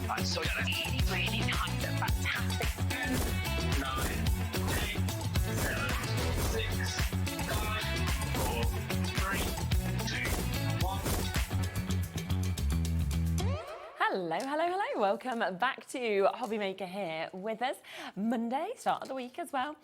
Right, so we got really, really nice and fantastic. 10, 9, 8, 7, 6, 5, 4, 3, 2, 1. Hello, hello, hello. Welcome back to Hobby Maker here with us. Monday, start of the week as well.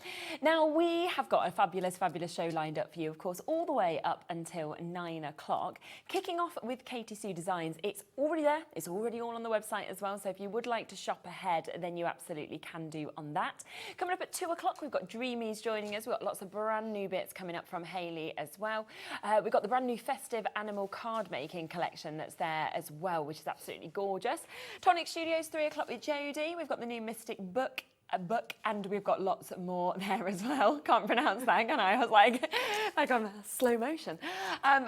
Now, we have got a fabulous, fabulous show lined up for you, of course, all the way up until 9 o'clock. Kicking off with Katy Sue Designs. It's already there. It's already all on the website as well. So if you would like to shop ahead, then you absolutely can do on that. Coming up at 2 o'clock, we've got Dreamees joining us. We've got lots of brand new bits coming up from Hayley as well. We've got the brand new festive animal card making collection that's there as well, which is absolutely gorgeous. Tonic Studios, 3 o'clock with Jodie. We've got the new Mystic book, and we've got lots more there as well. Can't pronounce that, can I? I was like on slow motion.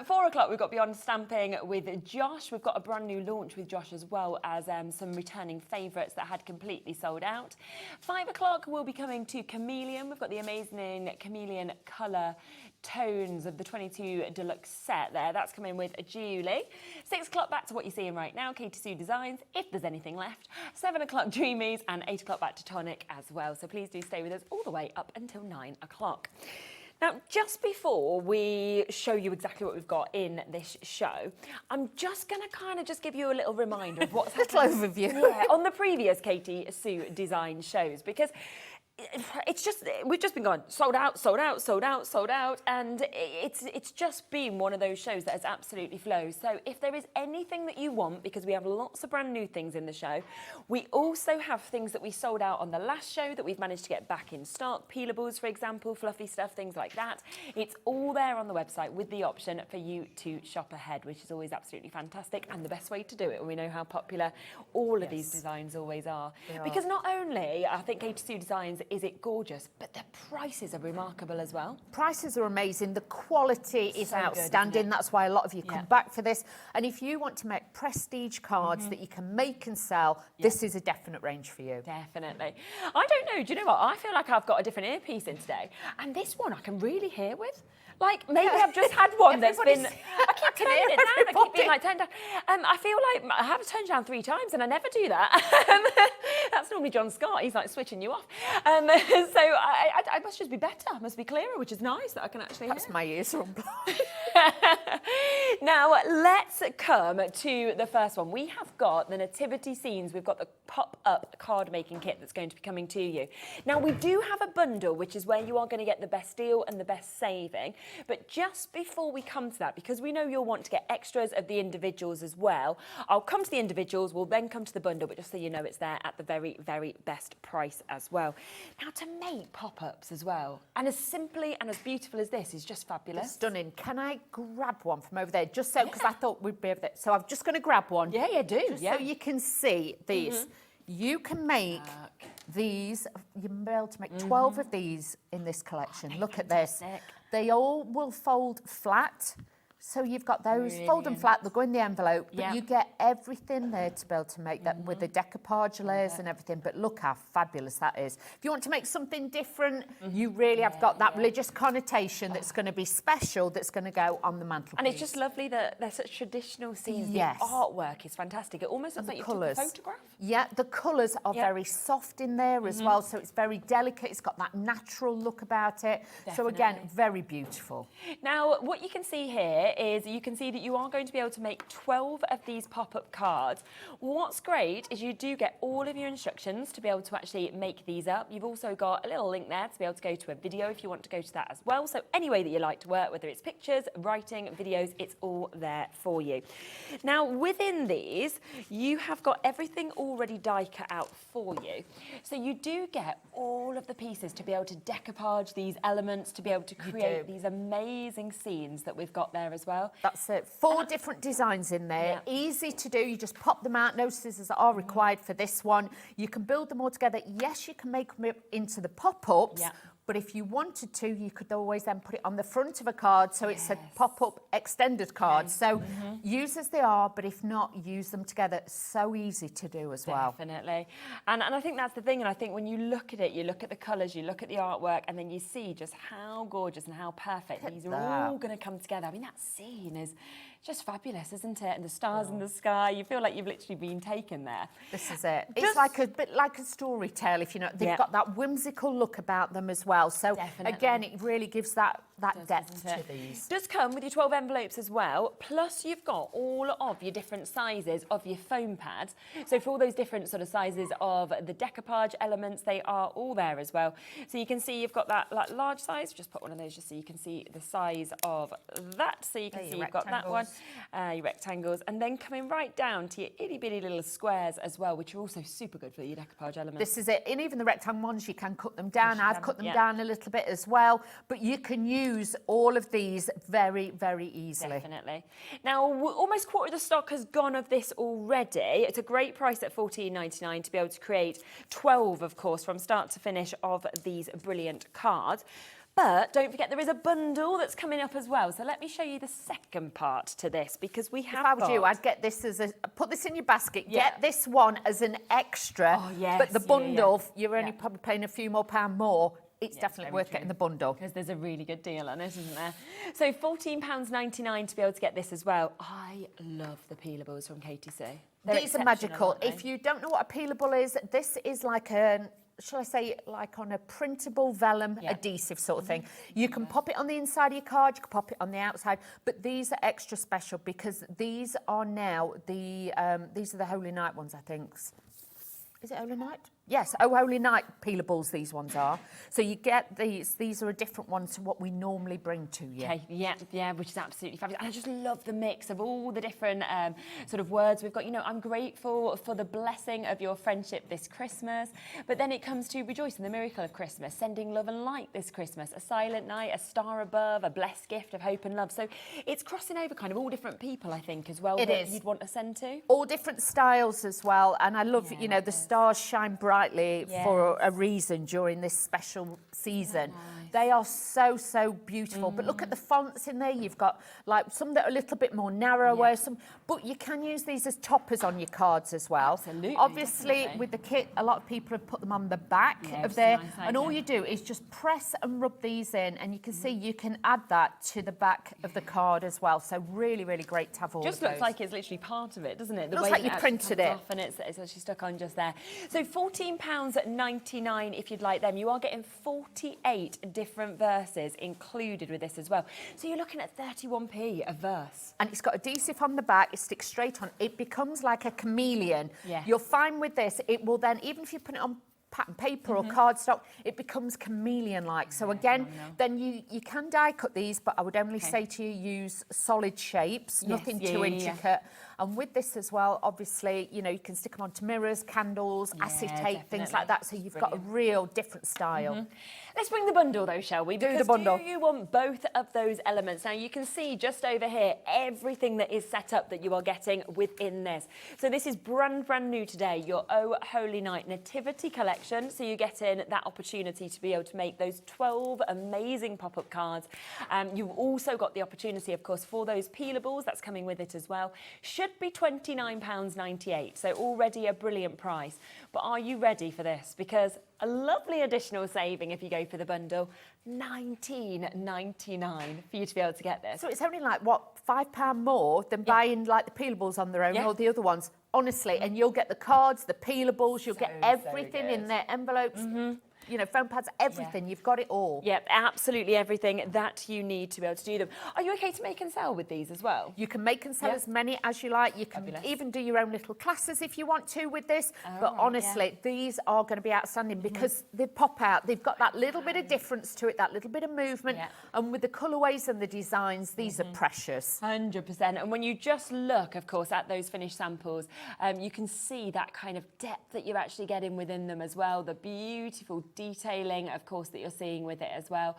4 o'clock, we've got Beyond Stamping with Josh. We've got a brand new launch with Josh, as well as some returning favourites that had completely sold out. 5 o'clock, we'll be coming to Chameleon. We've got the amazing Chameleon colour tones of the 22 deluxe set there. That's coming with Julie. 6 o'clock, back to what you're seeing right now, Katy Sue Designs, if there's anything left. 7 o'clock, Dreamees, and 8 o'clock back to Tonic as well. So please do stay with us all the way up until 9 o'clock. Now, just before we show you exactly what we've got in this show, I'm just going to kind of just give you a little reminder of what's happened on the previous Katy Sue Design shows, because it's just, we've just been going sold out, sold out, sold out, sold out, and it's just been one of those shows that has absolutely flowed. So if there is anything that you want, because we have lots of brand new things in the show, we also have things that we sold out on the last show that we've managed to get back in stock, peelables, for example, fluffy stuff, things like that. It's all there on the website with the option for you to shop ahead, which is always absolutely fantastic and the best way to do it. And we know how popular all of these designs always are. Because not only, I think Katy Sue Designs is it gorgeous, but the prices are remarkable as well. Prices are amazing. The quality is So outstanding. good, That's why a lot of you come back for this. And if you want to make prestige cards that you can make and sell, this is a definite range for you. Definitely. I don't know. Do you know what? I feel like I've got a different earpiece in today. And this one I can really hear with. Like, maybe I've just had one that's been... I keep turning it down. I keep being like, turn down. I feel like I have turned down 3 times and I never do that. That's normally John Scott. He's like switching you off. So I must just be better. I must be clearer, which is nice that I can actually Perhaps hear. my ears are unblocked. Now, let's come to the first one. We have got the Nativity scenes. We've got the pop-up card making kit that's going to be coming to you. Now, we do have a bundle, which is where you are going to get the best deal and the best saving. But just before we come to that, because we know you'll want to get extras of the individuals as well, I'll come to the individuals, we'll then come to the bundle, but just so you know, it's there at the very, very best price as well. Now, to make pop-ups as well, and as simply and as beautiful as this, is just fabulous. Stunning. Can I grab one from over there? Just so, because I thought we'd be able to. So I'm just going to grab one. Yeah, do. Just so you can see these. You can make these, you'll be able to make 12 of these in this collection. Look at this. They all will fold flat. So you've got those, fold them flat, they'll go in the envelope, but you get everything there to be able to make that with the decoupage layers and everything. But look how fabulous that is. If you want to make something different, you really have got that religious connotation that's going to be special, that's going to go on the mantelpiece. And it's just lovely that they're such traditional scenes. Yes. The artwork is fantastic. It almost looks like you took a photograph. Yeah, the colours are very soft in there as well, so it's very delicate. It's got that natural look about it. So again, very beautiful. Now, what you can see here is you can see that you are going to be able to make 12 of these pop-up cards. What's great is you do get all of your instructions to be able to actually make these up. You've also got a little link there to be able to go to a video if you want to go to that as well. So any way that you like to work, whether it's pictures, writing, videos, it's all there for you. Now, within these, you have got everything already die cut out for you. So you do get all of the pieces to be able to decoupage these elements, to be able to create these amazing scenes that we've got there as well. That's it. 4 different designs in there. Easy to do. You just pop them out. No scissors are required for this one. You can build them all together. Yes, you can make them into the pop-ups. But if you wanted to, you could always then put it on the front of a card, so it's a pop-up extended card. So use as they are, but if not, use them together. So easy to do as well. Definitely. And I think that's the thing. And I think when you look at it, you look at the colours, you look at the artwork, and then you see just how gorgeous and how perfect these are all going to come together. I mean, that scene is just fabulous, isn't it? And the stars in the sky, you feel like you've literally been taken there. This is it. It's like a bit like a Storytale, if you know. They've got that whimsical look about them as well. So again, it really gives that depth to these. Does come with your 12 envelopes as well, plus you've got all of your different sizes of your foam pads. So for all those different sort of sizes of the decoupage elements, they are all there as well. So you can see you've got that like large size, just put one of those just so you can see the size of that. So you can see you've got that one, your rectangles, and then coming right down to your itty bitty little squares as well, which are also super good for your decoupage elements. This is it. And even the rectangle ones, you can cut them down. I've cut them down a little bit as well, but you can use all of these very, very easily. Definitely. Now, almost quarter of the stock has gone of this already. It's a great price at $14.99 to be able to create 12, of course, from start to finish of these brilliant cards. But don't forget there is a bundle that's coming up as well. So let me show you the second part to this, because we have If I was you, I'd get this as put this in your basket, get this one as an extra. Oh, yes. But the bundle, you're only probably paying a few more pound more. It's definitely worth getting the bundle. Because there's a really good deal on it, isn't there? So £14.99 to be able to get this as well. I love the peelables from Katy Sue. These are magical. If you don't know what a peelable is, this is like a, shall I say, like on a printable vellum adhesive sort of thing. You can pop it on the inside of your card, you can pop it on the outside, but these are extra special because these are now these are the Holy Night ones, I think. Is it Holy Night? Yes, Oh Holy Night peelables, these ones are. So you get these are a different one to what we normally bring to you. Okay, yeah, which is absolutely fabulous. And I just love the mix of all the different sort of words we've got. You know, I'm grateful for the blessing of your friendship this Christmas. But then it comes to rejoice in the miracle of Christmas, sending love and light this Christmas, a silent night, a star above, a blessed gift of hope and love. So it's crossing over kind of all different people, I think, as well, that you'd want to send to. All different styles as well. And I love, you know, the stars shine brightly for a reason during this special season. They are so, so beautiful. But look at the fonts in there. You've got like some that are a little bit more narrower, but you can use these as toppers on your cards as well. Absolutely. Obviously, with the kit, a lot of people have put them on the back of there. And all you do is just press and rub these in, and you can see you can add that to the back of the card as well. So really, really great to have all just of those. looks like it's literally part of it, doesn't it? The looks way like you that printed comes it. off and it's actually stuck on just there. So £14.99 if you'd like them. You are getting 48 different verses included with this as well. So you're looking at 31p a verse. And it's got adhesive on the back, it sticks straight on. It becomes like a chameleon. You'll find with this, it will then, even if you put it on pattern paper or cardstock, it becomes chameleon-like. So again, then you can die cut these, but I would only say to you, use solid shapes, nothing too intricate. And with this as well, obviously, you know, you can stick them onto mirrors, candles, acetate, things like that. So you've got a real different style. Let's bring the bundle though, shall we? Do the bundle. Do you want both of those elements? Now you can see just over here, everything that is set up that you are getting within this. So this is brand new today, your Oh Holy Night Nativity collection. So you're getting that opportunity to be able to make those 12 amazing pop-up cards. You've also got the opportunity, of course, for those peelables, that's coming with it as well. Should be £29.98, so already a brilliant price. But are you ready for this? Because a lovely additional saving if you go for the bundle, £19.99 for you to be able to get this. So it's only like, what, £5 more than buying like the peelables on their own or the other ones, honestly. And you'll get the cards, the peelables, you'll get everything in their envelopes. You know, foam pads, everything. You've got it all. Yep, absolutely everything that you need to be able to do them. Are you okay to make and sell with these as well? You can make and sell as many as you like. You can even do your own little classes if you want to with this. But honestly, these are going to be outstanding because they pop out. They've got that little bit of difference to it, that little bit of movement. And with the colourways and the designs, these are precious. 100%. And when you just look, of course, at those finished samples, you can see that kind of depth that you're actually getting within them as well. The beautiful detailing, of course, that you're seeing with it as well,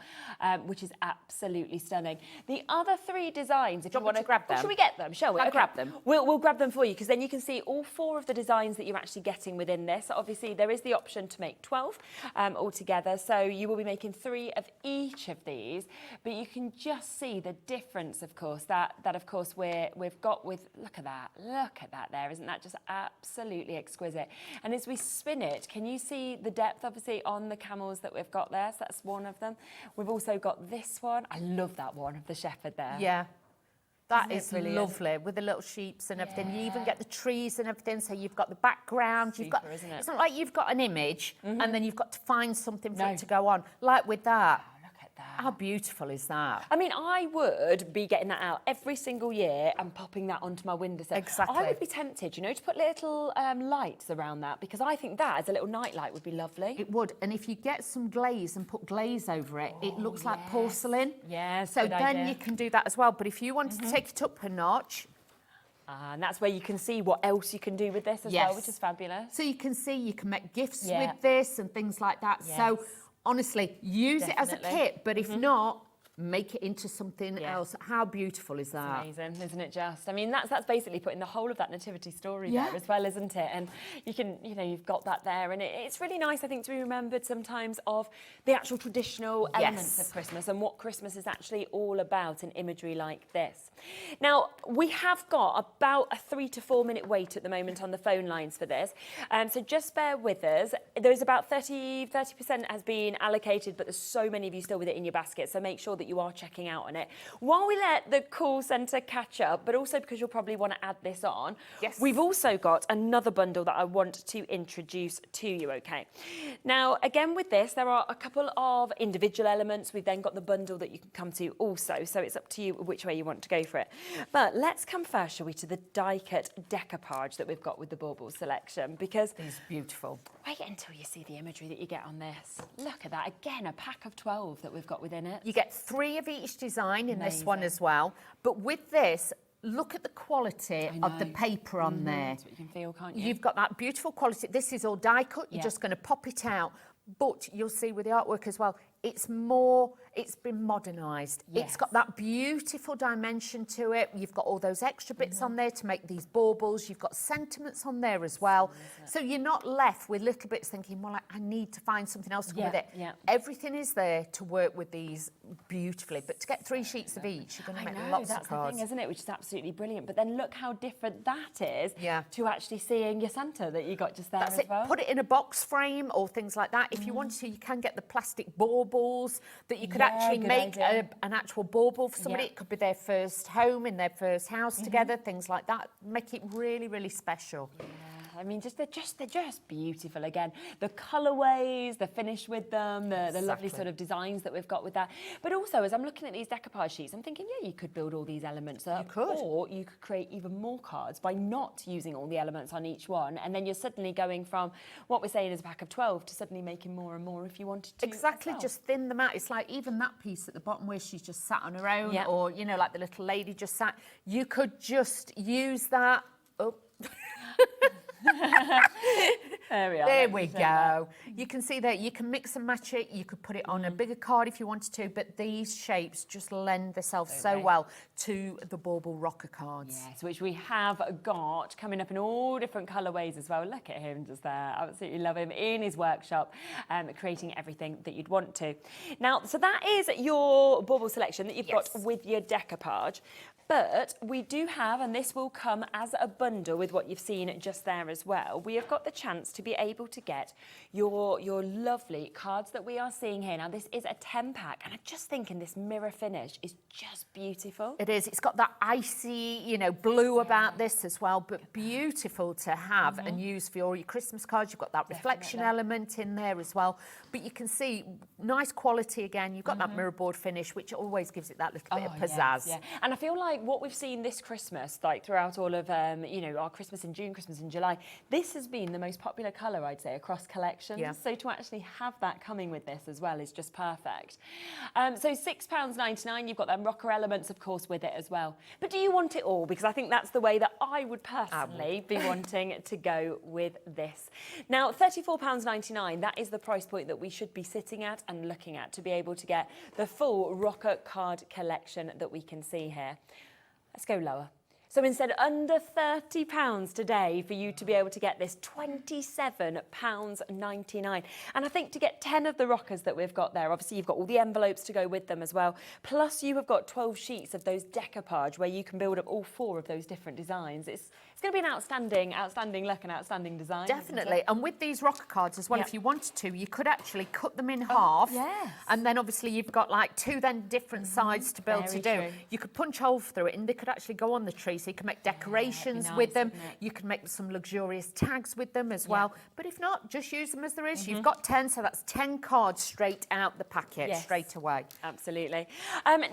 which is absolutely stunning. The other three designs, if you want to grab them, should we get them? Shall we? I'll grab them. We'll grab them for you because then you can see all four of the designs that you're actually getting within this. Obviously, there is the option to make 12 altogether, so you will be making 3 of each of these. But you can just see the difference, of course, that of course we've got with. Look at that there, isn't that just absolutely exquisite? And as we spin it, can you see the depth, obviously, on the camels that we've got there? So that's one of them. We've also got this one. I love that one of the shepherd there. Yeah. That Isn't it is brilliant? lovely with the little sheeps and everything. You even get the trees and everything, so you've got the background. You've got. Super, isn't it? It's not like you've got an image and then you've got to find something for No. it to go on. Like with that. Oh, look at that. How beautiful is that? I mean, I would be getting that out every single year and popping that onto my windowsill. Exactly. I would be tempted, you know, to put little lights around that, because I think that as a little night light would be lovely. It would, and if you get some glaze and put glaze over it, it looks like porcelain. Yes, So good then idea. you can do that as well. But if you wanted to take it up a notch, And that's where you can see what else you can do with this as well, which is fabulous. so you can see you can make gifts Yeah. with this and things like that. So Yes. honestly, use it as a Definitely. kit, but if not, make it into something Yeah. else. How beautiful is that? Amazing, isn't it just? I mean, that's basically putting the whole of that nativity story Yeah. there as well, isn't it? And you can, you know, you've got that there, and it's really nice, I think, to be remembered sometimes of the actual traditional elements Yes. of Christmas and what Christmas is actually all about in imagery like this. Now, we have got about a 3 to 4 minute wait at the moment on the phone lines for this, so just bear with us. There's about 30% has been allocated, but there's so many of you still with it in your basket, so make sure that you are checking out on it. While we let the call centre catch up, but also because you'll probably want to add this on, Yes. we've also got another bundle that I want to introduce to you, okay? Now, again with this, there are a couple of individual elements. We've then got the bundle that you can come to also, so it's up to you which way you want to go for it. But let's come first, shall we, to the die-cut decoupage that we've got with the Bauble selection, because It's beautiful. wait until you see the imagery that you get on this. Look at that. Again, a pack of 12 that we've got within it. You get 3 of each design in this one Amazing. as well. But with this, look at the quality I of the know. paper on there. That's what you can feel, can't you? You've got that beautiful quality. This is all die cut. You're Yeah. just going to pop it out. But you'll see with the artwork as well, it's been modernised. It's Yes. got that beautiful dimension to it. You've got all those extra bits on there to make these baubles. You've got sentiments on there as well. So you're not left with little bits thinking, well, I need to find something else to go with it. Yeah. Everything is there to work with these beautifully. But to get 3 sheets of each, you're going to make lots that's of cards. the thing, isn't it? Which is absolutely brilliant. But then look how different that is Yeah. to actually seeing your Santa that you got just there That's as it. well. Put it in a box frame or things like that. If you wanted to, you can get the plastic baubles that you could Yeah, actually good make idea. an actual bauble for somebody. Yeah. It could be their first home in their first house together, things like that. Make it really, really special. I mean, they're just beautiful again. The colourways, the finish with them, the lovely Exactly. sort of designs that we've got with that. But also, as I'm looking at these decoupage sheets, I'm thinking, yeah, you could build all these elements up. could. Or you could create even more cards by not using all the elements on each one. And then you're suddenly going from what we're saying is a pack of 12 to suddenly making more and more if you wanted to. Exactly, as well. just thin them out. It's like even that piece at the bottom where she's just sat on her own, Yeah. or, you know, like the little lady just sat. You could just use that. Oh. There we are. There Let we me show that. go. You can see that you can mix and match it. You could put it on a bigger card if you wanted to, but these shapes just lend themselves so they? well to the Bauble Rocker cards. Yes, which we have got coming up in all different colourways as well. Look at him just there. Absolutely love him in his workshop, creating everything that you'd want to. Now, so that is your Bauble selection that you've got Yes. with your decoupage. But we do have, and this will come as a bundle with what you've seen just there as well, we have got the chance to be able to get your lovely cards that we are seeing here. Now, this is a 10-pack, and I'm just thinking this mirror finish is just beautiful. It is. It's got that icy, you know, blue about this as well, but beautiful to have and use for all your Christmas cards. You've got that reflection element in there as well. But you can see nice quality again. You've got that mirror board finish, which always gives it that little bit of pizzazz. Yeah. And I feel like what we've seen this Christmas, like throughout all of, you know, our Christmas in June, Christmas in July, this has been the most popular colour, I'd say, across collections. Yeah. So to actually have that coming with this as well is just perfect. So £6.99, you've got them rocker elements, of course, with it as well. But do you want it all? Because I think that's the way that I would personally be wanting to go with this. Now, £34.99, that is the price point that we should be sitting at and looking at to be able to get the full rocker card collection that we can see here. Let's go lower. So instead, under £30 today for you to be able to get this £27.99. And I think to get 10 of the rockers that we've got there, obviously you've got all the envelopes to go with them as well. Plus you have got 12 sheets of those decoupage where you can build up all 4 of those different designs. It's going to be an outstanding look and outstanding design. Definitely. And with these rocker cards as well, Yep. if you wanted to, you could actually cut them in half. yes. And then obviously you've got like 2 then different sides to be able to Very do. true. You could punch holes through it and they could actually go on the tree. So you can make decorations with nice, them. wouldn't it? You can make some luxurious tags with them as well. But if not, just use them as there is. You've got 10, so that's 10 cards straight out the packet, Yes. straight away. Absolutely.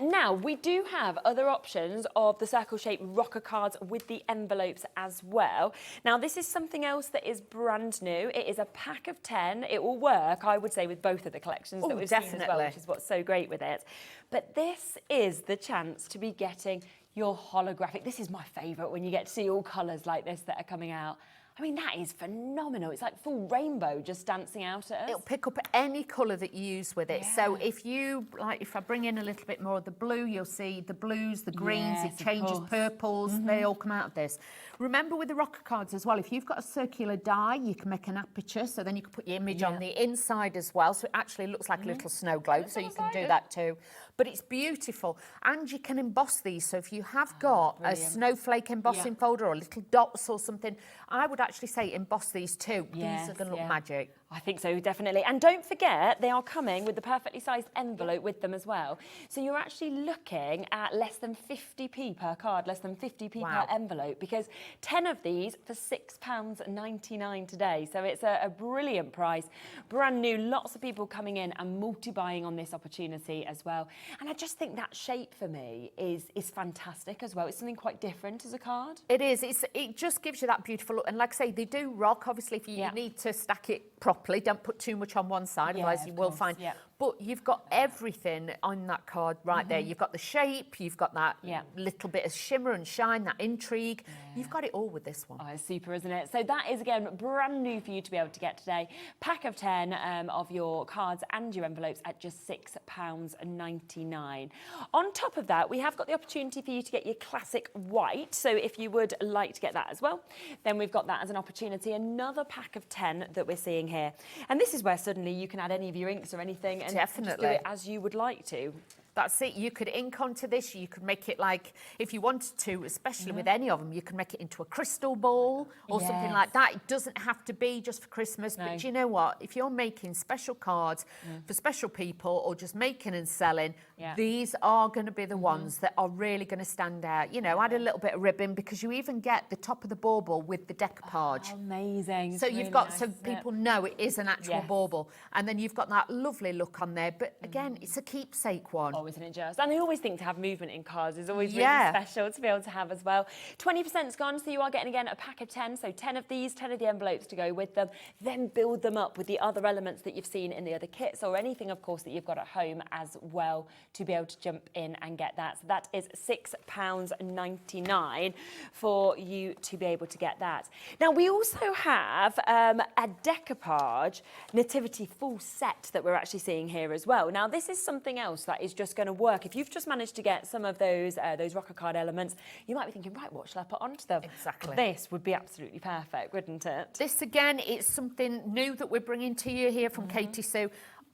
Now, we do have other options of the circle-shaped rocker cards with the envelopes as well. Now, this is something else that is brand new. It is a pack of 10. It will work, I would say, with both of the collections that we've seen as well, definitely. which is what's so great with it. But this is the chance to be getting your holographic. This is my favourite, when you get to see all colours like this that are coming out. I mean, that is phenomenal. It's like full rainbow just dancing out at us. It'll pick up any colour that you use with it. So if you, like, if I bring in a little bit more of the blue, you'll see the blues, the greens, Yes, it of changes course. purples, they all come out of this. Remember with the rocker cards as well, if you've got a circular die, you can make an aperture, so then you can put your image on the inside as well, so it actually looks like a little snow globe, so you can do that too. But it's beautiful, and you can emboss these, so if you have got a snowflake embossing folder or little dots or something, I would actually say emboss these too. Yes, These are going to look magic. I think so, definitely. And don't forget, they are coming with the perfectly sized envelope with them as well. So you're actually looking at less than 50p per card, less than 50p per envelope, because 10 of these for £6.99 today. So it's a brilliant price, brand new, lots of people coming in and multi-buying on this opportunity as well. And I just think that shape for me is fantastic as well. It's something quite different as a card. It is. It just gives you that beautiful look. And like I say, they do rock. Obviously, if you need to stack it properly, don't put too much on one side, otherwise you will find. But you've got everything on that card right there. You've got the shape, you've got that little bit of shimmer and shine, that intrigue. You've got it all with this one. Oh, it's super, isn't it? So that is, again, brand new for you to be able to get today. Pack of 10 of your cards and your envelopes at just £6.99. On top of that, we have got the opportunity for you to get your classic white. So if you would like to get that as well, then we've got that as an opportunity. Another pack of 10 that we're seeing here. And this is where suddenly you can add any of your inks or anything and just do it as you would like to. That's it. You could ink onto this. You could make it like, if you wanted to, especially with any of them, you can make it into a crystal ball or something like that. It doesn't have to be just for Christmas. But you know what? If you're making special cards for special people or just making and selling, these are going to be the ones that are really going to stand out. You know, add a little bit of ribbon, because you even get the top of the bauble with the decoupage. Oh, amazing. So you've got, so people know it is an actual bauble. And then you've got that lovely look on there. But again, it's a keepsake one. Oh, isn't it just? And I always think to have movement in cards is always really special to be able to have as well. 20%'s gone, so you are getting, again, a pack of 10. So 10 of these, 10 of the envelopes to go with them. Then build them up with the other elements that you've seen in the other kits, or anything, of course, that you've got at home as well, to be able to jump in and get that. So that is £6.99 for you to be able to get that. Now, we also have a decoupage Nativity full set that we're actually seeing here as well. Now, this is something else that is just going to work. If you've just managed to get some of those rocker card elements, you might be thinking, right, what shall I put onto them? Exactly. This would be absolutely perfect, wouldn't it? This, again, it's something new that we're bringing to you here from Katy Sue.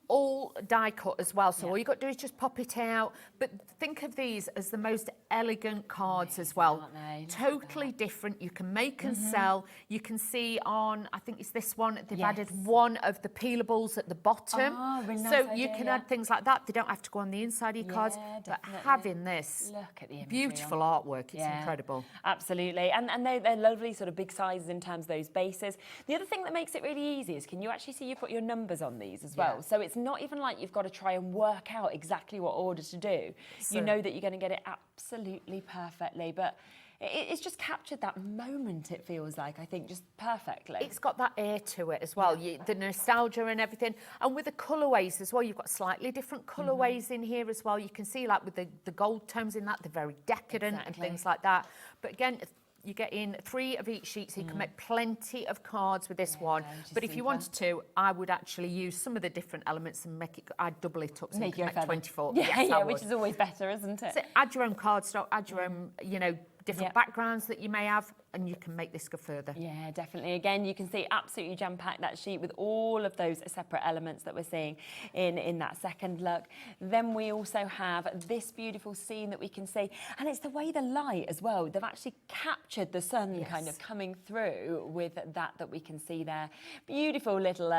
All die cut as well, so all you got to do is just pop it out. But think of these as the most elegant cards as well. Totally different. You can make and sell. You can see on, I think it's this one, they've added one of the peelables at the bottom. Oh, really nice so idea, you can add things like that. They don't have to go on the inside of your cards. But having this look at the beautiful artwork, it's incredible. Absolutely. And they're lovely sort of big sizes in terms of those bases. The other thing that makes it really easy is, can you actually see you put your numbers on these as well? So it's not even like you've got to try and work out exactly what order to do. So, you know that you're going to get it absolutely perfectly, but it's just captured that moment, it feels like, I think, just perfectly. It's got that air to it as well, the nostalgia and everything. And with the colourways as well, you've got slightly different colourways in here as well. You can see, like, with the gold tones in that, they're very decadent and things like that. But again, you get in 3 of each sheet, so you can make plenty of cards with this one. But if you wanted to, I would actually use some of the different elements and make it, I'd double it up, so you can make 24. Yeah, which is always better, isn't it? So add your own cardstock, add your own, you know, different backgrounds that you may have, and you can make this go further. Yeah, definitely. Again, you can see absolutely jam-packed that sheet with all of those separate elements that we're seeing in that second look. Then we also have this beautiful scene that we can see, and it's the way the light as well. They've actually captured the sun kind of coming through with that we can see there. Beautiful little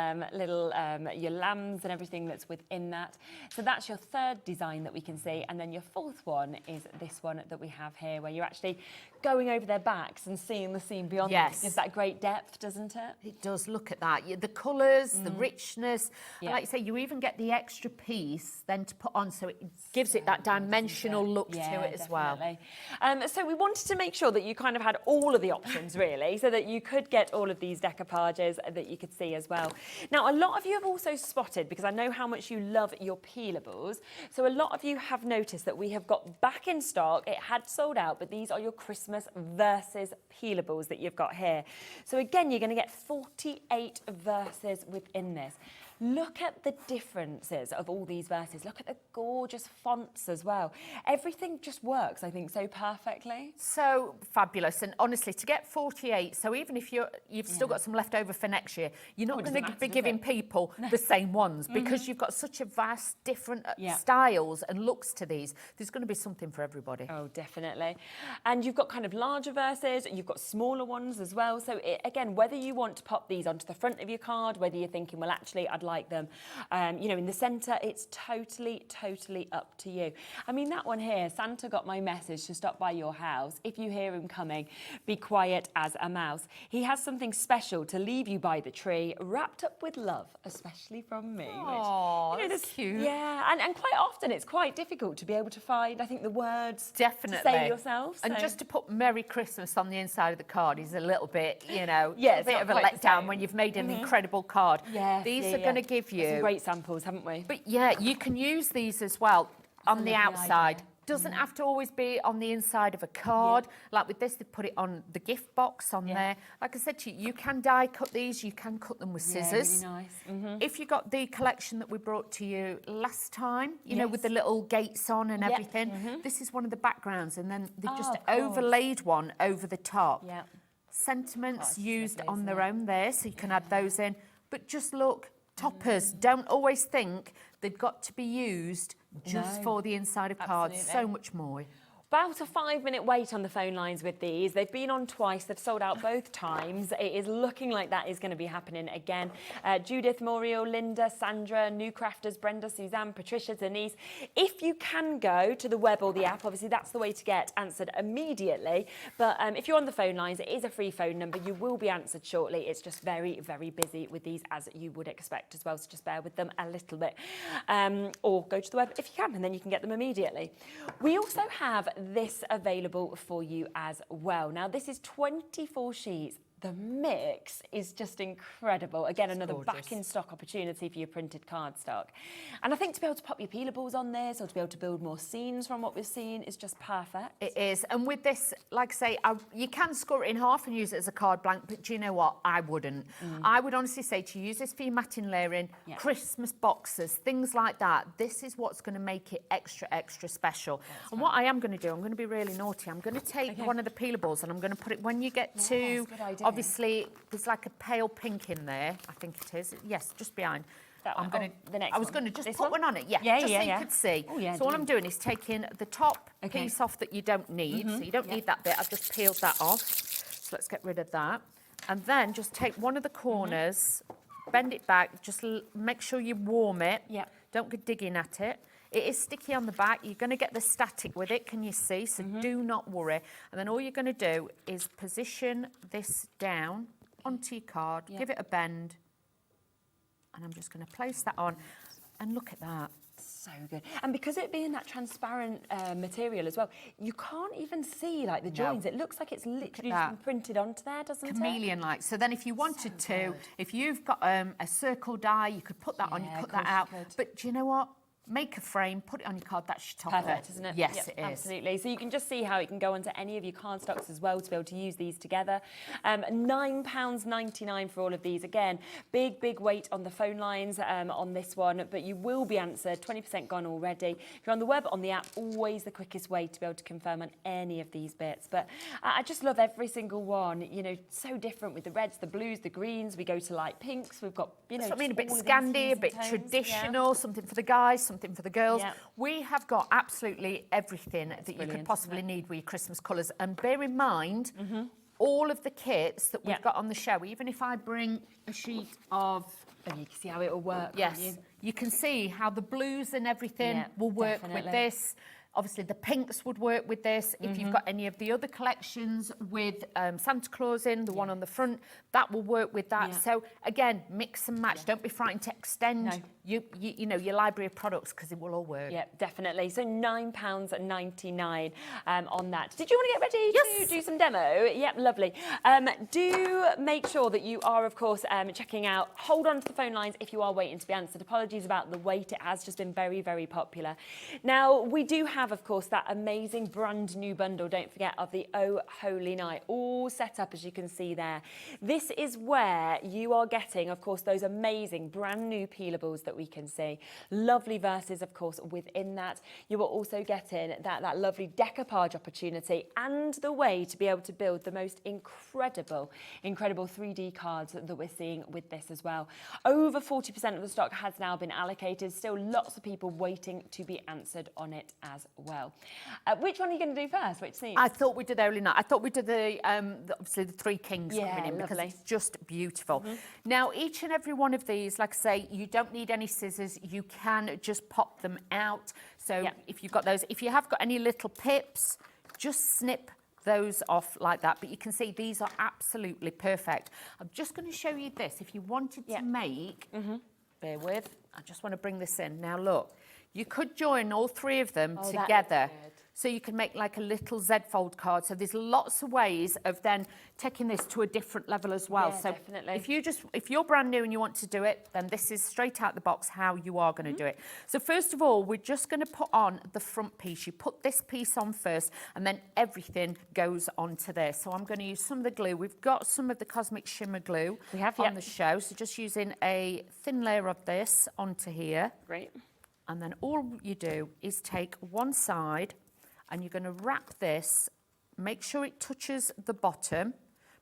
your lambs and everything that's within that. So that's your third design that we can see, and then your fourth one is this one that we have here, where you're actually going over their backs and seeing the scene beyond them. It gives that great depth, doesn't it? It does. Look at that. The colours, the richness. And like you say, you even get the extra piece then to put on, so it gives it that dimensional look to it as well. So we wanted to make sure that you kind of had all of the options, really, so that you could get all of these decoupages that you could see as well. Now, a lot of you have also spotted, because I know how much you love your peelables, so a lot of you have noticed that we have got back in stock. It had sold out, but these are your Christmas verses peelables that you've got here. So again, you're going to get 48 verses within this. Look at the differences of all these verses. Look at the gorgeous fonts as well. Everything just works, I think, so perfectly. So fabulous. And honestly, to get 48, so even if you've still got some left over for next year, you're not going to be giving people the same ones, because you've got such a vast different styles and looks to these. There's going to be something for everybody. Oh, definitely. And you've got kind of larger verses, you've got smaller ones as well. So again, whether you want to pop these onto the front of your card, whether you're thinking, well, actually, I'd like them, you know, in the centre, it's totally up to you. I mean, that one here, Santa got my message to stop by your house. If you hear him coming, be quiet as a mouse. He has something special to leave you by the tree, wrapped up with love, especially from me. Oh, which, you know, that's cute. Yeah, and quite often it's quite difficult to be able to find, I think, the words Definitely. to say yourself. And so. just to put Merry Christmas on the inside of the card is a little bit, you know, Yeah, a bit of a letdown when you've made an incredible card. Yes, These are going to give you some great samples, haven't we? But yeah, you can use these as well on the outside. Doesn't have to always be on the inside of a card. Like with this, they put it on the gift box on there. Like I said to you, you can die cut these, you can cut them with scissors. Really nice. If you got the collection that we brought to you last time, you know, with the little gates on and everything, this is one of the backgrounds, and then they've just overlaid one over the top. Sentiments used on their own there, so you can add those in. But just look, toppers, don't always think they've got to be used just for the inside of cards. So much more. About a 5-minute wait on the phone lines with these. They've been on twice. They've sold out both times. It is looking like that is going to be happening again. Judith, Muriel, Linda, Sandra, New Crafters, Brenda, Suzanne, Patricia, Denise. If you can go to the web or the app, obviously that's the way to get answered immediately. But if you're on the phone lines, it is a free phone number. You will be answered shortly. It's just very, very busy with these, as you would expect as well. So just bear with them a little bit. Or go to the web if you can, and then you can get them immediately. We also have this available for you as well. Now, this is 24 sheets. The mix is just incredible. Again, another back in stock opportunity for your printed card stock. And I think to be able to pop your peelables on this, or to be able to build more scenes from what we've seen, is just perfect. It is. And with this, like I say, you can score it in half and use it as a card blank, but do you know what? I wouldn't. I would honestly say to use this for your matting layering, Christmas boxes, things like that. This is what's going to make it extra, extra special. And what I am going to do, I'm going to be really naughty. I'm going to take one of the peelables and I'm going to put it, when you get to, obviously, there's like a pale pink in there. I think it is. Yes, just behind. I'm going to, the next I was going to just this put one on it. Yeah, just so you could see. Oh, yeah, so all I'm doing is taking the top piece off that you don't need. So you don't need that bit. I've just peeled that off. So let's get rid of that. And then just take one of the corners, bend it back, just make sure you warm it. Don't go digging at it. It is sticky on the back. You're going to get the static with it, can you see? So do not worry. And then all you're going to do is position this down onto your card, give it a bend, and I'm just going to place that on. And look at that. So good. And because it being that transparent material as well, you can't even see like the joins. It looks like it's literally just been printed onto there, doesn't it? Chameleon-like. So then if you wanted to, if you've got a circle die, you could put that on, you put that out. But do you know what? make a frame, put it on your card, that's your topper. Perfect, isn't it? Yes, Yep, it is. Absolutely. So you can just see how it can go onto any of your cardstocks as well to be able to use these together. £9.99 for all of these. Again, big weight on the phone lines on this one, but you will be answered. 20% gone already. If you're on the web, on the app, always the quickest way to be able to confirm on any of these bits. But I just love every single one. You know, so different with the reds, the blues, the greens. We go to light pinks. We've got, you know, That's what I mean, a bit all of these Scandi, a hues bit and tones. traditional, something for the guys, something for the girls. Yeah. We have got absolutely everything that you could brilliant, possibly need with your Christmas colours. And bear in mind, all of the kits that we've Yeah. got on the show, even if I bring a sheet of... And you can see how it will work. Yes, can't you? you can see how the blues and everything Yeah, will work definitely. with this. Obviously, the pinks would work with this. If you've got any of the other collections with Santa Claus in, the one on the front, that will work with that. Yeah. So, again, mix and match. Don't be frightened to extend No. you know, your library of products because it will all work. Yeah, definitely. So £9.99 on that. Did you want to get ready Yes. to do some demo? Yep, lovely. Do make sure that you are, of course, checking out. Hold on to the phone lines if you are waiting to be answered. Apologies about the wait. It has just been very popular. Now, we do have, of course, that amazing brand new bundle, don't forget, of the Oh Holy Night, all set up as you can see there. This is where you are getting, of course, those amazing brand new peelables that we can see. Lovely verses, of course, within that. You are also getting that lovely decoupage opportunity and the way to be able to build the most incredible 3D cards that we're seeing with this as well. Over 40% of the stock has now been allocated. Still lots of people waiting to be answered on it as well. Which one are you going to do first? Which scene? I thought we did Holy Night. I thought we did obviously the Three Kings Yeah, coming in because lovely. it's just beautiful. Now, each and every one of these, like I say, you don't need any scissors. You can just pop them out. So Yeah. if you've got those, if you have got any little pips, just snip those off like that. But you can see these are absolutely perfect. I'm just going to show you this. If you wanted Yeah. to make, bear with, I just want to bring this in. Now, look, you could join all three of them Oh, that looks together. good. So you can make like a little Z-fold card. So there's lots of ways of then taking this to a different level as well. Yeah, so definitely. if you're brand new and you want to do it, then this is straight out the box how you are going to do it. So first of all, we're just going to put on the front piece. You put this piece on first and then everything goes onto there. So I'm going to use some of the glue. We've got some of the Cosmic Shimmer glue We have, on yep. the show. So just using a thin layer of this onto here. Great. And then all you do is take one side and you're going to wrap this, make sure it touches the bottom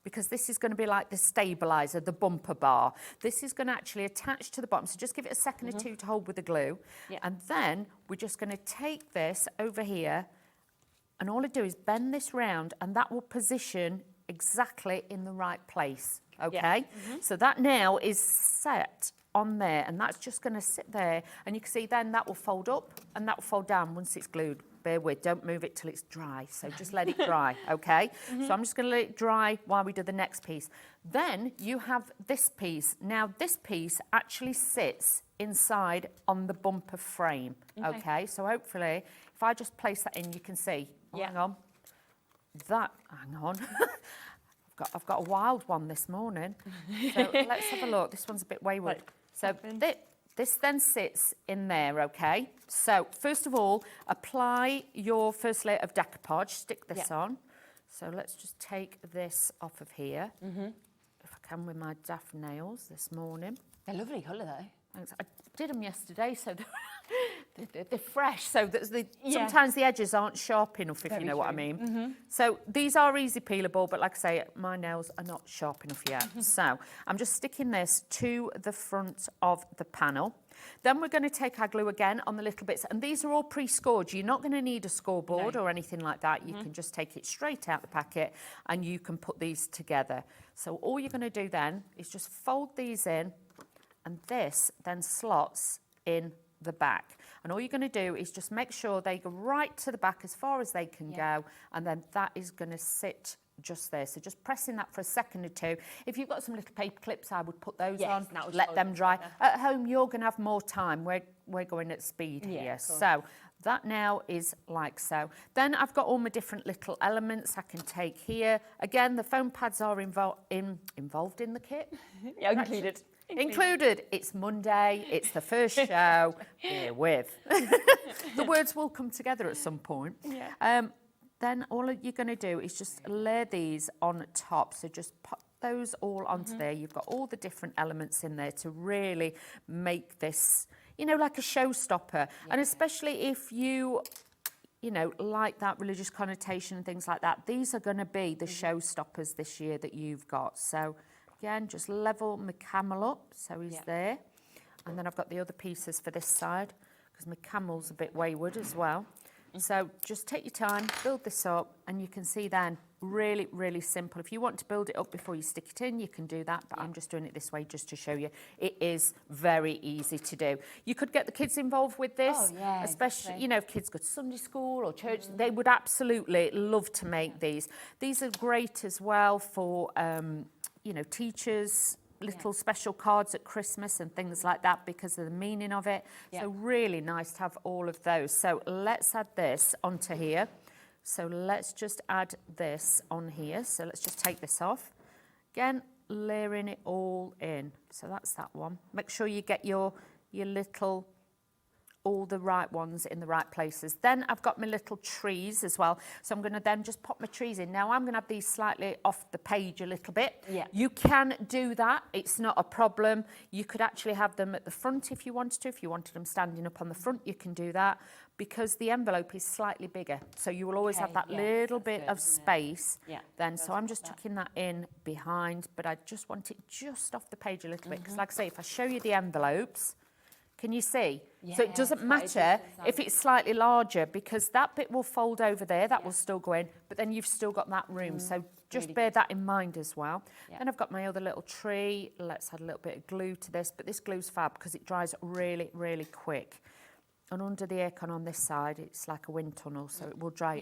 because this is going to be like the stabilizer, the bumper bar. This is going to actually attach to the bottom. So just give it a second or two to hold with the glue. Yeah. And then we're just going to take this over here and all I do is bend this round and that will position exactly in the right place. Okay? So that now is set on there and that's just going to sit there and you can see then that will fold up and that will fold down once it's glued. Bear with, don't move it till it's dry, so just let it dry, okay? So I'm just going to let it dry while we do the next piece. Then you have this piece. Now this piece actually sits inside on the bumper frame, okay? So hopefully if I just place that in you can see, Yeah. hang on, hang on. I've got a wild one this morning. So let's have a look. This one's a bit wayward. Right. So this then sits in there, okay? So first of all, apply your first layer of decoupage. Stick this Yeah. on. So let's just take this off of here. If I can with my daft nails this morning. They're lovely colour though. Thanks. I did them yesterday, so they're fresh. So Yeah. sometimes the edges aren't sharp enough, if Very you know what I true. mean. So these are easy peelable, but like I say, my nails are not sharp enough yet. So I'm just sticking this to the front of the panel. Then we're going to take our glue again on the little bits. And these are all pre-scored. You're not going to need a scoreboard or anything like that. You can just take it straight out the packet and you can put these together. So all you're going to do then is just fold these in. And this then slots in the back. And all you're going to do is just make sure they go right to the back as far as they can go. And then that is going to sit just there. So just pressing that for a second or two. If you've got some little paper clips, I would put those Yes, on, that would let hold them them dry. together. At home, you're going to have more time. We're going at speed Yeah, here. of course. So that now is like so. Then I've got all my different little elements I can take here. Again, the foam pads are involved in the kit. Yeah, included. Included. It's Monday, it's the first show. Bear with. The words will come together at some point. Yeah. Then all you're going to do is just layer these on top. So just put those all onto there. You've got all the different elements in there to really make this, you know, like a showstopper. Yeah. And especially if you know, like that religious connotation and things like that, these are going to be the showstoppers this year that you've got. So again, just level my camel up, so he's there. And then I've got the other pieces for this side, because my camel's a bit wayward as well. So just take your time, build this up, and you can see then, really, really simple. If you want to build it up before you stick it in, you can do that, but I'm just doing it this way just to show you. It is very easy to do. You could get the kids involved with this, especially, you know, if kids go to Sunday school or church, they would absolutely love to make these. These are great as well for, you know, teachers, little special cards at Christmas and things like that because of the meaning of it. So really nice to have all of those. So let's add this onto here. So let's just add this on here. So let's just take this off. Again, layering it all in. So that's that one. Make sure you get your little, all the right ones in the right places. Then I've got my little trees as well. So I'm going to then just pop my trees in. Now I'm going to have these slightly off the page a little bit. Yeah. You can do that. It's not a problem. You could actually have them at the front if you wanted to. If you wanted them standing up on the front, you can do that because the envelope is slightly bigger. So you will always have that little bit of space then. So I'm just tucking that in behind, but I just want it just off the page a little bit because like I say, if I show you the envelopes, can you see? So it doesn't matter if it's slightly larger because that bit will fold over there, that will still go in, but then you've still got that room. So just bear that in mind as well. Then I've got my other little tree. Let's add a little bit of glue to this, but this glue's fab because it dries really, really quick. And under the aircon on this side, it's like a wind tunnel, so it will dry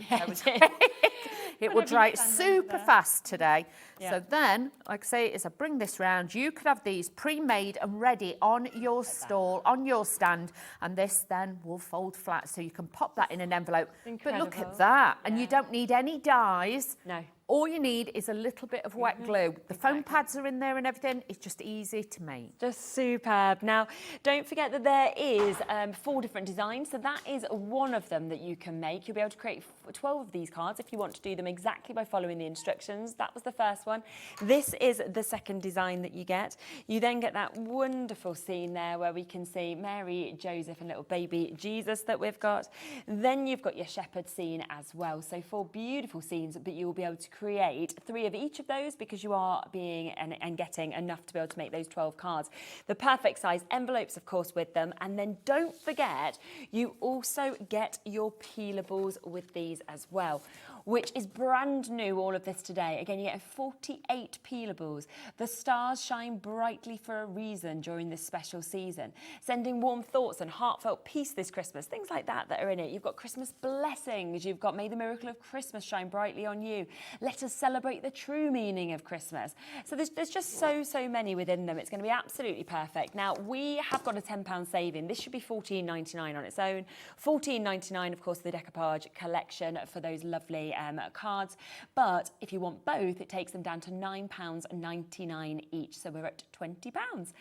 it will dry super fast today. So then, like I say, as I bring this round, you could have these pre-made and ready on your stall, on your stand, and this then will fold flat, so you can pop that in an envelope. But look at that, and you don't need any dies. No. All you need is a little bit of wet glue. The foam pads are in there and everything. It's just easy to make. Just superb. Now, don't forget that there is 4 different designs. So that is one of them that you can make. You'll be able to create 12 of these cards if you want to do them exactly by following the instructions. That was the first one. This is the second design that you get. You then get that wonderful scene there where we can see Mary, Joseph and little baby Jesus that we've got. Then you've got your shepherd scene as well. So 4 beautiful scenes, but you'll be able to create 3 of each of those because you are being and getting enough to be able to make those 12 cards. The perfect size envelopes, of course, with them. And then don't forget, you also get your peelables with these as well, which is brand new, all of this today. Again, you get 48 peelables. The stars shine brightly for a reason during this special season. Sending warm thoughts and heartfelt peace this Christmas, things like that are in it. You've got Christmas blessings. You've got May the miracle of Christmas shine brightly on you. Let us celebrate the true meaning of Christmas. So there's just so many within them. It's going to be absolutely perfect. Now, we have got a £10 saving. This should be $14.99 on its own. $14.99, of course, the decoupage collection for those lovely cards. But if you want both, it takes them down to £9.99 each. So we're at £20.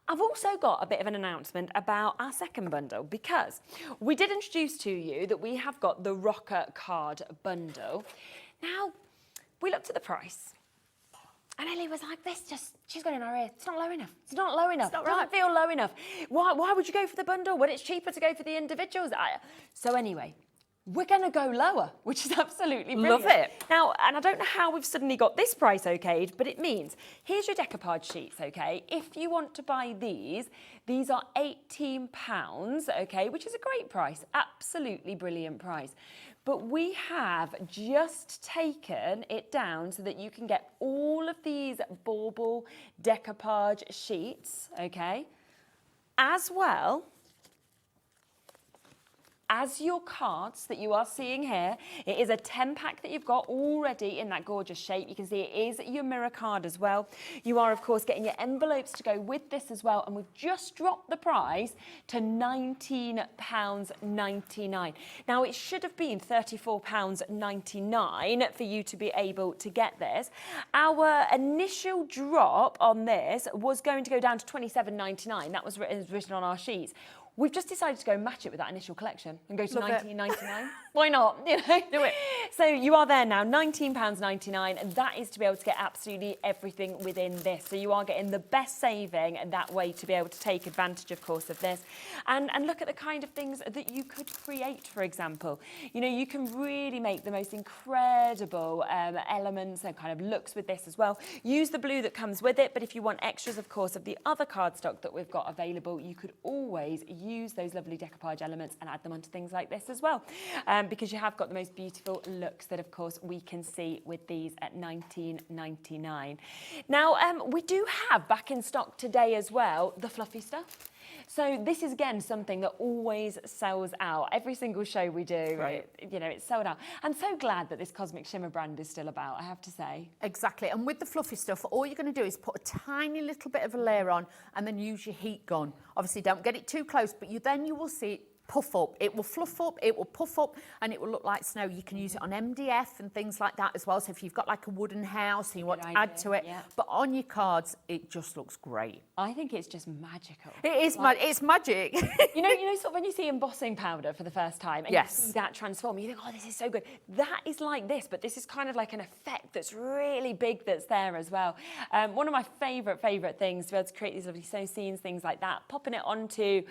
I've also got a bit of an announcement about our second bundle because we did introduce to you that we have got the Rocker Card Bundle. Now, we looked at the price and Ellie was like, she's got in our ear. It's not low enough. It's not low enough. It doesn't feel low enough. Why would you go for the bundle when it's cheaper to go for the individuals? So anyway, we're going to go lower, which is absolutely brilliant. Love it. Now, and I don't know how we've suddenly got this price okayed, but it means, here's your decoupage sheets, okay? If you want to buy these are £18, okay, which is a great price, absolutely brilliant price. But we have just taken it down so that you can get all of these Bauble decoupage sheets, okay, as well as your cards that you are seeing here. It is a 10 pack that you've got already in that gorgeous shape. You can see it is your mirror card as well. You are, of course, getting your envelopes to go with this as well, and we've just dropped the price to £19.99. Now, it should have been £34.99 for you to be able to get this. Our initial drop on this was going to go down to £27.99. That was written on our sheets. We've just decided to go match it with that initial collection and go to £19.99. Why not? You know, do it. So you are there now, £19.99, and that is to be able to get absolutely everything within this. So you are getting the best saving that way to be able to take advantage, of course, of this. And look at the kind of things that you could create, for example. You know, you can really make the most incredible elements and kind of looks with this as well. Use the blue that comes with it, but if you want extras, of course, of the other cardstock that we've got available, you could always use those lovely decoupage elements and add them onto things like this as well, because you have got the most beautiful looks that, of course, we can see with these at £19.99. Now, we do have back in stock today as well the fluffy stuff. So this is, again, something that always sells out. Every single show we do, Right. you know, it's sold out. I'm so glad that this Cosmic Shimmer brand is still about, I have to say. Exactly, and with the fluffy stuff, all you're going to do is put a tiny little bit of a layer on and then use your heat gun. Obviously, don't get it too close, but then you will see it puff up. It will fluff up, it will puff up, and it will look like snow. You can use it on MDF and things like that as well. So if you've got like a wooden house and you want to add to it, but on your cards, it just looks great. I think it's just magical. It is, it's magic. you know, sort of when you see embossing powder for the first time and you see that transform, you think, oh, this is so good. That is like this, but this is kind of like an effect that's really big that's there as well. One of my favourite things to be able to create these lovely snow scenes, things like that, popping it onto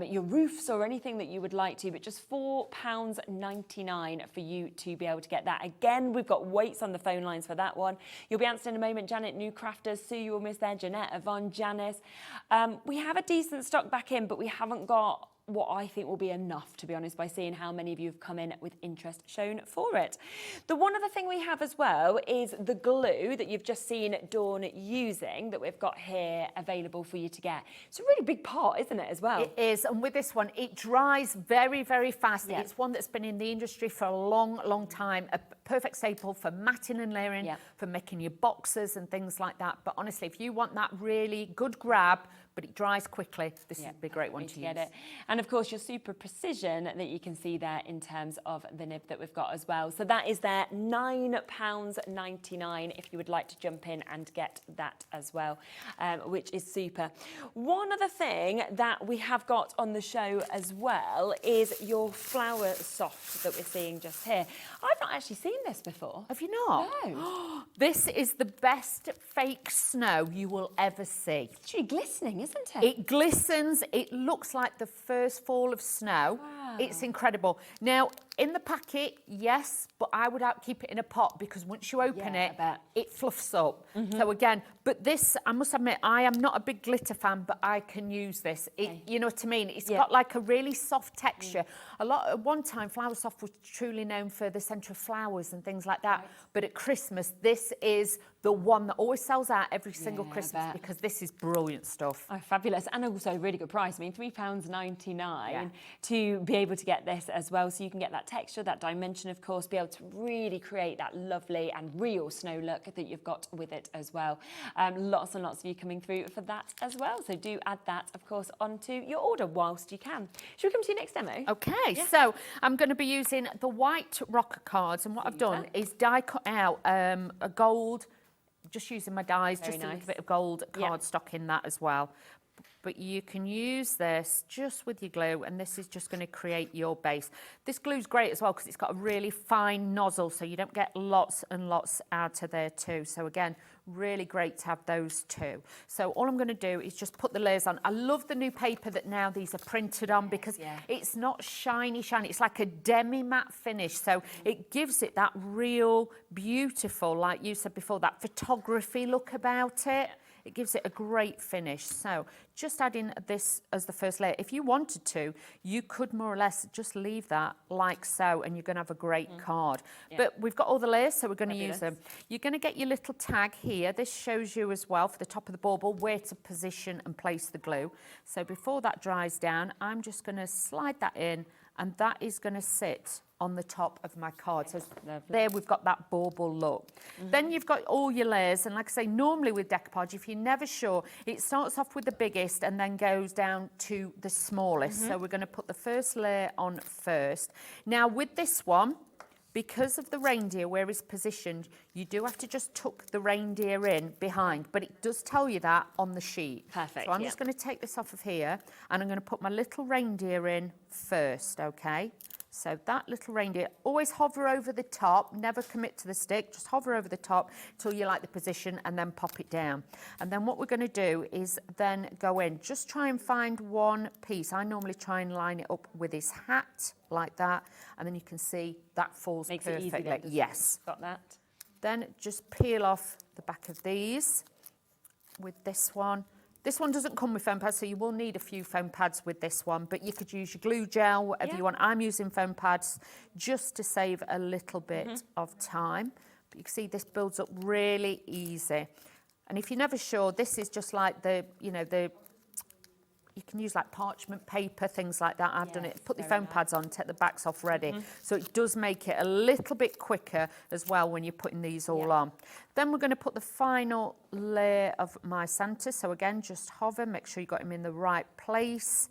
your roofs or anything that you would like to, but just £4.99 for you to be able to get that. Again, we've got weights on the phone lines for that one. You'll be answering in a moment. Janet, New Crafters, Sue, you will miss there, Jeanette, Yvonne, Janice. We have a decent stock back in, but we haven't got what I think will be enough, to be honest, by seeing how many of you have come in with interest shown for it. The one other thing we have as well is the glue that you've just seen Dawn using that we've got here available for you to get. It's a really big pot, isn't it, as well? It is, and with this one, it dries very, very fast. Yeah. It's one that's been in the industry for a long time. A perfect staple for matting and layering, for making your boxes and things like that. But honestly, if you want that really good grab, but it dries quickly, this would be a great one to use. And of course, your super precision that you can see there in terms of the nib that we've got as well. So that is there, £9.99 if you would like to jump in and get that as well, which is super. One other thing that we have got on the show as well is your flower soft that we're seeing just here. I've not actually seen this before. Have you not? No. This is the best fake snow you will ever see. It's actually glistening, isn't it? It glistens. It looks like the first fall of snow. Wow. It's incredible. Now, in the packet, yes, but I would keep it in a pot because once you open it, it fluffs up. So again, but this, I must admit, I am not a big glitter fan, but I can use this. You know what I mean? It's got like a really soft texture. At one time, Flower Soft was truly known for the centre of flowers and things like that. But at Christmas, this is the one that always sells out every single Christmas because this is brilliant stuff. Oh, fabulous. And also a really good price. I mean, £3.99 to be able to get this as well. So you can get that texture, that dimension, of course, be able to really create that lovely and real snow look that you've got with it as well. Lots and lots of you coming through for that as well. So do add that, of course, onto your order whilst you can. Should we come to your next demo? Okay, so I'm going to be using the white rocker cards, and what I've done is die cut out a gold, just using my dies, just a little bit of gold cardstock in that as well. But you can use this just with your glue, and this is just going to create your base. This glue's great as well because it's got a really fine nozzle, so you don't get lots and lots out of there too. So again, really great to have those two. So all I'm going to do is just put the layers on. I love the new paper that now these are printed on because it's not shiny. It's like a demi-matte finish. So it gives it that real beautiful, like you said before, that photography look about it. It gives it a great finish. So just adding this as the first layer. If you wanted to, you could more or less just leave that like so, and you're going to have a great card. But we've got all the layers, so we're going to use them. You're going to get your little tag here. This shows you as well for the top of the bauble where to position and place the glue. So before that dries down, I'm just going to slide that in and that is going to sit on the top of my card. So Lovely. there we've got that bauble look. Then you've got all your layers, and like I say, normally with decoupage, if you're never sure, it starts off with the biggest and then goes down to the smallest. So we're going to put the first layer on first. Now with this one, because of the reindeer where it's positioned, you do have to just tuck the reindeer in behind, but it does tell you that on the sheet. Perfect, So I'm just going to take this off of here, and I'm going to put my little reindeer in first, okay? So that little reindeer, always hover over the top, never commit to the stick, just hover over the top till you like the position and then pop it down. And then what we're going to do is then go in, just try and find one piece. I normally try and line it up with his hat like that, and then you can see that falls Makes it perfectly. easy then, doesn't it? Yes. Got that. Then just peel off the back of these with this one. This one doesn't come with foam pads, so you will need a few foam pads with this one, but you could use your glue gel, whatever you want. I'm using foam pads just to save a little bit of time. But you can see this builds up really easy. And if you're never sure, this is just like you can use like parchment paper, things like that. I've done it. Put the foam pads on, take the backs off ready. So it does make it a little bit quicker as well when you're putting these all on. Then we're going to put the final layer of my Santa. So again, just hover, make sure you got him in the right place.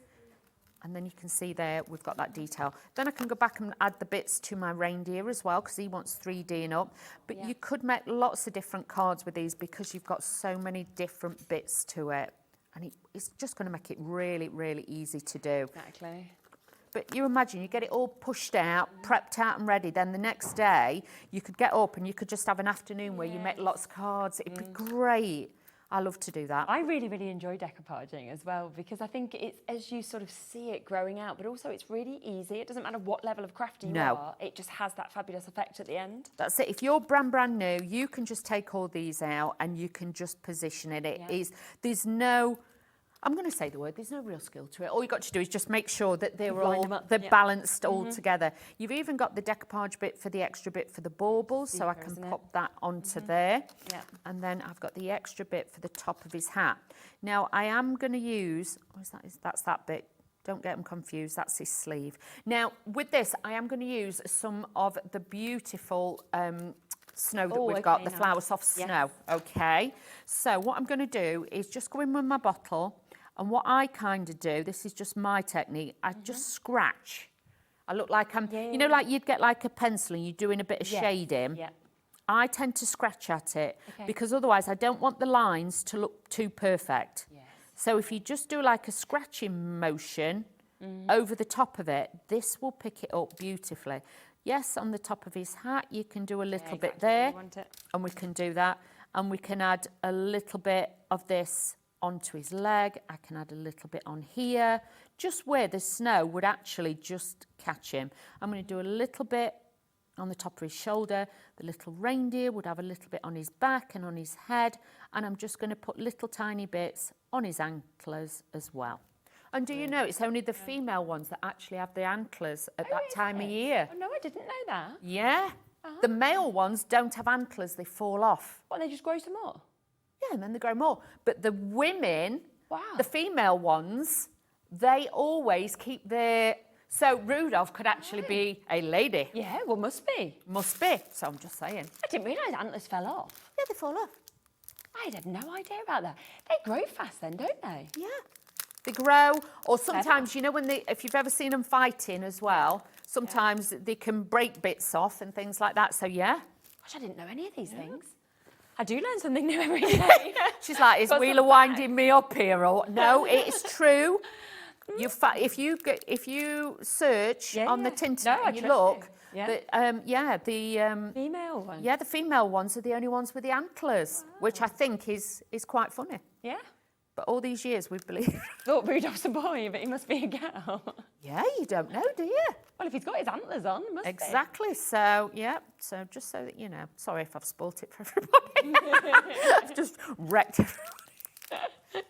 And then you can see there, we've got that detail. Then I can go back and add the bits to my reindeer as well, because he wants 3D'ing up. But you could make lots of different cards with these because you've got so many different bits to it. And it's just going to make it really, really easy to do. Exactly. But you imagine, you get it all pushed out, prepped out and ready. Then the next day, you could get up and you could just have an afternoon where you make lots of cards. It'd be great. I love to do that. I really, really enjoy decoupaging as well, because I think it's as you sort of see it growing out, but also it's really easy. It doesn't matter what level of crafter you are, it just has that fabulous effect at the end. That's it. If you're brand new, you can just take all these out and you can just position it. There's no, I'm going to say the word, there's no real skill to it. All you've got to do is just make sure that they're balanced all together. You've even got the decoupage bit for the extra bit for the baubles, so I can pop that onto there. And then I've got the extra bit for the top of his hat. Now I am going to use, that's that bit. Don't get them confused, that's his sleeve. Now with this, I am going to use some of the beautiful snow that we've got, the flower soft snow, okay? So what I'm going to do is just go in with my bottle, and what I kind of do, this is just my technique, I just scratch. I look like I'm, you know, like you'd get like a pencil and you're doing a bit of shading. I tend to scratch at it because otherwise I don't want the lines to look too perfect. So if you just do like a scratching motion over the top of it, this will pick it up beautifully. Yes, on the top of his hat, you can do a little bit there, and we can do that. And we can add a little bit of this onto his leg. I can add a little bit on here, just where the snow would actually just catch him. I'm going to do a little bit on the top of his shoulder. The little reindeer would have a little bit on his back and on his head. And I'm just going to put little tiny bits on his antlers as well. And do you know, it's only the female ones that actually have the antlers at that time of year. Oh, no, I didn't know that. Yeah. The male ones don't have antlers, they fall off. What, they just grow some more? Yeah, and then they grow more. But the women, the female ones, they always keep their... So Rudolph could actually be a lady. Yeah, well, must be. Must be, so I'm just saying. I didn't realise antlers fell off. Yeah, they fall off. I had no idea about that. They grow fast then, don't they? Yeah. They grow, or sometimes, you know, when if you've ever seen them fighting as well, sometimes they can break bits off and things like that, so yeah. Gosh, I didn't know any of these things. I do learn something new every day. She's like, is Wheeler winding me up here? Or no, it's true. If you search on the Tintin and you look, the female ones. Yeah, the female ones are the only ones with the antlers, which I think is quite funny. Yeah. But all these years we've believed. Thought Rudolph's a boy, but he must be a girl. Yeah, you don't know, do you? Well, if he's got his antlers on, must exactly. So, yeah. So just so that you know. Sorry if I've spoilt it for everybody. I've just wrecked everybody.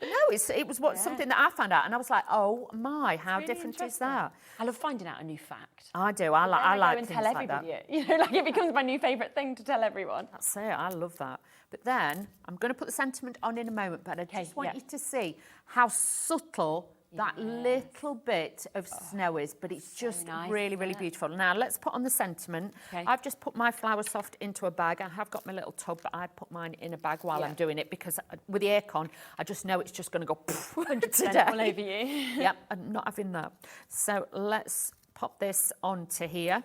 No, it was something that I found out, and I was like, oh my, how really different is that? I love finding out a new fact. I do. I like and things tell like everybody that. You know, like it becomes my new favourite thing to tell everyone. That's it. I love that. But then I'm going to put the sentiment on in a moment, but I just want you to see how subtle that little bit of snow is, but it's just nice, really, really beautiful. Now, let's put on the sentiment. Okay. I've just put my Flower Soft into a bag. I have got my little tub, but I put mine in a bag while I'm doing it because with the aircon, I just know it's just going to go 100% all over you. Yep, I'm not having that. So let's pop this onto here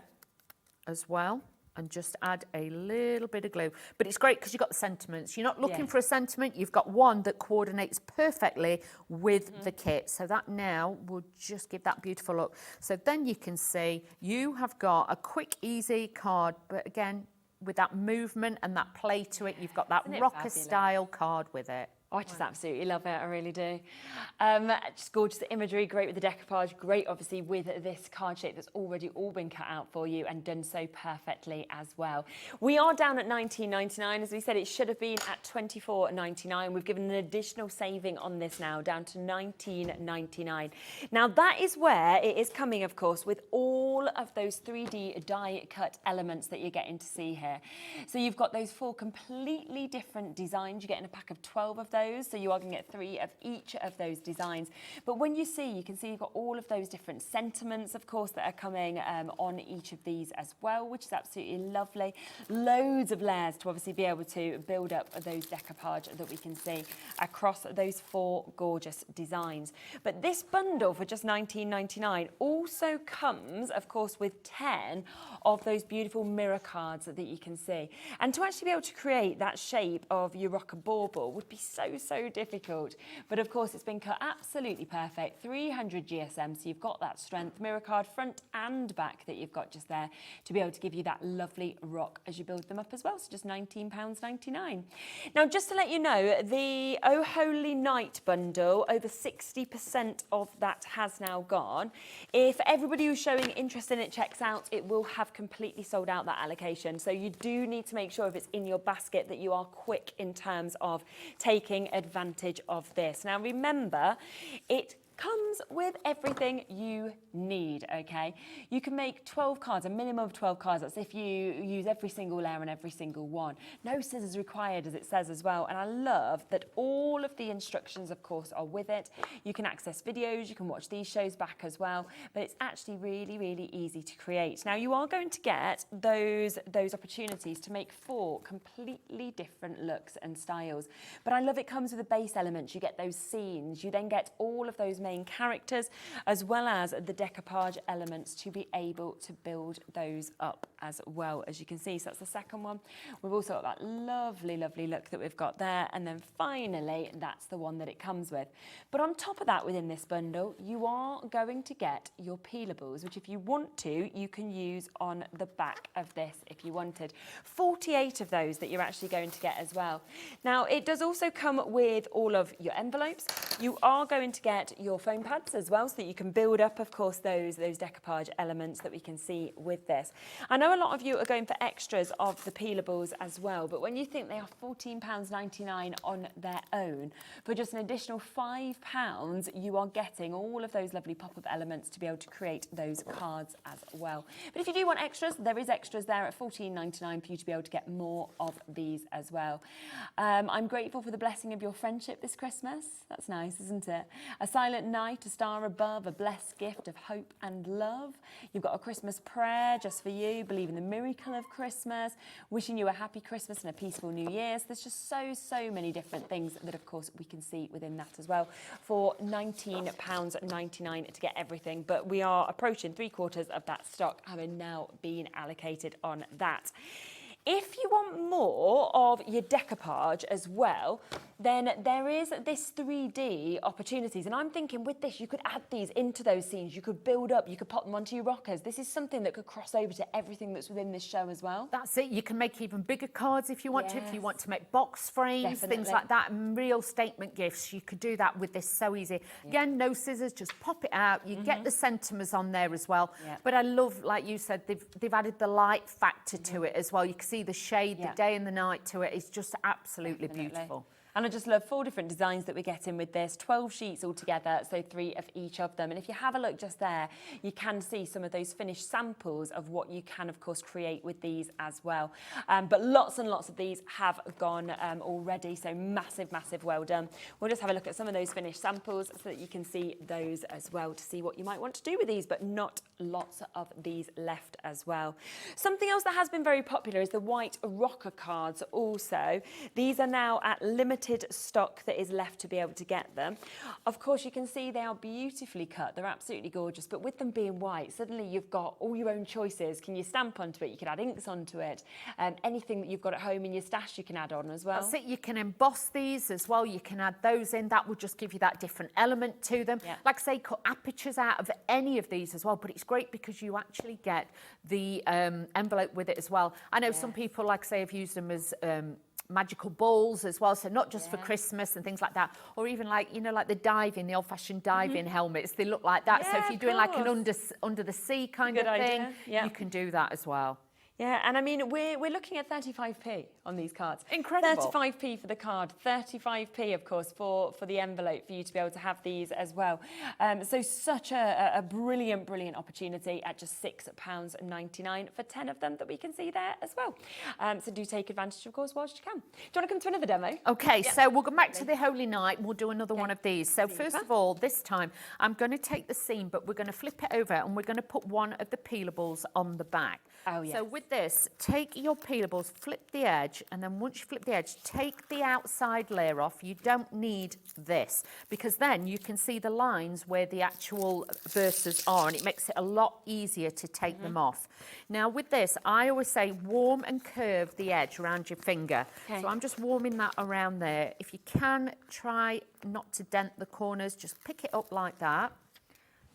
as well and just add a little bit of glue. But it's great because you've got the sentiments. You're not looking for a sentiment. You've got one that coordinates perfectly with the kit. So that now will just give that beautiful look. So then you can see you have got a quick, easy card, but again, with that movement and that play to it, you've got that rocker style card with it. Oh, I just absolutely love it, I really do. Just gorgeous imagery, great with the decoupage, great obviously with this card shape that's already all been cut out for you and done so perfectly as well. We are down at $19.99, as we said it should have been at $24.99. We've given an additional saving on this now, down to $19.99. Now that is where it is coming, of course, with all of those 3D die cut elements that you're getting to see here. So you've got those 4 completely different designs. You get in a pack of 12 of those. So you are going to get 3 of each of those designs. But when you can see you've got all of those different sentiments, of course, that are coming on each of these as well, which is absolutely lovely. Loads of layers to obviously be able to build up those decoupage that we can see across those 4 gorgeous designs. But this bundle for just $19.99 also comes, of course, with 10 of those beautiful mirror cards that you can see. And to actually be able to create that shape of your rocker bauble would be so difficult. But of course, it's been cut absolutely perfect. 300 GSM, so you've got that strength. Mirror card front and back that you've got just there to be able to give you that lovely rock as you build them up as well. So just £19.99. Now, just to let you know, the Oh Holy Night bundle, over 60% of that has now gone. If everybody who's showing interest in it checks out, it will have completely sold out that allocation. So you do need to make sure if it's in your basket that you are quick in terms of taking advantage of this. Now remember, it comes with everything you need, okay? You can make 12 cards, a minimum of 12 cards. That's if you use every single layer and every single one. No scissors required, as it says as well. And I love that all of the instructions, of course, are with it. You can access videos, you can watch these shows back as well, but it's actually really easy to create. Now, you are going to get those opportunities to make 4 completely different looks and styles. But I love it comes with the base elements. You get those scenes. You then get all of those main characters as well as the decoupage elements to be able to build those up as well, as you can see. So that's the second one. We've also got that lovely look that we've got there, and then finally that's the one that it comes with. But on top of that, within this bundle, you are going to get your peelables, which if you want to, you can use on the back of this if you wanted. 48 of those that you're actually going to get as well. Now, it does also come with all of your envelopes. You are going to get your foam pads as well, so that you can build up, of course, those decoupage elements that we can see with this. I know a lot of you are going for extras of the peelables as well, but when you think they are £14.99 on their own, for just an additional £5, you are getting all of those lovely pop-up elements to be able to create those cards as well. But if you do want extras, there is extras there at £14.99 for you to be able to get more of these as well. I'm grateful for the blessing of your friendship this Christmas. That's nice, isn't it? A silent night, a star above, a blessed gift of hope and love. You've got a Christmas prayer just for you, believe in the miracle of Christmas, wishing you a happy Christmas and a peaceful New Year. So there's just so many different things that, of course, we can see within that as well for £19.99 to get everything. But we are approaching 3/4 of that stock having now been allocated on that. If you want more of your decoupage as well, then there is this 3D opportunities. And I'm thinking with this, you could add these into those scenes. You could build up, you could pop them onto your rockers. This is something that could cross over to everything that's within this show as well. That's it. You can make even bigger cards if you want to. If you want to make box frames, Definitely. things like that, and real statement gifts, you could do that with this so easy. Again, no scissors, just pop it out. You get the sentiments on there as well. But I love, like you said, they've added the light factor to it as well. You can see the shade, the day and the night to it. It's just absolutely beautiful. And I just love 4 different designs that we're getting with this, 12 sheets altogether, so 3 of each of them. And if you have a look just there, you can see some of those finished samples of what you can, of course, create with these as well. But lots and lots of these have gone already, so massive, massive well done. We'll just have a look at some of those finished samples so that you can see those as well to see what you might want to do with these, but not lots of these left as well. Something else that has been very popular is the white rocker cards also. These are now at limited stock that is left to be able to get them. Of course, you can see they are beautifully cut. They're absolutely gorgeous, but with them being white, suddenly you've got all your own choices. Can you stamp onto it? You can add inks onto it. Anything that you've got at home in your stash, you can add on as well. That's it. You can emboss these as well. You can add those in. That will just give you that different element to them. Yeah. Like I say, cut apertures out of any of these as well, but it's great because you actually get the envelope with it as well. I know some people, like I say, have used them as magical balls as well, so not just for Christmas and things like that, or even like, you know, like the old-fashioned diving helmets, they look like that. Yeah, so if you're doing like an under the sea kind Good of idea. thing, Yeah. you can do that as well. Yeah, and I mean, we're looking at 35p on these cards. Incredible. 35p for the card, 35p, of course, for the envelope for you to be able to have these as well. So such a brilliant, brilliant opportunity at just £6.99 for 10 of them that we can see there as well. So do take advantage, of course, whilst you can. Do you want to come to another demo? Okay, so we'll go back to the Holy Night. We'll do another one of these. So first of all, this time, I'm going to take the seam, but we're going to flip it over and we're going to put one of the peelables on the back. Oh, yes. So with this, take your peelables, flip the edge, and then once you flip the edge, take the outside layer off. You don't need this, because then you can see the lines where the actual verses are, and it makes it a lot easier to take them off. Now with this, I always say warm and curve the edge around your finger. Okay. So I'm just warming that around there. If you can, try not to dent the corners, just pick it up like that.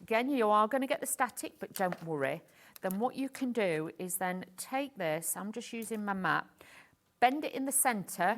Again, you are going to get the static, but don't worry. Then what you can do is then take this, I'm just using my mat, bend it in the centre.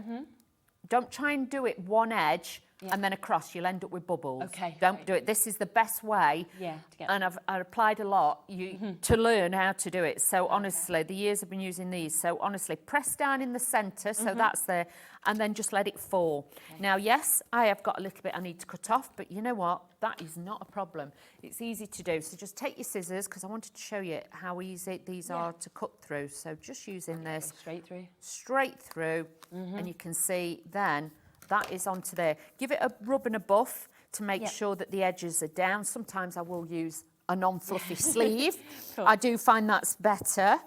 Don't try and do it one edge and then across. You'll end up with bubbles. Okay, Don't right. do it. This is the best way. Yeah, to get And I applied a lot to learn how to do it. So honestly, the years I've been using these. So honestly, press down in the centre, so that's there, and then just let it fall. Okay. Now, yes, I have got a little bit I need to cut off, but you know what? That is not a problem. It's easy to do. So just take your scissors, because I wanted to show you how easy these are to cut through. So just using this. Straight through, and you can see then that is onto there. Give it a rub and a buff to make sure that the edges are down. Sometimes I will use a non-fluffy sleeve. Cool. I do find that's better.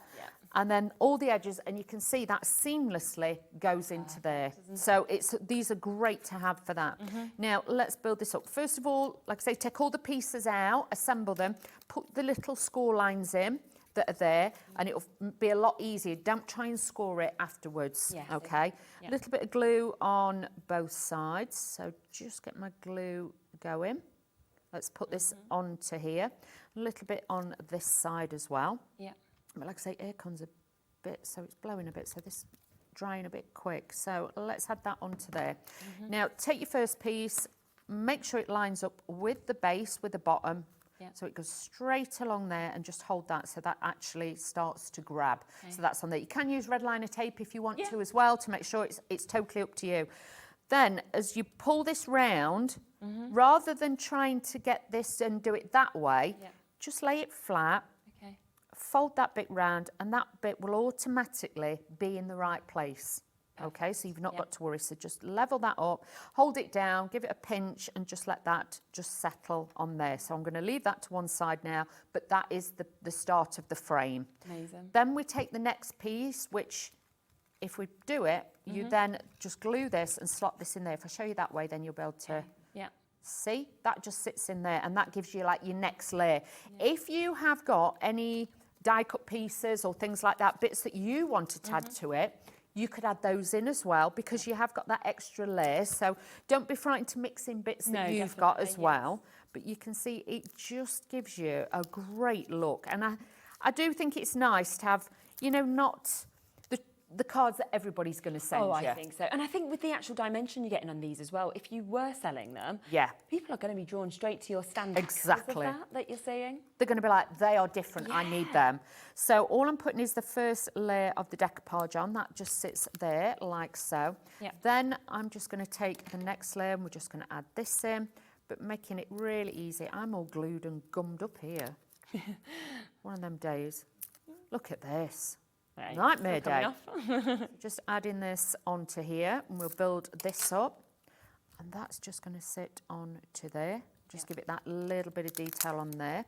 And then all the edges, and you can see that seamlessly goes into there. So these are great to have for that. Now, let's build this up. First of all, like I say, take all the pieces out, assemble them, put the little score lines in that are there, and it'll be a lot easier. Don't try and score it afterwards, okay? A little bit of glue on both sides, so just get my glue going. Let's put this onto here. A little bit on this side as well. But like I say, aircon's a bit, so it's blowing a bit, so this is drying a bit quick. So let's add that onto there. Now, take your first piece, make sure it lines up with the base, with the bottom, so it goes straight along there, and just hold that so that actually starts to grab. So that's on there. You can use red liner tape if you want to as well, to make sure it's totally up to you. Then, as you pull this round, rather than trying to get this and do it that way, just lay it flat, fold that bit round, and that bit will automatically be in the right place. Okay, so you've not got to worry. So just level that up, hold it down, give it a pinch, and just let that just settle on there. So I'm going to leave that to one side now, but that is the start of the frame. Amazing. Then we take the next piece, which if we do it, you then just glue this and slot this in there. If I show you that way, then you'll be able to see, that just sits in there, and that gives you like your next layer. If you have got any die cut pieces or things like that, bits that you wanted to add to it, you could add those in as well, because you have got that extra layer. So don't be frightened to mix in bits that you've got as well. But you can see it just gives you a great look. And I do think it's nice to have, you know, not the cards that everybody's going to send you. I think so. And I think with the actual dimension you're getting on these as well, if you were selling them, people are going to be drawn straight to your stand. Exactly. That you're seeing. They're going to be like, they are different, I need them. So all I'm putting is the first layer of the decoupage on. That just sits there like so. Then I'm just going to take the next layer and we're just going to add this in, but making it really easy. I'm all glued and gummed up here. One of them days. Look at this. Nightmare day. Just adding this onto here and we'll build this up, and that's just going to sit onto there. Just give it that little bit of detail on there.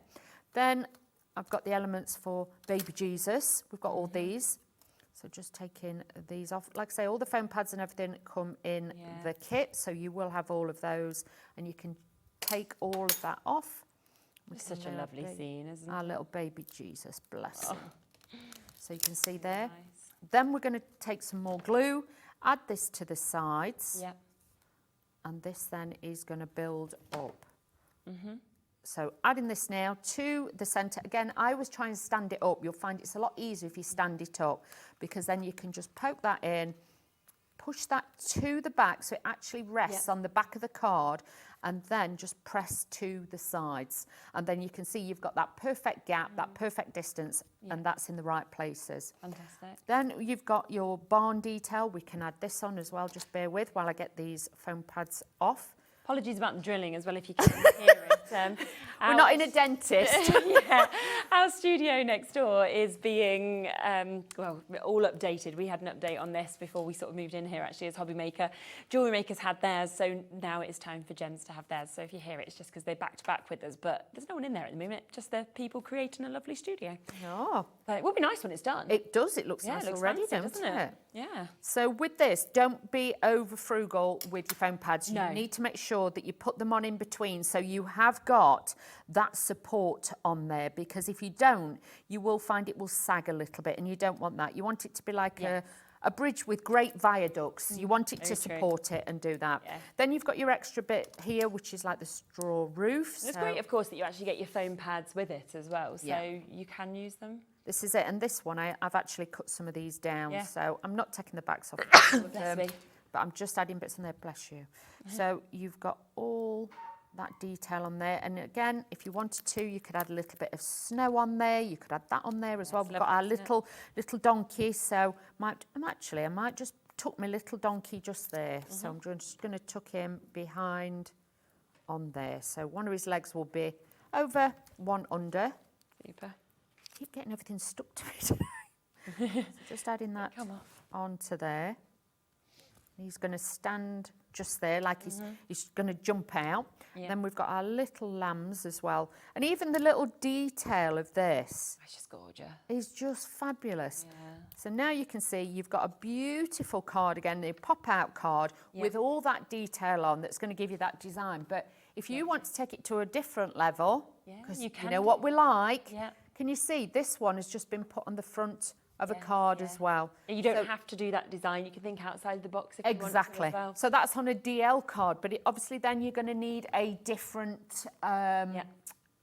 Then I've got the elements for baby Jesus. We've got all these, so just taking these off. Like I say, all the foam pads and everything come in the kit, so you will have all of those, and you can take all of that off. It's such a lovely scene, isn't it? Our little baby Jesus, bless him. So you can see there. Nice. Then we're going to take some more glue, add this to the sides, and this then is going to build up. So adding this now to the centre. Again, I always try and stand it up. You'll find it's a lot easier if you stand it up, because then you can just poke that in, push that to the back so it actually rests on the back of the card, and then just press to the sides. And then you can see you've got that perfect gap, that perfect distance, and that's in the right places. Fantastic. Then you've got your barn detail. We can add this on as well. Just bear with while I get these foam pads off. Apologies about the drilling as well, if you can't hear it. We're not in a dentist. Our studio next door is being, all updated. We had an update on this before we sort of moved in here, actually, as Hobby Maker. Jewellery Makers had theirs, so now it's time for Gems to have theirs. So if you hear it, it's just because they're back to back with us, but there's no one in there at the moment, just the people creating a lovely studio. Oh. But it will be nice when it's done. It does. It looks nice already, doesn't it? Yeah. So with this, don't be over frugal with your foam pads. You need to make sure that you put them on in between, so you have got that support on there, because if you don't, you will find it will sag a little bit, and you don't want that. You want it to be like a bridge with great viaducts. You want it to support it and do that. Then you've got your extra bit here, which is like the straw roof. It's great, of course, that you actually get your foam pads with it as well, so you can use them. This is it, and this one, I've actually cut some of these down, so I'm not taking the backs off, but I'm just adding bits on there, bless you. So you've got all that detail on there, and again, if you wanted to, you could add a little bit of snow on there. You could add that on there as well. We've got our little donkey, so I might just tuck my little donkey just there. So I'm just going to tuck him behind on there. So one of his legs will be over, one under. Super. Keep getting everything stuck to me today. So just adding that onto there. He's going to stand just there, like he's going to jump out. Then we've got our little lambs as well. And even the little detail of this. It's just gorgeous. Is just fabulous. So now you can see you've got a beautiful card again, the pop-out card with all that detail on that's going to give you that design. But if you want to take it to a different level, because you know what we like, can you see this one has just been put on the front of a card as well. You don't have to do that design. You can think outside the box if you want to as well. So that's on a DL card, but obviously then you're going to need a different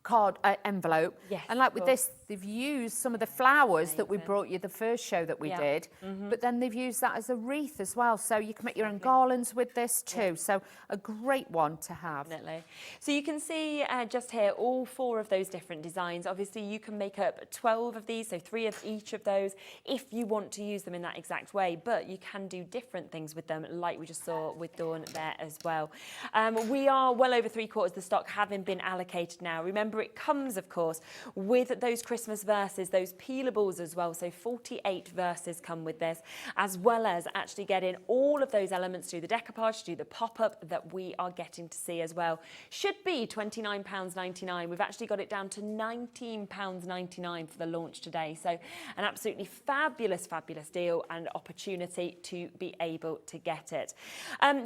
card envelope. And like with this, they've used some of the flowers that we brought you the first show that we did, but then they've used that as a wreath as well. So you can make your own garlands with this too. So a great one to have. Definitely. So you can see just here all 4 of those different designs. Obviously you can make up 12 of these, so 3 of each of those if you want to use them in that exact way, but you can do different things with them like we just saw with Dawn there as well. We are well over 3/4 of the stock having been allocated now. Remember, it comes, of course, with those Christmas verses, those peelables as well. So 48 verses come with this, as well as actually getting all of those elements to do the decoupage, to do the pop-up that we are getting to see as well. Should be £29.99. We've actually got it down to £19.99 for the launch today. So an absolutely fabulous, fabulous deal and opportunity to be able to get it.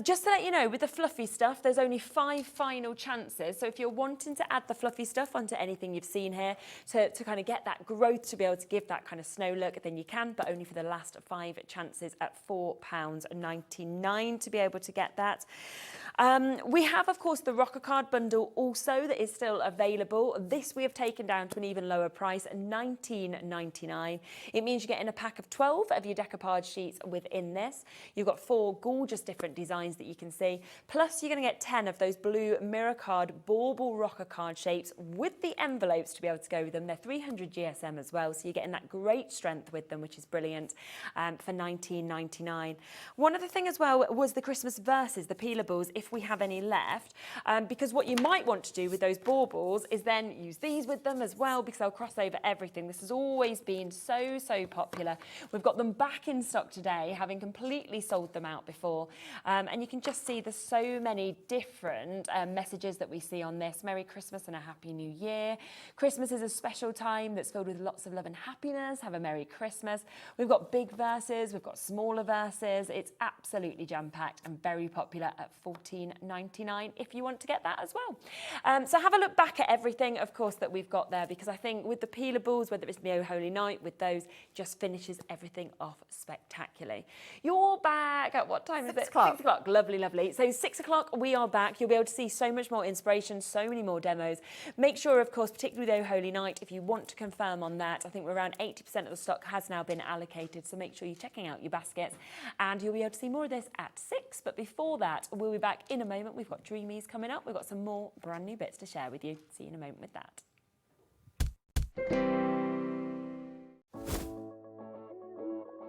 Just to let you know, with the fluffy stuff, there's only 5 final chances. So if you're wanting to add the fluffy stuff stuff onto anything you've seen here to kind of get that growth, to be able to give that kind of snow look, then you can, but only for the last 5 chances at £4.99 to be able to get that. We have, of course, the Rocker Card bundle also that is still available. This we have taken down to an even lower price, £19.99. It means you're getting a pack of 12 of your decoupage sheets within this. You've got 4 gorgeous different designs that you can see. Plus, you're going to get 10 of those blue mirror card Bauble Rocker Card shapes with the envelopes to be able to go with them. They're 300 GSM as well, so you're getting that great strength with them, which is brilliant, for £19.99. One other thing as well was the Christmas verses, the peelables, if we have any left, because what you might want to do with those baubles is then use these with them as well, because they'll cross over everything. This has always been so popular. We've got them back in stock today, having completely sold them out before, and you can just see there's so many different messages that we see on this. Merry Christmas and a Happy New Year. Christmas is a special time that's filled with lots of love and happiness. Have a Merry Christmas. We've got big verses, we've got smaller verses. It's absolutely jam-packed and very popular at £14.99 if you want to get that as well. So have a look back at everything, of course, that we've got there, because I think with the peelables, whether it's the Oh Holy Night, with those, just finishes everything off spectacularly. You're back at what time is it? 6 o'clock. 6 o'clock, lovely, lovely. So 6 o'clock, we are back. You'll be able to see so much more inspiration, so many more demos. Make sure, of course, particularly the Oh Holy Night, if you want to confirm on that, I think we're around 80% of the stock has now been allocated, so make sure you're checking out your baskets, and you'll be able to see more of this at 6. But before that, we'll be back in a moment. We've got Dreamees coming up. We've got some more brand new bits to share with you. See you in a moment with that.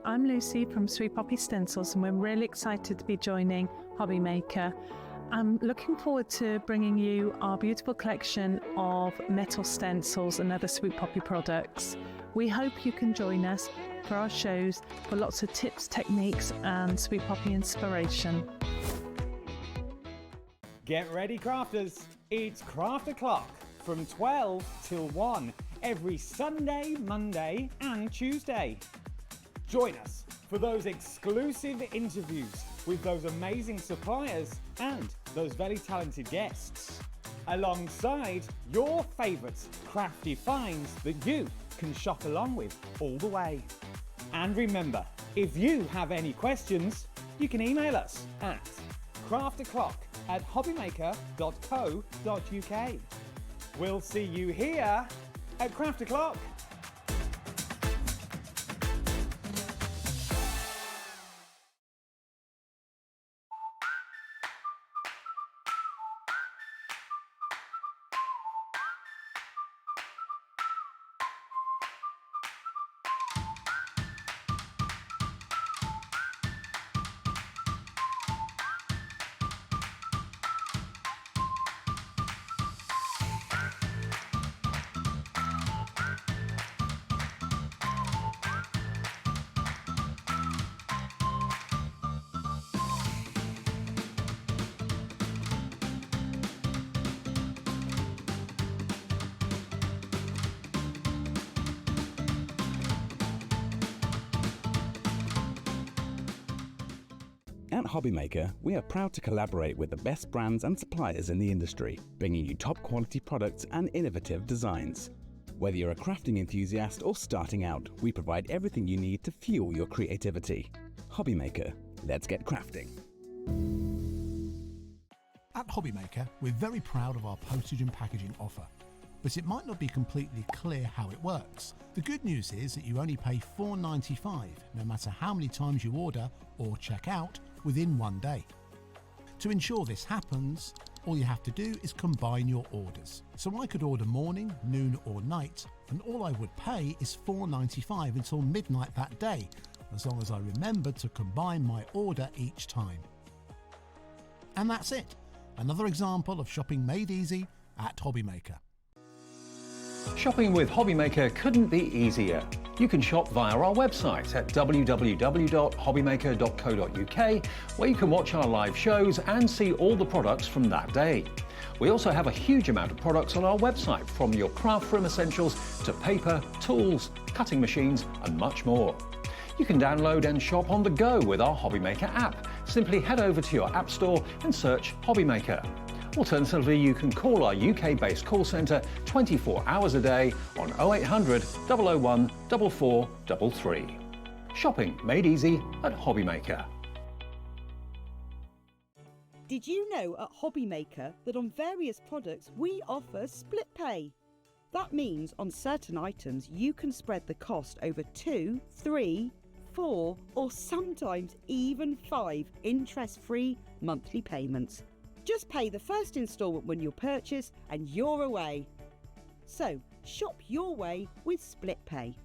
I'm Lucy from Sweet Poppy Stencils, and we're really excited to be joining Hobby Maker. I'm looking forward to bringing you our beautiful collection of metal stencils and other Sweet Poppy products. We hope you can join us for our shows for lots of tips, techniques and Sweet Poppy inspiration. Get ready, crafters. It's Craft O'Clock from 12 till 1 every Sunday, Monday and Tuesday. Join us for those exclusive interviews with those amazing suppliers and those very talented guests, alongside your favourite crafty finds that you can shop along with all the way. And remember, if you have any questions, you can email us at craftoclock@hobbymaker.co.uk. We'll see you here at Craft O'Clock. At Hobby Maker, we are proud to collaborate with the best brands and suppliers in the industry, bringing you top quality products and innovative designs. Whether you're a crafting enthusiast or starting out, we provide everything you need to fuel your creativity. Hobby Maker, let's get crafting. At Hobby Maker, we're very proud of our postage and packaging offer, but it might not be completely clear how it works. The good news is that you only pay £4.95 no matter how many times you order or check out within 1 day. To ensure this happens, all you have to do is combine your orders. So I could order morning, noon or night, and all I would pay is £4.95 until midnight that day, as long as I remembered to combine my order each time. And that's it. Another example of shopping made easy at Hobby Maker. Shopping with Hobby Maker couldn't be easier. You can shop via our website at www.hobbymaker.co.uk, where you can watch our live shows and see all the products from that day. We also have a huge amount of products on our website, from your craft room essentials to paper, tools, cutting machines and much more. You can download and shop on the go with our Hobby Maker app. Simply head over to your app store and search Hobby Maker. Alternatively, you can call our UK-based call centre 24 hours a day on 0800 001 4433. Shopping made easy at Hobbymaker. Did you know at Hobbymaker that on various products we offer split pay? That means on certain items you can spread the cost over 2, 3, 4 or sometimes even 5 interest-free monthly payments. Just pay the first instalment when you purchase and you're away. So shop your way with split pay.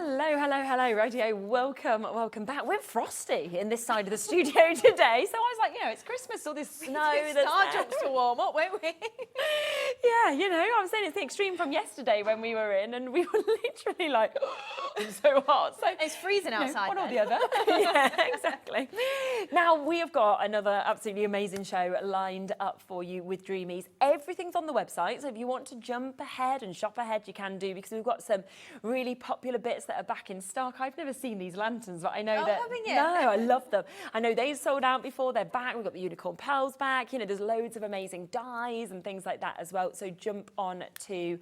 Hello, radio. Welcome back. We're frosty in this side of the studio today, so I was like, it's Christmas, all this snow. Our jobs to warm up, won't we? Yeah, I was saying it's the extreme from yesterday when we were in, and we were literally like, it's so hot. So it's freezing outside. One or the other. Yeah, exactly. Now we have got another absolutely amazing show lined up for you with Dreamees. Everything's on the website, so if you want to jump ahead and shop ahead, you can do, because we've got some really popular bits that are back in stock. I've never seen these lanterns, but I know that. Haven't you? No, I love them. I know they sold out before. They're back. We've got the unicorn pearls back. There's loads of amazing dies and things like that as well. So jump on to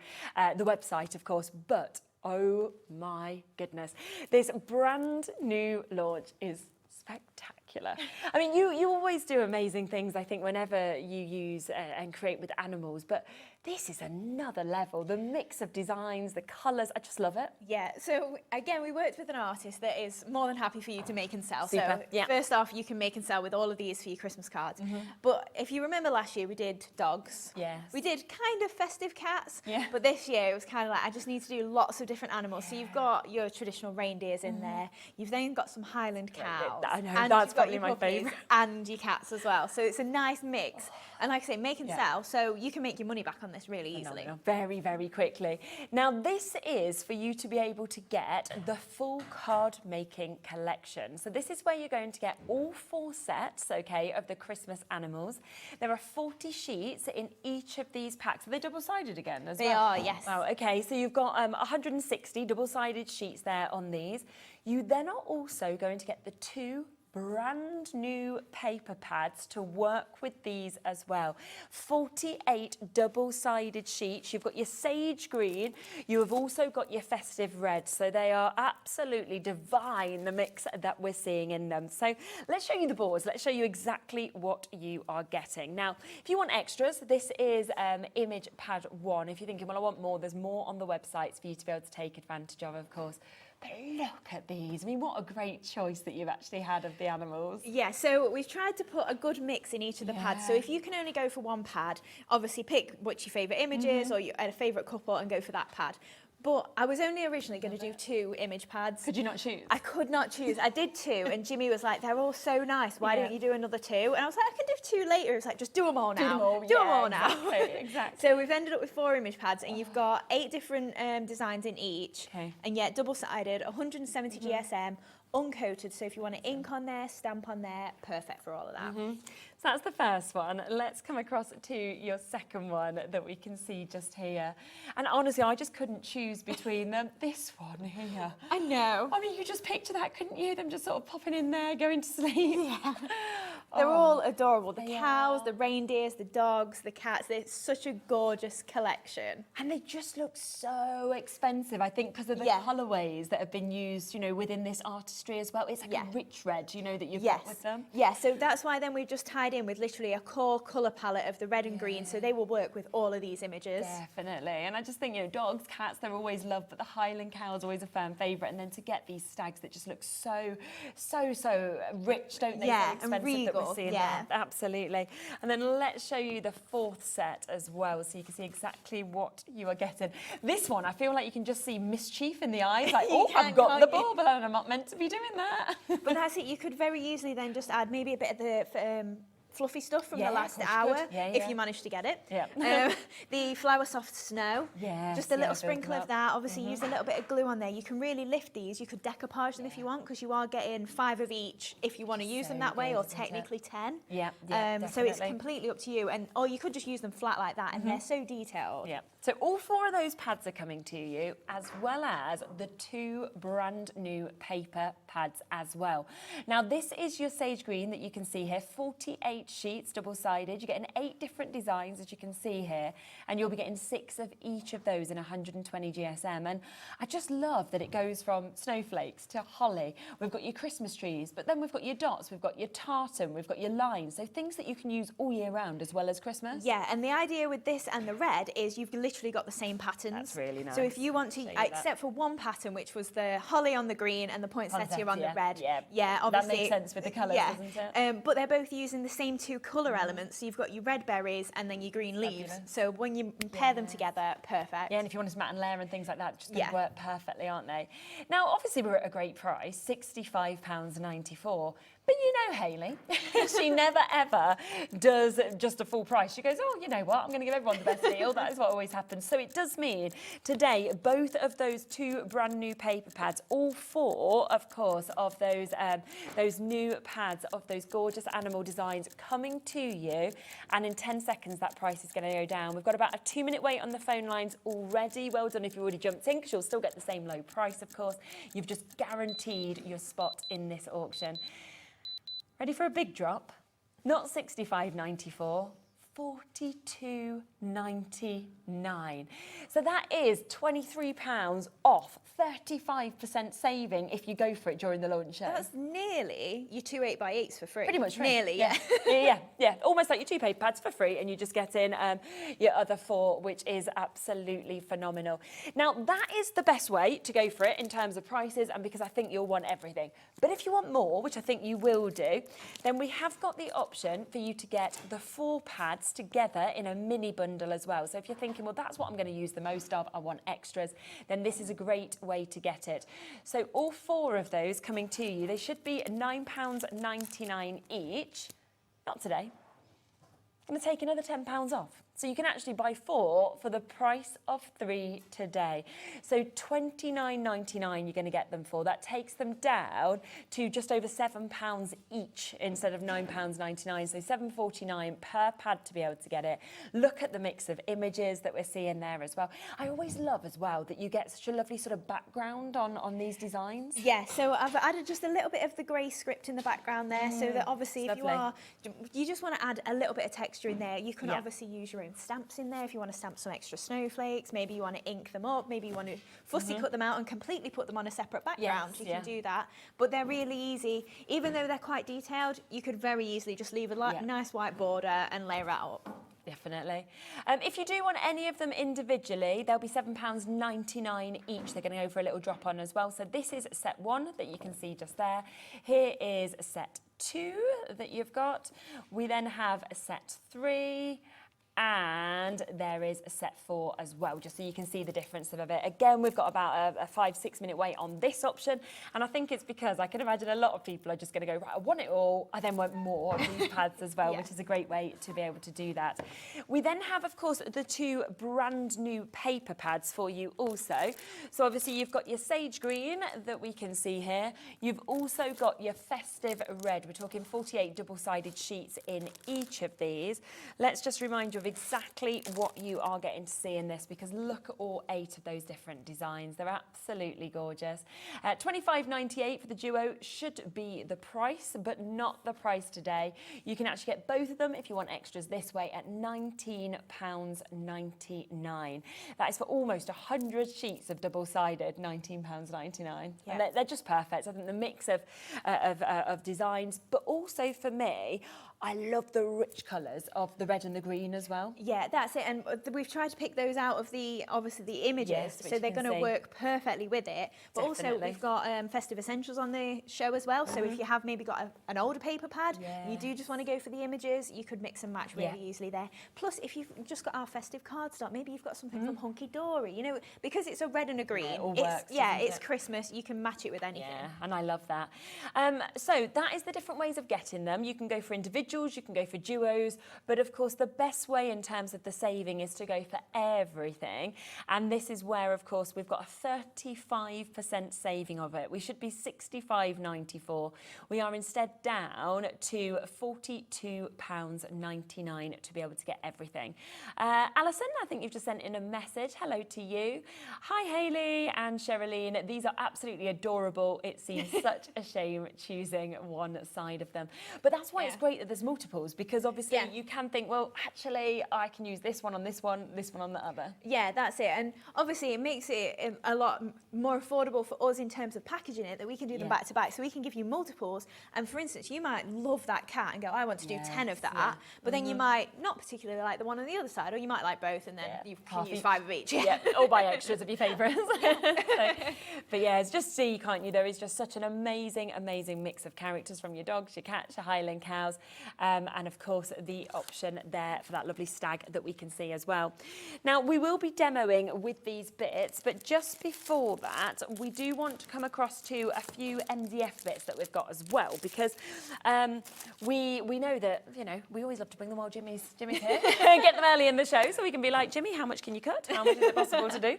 the website, of course. But oh my goodness, this brand new launch is spectacular. I mean, you always do amazing things, I think, whenever you use and create with animals, but this is another level. The mix of designs, the colours, I just love it. Yeah, so again, we worked with an artist that is more than happy for you to make and sell. Super. So Yeah. first off, you can make and sell with all of these for your Christmas cards. But if you remember last year, we did dogs. Yes. We did kind of festive cats. Yeah. But this year, it was kind of like, I just need to do lots of different animals. So you've got your traditional reindeers in there. You've then got some Highland cows. I know, and that's you've got probably your my puppies favourite. And your cats as well. So it's a nice mix. And like I say, make and sell. So you can make your money back on this really easily. Phenomenal. Very, very quickly. Now, this is for you to be able to get the full card making collection. So this is where you're going to get all 4 sets, okay, of the Christmas animals. There are 40 sheets in each of these packs. Are they double-sided again as well? They are, yes. Wow, okay, so you've got 160 double-sided sheets there on these. You then are also going to get the 2 brand new paper pads to work with these as well. 48 double-sided sheets. You've got your sage green. You have also got your festive red. So they are absolutely divine, the mix that we're seeing in them. So let's show you the boards. Let's show you exactly what you are getting. Now, if you want extras, this is image pad 1. If you're thinking, well, I want more, there's more on the websites for you to be able to take advantage of course. But look at these. I mean, what a great choice that you've actually had of the animals. Yeah, so we've tried to put a good mix in each of the pads. So if you can only go for one pad, obviously pick what your favourite image is or your favourite couple and go for that pad. But I was only originally going to do 2 image pads. Could you not choose? I could not choose. I did 2, and Jimmy was like, they're all so nice. Why don't you do another 2? And I was like, I can do 2 later. He was like, just do them all now. Do them all now. Exactly. So we've ended up with 4 image pads, and you've got 8 different designs in each. Okay. And yet double-sided, 170 GSM, uncoated. So if you want to ink on there, stamp on there, perfect for all of that. So that's the first one. Let's come across to your second one that we can see just here. And honestly, I just couldn't choose between them. This one here. I know. I mean, you just picture that, couldn't you? Them just sort of popping in there, going to sleep. Yeah. They're all adorable. The cows, the reindeers, the dogs, the cats. It's such a gorgeous collection. And they just look so expensive, I think, because of the colourways that have been used, within this artistry as well. It's like a rich red, that you've got with them. Yeah, so that's why then we've just tied in with literally a core colour palette of the red and green, so they will work with all of these images. Definitely. And I just think, dogs, cats, they're always loved, but the Highland cow is always a fan favourite. And then to get these stags that just look so rich, don't they? Yeah, so expensive and regal. That we're seeing there. Absolutely. And then let's show you the 4th set as well, so you can see exactly what you are getting. This one, I feel like you can just see mischief in the eyes, like, oh, I've got the bauble and I'm not meant to be doing that. But that's it, you could very easily then just add maybe a bit of the fluffy stuff from the Yeah, last of course you hour, could. Yeah, if yeah. you manage to get it. Yeah. The Flower Soft Snow, Yes, just a yeah, little build sprinkle them of up. that. Obviously, use a little bit of glue on there. You can really lift these. You could decoupage them if you want, because you are getting 5 of each if you want to use them that way, good, or isn't it? technically 10. Yeah, So it's definitely. completely up to you, or you could just use them flat like that, and they're so detailed. Yeah. So all 4 of those pads are coming to you, as well as the 2 brand new paper pads as well. Now this is your sage green that you can see here, 48 sheets, double-sided. You're getting 8 different designs, as you can see here, and you'll be getting 6 of each of those in 120 GSM. And I just love that it goes from snowflakes to holly. We've got your Christmas trees, but then we've got your dots, we've got your tartan, we've got your lines. So things that you can use all year round as well as Christmas. Yeah, and the idea with this and the red is you've literally got the same patterns. That's really nice. So if you want to, Show you that. except for one pattern, which was the holly on the green and the poinsettia on the red. Yeah, obviously. that makes sense with the colours, doesn't it? But they're both using the same 2 colour elements. So you've got your red berries and then your green leaves. Fabulous. So when you pair them together, perfect. Yeah, and if you want to mat and layer and things like that, just going Yeah. to work perfectly, aren't they? Now, obviously, we're at a great price, £65.94. But you know Hayley, she never ever does just a full price. She goes, oh, you know what, I'm going to give everyone the best deal. That is what always happens. So it does mean today, both of those 2 brand new paper pads, all 4, of course, of those new pads of those gorgeous animal designs coming to you. And in 10 seconds, that price is going to go down. We've got about a 2-minute wait on the phone lines already. Well done if you already jumped in, because you'll still get the same low price, of course. You've just guaranteed your spot in this auction. Ready for a big drop? Not £65.94, £42.99. So that is £23 off, 35% saving if you go for it during the launch show. That's nearly your 2 8x8s for free. Pretty much free. Nearly, yeah. yeah. Almost like your 2 paper pads for free, and you just get in your other 4, which is absolutely phenomenal. Now, that is the best way to go for it in terms of prices, and because I think you'll want everything. But if you want more, which I think you will do, then we have got the option for you to get the 4 pads together in a mini bundle as well. So if you're thinking, well, that's what I'm going to use the most of, I want extras, then this is a great way to get it. So all 4 of those coming to you, they should be £9.99 each. Not today. I'm going to take another £10 off. So you can actually buy 4 for the price of 3 today. So £29.99 you're going to get them for. That takes them down to just over £7 each instead of £9.99. So £7.49 per pad to be able to get it. Look at the mix of images that we're seeing there as well. I always love as well that you get such a lovely sort of background on these designs. Yeah, so I've added just a little bit of the grey script in the background there, so that obviously if you just want to add a little bit of texture in there, you can obviously use your own stamps in there if you want to stamp some extra snowflakes. Maybe you want to ink them up, maybe you want to fussy cut them out and completely put them on a separate background. You can do that, but they're really easy. Even though they're quite detailed, you could very easily just leave a nice white border and layer it up. Definitely. If you do want any of them individually, they'll be £7.99 each. They're going to go for a little drop on as well. So this is set 1 that you can see just there. Here is set 2 that you've got. We then have a set 3. And there is a set 4 as well, just so you can see the difference of it. Again, we've got about a 5-6 minute wait on this option, and I think it's because I can imagine a lot of people are just going to go, right, I want it all, I then want more of these pads as well, which is a great way to be able to do that. We then have, of course, the 2 brand new paper pads for you also. So obviously you've got your sage green that we can see here. You've also got your festive red. We're talking 48 double-sided sheets in each of these. Let's just remind you of exactly what you are getting to see in this, because look at all 8 of those different designs. They're absolutely gorgeous. £25.98 for the duo should be the price, but not the price today. You can actually get both of them if you want extras this way at £19.99. That is for almost 100 sheets of double-sided, £19.99. And they're just perfect. I think the mix of designs, but also for me, I love the rich colours of the red and the green as well. Yeah, that's it. And we've tried to pick those out of obviously the images, so they're going to work perfectly with it. But also we've got festive essentials on the show as well. So if you have maybe got an older paper pad, and you do just want to go for the images, you could mix and match really easily there. Plus, if you've just got our festive cardstock, maybe you've got something from Hunky Dory, you know, because it's a red and a green. It all works, it's Christmas. You can match it with anything. Yeah, and I love that. So that is the different ways of getting them. You can go for individual individuals, you can go for duos, but of course the best way in terms of the saving is to go for everything. And this is where, of course, we've got a 35% saving of it. We should be £65.94. We are instead down to £42.99 to be able to get everything. Alison, I think you've just sent in a message. Hello to you. Hi, Hayley and Sherilyn. These are absolutely adorable. It seems such a shame choosing one side of them. But that's why it's great that there's multiples, because obviously you can think, well, actually, I can use this one on this one on the other. Yeah, that's it. And obviously it makes it a lot more affordable for us in terms of packaging it, that we can do them back to back. So we can give you multiples. And for instance, you might love that cat and go, I want to do 10 of that. But then you might not particularly like the one on the other side, or you might like both, and then you can use 5 of each. Yeah, or buy extras of your favourites. But yeah, it's just see, can't you? There is just such an amazing, amazing mix of characters, from your dogs, your cats, your Highland cows, and of course the option there for that lovely stag that we can see as well. Now, we will be demoing with these bits, but just before that, we do want to come across to a few MDF bits that we've got as well, because we know that, you know, we always love to bring them while Jimmy's here and get them early in the show, so we can be like, Jimmy, how much can you cut? How much is it possible to do?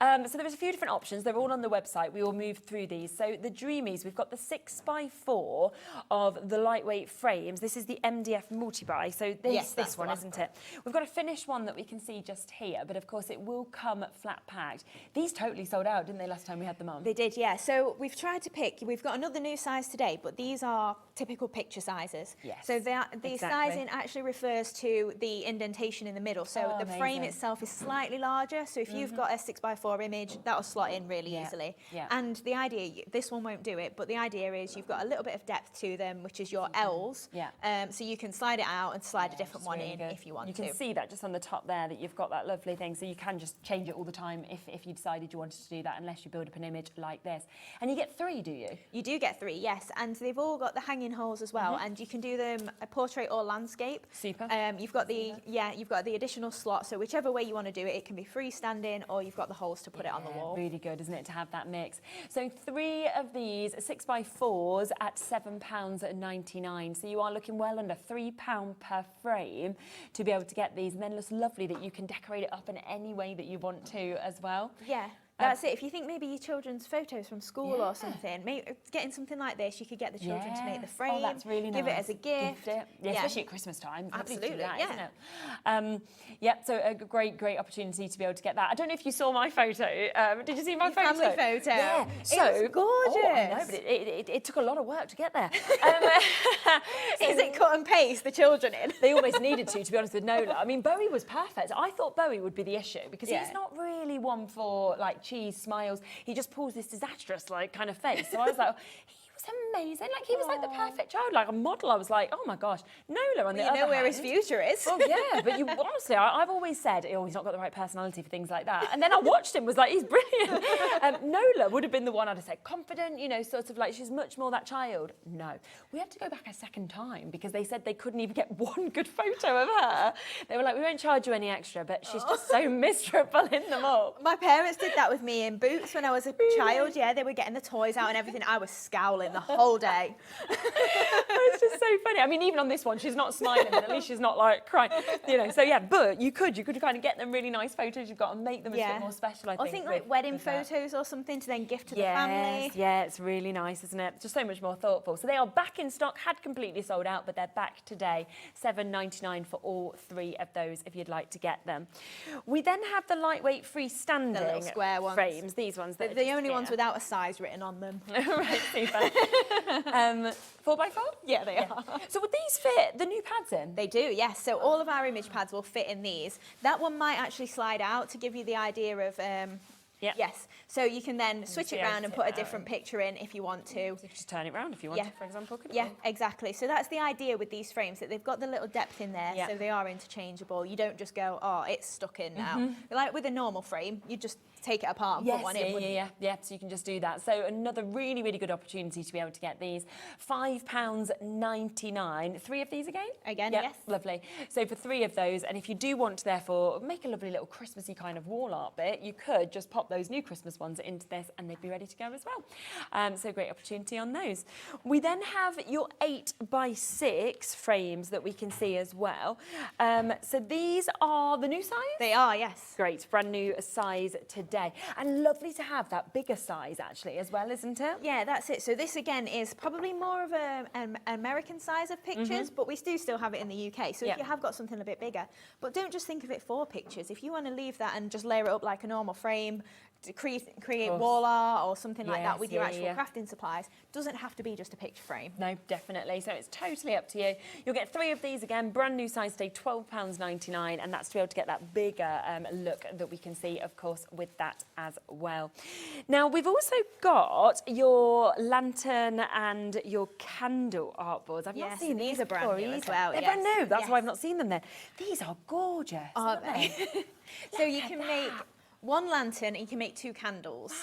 So there's a few different options. They're all on the website. We will move through these. So the Dreamees, we've got the 6x4 of the lightweight frames. This is the MDF multi-buy. So this one, isn't it? We've got a finished one that we can see just here, but of course it will come flat packed. These totally sold out, didn't they, last time we had them on? They did, yeah. So we've tried to pick, we've got another new size today, but these are typical picture sizes. Yes, so the sizing actually refers to the indentation in the middle. So the frame itself is slightly larger. So if you've got a 6x4 image, that'll slot in really easily. Yeah. And the idea, this one won't do it, but the idea is you've got a little bit of depth to them, which is your L's. Yeah. So you can slide it out and slide a different one in if you want to. You can see that just on the top there, that you've got that lovely thing. So you can just change it all the time if you decided you wanted to do that, unless you build up an image like this. And you get 3, do you? You do get 3, yes. And they've all got the hanging holes as well. And you can do them a portrait or landscape. Super. You've got the additional slot. So whichever way you want to do it, it can be freestanding, or you've got the holes to put it on the wall. Really good, isn't it, to have that mix? So 3 of these 6x4s at £7.99. So you are looking well under £3 per frame to be able to get these. And then it looks lovely that you can decorate it up in any way that you want to as well. Yeah. That's it. If you think maybe your children's photos from school or something, maybe getting something like this, you could get the children to make the frame. Oh, that's really nice. Give it as a gift. Especially at Christmas time. Absolutely, do that, isn't it? So a great opportunity to be able to get that. I don't know if you saw my photo. Did you see my photo? Family photo. Yeah. So it was gorgeous. Oh, I know, but it took a lot of work to get there. Is it cut and paste the children in? They almost needed to be honest with Nola. I mean, Bowie was perfect. I thought Bowie would be the issue, because he's not really one for like cheese smiles. He just pulls this disastrous like kind of face. So I was like, he was amazing. Like, he was like the perfect child, like a model. I was like, oh my gosh. Nola on the other hand, where his future is. Well, yeah, but you honestly, I've always said, oh, he's not got the right personality for things like that. And then I watched him, was like, he's brilliant. Nola would have been the one I'd have said, confident, you know, sort of like, she's much more that child. No, we had to go back a second time because they said they couldn't even get one good photo of her. They were like, we won't charge you any extra, but she's just so miserable in them all. My parents did that with me in Boots when I was a child. Yeah, they were getting the toys out and everything. I was scowling the whole day. It's just so funny. I mean, even on this one, she's not smiling, but at least she's not like crying, you know. So yeah, but you could kind of get them really nice photos you've got and make them a bit more special. I think like wedding photos or something to then gift to the family. Yeah, it's really nice, isn't it? Just so much more thoughtful. So they are back in stock, had completely sold out, but they're back today. $7.99 for all 3 of those if you'd like to get them. We then have the lightweight freestanding the little square ones. frames. These ones. They're the only ones without a size written on them. Right, super. 4x4? Yeah, they are. So would these fit the new pads in? They do, yes. So all of our image pads will fit in these. That one might actually slide out to give you the idea of... Yes, so you can then switch it around and put a different picture in if you want to. So you could just turn it around if you want to, for example, couldn't you? you? Exactly. So that's the idea with these frames, that they've got the little depth in there, so they are interchangeable. You don't just go, oh, it's stuck in now. Like with a normal frame, you just take it apart and put one in. Yeah, so you can just do that. So another really, really good opportunity to be able to get these. £5.99. 3 of these again? Again, Yep, yes. Lovely. So for 3 of those, and if you do want to therefore make a lovely little Christmassy kind of wall art bit, you could just pop those new Christmas ones into this and they'd be ready to go as well. So great opportunity on those. We then have your 8x6 frames that we can see as well. So these are the new size? They are, yes. Great, brand new size today. And lovely to have that bigger size actually as well, isn't it? Yeah, that's it. So this again is probably more of an American size of pictures, but we do still have it in the UK. So if you have got something a bit bigger, but don't just think of it for pictures. If you want to leave that and just layer it up like a normal frame, to create wall art or something like that with your actual crafting supplies, doesn't have to be just a picture frame. No, definitely. So it's totally up to you. You'll get 3 of these again, brand new size today, £12.99, and that's to be able to get that bigger look that we can see, of course, with that as well. Now, we've also got your lantern and your candle artboards. I've not seen these these are brand before new either. as well. They're brand new. That's why I've not seen them then. These are gorgeous. Aren't they? So you can make 1 lantern and you can make 2 candles.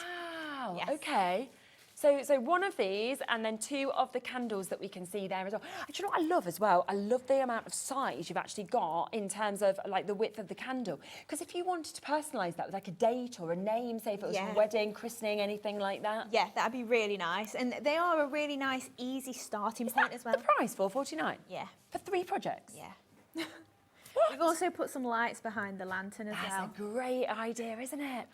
Wow, Yes. okay. So 1 of these and then 2 of the candles that we can see there as well. And do you know what I love as well? I love the amount of size you've actually got in terms of like the width of the candle. Because if you wanted to personalise that with like a date or a name, say if it was a wedding, christening, anything like that. Yeah, that'd be really nice. And they are a really nice, easy starting point as well. The price, £4.49? Yeah. For 3 projects? Yeah. We've also put some lights behind the lantern as well. That's a great idea, isn't it?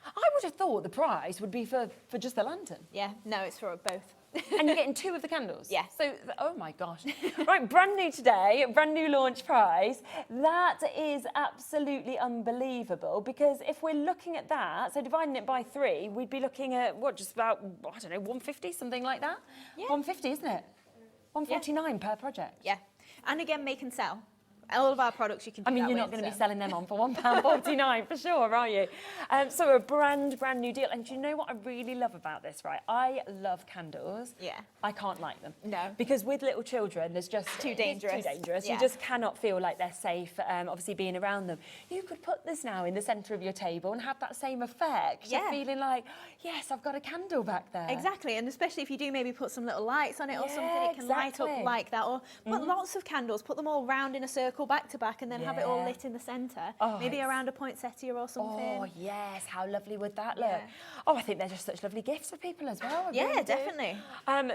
I would have thought the price would be for just the lantern. Yeah, no, it's for both. And you're getting 2 of the candles? Yeah. So, oh my gosh. Right, brand new today, brand new launch price. That is absolutely unbelievable because if we're looking at that, so dividing it by 3, we'd be looking at, what, just about, I don't know, 150, something like that? Yeah. 150, isn't it? 149 per project. Yeah. And again, make and sell. All of our products you can do. I mean, that you're way, not going to so. be selling them on for £1.49 for sure, are you? So a brand new deal. And do you know what I really love about this, right? I love candles. Yeah. I can't light them. No. Because with little children, there's just... Too dangerous. It's too dangerous. Yeah. You just cannot feel like they're safe, obviously being around them. You could put this now in the centre of your table and have that same effect. Yeah. Of feeling like, yes, I've got a candle back there. Exactly, and especially if you do maybe put some little lights on it or something, it can light up like that. Or put lots of candles, put them all round in a circle back to back and then have it all lit in the centre. Oh, maybe around a poinsettia or something. Oh, yes, how lovely would that look? Yeah. Oh, I think they're just such lovely gifts for people as well. I Yeah, really do. definitely.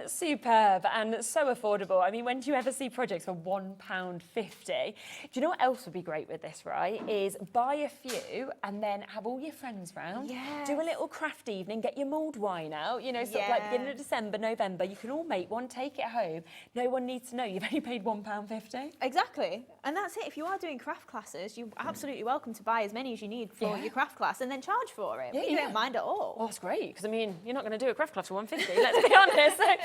Superb and so affordable. I mean, when do you ever see projects for £1.50? Do you know what else would be great with this, right? Is buy a few and then have all your friends round. Yes. Do a little craft evening, get your mulled wine out, you know, sort of like beginning of December, November. You can all make one, take it home. No one needs to know you've only paid £1.50. Exactly. And that's it. If you are doing craft classes, you're absolutely welcome to buy as many as you need for your craft class and then charge for it. We don't mind at all. Well, that's great, because I mean, you're not going to do a craft class for £1.50, let's be honest. So,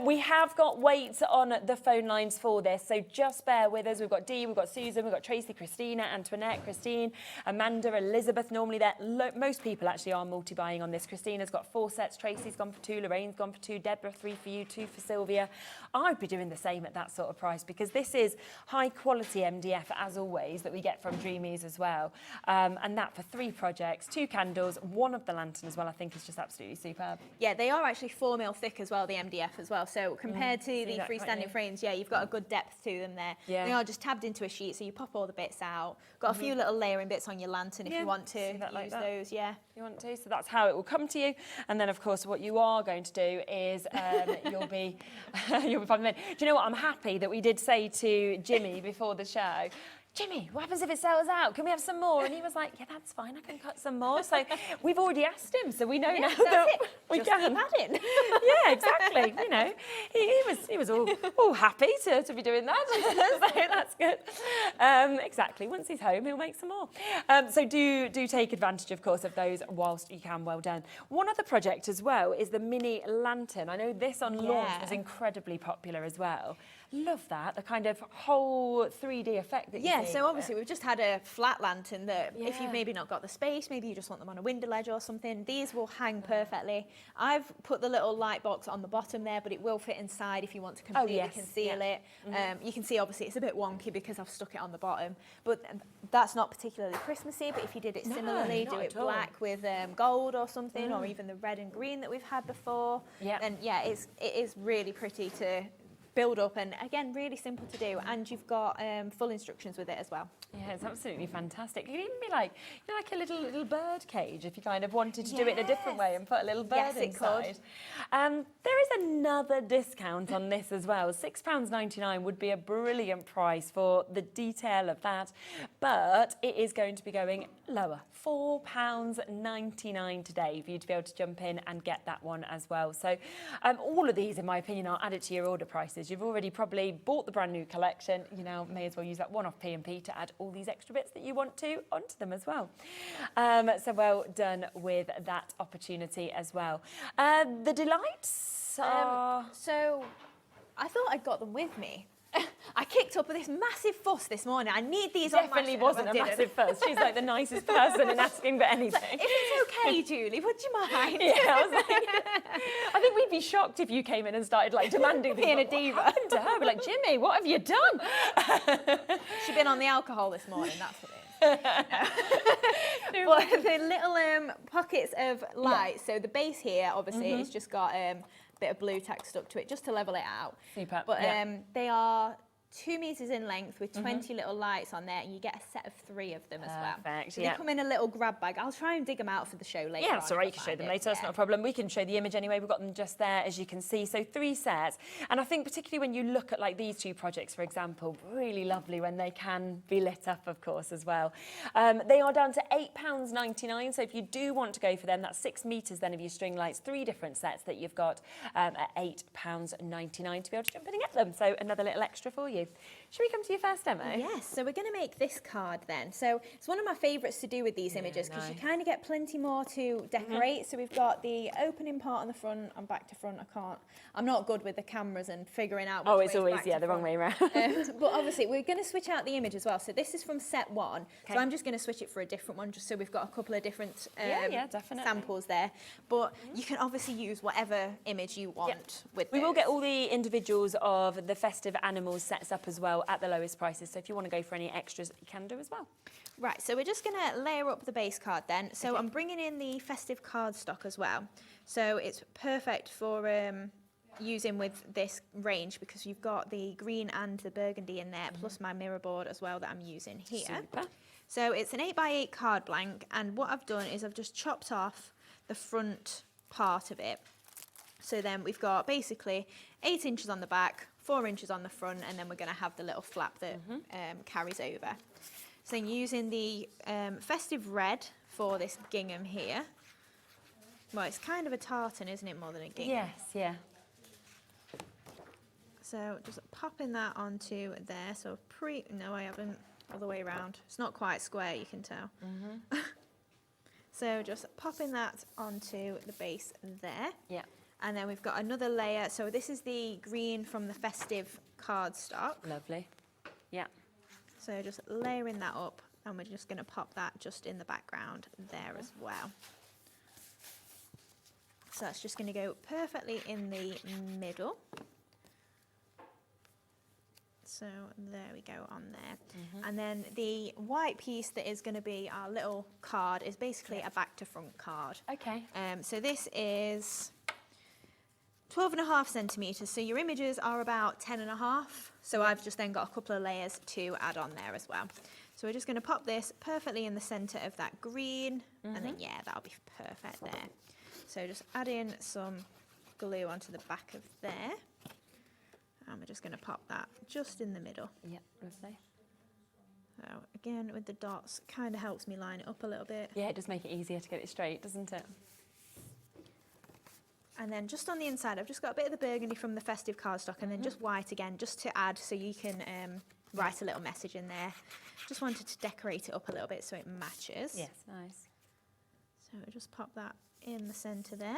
we have got weights on the phone lines for this, so just bear with us. We've got Dee, we've got Susan, we've got Tracy, Christina, Antoinette, Christine, Amanda, Elizabeth. Normally, most people actually are multi-buying on this. Christina's got 4 sets, Tracy's gone for 2, Lorraine's gone for 2, Deborah 3 for you, 2 for Sylvia. I'd be doing the same at that sort of price because this is high quality MDF as always that we get from Dreamees as well. And that for 3 projects, 2 candles, 1 of the lantern as well, I think is just absolutely superb. Yeah, they are actually 4 mil thick as well, the MDF as well. So compared to the that, can't freestanding you? frames, yeah, you've got a good depth to them there. Yeah. They are just tabbed into a sheet, so you pop all the bits out. Got a few little layering bits on your lantern if you want to use those, yeah. You want to, so that's how it will come to you. And then, of course, what you are going to do is you'll be popping in. Do you know what? I'm happy that we did say to Jimmy before the show, Jimmy, what happens if it sells out? Can we have some more? And he was like, yeah, that's fine. I can cut some more. So we've already asked him, so we know now that we just can. keep adding. Yeah, exactly. You know, he was all happy to be doing that. So that's good. Exactly. Once he's home, he'll make some more. So do take advantage, of course, of those whilst you can. Well done. One other project as well is the mini lantern. I know this on launch was incredibly popular as well. Love that, the kind of whole 3D effect that you Yeah, see. so obviously we've just had a flat lantern that if Yeah. you've maybe not got the space, maybe you just want them on a window ledge or something, these will hang perfectly. I've put the little light box on the bottom there, but it will fit inside if you want to completely yes, conceal yeah. it. You can see obviously it's a bit wonky because I've stuck it on the bottom, but that's not particularly Christmassy, but if you did it similarly, not do it at all. black with gold or something, or even the red and green that we've had before, then yeah, it is really pretty to build up, and again, really simple to do, and you've got full instructions with it as well. Yeah, it's absolutely fantastic. It could even be like, you know, like a little bird cage if you kind of wanted to do it in a different way and put a little bird Yes, it inside. There is another discount on this as well. £6.99 would be a brilliant price for the detail of that, but it is going to be going lower. £4.99 today for you to be able to jump in and get that one as well. So all of these, in my opinion, are added to your order prices. You've already probably bought the brand new collection. You now may as well use that one-off P&P to add all these extra bits that you want to onto them as well. So well done with that opportunity as well. The delights are... So I thought I'd got them with me. I kicked up this massive fuss this morning. I need these on my Definitely shelf. wasn't I a didn't. massive fuss. She's like the nicest person in asking for anything. If it's okay, Julie, would you mind? Yeah, I was like, I think we'd be shocked if you came in and started like demanding Being a things. diva. What happened to her? We're like, Jimmy, what have you done? She's been on the alcohol this morning, that's what it is. But the little pockets of light, so the base here, obviously, it's just got a bit of blue tack stuck to it just to level it out. Super. But they are 2 meters in length with 20 little lights on there, and you get a set of 3 of them as well. Perfect, So they come in a little grab bag. I'll try and dig them out for the show later. Yeah, that's all right. You can show them later. That's Yeah. not a problem. We can show the image anyway. We've got them just there, as you can see. So 3 sets. And I think particularly when you look at like these 2 projects, for example, really lovely when they can be lit up, of course, as well. They are down to £8.99. So if you do want to go for them, that's 6 meters then of your string lights, 3 different sets that you've got at £8.99 to be able to jump in and get them. So another little extra for you. Should we come to your first demo? Yes, so we're going to make this card then. So it's one of my favourites to do with these images because you kind of get plenty more to decorate. So we've got the opening part on the front and back to front. I'm not good with the cameras and figuring out which It's way is always, back yeah, to the wrong front. way around. But obviously we're going to switch out the image as well. So this is from set 1. Okay. So I'm just going to switch it for a different one just so we've got a couple of different definitely. samples there. But you can obviously use whatever image you want with We will those. get all the individuals of the festive animals sets up as well at the lowest prices. So if you want to go for any extras, you can do as well. Right, so we're just going to layer up the base card then. So I'm bringing in the festive card stock as well. So it's perfect for using with this range because you've got the green and the burgundy in there, plus my mirror board as well that I'm using here. Super. So it's an 8x8 card blank, and what I've done is I've just chopped off the front part of it. So then we've got basically 8 inches on the back, 4 inches on the front, and then we're going to have the little flap that carries over. So then using the festive red for this gingham here. Well, it's kind of a tartan, isn't it, more than a gingham? Yes, yeah. So just popping that onto there. So no, I haven't. Other way around. It's not quite square, you can tell. So just popping that onto the base there. Yeah. And then we've got another layer. So this is the green from the festive cardstock. Lovely. Yeah. So just layering that up, and we're just going to pop that just in the background there as well. So that's just going to go perfectly in the middle. So there we go on there. And then the white piece that is going to be our little card is basically a back to front card. Okay. So this is 12.5 centimetres, so your images are about 10.5. So I've just then got a couple of layers to add on there as well. So we're just going to pop this perfectly in the centre of that green, and then yeah, that'll be perfect there. So just add in some glue onto the back of there, and we're just going to pop that just in the middle. Yep, lovely. So again, with the dots, kind of helps me line it up a little bit. Yeah, it does make it easier to get it straight, doesn't it? And then just on the inside, I've just got a bit of the burgundy from the festive cardstock, and then just white again, just to add so you can write a little message in there. Just wanted to decorate it up a little bit so it matches. Yes, nice. So just pop that in the centre there,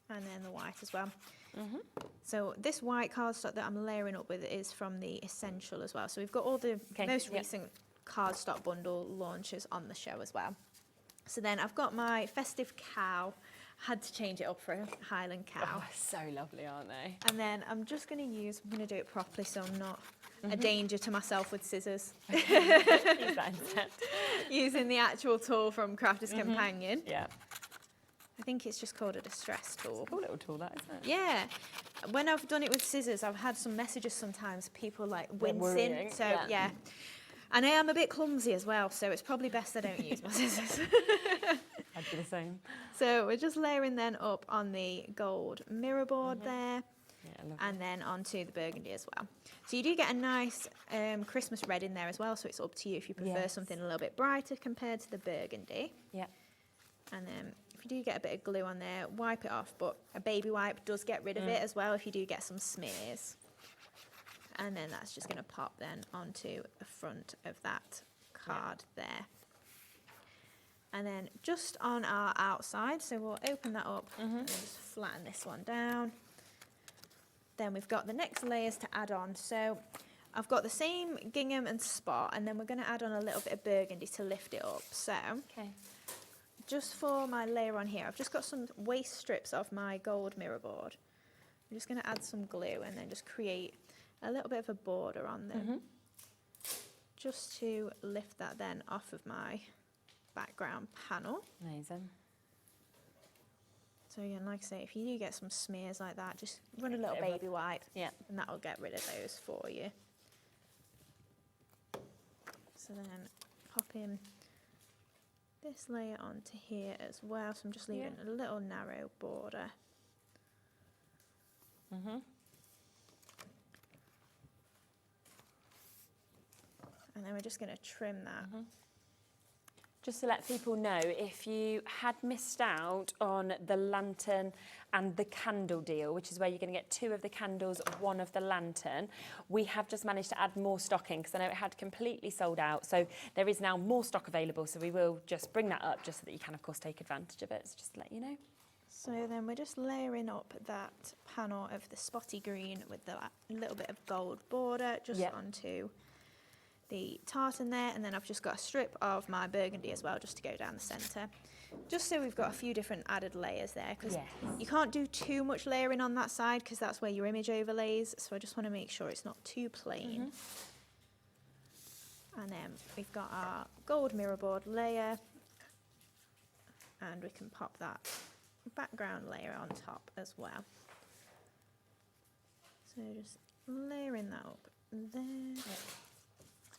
and then the white as well. So this white cardstock that I'm layering up with is from the Essential as well. So we've got all the most recent cardstock bundle launches on the show as well. So then I've got my festive cow. Had to change it up for a Highland cow. Oh, so lovely, aren't they? And then I'm just going to do it properly so I'm not a danger to myself with scissors. Use that instead. Using the actual tool from Crafter's Companion. Yeah. I think it's just called a distress tool. Cool little tool, that, isn't it? Yeah. When I've done it with scissors, I've had some messages sometimes, people like wincing. worrying, So, yeah. yeah. And I am a bit clumsy as well, so it's probably best I don't use my scissors. I'd do the same. So we're just layering then up on the gold mirror board there. Yeah, lovely. And then onto the burgundy as well. So you do get a nice Christmas red in there as well, so it's up to you if you prefer something a little bit brighter compared to the burgundy. Yeah. And then if you do get a bit of glue on there, wipe it off, but a baby wipe does get rid of it as well if you do get some smears. And then that's just going to pop then onto the front of that card there. And then just on our outside, so we'll open that up and just flatten this one down. Then we've got the next layers to add on. So I've got the same gingham and spot, and then we're going to add on a little bit of burgundy to lift it up. So just for my layer on here, I've just got some waste strips of my gold mirror board. I'm just going to add some glue and then just create a little bit of a border on them. Just to lift that then off of my background panel. Amazing. So again, like I say, if you do get some smears like that, just run a little baby wipe, and that'll get rid of those for you. So then pop in this layer onto here as well. So I'm just leaving a little narrow border. And then we're just going to trim that. Just to let people know, if you had missed out on the lantern and the candle deal, which is where you're going to get 2 of the candles, 1 of the lantern, we have just managed to add more stock in because I know it had completely sold out. So there is now more stock available. So we will just bring that up just so that you can, of course, take advantage of it. So just to let you know. So then we're just layering up that panel of the spotty green with the little bit of gold border just onto the tartan there, and then I've just got a strip of my burgundy as well just to go down the centre, just so we've got a few different added layers there, because you can't do too much layering on that side because that's where your image overlays, so I just want to make sure it's not too plain. And then we've got our gold mirror board layer, and we can pop that background layer on top as well. So just layering that up there.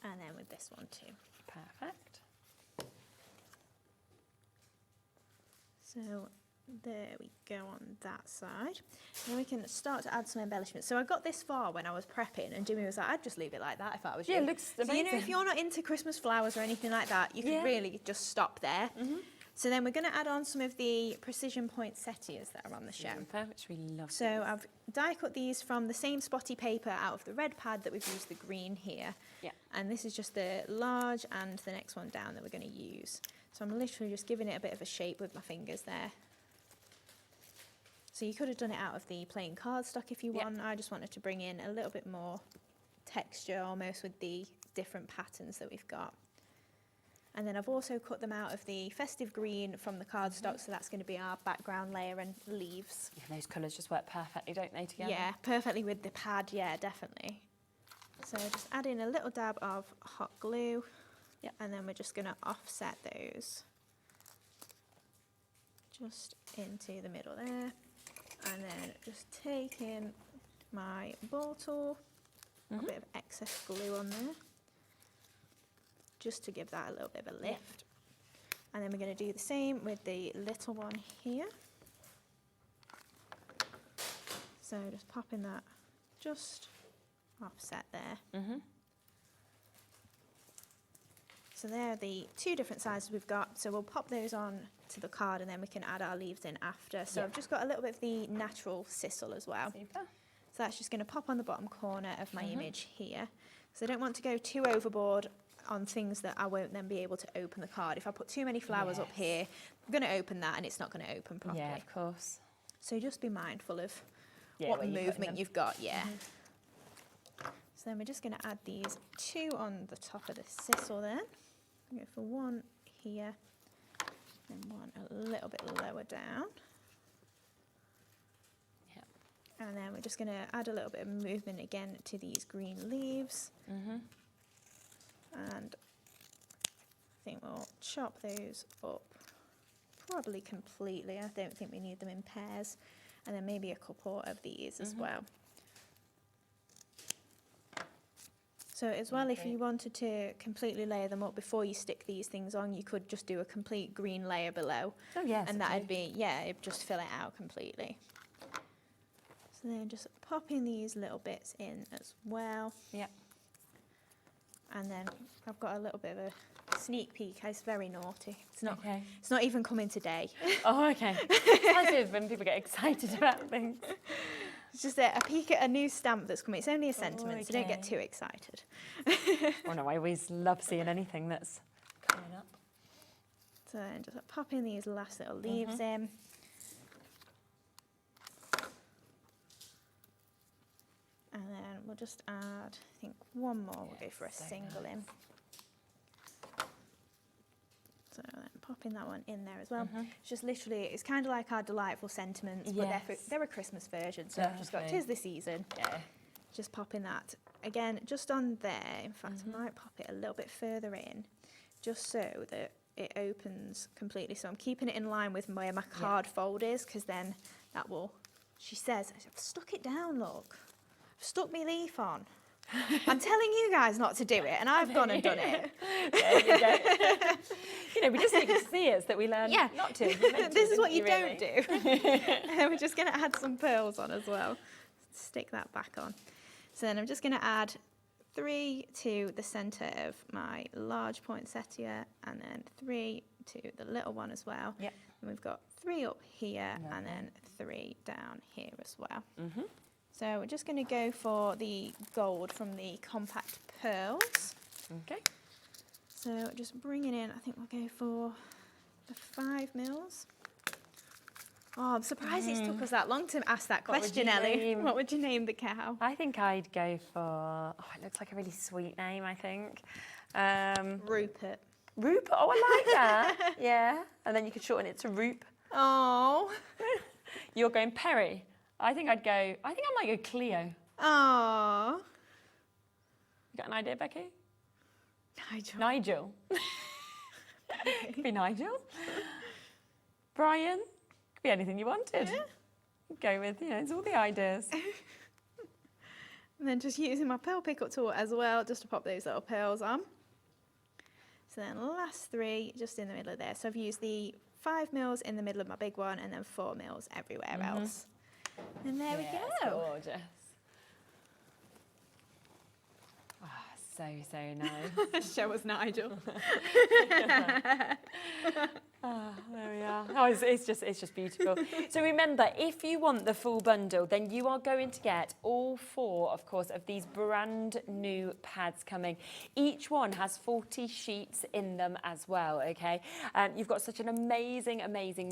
And then with this one too. Perfect. So there we go on that side. And then we can start to add some embellishments. So I got this far when I was prepping, and Jimmy was like, I'd just leave it like that if I was you. Yeah, it looks amazing. So, you know, if you're not into Christmas flowers or anything like that, you can really just stop there. So then we're going to add on some of the precision poinsettias that are on the show. Which we love. So I've die cut these from the same spotty paper out of the red pad that we've used the green here. And this is just the large and the next one down that we're going to use. So I'm literally just giving it a bit of a shape with my fingers there. So you could have done it out of the plain cardstock if you want. I just wanted to bring in a little bit more texture almost with the different patterns that we've got. And then I've also cut them out of the festive green from the cardstock, so that's going to be our background layer and leaves. Yeah, those colours just work perfectly, don't they, together? Yeah, perfectly with the pad, yeah, definitely. So just add in a little dab of hot glue, and then we're just going to offset those just into the middle there. And then just take in my ball tool, a bit of excess glue on there, just to give that a little bit of a lift. And then we're going to do the same with the little one here. So just popping that just offset there. So there are the 2 different sizes we've got. So we'll pop those on to the card and then we can add our leaves in after. So I've just got a little bit of the natural sisal as well. Super. So that's just going to pop on the bottom corner of my image here. So I don't want to go too overboard on things that I won't then be able to open the card. If I put too many flowers up here, I'm going to open that and it's not going to open properly. Yeah, of course. So just be mindful of what where you're putting movement them. you've got, yeah. So then we're just going to add these 2 on the top of the sisal then. Go for 1 here, and 1 a little bit lower down. Yep. And then we're just going to add a little bit of movement again to these green leaves. And I think we'll chop those up probably completely. I don't think we need them in pairs. And then maybe a couple of these as well. So as well, if you wanted to completely layer them up before you stick these things on, you could just do a complete green layer below. Oh yes. And that'd be, yeah, it'd just fill it out completely. So then just popping these little bits in as well. Yep. And then I've got a little bit of a sneak peek. It's very naughty. It's not. Okay. It's not even coming today. Oh, okay. It's nice when people get excited about things. It's just a peek at a new stamp that's coming. It's only a sentiment, so don't get okay. too excited. Oh no, I always love seeing anything that's coming up. So then just popping these last little leaves in. And then we'll just add, I think, 1 more. We'll go for a single in. So then popping that one in there as well. It's just literally, it's kind of like our delightful sentiments, but they're a Christmas version. So I've just got Definitely. 'tis the season. Yeah. Just popping that again, just on there. In fact, I might pop it a little bit further in, just so that it opens completely. So I'm keeping it in line with where my card fold is, because then that will. She says, "I've stuck it down. Look, I've stuck my leaf on. I'm telling you guys not to do it, and I've gone and done it." There you go. You know, we just need to see it so that we learn not to. We're meant to, This is what didn't you really? don't do. And we're just going to add some pearls on as well. Stick that back on. So then I'm just going to add 3 to the centre of my large poinsettia, and then 3 to the little one as well. Yep. And we've got 3 up here, and then 3 down here as well. So we're just going to go for the gold from the compact pearls. Okay. So just bringing in, I think we'll go for the 5 mils. Oh, I'm surprised it's took us that long to ask that What would question, you Ellie. name? What would you name the cow? I think I'd go for, it looks like a really sweet name, I think. Rupert. Roop, oh, I like that. Yeah, and then you could shorten it to Roop. Oh. You're going Perry. I think I might go Cleo. Oh. You got an idea, Becky? Nigel. Nigel. Could be Nigel. Brian. Could be anything you wanted. Go with, it's all the ideas. And then just using my pearl pickup tool as well, just to pop those little pearls on. So then last 3 just in the middle of there. So I've used the 5 mils in the middle of my big one, and then 4 mils everywhere else. And there we It's go. gorgeous. So nice. Show us Nigel. There we are. Oh, it's just beautiful. So remember, if you want the full bundle, then you are going to get all 4, of course, of these brand new pads coming. Each one has 40 sheets in them as well, okay? You've got such an amazing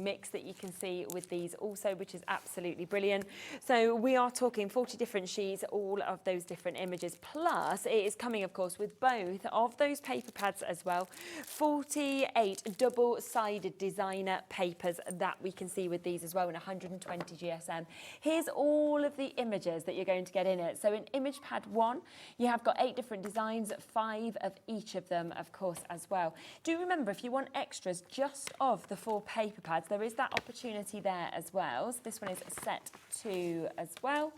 mix that you can see with these also, which is absolutely brilliant. So we are talking 40 different sheets, all of those different images. Plus, it is coming, of course, with both of those paper pads as well. 48 double-sided designer papers that we can see with these as well, in 120 GSM. Here's all of the images that you're going to get in it. So in image pad 1, you have got 8 different designs, 5 of each of them, of course, as well. Do remember, if you want extras just of the 4 paper pads, there is that opportunity there as well. So this one is set 2 as well.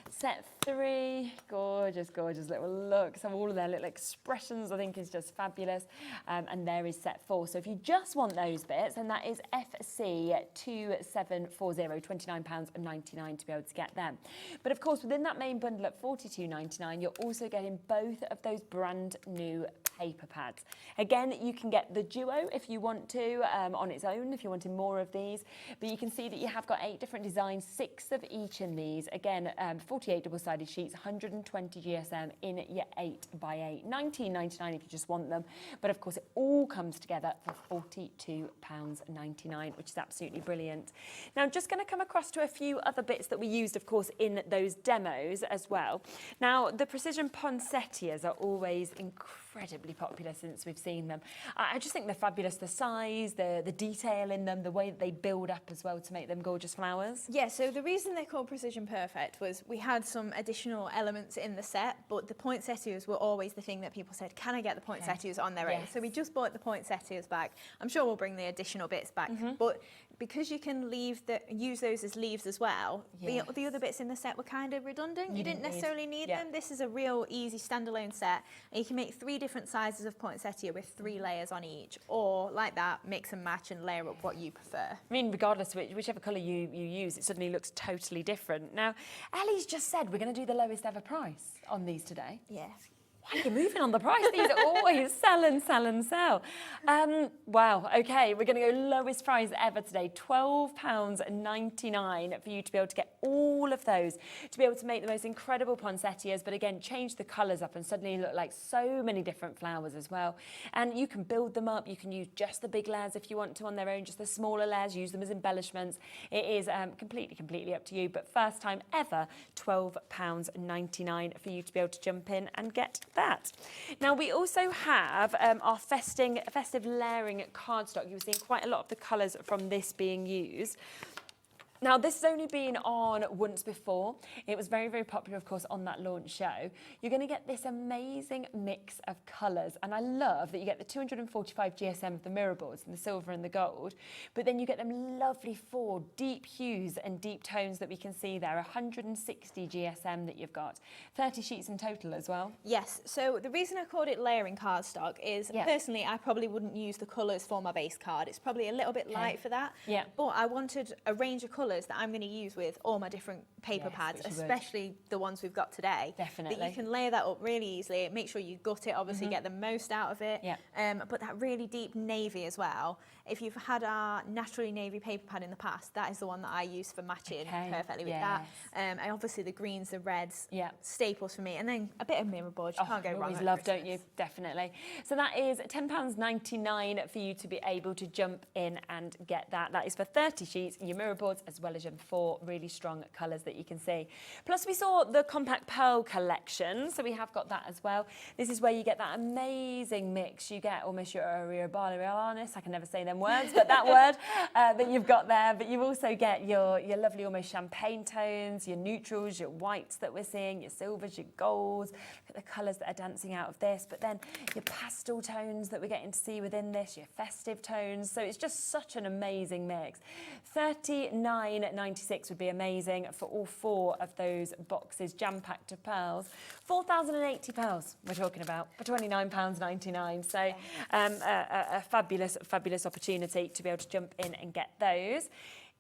Set 3, gorgeous little looks of all of their little expressions, I think is just fabulous. And there is set 4. So if you just want those bits, and that is FC2740, £29.99 to be able to get them. But of course, within that main bundle at £42.99, you're also getting both of those brand new paper pads. Again, you can get the duo if you want to on its own, if you wanted more of these. But you can see that you have got 8 different designs, 6 of each in these. Again, 48 double-sided sheets, 120 GSM in your 8x8. £19.99 if you just want them. But of course, it all comes together for £42.99, which is absolutely brilliant. Now, I'm just going to come across to a few other bits that we used, of course, in those demos as well. Now, the precision poinsettias are always incredibly popular since we've seen them. I just think they're fabulous. The size, the detail in them, the way that they build up as well to make them gorgeous flowers. Yeah, so the reason they're called Precision Perfect was we had some additional elements in the set, but the poinsettias were always the thing that people said, can I get the poinsettias on their own? So we just bought the poinsettias back. I'm sure we'll bring the additional bits back, but because you can use those as leaves as well, the other bits in the set were kind of redundant. You didn't necessarily need them. This is a real easy standalone set, and you can make 3 different sizes of poinsettia with 3 layers on each, or like that, mix and match and layer up what you prefer. I mean, regardless of whichever colour you use, it suddenly looks totally different. Now, Ellie's just said we're going to do the lowest ever price on these today. Yeah. Why are you moving on the price? These are always sell and sell and sell. Wow, okay, we're going to go lowest price ever today, £12.99 for you to be able to get all of those, to be able to make the most incredible poinsettias, but again, change the colours up and suddenly look like so many different flowers as well. And you can build them up, you can use just the big layers if you want to on their own, just the smaller layers, use them as embellishments. It is completely up to you, but first time ever, £12.99 for you to be able to jump in and get that. Now, we also have our festive layering cardstock. You've seen quite a lot of the colours from this being used. Now, this has only been on once before. It was very, very popular, of course, on that launch show. You're going to get this amazing mix of colours. And I love that you get the 245 GSM of the mirror boards and the silver and the gold. But then you get them lovely 4 deep hues and deep tones that we can see there. 160 GSM that you've got. 30 sheets in total as well. Yes. So the reason I called it layering cardstock is, personally, I probably wouldn't use the colours for my base card. It's probably a little bit light for that. Yeah. But I wanted a range of colours that I'm going to use with all my different paper pads, especially the ones we've got today. Definitely. That you can layer that up really easily. Make sure you gut it, obviously get the most out of it. But that really deep navy as well. If you've had our naturally navy paper pad in the past, that is the one that I use for matching perfectly with that. And obviously the greens, the reds, staples for me. And then a bit of mirror boards, you can't go wrong. Always love, don't you? Definitely. So that is £10.99 for you to be able to jump in and get that. That is for 30 sheets, your mirror boards, as well as your 4 really strong colours that you can see. Plus, we saw the compact pearl collection, so we have got that as well. This is where you get that amazing mix. You get almost your Borealis, I can never say them words, but that word that you've got there. But you also get your lovely almost champagne tones, your neutrals, your whites that we're seeing, your silvers, your golds. Look at the colours that are dancing out of this. But then your pastel tones that we're getting to see within this, your festive tones. So it's just such an amazing mix. £39.96 would be amazing for all 4 of those boxes jam-packed of pearls. 4,080 pearls we're talking about for £29.99. So a fabulous opportunity to be able to jump in and get those.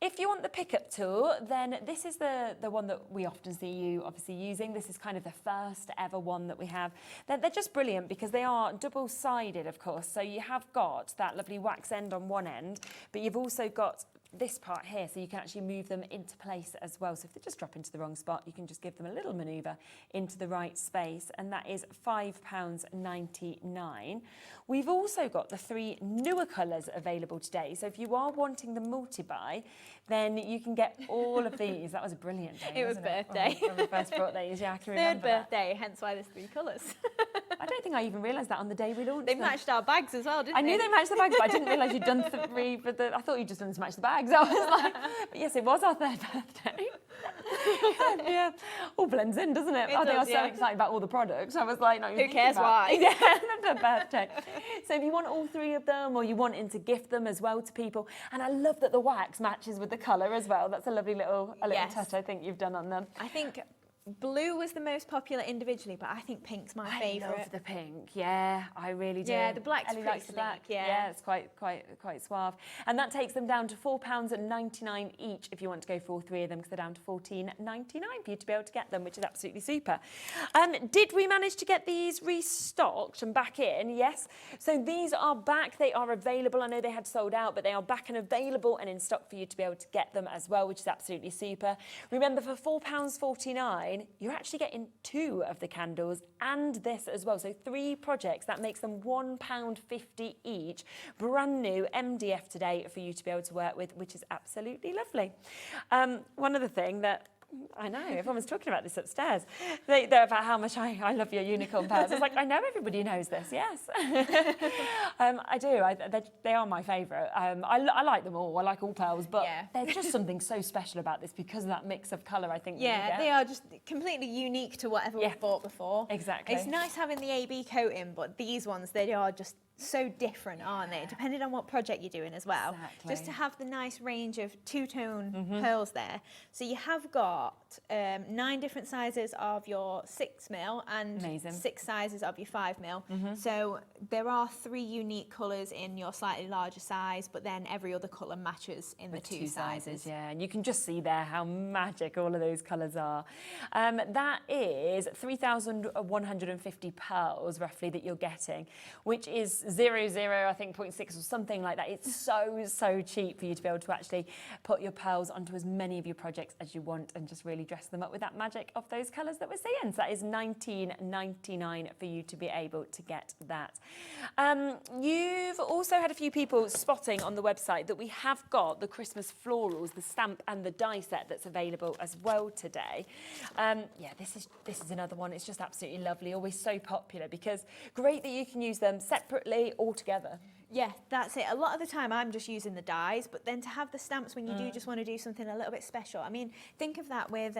If you want the pickup tool, then this is the one that we often see you obviously using. This is kind of the first ever one that we have. They're just brilliant because they are double-sided, of course. So you have got that lovely wax end on one end, but you've also got this part here, so you can actually move them into place as well. So if they just drop into the wrong spot, you can just give them a little manoeuvre into the right space, and that is £5.99. We've also got the 3 newer colours available today. So if you are wanting the multi-buy, then you can get all of these. That was a brilliant day. It was birthday. When we first brought these, I can remember. 3rd birthday, hence why there's 3 colours. I don't think I even realised that on the day we launched They them. matched our bags as well, didn't they? I knew they matched the bags, but I didn't realise you'd done 3 for the... I thought you'd just done to match the bags. I was like, but yes, it was our 3rd birthday. Yeah, all blends in, doesn't it? I think I was so excited about all the products. I was like, no, who cares why? Yeah, the birthday. So if you want all 3 of them, or you want to gift them as well to people, and I love that the wax matches with the colour as well. That's a lovely little touch I think you've done on them. I think blue was the most popular individually, but I think pink's my favourite. I love the pink. Yeah, I really do. Yeah, the black's Ellie pretty likes the black. sleek, yeah. Yeah, it's quite suave. And that takes them down to £4.99 each if you want to go for all three of them, because they're down to £14.99 for you to be able to get them, which is absolutely super. Did we manage to get these restocked and back in? Yes. So these are back. They are available. I know they had sold out, but they are back and available and in stock for you to be able to get them as well, which is absolutely super. Remember, for £4.49, you're actually getting 2 of the candles and this as well. So 3 projects, that makes them £1.50 each. Brand new MDF today for you to be able to work with, which is absolutely lovely. One other thing that I know, everyone was talking about this upstairs. They're about how much I love your unicorn pearls. I was like, I know everybody knows this, yes. I do, they are my favourite. I like them all, I like all pearls, but there's just something so special about this because of that mix of colour, I think. Yeah, they are just completely unique to whatever we've bought before. Exactly. It's nice having the AB coating, but these ones, they are just so different, aren't they? Depending on what project you're doing as well. Exactly. Just to have the nice range of two-tone pearls there. So you have got 9 different sizes of your 6mm and 6 sizes of your 5mm. So there are 3 unique colours in your slightly larger size, but then every other colour matches in the 2 sizes. Yeah, and you can just see there how magic all of those colours are. That is 3,150 pearls roughly that you're getting, which is 0.0, I think 0.6 or something like that. It's so cheap for you to be able to actually put your pearls onto as many of your projects as you want and just really dress them up with that magic of those colours that we're seeing. So that is $19.99 for you to be able to get that. You've also had a few people spotting on the website that we have got the Christmas florals, the stamp and the die set that's available as well today. Yeah, this is another one. It's just absolutely lovely, always so popular because great that you can use them separately or together. Yeah, that's it. A lot of the time I'm just using the dies, but then to have the stamps when you do just want to do something a little bit special. I mean, think of that with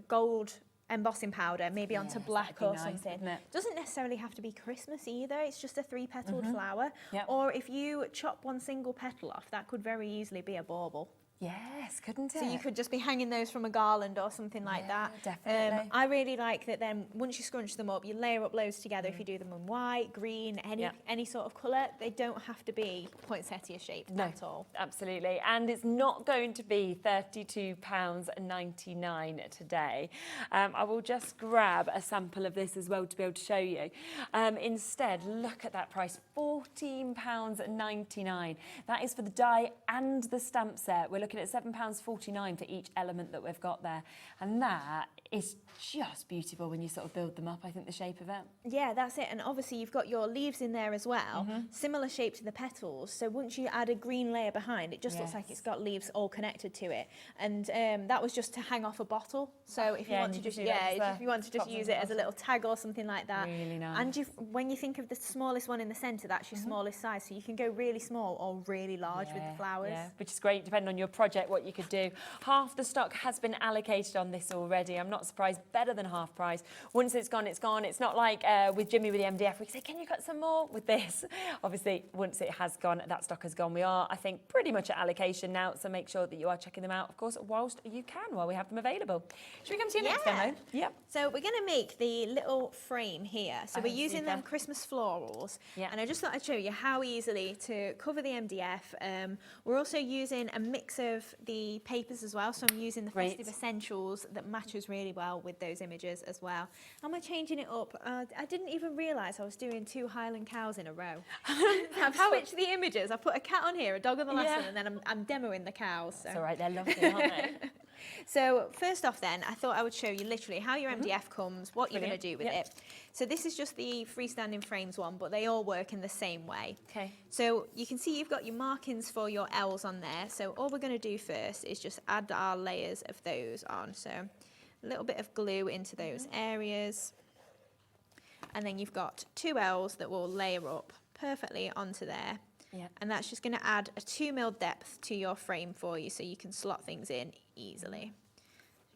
gold embossing powder, maybe onto black or something. Doesn't necessarily have to be Christmas either. It's just a 3-petaled flower. Or if you chop one single petal off, that could very easily be a bauble. Yes, couldn't it? So you could just be hanging those from a garland or something like that. Definitely. I really like that then once you scrunch them up, you layer up loads together. If you do them in white, green, any sort of colour, they don't have to be poinsettia shaped at all. Absolutely. And it's not going to be £32.99 today. I will just grab a sample of this as well to be able to show you. Instead, look at that price, £14.99. That is for the die and the stamp set. We're looking at £7.49 for each element that we've got there. And that is just beautiful when you sort of build them up, I think, the shape of it. Yeah, that's it. And obviously you've got your leaves in there as well, similar shape to the petals. So once you add a green layer behind, it just looks like it's got leaves all connected to it. And that was just to hang off a bottle. So if you want to just, if you want to just use it as a little tag or something like that. Really nice. And when you think of the smallest one in the centre, that's your smallest size. So you can go really small or really large with the flowers. Yeah, which is great, depending on your project, what you could do. Half the stock has been allocated on this already. I'm not surprised, better than half price. Once it's gone, it's gone. It's not like with Jimmy with the MDF, we can say, can you cut some more with this? Obviously, once it has gone, that stock has gone. We are, I think, pretty much at allocation now, so make sure that you are checking them out, of course, whilst you can, while we have them available. Should we come to your next demo? Yep. So we're going to make the little frame here. So we're using them Christmas florals. And I just thought I'd show you how easily to cover the MDF. We're also using a mix of the papers as well. So I'm using the Festive Essentials that matches really well with those images as well. Am I changing it up? I didn't even realise I was doing 2 Highland cows in a row. I've switched the images. I put a cat on here, a dog on the last one, and then I'm demoing the cows. So. It's all right, they're lovely, aren't they? So first off then, I thought I would show you literally how your MDF comes, what you're going to do with it. So this is just the freestanding frames one, but they all work in the same way. Okay. So you can see you've got your markings for your L's on there. So all we're going to do first is just add our layers of those on. So a little bit of glue into those areas. And then you've got 2 L's that will layer up perfectly onto there. And that's just going to add a 2mm depth to your frame for you so you can slot things in easily.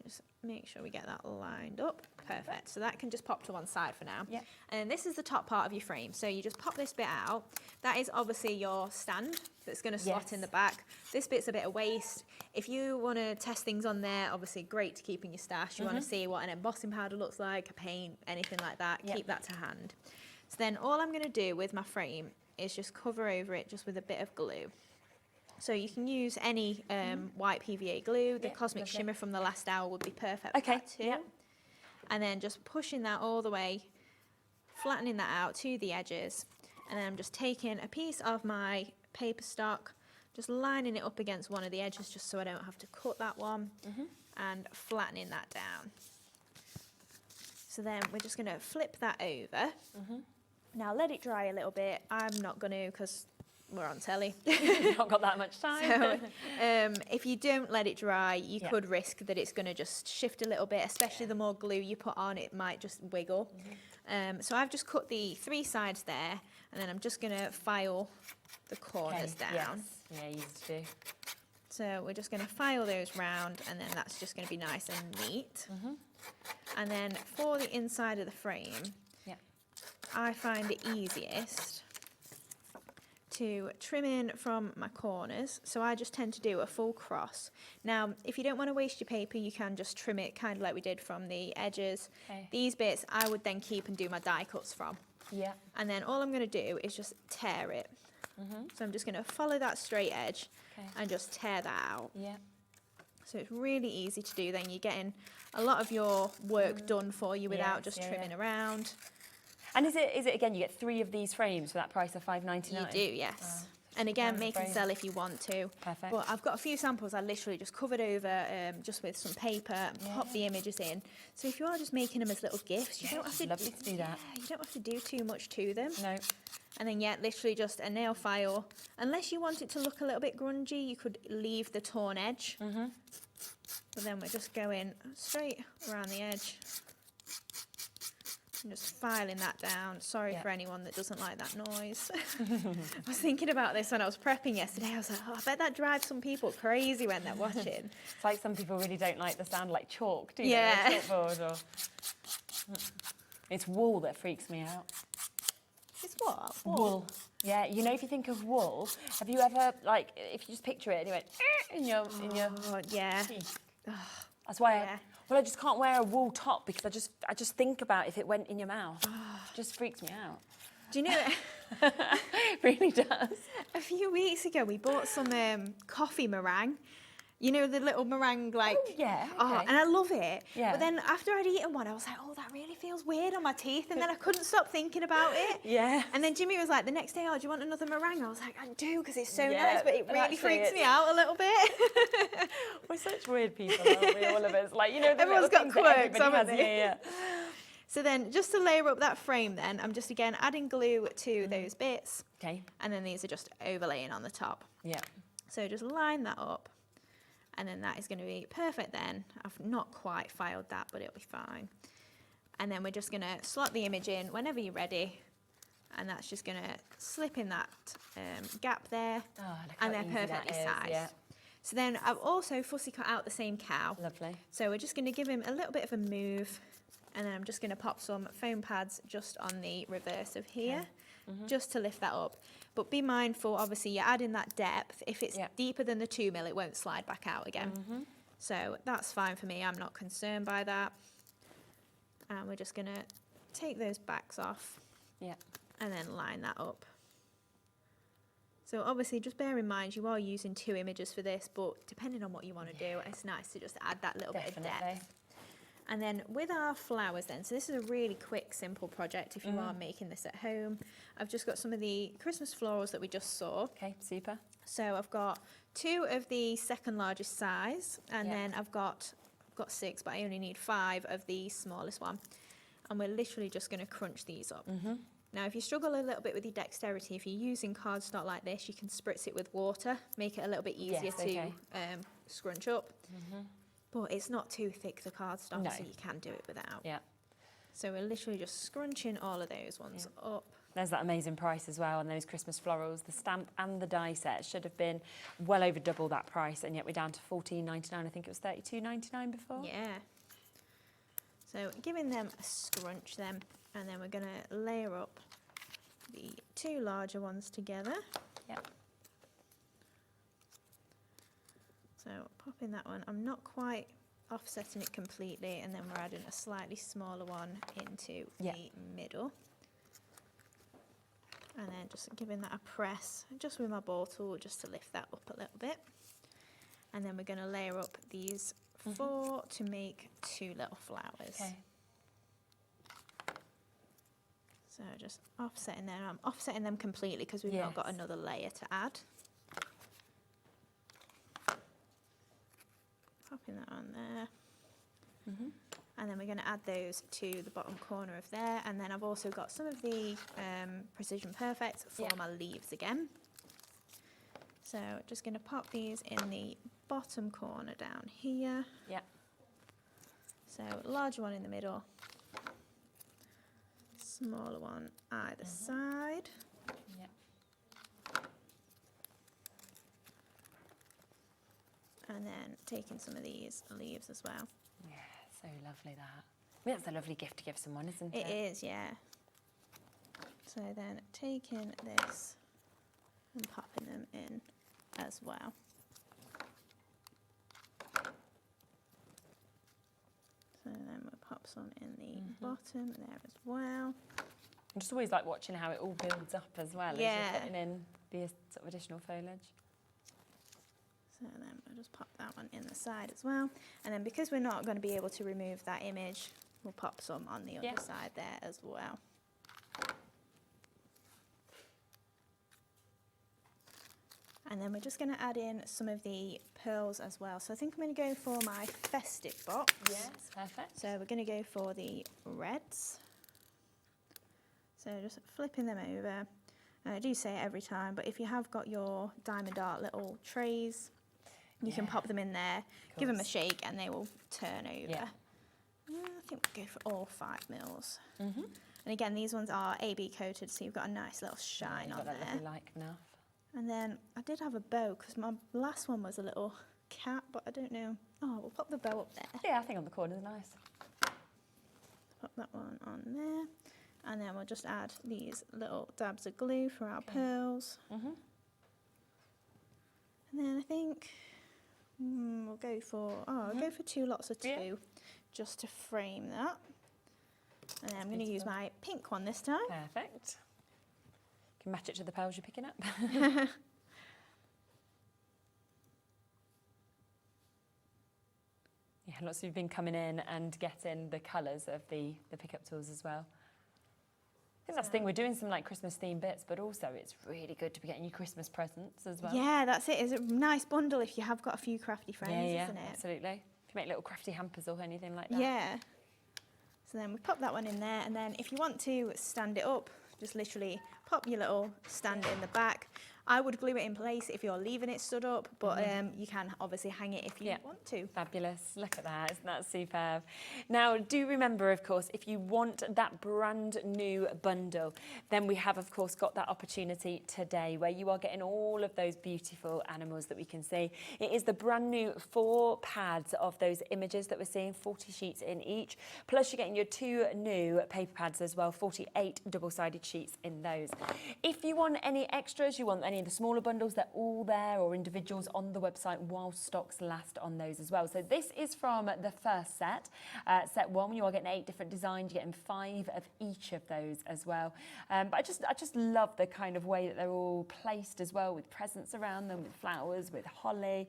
Just make sure we get that lined up. Perfect. So that can just pop to one side for now. Yep. And then this is the top part of your frame. So you just pop this bit out. That is obviously your stand that's going to slot in the back. This bit's a bit of waste. If you want to test things on there, obviously great to keep in your stash. You want to see what an embossing powder looks like, a paint, anything like that. Keep that to hand. So then all I'm going to do with my frame is just cover over it just with a bit of glue. So you can use any white PVA glue. The Cosmic Shimmer from the last hour would be perfect for that too. And then just pushing that all the way, flattening that out to the edges. And then I'm just taking a piece of my paper stock, just lining it up against one of the edges just so I don't have to cut that one, and flattening that down. So then we're just going to flip that over. Now let it dry a little bit. I'm not going to because we're on telly. Not got that much time. So if you don't let it dry, you could risk that it's going to just shift a little bit, especially the more glue you put on, it might just wiggle. So I've just cut the 3 sides there, and then I'm just going to file the corners down. Yeah, easy to do. So we're just going to file those round, and then that's just going to be nice and neat. And then for the inside of the frame, I find it easiest to trim in from my corners. So I just tend to do a full cross. Now, if you don't want to waste your paper, you can just trim it kind of like we did from the edges. These bits I would then keep and do my die cuts from. And then all I'm going to do is just tear it. So I'm just going to follow that straight edge and just tear that out. So it's really easy to do. Then you're getting a lot of your work done for you without just trimming around. And is it again, you get 3 of these frames for that price of $5.99? You do, yes. And again, make and sell if you want to. Perfect. But I've got a few samples I literally just covered over just with some paper and pop the images in. So if you are just making them as little gifts, you don't have to lovely to do that. You don't have to do too much to them. No. And then literally just a nail file. Unless you want it to look a little bit grungy, you could leave the torn edge. But then we're just going straight around the edge. I'm just filing that down. Sorry for anyone that doesn't like that noise. I was thinking about this when I was prepping yesterday. I was like, oh, I bet that drives some people crazy when they're watching. It's like some people really don't like the sound like chalk, do they? Yeah. Chalkboard or... It's wool that freaks me out. It's what? Wool. Yeah, you know, if you think of wool, have you ever, like, if you just picture it and it went in your teeth? That's why I just can't wear a wool top because I just think about if it went in your mouth. It just freaks me out. Do you know it really does. A few weeks ago we bought some coffee meringue. You know, the little meringue, like... Oh, yeah, Oh, and I love it. Yeah. But then after I'd eaten one, I was like, oh, that really feels weird on my teeth. And then I couldn't stop thinking about it. Yeah. And then Jimmy was like, the next day, oh, do you want another meringue? I was like, I do, because it's so Yeah, nice, but it really freaks me out a little bit. We're such weird people, aren't we, all of us? Like, you know, the Everyone's little got things that quirks, everybody haven't has. they? Yeah. So then, just to layer up that frame then, I'm just, again, adding glue to those bits. Okay. And then these are just overlaying on the top. Yeah. So just line that up. And then that is going to be perfect then. I've not quite filed that, but it'll be fine. And then we're just going to slot the image in whenever you're ready. And that's just going to slip in that gap there. Oh, look and how they're easy that perfectly is, sized. yeah. So then I've also fussy cut out the same cow. Lovely. So we're just going to give him a little bit of a move. And then I'm just going to pop some foam pads just on the reverse of here, just to lift that up. But be mindful, obviously, you're adding that depth. If it's deeper than the 2 mil, it won't slide back out again. So that's fine for me. I'm not concerned by that. And we're just going to take those backs off and then line that up. So obviously, just bear in mind, you are using 2 images for this, but depending on what you want to do, it's nice to just add that little bit of depth. And then with our flowers then, so this is a really quick, simple project if you are making this at home. I've just got some of the Christmas florals that we just saw. Okay, super. So I've got 2 of the second largest size, and then I've got 6, but I only need 5 of the smallest one. And we're literally just going to crunch these up. Now, if you struggle a little bit with your dexterity, if you're using cardstock like this, you can spritz it with water, make it a little bit easier to scrunch up. But it's not too thick, the cardstock, so you can do it without. Yeah. So we're literally just scrunching all of those ones up. There's that amazing price as well on those Christmas florals. The stamp and the die set should have been well over double that price, and yet we're down to $14.99. I think it was $32.99 before. Yeah. So giving them a scrunch then, and then we're going to layer up the two larger ones together. Yep. So popping that one, I'm not quite offsetting it completely, and then we're adding a slightly smaller one into the middle. And then just giving that a press, just with my ball tool, just to lift that up a little bit. And then we're going to layer up these 4 to make 2 little flowers. Okay. So just offsetting them. I'm offsetting them completely because we've not got another layer to add. Popping that on there. And then we're going to add those to the bottom corner of there. And then I've also got some of the Precision Perfect for my leaves again. So just going to pop these in the bottom corner down here. Yeah. So larger one in the middle, smaller one either side. Yeah. And then taking some of these leaves as well. Yeah, so lovely that. I mean, that's a lovely gift to give someone, isn't it? It is, yeah. So then taking this and popping them in as well. So then we'll pop some in the bottom there as well. I just always like watching how it all builds up as well as you're putting in the sort of additional foliage. So then we'll just pop that one in the side as well. And then because we're not going to be able to remove that image, we'll pop some on the other side there as well. And then we're just going to add in some of the pearls as well. So I think I'm going to go for my festive box. Yes, perfect. So we're going to go for the reds. So just flipping them over. I do say it every time, but if you have got your diamond art little trays, you can pop them in there, give them a shake, and they will turn over. Yeah. I think we'll go for all 5 mils. And again, these ones are AB coated, so you've got a nice little shine on that there. lovely like enough. And then I did have a bow, because my last one was a little cat, but I don't know. Oh, we'll pop the bow up there. Yeah, I think on the corner is nice. Pop that one on there. And then we'll just add these little dabs of glue for our pearls. And then I think we'll go for, I'll go for 2 lots of 2, just to frame that. And then I'm going to use my pink one this time. Perfect. You can match it to the pearls you're picking up. Yeah, lots of you have been coming in and getting the colours of the pickup tools as well. I think that's the thing, we're doing some like Christmas themed bits, but also it's really good to be getting you Christmas presents as well. Yeah, that's it. It's a nice bundle if you have got a few crafty friends, isn't it? Absolutely. If you make little crafty hampers or anything like that. Yeah. So then we pop that one in there, and then if you want to stand it up, just literally pop your little stand in the back. I would glue it in place if you're leaving it stood up, but you can obviously hang it if you want to. Fabulous. Look at that. Isn't that superb? Now, do remember, of course, if you want that brand new bundle, then we have, of course, got that opportunity today where you are getting all of those beautiful animals that we can see. It is the brand new 4 pads of those images that we're seeing, 40 sheets in each. Plus, you're getting your 2 new paper pads as well, 48 double-sided sheets in those. If you want any extras, you want any of the smaller bundles, they're all there, or individuals on the website while stocks last on those as well. So this is from the first set. Set 1, you are getting 8 different designs, you're getting 5 of each of those as well. But I just love the kind of way that they're all placed as well, with presents around them, with flowers, with holly.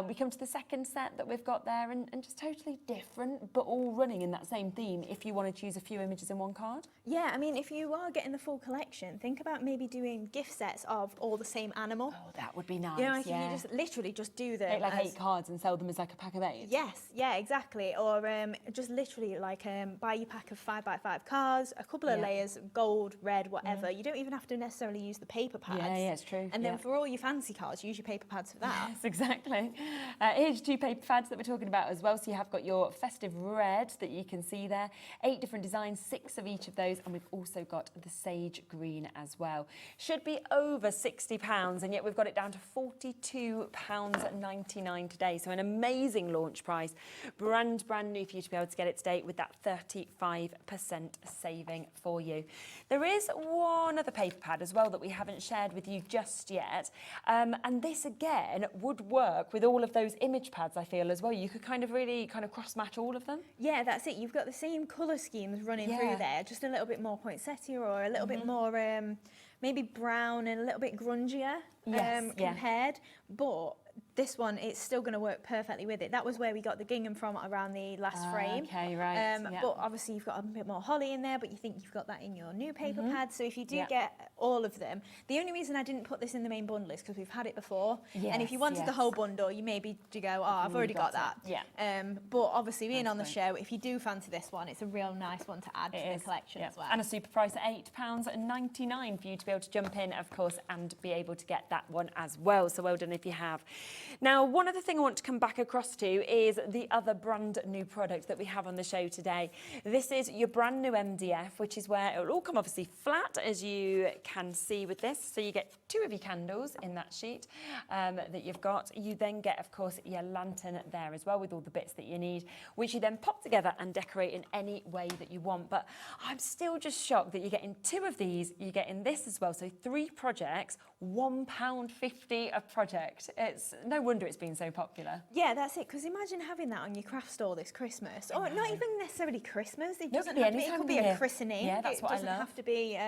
We come to the second set that we've got there, and just totally different, but all running in that same theme if you want to choose a few images in one card. Yeah, I mean, if you are getting the full collection, think about maybe doing gift sets of all the same animal. Oh, that would be nice. You know, like if you just literally just do them make like 8 cards and sell them as like a pack of 8. Yes, yeah, exactly. Or just literally like buy your pack of 5x5 cards, a couple of layers, gold, red, whatever. You don't even have to necessarily use the paper pads. Yeah, it's true. And then for all your fancy cards, use your paper pads for that. Yes, exactly. Here's 2 paper pads that we're talking about as well. So you have got your festive red that you can see there, 8 different designs, 6 of each of those, and we've also got the sage green as well. Should be over 60 £60, and yet we've got it down to £42.99 today. So an amazing launch price, brand new for you to be able to get it today with that 35% saving for you. There is one other paper pad as well that we haven't shared with you just yet, and this again would work with all of those image pads, I feel, as well. You could really cross match all of them. Yeah, that's it. You've got the same colour schemes running through there, just a little bit more poinsettia or a little bit more maybe brown and a little bit grungier compared. But this one, it's still going to work perfectly with it. That was where we got the gingham from around the last frame. Okay, right. But obviously you've got a bit more holly in there, but you think you've got that in your new paper pad. So if you do get all of them, the only reason I didn't put this in the main bundle is because we've had it before. And if you wanted the whole bundle, you maybe do go, oh, I've already got that. But obviously being on the show, if you do fancy this one, it's a real nice one to add to the collection as well. And a super price at £8.99 for you to be able to jump in, of course, and be able to get that one as well. So well done if you have. Now, one other thing I want to come back across to is the other brand new product that we have on the show today. This is your brand new MDF, which is where it will all come obviously flat, as you can see with this. So you get 2 of your candles in that sheet that you've got. You then get, of course, your lantern there as well with all the bits that you need, which you then pop together and decorate in any way that you want. But I'm still just shocked that you're getting 2 of these, you're getting this as well. So 3 projects, £1.50 a project. It's no wonder it's been so popular. Yeah, that's it. Because imagine having that on your craft store this Christmas, or not even necessarily Christmas. It doesn't have to be. It could be a christening. Yeah, that's what I love. It doesn't have to be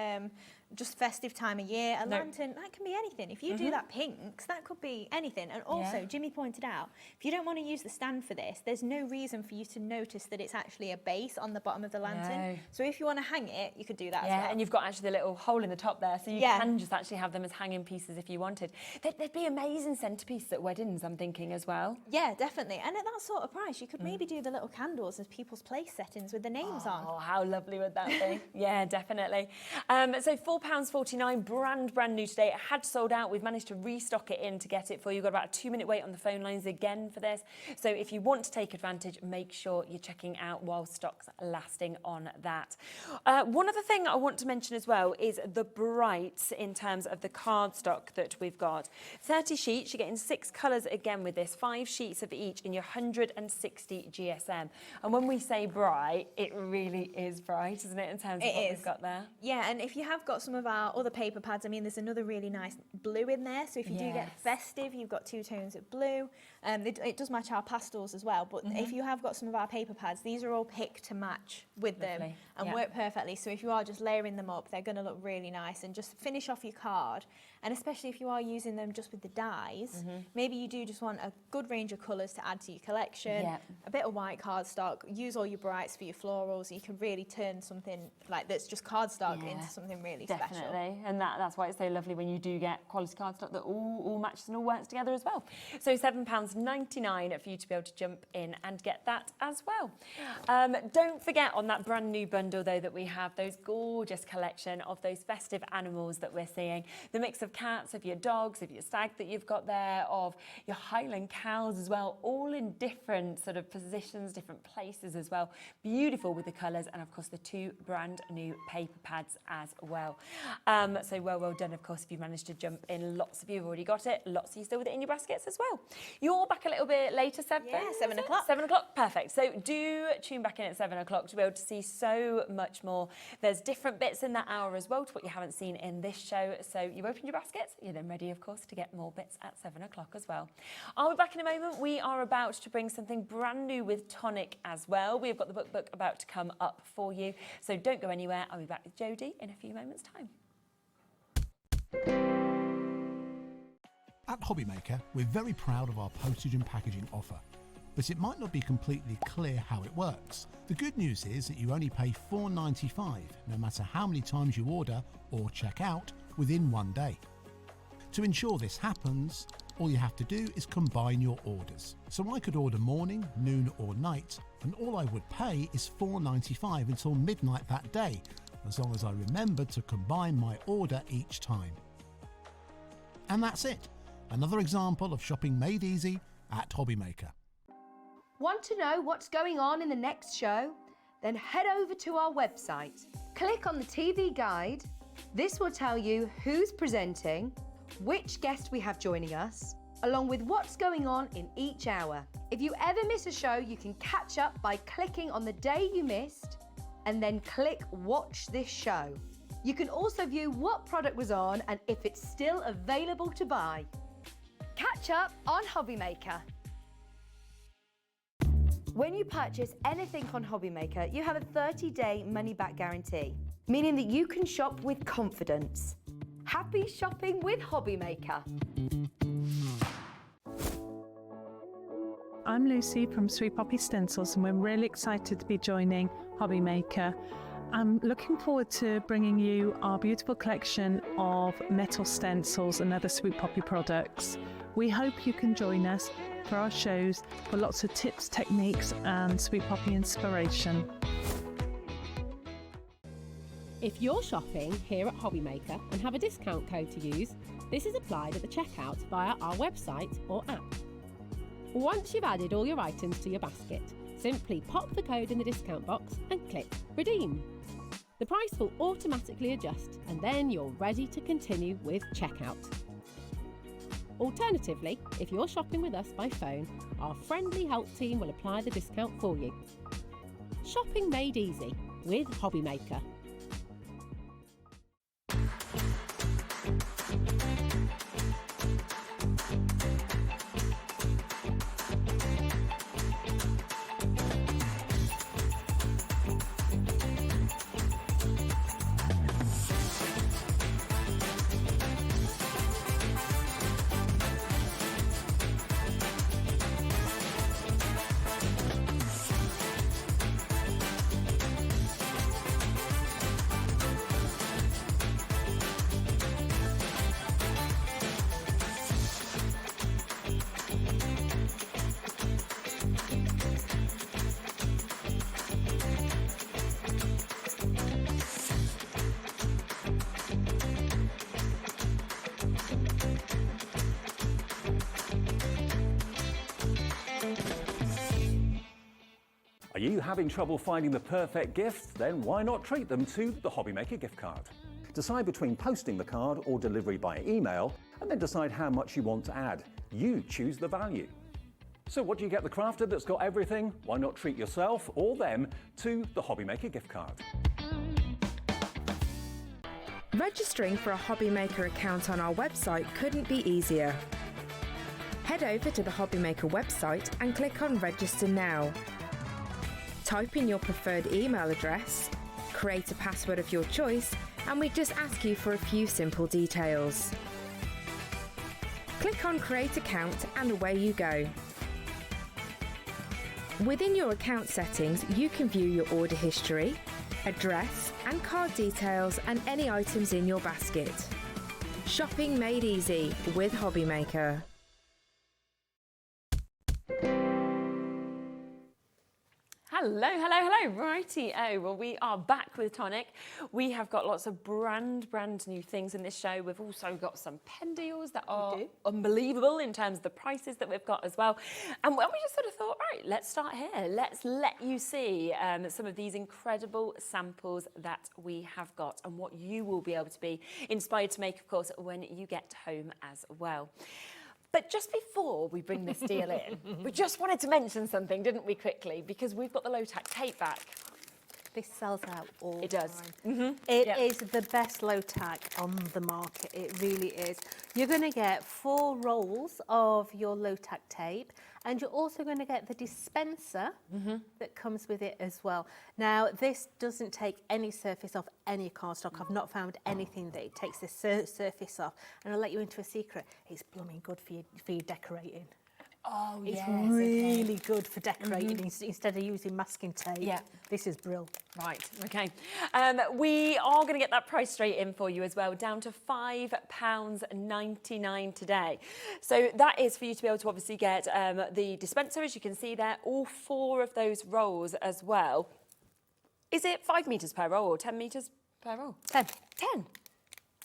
just festive time of year. A lantern, that can be anything. If you do that pinks, that could be anything. And also, Jimmy pointed out, if you don't want to use the stand for this, there's no reason for you to notice that it's actually a base on the bottom of the lantern. No. So if you want to hang it, you could do that as well. Yeah, and you've got actually the little hole in the top there, so you can just actually have them as hanging pieces if you wanted. There'd be amazing centerpieces at weddings, I'm thinking, as well. Yeah, definitely. And at that sort of price, you could maybe do the little candles as people's place settings with the names on. Oh, how lovely would that be? Yeah, definitely. So £4.49, brand new today. It had sold out. We've managed to restock it in to get it for you. We've got about a 2-minute wait on the phone lines again for this. So if you want to take advantage, make sure you're checking out while stock's lasting on that. One other thing I want to mention as well is the brights in terms of the cardstock that we've got. 30 sheets, you're getting 6 colours again with this, 5 sheets of each in your 160 GSM. And when we say bright, it really is bright, isn't it, in terms of what we've got there? Yeah, and if you have got some of our other paper pads, I mean, there's another really nice blue in there. So if you do get festive, you've got 2 tones of blue. It does match our pastels as well. But if you have got some of our paper pads, these are all picked to match with them and work perfectly. So if you are just layering them up, they're going to look really nice and just finish off your card. And especially if you are using them just with the dies, maybe you do just want a good range of colours to add to your collection, a bit of white cardstock, use all your brights for your florals. You can really turn something like that's just cardstock into something really special. Definitely, and that's why it's so lovely when you do get quality cardstock that all matches and all works together as well. So £7.99 for you to be able to jump in and get that as well. Don't forget on that brand new bundle though that we have those gorgeous collection of those festive animals that we're seeing. The mix of cats, of your dogs, of your stag that you've got there, of your Highland cows as well, all in different sort of positions, different places as well. Beautiful with the colours, and of course the 2 brand new paper pads as well. So well done, of course, if you managed to jump in. Lots of you have already got it, lots of you still with it in your baskets as well. You're back a little bit later, 7? Yeah, 7 o'clock. 7 o'clock, perfect. So do tune back in at 7 o'clock to be able to see so much more. There's different bits in that hour as well to what you haven't seen in this show. So you open your baskets, you're then ready, of course, to get more bits at 7 o'clock as well. I'll be back in a moment. We are about to bring something brand new with Tonic as well. We've got the book about to come up for you. So don't go anywhere. I'll be back with Jodie in a few moments' time. At Hobbymaker, we're very proud of our postage and packaging offer, but it might not be completely clear how it works. The good news is that you only pay £4.95 no matter how many times you order or check out within 1 day. To ensure this happens, all you have to do is combine your orders. So I could order morning, noon or night, and all I would pay is £4.95 until midnight that day, as long as I remembered to combine my order each time. And that's it. Another example of shopping made easy at Hobbymaker. Want to know what's going on in the next show? Then head over to our website. Click on the TV guide. This will tell you who's presenting, which guest we have joining us, along with what's going on in each hour. If you ever miss a show, you can catch up by clicking on the day you missed and then click Watch This Show. You can also view what product was on and if it's still available to buy. Catch up on Hobby Maker. When you purchase anything on Hobby Maker, you have a 30-day money-back guarantee, meaning that you can shop with confidence. Happy shopping with Hobby Maker. I'm Lucy from Sweet Poppy Stencils, and we're really excited to be joining Hobby Maker. I'm looking forward to bringing you our beautiful collection of metal stencils and other Sweet Poppy products. We hope you can join us for our shows for lots of tips, techniques and Sweet Poppy inspiration. If you're shopping here at Hobby Maker and have a discount code to use, this is applied at the checkout via our website or app. Once you've added all your items to your basket, simply pop the code in the discount box and click Redeem. The price will automatically adjust and then you're ready to continue with checkout. Alternatively, if you're shopping with us by phone, our friendly help team will apply the discount for you. Shopping made easy with Hobby Maker. Are you having trouble finding the perfect gift? Then why not treat them to the Hobby Maker gift card? Decide between posting the card or delivery by email, and then decide how much you want to add. You choose the value. So what do you get the crafter that's got everything? Why not treat yourself or them to the Hobby Maker gift card? Registering for a Hobby Maker account on our website couldn't be easier. Head over to the Hobby Maker website and click on Register Now. Type in your preferred email address, create a password of your choice, and we just ask you for a few simple details. Click on Create Account and away you go. Within your account settings, you can view your order history, address and card details and any items in your basket. Shopping made easy with Hobby Maker. Hello, hello, hello. Righty-o. Well, we are back with Tonic. We have got lots of brand new things in this show. We've also got some pen deals that are unbelievable in terms of the prices that we've got as well. And we just sort of thought, right, let's start here. Let's let you see some of these incredible samples that we have got and what you will be able to be inspired to make, of course, when you get home as well. But just before we bring this deal in, we just wanted to mention something, didn't we, quickly? Because we've got the low-tack tape back. This sells out all It does. It is the best low tack on the market. It really is. You're going to get 4 rolls of your low tack tape, and you're also going to get the dispenser that comes with it as well. Now, this doesn't take any surface off any cardstock. I've not found anything that it takes the surface off. And I'll let you into a secret. It's blooming good for your decorating. Oh, it's yes, really good for decorating instead of using masking tape. Yeah. This is brilliant. Right, okay. We are going to get that price straight in for you as well, down to £5.99 today. So that is for you to be able to obviously get the dispenser, as you can see there, all 4 of those rolls as well. Is it 5 metres per roll or 10 metres per roll? 10. 10?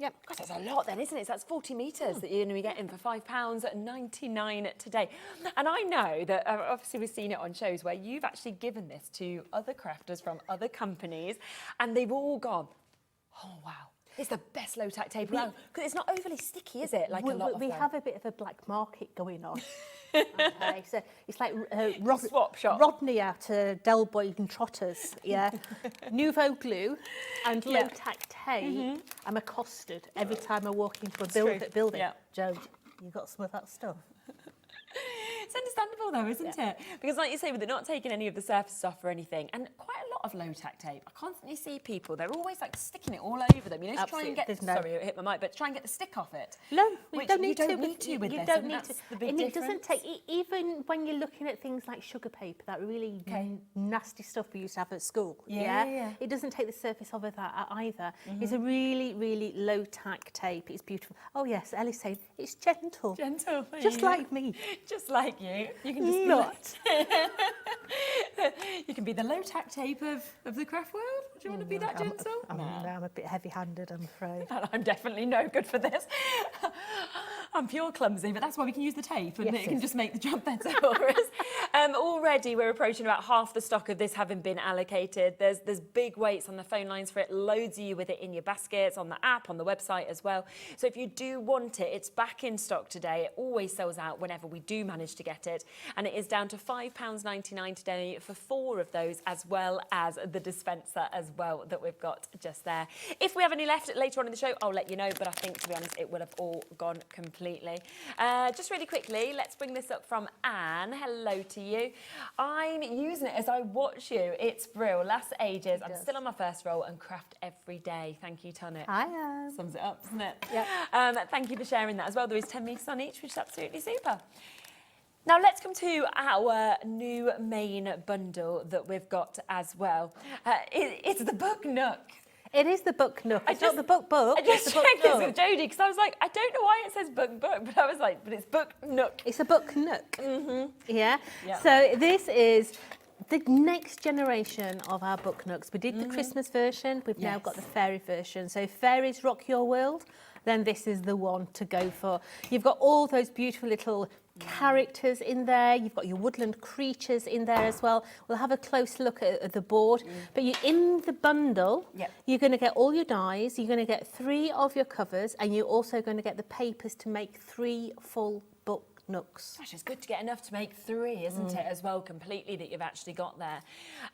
Yep. God, that's a lot then, isn't it? So that's 40 metres that you're going to be getting for £5.99 today. And I know that obviously we've seen it on shows where you've actually given this to other crafters from other companies and they've all gone, oh, wow. It's the best low tack tape around because it's not overly sticky, is it? Like a lot of we them. have a bit of a black market going on. Okay, so it's like swap shop. Rodney at Del Boyd and Trotters, yeah. Nouveau glue and low tack tape. I'm accosted every time I walk into a building. Yeah. Joe, you got some of that stuff? It's understandable though, isn't it? Because like you say, with it not taking any of the surface off or anything, and quite a lot of low tack tape, I constantly see people, they're always like sticking it all over them, you know, to try and get, sorry, it hit my mic, but to try and get the stick off it. No, we Which don't need you to. don't need to with you this, don't and need that's to. the big And it doesn't difference. take, even when you're looking at things like sugar paper, that really nasty stuff we used to have at school. Yeah. It doesn't take the surface off of that either. It's a really, really low tack tape. It's beautiful. Oh yes, Ellie's saying it's gentle. Gentle. Just like me. Just like you. You can just Not. You can be the low tack tape of the craft world. Do you want to be that gentle? I'm a bit heavy-handed, I'm afraid. I'm definitely no good for this. I'm pure clumsy, but that's why we can use the tape and it can just make the job better for us. Already we're approaching about half the stock of this having been allocated. There's big weights on the phone lines for it, loads of you with it in your baskets, on the app, on the website as well. So if you do want it, it's back in stock today. It always sells out whenever we do manage to get it. And it is down to £5.99 today for 4 of those, as well as the dispenser as well that we've got just there. If we have any left later on in the show, I'll let you know, but I think, to be honest, it will have all gone completely. Just really quickly, let's bring this up from Anne. Hello to you. I'm using it as I watch you. It's brill. Lasts ages. I'm still on my first roll and craft every day. Thank you, Tonic. Hi, Anne. Sums it up, doesn't it? Yeah. Thank you for sharing that as well. There is 10 meters on each, which is absolutely super. Now let's come to our new main bundle that we've got as well. It's the book Nook. It is the book Nook. It's not the book. I just it's the book checked this Nook. with Jodie because I was like, I don't know why it says book, but I was like, but it's book Nook. It's a book Nook. Yeah. Yeah. So this is the next generation of our book Nooks. We did the Christmas version. We've now got the fairy version. So fairies rock your world. Then this is the one to go for. You've got all those beautiful little characters in there. You've got your woodland creatures in there as well. We'll have a close look at the board. But you're in the bundle. You're going to get all your dies. You're going to get 3 of your covers, and you're also going to get the papers to make 3 full book Nooks. Gosh, it's good to get enough to make 3, isn't it, as well, completely, that you've actually got there.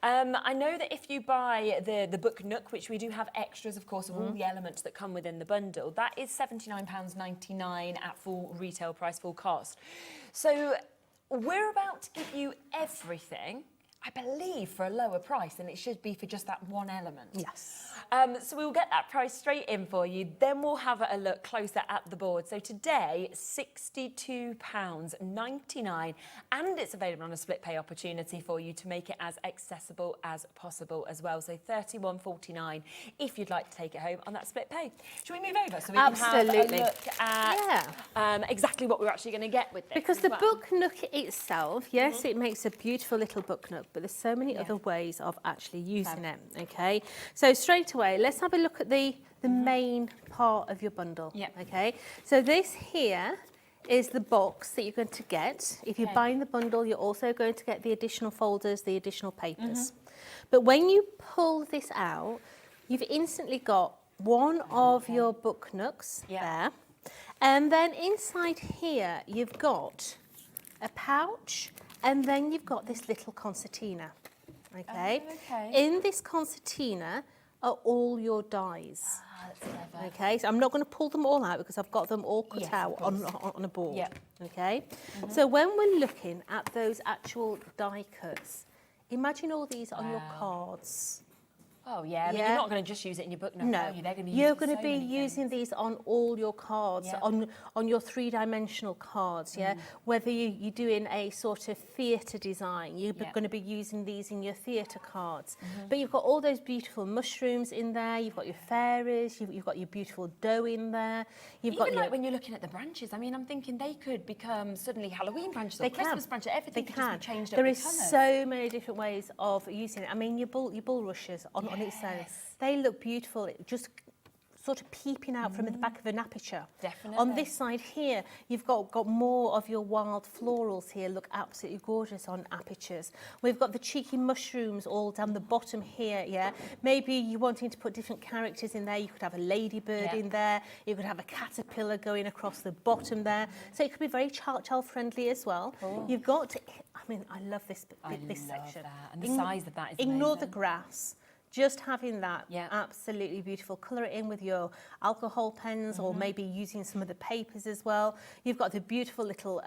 I know that if you buy the book Nook, which we do have extras, of course, of all the elements that come within the bundle, that is £79.99 at full retail price, full cost. So we're about to give you everything, I believe, for a lower price than it should be for just that one element. Yes. So we'll get that price straight in for you. Then we'll have a look closer at the board. So today, £62.99, and it's available on a split pay opportunity for you to make it as accessible as possible as well. So £31.49 if you'd like to take it home on that split pay. Should we move over so we can have a look at exactly what we're actually going to get with this? Because the book Nook itself, yes, it makes a beautiful little book Nook, but there's so many other ways of actually using it, okay? So straight away, let's have a look at the main part of your bundle, okay? So this here is the box that you're going to get. If you're buying the bundle, you're also going to get the additional folders, the additional papers. But when you pull this out, you've instantly got one of your book Nooks there. And then inside here, you've got a pouch, and then you've got this little concertina, okay? In this concertina are all your dies. Okay, so I'm not going to pull them all out because I've got them all cut out on a board. Okay, so when we're looking at those actual die cuts, imagine all these on your cards. Oh yeah, I mean, you're not going to just use it in your book Nook, no, are you? They're going to be you're going to be using these on all your cards, on your 3-dimensional cards, Whether you're doing a sort of theatre design, you're going to be using these in your theatre cards. But you've got all those beautiful mushrooms in there, you've got your fairies, you've got your beautiful dough in there. You've got like when you're looking at the branches, I mean, I'm thinking they could become suddenly Halloween branches or Christmas branches, everything could just be changed up. There is so many different ways of using it. I mean, your bulrushes on its own, they look beautiful. Just sort of peeping out from the back of an aperture. Definitely. On this side here, you've got more of your wild florals here, look absolutely gorgeous on apertures. We've got the cheeky mushrooms all down the bottom here, yeah. Maybe you're wanting to put different characters in there. You could have a ladybird in there. You could have a caterpillar going across the bottom there. So it could be very child friendly as well. You've got, I mean, I love this section. That. And the size of that is Ignore amazing. the grass. Just having that, absolutely beautiful. Colour it in with your alcohol pens or maybe using some of the papers as well. You've got the beautiful little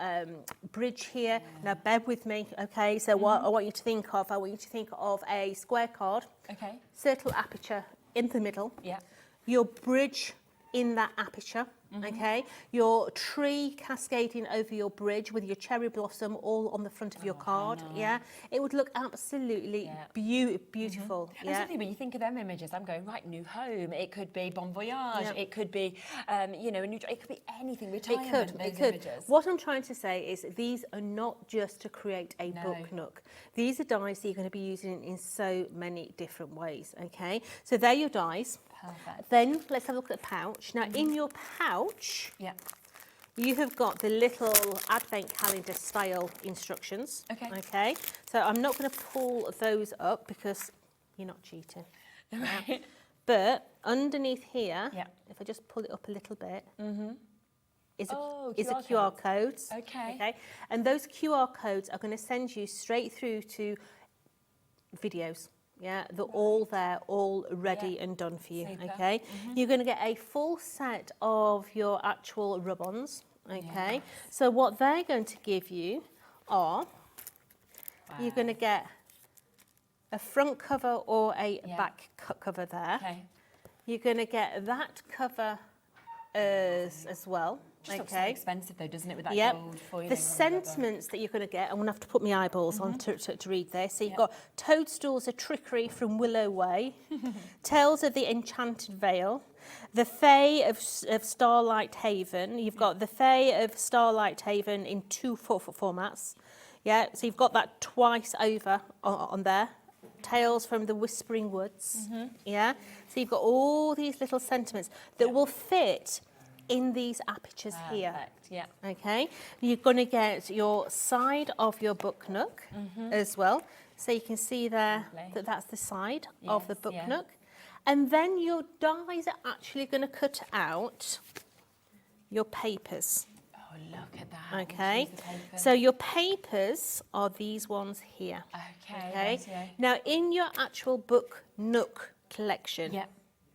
bridge here. Now, bear with me, okay? So what I want you to think of, a square card. Okay. Circle aperture in the middle. Yeah. Your bridge in that aperture. Okay, your tree cascading over your bridge with your cherry blossom all on the front of your card. Yeah, it would look absolutely beautiful. And certainly when you think of them images, I'm going right, new home. It could be bon voyage. It could be, you know, a new. It could be anything. Retirement. It could. What I'm trying to say is these are not just to create a book nook. These are dies that you're going to be using in so many different ways. Okay, so they're your dies. Perfect. Then let's have a look at the pouch. Now, in your pouch, you have got the little advent calendar style instructions. Okay. Okay. So I'm not going to pull those up because you're not cheating. Right. But underneath here, if I just pull it up a little bit, is a QR codes. Okay. And those QR codes are going to send you straight through to videos. Yeah, they're all there, all ready and done for you. Super. Okay, you're going to get a full set of your actual rub-ons. Okay, so what they're going to give you are you're going to get a front cover or a back cover there. Okay. You're going to get that cover as well. Just looks so expensive though, doesn't it, with that gold foiling? The sentiments that you're going to get, I'm going to have to put my eyeballs on to read this. So you've got Toadstools of Trickery from Willow Way, Tales of the Enchanted Vale, The Fae of Starlight Haven. You've got The Fae of Starlight Haven in 2 formats. Yeah, so you've got that twice over on there. Tales from the Whispering Woods. Yeah, so you've got all these little sentiments that will fit in these apertures here. Yeah. Okay. You're going to get your side of your book nook as well. So you can see there that that's the side of the book nook. And then your dies are actually going to cut out your papers. Oh, look at that. Okay. So your papers are these ones here. Okay. Now in your actual book nook collection,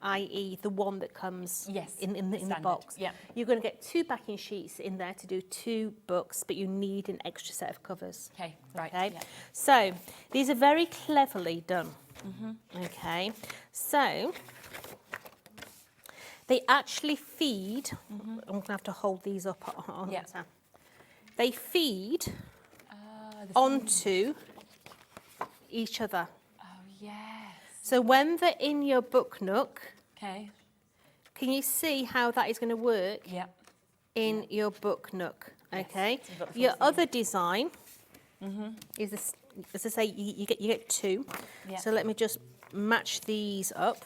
i.e. the one that comes in the box. You're going to get 2 backing sheets in there to do 2 books, but you need an extra set of covers. Okay, right. Okay, so these are very cleverly done. Okay, so they actually feed. I'm going to have to hold these up on the top. They feed onto each other. Oh, yes. So when they're in your book nook, can you see how that is going to work in your book nook? Okay. Your other design is this, as I say, you get 2. So let me just match these up.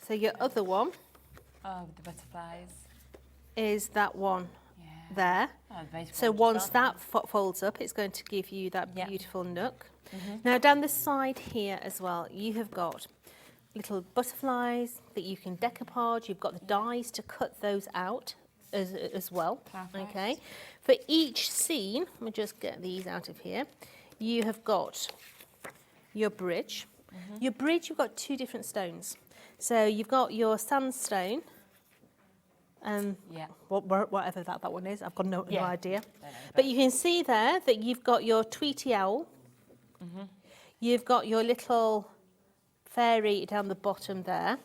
So your other one the butterflies is that one there. So once that folds up, it's going to give you that beautiful nook. Now down the side here as well, you have got little butterflies that you can decoupage. You've got the dies to cut those out as well. Perfect. Okay. For each scene, let me just get these out of here. You have got your bridge. Your bridge, you've got 2 different stones. So you've got your sandstone. Whatever that one is, I've got no idea. But you can see there that you've got your Tweety Owl. You've got your little fairy down the bottom there.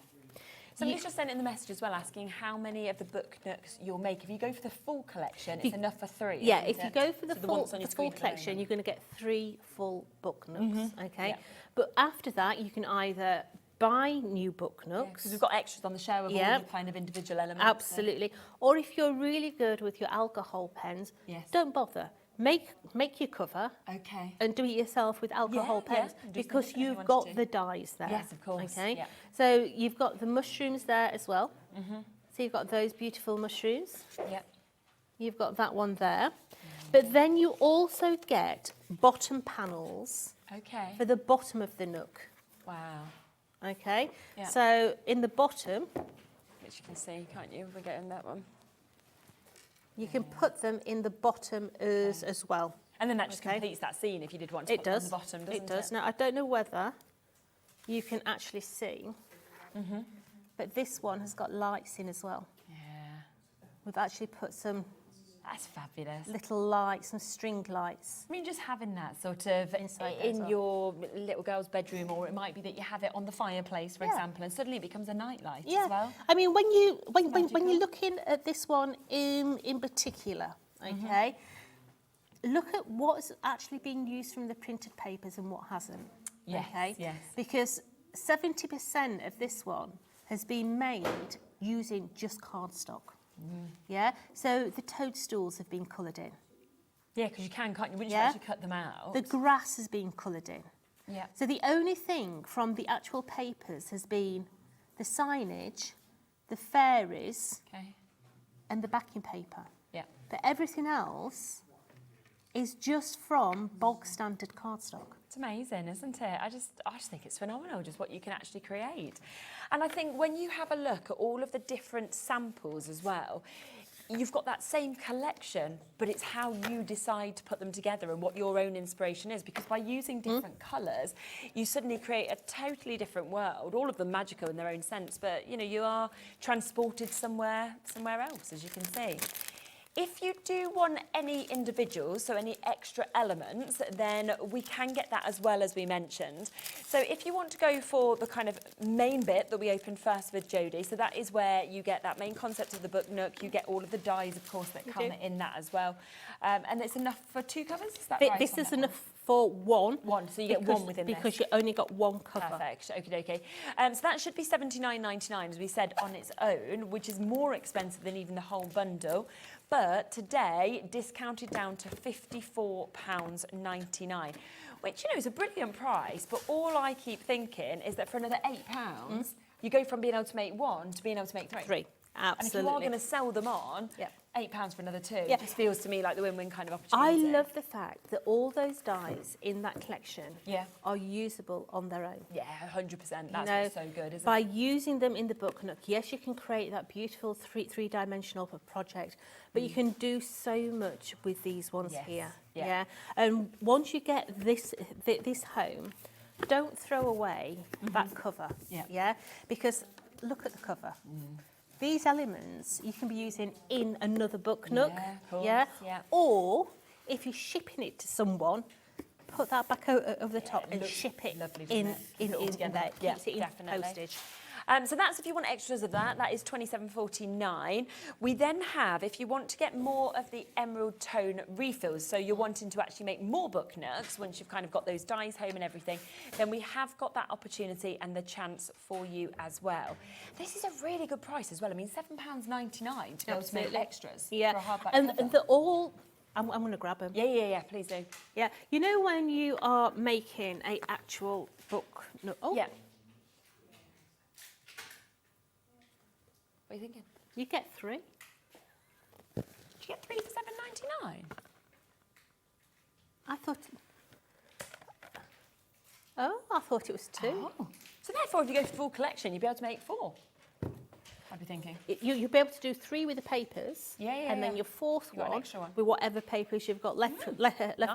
Somebody's just sent in the message as well asking how many of the book nooks you'll make. If you go for the full collection, it's enough for 3. Yeah, if you go for the full collection, you're going to get 3 full book nooks. Okay, but after that, you can either buy new book nooks. Because we've got extras on the show of all the kind of individual elements. Absolutely. Or if you're really good with your alcohol pens, don't bother. make your cover. Okay. And do it yourself with alcohol pens because you've got the dies there. Yes, of course. Okay. Yeah. So you've got the mushrooms there as well. So you've got those beautiful mushrooms. Yeah. You've got that one there. But then you also get bottom panels Okay. for the bottom of the Nook. Wow. Okay. Yeah. So in the bottom, Which you can see, can't you? We're getting that one. you can put them in the bottom as well. And then that just completes that scene if you did want to put them on the bottom, doesn't it? It does. Now, I don't know whether you can actually see, but this one has got lights in as well. Yeah. We've actually put some That's fabulous. little lights, some string lights. I mean, just having that sort of Inside there as in well. your little girl's bedroom, or it might be that you have it on the fireplace, for example, and suddenly it becomes a nightlight as well. I mean, when you're looking at this one in particular, okay, look at what's actually being used from the printed papers and what hasn't. Yes, okay? yes. Because 70% of this one has been made using just cardstock. Yeah, so the toadstools have been coloured in. Yeah, because you can't you? Wouldn't you Yeah. actually cut them out? The grass has been coloured in. Yeah. So the only thing from the actual papers has been the signage, the fairies, Okay. and the backing paper. Yeah. But everything else is just from bog standard cardstock. It's amazing, isn't it? I just think it's phenomenal, just what you can actually create. And I think when you have a look at all of the different samples as well, you've got that same collection, but it's how you decide to put them together and what your own inspiration is. Because by using different colours, you suddenly create a totally different world. All of them magical in their own sense, but you know, you are transported somewhere else, as you can see. If you do want any individuals, so any extra elements, then we can get that as well, as we mentioned. So if you want to go for the kind of main bit that we opened first with Jodie, so that is where you get that main concept of the book Nook. You get all of the dies, of course, that come in that as well. And it's enough for 2 covers, is that right? This is enough for one. One, so you get one within this. Because you only got one cover. Perfect, okie dokie. So that should be £79.99, as we said, on its own, which is more expensive than even the whole bundle. But today, discounted down to £54.99, which, you know, is a brilliant price. But all I keep thinking is that for another £8, you go from being able to make 1 to being able to make 3. 3, absolutely. And if you are going to sell them on, £8 for another 2. Yeah. It just feels to me like the win-win kind of I opportunity. love the fact that all those dies in that collection are usable on their own. Yeah, 100%. That's what's so good, isn't by it? using them in the book Nook, yes, you can create that beautiful three-dimensional project, but you can do so much with these ones here. Yeah. And once you get this home, don't throw away that cover. Yeah. Because look at the cover. These elements you can be using in another book Nook. Yeah. Or if you're shipping it to someone, put that back over the top and ship it in there. Keeps it in postage. So that's if you want extras of that. That is £27.49. We then have, if you want to get more of the emerald tone refills, so you're wanting to actually make more book Nooks once you've kind of got those dies home and everything, then we have got that opportunity and the chance for you as well. This is a really good price as well. I mean, £7.99 to be able to make extras for a hardback and cover. they're all... I'm going to grab them. Yeah, please do. Yeah, you know when you are making a actual book Nook? Oh. Yeah. What are you thinking? You get 3. Did you get 3 for £7.99? I thought... Oh, I thought it was 2. Oh. So therefore, if you go for the full collection, you'd be able to make 4. I'd be thinking. You'll be able to do 3 with the papers, and then your 4th You got an one, extra one. with whatever papers you've got left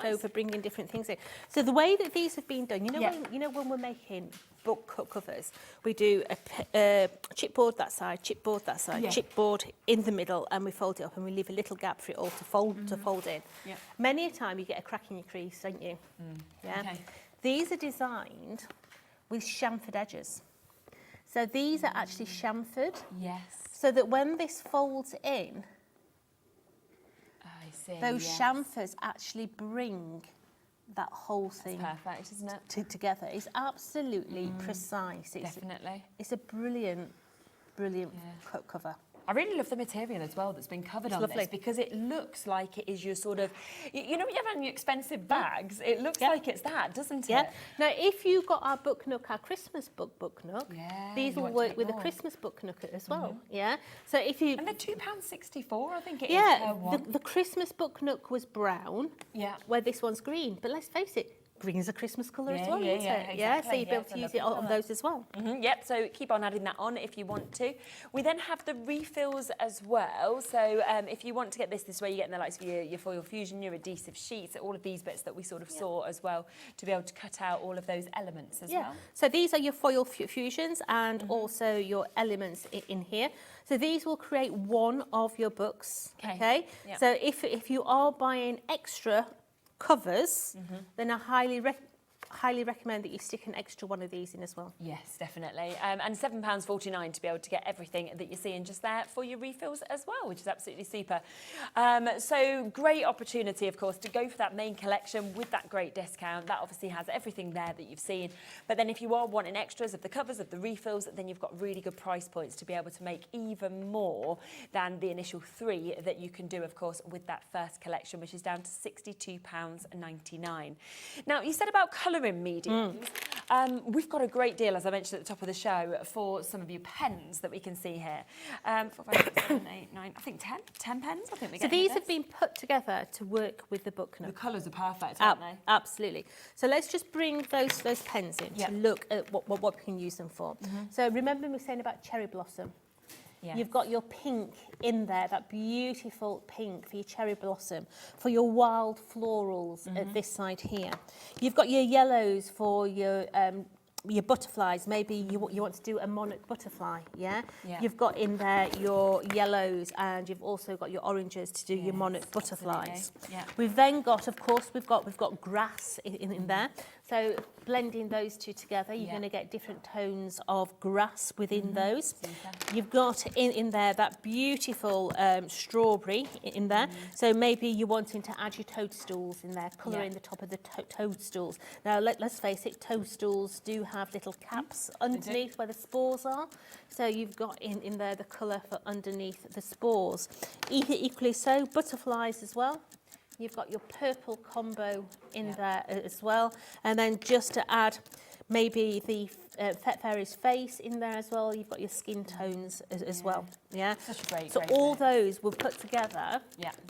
over, bringing different things in. So the way that these have been done, when we're making book covers, we do a chipboard that side, chipboard in the middle, and we fold it up, and we leave a little gap for it all to fold in. Yeah. Many a time you get a crack in your crease, don't you? Yeah. Okay. These are designed with chamfered edges. So these are actually chamfered. Yes. So that when this folds in, I see. those chamfers actually bring that whole thing perfect, isn't it? Together. It's absolutely precise. Definitely. It's a brilliant cover. I really love the material as well that's been covered on lovely. this, because it looks like it is your sort of, you know when you have on your expensive bags, it looks like it's that, doesn't it? Yeah. Now, if you got our book nook, our Christmas book nook, these you will want to work get with the more. Christmas book nook as well. Yeah. So if you And they're £2.64, I think it is. yeah, per one. the Christmas book nook was brown. Yeah. Where this one's green, but let's face it, green is a Christmas colour as well, isn't it? exactly. Yeah. So you'll be able it's to a use it lovely on colour. those as well. Yep, so keep on adding that on if you want to. We then have the refills as well. So if you want to get this way, you're getting the likes of your foil fusion, your adhesive sheets, all of these bits that we sort of saw as well, to be able to cut out all of those elements as well. So these are your foil fusions and also your elements in here. So these will create one of your books. Okay. Yep. So if you are buying extra covers, then I highly recommend that you stick an extra one of these in as well. Yes, definitely. And £7.49 to be able to get everything that you're seeing just there for your refills as well, which is absolutely super. So great opportunity, of course, to go for that main collection with that great discount. That obviously has everything there that you've seen. But then if you are wanting extras of the covers, of the refills, then you've got really good price points to be able to make even more than the initial 3 that you can do, of course, with that first collection, which is down to £62.99. Now, you said about colouring mediums. We've got a great deal, as I mentioned at the top of the show, for some of your pens that we can see here. 4, 5, 6, 7, 8, 9, I think 10 pens, I think we So these have been put together to work with the book nook. The colours are perfect, aren't they? Absolutely. So let's just bring those pens in to look at what we can use them for. So remember me saying about cherry blossom? Yes. You've got your pink in there, that beautiful pink for your cherry blossom, for your wild florals at this side here. You've got your yellows for your butterflies. Maybe you want to do a monarch butterfly, yeah? You've got in there your yellows, and you've also got your oranges to do your monarch butterflies. We've then got, of course, we've got grass in there. So blending those two together, you're going to get different tones of grass within those. You've got in there that beautiful strawberry in there. So maybe you're wanting to add your toadstools in there, colouring the top of the toadstools. Now, let's face it, toadstools do have little caps underneath where the spores are. So you've got in there the colour for underneath the spores. Equally so, butterflies as well. You've got your purple combo in there as well. And then just to add maybe the fairy's face in there as well. You've got your skin tones as well. Yeah. Such a great. So all those were put together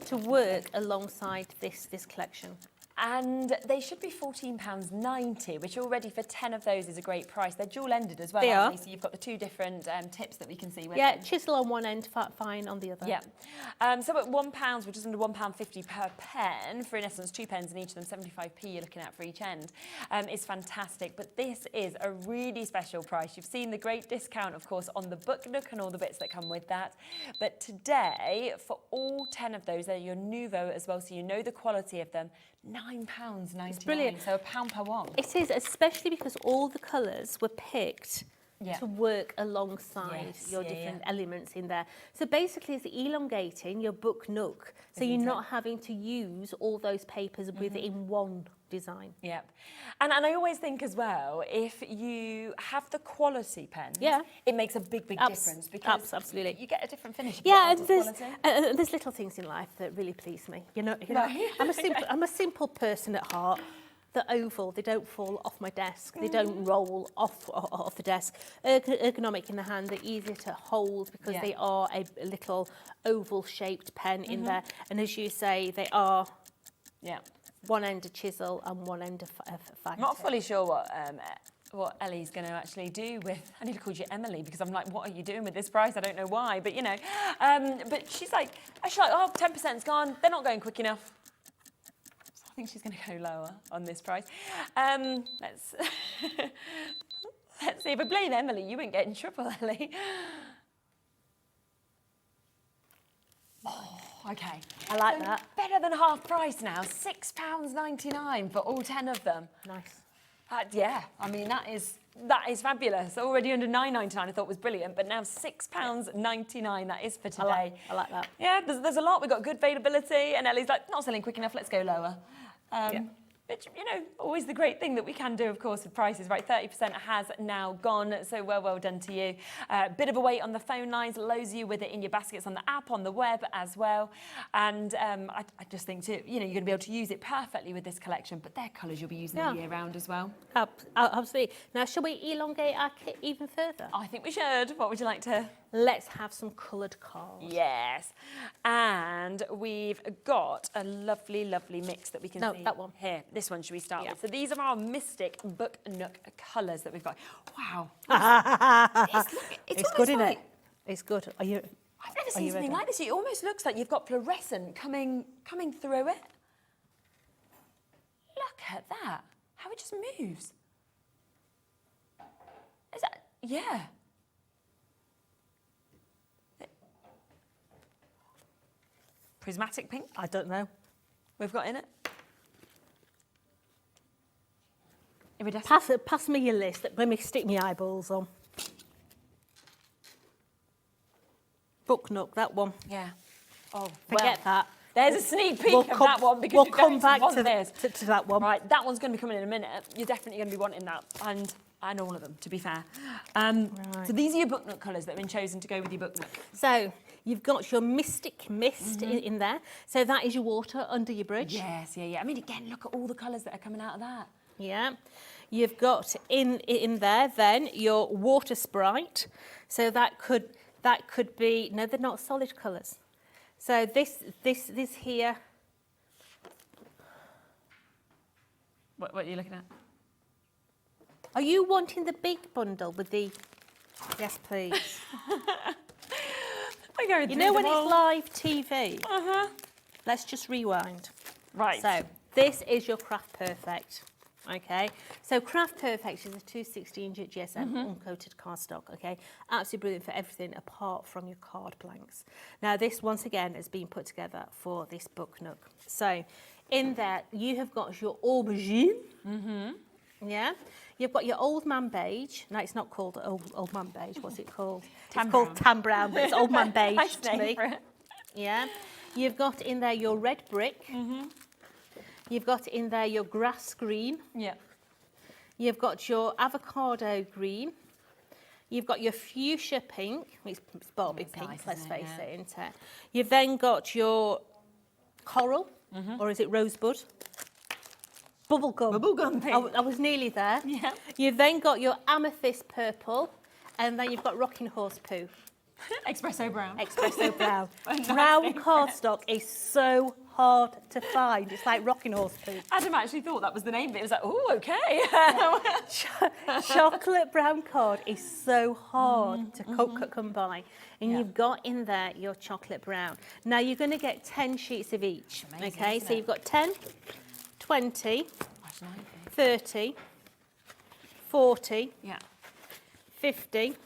to work alongside this collection. And they should be £14.90, which already for 10 of those is a great price. They're dual-ended as well, They aren't are. they? So you've got the 2 different tips that we can see with Yeah, them. chisel on one end, fine on the other. Yeah. So at £1, which is under £1.50 per pen, for in essence 2 pens and each of them 75p you're looking at for each end, is fantastic. But this is a really special price. You've seen the great discount, of course, on the book nook and all the bits that come with that. But today, for all 10 of those, they're your nouveau as well, so you know the quality of them. £9.99. It's brilliant. So £1 per one. It is, especially because all the colours were picked to work alongside your different elements in there. So basically it's elongating your book nook, so you're not having to use all those papers within one design. Yep. And I always think as well, if you have the quality pens, it makes a big difference, because absolutely you get a different finish. Yeah, and there's little things in life that really please me. You know, Right. I'm a simple person at heart. The oval, they don't fall off my desk. They don't roll off the desk. Ergonomic in the hand, they're easier to hold because they are a little oval-shaped pen in there. And as you say, they are one end a chisel and one end a fine I'm not fully sure what Ellie's going to actually do with... I need to call you Emily, because I'm like, what are you doing with this price? I don't know why, but you know. But she's like, oh, 10%'s gone. They're not going quick enough. I think she's going to go lower on this price. Let's see. If I blame Emily, you won't get in trouble, Ellie. Oh, okay. I like that. Better than half price now. £6.99 for all 10 of them. Nice. Yeah, I mean, that is fabulous. Already under £9.99 I thought was brilliant, but now £6.99, that is for today. I like that. Yeah, there's a lot. We've got good availability, and Ellie's like, not selling quick enough, let's go lower. Which, you know, always the great thing that we can do, of course, with prices, right? 30% has now gone, so well done to you. Bit of a wait on the phone lines, loads of you with it in your baskets on the app, on the web as well. And I just think, too, you know, you're going to be able to use it perfectly with this collection, but they're colours you'll be using all year round as well. Absolutely. Now, shall we elongate our kit even further? I think we should. What would you like to? Let's have some coloured cards. Yes. And we've got a lovely, lovely mix that we can see. That one. Here. This one should we start with? So these are our Mystic Book Nook colours that we've got. Wow. It's good, isn't it? It's good. Are you? I've never seen something like this. It almost looks like you've got fluorescent coming through it. Look at that. How it just moves. Is that? Yeah. Prismatic pink? I don't know. We've got in it. Pass me your list. Let me stick my eyeballs on. Book Nook, that one. Yeah. Oh, forget that. There's a sneak peek of that one because we'll you're come going back to this. to that one. Right, that one's going to be coming in a minute. You're definitely going to be wanting that, and all of them, to be fair. So these are your Book Nook colours that have been chosen to go with your Book Nook. So you've got your Mystic Mist in there. So that is your water under your bridge. Yes, yeah. I mean, again, look at all the colours that are coming out of that. Yeah. You've got in there then your Water Sprite. So that could be, no, they're not solid colours. So this here. What are you looking at? Are you wanting the big bundle with the? Yes, please. You know when it's live TV? Let's just rewind. Right. So this is your Craft Perfect. Okay, so Craft Perfect is a 216 GSM uncoated cardstock, okay? Absolutely brilliant for everything apart from your card blanks. Now this, once again, has been put together for this Book Nook. So in there, you have got your aubergine, yeah? You've got your Old Man Beige. No, it's not called Old Man Beige. What's it called? It's called Tan Brown, but it's Old Man Beige to me. Yeah. You've got in there your Red Brick. You've got in there your Grass Green. Yeah. You've got your Avocado Green. You've got your Fuchsia Pink. It's Barbie Pink, nice, let's face it, isn't it? You've then got your Coral, or is it Rosebud? Bubblegum. Bubblegum pink. I was nearly there. Yeah. You've then got your Amethyst Purple, and then you've got Rocking Horse Poo. Espresso Brown. Espresso Brown. Brown cardstock is so hard to find. It's like Rocking Horse Poo. Adam actually thought that was the name, but it was like, oh, okay. Chocolate brown card is so hard to come by. And you've got in there your chocolate brown. Now you're going to get 10 sheets of each. Amazing, okay, so you've got 10, 20, 30, 40, 50,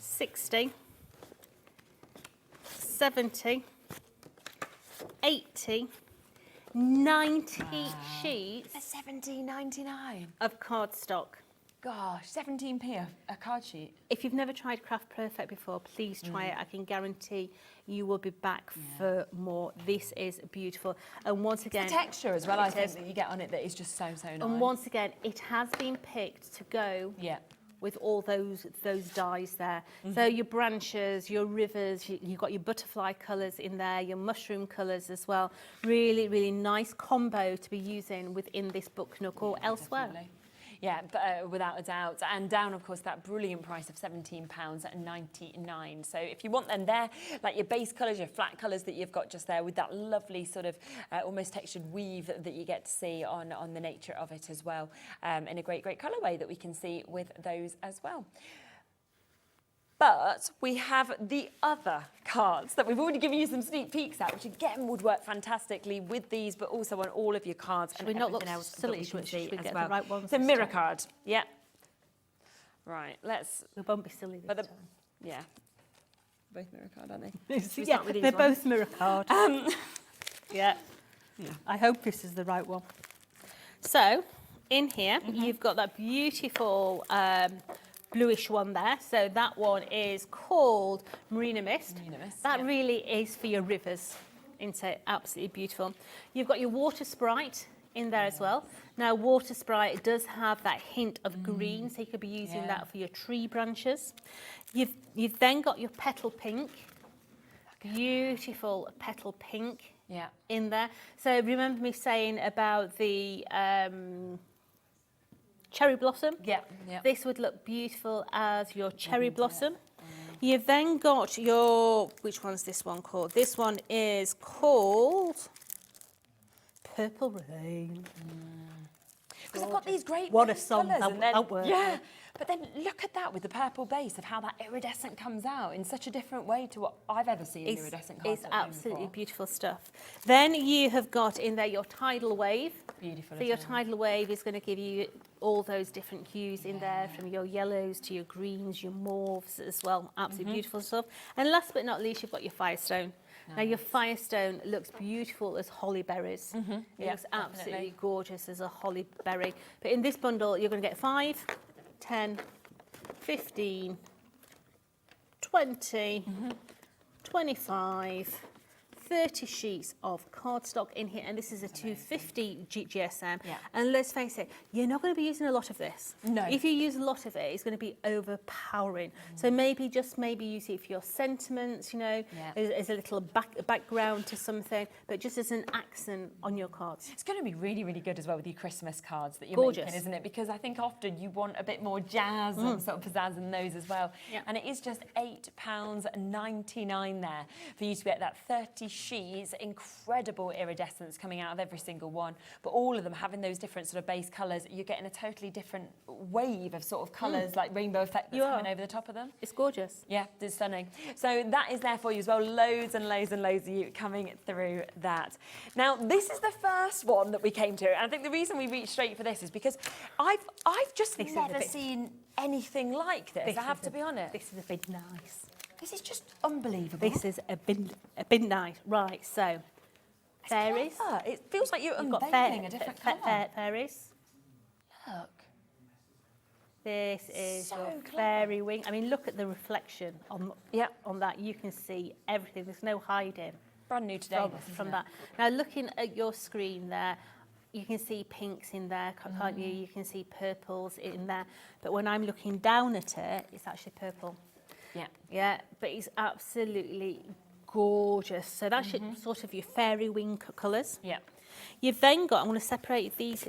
60, 70, 80, 90 sheets. For £17.99 of cardstock. Gosh, 17p a card sheet. If you've never tried Craft Perfect before, please try it. I can guarantee you will be back for more. This is beautiful. And once again, the texture as well, I think, that you get on it that is just so nice. And once again, it has been picked to go with all those dyes there. So your branches, your rivers, you've got your butterfly colours in there, your mushroom colours as well. Really, really nice combo to be using within this Book Nook or elsewhere. Definitely. Yeah, without a doubt. And down, of course, that brilliant price of £17.99. So if you want them there, like your base colours, your flat colours that you've got just there with that lovely sort of almost textured weave that you get to see on the nature of it as well, in a great colourway that we can see with those as well. But we have the other cards that we've already given you some sneak peeks at, which again would work fantastically with these, but also on all of your cards and everything else that we can see as well. Right ones it's a mirror card. Yeah. Right, let's... We won't be silly this time. Yeah. Both mirror card, aren't they? Yeah, they're both mirror card. Yeah. I hope this is the right one. So, in here, you've got that beautiful... bluish one there. So that one is called Marina Mist. That really is for your rivers. Isn't it? Absolutely beautiful. You've got your Water Sprite in there as well. Now, water sprite does have that hint of green, so you could be using that for your tree branches. You've then got your petal pink, beautiful petal pink in there. So remember me saying about the cherry blossom? Yeah. This would look beautiful as your cherry blossom. You've then got your, which one's this one called? This one is called Purple Rain. Because I've got these great What a song, colours, and then, that word. yeah. But then look at that with the purple base of how that iridescent comes out in such a different way to what I've ever seen iridescent cards. It's absolutely beautiful stuff. Then you have got in there your tidal wave. Beautiful. So your tidal wave is going to give you all those different hues in there, from your yellows to your greens, your mauves as well. Absolutely beautiful stuff. And last but not least, you've got your Firestone. Now your Firestone looks beautiful as holly berries. It looks absolutely gorgeous as a holly berry. But in this bundle, you're going to get 5, 10, 15, 20, 25, 30 sheets of cardstock in here, and this is a 250 GSM. And let's face it, you're not going to be using a lot of this. No. If you use a lot of it, it's going to be overpowering. So maybe use it for your sentiments, you know, as a little background to something, but just as an accent on your cards. It's going to be really, really good as well with your Christmas cards that you're Gorgeous. making, isn't it? Because I think often you want a bit more jazz and sort of pizzazz in those as well. And it is just £8.99 there for you to get that 30 sheets, incredible iridescence coming out of every single one, but all of them having those different sort of base colours. You're getting a totally different wave of sort of colours, like rainbow effect that's coming over the top of them. It's gorgeous. Yeah, it's stunning. So that is there for you as well. Loads and loads and loads of you coming through that. Now, this is the first one that we came to, and I think the reason we reached straight for this is because I've just never seen anything like this. I have to be honest. This is a bit nice. This is just unbelievable. This is a bit nice. Right, so fairies. Clever. It feels like you're You've got unveiling a different colour. Fairies. Look. This is So your clever. fairy wing. I mean, look at the reflection on that. You can see everything. There's no hiding. Brand new today. From that. Now, looking at your screen there, you can see pinks in there, can't you? You can see purples in there. But when I'm looking down at it, it's actually purple. Yeah, but it's absolutely gorgeous. So that's sort of your fairy wing colours. Yeah. You've then got, I'm going to separate these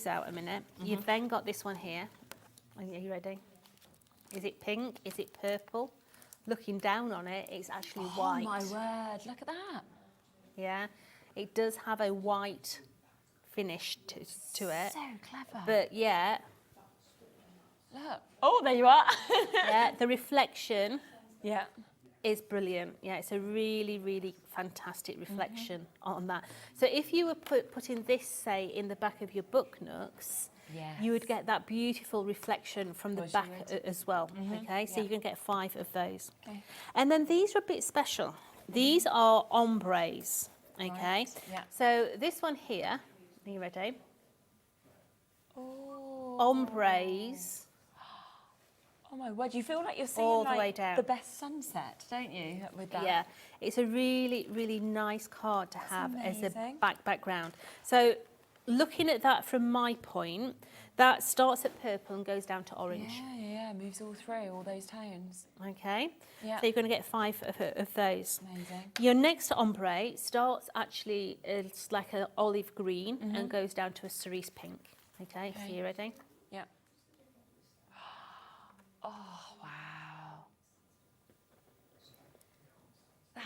out a minute. You've then got this one here. Are you ready? Is it pink? Is it purple? Looking down on it, it's actually white. Oh my word, look at that. Yeah, it does have a white finish to it. So clever. But yeah. Look. Oh, there you are. Yeah, the reflection Yeah. is brilliant. Yeah, it's a really, really fantastic reflection on that. So if you were putting this, say, in the back of your book nooks, you would get that beautiful reflection from the back as well. Okay, so you can get 5 of those. Okay. And then these are a bit special. These are ombres. Okay, Right, yeah. so this one here, are you ready? Oh. Ombres. Oh my word, you feel like you're seeing All the like way down. the best sunset, don't you, with that? Yeah, it's a really, really nice card to have as a amazing. background. So looking at that from my point, that starts at purple and goes down to orange. Yeah, moves all through, all those tones. Okay, Yeah. so you're going to get 5 of those. Amazing. Your next ombre starts actually, it's like an olive green and goes down to a cerise pink. Okay, so you ready? Yeah. Oh, wow.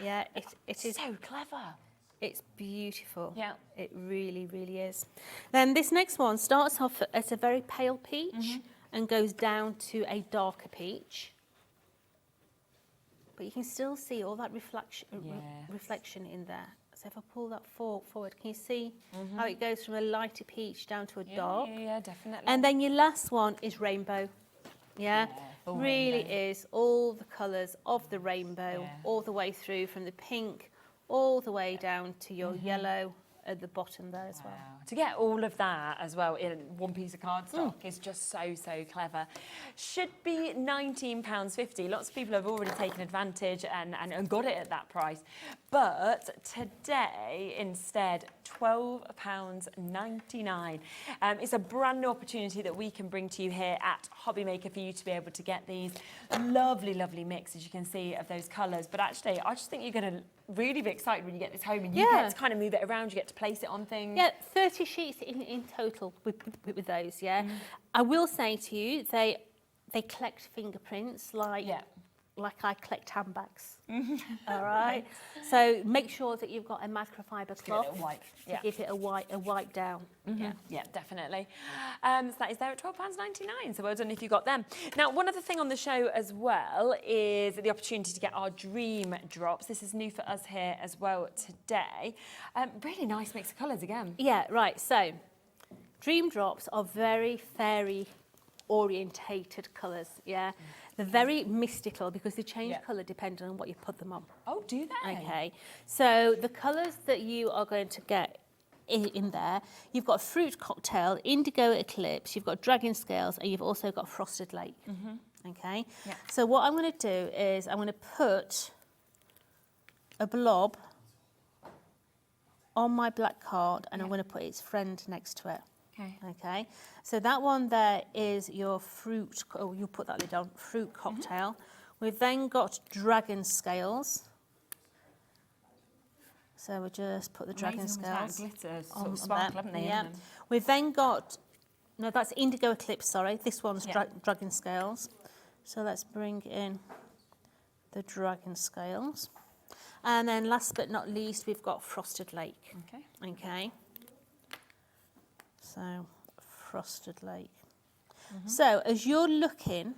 Yeah, it is so clever. It's beautiful. Yeah. It really, really is. Then this next one starts off as a very pale peach and goes down to a darker peach. But you can still see all that reflection in there. So if I pull that forward, can you see how it goes from a lighter peach down to a dark? Yeah, definitely. And then your last one is rainbow. Yeah, full really rainbow. is all the colours of the rainbow, all the way through from the pink all the way down to your yellow, at the bottom there as well. To get all of that as well in one piece of cardstock is just so clever. Should be £19.50. Lots of people have already taken advantage and got it at that price. But today, instead, £12.99. It's a brand new opportunity that we can bring to you here at Hobby Maker for you to be able to get these lovely, lovely mix, as you can see, of those colours. But actually, I just think you're going to really be excited when you get this home and you get to kind of move it around, you get to place it on things. Yeah, 30 sheets in total with those, yeah. I will say to you, they collect fingerprints like I collect handbags. All right. So make sure that you've got a microfiber cloth to give it a wipe down. Yeah, definitely. So that is there at £12.99. So well done if you got them. Now, one other thing on the show as well is the opportunity to get our dream drops. This is new for us here as well today. Really nice mix of colours again. Yeah, right. So dream drops are very fairy orientated colours, yeah. They're very mystical because they change colour depending on what you put them on. Oh, do they? Okay. So the colours that you are going to get in there, you've got Fruit Cocktail, Indigo Eclipse, you've got Dragon Scales, and you've also got Frosted Lake. Okay. Yeah. So what I'm going to do is I'm going to put a blob on my black card and I'm going to put its friend next to it. Okay, so that one there is your fruit, you'll put that lid on, Fruit Cocktail. We've then got Dragon Scales. So we'll just put the Dragon Scales glitter, sort on of sparkle, haven't they? Yeah. We've then got, no, that's Indigo Eclipse, sorry. This one's Dragon Scales. So let's bring in the Dragon Scales. And then last but not least, we've got Frosted Lake. Okay. So, Frosted Lake. So, as you're looking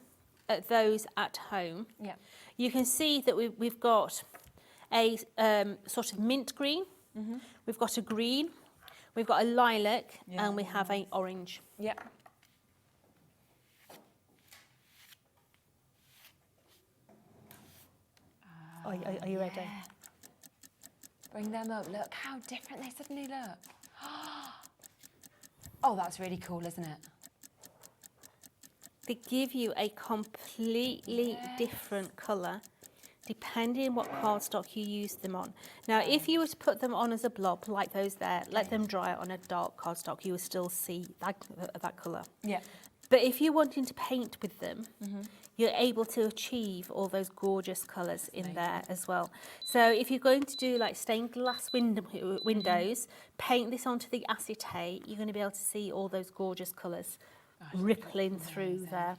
at those at home, you can see that we've got a sort of mint green, we've got a green, we've got a lilac, and we have an orange. Are you ready? Bring them up. Look how different they suddenly look. Oh, that's really cool, isn't it? They give you a completely different colour depending on what cardstock you use them on. Now, if you were to put them on as a blob, like those there, let them dry on a dark cardstock, you will still see that colour. Yeah. But if you're wanting to paint with them, you're able to achieve all those gorgeous colours in there as well. So if you're going to do like stained glass windows, paint this onto the acetate, you're going to be able to see all those gorgeous colours rippling through there.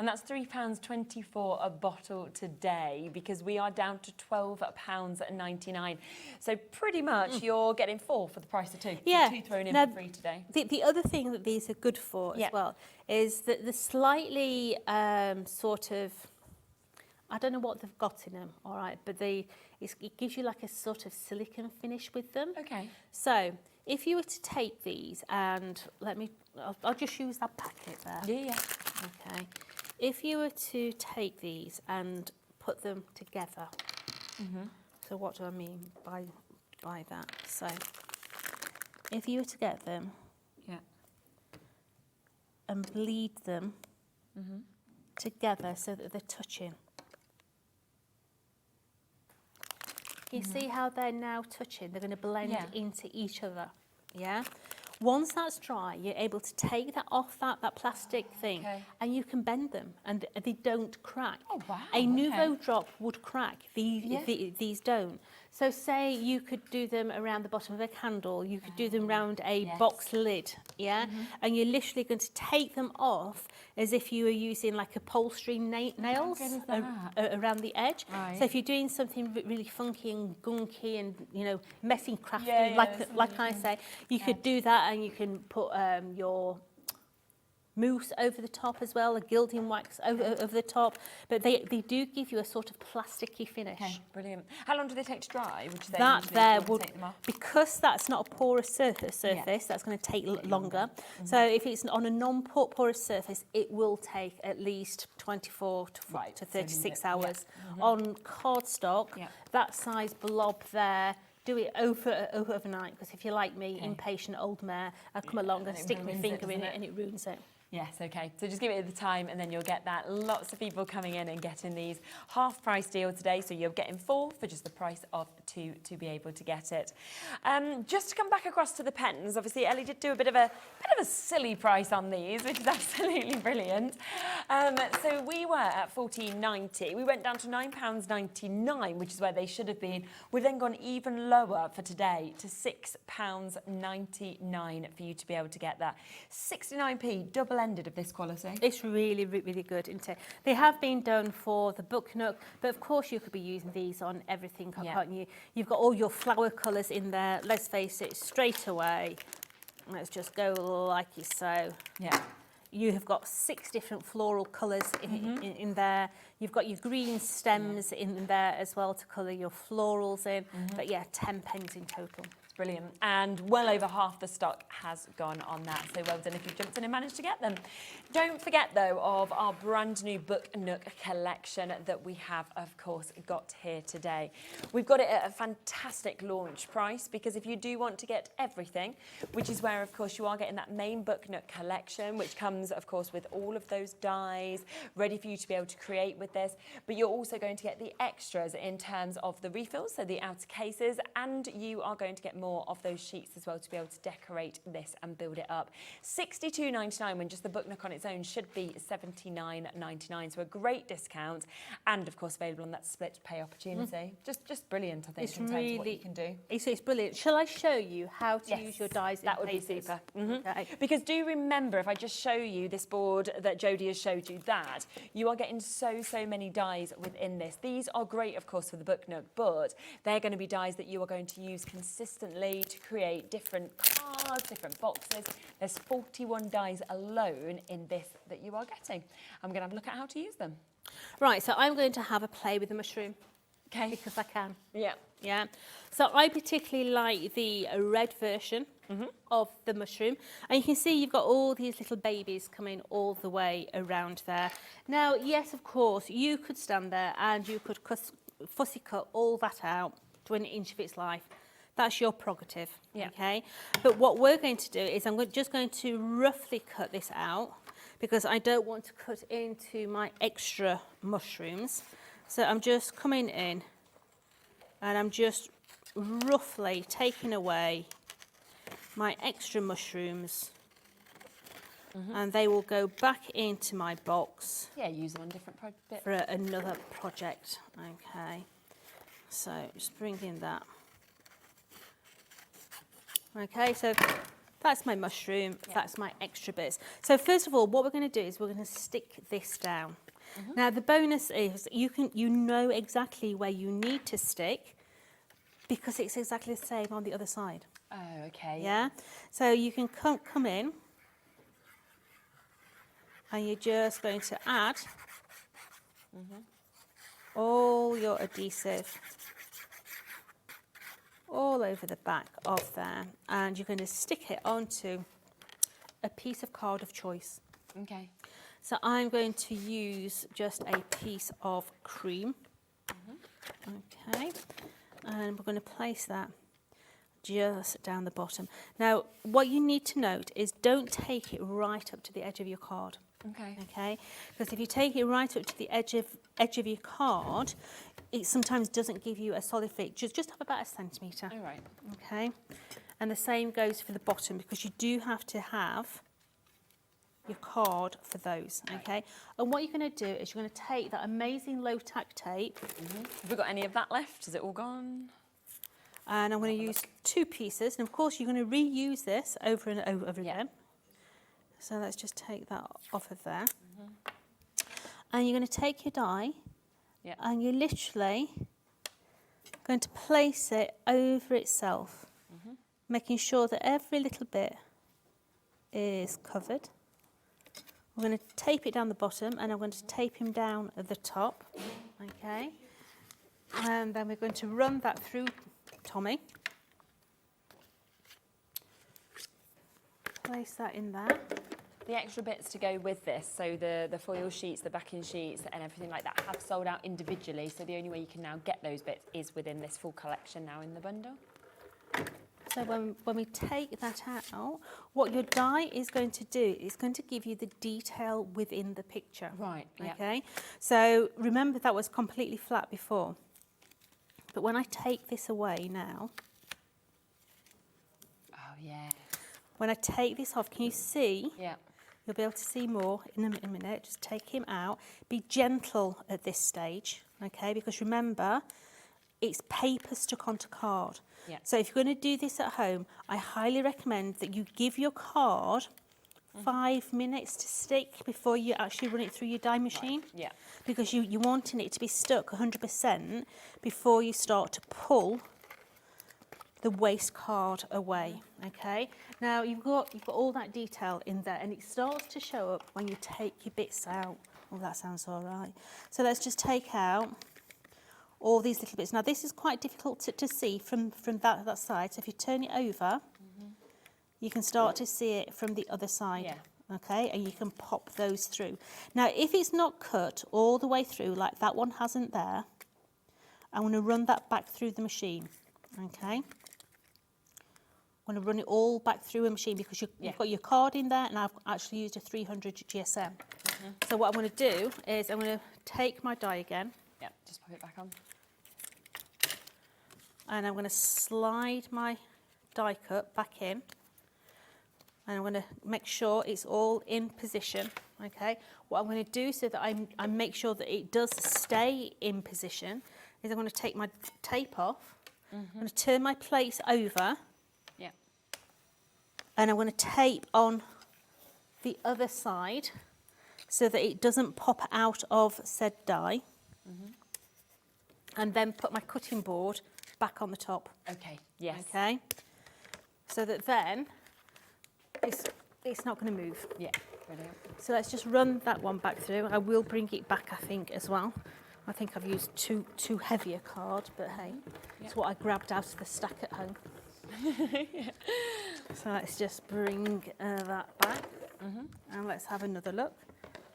And that's £3.24 a bottle today because we are down to £12.99. So pretty much you're getting 4 for the price of 2. Yeah. So 2 thrown in Now, for free today. The other thing that these are good for as well is that the slightly sort of, I don't know what they've got in them, all right, but it gives you like a sort of silicone finish with them. Okay. So if you were to take these and I'll just use that packet there. Yeah. Okay. If you were to take these and put them together, so what do I mean by that? So if you were to get them and bleed them together so that they're touching. You see how they're now touching? They're going to blend into each other, yeah? Once that's dry, you're able to take that off that plastic thing and you can bend them and they don't crack. Oh, wow. A Nouveau drop would crack, these don't. So say you could do them around the bottom of a candle, you could do them around a box lid, and you're literally going to take them off as if you were using like upholstery nails around the edge. Right. So if you're doing something really funky and gunky and, you know, messy crafty, like I say, you could do that and you can put your mousse over the top as well, a gilding wax over the top, but they do give you a sort of plasticky finish. Okay, brilliant. How long do they take to dry? Would you say That there would, take them off? because that's not a porous surface, that's going to take longer. So if it's on a non-porous surface, it will take at least 24 to 36 hours. On cardstock, that size blob there do it overnight, because if you're like me, impatient old mare, I'll come along and stick my finger in it and it ruins it. Yes, okay. So just give it the time and then you'll get that. Lots of people coming in and getting these half price deal today. So you're getting 4 for just the price of 2 to be able to get it. Just to come back across to the pens, obviously Ellie did do a bit of a silly price on these, which is absolutely brilliant. So we were at £14.90. We went down to £9.99, which is where they should have been. We've then gone even lower for today to £6.99 for you to be able to get that. 69p, double-ended of this quality. It's really, really good, isn't it? They have been done for the book nook, but of course you could be using these on everything, can't you? You've got all your flower colours in there. Let's face it, straight away. Let's just go like so. Yeah. You have got 6 different floral colours in there. You've got your green stems in there as well to colour your florals in. But yeah, 10 pens in total. Brilliant. And well over half the stock has gone on that. So well done if you've jumped in and managed to get them. Don't forget, though, of our brand new Book Nook collection that we have, of course, got here today. We've got it at a fantastic launch price, because if you do want to get everything, which is where, of course, you are getting that main Book Nook collection, which comes, of course, with all of those dies ready for you to be able to create with this. But you're also going to get the extras in terms of the refills, so the outer cases, and you are going to get more of those sheets as well to be able to decorate this and build it up. £62.99 when just the Book Nook on its own should be £79.99, so a great discount, and of course available on that split pay opportunity. Just brilliant, I think, It's in terms really, of what you can do. It's brilliant. Shall I show you how to use your dies in that would papers? be super. Okay. Because do remember, if I just show you this board that Jodie has showed you, that you are getting so many dies within this. These are great, of course, for the Book Nook, but they're going to be dies that you are going to use consistently to create different cards, different boxes. There's 41 dies alone in this that you are getting. I'm going to have a look at how to use them. Right, so I'm going to have a play with the mushroom. Okay. Because I can. Yeah. Yeah. So I particularly like the red version of the mushroom. And you can see you've got all these little babies coming all the way around there. Now, yes, of course, you could stand there and you could fussy cut all that out to an inch of its life. That's your prerogative, okay? But what we're going to do is I'm just going to roughly cut this out, because I don't want to cut into my extra mushrooms. So I'm just coming in and I'm just roughly taking away my extra mushrooms, and they will go back into my box. Yeah, use them on different bits. For another project, okay? So just bring in that. Okay, so that's my mushroom, that's my extra bits. So first of all, what we're going to do is we're going to stick this down. Now the bonus is you know exactly where you need to stick, because it's exactly the same on the other side. Oh, okay. Yeah, so you can come in and you're just going to add all your adhesive all over the back of there, and you're going to stick it onto a piece of card of choice. Okay. So I'm going to use just a piece of cream. Okay, and we're going to place that just down the bottom. Now, what you need to note is don't take it right up to the edge of your card. Okay. Okay, because if you take it right up to the edge of your card, it sometimes doesn't give you a solid fit. Just have about 1 centimetre. All right. Okay, and the same goes for the bottom, because you do have to have your card for those. Okay, and what you're going to do is you're going to take that amazing low tack tape. Have we got any of that left? Is it all gone? And I'm going to use 2 pieces, and of course you're going to reuse this over and over again. So let's just take that off of there. And you're going to take your die, and you're literally going to place it over itself, making sure that every little bit is covered. We're going to tape it down the bottom, and I'm going to tape him down at the top. Okay, and then we're going to run that through Tommy. Place that in there. The extra bits to go with this, so the foil sheets, the backing sheets and everything like that have sold out individually, so the only way you can now get those bits is within this full collection now in the bundle. So when we take that out, what your die is going to do is going to give you the detail within the picture. Right, yeah. Okay, so remember that was completely flat before. But when I take this away now, oh yeah. When I take this off, can you see? Yeah. You'll be able to see more in a minute. Just take him out. Be gentle at this stage, okay? Because remember, it's paper stuck onto card. Yeah. So if you're going to do this at home, I highly recommend that you give your card 5 minutes to stick before you actually run it through your die machine. Right. Yeah. Because you're wanting it to be stuck 100% before you start to pull the waste card away, okay? Now you've got all that detail in there, and it starts to show up when you take your bits out. Oh, that sounds all right. So let's just take out all these little bits. Now this is quite difficult to see from that side, so if you turn it over, you can start to see it from the other side. Yeah. Okay, and you can pop those through. Now if it's not cut all the way through, like that one hasn't there, I'm going to run that back through the machine, okay? I'm going to run it all back through a machine because you've got your card in there, and I've actually used a 300 GSM. So what I'm going to do is I'm going to take my die again. Yeah, just pop it back on. And I'm going to slide my die cut back in. And I'm going to make sure it's all in position, okay? What I'm going to do so that I make sure that it does stay in position is I'm going to take my tape off. I'm going to turn my plate over. Yeah. And I'm going to tape on the other side so that it doesn't pop out of said die. And then put my cutting board back on the top. Okay, yes. Okay? So that then it's not going to move. Yeah, brilliant. So let's just run that one back through. I will bring it back, I think, as well. I think I've used too heavy a card, but hey, it's what I grabbed out of the stack at home. So let's just bring that back, and let's have another look.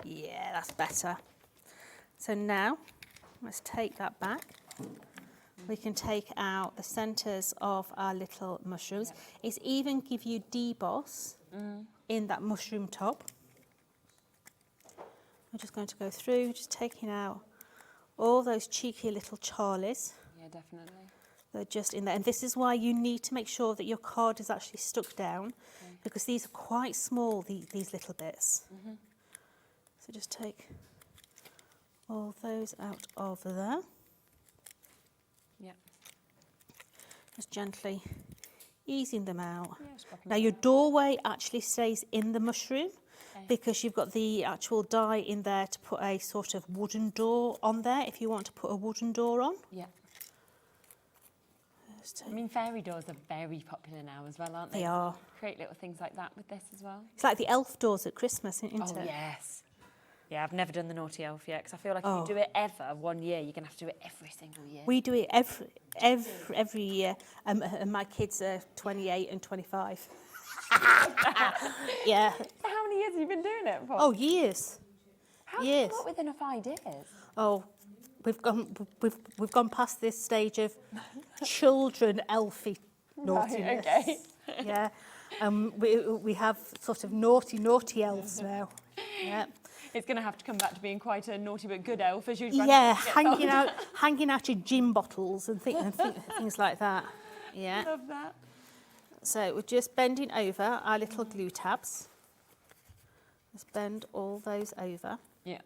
Yeah, that's better. So now, let's take that back. We can take out the centres of our little mushrooms. It's even give you deboss in that mushroom top. We're just going to go through, just taking out all those cheeky little Charlies. Yeah, definitely. They're just in there. And this is why you need to make sure that your card is actually stuck down, because these are quite small, these little bits. So just take all those out of there. Yeah. Just gently easing them out. Yeah, just pop 'em Now your doorway actually stays in the mushroom because you've got the actual die in there to put a sort of wooden door on there if you want to put a wooden door on. Yeah. I mean, fairy doors are very popular now as well, aren't they? They are. Create little things like that with this as well. It's like the elf doors at Christmas, isn't it? Oh, yes. Yeah, I've never done the naughty elf yet, because I feel like if you do it ever 1 year, you're going to have to do it every single year. We do it every year, and my kids are 28 and 25. Yeah. How many years have you been doing it for? Oh, years. How do you come up with enough ideas? Oh, we've gone past this stage of children elfy naughtiness. Right, okay. Yeah. We have sort of naughty elves now. Yeah. It's going to have to come back to being quite a naughty but good elf as you Yeah, hanging out your gin bottles and things like that. Yeah. Love that. So we're just bending over our little glue tabs. Let's bend all those over. Yeah.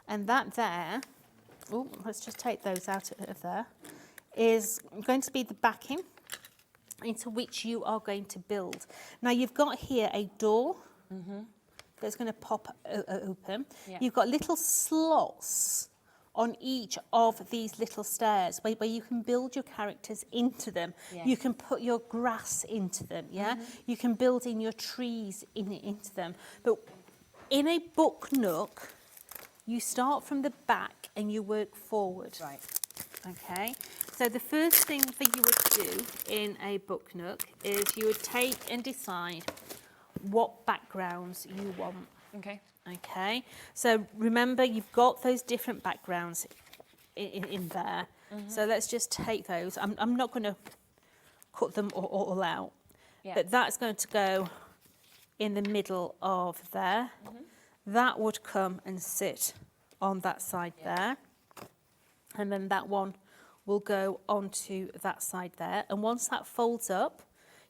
And that there, oh, let's just take those out of there, is going to be the backing into which you are going to build. Now you've got here a door that's going to pop open. Yeah. You've got little slots on each of these little stairs where you can build your characters into them. Yeah. You can put your grass into them, yeah? You can build in your trees into them. But in a book nook, you start from the back and you work forward. Right. Okay, so the first thing that you would do in a book nook is you would take and decide what backgrounds you want. Okay. Okay, so remember you've got those different backgrounds in there. So let's just take those. I'm not going to cut them all out. Yeah. But that's going to go in the middle of there. That would come and sit on that side there. And then that one will go onto that side there. And once that folds up,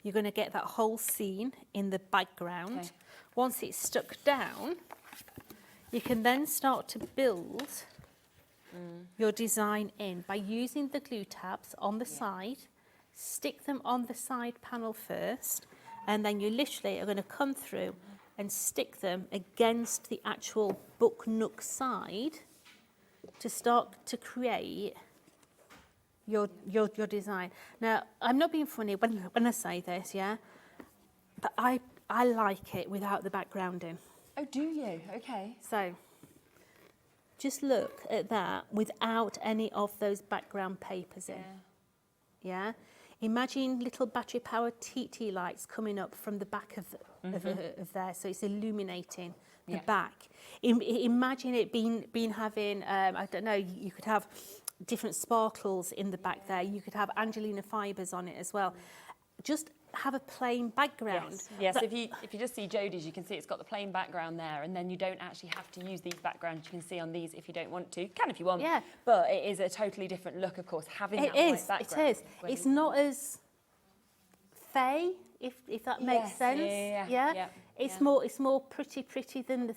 you're going to get that whole scene in the background. Okay. Once it's stuck down, you can then start to build your design in by using the glue tabs on the side. Stick them on the side panel first, and then you literally are going to come through and stick them against the actual book nook side to start to create your design. Now, I'm not being funny when I say this, yeah, but I like it without the background in. Oh, do you? Okay. So just look at that without any of those background papers in. Yeah. Imagine little battery powered TT lights coming up from the back of there, so it's illuminating the back. Imagine it being having I don't know. You could have different sparkles in the back there. You could have Angelina fibres on it as well. Just have a plain background. Yes. If you just see Jodie's, you can see it's got the plain background there, and then you don't actually have to use these backgrounds. You can see on these if you don't want to. You can if you want. Yeah. But it is a totally different look, of course, having that white background. It is. It's not as fey, if that makes sense. Yeah. It's more pretty than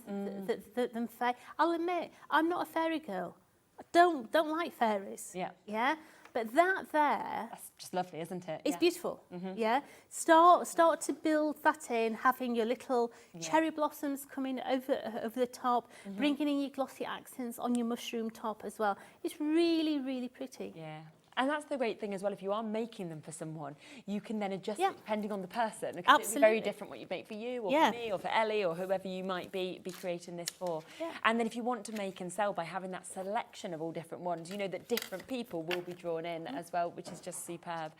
than fey. I'll admit, I'm not a fairy girl. I don't like fairies. Yeah. But that there... That's just lovely, isn't it? It's beautiful, yeah? Start to build that in, having your little cherry blossoms coming over the top, bringing in your glossy accents on your mushroom top as well. It's really, really pretty. Yeah. And that's the great thing as well. If you are making them for someone, you can then adjust it depending on the person. Because it's very different what you make for you or for me or for Ellie or whoever you might be creating this for. And then if you want to make and sell by having that selection of all different ones, you know that different people will be drawn in as well, which is just superb.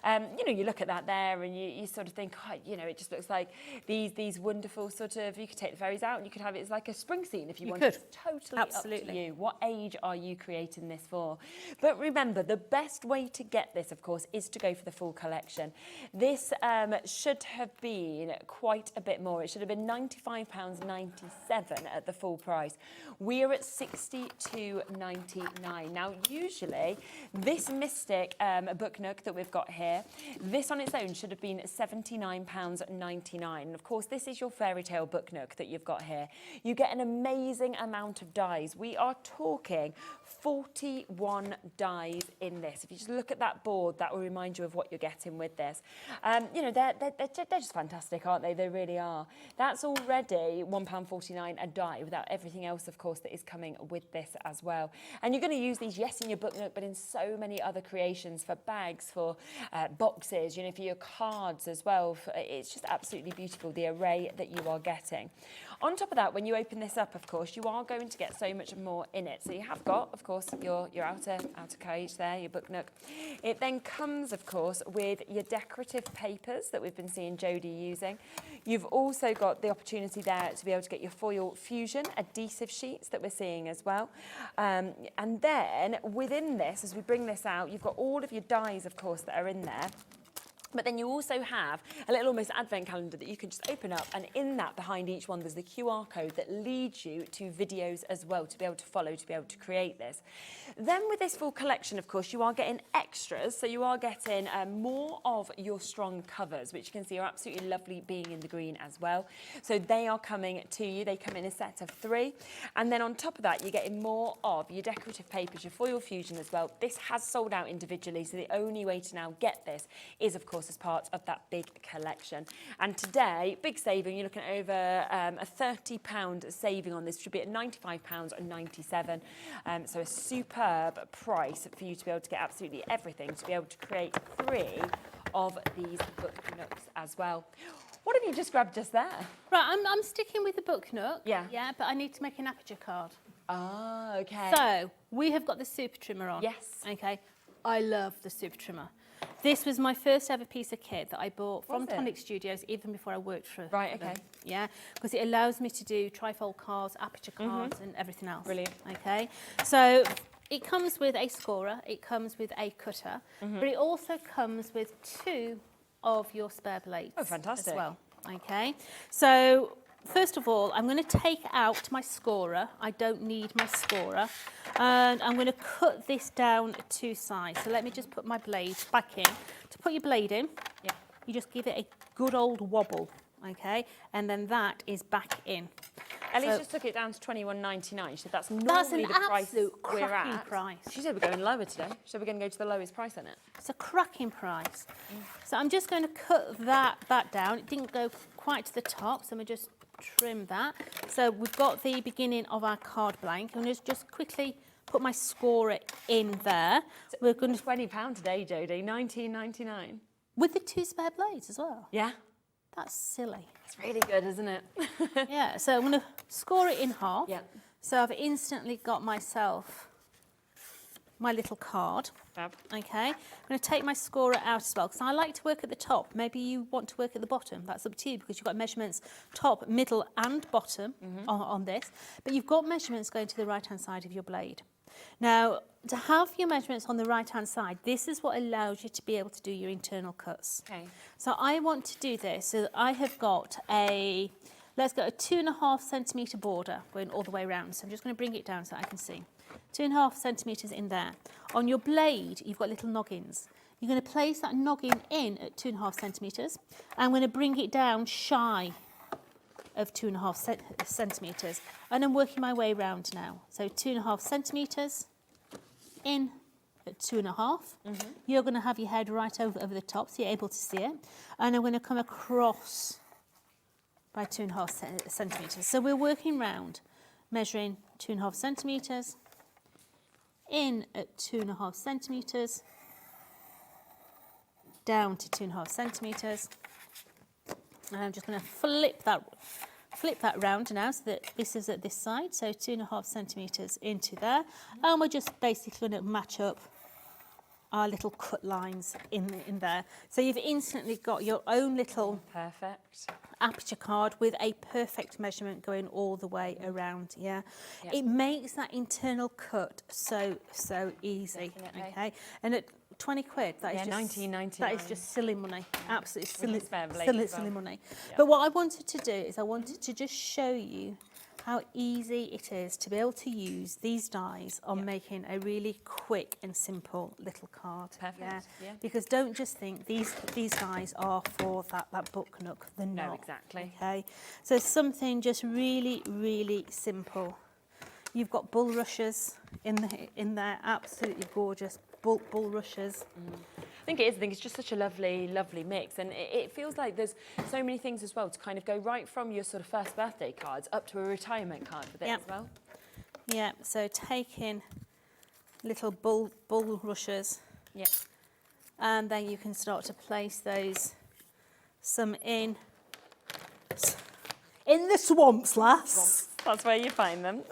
You know, you look at that there and you sort of think, oh, you know, it just looks like these wonderful sort of, you could take the fairies out and you could have it as like a spring scene if you wanted. It's totally up to you. What age are you creating this for? But remember, the best way to get this, of course, is to go for the full collection. This should have been quite a bit more. It should have been £95.97 at the full price. We are at £62.99. Now, usually, this Mystic book nook that we've got here, this on its own should have been £79.99. And of course, this is your Fairytale book nook that you've got here. You get an amazing amount of dies. We are talking 41 dies in this. If you just look at that board, that will remind you of what you're getting with this. You know, they're just fantastic, aren't they? They really are. That's already £1.49 a die without everything else, of course, that is coming with this as well. And you're going to use these, yes, in your book nook, but in so many other creations for bags, for boxes, you know, for your cards as well. It's just absolutely beautiful, the array that you are getting. On top of that, when you open this up, of course, you are going to get so much more in it. So you have got, of course, your outer cage there, your book nook. It then comes, of course, with your decorative papers that we've been seeing Jodie using. You've also got the opportunity there to be able to get your foil fusion adhesive sheets that we're seeing as well. And then within this, as we bring this out, you've got all of your dies, of course, that are in there. But then you also have a little almost advent calendar that you can just open up, and in that, behind each one, there's the QR code that leads you to videos as well to be able to follow, to be able to create this. Then with this full collection, of course, you are getting extras. So you are getting more of your strong covers, which you can see are absolutely lovely being in the green as well. So they are coming to you. They come in a set of 3. And then on top of that, you're getting more of your decorative papers, your foil fusion as well. This has sold out individually, so the only way to now get this is, of course, as part of that big collection. And today, big saving, you're looking at over a £30 saving on this, should be at £95.97. So a superb price for you to be able to get absolutely everything, to be able to create 3 of these book nooks as well. What have you just grabbed just there? Right, I'm sticking with the book nook. Yeah, but I need to make an aperture card. Ah, okay. So, we have got the super trimmer on. Yes. Okay, I love the super trimmer. This was my first ever piece of kit that I bought from Tonic Studios, even before I worked for them. Right, okay. Yeah, because it allows me to do trifold cards, aperture cards, and everything else. Brilliant. Okay, so it comes with a scorer, it comes with a cutter, but it also comes with 2 of your spare blades. Oh, fantastic. As well. Okay, so first of all, I'm going to take out my scorer. I don't need my scorer. And I'm going to cut this down 2 sides. So let me just put my blade back in. To put your blade in, you just give it a good old wobble, okay? And then that is back in. Ellie's just took it down to £21.99. She said that's normally the price we're at. Price. She said we're going lower today. She said we're going to go to the lowest price on it. It's a cracking price. So I'm just going to cut that down. It didn't go quite to the top, so I'm going to just trim that. So we've got the beginning of our card blank. I'm going to just quickly put my scorer in there. So we're going to £20 today, Jodie. £19.99. With the 2 spare blades as well. Yeah. That's silly. It's really good, isn't it? Yeah, so I'm going to score it in half. Yeah. So I've instantly got myself my little card. Fab. Okay. I'm going to take my scorer out as well, because I like to work at the top. Maybe you want to work at the bottom. That's up to you, because you've got measurements top, middle and bottom on this. But you've got measurements going to the right-hand side of your blade. Now, to have your measurements on the right-hand side, this is what allows you to be able to do your internal cuts. Okay. So I want to do this. So I have got let's go a 2.5 centimetre border going all the way around. So I'm just going to bring it down so I can see. 2.5 centimetres in there. On your blade, you've got little noggins. You're going to place that noggin in at 2.5 centimetres. I'm going to bring it down shy of 2.5 centimetres. And I'm working my way round now. So 2.5 centimetres in at 2.5. You're going to have your head right over the top so you're able to see it. And I'm going to come across by 2.5 centimetres. So we're working round, measuring 2.5 centimetres, in at 2.5 centimetres, down to 2.5 centimetres. And I'm just going to flip that round now so that this is at this side, so 2.5 centimetres into there. And we're just basically going to match up our little cut lines in there. So you've instantly got your own little aperture card with a perfect measurement going all the way around. Yeah, it makes that internal cut so easy. Definitely. Okay, and at 20 quid, that is just £19.99. that is just silly money. Absolutely silly money. Yeah. But what I wanted to do is I wanted to just show you how easy it is to be able to use these dies on making a really quick and simple little card. Perfect. Yeah. Because don't just think these dies are for that book nook. They're not. No, exactly. Okay. So something just really simple. You've got bulrushes in there, absolutely gorgeous bulrushes. I think it is. I think it's just such a lovely mix, and it feels like there's so many things as well to kind of go right from your sort of first birthday cards up to a retirement card with it as well. Yeah. So taking little bulrushes. Yeah. And then you can start to place those some in the swamps, lass. That's where you find them.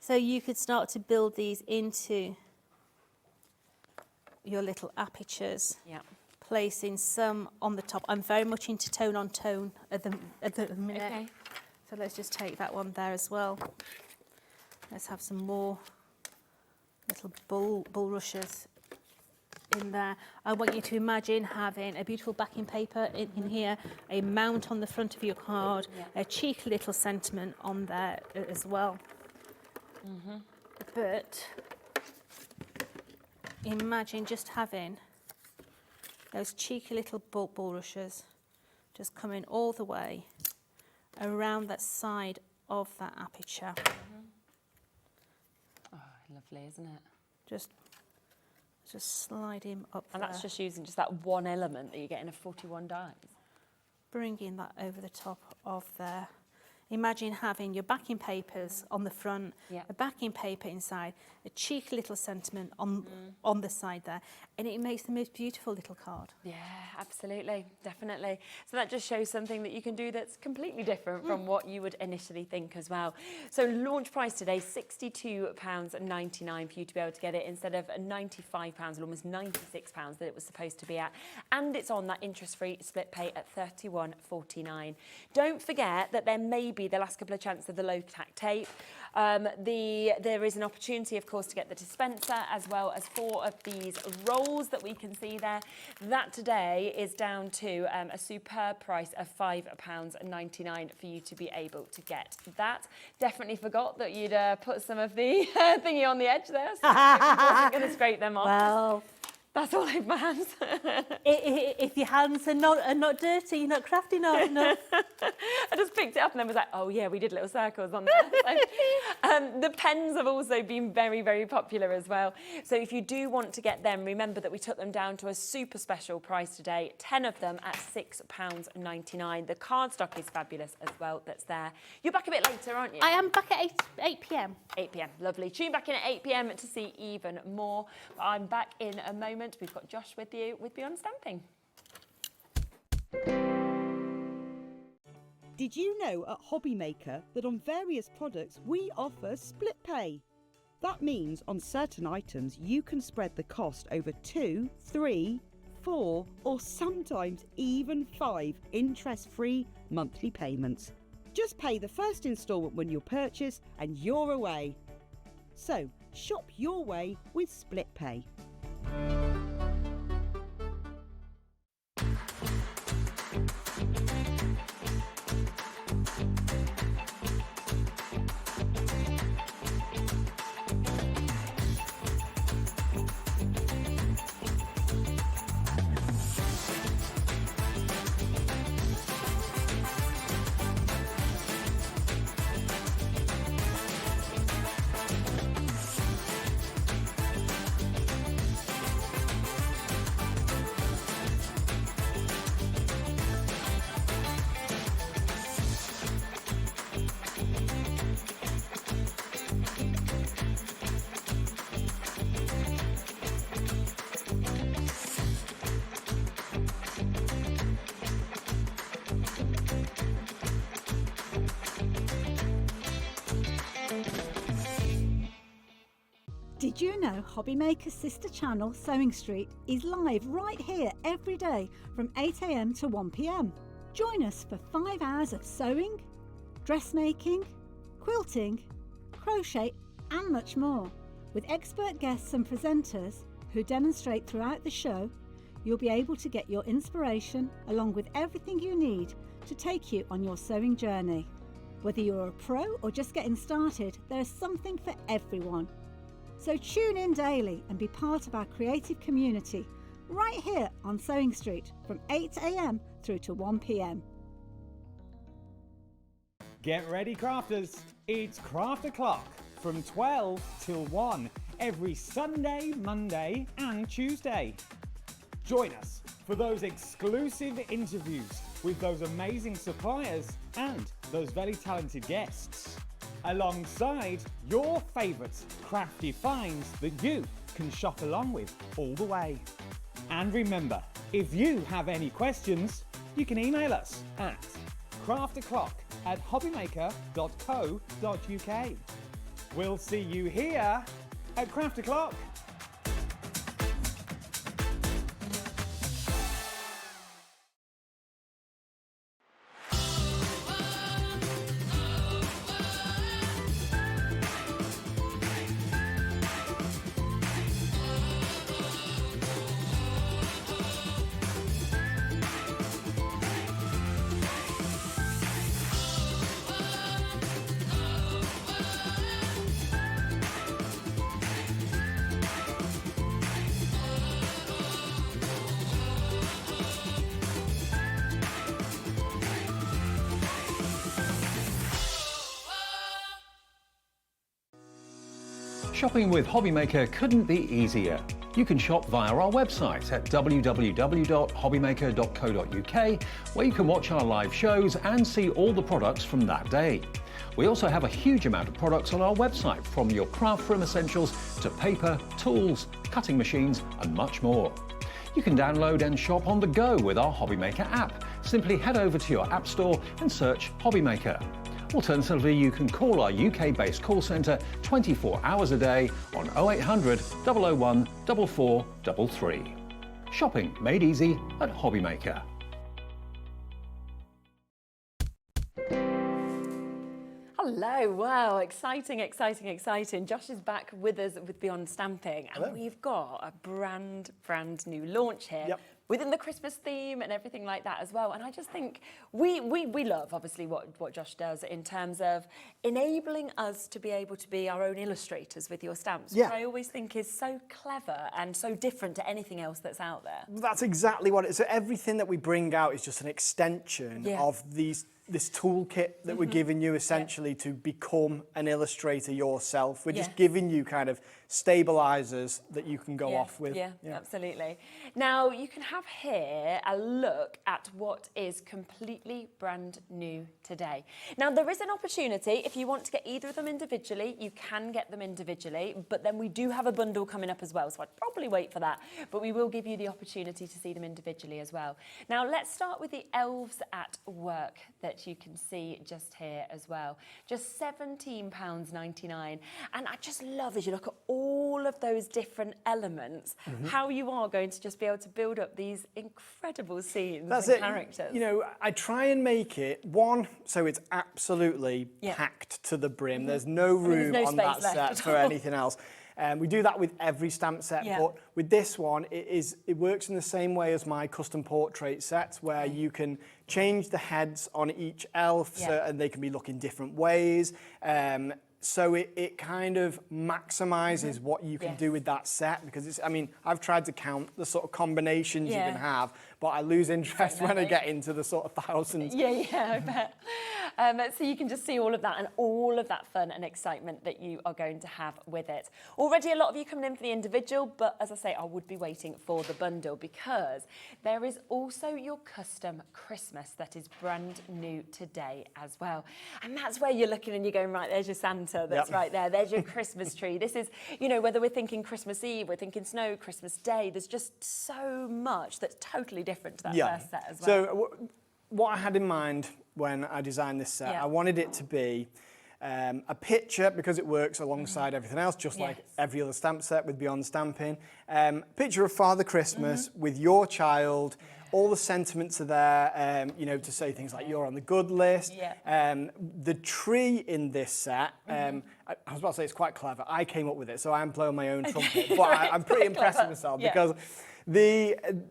So you could start to build these into your little apertures. Yeah. Placing some on the top. I'm very much into tone on tone at the minute. Okay. So let's just take that one there as well. Let's have some more little bulrushes in there. I want you to imagine having a beautiful backing paper in here, a mount on the front of your card, a cheeky little sentiment on there as well. But imagine just having those cheeky little bulrushes just coming all the way around that side of that aperture. Oh, lovely, isn't it? Just slide him up And there. that's just using just that one element that you get in a 41 dies. Bringing that over the top of there. Imagine having your backing papers on the front, a backing paper inside, a cheeky little sentiment on the side there, and it makes the most beautiful little card. Yeah, absolutely, definitely. So that just shows something that you can do that's completely different from what you would initially think as well. So launch price today, £62.99 for you to be able to get it instead of £95 or almost £96 that it was supposed to be at. And it's on that interest-free split pay at £31.49. Don't forget that there may be be the last couple of chances of the low tack tape. There is an opportunity, of course, to get the dispenser as well as 4 of these rolls that we can see there. That today is down to a superb price of £5.99 for you to be able to get that. Definitely forgot that you'd put some of the thingy on the edge there, so I wasn't going to scrape them off. Well, that's all over my hands. If your hands are not dirty, you're not crafty enough. I just picked it up and then was like, oh yeah, we did little circles on there. So, the pens have also been very, very popular as well. So if you do want to get them, remember that we took them down to a super special price today, 10 of them at £6.99. The cardstock is fabulous as well, that's there. You're back a bit later, aren't you? I am back at 8 p.m. 8 p.m, lovely. Tune back in at 8 p.m. to see even more. But I'm back in a moment. We've got Josh with you with Beyond Stamping. Did you know at Hobby Maker that on various products we offer split pay? That means on certain items you can spread the cost over 2, 3, 4 or sometimes even 5 interest-free monthly payments. Just pay the first instalment when you purchase and you're away. So shop your way with split pay. Did you know Hobby Maker's sister channel, Sewing Street, is live right here every day from 8 a.m. to 1 p.m? Join us for 5 hours of sewing, dressmaking, quilting, crochet and much more. With expert guests and presenters who demonstrate throughout the show, you'll be able to get your inspiration along with everything you need to take you on your sewing journey. Whether you're a pro or just getting started, there's something for everyone. So tune in daily and be part of our creative community right here on Sewing Street from 8 a.m. through to 1 p.m. Get ready, crafters. It's Craft O'Clock from 12 till 1 every Sunday, Monday and Tuesday. Join us for those exclusive interviews with those amazing suppliers and those very talented guests, alongside your favourite crafty finds that you can shop along with all the way. And remember, if you have any questions, you can email us at craftoclock@hobbymaker.co.uk. We'll see you here at Craft O'Clock. Shopping with Hobby Maker couldn't be easier. You can shop via our website at www.hobbymaker.co.uk, where you can watch our live shows and see all the products from that day. We also have a huge amount of products on our website, from your craft room essentials to paper, tools, cutting machines and much more. You can download and shop on the go with our Hobby Maker app. Simply head over to your app store and search Hobby Maker. Alternatively, you can call our UK-based call centre 24 hours a day on 0800 001 4433. Shopping made easy at Hobby Maker. Hello, wow, exciting, exciting, exciting. Josh is back with us with Beyond Stamping, and we've got a brand new launch here. Within the Christmas theme and everything like that as well. And I just think we love, obviously, what Josh does in terms of enabling us to be able to be our own illustrators with your stamps, which I always think is so clever and so different to anything else that's out there. That's exactly what it is. So everything that we bring out is just an extension of this toolkit that we're giving you essentially to become an illustrator yourself. We're just giving you kind of stabilizers that you can go off with. Yeah, absolutely. Now you can have here a look at what is completely brand new today. Now there is an opportunity, if you want to get either of them individually, you can get them individually, but then we do have a bundle coming up as well, so I'd probably wait for that, but we will give you the opportunity to see them individually as well. Now let's start with the Elves at Work that you can see just here as well. Just £17.99. And I just love as you look at all of those different elements, how you are going to just be able to build up these incredible scenes and characters. You know, I try and make it, one, so it's absolutely packed to the brim. There's no room on that set for anything else. We do that with every stamp set, but with this one, it works in the same way as my custom portrait sets, where you can change the heads on each elf, and they can be looking different ways. So it kind of maximizes what you can do with that set, because it's, I mean, I've tried to count the sort of combinations you can have, but I lose interest when I get into the sort of thousands. I bet. So you can just see all of that and all of that fun and excitement that you are going to have with it. Already a lot of you coming in for the individual, but as I say, I would be waiting for the bundle, because there is also your custom Christmas that is brand new today as well. And that's where you're looking and you're going, right, there's your Santa, that's right there, there's your Christmas tree. This is, you know, whether we're thinking Christmas Eve, we're thinking snow, Christmas Day, there's just so much that's totally different to that first set as well. So what I had in mind when I designed this set, I wanted it to be a picture, because it works alongside everything else, just like every other stamp set with Beyond Stamping. Picture of Father Christmas with your child. All the sentiments are there, you know, to say things like you're on the good list. The tree in this set, I was about to say it's quite clever. I came up with it, so I'm blowing my own trumpet, but I'm pretty impressed with myself because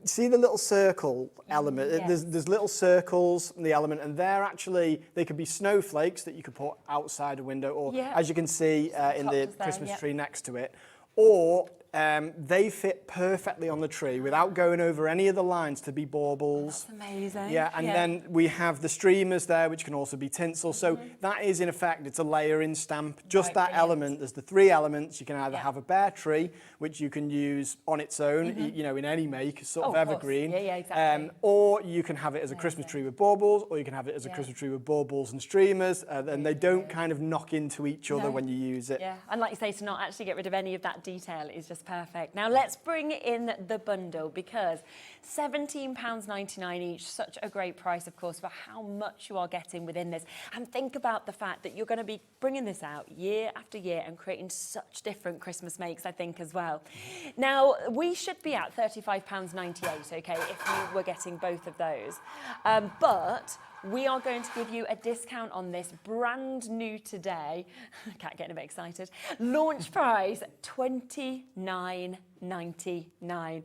see the little circle element? There's little circles in the element, and they're actually, they could be snowflakes that you could put outside a window, or as you can see in the Christmas tree next to it, or they fit perfectly on the tree without going over any of the lines to be baubles. That's amazing. And then we have the streamers there, which can also be tinsel. So that is, in effect, it's a layering stamp. Just that element. There's the three elements. You can either have a bare tree, which you can use on its own, you know, in any make, sort of evergreen. Exactly. Or you can have it as a Christmas tree with baubles, or you can have it as a Christmas tree with baubles and streamers, and they don't kind of knock into each other when you use it. And like you say, to not actually get rid of any of that detail is just perfect. Now let's bring in the bundle, because £17.99 each, such a great price, of course, for how much you are getting within this. And think about the fact that you're going to be bringing this out year after year and creating such different Christmas makes, I think, as well. Now, we should be at £35.98, okay, if you were getting both of those. But we are going to give you a discount on this, brand new today. I can't get a bit excited. Launch price, £29.99,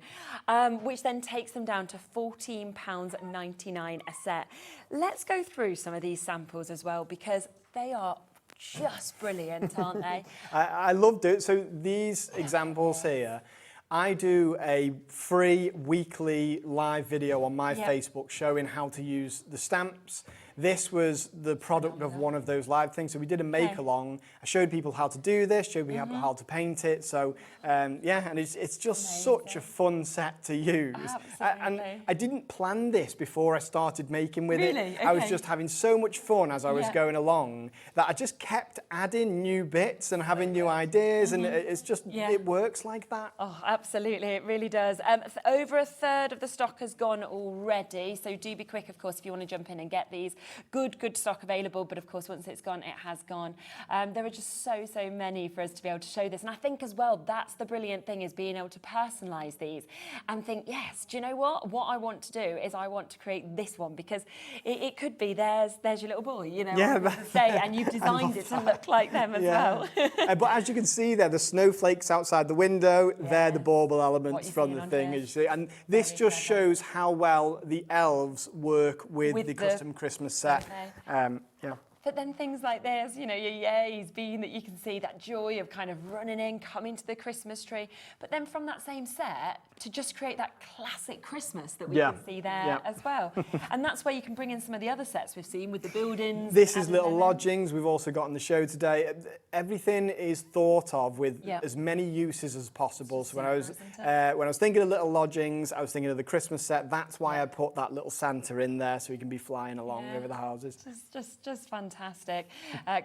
which then takes them down to £14.99 a set. Let's go through some of these samples as well, because they are just brilliant, aren't they? I loved it. So these examples here, I do a free weekly live video on my Facebook showing how to use the stamps. This was the product of one of those live things. So we did a make-along. I showed people how to do this, showed people how to paint it. So, and it's just such a fun set to use. And I didn't plan this before I started making with it. I was just having so much fun as I was going along that I just kept adding new bits and having new ideas, and it's just, it works like that. Oh, absolutely, it really does. Over a third of the stock has gone already, so do be quick, of course, if you want to jump in and get these. good stock available, but of course, once it's gone, it has gone. There are just so many for us to be able to show this. And I think as well, that's the brilliant thing, is being able to personalise these and think, yes, do you know what? What I want to do is I want to create this one, because it could be there's your little boy, you know, on the day, and you've designed it to look like them as well. But as you can see there, the snowflakes outside the window, they're the bauble elements from the thing. As you see. And this just shows how well the elves work with the custom Christmas set. But then things like this, you know, your yays, being that you can see that joy of kind of running in, coming to the Christmas tree. But then from that same set, to just create that classic Christmas that we can see there as well. And that's where you can bring in some of the other sets we've seen with the buildings. This is little lodgings we've also got on the show today. Everything is thought of with as many uses as possible. So when I was thinking of little lodgings, I was thinking of the Christmas set. That's why I put that little Santa in there, so he can be flying along over the houses. Just fantastic.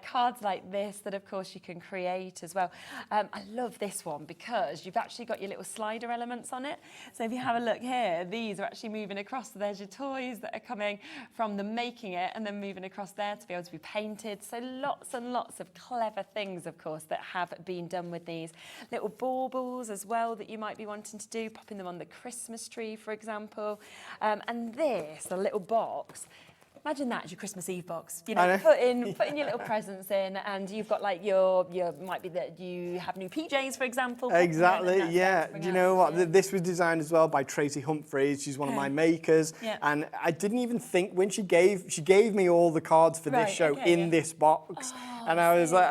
Cards like this that of course you can create as well. I love this one because you've actually got your little slider elements on it. So if you have a look here, these are actually moving across. So there's your toys that are coming from them making it and then moving across there to be able to be painted. So lots and lots of clever things, of course, that have been done with these. Little baubles as well that you might be wanting to do, popping them on the Christmas tree, for example. And this, a little box. Imagine that as your Christmas Eve box. You know, putting your little presents in, and you've got like your might be that you have new PJs, for example. Exactly, yeah. Do you know what? This was designed as well by Tracy Humphreys. She's one of my makers, and I didn't even think when she gave me all the cards for this show in this box, and I was like,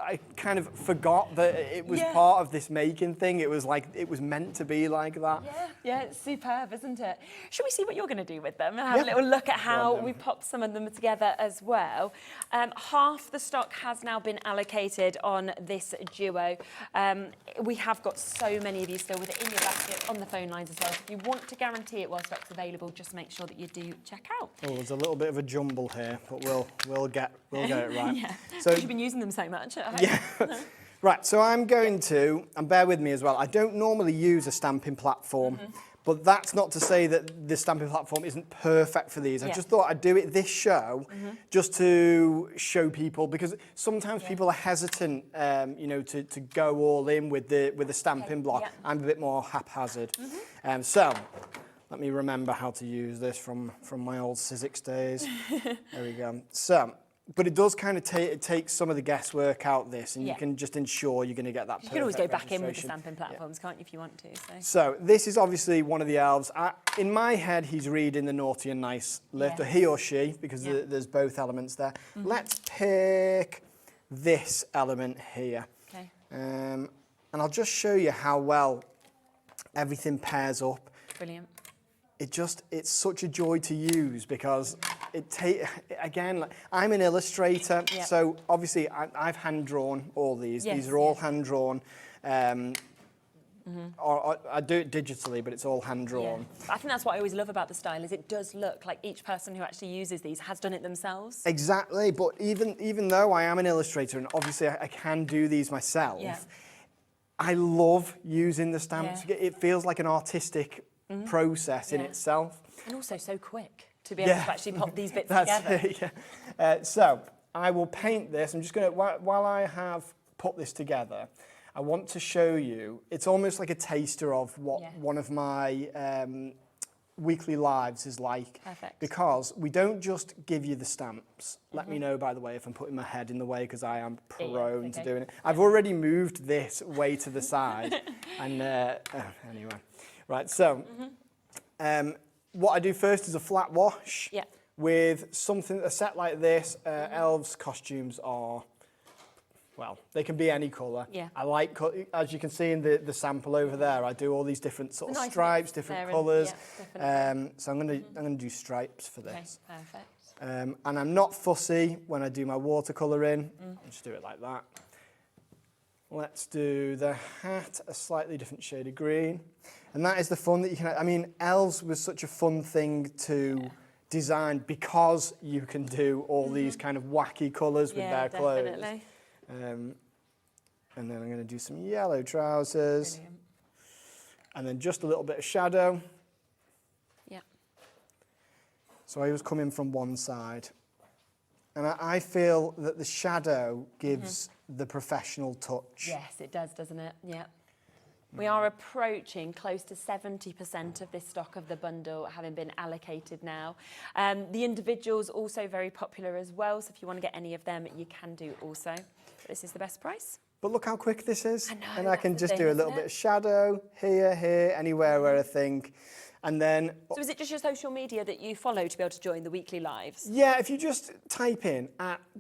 I kind of forgot that it was part of this making thing. It was like it was meant to be like that. Yeah, it's superb, isn't it? Should we see what you're going to do with them and have a little look at how we pop some of them together as well? Half the stock has now been allocated on this duo. We have got so many of you still with it in your basket on the phone lines as well. If you want to guarantee it while stock's available, just make sure that you do check out. Oh, there's a little bit of a jumble here, but we'll get it right. So you've been using them so much. Right, so I'm going to, and bear with me as well, I don't normally use a stamping platform, but that's not to say that the stamping platform isn't perfect for these. I just thought I'd do it this show just to show people, because sometimes people are hesitant, you know, to go all in with the stamping block. I'm a bit more haphazard. So let me remember how to use this from my old Sizzix days. There we go. So. But it does kind of take some of the guesswork out this, and you can just ensure you're going to get that perfect. You can always go back in with the stamping platforms, can't you, if you want to? So this is obviously one of the elves. In my head, he's reading the naughty and nice lift, or he or she, because there's both elements there. Let's pick this element here. Okay. And I'll just show you how well everything pairs up. Brilliant. It's such a joy to use, because again, like, I'm an illustrator, so obviously I've hand drawn all these. These are all hand drawn. Or I do it digitally, but it's all hand drawn. I think that's what I always love about the style, is it does look like each person who actually uses these has done it themselves. Exactly, but even though I am an illustrator and obviously I can do these myself, I love using the stamps. It feels like an artistic process in itself. And also so quick to be able to actually pop these bits together. So I will paint this. I'm just going to, while I have put this together, I want to show you, it's almost like a taster of what one of my weekly lives is like. Perfect. Because we don't just give you the stamps. Let me know, by the way, if I'm putting my head in the way, because I am prone to doing it. I've already moved this way to the side. And anyway. Right, so what I do first is a flat wash with a set like this. Elves' costumes are, well, they can be any colour. I like, as you can see in the sample over there, I do all these different sort of stripes, different colours. So I'm going to do stripes for this. Okay, perfect. And I'm not fussy when I do my watercolouring. I'll just do it like that. Let's do the hat, a slightly different shade of green. And that is the fun that you can, I mean, elves was such a fun thing to design, because you can do all these kind of wacky colours with their clothes. Definitely. And then I'm going to do some yellow trousers. Brilliant. And then just a little bit of shadow. So I was coming from one side. And I feel that the shadow gives the professional touch. Yes, it does, doesn't it? Yeah. We are approaching close to 70% of this stock of the bundle having been allocated now. The individuals also very popular as well, so if you want to get any of them, you can do also. But this is the best price. But look how quick this is. I know, and I can just do a little bit of shadow, here, anywhere where I think. And then... So is it just your social media that you follow to be able to join the weekly lives? Yeah, if you just type in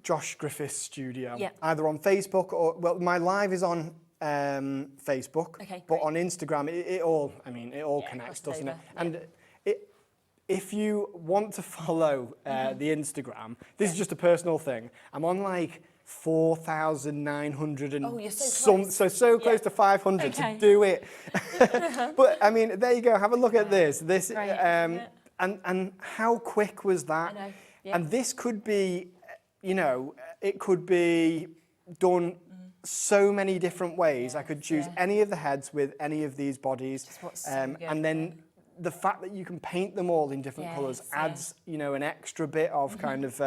@Josh Griffiths Studio, either on Facebook or, well, my live is on Facebook, but on Instagram, it all connects, doesn't it? And if you want to follow the Instagram, this is just a personal thing. I'm on like 4,900 and so close to 500 to do it. But I mean, there you go. Have a look at this. And how quick was that? I know. And this could be, it could be done so many different ways. I could choose any of the heads with any of these bodies, and then the fact that you can paint them all in different colours adds, an extra bit of kind of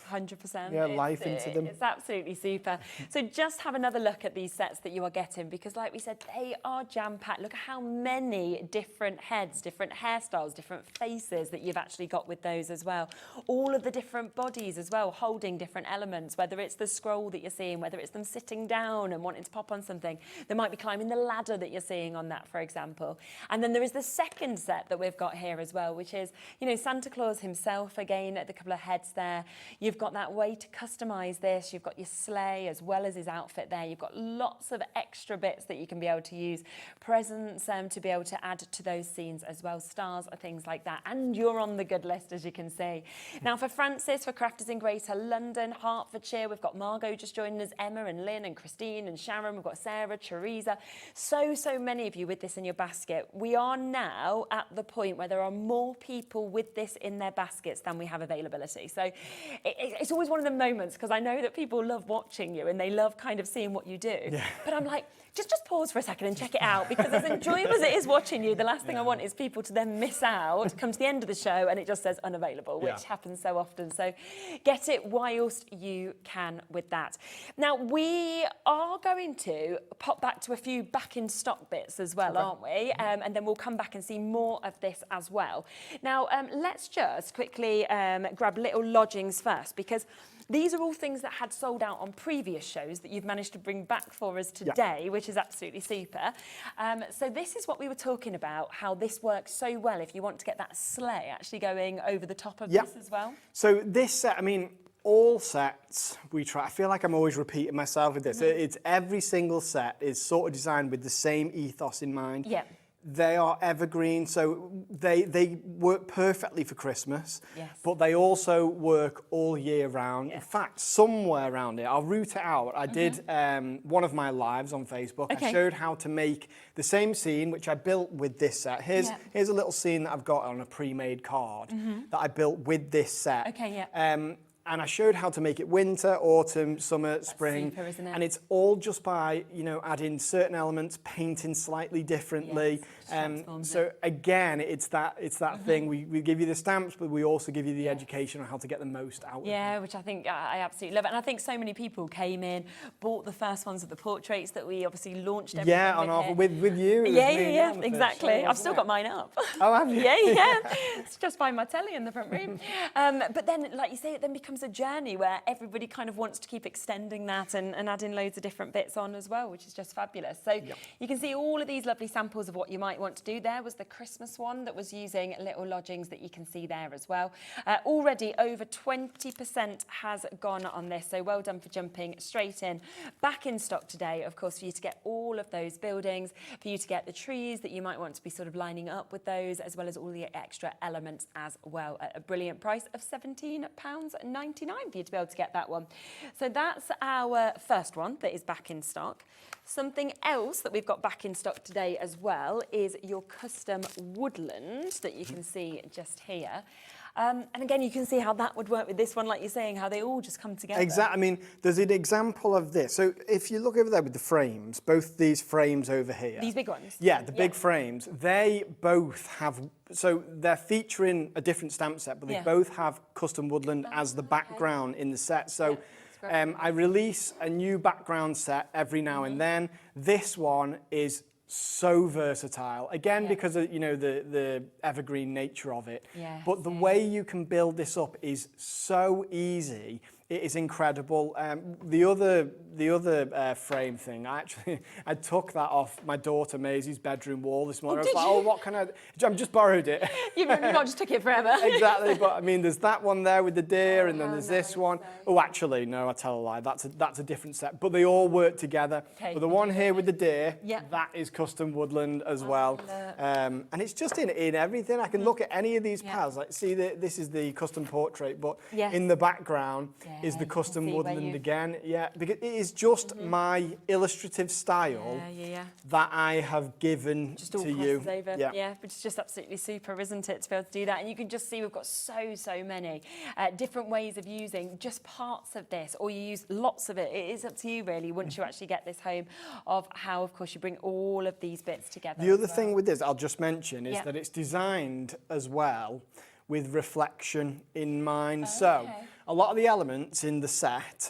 100%. Life into them. It's absolutely super. So just have another look at these sets that you are getting, because like we said, they are jam-packed. Look at how many different heads, different hairstyles, different faces that you've actually got with those as well. All of the different bodies as well, holding different elements, whether it's the scroll that you're seeing, whether it's them sitting down and wanting to pop on something. They might be climbing the ladder that you're seeing on that, for example. And then there is the second set that we've got here as well, which is, Santa Claus himself, again, at the couple of heads there. You've got that way to customise this. You've got your sleigh as well as his outfit there. You've got lots of extra bits that you can be able to use. Presents to be able to add to those scenes as well. Stars and things like that. And you're on the good list, as you can see. Now for Francis, for Crafters in Greater London, Hertfordshire, we've got Margot just joining us, Emma and Lynn and Christine and Sharon. We've got Sarah, Teresa. So many of you with this in your basket. We are now at the point where there are more people with this in their baskets than we have availability. So it's always one of the moments, because I know that people love watching you and they love kind of seeing what you do. Yeah. But I'm like, just pause for a second and check it out, because as enjoyable as it is watching you, the last thing I want is people to then miss out, come to the end of the show and it just says unavailable, which happens so often. So get it whilst you can with that. Now, we are going to pop back to a few back in stock bits as well, aren't we? And then we'll come back and see more of this as well. Now, let's just quickly grab little lodgings first, because these are all things that had sold out on previous shows that you've managed to bring back for us today, which is absolutely super. So this is what we were talking about, how this works so well if you want to get that sleigh actually going over the top of this as well. So this set, I mean, all sets we try, I feel like I'm always repeating myself with this. It's every single set is sort of designed with the same ethos in mind. Yeah. They are evergreen, so they work perfectly for Christmas, but they also work all year round. In fact, somewhere around it, I'll route it out. I did one of my lives on Facebook. I showed how to make the same scene, which I built with this set. Here's a little scene that I've got on a pre-made card that I built with this set. And I showed how to make it winter, autumn, summer, spring. Super, isn't it? And it's all just by, adding certain elements, painting slightly differently. So again, it's that thing. We give you the stamps, but we also give you the education on how to get the most out of them. Which I think I absolutely love it. And I think so many people came in, bought the first ones of the portraits that we obviously launched everything with you. Yeah, exactly. I've still got mine up. Oh, have you? Yeah. It's just by my telly in the front room. But then, like you say, it then becomes a journey where everybody kind of wants to keep extending that and adding loads of different bits on as well, which is just fabulous. So you can see all of these lovely samples of what you might want to do. There was the Christmas one that was using little lodgings that you can see there as well. Already over 20% has gone on this, so well done for jumping straight in. Back in stock today, of course, for you to get all of those buildings, for you to get the trees that you might want to be sort of lining up with those, as well as all the extra elements as well, at a brilliant price of £17.99 for you to be able to get that one. So that's our first one that is back in stock. Something else that we've got back in stock today as well is your custom woodland that you can see just here. And again, you can see how that would work with this one, like you're saying, how they all just come together. Exactly. I mean, there's an example of this. So if you look over there with the frames, both these frames over here. These big ones? Yeah, the big frames. They both have, so they're featuring a different stamp set, but they both have custom woodland as the background in the set. So I release a new background set every now and then. This one is so versatile, again because of, you know, the evergreen nature of it. But the way you can build this up is so easy. It is incredible. The other frame thing, I took that off my daughter Maisie's bedroom wall this morning. I was like, oh, what can I? I just borrowed it. You've not just took it forever. Exactly, but I mean, there's that one there with the deer, and then there's this one. Oh, actually, no, I tell a lie. That's a different set, but they all work together. Okay. But the one here with the deer, that is custom woodland as well, and it's just in everything. I can look at any of these pads. Like, see, this is the custom portrait, but in the background is the custom woodland again. Yeah, because it is just my illustrative style that I have given just all to you. Over. Yeah, but it's just absolutely super, isn't it, to be able to do that? And you can just see we've got so many different ways of using just parts of this, or you use lots of it. It is up to you, really, once you actually get this home, of how, of course, you bring all of these bits together. The other thing with this, I'll just mention, is that it's designed as well with reflection in mind. So a lot of the elements in the set,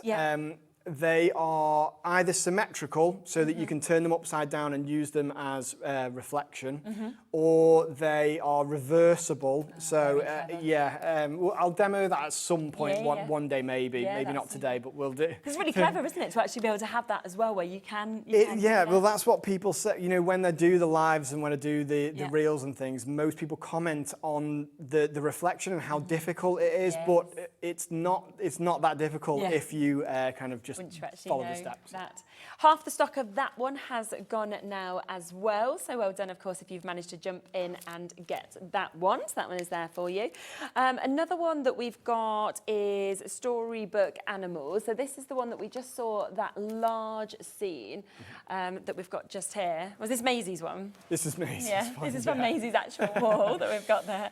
they are either symmetrical, so that you can turn them upside down and use them as reflection, or they are reversible. So I'll demo that at some point, one day maybe not today, but we'll do. It's really clever, isn't it, to actually be able to have that as well, where you can. Well, that's what people say. You know, when they do the lives and when I do the reels and things, most people comment on the reflection and how difficult it is, but it's not that difficult if you kind of just follow the steps. Half the stock of that one has gone now as well, so well done, of course, if you've managed to jump in and get that one. So that one is there for you. Another one that we've got is Storybook Animals. So this is the one that we just saw, that large scene that we've got just here. Was this Maisie's one? This is Maisie's one. This is from Maisie's actual wall that we've got there.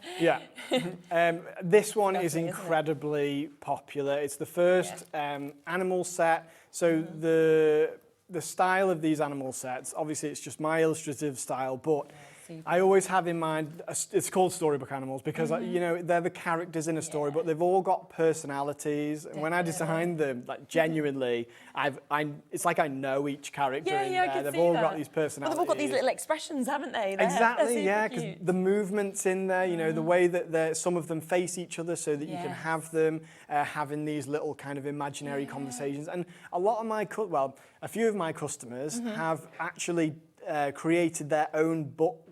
This one is incredibly popular. It's the first animal set. So the style of these animal sets, obviously it's just my illustrative style, but I always have in mind, it's called Storybook Animals because, you know, they're the characters in a story, but they've all got personalities. And when I design them, like, genuinely, it's like I know each character in there. They've all got these personalities. Well, they've all got these little expressions, haven't they? Exactly, because the movements in there, you know, the way that some of them face each other so that you can have them having these little kind of imaginary conversations. And a lot of a few of my customers have actually created their own books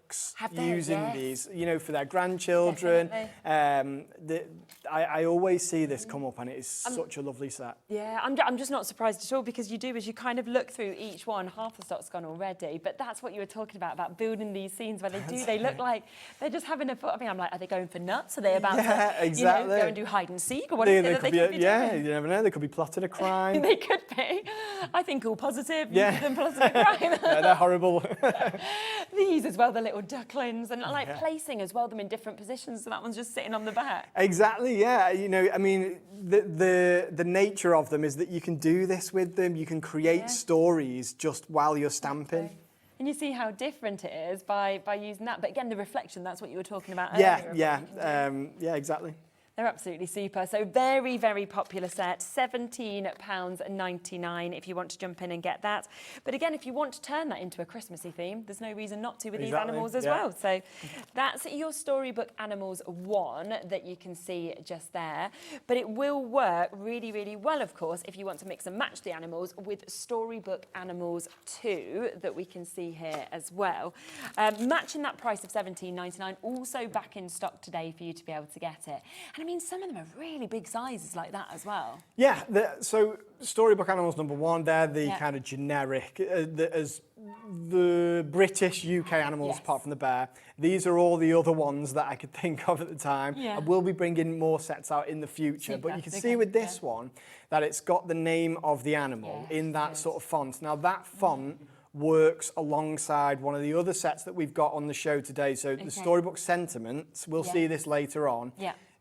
using these, you know, for their grandchildren. I always see this come up, and it is such a lovely set. Yeah, I'm just not surprised at all, because you do, as you kind of look through each one, half the stock's gone already, but that's what you were talking about building these scenes where they look like they're just having a foot. I mean, I'm like, are they going for nuts? Are they about to, you know, go and do hide and seek, or what is it that they could be doing? You never know, they could be plotting a crime. They could be. I think all positive, than plotting a crime. They're horrible. These as well, the little ducklings, and like placing as well them in different positions, so that one's just sitting on the back. Exactly, yeah. You know, I mean, the nature of them is that you can do this with them. You can create stories just while you're stamping. And you see how different it is by using that. But again, the reflection, that's what you were talking about earlier. Yeah, exactly. They're absolutely super. So very, very popular set, £17.99 if you want to jump in and get that. But again, if you want to turn that into a Christmassy theme, there's no reason not to with these animals as well. So that's your Storybook Animals 1 that you can see just there. But it will work really, really well, of course, if you want to mix and match the animals with Storybook Animals 2 that we can see here as well. Matching that price of £17.99, also back in stock today for you to be able to get it. And I mean, some of them are really big sizes like that as well. Yeah, so Storybook Animals number 1, they're the kind of generic, as the British UK animals apart from the bear. These are all the other ones that I could think of at the time. I will be bringing more sets out in the future, but you can see with this one that it's got the name of the animal in that sort of font. Now that font works alongside one of the other sets that we've got on the show today. So the Storybook Sentiments, we'll see this later on.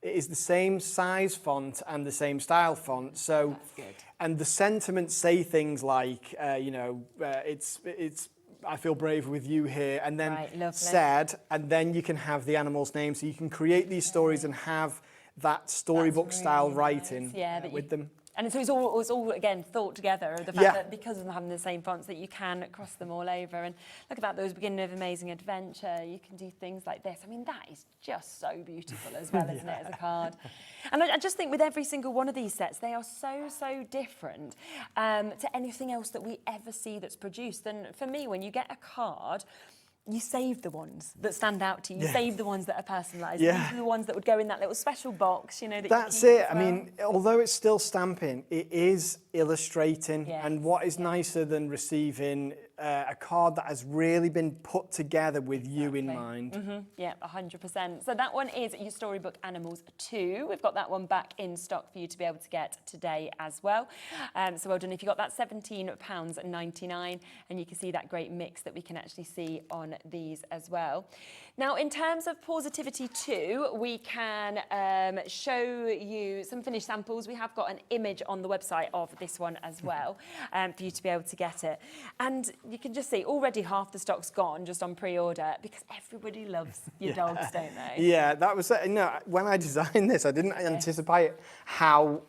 it is the same size font and the same style font. So, that's good. And the sentiments say things like, it's I feel brave with you here, and then said, and then you can have the animal's name, so you can create these stories and have that storybook style writing with them. And so it's all again thought together. The fact that because of them having the same fonts, that you can cross them all over. And look at that, those beginning of Amazing Adventure. You can do things like this. I mean, that is just so beautiful as well, isn't it, as a card? And I just think with every single one of these sets, they are so different to anything else that we ever see that's produced. And for me, when you get a card, you save the ones that stand out to you. You save the ones that are personalised. These are the ones that would go in that little special box, you know. That's it. I mean, although it's still stamping, it is illustrating. And what is nicer than receiving a card that has really been put together with you in mind? Yeah, 100%. So that one is your Storybook Animals 2. We've got that one back in stock for you to be able to get today as well. So well done if you got that £17.99, and you can see that great mix that we can actually see on these as well. Now, in terms of Positivity 2, we can show you some finished samples. We have got an image on the website of this one as well for you to be able to get it. And you can just see already half the stock's gone just on pre-order because everybody loves your dogs, don't they? Yeah, that was, when I designed this, I didn't anticipate how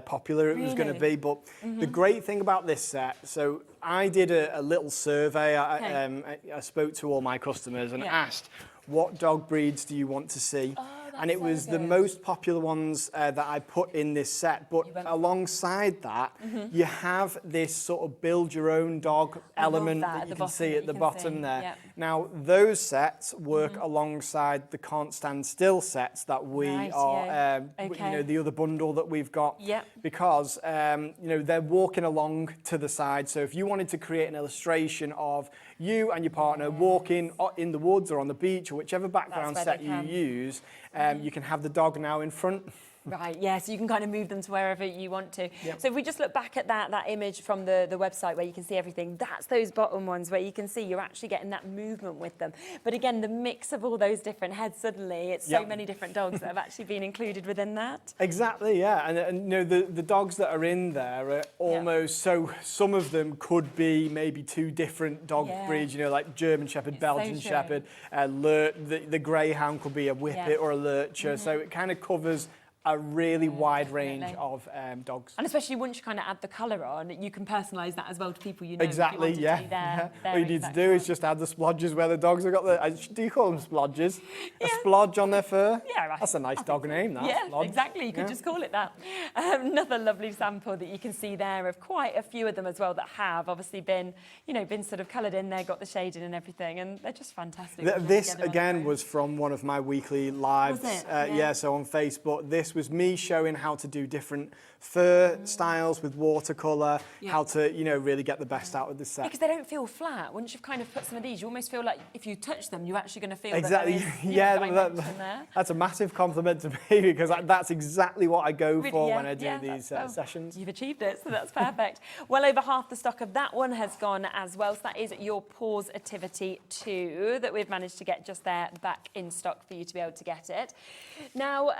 popular it was going to be, but the great thing about this set, so I did a little survey. I spoke to all my customers and asked, what dog breeds do you want to see? And it was the most popular ones that I put in this set. But alongside that, you have this sort of build your own dog element that you can see at the bottom there. Yep. Now, those sets work alongside the Can't Stand Still sets that we are, you know, the other bundle that we've got. Because, you know, they're walking along to the side. So if you wanted to create an illustration of you and your partner walking in the woods or on the beach or whichever background set you use, you can have the dog now in front. Right, yeah, so you can kind of move them to wherever you want to. So if we just look back at that image from the website where you can see everything, that's those bottom ones where you can see you're actually getting that movement with them. But again, the mix of all those different heads, suddenly it's so many different dogs that have actually been included within that. Exactly, yeah. And you know, the dogs that are in there are almost, so some of them could be maybe two different dog breeds, you know, like German Shepherd, Belgian Shepherd, the Greyhound could be a Whippet or a Lurcher. So it kind of covers a really wide range of dogs. And especially once you kind of add the colour on, you can personalise that as well to people you know. Exactly, All you need to do is just add the splodges where the dogs have got the... Do you call them splodges? A splodge on their fur? Yeah, that's a nice dog name, that. Yeah, splodge. exactly. You could just call it that. Another lovely sample that you can see there of quite a few of them as well that have obviously been, you know, been sort of coloured in there, got the shading and everything, and they're just fantastic. This, again, was from one of my weekly lives. Was it? Yeah, so on Facebook. This was me showing how to do different fur styles with watercolour, how to, you know, really get the best out of the set. Because they don't feel flat. Once you've kind of put some of these, you almost feel like if you touch them, you're actually going to feel exactly. That there is, yeah, that's a massive compliment to me because that's exactly what I go for when I do these sessions. You've achieved it, so that's perfect. Well over half the stock of that one has gone as well. So that is your Positivity 2 that we've managed to get just there back in stock for you to be able to get it. Now,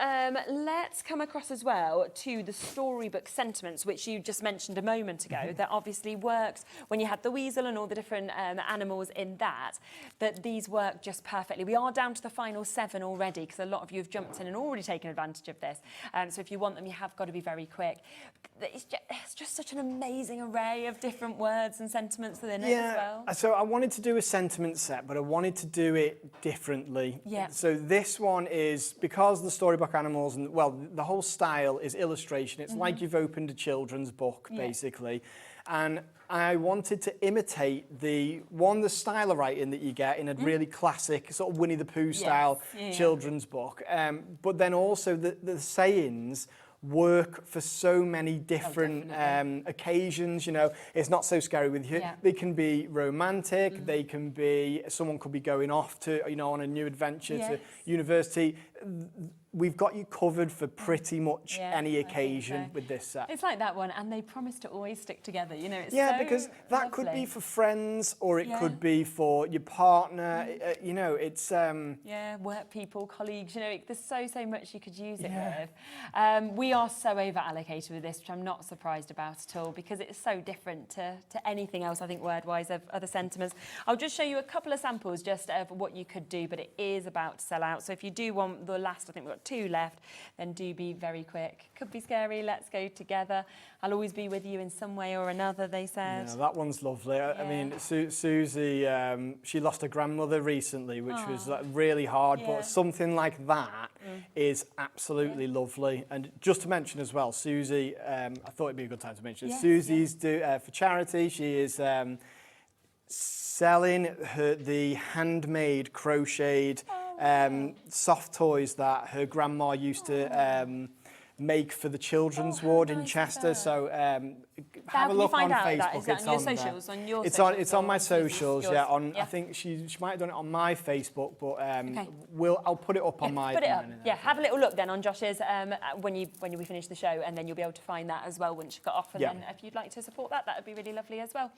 let's come across as well to the Storybook Sentiments, which you just mentioned a moment ago, that obviously works when you had the weasel and all the different animals in that, but these work just perfectly. We are down to the final 7 already because a lot of you have jumped in and already taken advantage of this. So if you want them, you have got to be very quick. It's just such an amazing array of different words and sentiments within it as well. So I wanted to do a sentiment set, but I wanted to do it differently. So this one is, because the Storybook Animals, and well, the whole style is illustration. It's like you've opened a children's book, basically. And I wanted to imitate the style of writing that you get in a really classic sort of Winnie the Pooh style children's book. But then also the sayings work for so many different occasions. You know, it's not so scary with you. They can be romantic. They can be, someone could be going off to, you know, on a new adventure to university. we've got you covered for pretty much any I think occasion so. with this set. It's like that one, and they promise to always stick together. You know, it's because that could be for friends, or it could be for your partner. You know, it's work people, colleagues. You know, there's so much you could use it with. We are so over allocated with this, which I'm not surprised about at all, because it's so different to anything else, I think, word-wise, of other sentiments. I'll just show you a couple of samples just of what you could do, but it is about to sell out. So if you do want the last, I think we've got 2 left, then do be very quick. Could be scary. Let's go together. I'll always be with you in some way or another, they said. Yeah, that one's lovely. I mean, Susie, she lost her grandmother recently, which was like, really hard, but something like that is absolutely lovely. And just to mention as well, Susie, I thought it'd be a good time to mention, Susie's for charity. She is selling the handmade crocheted soft toys that her grandma used to make for the children's ward in Chester. So have a look on Facebook. Is that on your socials? On your it's on my socials. Yeah, I think she might have done it on my Facebook, but I'll put it up on my. Put it up. Yeah, have a little look then on Josh's when we finish the show, and then you'll be able to find that as well once you've got off. And then if you'd like to support that, that would be really lovely as well.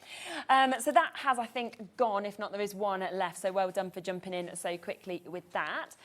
So that has, I think, gone. If not, there is one left. So well done for jumping in so quickly with that.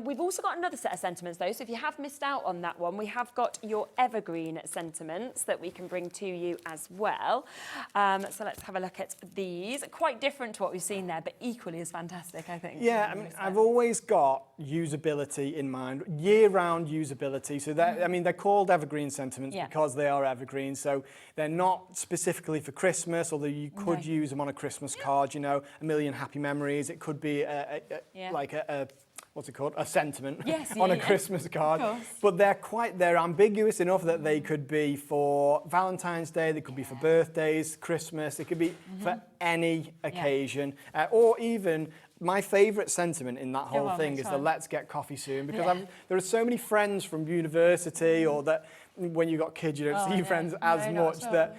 We've also got another set of sentiments though. So if you have missed out on that one, we have got your evergreen sentiments that we can bring to you as well. So let's have a look at these. Quite different to what we've seen there, but equally as fantastic, I think. Yeah, I mean, I've always got usability in mind, year-round usability. So that, I mean, they're called evergreen sentiments because they are evergreen. So they're not specifically for Christmas, although you could use them on a Christmas card, you know, a million happy memories. It could be like a what's it called? A sentiment on a Christmas card. But they're ambiguous enough that they could be for Valentine's Day, they could be for birthdays, Christmas, it could be for any occasion, or even my favourite sentiment in that whole thing is the let's get coffee soon, because there are so many friends from university or that when you got kids, you don't see your friends as much that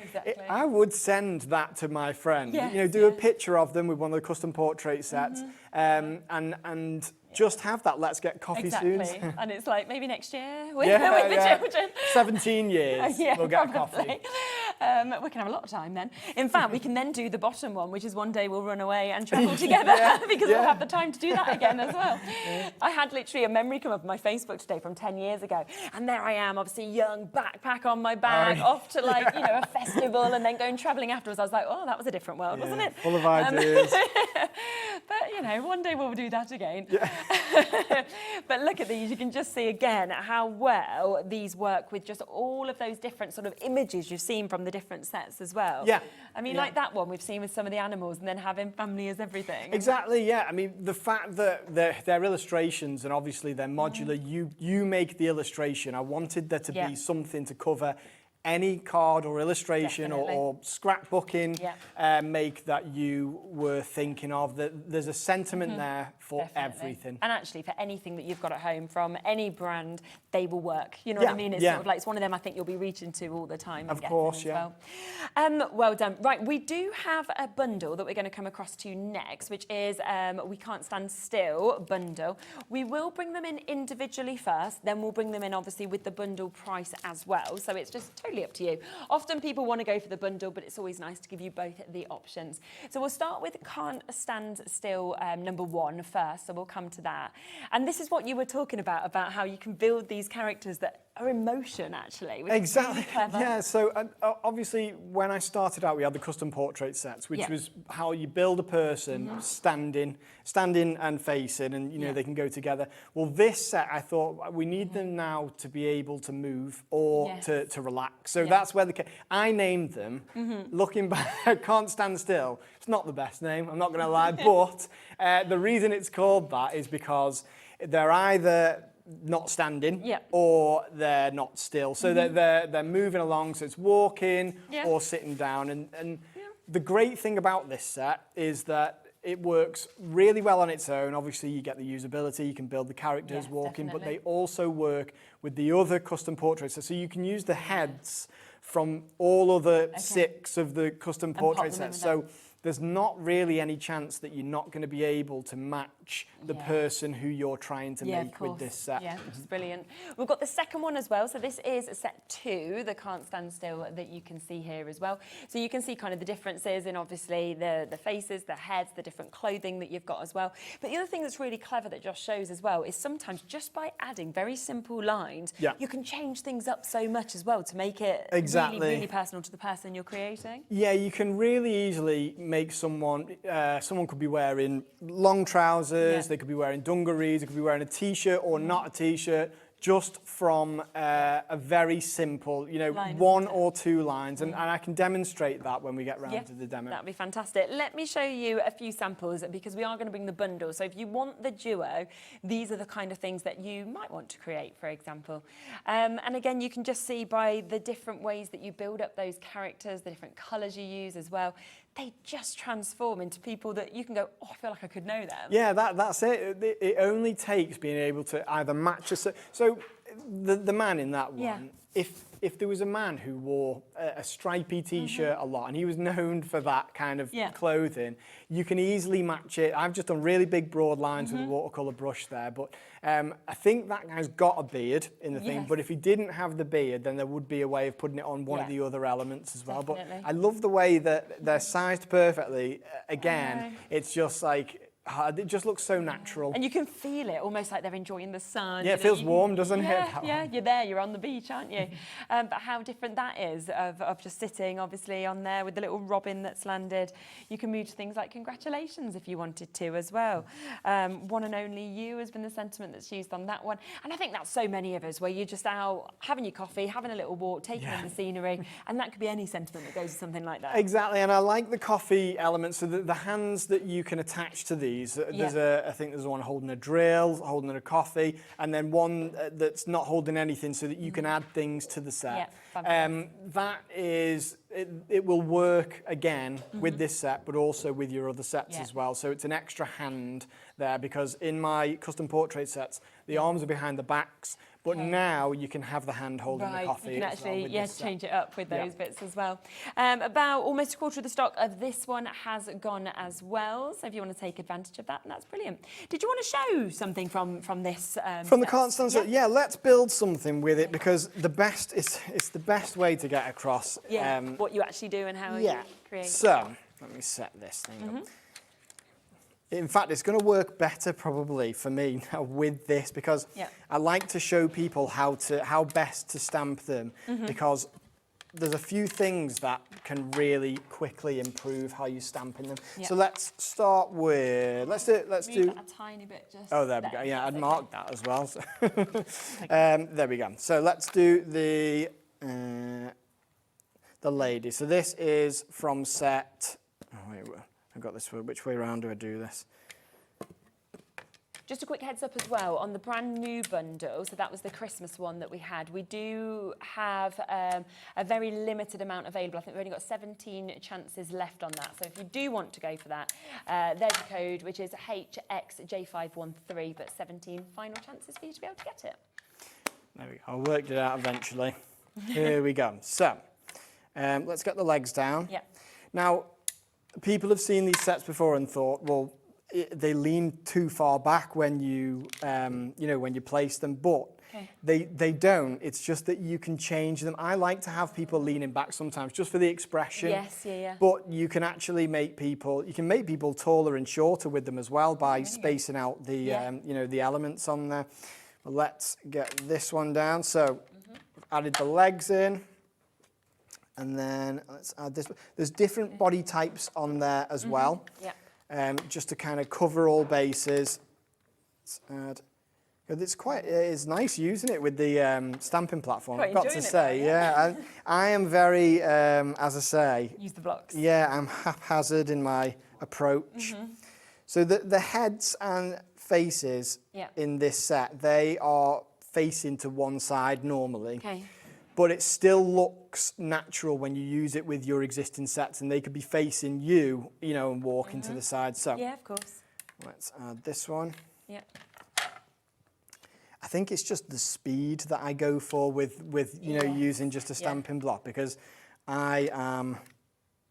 I would send that to my friend. You know, do a picture of them with one of the custom portrait sets and just have that let's get coffee soon. And it's like maybe next year with the children. 17 years we'll get coffee. We can have a lot of time then. In fact, we can then do the bottom one, which is one day we'll run away and travel together because we'll have the time to do that again as well. I had literally a memory come up on my Facebook today from 10 years ago, and there I am, obviously young, backpack on my back, off to like, you know, a festival and then going travelling afterwards. I was like, oh, that was a different world, wasn't it? Full of ideas. But, you know, one day we'll do that again. But look at these, you can just see again how well these work with just all of those different sort of images you've seen from the different sets as well. I mean, like that one we've seen with some of the animals and then having family as everything. Exactly, I mean, the fact that they're illustrations and obviously they're modular, you make the illustration. I wanted there to be something to cover any card or illustration or scrapbooking make that you were thinking of. That there's a sentiment there for everything. And actually for anything that you've got at home from any brand, they will work. You know what I mean? It's sort of like, it's one of them I think you'll be reaching to all the time. Of course, well. Well done. Right, we do have a bundle that we're going to come across to next, which is We Can't Stand Still bundle. We will bring them in individually first, then we'll bring them in obviously with the bundle price as well. So it's just totally up to you. Often people want to go for the bundle, but it's always nice to give you both the options. So we'll start with Can't Stand Still number 1 first, so we'll come to that. And this is what you were talking about how you can build these characters that are emotion, actually. Exactly. Yeah, so obviously when I started out, we had the custom portrait sets, which was how you build a person standing and facing, and you know they can go together. Well, this set, I thought we need them now to be able to move or to relax. So that's where I named them. Looking back, Can't Stand Still. It's not the best name, I'm not going to lie, but the reason it's called that is because they're either not standing or they're not still. So they're moving along, so it's walking or sitting down. And the great thing about this set is that it works really well on its own. Obviously, you get the usability, you can build the characters walking, but they also work with the other custom portraits. So you can use the heads from all other 6 of the custom portrait sets. So there's not really any chance that you're not going to be able to match match the person who you're trying to make with this set. Yeah, which is brilliant. We've got the second one as well. So this is set 2, the Can't Stand Still, that you can see here as well. So you can see kind of the differences in obviously the faces, the heads, the different clothing that you've got as well. But the other thing that's really clever that Josh shows as well is sometimes just by adding very simple lines, you can change things up so much as well to make it really, really personal to the person you're creating. Yeah, you can really easily make someone could be wearing long trousers, they could be wearing dungarees, they could be wearing a t-shirt or not a t-shirt, just from a very simple, you know, one or two lines, and I can demonstrate that when we get round to the demo. That'd be fantastic. Let me show you a few samples because we are going to bring the bundle. So if you want the duo, these are the kind of things that you might want to create, for example. And again, you can just see by the different ways that you build up those characters, the different colours you use as well, they just transform into people that you can go, oh, I feel like I could know them. Yeah, that's it. It only takes being able to either match a... So the man in that one, if there was a man who wore a stripy t-shirt a lot and he was known for that kind of clothing, you can easily match it. I've just done really big broad lines with a watercolour brush there, but I think that guy's got a beard in the thing, but if he didn't have the beard, then there would be a way of putting it on one of the other elements as well. Definitely. But I love the way that they're sized perfectly. Again, it's just like, it just looks so natural. And you can feel it, almost like they're enjoying the sun. Yeah, it feels warm, doesn't it? Yeah, you're there, you're on the beach, aren't you? But how different that is of just sitting, obviously, on there with the little robin that's landed. You can move to things like congratulations if you wanted to as well. One and only you has been the sentiment that's used on that one. And I think that's so many of us, where you're just out having your coffee, having a little walk, taking in the scenery, and that could be any sentiment that goes with something like that. Exactly, and I like the coffee element, so the hands that you can attach to these. There's I think there's one holding a drill, holding a coffee, and then one that's not holding anything, so that you can add things to the set. That is, it will work again with this set, but also with your other sets as well. So it's an extra hand there, because in my custom portrait sets, the arms are behind the backs, but now you can have the hand holding the coffee. You can actually change it up with those bits as well. About almost a quarter of the stock of this one has gone as well, so if you want to take advantage of that, that's brilliant. Did you want to show something from this? From the Can't Stand Still? Yeah, let's build something with it, because it's the best way to get across. What you actually do and how you create. So let me set this thing up. In fact, it's going to work better probably for me now with this, because I like to show people how best to stamp them, because there's a few things that can really quickly improve how you're stamping them. So let's start with, let's do a tiny bit just. Oh, there we go. Yeah, I'd marked that as well. So. There we go. So let's do the lady. So this is from set. Oh wait, I've got this. Which way around do I do this? Just a quick heads up as well, on the brand new bundle, so that was the Christmas one that we had, we do have a very limited amount available. I think we've only got 17 chances left on that. So if you do want to go for that, there's a code, which is HXJ513, but 17 final chances for you to be able to get it. There we go. I worked it out eventually. Here we go. So let's get the legs down. Now, people have seen these sets before and thought, well, they lean too far back when you, when you place them, but they don't. It's just that you can change them. I like to have people leaning back sometimes just for the expression. But you can actually make people, taller and shorter with them as well by spacing out the, the elements on there. Well, let's get this one down. So we've added the legs in. And then let's add this. There's different body types on there as well. Just to kind of cover all bases. Let's add. It's nice using it with the stamping platform. I've got to say, I am very, as I say. Use the blocks. Yeah, I'm haphazard in my approach. So the heads and faces in this set, they are facing to one side normally. But it still looks natural when you use it with your existing sets, and they could be facing you, and walking to the side. So yeah, of course. Let's add this one. I think it's just the speed that I go for with using just a stamping block, because I am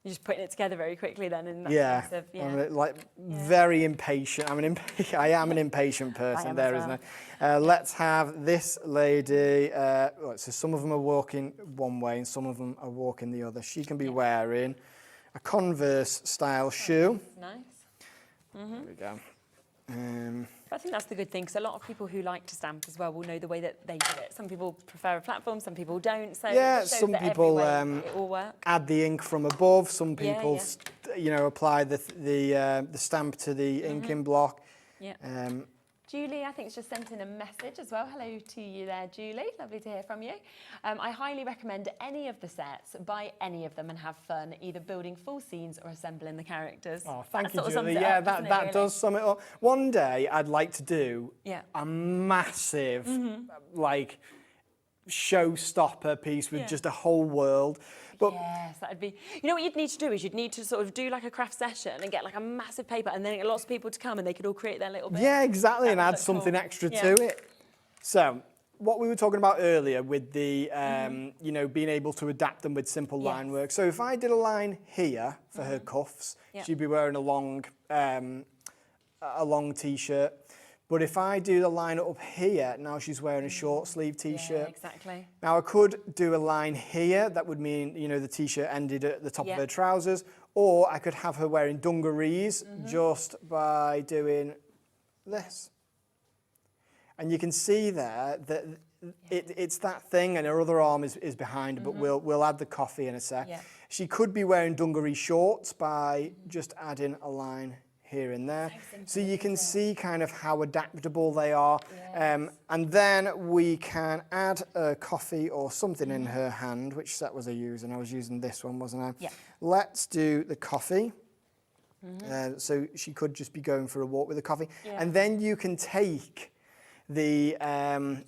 You're just putting it together very quickly then. In that Yeah, sense of, I'm very impatient. I am an impatient person there, isn't I? Let's have this lady. So some of them are walking one way and some of them are walking the other. She can be wearing a Converse style shoe. Nice. There we go. I think that's the good thing, because a lot of people who like to stamp as well will know the way that they do it. Some people prefer a platform, some people don't. So yeah, it shows some that people every way it all works. add the ink from above. Some people, apply the stamp to the inking block. Yeah. Julie, I think, has just sent in a message as well. Hello to you there, Julie. Lovely to hear from you. I highly recommend any of the sets. Buy any of them and have fun, either building full scenes or assembling the characters. Oh, thank you, Julie. Yeah, that does sum it up. One day, I'd like to do a massive, like, showstopper piece with just a whole world. But yes, that'd be. You know what you'd need to do is you'd need to sort of do like a craft session and get like a massive paper, and then get lots of people to come and they could all create their little bit. Yeah, exactly, and add something extra to it. So, what we were talking about earlier with the, being able to adapt them with simple line work. So if I did a line here for her cuffs, she'd be wearing a long t-shirt. But if I do the line up here, now she's wearing a short sleeve t-shirt. Yeah, exactly. Now I could do a line here, that would mean, the t-shirt ended at the top of her trousers, or I could have her wearing dungarees just by doing this. And you can see there that it's that thing, and her other arm is behind her, but we'll add the coffee in a sec. Yeah. She could be wearing dungaree shorts by just adding a line here and there. So you can see kind of how adaptable they are. Yes. And then we can add a coffee or something in her hand. Which set was I using? I was using this one, wasn't I? Yeah. Let's do the coffee. So she could just be going for a walk with the coffee. Yeah. And then you can take the,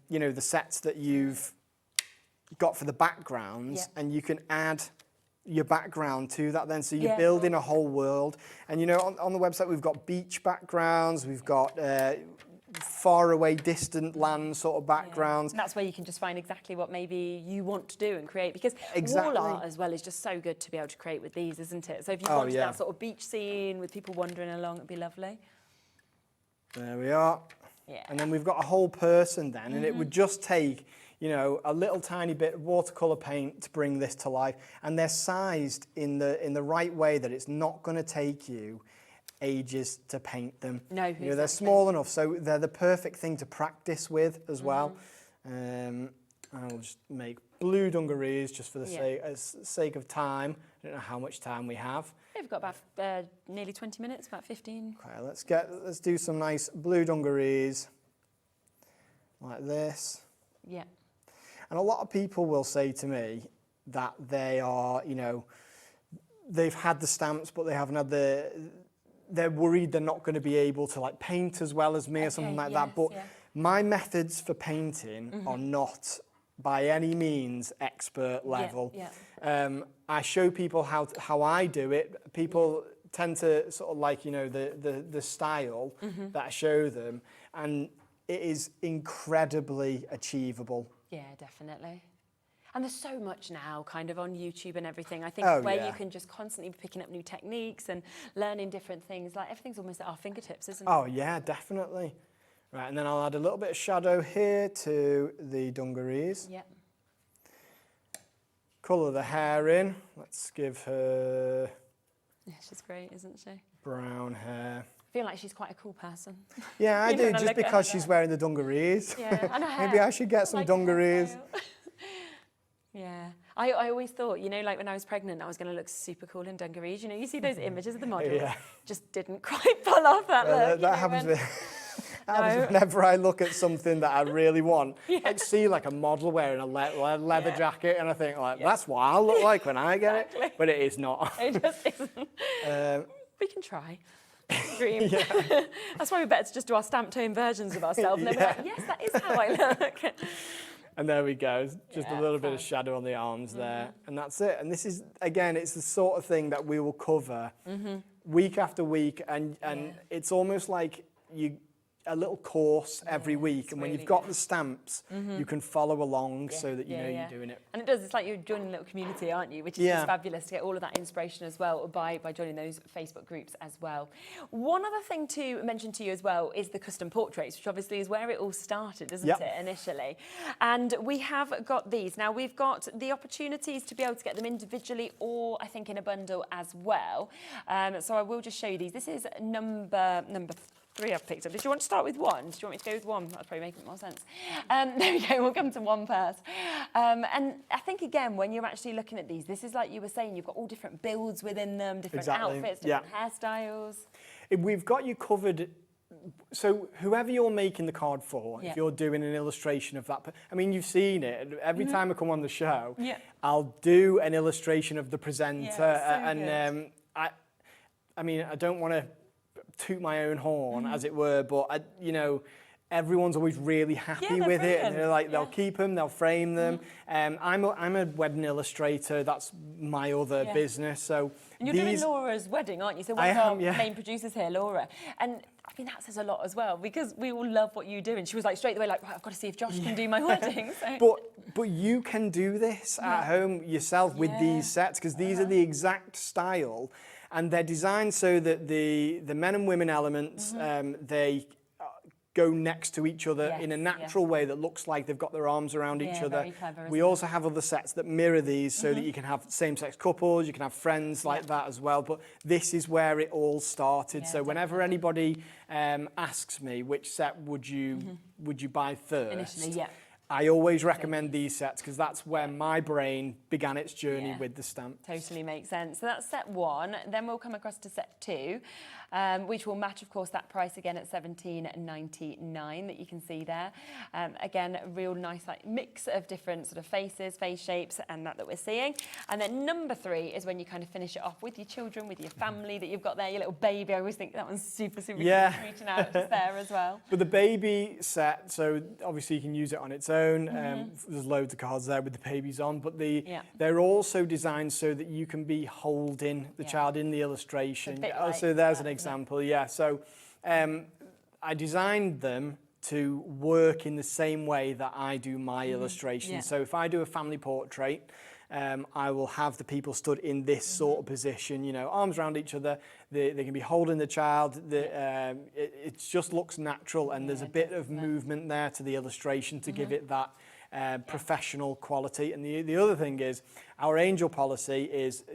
the sets that you've got for the backgrounds and you can add your background to that then, so you're building a whole world. And on the website we've got beach backgrounds, we've got far away distant land sort of backgrounds. And that's where you can just find exactly what maybe you want to do and create, because wall art as well is just so good to be able to create with these, isn't it? So if you wanted that sort of beach scene with people wandering along, it'd be lovely. There we are. Yeah. And then we've got a whole person then, and it would just take a little tiny bit of watercolour paint to bring this to life, and they're sized in the right way that it's not going to take you ages to paint them. No, they're small enough, so they're the perfect thing to practice with as well. I'll just make blue dungarees just for the sake of time. I don't know how much time we have. We've got about nearly 20 minutes, about 15. Okay, let's do some nice blue dungarees like this. Yeah. And a lot of people will say to me that they are, they've had the stamps, but they haven't had they're worried they're not going to be able to like paint as well as me or something like that. But my methods for painting are not by any means expert level. I show people how I do it. People tend to sort of like, the style that I show them, and it is incredibly achievable. Yeah, definitely. And there's so much now kind of on YouTube and everything. I think you can just constantly be picking up new techniques and learning different things. Like everything's almost at our fingertips, isn't it? Oh, yeah, definitely. Right, and then I'll add a little bit of shadow here to the dungarees. Yeah. Colour the hair in. Let's give her... Yeah, she's great, isn't she? Brown hair. I feel like she's quite a cool person. Yeah, I do, just because she's wearing the dungarees. Yeah, and her hair. Maybe I should get some dungarees. Yeah. I always thought, like when I was pregnant, I was going to look super cool in dungarees. You see those images of the models, just didn't quite pull off that look. That happens whenever I look at something that I really want. I see like a model wearing a leather jacket, and I think, that's what I'll look like when I get it. But it is not. It just isn't. We can try. Dream. That's why we better just do our stamped tone versions of ourselves. And then we're like, yes, that is how I look. And there we go, just a little bit of shadow on the arms there, and that's it. And this is, again, it's the sort of thing that we will cover week after week, and it's almost like a little course every week, and when you've got the stamps, you can follow along so that you know you're doing it. And it does, it's like you're joining a little community, aren't you? Which is just fabulous to get all of that inspiration as well by joining those Facebook groups as well. One other thing to mention to you as well is the custom portraits, which obviously is where it all started, isn't it, initially? And we have got these. Now, we've got the opportunities to be able to get them individually or, I think, in a bundle as well. So I will just show you these. This is number 3 I've picked up. Did you want to start with 1? Did you want me to go with 1? That'd probably make more sense. There we go, we'll come to 1 first. And I think, again, when you're actually looking at these, this is like you were saying, you've got all different builds within them, different outfits, different hairstyles. We've got you covered. So whoever you're making the card for, if you're doing an illustration of that, I mean, you've seen it. Every time I come on the show, I'll do an illustration of the presenter. I mean, I don't want to toot my own horn, as it were, but you know, everyone's always really happy with it, and they're like, they'll keep them, they'll frame them. I'm a wedding illustrator. That's my other business. So and you're doing Laura's wedding, aren't you? So one of our main producers here, Laura, and I mean that says a lot as well, because we all love what you do. And she was like straight away, like, right, I've got to see if Josh can do my wedding. So. But you can do this at home yourself with these sets, because these are the exact style. And they're designed so that the men and women elements, they go next to each other in a natural way that looks like they've got their arms around each other. Very clever, we also have other sets that mirror these so that you can have same-sex couples, you can have friends like that as well. But this is where it all started. So whenever anybody asks me which set would you buy first, initially, I always recommend these sets because that's where my brain began its journey with the stamp. Totally makes sense. So that's set 1. Then we'll come across to set 2, which will match, of course, that price again at $17.99 that you can see there. Again, a real nice like mix of different sort of faces, face shapes, and that we're seeing. And then number 3 is when you kind of finish it off with your children, with your family that you've got there, your little baby. I always think that one's super cute, reaching out just there as well. But the baby set, so obviously you can use it on its own. There's loads of cards there with the babies on, but they're also designed so that you can be holding the child in the illustration. So there's an example. So I designed them to work in the same way that I do my illustrations. So if I do a family portrait, I will have the people stood in this sort of position, you know, arms around each other. They can be holding the child. It just looks natural, and there's a bit of movement there to the illustration to give it that professional quality. And the other thing is, our angel policy is,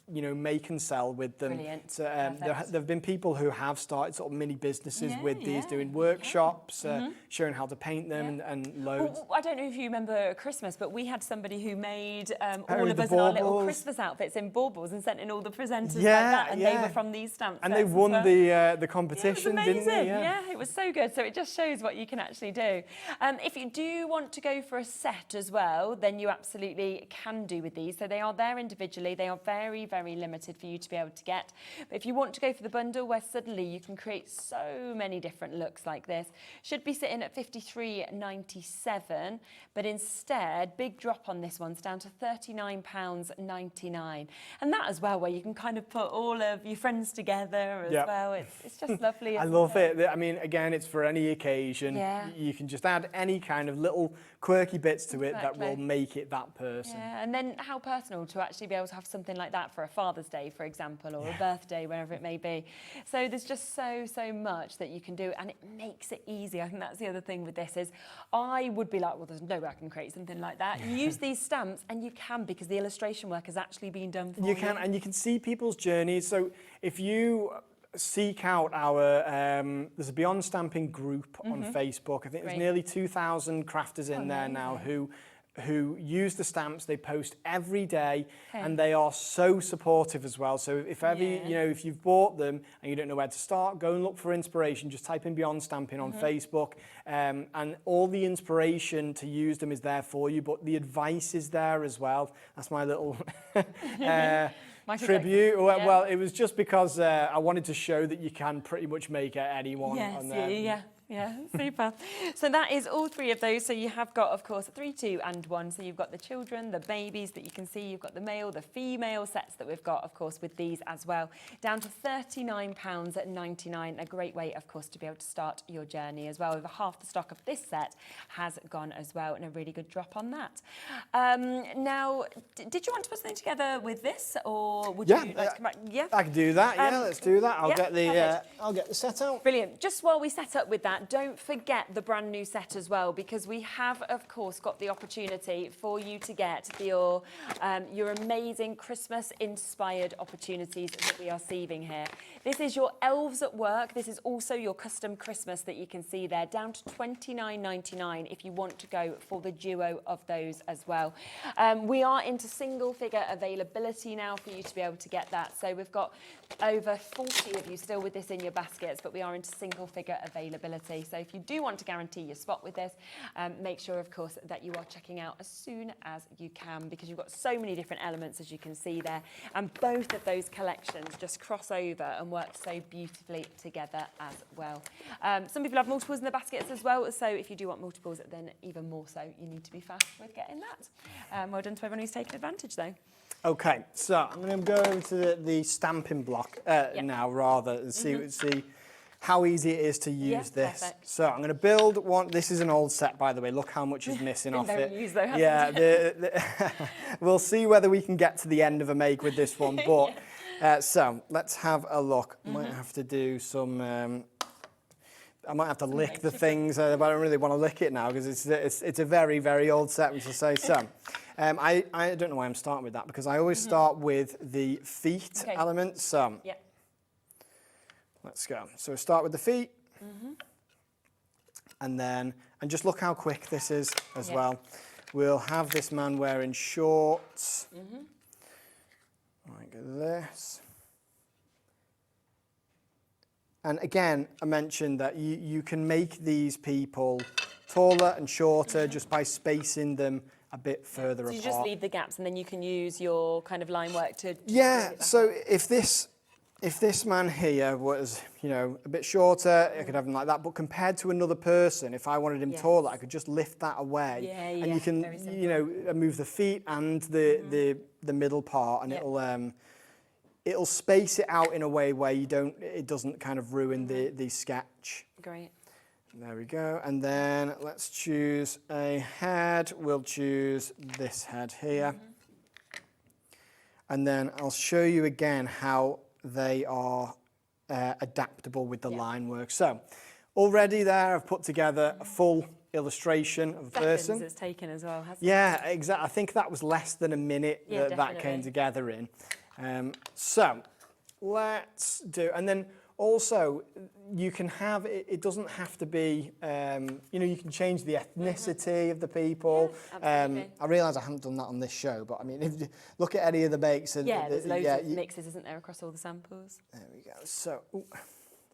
you know, make and sell with them. Brilliant. So, there have been people who have started sort of mini businesses with these, doing workshops, showing how to paint them and loads. Well, I don't know if you remember Christmas, but we had somebody who made all of us in our little Christmas outfits in baubles and sent in all the presenters like that, and they were from these stamp sets. And they won the competition, didn't they? Yeah, it was so good. So it just shows what you can actually do. If you do want to go for a set as well, then you absolutely can do with these. So they are there individually. They are very, very limited for you to be able to get. But if you want to go for the bundle, where suddenly you can create so many different looks like this, should be sitting at $53.97, but instead, big drop on this one's down to £39.99. And that as well, where you can kind of put all of your friends together as well. It's just lovely. I love it. I mean, again, it's for any occasion. You can just add any kind of little quirky bits to it that will make it that person. Yeah, and then how personal to actually be able to have something like that for a Father's Day, for example, or a birthday, wherever it may be. So there's just so much that you can do, and it makes it easy. I think that's the other thing with this is I would be like, well, there's no way I can create something like that. You use these stamps, and you can, because the illustration work has actually been done for you. You can, and you can see people's journeys. So if you seek out our, there's a Beyond Stamping group on Facebook. I think there's nearly 2,000 crafters in there now who use the stamps. They post every day, and they are so supportive as well. So if ever, you know, if you've bought them and you don't know where to start, go and look for inspiration. Just type in Beyond Stamping on Facebook, and all the inspiration to use them is there for you, but the advice is there as well. That's my little tribute. Well, it was just because I wanted to show that you can pretty much make anyone on there. Yeah, super. So that is all three of those. So you have got, of course, 3, 2 and 1. So you've got the children, the babies that you can see. You've got the male, the female sets that we've got, of course, with these as well. Down to £39.99. A great way, of course, to be able to start your journey as well. Over half the stock of this set has gone as well, and a really good drop on that. Now, did you want to put something together with this, or would you like to come back? Yeah, I can do that. Yeah, let's do that. I'll get the set out. Brilliant. Just while we set up with that, don't forget the brand new set as well, because we have, of course, got the opportunity for you to get your amazing Christmas-inspired opportunities that we are seeing here. This is your elves at work. This is also your custom Christmas that you can see there, down to £29.99 if you want to go for the duo of those as well. We are into single-figure availability now for you to be able to get that. So we've got over 40 of you still with this in your baskets, but we are into single-figure availability. So if you do want to guarantee your spot with this, make sure, of course, that you are checking out as soon as you can, because you've got so many different elements, as you can see there. And both of those collections just cross over and work so beautifully together as well. Some people have multiples in their baskets as well, so if you do want multiples, then even more so, you need to be fast with getting that. Well done to everyone who's taken advantage, though. Okay, so I'm going to go over to the stamping block now, rather, and see how easy it is to use this. Perfect. So I'm going to build one. This is an old set, by the way. Look how much is missing off it. Used, though, we'll see whether we can get to the end of a make with this one. But so let's have a look. Might have to do some. I might have to lick the things, but I don't really want to lick it now because it's a very, very old set, to say so. I don't know why I'm starting with that, because I always start with the feet element. So let's go. So we start with the feet, and just look how quick this is as well. We'll have this man wearing shorts, like this. And again, I mentioned that you can make these people taller and shorter just by spacing them a bit further apart. So you just leave the gaps, and then you can use your kind of line work to... Yeah, so if this man here was, a bit shorter, I could have him like that. But compared to another person, if I wanted him taller, I could just lift that away. And you can, move the feet and the middle part, and it'll space it out in a way where it doesn't kind of ruin the sketch. Great. There we go. And then let's choose a head. We'll choose this head here. And then I'll show you again how they are adaptable with the line work. So already there I've put together a full illustration of a person. Seconds it's taken as well, hasn't it? Yeah, exactly. I think that was less than a minute that came together in. So let's do, and then also you can have, it doesn't have to be, you can change the ethnicity of the people. I realise I haven't done that on this show, but I mean, if you look at any of the makes. And there's loads of mixes, isn't there, across all the samples? There we go. So,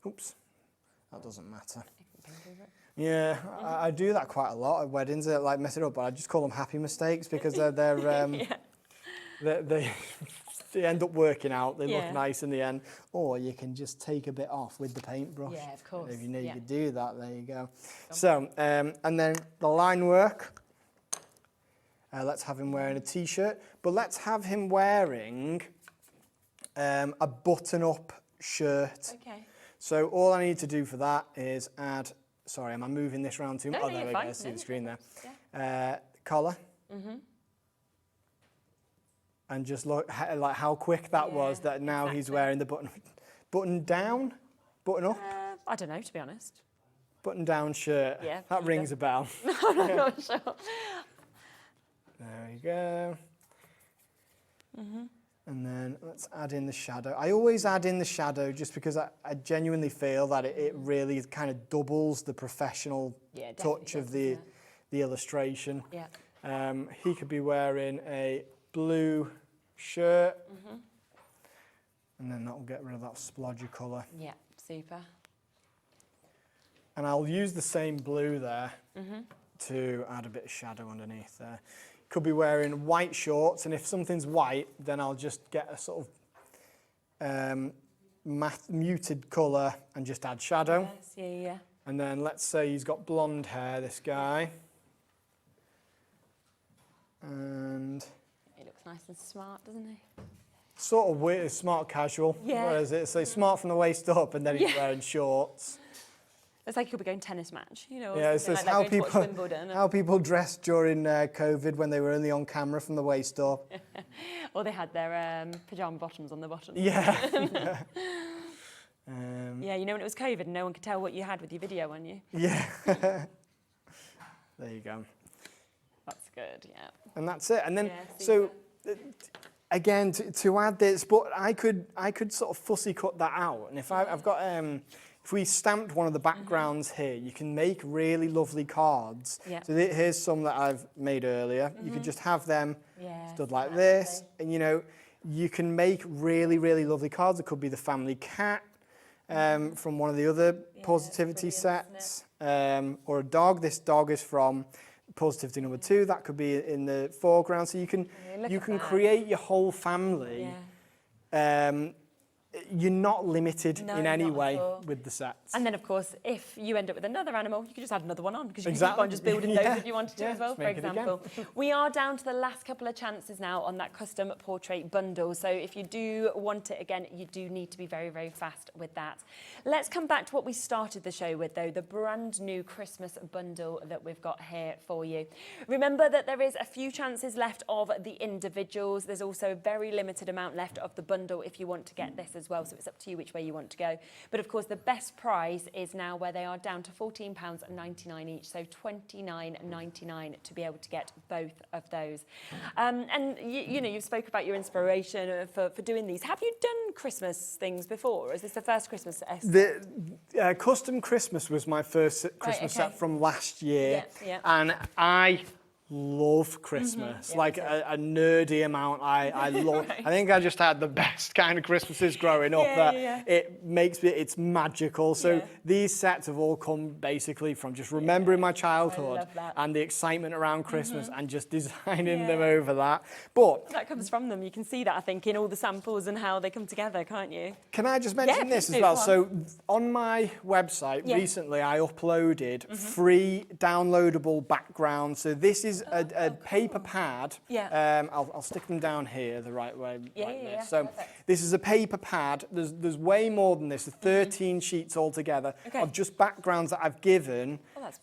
oops, that doesn't matter. Yeah, I do that quite a lot at weddings. I like mess it up, but I just call them happy mistakes because they end up working out. They look nice in the end. Or you can just take a bit off with the paintbrush. Yeah, of course. If you need to do that, there you go. So, and then the line work. Let's have him wearing a t-shirt, but let's have him wearing a button-up shirt. Okay. So all I need to do for that is add. Sorry, am I moving this around too much? No, there we go. See the screen there. Collar. And just look like how quick that was. That now he's wearing the button down, button up. I don't know, to be honest. Button down shirt. Yeah. That rings a bell. I'm not sure. There we go. And then let's add in the shadow. I always add in the shadow just because I genuinely feel that it really kind of doubles the professional touch of the illustration. Yeah. He could be wearing a blue shirt, and then that'll get rid of that splodgy colour. Yeah, super. And I'll use the same blue there to add a bit of shadow underneath there. Could be wearing white shorts, and if something's white, then I'll just get a sort of muted colour and just add shadow. Yes, And then let's say he's got blonde hair, this guy. And he looks nice and smart, doesn't he? Sort of weird, smart casual. Yeah. Whereas it's like smart from the waist up, and then he's wearing shorts. It's like he could be going tennis match, you know. Yeah, it's just like how people dressed during COVID when they were only on camera from the waist up. Or they had their pyjama bottoms on the bottom. Yeah. Yeah, you know when it was COVID and no one could tell what you had with your video on you? Yeah. There you go. That's good, yeah. And that's it. And then, again, to add this, but I could sort of fussy cut that out. And if I've got, if we stamped one of the backgrounds here, you can make really lovely cards. Yeah. So here's some that I've made earlier. You could just have them stood like this. And, you know, you can make really, really lovely cards. It could be the family cat from one of the other positivity sets, or a dog. This dog is from positivity number 2. That could be in the foreground. So you can create your whole family. You're not limited in any way with the sets. And then, of course, if you end up with another animal, you could just add another one on, because you can Exactly. keep on just building those if you wanted to Yeah, as well, just for make it again. example. We are down to the last couple of chances now on that custom portrait bundle. So if you do want it again, you do need to be very, very fast with that. Let's come back to what we started the show with, though, the brand new Christmas bundle that we've got here for you. Remember that there is a few chances left of the individuals. There's also a very limited amount left of the bundle if you want to get this as well. So it's up to you which way you want to go. But of course, the best price is now where they are down to £14.99 each, so £29.99 to be able to get both of those. And you know, you've spoke about your inspiration for doing these. Have you done Christmas things before, or is this the first Christmas? The custom Christmas was my first Christmas set from last year, and I love Christmas, like a nerdy amount. I love. I think I just had the best kind of Christmases growing up. It makes me. It's magical. So these sets have all come basically from just remembering my childhood and the excitement around Christmas and just designing them over that. But that comes from them. You can see that, I think, in all the samples and how they come together, can't you? Can I just mention this as well? So on my website recently, I uploaded free downloadable backgrounds. So this is a paper pad. I'll stick them down here the right way, like this. So this is a paper pad. There's way more than this. There's 13 sheets altogether of just backgrounds that I've given.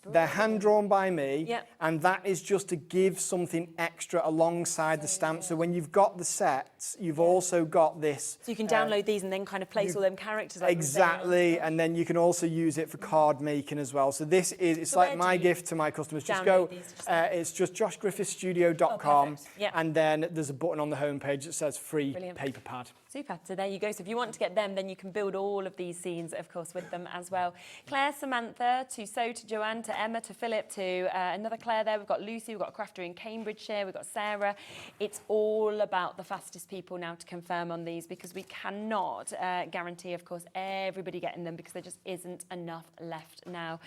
They're hand drawn by me, and that is just to give something extra alongside the stamp. So when you've got the sets, you've also got this. So you can download these and then kind of place all them characters. Exactly, and then you can also use it for card making as well. So this is, it's like my gift to my customers. Just go, it's just joshgriffithsstudio.com, and then there's a button on the homepage that says free paper pad. Super. So there you go. So if you want to get them, then you can build all of these scenes, of course, with them as well. Claire, Samantha, to So, to Joanne, to Emma, to Philip, to another Claire there. We've got Lucy, we've got a crafter in Cambridgeshire, we've got Sarah. It's all about the fastest people now to confirm on these, because we cannot guarantee, of course, everybody getting them, because there just isn't enough left now.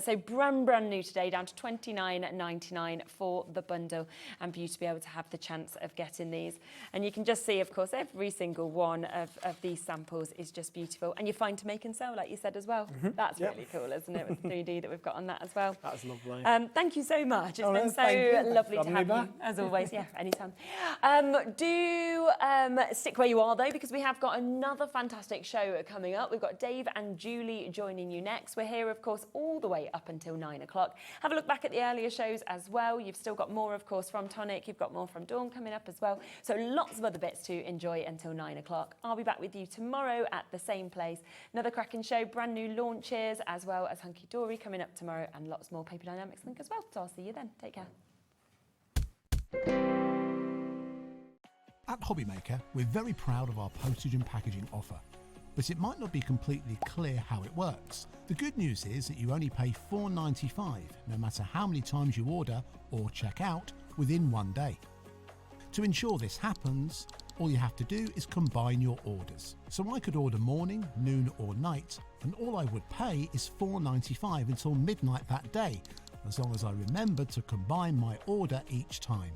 So brand new today, down to £29.99 for the bundle, and for you to be able to have the chance of getting these. And you can just see, of course, every single one of these samples is just beautiful, and you're fine to make and sell, like you said as well. That's really cool, isn't it, with the 3D that we've got on that as well. That's lovely. Thank you so much. It's been so lovely to have you, as always. Yeah, anytime. Do stick where you are, though, because we have got another fantastic show coming up. We've got Dave and Julie joining you next. We're here, of course, all the way up until 9 o'clock. Have a look back at the earlier shows as well. You've still got more, of course, from Tonic. You've got more from Dawn coming up as well. So lots of other bits to enjoy until 9 o'clock. I'll be back with you tomorrow at the same place. Another cracking show, brand new launches, as well as Hunky Dory coming up tomorrow, and lots more Paper Dynamics link as well. So I'll see you then. Take care. At Hobbymaker, we're very proud of our postage and packaging offer, but it might not be completely clear how it works. The good news is that you only pay £4.95 no matter how many times you order or check out within 1 day. To ensure this happens, all you have to do is combine your orders. So I could order morning, noon or night, and all I would pay is £4.95 until midnight that day, as long as I remembered to combine my order each time.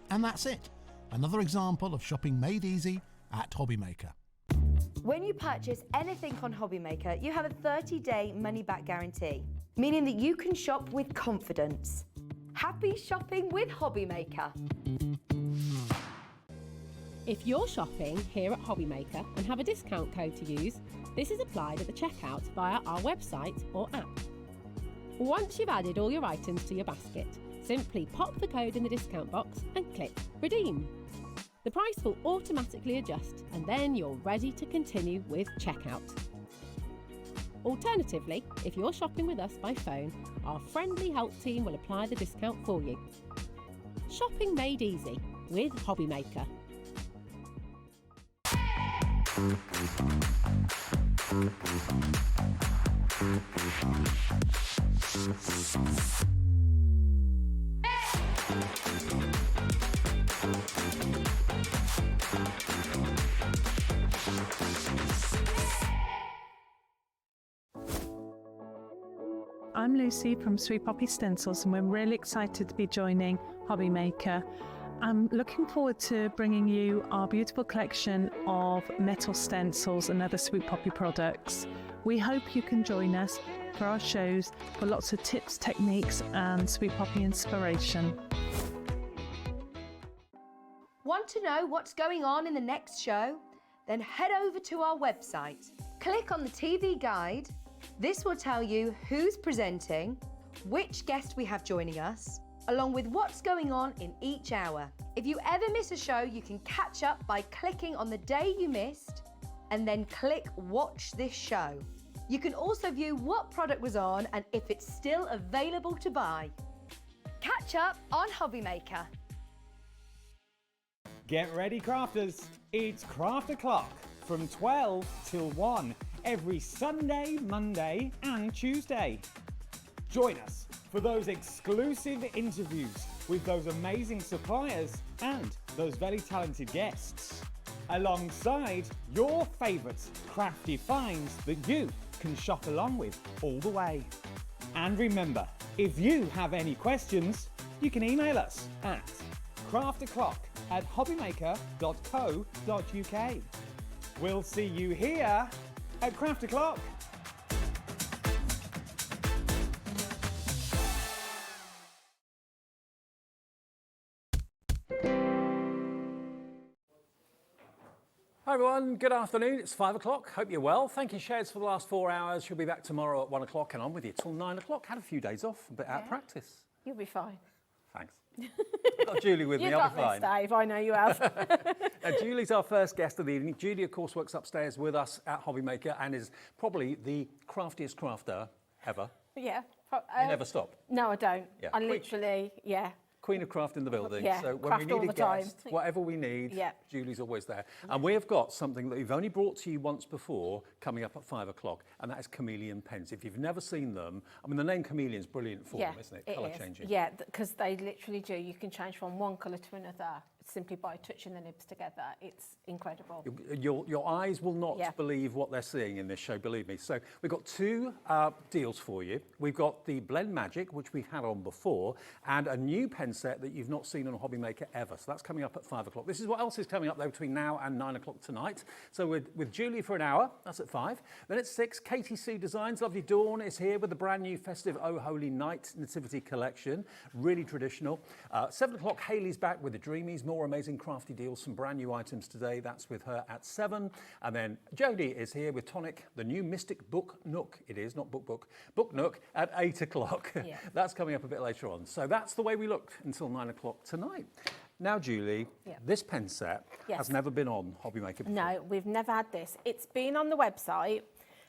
And that's it. Another example of shopping made easy at Hobbymaker. When you purchase anything on Hobbymaker, you have a 30-day money-back guarantee, meaning that you can shop with confidence. Happy shopping with Hobbymaker. If you're shopping here at Hobbymaker and have a discount code to use, this is applied at the checkout via our website or app. Once you've added all your items to your basket, simply pop the code in the discount box and click Redeem. The price will automatically adjust and then you're ready to continue with checkout. Alternatively, if you're shopping with us by phone, our friendly help team will apply the discount for you. Shopping made easy with Hobbymaker. I'm Lucy from Sweet Poppy Stencils and we're really excited to be joining Hobbymaker. I'm looking forward to bringing you our beautiful collection of metal stencils and other Sweet Poppy products. We hope you can join us for our shows for lots of tips, techniques and Sweet Poppy inspiration. Want to know what's going on in the next show? Then head over to our website. Click on the TV guide. This will tell you who's presenting, which guest we have joining us, along with what's going on in each hour. If you ever miss a show, you can catch up by clicking on the day you missed and then click Watch This Show. You can also view what product was on and if it's still available to buy. Catch up on Hobbymaker. Get ready, crafters. It's Craft O'Clock from 12 till 1 every Sunday, Monday and Tuesday. Join us for those exclusive interviews with those amazing suppliers and those very talented guests, alongside your favourite crafty finds that you can shop along with all the way. And remember, if you have any questions, you can email us at craftoclock@hobbymaker.co.uk. We'll see you here at Craft O'Clock. Hi everyone, good afternoon. It's 5 o'clock. Hope you're well. Thank you, Sheds, for the last 4 hours. She'll be back tomorrow at 1 o'clock and I'm with you till 9 o'clock. Had a few days off, a bit out of practice. You'll be fine. Thanks. I've got Julie with me, I'll be fine. You got this, Dave, I know you have. Julie's our first guest of the evening. Julie, of course, works upstairs with us at Hobbymaker and is probably the craftiest crafter ever. Yeah. You never stop. No, I don't. Yeah. I literally, yeah. Queen of craft in the building. Yeah, so when craft we all need a the time. guest, whatever we need, Yeah. Julie's always there. And we have got something that we've only brought to you once before, coming up at 5 o'clock, and that is Chameleon Pens. If you've never seen them, I mean, the name Chameleon's brilliant for them, isn't it? Colour changing. Yeah, because they literally do. You can change from one colour to another simply by touching the nibs together. It's incredible. Your eyes will not believe what they're seeing in this show, believe me. So we've got two deals for you. We've got the Blend Magic, which we've had on before, and a new pen set that you've not seen on Hobbymaker ever. So that's coming up at 5 o'clock. This is what else is coming up, though, between now and 9 o'clock tonight. So with Julie for an hour, that's at 5. Then at 6, Katy Sue Designs, lovely Dawn, is here with the brand new festive Oh Holy Night Nativity collection. Really traditional. 7 o'clock, Hayley's back with the Dreamees. More amazing crafty deals, some brand new items today. That's with her at 7. And then Jodie is here with Tonic, the new Mystic Book Nook. It is, not Book Nook at 8 o'clock. Yeah. That's coming up a bit later on. So that's the way we look until 9 o'clock tonight. Now, Julie, this pen set has never been on Hobbymaker before. No, we've never had this. It's been on the website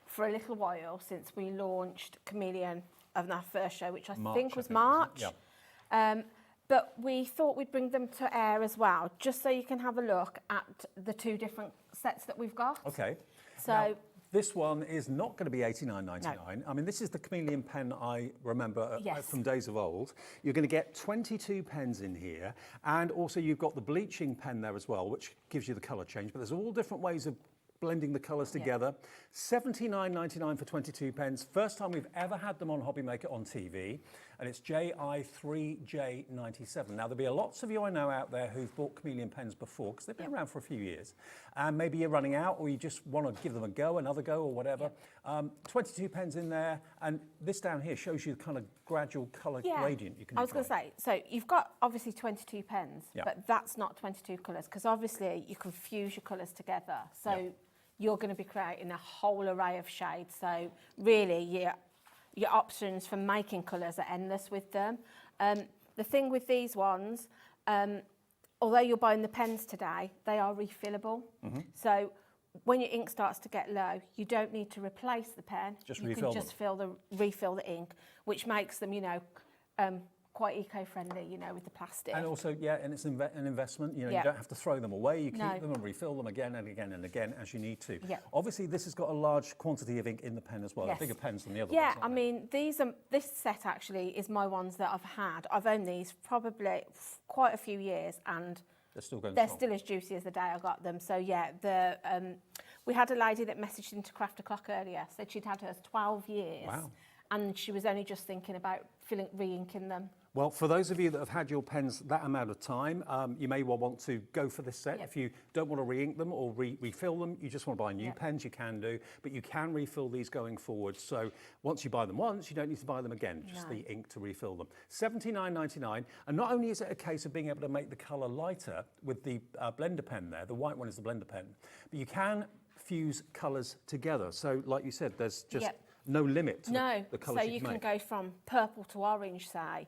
for a little while since we launched Chameleon of our first show, which I think was March. Yeah. But we thought we'd bring them to air as well, just so you can have a look at the two different sets that we've got. Okay. So now, this one is not going to be $89.99. No. I mean, this is the Chameleon pen I remember from days of old. You're going to get 22 pens in here, and also you've got the bleaching pen there as well, which gives you the colour change. But there's all different ways of blending the colours together. $79.99 for 22 pens. First time we've ever had them on Hobbymaker on TV. and it's JI3J97. Now, there'll be lots of you I know out there who've bought Chameleon pens before, because they've been around for a few years, and maybe you're running out, or you just want to give them a go, another go, or whatever. 22 pens in there, and this down here shows you the kind of gradual colour gradient you can I was going to say, so you've got obviously 22 pens, but that's not 22 colours, because obviously you can fuse your colours together. So you're going to be creating a whole array of shades. So really, your options for making colours are endless with them. The thing with these ones, although you're buying the pens today, they are refillable. So when your ink starts to get low, you don't need to replace the pen. You can just refill the ink, which makes them, you know, quite eco-friendly, you know, with the plastic. And also, and it's an investment. You know, you don't have to throw them away. You keep them and refill them again and again and again as you need to. Obviously, this has got a large quantity of ink in the pen as well. Bigger pens than the other ones. Yeah, I mean, this set actually is my ones that I've had. I've owned these probably quite a few years, and they're still as juicy as the day I got them. So yeah, we had a lady that messaged into Craft O'Clock earlier, said she'd had hers 12 years. Wow. And she was only just thinking about re-inking them. Well, for those of you that have had your pens that amount of time, you may well want to go for this set. If you don't want to re-ink them or refill them, you just want to buy new pens, you can do, but you can refill these going forward. So once you buy them once, you don't need to buy them again, just the ink to refill them. $79.99, and not only is it a case of being able to make the colour lighter with the blender pen there, the white one is the blender pen, but you can fuse colours together. So like you said, there's just no limit to the colours so you can go from purple to orange, say.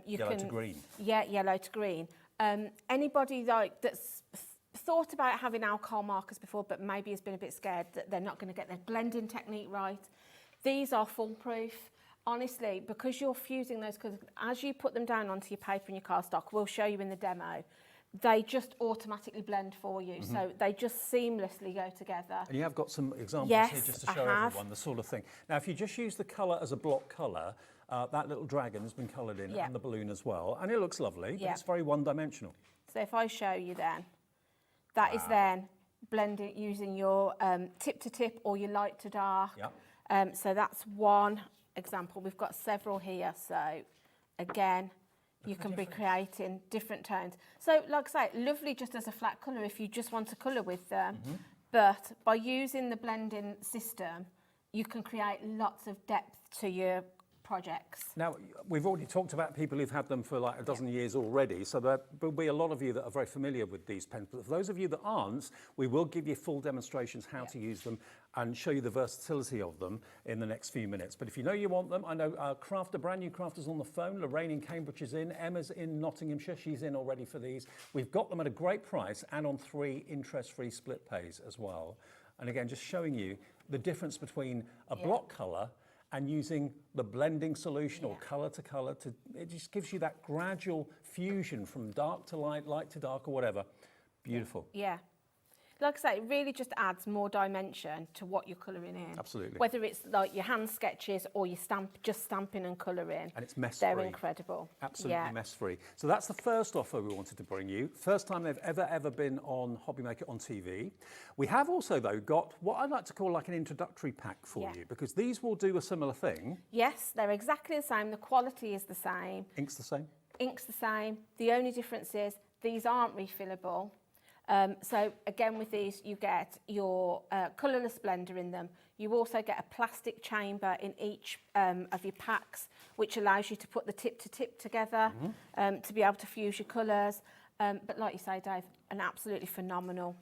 Yellow to green. Yeah, yellow to green. Anybody that's thought about having alcohol markers before, but maybe has been a bit scared that they're not going to get their blending technique right, these are foolproof. Honestly, because you're fusing those colours, as you put them down onto your paper and your cardstock, we'll show you in the demo, they just automatically blend for you. So they just seamlessly go together. And you have got some examples here just to show everyone the sort of thing. Now, if you just use the colour as a block colour, that little dragon has been coloured in and the balloon as well. And it looks lovely, but it's very one-dimensional. So if I show you then, that is then blending using your tip to tip or your light to dark. So that's one example. We've got several here. So again, you can be creating different tones. So like I say, lovely just as a flat colour if you just want to colour with them. But by using the blending system, you can create lots of depth to your projects. Now, we've already talked about people who've had them for like a dozen years already, so there will be a lot of you that are very familiar with these pens. But for those of you that aren't, we will give you full demonstrations how to use them and show you the versatility of them in the next few minutes. But if you know you want them, I know brand new crafters on the phone. Lorraine in Cambridge is in. Emma's in Nottinghamshire. She's in already for these. We've got them at a great price and on 3 interest-free split pays as well. And again, just showing you the difference between a block colour and using the blending solution or colour to colour. It just gives you that gradual fusion from dark to light, light to dark or whatever. Beautiful. Yeah. Like I say, it really just adds more dimension to what you're colouring in. Absolutely. Whether it's like your hand sketches or your just stamping and colouring. And it's mess-free. They're incredible. Absolutely mess-free. So that's the first offer we wanted to bring you. First time they've ever been on Hobbymaker on TV. We have also, though, got what I'd like to call like an introductory pack for you, because these will do a similar thing. Yes, they're exactly the same. The quality is the same. Ink's the same? Ink's the same. The only difference is these aren't refillable. So again, with these, you get your colourless blender in them. You also get a plastic chamber in each of your packs, which allows you to put the tip to tip together to be able to fuse your colours. But like you say, Dave, an absolutely phenomenal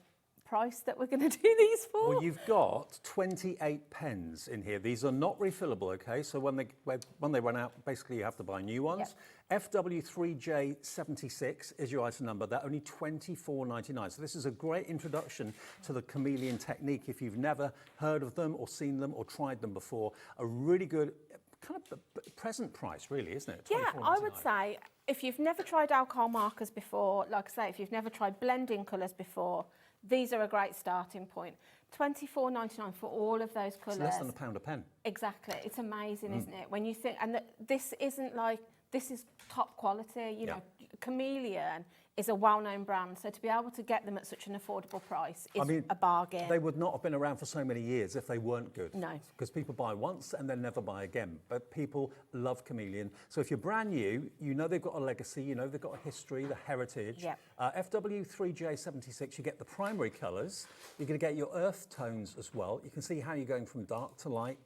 price that we're going to do these for. Well, you've got 28 pens in here. These are not refillable, okay? So when they run out, basically you have to buy new ones. FW3J76 is your item number. They're only $24.99. So this is a great introduction to the Chameleon technique. If you've never heard of them or seen them or tried them before, a really good kind of present price, really, isn't it? Yeah, I would say if you've never tried alcohol markers before, like I say, if you've never tried blending colours before, these are a great starting point. $24.99 for all of those colours. It's less than £1 a pen. Exactly. It's amazing, isn't it? When you think, and this isn't like, this is top quality, you know, Chameleon is a well-known brand, so to be able to get them at such an affordable price is a bargain. They would not have been around for so many years if they weren't good. No. Because people buy once and then never buy again. But people love Chameleon. So if you're brand new, you know they've got a legacy, you know they've got a history, the heritage. Yep. FW3J76, you get the primary colours. You're going to get your earth tones as well. You can see how you're going from dark to light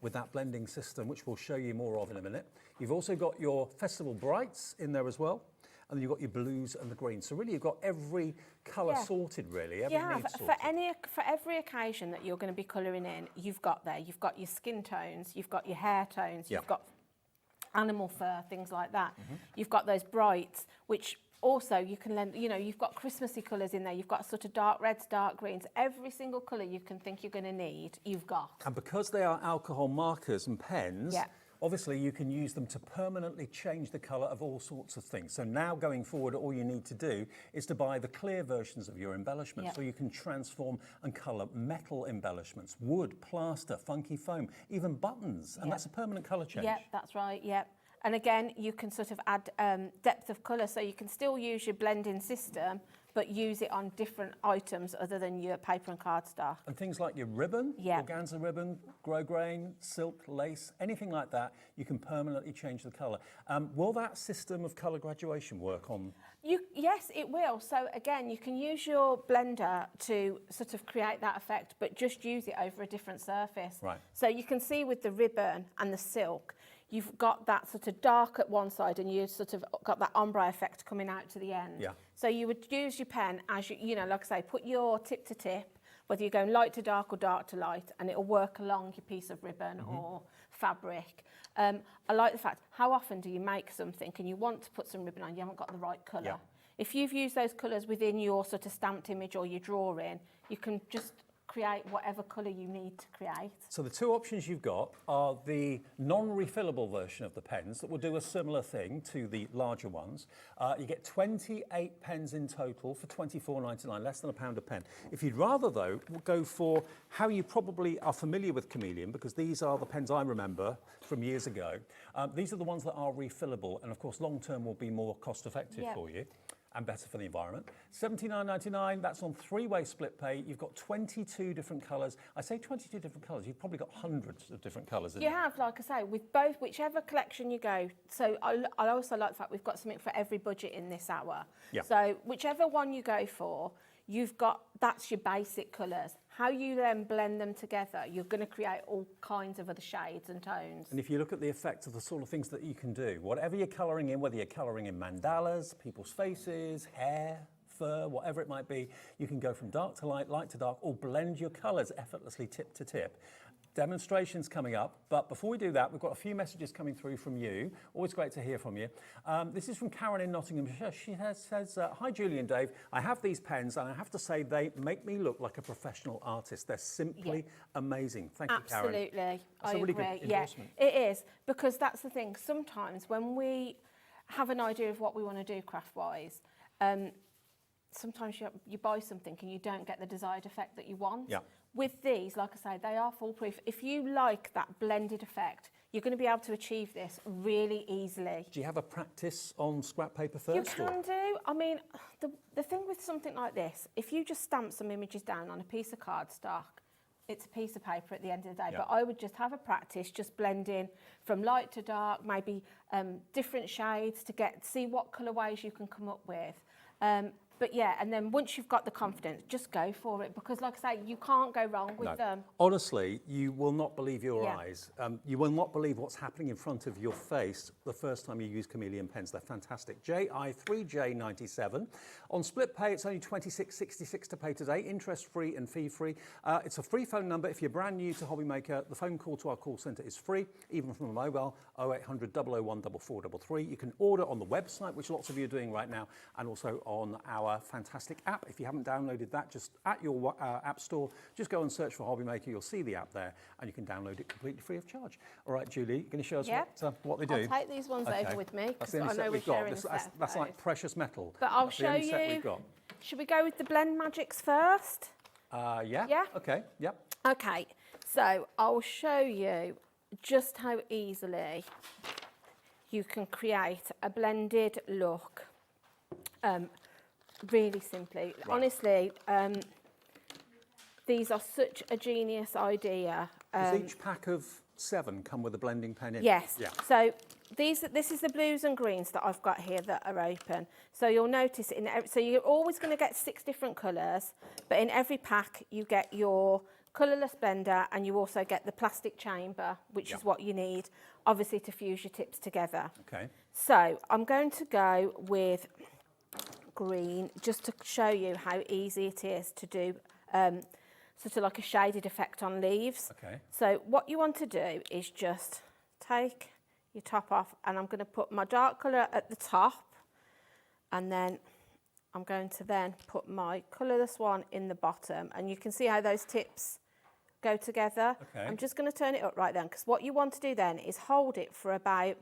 with that blending system, which we'll show you more of in a minute. You've also got your Festival Brights in there as well. And then you've got your blues and the greens. So really you've got every colour sorted, really. Every need sorted. For every occasion that you're going to be colouring in, you've got there. You've got your skin tones, you've got your hair tones, you've got animal fur, things like that. You've got those brights, which also you can lend, you know, you've got Christmassy colours in there. You've got sort of dark reds, dark greens. Every single colour you can think you're going to need, you've got. And because they are alcohol markers and pens, obviously you can use them to permanently change the colour of all sorts of things. So now going forward, all you need to do is to buy the clear versions of your embellishments. So you can transform and colour metal embellishments, wood, plaster, funky foam, even buttons. And that's a permanent colour change. Yep, that's right, yep. And again, you can sort of add depth of colour, so you can still use your blending system, but use it on different items other than your paper and cardstock. And things like your ribbon, organza ribbon, grosgrain, silk, lace, anything like that, you can permanently change the colour. Will that system of colour graduation work on? Yes, it will. So again, you can use your blender to sort of create that effect, but just use it over a different surface. Right. So you can see with the ribbon and the silk, you've got that sort of dark at one side and you've sort of got that ombre effect coming out to the end. Yeah. So you would use your pen as you know, like I say, put your tip to tip, whether you're going light to dark or dark to light, and it'll work along your piece of ribbon or fabric. I like the fact, how often do you make something and you want to put some ribbon on, you haven't got the right colour. Yeah. If you've used those colours within your sort of stamped image or your drawing, you can just create whatever colour you need to create. So the two options you've got are the non-refillable version of the pens that will do a similar thing to the larger ones. You get 28 pens in total for £24.99, less than £1 a pen. If you'd rather, though, go for how you probably are familiar with Chameleon, because these are the pens I remember from years ago. These are the ones that are refillable, and of course long-term will be more cost-effective for you. And better for the environment. £79.99, that's on three-way split pay. You've got 22 different colours. I say 22 different colours, you've probably got hundreds of different colours in You have, like I say, with both, whichever collection you go. So I also like the fact we've got something for every budget in this hour. Yeah. So whichever one you go for, you've got, that's your basic colours. How you then blend them together, you're going to create all kinds of other shades and tones. And if you look at the effect of the sort of things that you can do, whatever you're colouring in, whether you're colouring in mandalas, people's faces, hair, fur, whatever it might be, you can go from dark to light, light to dark, or blend your colours effortlessly tip to tip. Demonstrations coming up, but before we do that, we've got a few messages coming through from you. Always great to hear from you. This is from Karen in Nottinghamshire. She says, hi Julie and Dave, I have these pens and I have to say they make me look like a professional artist. They're simply amazing. Thank you, Karen. Absolutely, That's a really good endorsement. Yeah, it is, because that's the thing. Sometimes when we have an idea of what we want to do craft-wise, sometimes you buy something and you don't get the desired effect that you want. Yeah. With these, like I say, they are foolproof. If you like that blended effect, you're going to be able to achieve this really easily. Do you have a practice on scrap paper first? You can do. I mean, the thing with something like this, if you just stamp some images down on a piece of cardstock, it's a piece of paper at the end of the day. Yeah. But I would just have a practice, just blending from light to dark, maybe different shades to see what colourways you can come up with. But yeah, and then once you've got the confidence, just go for it, because like I say, you can't go wrong with them. Honestly, you will not believe your eyes. You will not believe what's happening in front of your face the first time you use Chameleon pens. They're fantastic. JI3J97. On split pay, it's only $26.66 to pay today, interest-free and fee-free. It's a free phone number. If you're brand new to Hobbymaker, the phone call to our call centre is free, even from a mobile, 0800 001 4433. You can order on the website, which lots of you are doing right now, and also on our fantastic app. If you haven't downloaded that, just at your app store, just go and search for Hobbymaker. You'll see the app there, and you can download it completely free of charge. All right, Julie, you're going to show us what they do? I'll take these ones over with me, That's because the only I set know we're we've got. sharing a set. That's like precious metal. But I'll That's show the only set you. we've got. Should we go with the blend magics first? Yeah. Okay. Yep. Okay. So I'll show you just how easily you can create a blended look really simply. Right. Honestly, these are such a genius idea. Does each pack of 7 come with a blending pen in? Yes. Yeah. So this is the blues and greens that I've got here that are open. So you'll notice so you're always going to get 6 different colours, but in every pack you get your colourless blender and you also get the plastic chamber, which is what you need, obviously, to fuse your tips together. Okay. So I'm going to go with green just to show you how easy it is to do sort of like a shaded effect on leaves. Okay. So what you want to do is just take your top off, and I'm going to put my dark colour at the top, and then I'm going to then put my colourless one in the bottom, and you can see how those tips go together. Okay. I'm just going to turn it up right then, because what you want to do then is hold it for about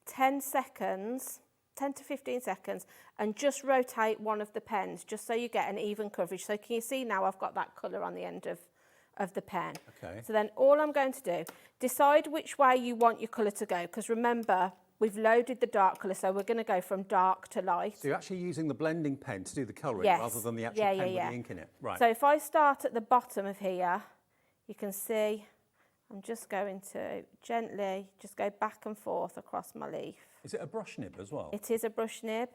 10 seconds, 10 to 15 seconds, and just rotate one of the pens just so you get an even coverage. So can you see now I've got that colour on the end of the pen. Okay. So then all I'm going to do, decide which way you want your colour to go, because remember, we've loaded the dark colour, so we're going to go from dark to light. So you're actually using the blending pen to do the colouring Yes. rather than the actual pen with the ink in it. Right. So if I start at the bottom of here, you can see I'm just going to gently just go back and forth across my leaf. Is it a brush nib as well? It is a brush nib,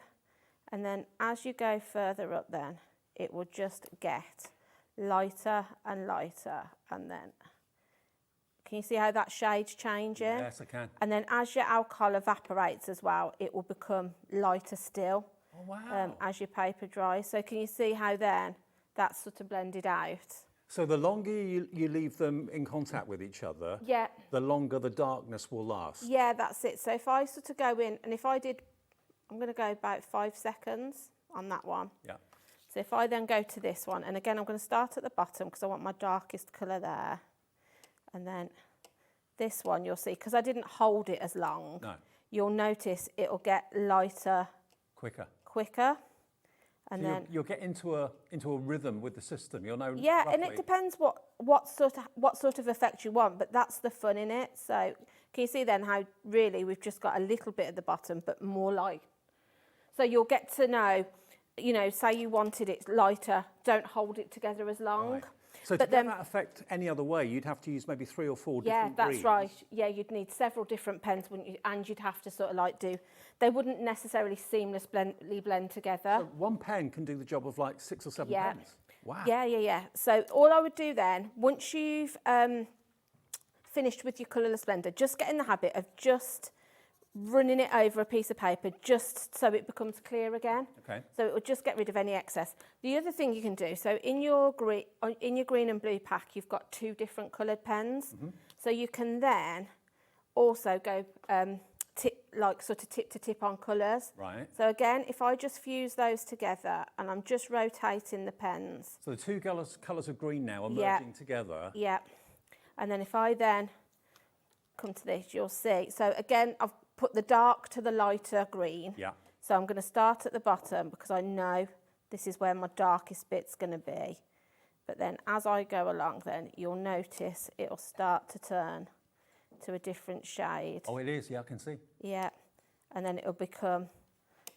and then as you go further up then, it will just get lighter and lighter, and then can you see how that shade's changing? Yes, I can. And then as your alcohol evaporates as well, it will become lighter still. Oh, wow. As your paper dries. So can you see how then that's sort of blended out? So the longer you leave them in contact with each other, Yeah. the longer the darkness will last. Yeah, that's it. So if I sort of go in, and if I did, I'm going to go about 5 seconds on that one. Yeah. So if I then go to this one, and again, I'm going to start at the bottom because I want my darkest colour there. And then this one, you'll see, because I didn't hold it as long, No. you'll notice it'll get lighter quicker. And So then you'll get into a rhythm with the system. You'll know. yeah, roughly. and it depends what sort of effect you want, but that's the fun in it. So can you see then how really we've just got a little bit at the bottom, but more light. So you'll get to know, you know, say you wanted it lighter, don't hold it together as long. Right. So to get that effect any other way, you'd have to use maybe 3 or 4 different Yeah, that's greens. right. Yeah, you'd need several different pens, wouldn't you? And you'd have to sort of like they wouldn't necessarily seamlessly blend together. So one pen can do the job of like 6 or 7 Yeah. pens. Wow. Yeah. So all I would do then, once you've finished with your colourless blender, just get in the habit of just running it over a piece of paper just so it becomes clear again. Okay. So it will just get rid of any excess. The other thing you can do, so in your green and blue pack, you've got 2 different coloured pens. Mm-hmm. So you can then also go tip to tip on colours. Right. So again, if I just fuse those together and I'm just rotating the pens. So the 2 colours of green now are Yeah. merging together. Yeah. And then if I then come to this, you'll see. So again, I've put the dark to the lighter green. Yeah. So I'm going to start at the bottom because I know this is where my darkest bit's going to be. But then as I go along then, you'll notice it'll start to turn to a different shade. Oh, it is. Yeah, I can see. Yeah. And then it'll become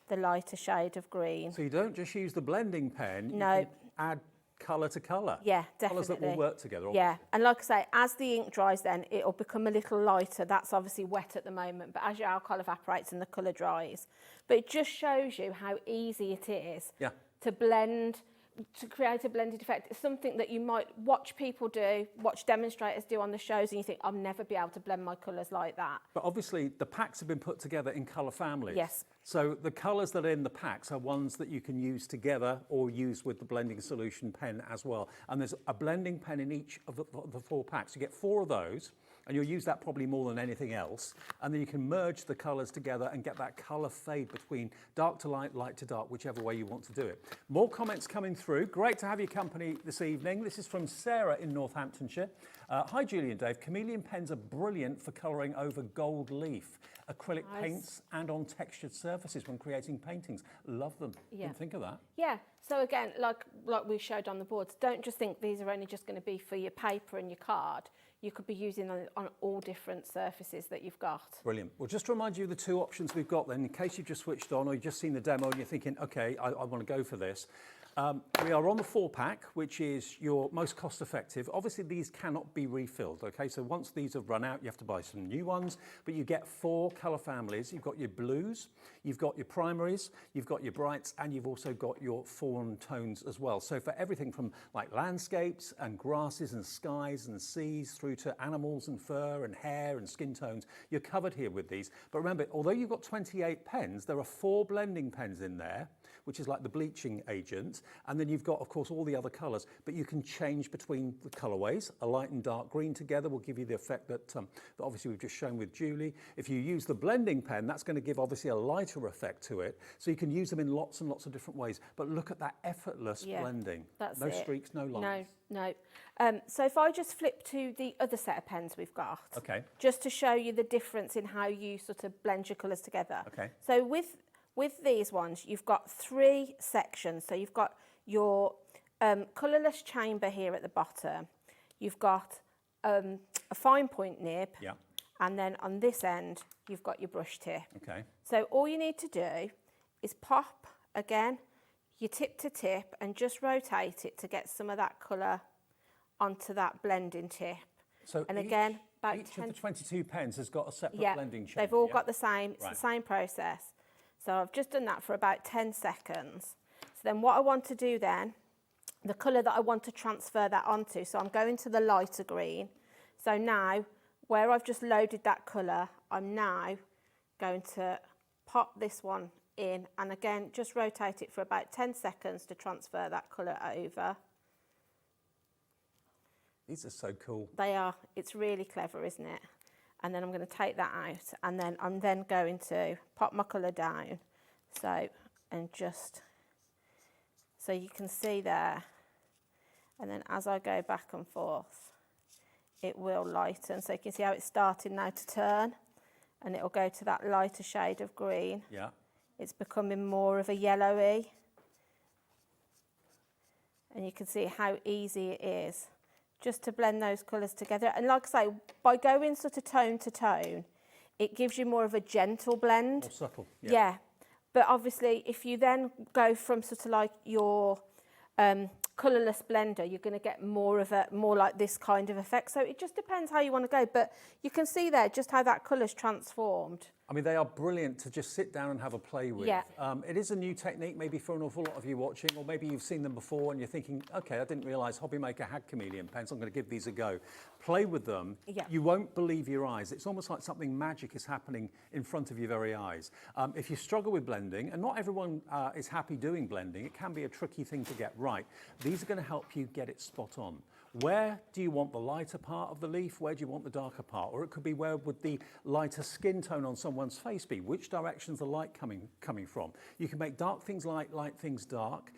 the lighter shade of green. So you don't just use the blending pen. No. You can add colour to colour. Yeah, definitely. Colours that will work together. Yeah, and like I say, as the ink dries then, it'll become a little lighter. That's obviously wet at the moment, but as your alcohol evaporates and the colour dries. But it just shows you how easy it is to blend, to create a blended effect. It's something that you might watch people do, watch demonstrators do on the shows, and you think, I'll never be able to blend my colours like that. But obviously, the packs have been put together in colour families. Yes. So the colours that are in the packs are ones that you can use together or use with the blending solution pen as well. And there's a blending pen in each of the 4 packs. You get 4 of those, and you'll use that probably more than anything else. And then you can merge the colours together and get that colour fade between dark to light, light to dark, whichever way you want to do it. More comments coming through. Great to have your company this evening. This is from Sarah in Northamptonshire. Hi, Julie and Dave. Chameleon pens are brilliant for colouring over gold leaf, acrylic paints and on textured surfaces when creating paintings. Love them. Yeah. Didn't think of that. Yeah, so again, like we showed on the boards, don't just think these are only just going to be for your paper and your card. you could be using on all different surfaces that you've got. Brilliant. Well, just to remind you of the two options we've got then, in case you've just switched on or you've just seen the demo and you're thinking, okay, I want to go for this. We are on the 4-pack, which is your most cost effective. Obviously, these cannot be refilled, okay? So once these have run out, you have to buy some new ones, but you get 4 colour families. You've got your blues, you've got your primaries, you've got your brights, and you've also got your fawn tones as well. So for everything from like landscapes and grasses and skies and seas through to animals and fur and hair and skin tones, you're covered here with these. But remember, although you've got 28 pens, there are 4 blending pens in there, which is like the bleaching agent. And then you've got, of course, all the other colours, but you can change between the colourways. A light and dark green together will give you the effect that, that obviously we've just shown with Julie. If you use the blending pen, that's going to give obviously a lighter effect to it. So you can use them in lots and lots of different ways. But look at that effortless blending. That's no it. streaks, no lines. No. So if I just flip to the other set of pens we've got, Okay. just to show you the difference in how you sort of blend your colours together. Okay. So with these ones, you've got 3 sections. So you've got your colourless chamber here at the bottom. You've got a fine point nib. Yeah. And then on this end, you've got your brush tip. Okay. So all you need to do is pop, again, your tip to tip and just rotate it to get some of that colour onto that blending tip. So and again, about each of the 22 pens has got a separate blending chamber. They've all got the same, it's Right. the same process. So I've just done that for about 10 seconds. So then what I want to do then, the colour that I want to transfer that onto, so I'm going to the lighter green. So now, where I've just loaded that colour, I'm now going to pop this one in and again, just rotate it for about 10 seconds to transfer that colour over. These are so cool. They are. It's really clever, isn't it? And then I'm going to take that out and then I'm then going to pop my colour down. So, and just, so you can see there. And then as I go back and forth, it will lighten. So you can see how it's starting now to turn and it'll go to that lighter shade of green. Yeah. It's becoming more of a yellowy. And you can see how easy it is just to blend those colours together. And like I say, by going sort of tone to tone, it gives you more of a gentle blend. More subtle. Yeah. But obviously, if you then go from sort of like your colourless blender, you're going to get more of a, more like this kind of effect. So it just depends how you want to go. But you can see there just how that colour's transformed. I mean, they are brilliant to just sit down and have a play with. Yeah. It is a new technique, maybe for an awful lot of you watching, or maybe you've seen them before and you're thinking, okay, I didn't realise Hobbymaker had Chameleon pens, I'm going to give these a go. Play with them. Yeah. You won't believe your eyes. It's almost like something magic is happening in front of your very eyes. If you struggle with blending, and not everyone is happy doing blending, it can be a tricky thing to get right. These are going to help you get it spot on. Where do you want the lighter part of the leaf? Where do you want the darker part? Or it could be, where would the lighter skin tone on someone's face be? Which direction's the light coming from? You can make dark things light, light things dark.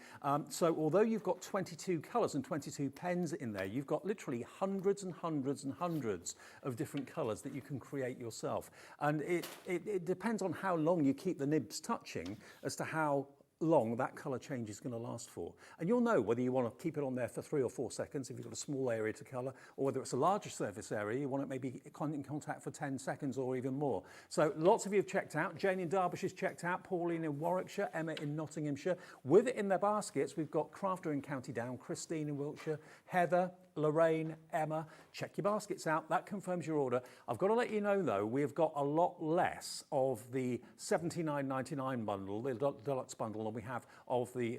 So although you've got 22 colours and 22 pens in there, you've got literally hundreds and hundreds and hundreds of different colours that you can create yourself. And it depends on how long you keep the nibs touching as to how long that colour change is going to last for. And you'll know whether you want to keep it on there for 3 or 4 seconds if you've got a small area to colour, or whether it's a larger surface area, you want it maybe in contact for 10 seconds or even more. So lots of you have checked out. Jane in Derbyshire's checked out, Pauline in Warwickshire, Emma in Nottinghamshire. With it in their baskets, we've got Crafter in County Down, Christine in Wiltshire, Heather, Lorraine, Emma. Check your baskets out. That confirms your order. I've got to let you know, though, we've got a lot less of the $79.99 bundle, the deluxe bundle, than we have of the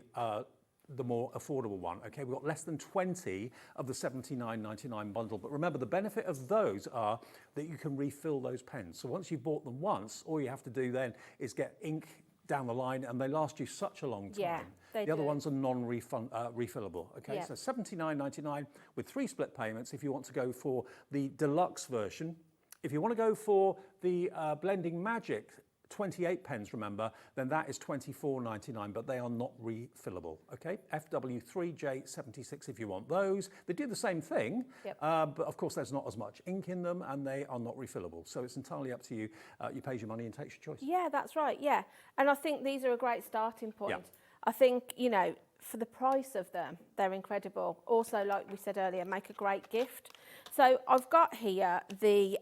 more affordable one. Okay, we've got less than 20 of the $79.99 bundle. But remember, the benefit of those are that you can refill those pens. So once you've bought them once, all you have to do then is get ink down the line, and they last you such a long time. Yeah, the other ones are refillable. Okay, Yeah. so $79.99 with 3 split payments if you want to go for the deluxe version. If you want to go for the Blending Magic 28 pens, remember, then that is $24.99, but they are not refillable. Okay, FW3J76 if you want those. They do the same thing, but of course there's not as much ink in them, and they are not refillable. So it's entirely up to you. You pay your money and takes your choice. Yeah, that's right. Yeah, and I think these are a great starting point. Yeah. I think, you know, for the price of them, they're incredible. Also, like we said earlier, make a great gift. So I've got here the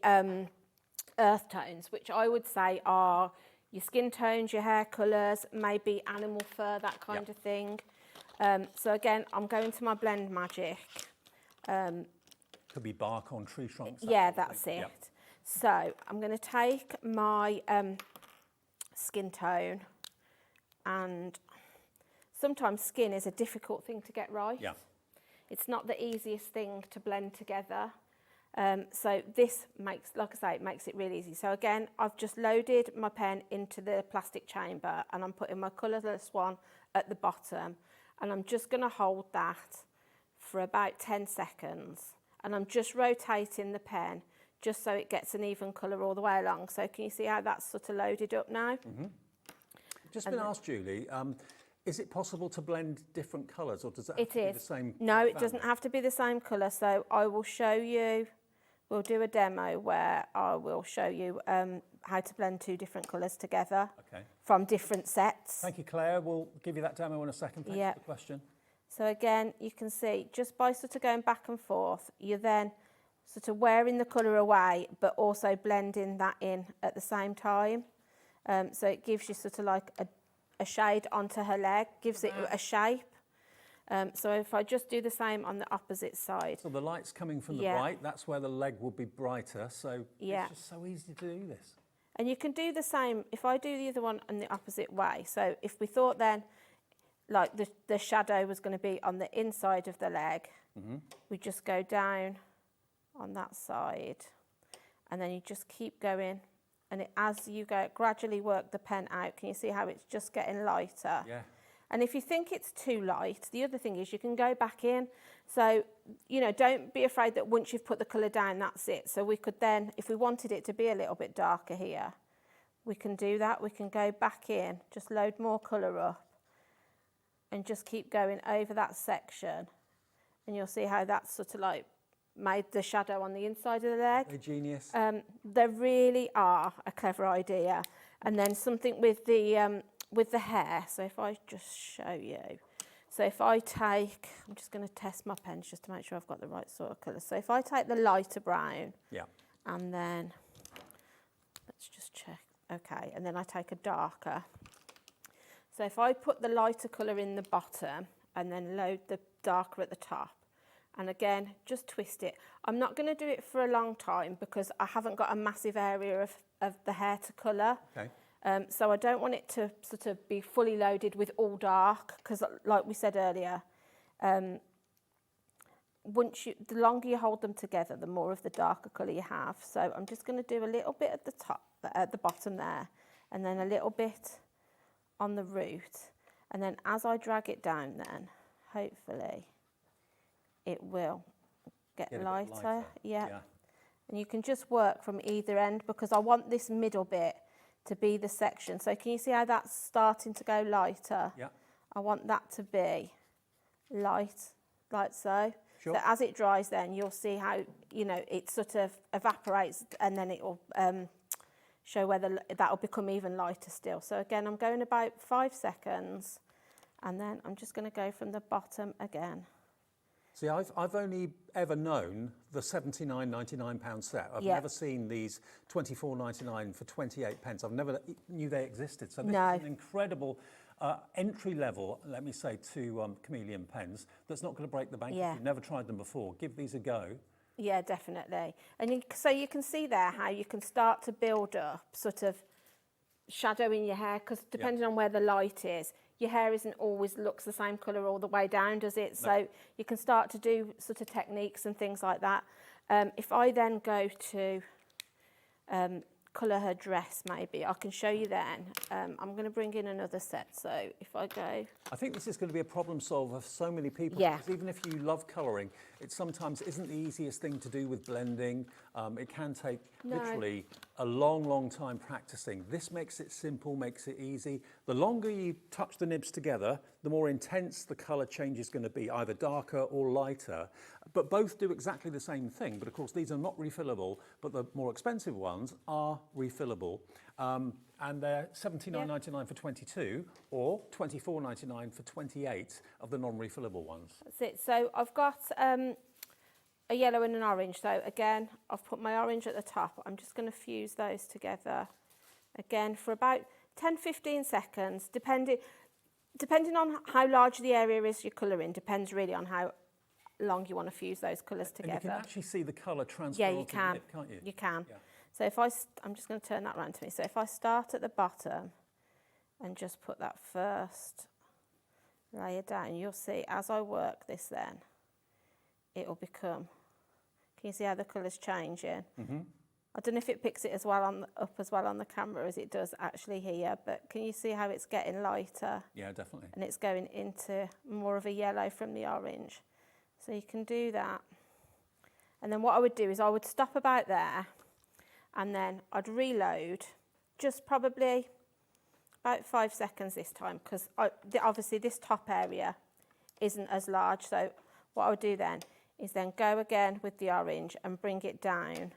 earth tones, which I would say are your skin tones, your hair colours, maybe animal fur, that kind of thing. So again, I'm going to my Blend Magic. Could be bark on tree trunks. Yeah, that's it. Yep. So I'm going to take my skin tone, and sometimes skin is a difficult thing to get right. Yeah. It's not the easiest thing to blend together. So this makes, like I say, it makes it really easy. So again, I've just loaded my pen into the plastic chamber and I'm putting my colourless one at the bottom, and I'm just going to hold that for about 10 seconds. And I'm just rotating the pen just so it gets an even colour all the way along. So can you see how that's sort of loaded up now? Mm-hmm. Just been asked, Julie, is it possible to blend different colours, or does that have to be the same? No, it doesn't have to be the same colour. So I will show you, we'll do a demo where I will show you how to blend 2 different colours together from different sets. Thank you, Claire. We'll give you that demo in a second. Thanks for the question. So again, you can see just by sort of going back and forth, you're then sort of wearing the colour away, but also blending that in at the same time. So it gives you sort of like a shade onto her leg, gives it a shape. So if I just do the same on the opposite side. So the light's coming from the right, that's where the leg will be brighter. So it's just so easy to do this. And you can do the same, if I do the other one in the opposite way. So if we thought then, like the shadow was going to be on the inside of the leg, we just go down on that side, and then you just keep going, and as you go, gradually work the pen out. Can you see how it's just getting lighter? Yeah. And if you think it's too light, the other thing is you can go back in. So, you know, don't be afraid that once you've put the colour down, that's it. So we could then, if we wanted it to be a little bit darker here, we can do that. We can go back in, just load more colour up, and just keep going over that section, and you'll see how that's sort of like made the shadow on the inside of the leg. They're genius. They really are a clever idea. And then something with the hair. So if I just show you. So if I take, I'm just going to test my pens just to make sure I've got the right sort of colour. So if I take the lighter brown, and then let's just check. Okay, and then I take a darker. So if I put the lighter colour in the bottom and then load the darker at the top, and again, just twist it. I'm not going to do it for a long time because I haven't got a massive area of the hair to colour. Okay. So I don't want it to sort of be fully loaded with all dark, because like we said earlier, the longer you hold them together, the more of the darker colour you have. So I'm just going to do a little bit at the top, at the bottom there, and then a little bit on the root, and then as I drag it down, then hopefully it will get lighter. Yeah. And you can just work from either end, because I want this middle bit to be the section. So can you see how that's starting to go lighter? Yeah. I want that to be light, like so. Sure. So as it dries, then you'll see how, you know, it sort of evaporates, and then it will show whether that'll become even lighter still. So again, I'm going about 5 seconds, and then I'm just going to go from the bottom again. See, I've only ever known the £79.99 set. I've never seen these £24.99 for 28 pence. I've never knew they existed. So this is an incredible entry level, let me say, to Chameleon pens that's not going to break the bank. If you've never tried them before, give these a go. Yeah, definitely. And so you can see there how you can start to build up sort of shadow in your hair, because depending on where the light is, your hair isn't always looks the same colour all the way down, does it? No. So you can start to do sort of techniques and things like that. If I then go to colour her dress, maybe, I can show you then. I'm going to bring in another set. So if I go... I think this is going to be a problem solver for so many people. Yeah. Because even if you love colouring, it sometimes isn't the easiest thing to do with blending. It can take literally a long, long time practicing. This makes it simple, makes it easy. The longer you touch the nibs together, the more intense the colour change is going to be, either darker or lighter. But both do exactly the same thing. But of course, these are not refillable, but the more expensive ones are refillable. and they're $79.99 for 22 or $24.99 for 28 of the non-refillable ones. That's it. So I've got a yellow and an orange. So again, I've put my orange at the top. I'm just going to fuse those together again for about 10-15 seconds, depending on how large the area is you're colouring, depends really on how long you want to fuse those colours together. And you can actually see the colour transfer yeah, you onto can. the lip, can't you? You can. Yeah. So if I'm just going to turn that around to me. So if I start at the bottom and just put that first layer down, you'll see as I work this then, it will become, can you see how the colour's changing? Mm-hmm. I don't know if it picks it as well up as well on the camera as it does actually here, but can you see how it's getting lighter? Yeah, definitely. And it's going into more of a yellow from the orange. So you can do that. And then what I would do is I would stop about there and then I'd reload just probably about 5 seconds this time because obviously this top area isn't as large. So what I would do then is then go again with the orange and bring it down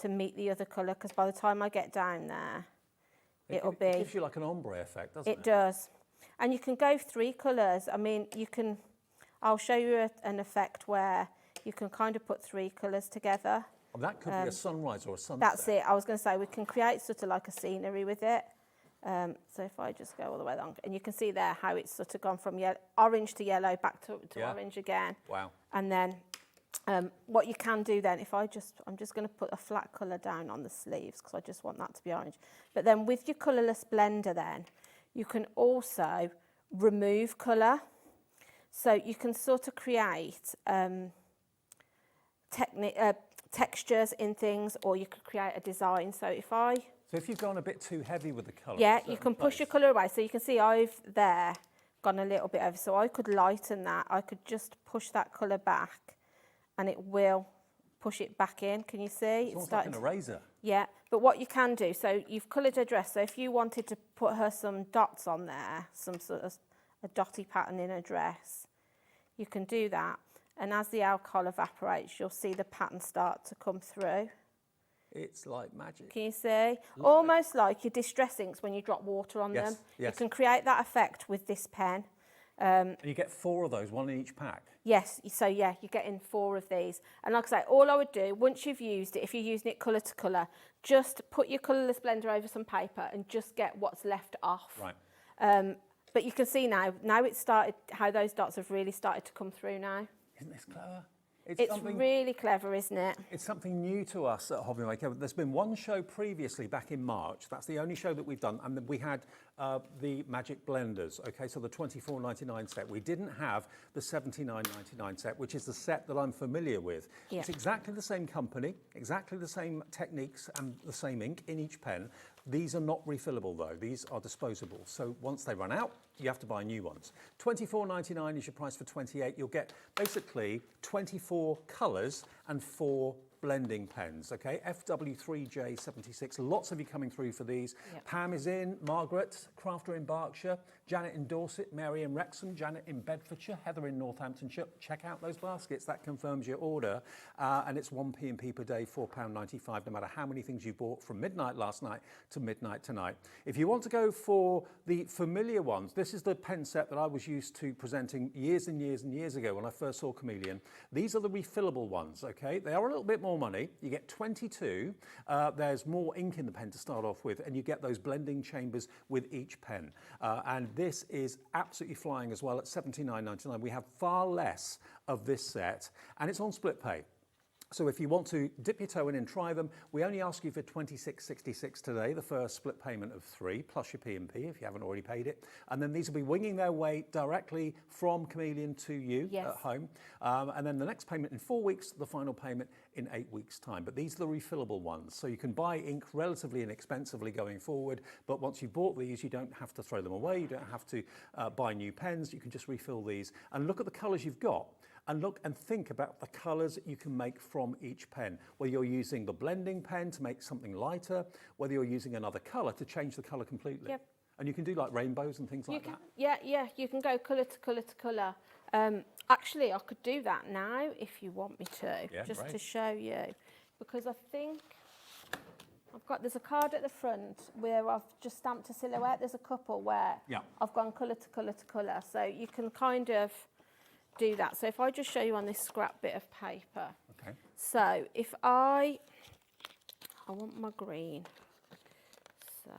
to meet the other colour because by the time I get down there, it'll be... It gives you like an ombre effect, doesn't it? It does. And you can go 3 colours. I mean, you can... I'll show you an effect where you can kind of put 3 colours together. Well, that could be a sunrise or a sunset. That's it. I was going to say we can create sort of like a scenery with it. So if I just go all the way along, and you can see there how it's sort of gone from orange to yellow back to orange again. Wow. And then what you can do then, I'm just going to put a flat colour down on the sleeves because I just want that to be orange. But then with your colourless blender then, you can also remove colour. So you can sort of create textures in things, or you could create a design. So if you've gone a bit too heavy with the colour... Yeah, you can push your colour away. So you can see I've there gone a little bit over. So I could lighten that. I could just push that colour back and it will push it back in. Can you see? It's like an eraser. Yeah, but what you can do, so you've coloured her dress. So if you wanted to put her some dots on there, some sort of a dotty pattern in her dress, you can do that. And as the alcohol evaporates, you'll see the pattern start to come through. It's like magic. Can you see? Almost like your distress inks when you drop water on them. Yes. You can create that effect with this pen. And you get 4 of those, 1 in each pack. Yes, so yeah, you're getting 4 of these. And like I say, all I would do, once you've used it, if you're using it colour to colour, just put your colourless blender over some paper and just get what's left off. Right. But you can see now it's started, how those dots have really started to come through now. Isn't this clever? It's really clever, isn't it? It's something new to us at Hobby Maker. There's been one show previously back in March. That's the only show that we've done. And we had the Magic Blenders, okay, so the $24.99 set. We didn't have the $79.99 set, which is the set that I'm familiar with. Yeah. It's exactly the same company, exactly the same techniques and the same ink in each pen. These are not refillable though, these are disposable. So once they run out, you have to buy new ones. $24.99 is your price for 28. You'll get basically 24 colours and 4 blending pens, okay? FW3J76, lots of you coming through for these. Yep. Pam is in, Margaret, Crafter in Berkshire, Janet in Dorset, Mary in Wrexham, Janet in Bedfordshire, Heather in Northamptonshire. Check out those baskets, that confirms your order. And it's 1p per day, £4.95, no matter how many things you bought from midnight last night to midnight tonight. If you want to go for the familiar ones, this is the pen set that I was used to presenting years and years and years ago when I first saw Chameleon. These are the refillable ones, okay? They are a little bit more money. You get 22. There's more ink in the pen to start off with, and you get those blending chambers with each pen. And this is absolutely flying as well at $79.99. We have far less of this set, and it's on split pay. So if you want to dip your toe in and try them, we only ask you for $26.66 today, the first split payment of 3, plus your P&P if you haven't already paid it. And then these will be winging their way directly from Chameleon to you at home. And then the next payment in 4 weeks, the final payment in 8 weeks' time. But these are the refillable ones. So you can buy ink relatively inexpensively going forward, but once you've bought these, you don't have to throw them away. You don't have to buy new pens. You can just refill these. And look at the colours you've got. And look and think about the colours you can make from each pen. Whether you're using the blending pen to make something lighter, whether you're using another colour to change the colour completely. Yep. And you can do like rainbows and things like that. Yeah, you can go colour to colour to colour. Actually, I could do that now if you want me to, just to show you. Because I think there's a card at the front where I've just stamped a silhouette. There's a couple where I've gone colour to colour to colour. So you can kind of do that. So if I just show you on this scrap bit of paper. Okay. So if I want my green. So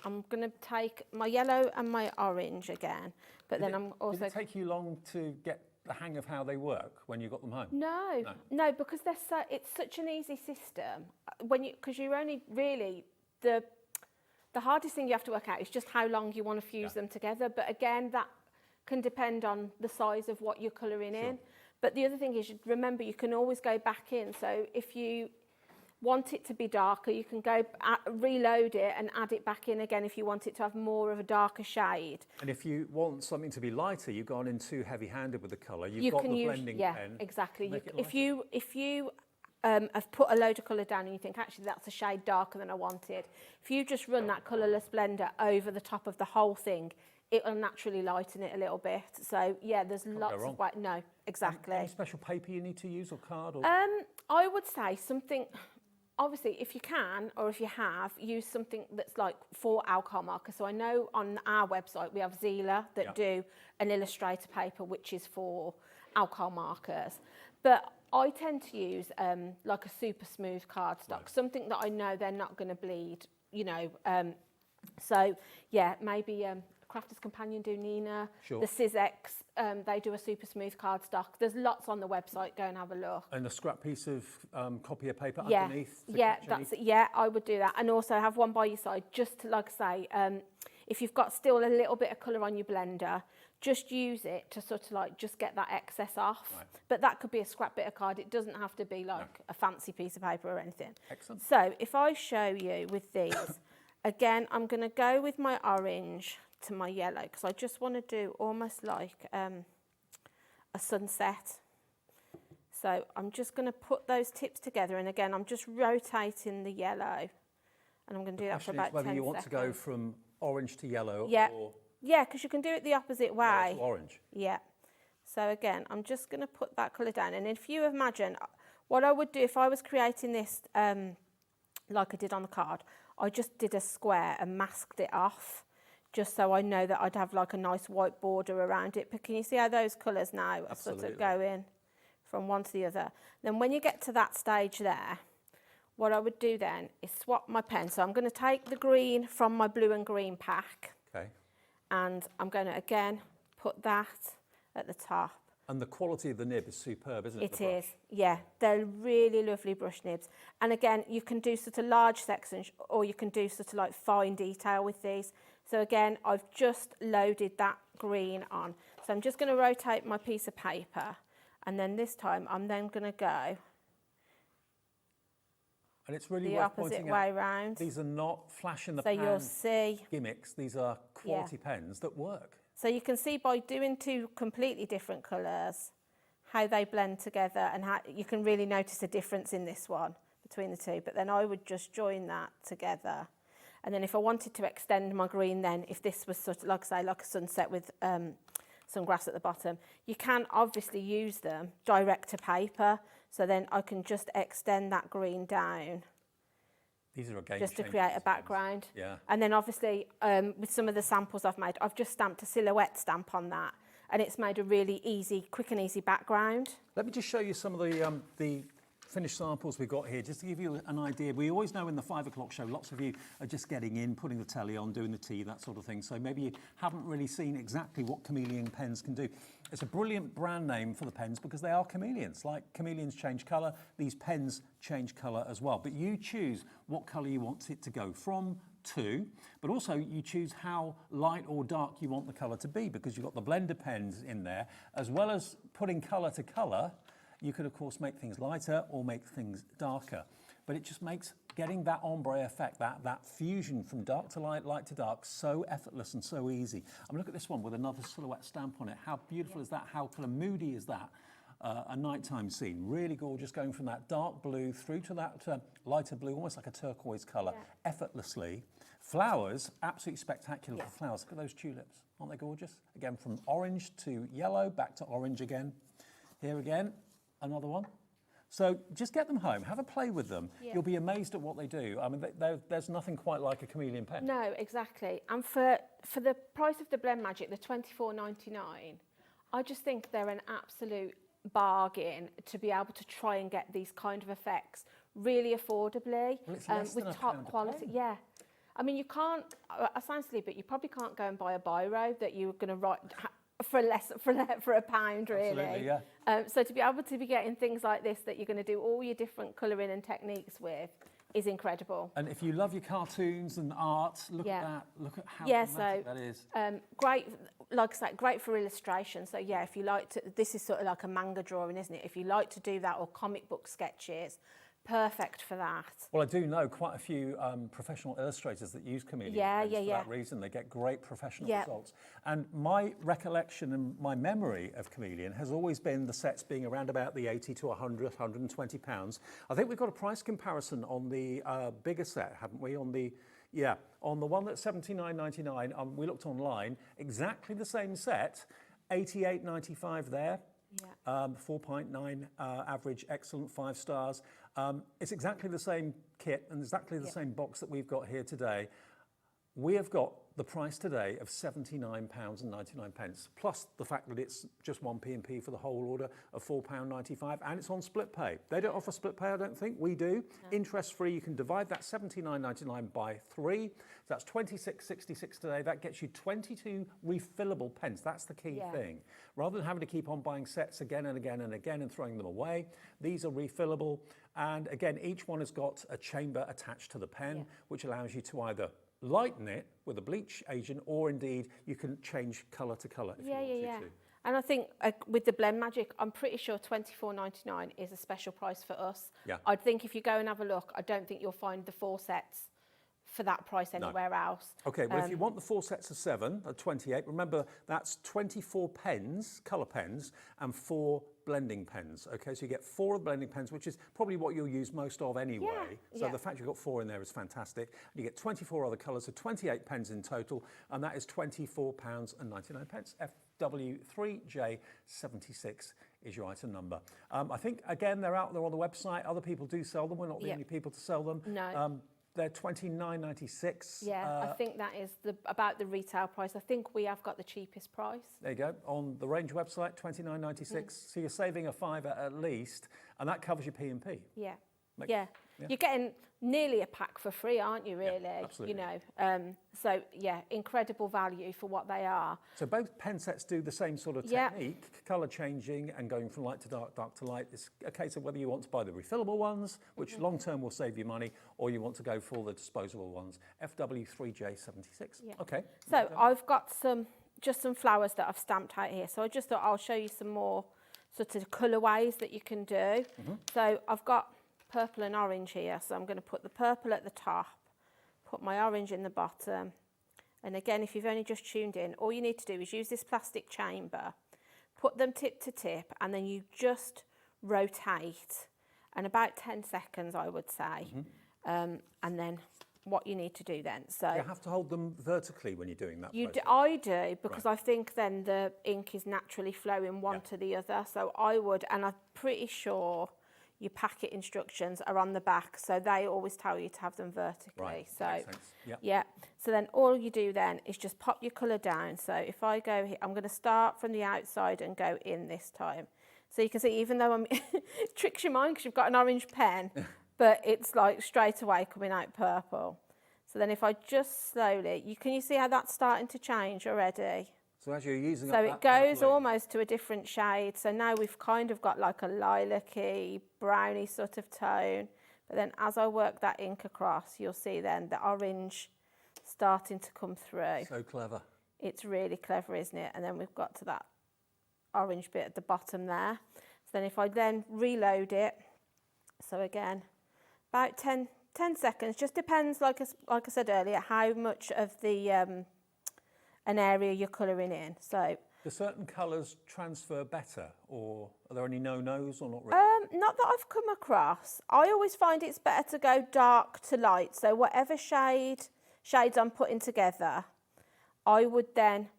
I'm going to take my yellow and my orange again. But then I'm also... Did it take you long to get the hang of how they work when you got them home? No, because it's such an easy system. Because you're only really... The hardest thing you have to work out is just how long you want to fuse them together. But again, that can depend on the size of what you're colouring in. But the other thing is, remember, you can always go back in. So if you want it to be darker, you can go reload it and add it back in again if you want it to have more of a darker shade. And if you want something to be lighter, you've gone in too heavy-handed with the colour. You've got the blending pen. Exactly. If you have put a load of colour down and you think, actually, that's a shade darker than I wanted, if you just run that colourless blender over the top of the whole thing, it'll naturally lighten it a little bit. So, yeah, there's lots of... No, exactly. Any special paper you need to use or card? Or? I would say something... Obviously, if you can, or if you have, use something that's like for alcohol markers. So I know on our website we have Zila that do an illustrator paper which is for alcohol markers. But I tend to use like a super smooth cardstock, something that I know they're not going to bleed, you know. So yeah, maybe Crafter's Companion do Nina, the Sizex, they do a super smooth cardstock. There's lots on the website, go and have a look. And a scrap piece of copier paper underneath? I would do that. And also have one by your side, just to, like I say, if you've got still a little bit of colour on your blender, just use it to sort of like just get that excess off. Right. But that could be a scrap bit of card. It doesn't have to be like a fancy piece of paper or anything. Excellent. So if I show you with these, again, I'm going to go with my orange to my yellow because I just want to do almost like a sunset. So I'm just going to put those tips together, and again I'm just rotating the yellow, and I'm going to do that for about 10 seconds. Whether you want to go from orange to yellow or... Yeah, because you can do it the opposite way. To orange. Yeah. So again, I'm just going to put that colour down, and if you imagine what I would do if I was creating this like I did on the card, I just did a square and masked it off, just so I know that I'd have like a nice white border around it. But can you see how those colours now are sort of going from one to the other? Then when you get to that stage there, what I would do then is swap my pen. So I'm going to take the green from my blue and green pack. Okay. And I'm going to again put that at the top. And the quality of the nib is superb, isn't it? It is, yeah. They're really lovely brush nibs. And again, you can do sort of large sections, or you can do sort of like fine detail with these. So again, I've just loaded that green on. So I'm just going to rotate my piece of paper, and then this time I'm then going to go and it's really the opposite way round. These are not flash in the pan you'll see gimmicks. These are quality pens that work. So you can see by doing two completely different colours how they blend together, and how you can really notice a difference in this one between the two. But then I would just join that together. And then if I wanted to extend my green, then if this was sort of like, say, like a sunset with some grass at the bottom, you can obviously use them direct to paper. So then I can just extend that green down. These are a game just to create a background. Yeah. And then obviously with some of the samples I've made, I've just stamped a silhouette stamp on that, and it's made a really easy, quick and easy background. Let me just show you some of the finished samples we've got here, just to give you an idea. We always know in the 5 o'clock show, lots of you are just getting in, putting the telly on, doing the tea, that sort of thing. So maybe you haven't really seen exactly what Chameleon pens can do. It's a brilliant brand name for the pens because they are chameleons. Like chameleons change colour, these pens change colour as well. But you choose what colour you want it to go from to, but also you choose how light or dark you want the colour to be, because you've got the blender pens in there. As well as putting colour to colour, you could, of course, make things lighter or make things darker. But it just makes getting that ombre effect, that fusion from dark to light, light to dark, so effortless and so easy. I mean, look at this one with another silhouette stamp on it. How beautiful is that? How kind of moody is that? A nighttime scene. Really gorgeous, going from that dark blue through to that lighter blue, almost like a turquoise colour, effortlessly. Flowers, absolutely spectacular for flowers. Look at those tulips. Aren't they gorgeous? Again, from orange to yellow, back to orange again. Here again. Another one. So just get them home, have a play with them. Yeah. You'll be amazed at what they do. I mean, there's nothing quite like a chameleon pen. No, exactly. And for the price of the Blend Magic, the $24.99, I just think they're an absolute bargain to be able to try and get these kind of effects really affordably, Well, it's less with than a top pound a quality. pen. Yeah. I mean, you can't, I sound silly, but you probably can't go and buy a biro that you're going to write for a pound, really. Absolutely, yeah. So to be able to be getting things like this that you're going to do all your different colouring and techniques with is incredible. And if you love your cartoons and art, look at that. Look at how dramatic that is. Great, like I said, great for illustration. So yeah, if you like to, this is sort of like a manga drawing, isn't it? If you like to do that, or comic book sketches, perfect for that. Well, I do know quite a few professional illustrators that use chameleon pens for that reason. They get great professional results. And my recollection and my memory of chameleon has always been the sets being around about the 80 to 100, 120 pounds. I think we've got a price comparison on the bigger set, haven't we? On the on the one that's $79.99, we looked online, exactly the same set, $88.95 there. 4.9 average, excellent, 5 stars. It's exactly the same kit and exactly the same box that we've got here today. We have got the price today of £79.99, plus the fact that it's just one P&P for the whole order of £4.95, and it's on split pay. They don't offer split pay, I don't think. We do. No. Interest-free. You can divide that £79.99 by 3. That's £26.66 today. That gets you 22 refillable pens. That's the key thing. Rather than having to keep on buying sets again and again and again and throwing them away, these are refillable. And again, each one has got a chamber attached to the pen, which allows you to either lighten it with a bleach agent, or indeed you can change colour to colour if you want to. And I think with the Blend Magic, I'm pretty sure $24.99 is a special price for us. I think if you go and have a look, I don't think you'll find the 4 sets for that price anywhere else. Okay, well, if you want the 4 sets of 7 at 28, remember that's 24 pens, colour pens, and 4 blending pens. Okay, so you get 4 blending pens, which is probably what you'll use most of anyway. So the fact you've got 4 in there is fantastic. You get 24 other colours, so 28 pens in total, and that is £24.99. FW3J76 is your item number. I think, again, they're out there on the website. Other people do sell them. We're not the only people to sell them. No. They're $29.96. Yeah, I think that is about the retail price. I think we have got the cheapest price. There you go. On the Range website, $29.96. So you're saving a £5 at least, and that covers your P&P. Yeah. You're getting nearly a pack for free, aren't you, really? Yeah, absolutely. You know, so yeah, incredible value for what they are. So both pen sets do the same sort of technique, colour changing and going from light to dark, dark to light. It's a case of whether you want to buy the refillable ones, which long term will save you money, or you want to go for the disposable ones. FW3J76. Yeah. Okay. So I've got just some flowers that I've stamped out here. So I just thought I'll show you some more sort of colourways that you can do. So I've got purple and orange here, so I'm going to put the purple at the top, put my orange in the bottom, and again, if you've only just tuned in, all you need to do is use this plastic chamber, put them tip to tip, and then you just rotate, and about 10 seconds I would say, and then what you need to do then. So you have to hold them vertically when you're doing that. I do, because I think then the ink is naturally flowing one to the other, so I would, and I'm pretty sure your packet instructions are on the back, so they always tell you to have them vertically. Right. So makes sense. So then all you do then is just pop your colour down. So if I go here, I'm going to start from the outside and go in this time. So you can see, even though it tricks your mind because you've got an orange pen, but it's like straight away coming out purple. So then if I just slowly, can you see how that's starting to change already? So as you're using so it goes almost to a different shade. So now we've kind of got like a lilac-y, browny sort of tone. But then as I work that ink across, you'll see then the orange starting to come through. So clever. It's really clever, isn't it? And then we've got to that orange bit at the bottom there. So then if I then reload it, so again, about 10 seconds, just depends, like I said earlier, how much of the an area you're colouring in. So do certain colours transfer better, or are there any no-nos or not really? Not that I've come across. I always find it's better to go dark to light. So whatever shades I'm putting together, I would then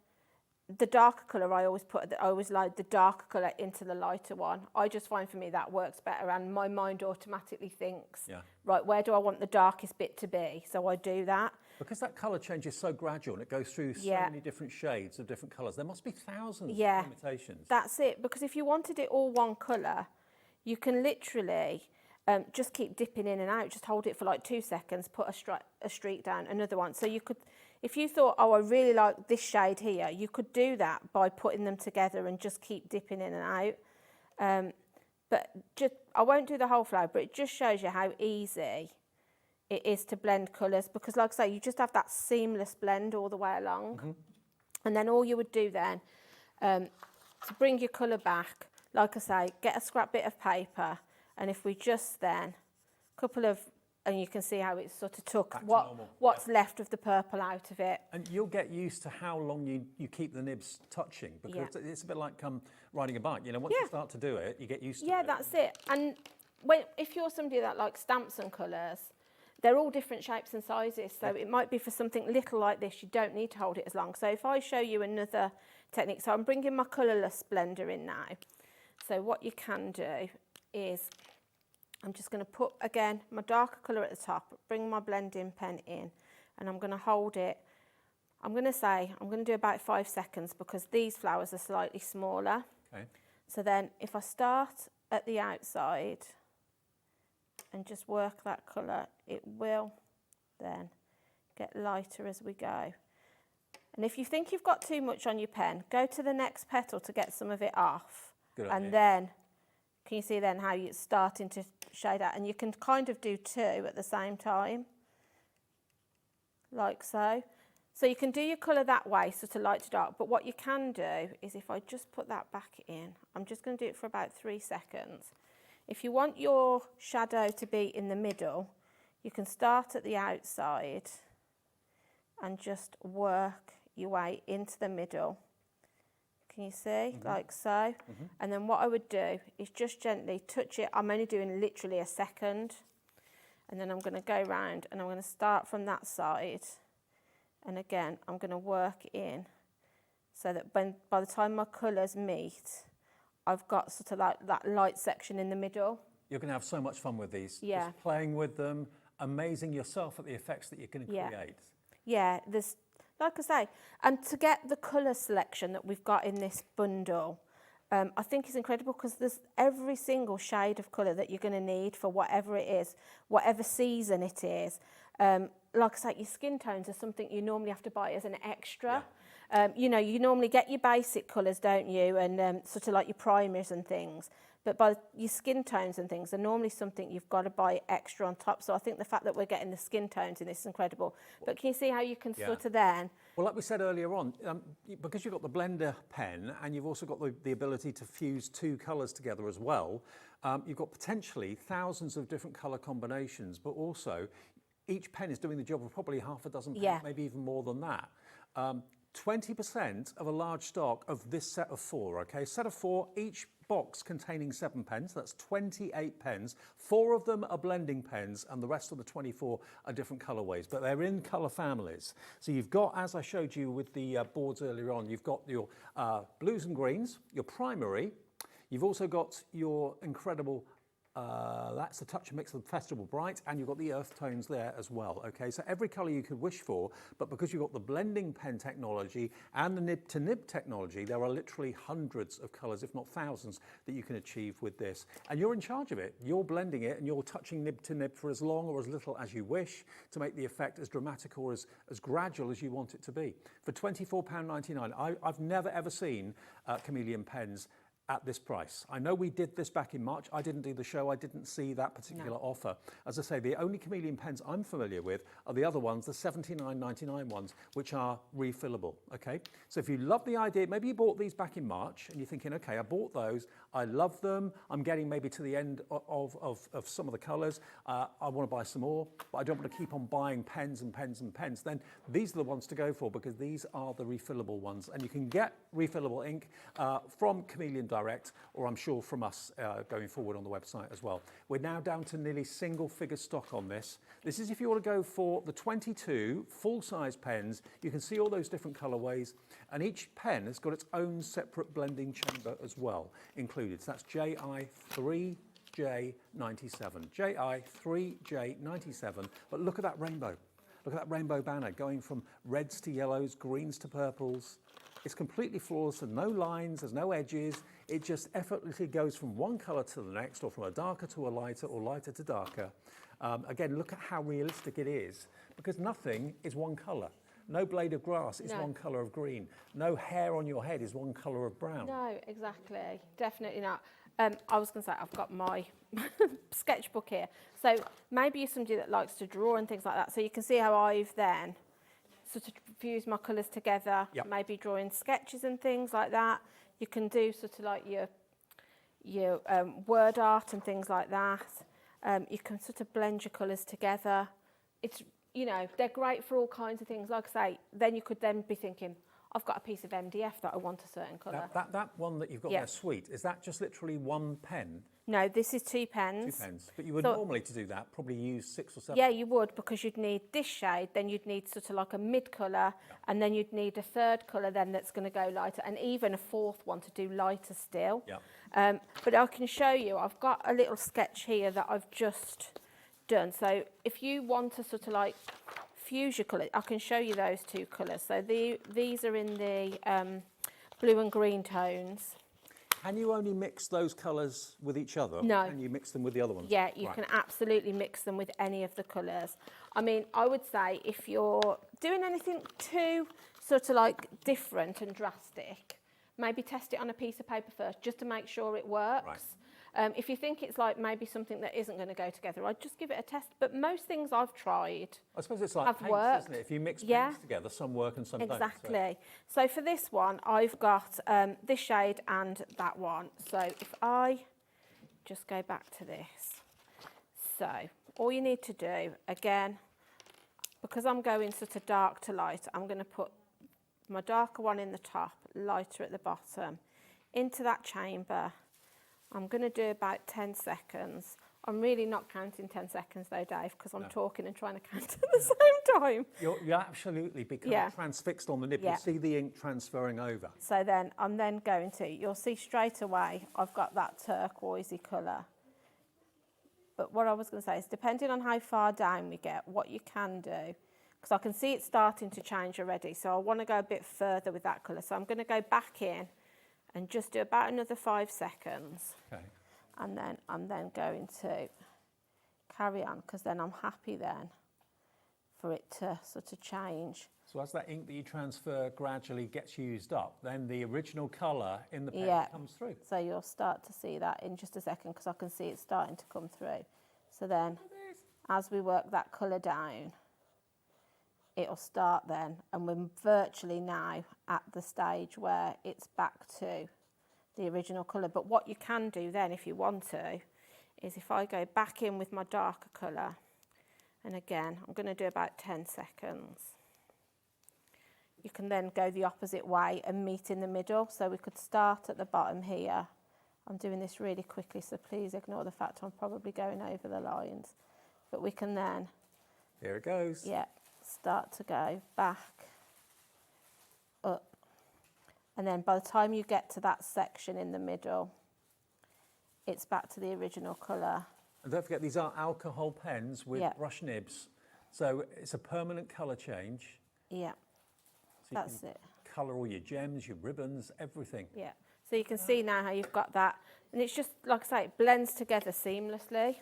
the darker colour, I always like the darker colour into the lighter one. I just find for me that works better, and my mind automatically thinks, right, where do I want the darkest bit to be? So I do that. Because that colour change is so gradual and it goes through so many different shades of different colours, there must be thousands of permutations. That's it, because if you wanted it all one colour, you can literally just keep dipping in and out, just hold it for like 2 seconds, put a streak down, another one. So you could, if you thought, oh, I really like this shade here, you could do that by putting them together and just keep dipping in and out. But I won't do the whole flower, but it just shows you how easy it is to blend colours, because like I say, you just have that seamless blend all the way along. And then all you would do then, to bring your colour back, like I say, get a scrap bit of paper, and if we just then, and you can see how it sort of took what's left of the purple out of it. And you'll get used to how long you keep the nibs touching, because it's a bit like riding a bike. You know, once you start to do it, you get used to it. Yeah, that's it. And if you're somebody that likes stamps and colours, they're all different shapes and sizes. So it might be for something little like this, you don't need to hold it as long. So if I show you another technique, so I'm bringing my colourless blender in now. So what you can do is, I'm just going to put, again, my darker colour at the top, bring my blending pen in, and I'm going to hold it. I'm going to do about 5 seconds, because these flowers are slightly smaller. Okay. So then if I start at the outside and just work that colour, it will then get lighter as we go. And if you think you've got too much on your pen, go to the next petal to get some of it off. Good and idea. then, can you see then how it's starting to shade out? And you can kind of do 2 at the same time, like so. So you can do your colour that way, sort of light to dark, but what you can do is, if I just put that back in, I'm just going to do it for about 3 seconds. If you want your shadow to be in the middle, you can start at the outside and just work your way into the middle. Can you see? Like so. And then what I would do is just gently touch it. I'm only doing literally a second. And then I'm going to go round and I'm going to start from that side. And again, I'm going to work in so that by the time my colours meet, I've got sort of like that light section in the middle. You're going to have so much fun with these. Yeah. Just playing with them, amazing yourself at the effects that you're going to create. Yeah, there's, like I say, and to get the colour selection that we've got in this bundle, I think is incredible, because there's every single shade of colour that you're going to need for whatever it is, whatever season it is. Like I say, your skin tones are something you normally have to buy as an extra. You know, you normally get your basic colours, don't you, and sort of like your primers and things. But your skin tones and things are normally something you've got to buy extra on top. So I think the fact that we're getting the skin tones in this is incredible. But can you see how you can sort of then... Well, like we said earlier on, because you've got the blender pen and you've also got the ability to fuse 2 colours together as well, you've got potentially thousands of different colour combinations, but also each pen is doing the job of probably half a dozen pens, maybe even more than that. 20% of a large stock of this set of 4, okay? Set of 4, each box containing 7 pens, that's 28 pens. 4 of them are blending pens and the rest of the 24 are different colourways, but they're in colour families. So you've got, as I showed you with the boards earlier on, you've got your blues and greens, your primary, you've also got your incredible that's the touch and mix of Festival Bright, and you've got the earth tones there as well, okay? So every colour you could wish for, but because you've got the blending pen technology and the nib to nib technology, there are literally hundreds of colours, if not thousands, that you can achieve with this. And you're in charge of it. You're blending it and you're touching nib to nib for as long or as little as you wish to make the effect as dramatic or as gradual as you want it to be. For £24.99, I've never ever seen Chameleon pens at this price. I know we did this back in March. I didn't do the show. I didn't see that particular offer. As I say, the only Chameleon pens I'm familiar with are the other ones, the $79.99 ones, which are refillable, okay? So if you love the idea, maybe you bought these back in March and you're thinking, okay, I bought those, I love them, I'm getting maybe to the end of some of the colours, I want to buy some more, but I don't want to keep on buying pens and pens and pens, then these are the ones to go for, because these are the refillable ones. And you can get refillable ink from Chameleon direct, or I'm sure from us going forward on the website as well. We're now down to nearly single figure stock on this. This is if you want to go for the 22 full-size pens. You can see all those different colourways, and each pen has got its own separate blending chamber as well included. So that's JI3J97, JI3J97. But look at that rainbow. Look at that rainbow banner going from reds to yellows, greens to purples. It's completely flawless, there's no lines, there's no edges. It just effortlessly goes from one colour to the next, or from a darker to a lighter, or lighter to darker. Again, look at how realistic it is, because nothing is one colour. No blade of grass is one colour of green. No hair on your head is one colour of brown. No, exactly. Definitely not. I was going to say, I've got my sketchbook here. So maybe you're somebody that likes to draw and things like that. So you can see how I've then sort of fused my colours together, maybe drawing sketches and things like that. You can do sort of like your word art and things like that. You can sort of blend your colours together. It's, you know, they're great for all kinds of things. Like I say, then you could then be thinking, I've got a piece of MDF that I want a certain colour. That one that you've got there, Sweet, is that just literally one pen? No, this is 2 pens. 2 pens. But you would normally, to do that, probably use 6 or 7. Yeah, you would, because you'd need this shade, then you'd need sort of like a mid colour, and then you'd need a third colour then that's going to go lighter, and even a fourth one to do lighter still. But I can show you, I've got a little sketch here that I've just done. So if you want to sort of like fuse your colour, I can show you those 2 colours. So these are in the blue and green tones. Can you only mix those colours with each other? No. Or can you mix them with the other ones? Yeah, you can absolutely mix them with any of the colours. I mean, I would say if you're doing anything too sort of like different and drastic, maybe test it on a piece of paper first, just to make sure it works. If you think it's like maybe something that isn't going to go together, I'd just give it a test. But most things I've tried I suppose it's like have paints, worked. isn't it? If you mix paints together, some work and some don't. Exactly. So for this one, I've got this shade and that one. So if I just go back to this. So all you need to do, again, because I'm going sort of dark to light, I'm going to put my darker one in the top, lighter at the bottom, into that chamber. I'm going to do about 10 seconds. I'm really not counting 10 seconds though, Dave, because I'm talking and trying to count at the same time. You absolutely become transfixed on the nib. You see the ink transferring over. So then I'm then going to, you'll see straight away, I've got that turquoisey colour. But what I was going to say is, depending on how far down we get, what you can do, because I can see it starting to change already, so I want to go a bit further with that colour. So I'm going to go back in and just do about another 5 seconds. Okay. And then I'm then going to carry on, because then I'm happy then for it to sort of change. So as that ink that you transfer gradually gets used up, then the original colour in the pen comes through. So you'll start to see that in just a second, because I can see it starting to come through. So then as we work that colour down, it'll start then, and we're virtually now at the stage where it's back to the original colour. But what you can do then, if you want to, is if I go back in with my darker colour, and again, I'm going to do about 10 seconds. You can then go the opposite way and meet in the middle. So we could start at the bottom here. I'm doing this really quickly, so please ignore the fact I'm probably going over the lines. But we can then... Here it goes. Yeah. Start to go back, up, and then by the time you get to that section in the middle, it's back to the original colour. And don't forget, these are alcohol pens with brush nibs, so it's a permanent colour change. Yeah, so that's it. Colour all your gems, your ribbons, everything. Yeah, so you can see now how you've got that, and it's just, like I say, it blends together seamlessly.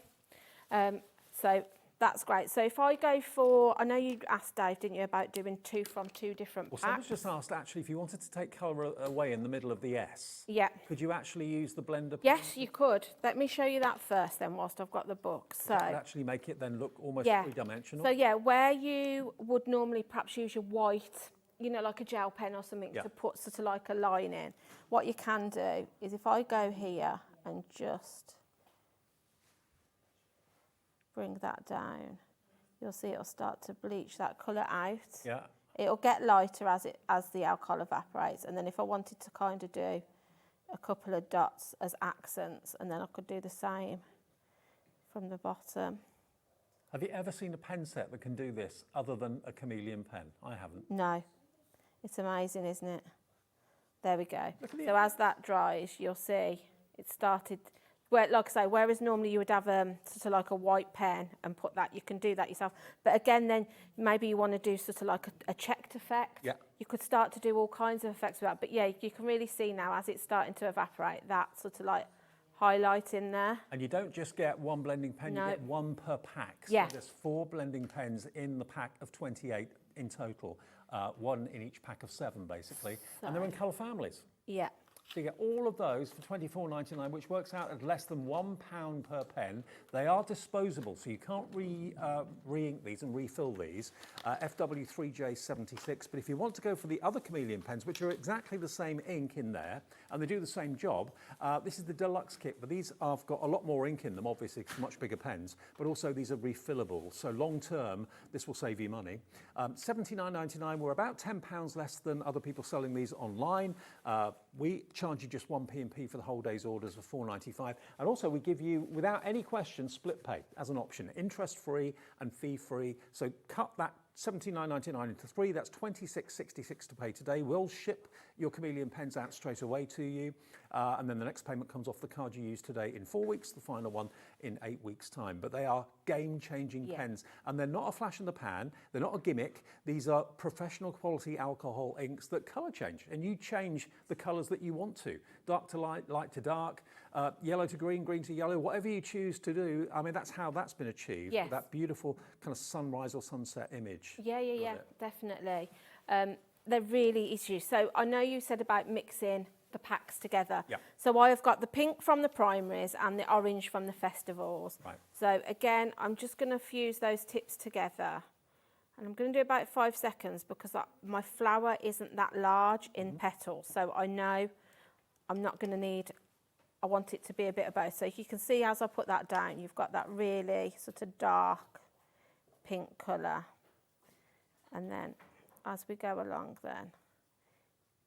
So that's great. So if I go for, I know you asked Dave, didn't you, about doing 2 from 2 different packs? Well, someone's just asked, actually, if you wanted to take colour away in the middle of the S, could you actually use the blender? Yes, you could. Let me show you that first then, whilst I've got the book. So that would actually make it then look almost three-dimensional. So yeah, where you would normally perhaps use your white, you know, like a gel pen or something to put sort of like a line in, what you can do is if I go here and just bring that down, you'll see it'll start to bleach that colour out. Yeah. It'll get lighter as the alcohol evaporates, and then if I wanted to kind of do a couple of dots as accents, and then I could do the same from the bottom. Have you ever seen a pen set that can do this other than a Chameleon pen? I haven't. No. It's amazing, isn't it? There we go. So as that dries, you'll see it started, where, like I say, whereas normally you would have sort of like a white pen and put that, you can do that yourself. But again, then maybe you want to do sort of like a checked effect. Yeah. You could start to do all kinds of effects with that. But yeah, you can really see now as it's starting to evaporate, that sort of like highlight in there. And you don't just get one blending pen, No. you get one per pack. So Yeah. there's 4 blending pens in the pack of 28 in total. 1 in each pack of 7, basically. And they're in colour families. Yeah. So you get all of those for £24.99, which works out at less than £1 per pen. They are disposable, so you can't re-ink these and refill these. FW3J76, but if you want to go for the other Chameleon pens, which are exactly the same ink in there, and they do the same job, this is the deluxe kit, but these have got a lot more ink in them, obviously, much bigger pens, but also these are refillable, so long term, this will save you money. £79.99, we're about £10 less than other people selling these online. We charge you just 1p&p for the whole day's orders of £4.95, and also we give you, without any question, split pay as an option, interest-free and fee-free. So cut that £79.99 into 3, that's £26.66 to pay today. We'll ship your Chameleon pens out straight away to you, and then the next payment comes off the card you use today in 4 weeks, the final one in 8 weeks' time. But they are game-changing pens, and they're not a flash in the pan, they're not a gimmick. These are professional quality alcohol inks that colour change, and you change the colours that you want to. Dark to light, light to dark, yellow to green, green to yellow, whatever you choose to do. I mean, that's how that's been achieved, Yes. that beautiful kind of sunrise or sunset image. Yeah, definitely. They're really easy. So I know you said about mixing the packs together. Yeah. So I've got the pink from the primaries and the orange from the festivals. Right. So again, I'm just going to fuse those tips together. And I'm going to do about 5 seconds because my flower isn't that large in petals. So I know I'm not going to need, I want it to be a bit of both. So you can see as I put that down, you've got that really sort of dark pink colour. And then as we go along then,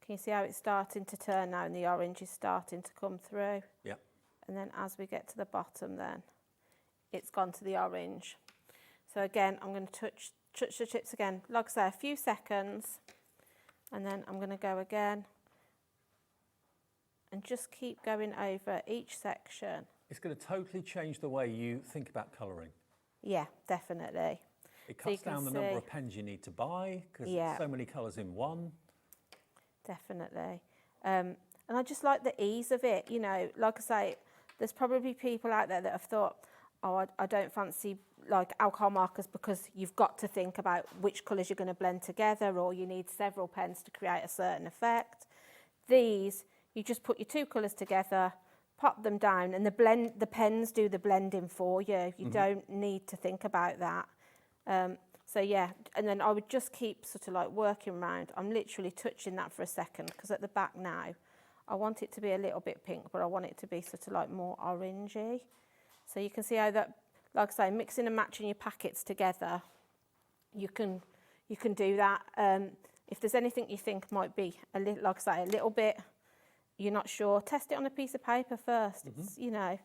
can you see how it's starting to turn now and the orange is starting to come through? Yeah. And then as we get to the bottom then, it's gone to the orange. So again, I'm going to touch the tips again, like I say, a few seconds, and then I'm going to go again and just keep going over each section. It's going to totally change the way you think about colouring. Yeah, definitely. It So you cuts can down the number see- of pens you need to buy because Yeah. there's so many colours in one. Definitely. And I just like the ease of it, you know, like I say, there's probably people out there that have thought, oh, I don't fancy like alcohol markers because you've got to think about which colours you're going to blend together or you need several pens to create a certain effect. These, you just put your 2 colours together, pop them down, and the pens do the blending for you. You don't need to think about that. So yeah, and then I would just keep sort of like working around. I'm literally touching that for a second because at the back now, I want it to be a little bit pink, but I want it to be sort of like more orangey. So you can see how that, like I say, mixing and matching your packets together, you can do that. If there's anything you think might be a little, like I say, a little bit, you're not sure, test it on a piece of paper first. It's, you know,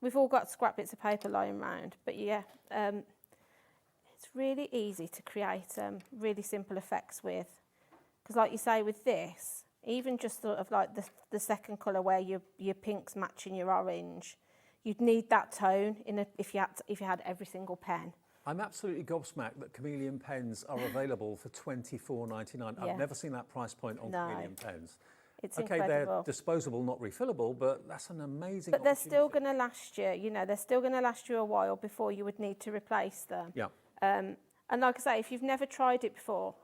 we've all got scrap bits of paper lying around, but yeah, it's really easy to create really simple effects with. Because like you say with this, even just sort of like the second colour where your pink's matching your orange, you'd need that tone if you had every single pen. I'm absolutely gobsmacked that Chameleon pens are available for £24.99. Yeah. I've never seen that price point on No. Chameleon pens. It's okay, incredible. they're disposable, not refillable, but that's an amazing But they're opportunity. still going to last you, you know, they're still going to last you a while before you would need to replace them. Yeah. And like I say, if you've never tried it before,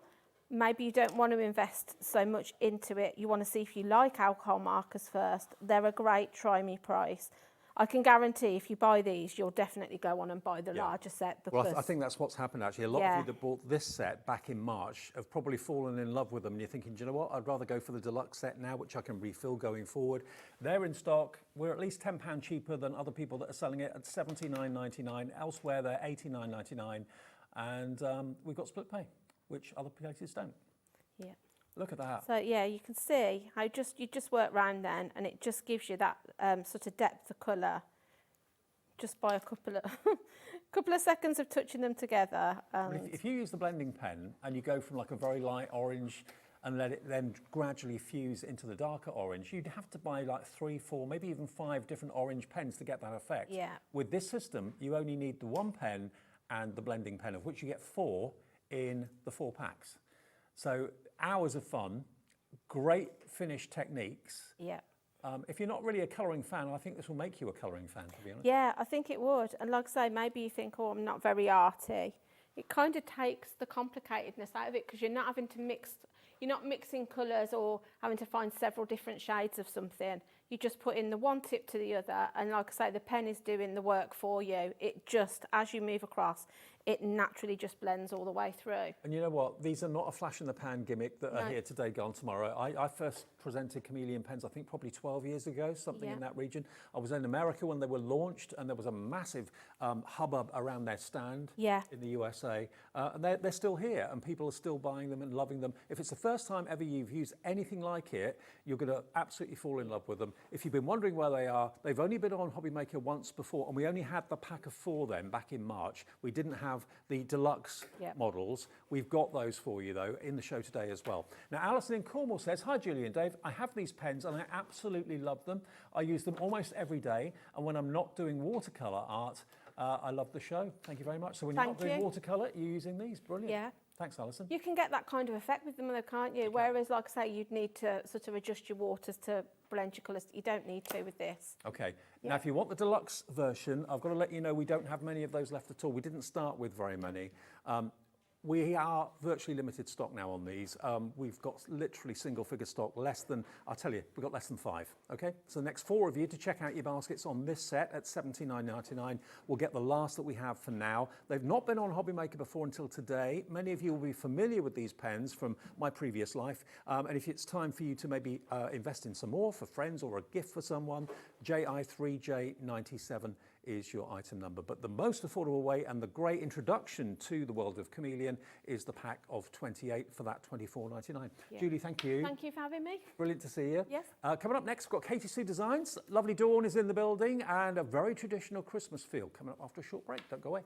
maybe you don't want to invest so much into it. You want to see if you like alcohol markers first. They're a great try me price. I can guarantee if you buy these, you'll definitely go on and buy the larger set because... Well, I think that's what's happened, actually. A lot of you that bought this set back in March have probably fallen in love with them, and you're thinking, do you know what? I'd rather go for the deluxe set now, which I can refill going forward. They're in stock. We're at least £10 cheaper than other people that are selling it at $79.99. Elsewhere, they're $89.99. And we've got split pay, which other places don't. Yeah. Look at that. So yeah, you can see how you just work round then, and it just gives you that sort of depth of colour just by a couple of seconds of touching them together. If you use the blending pen and you go from like a very light orange and let it then gradually fuse into the darker orange, you'd have to buy like 3, 4, maybe even 5 different orange pens to get that effect. Yeah. With this system, you only need the 1 pen and the blending pen, of which you get 4 in the 4 packs. So hours of fun, great finish techniques. Yeah. If you're not really a colouring fan, I think this will make you a colouring fan, to be honest. Yeah, I think it would. And like I say, maybe you think, oh, I'm not very arty. It kind of takes the complicatedness out of it because you're not having to you're not mixing colours or having to find several different shades of something. You just put in the one tip to the other, and like I say, the pen is doing the work for you. It just, as you move across, it naturally just blends all the way through. And you know what? These are not a flash in the pan gimmick that are here today, gone tomorrow. I first presented Chameleon pens, I think probably 12 years ago, something in that region. I was in America when they were launched, and there was a massive hubbub around their stand in the USA. And they're still here, and people are still buying them and loving them. If it's the first time ever you've used anything like it, you're going to absolutely fall in love with them. If you've been wondering where they are, they've only been on Hobby Maker once before, and we only had the pack of 4 then back in March. We didn't have the deluxe models. We've got those for you though in the show today as well. Now Alison in Cornwall says, hi Julie and Dave, I have these pens and I absolutely love them. I use them almost every day, and when I'm not doing watercolour art, I love the show. Thank you very much. So when you're not doing watercolour, you're using these. Brilliant. Yeah. Thanks, Alison. You can get that kind of effect with them though, can't you? Whereas, like I say, you'd need to sort of adjust your waters to blend your colours. You don't need to with this. Okay. Now, if you want the deluxe version, I've got to let you know we don't have many of those left at all. We didn't start with very many. We are virtually limited stock now on these. We've got literally single figure stock, less than, I'll tell you, we've got less than 5, okay? So the next 4 of you to check out your baskets on this set at $79.99 will get the last that we have for now. They've not been on Hobby Maker before until today. Many of you will be familiar with these pens from my previous life. And if it's time for you to maybe invest in some more for friends or a gift for someone, JI3J97 is your item number. But the most affordable way and the great introduction to the world of Chameleon is the pack of 28 for that $24.99. Yeah. Julie, thank you. Thank you for having me. Brilliant to see you. Yes. Coming up next, we've got Katy Sue Designs. Lovely Dawn is in the building, and a very traditional Christmas feel coming up after a short break. Don't go away.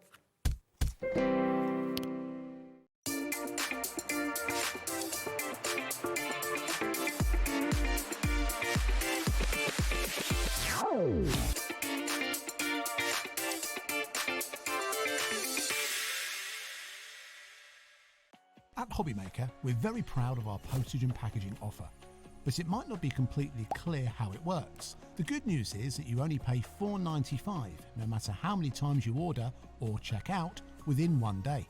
At Hobby Maker, we're very proud of our postage and packaging offer, but it might not be completely clear how it works. The good news is that you only pay $4.95 no matter how many times you order or check out within 1 day.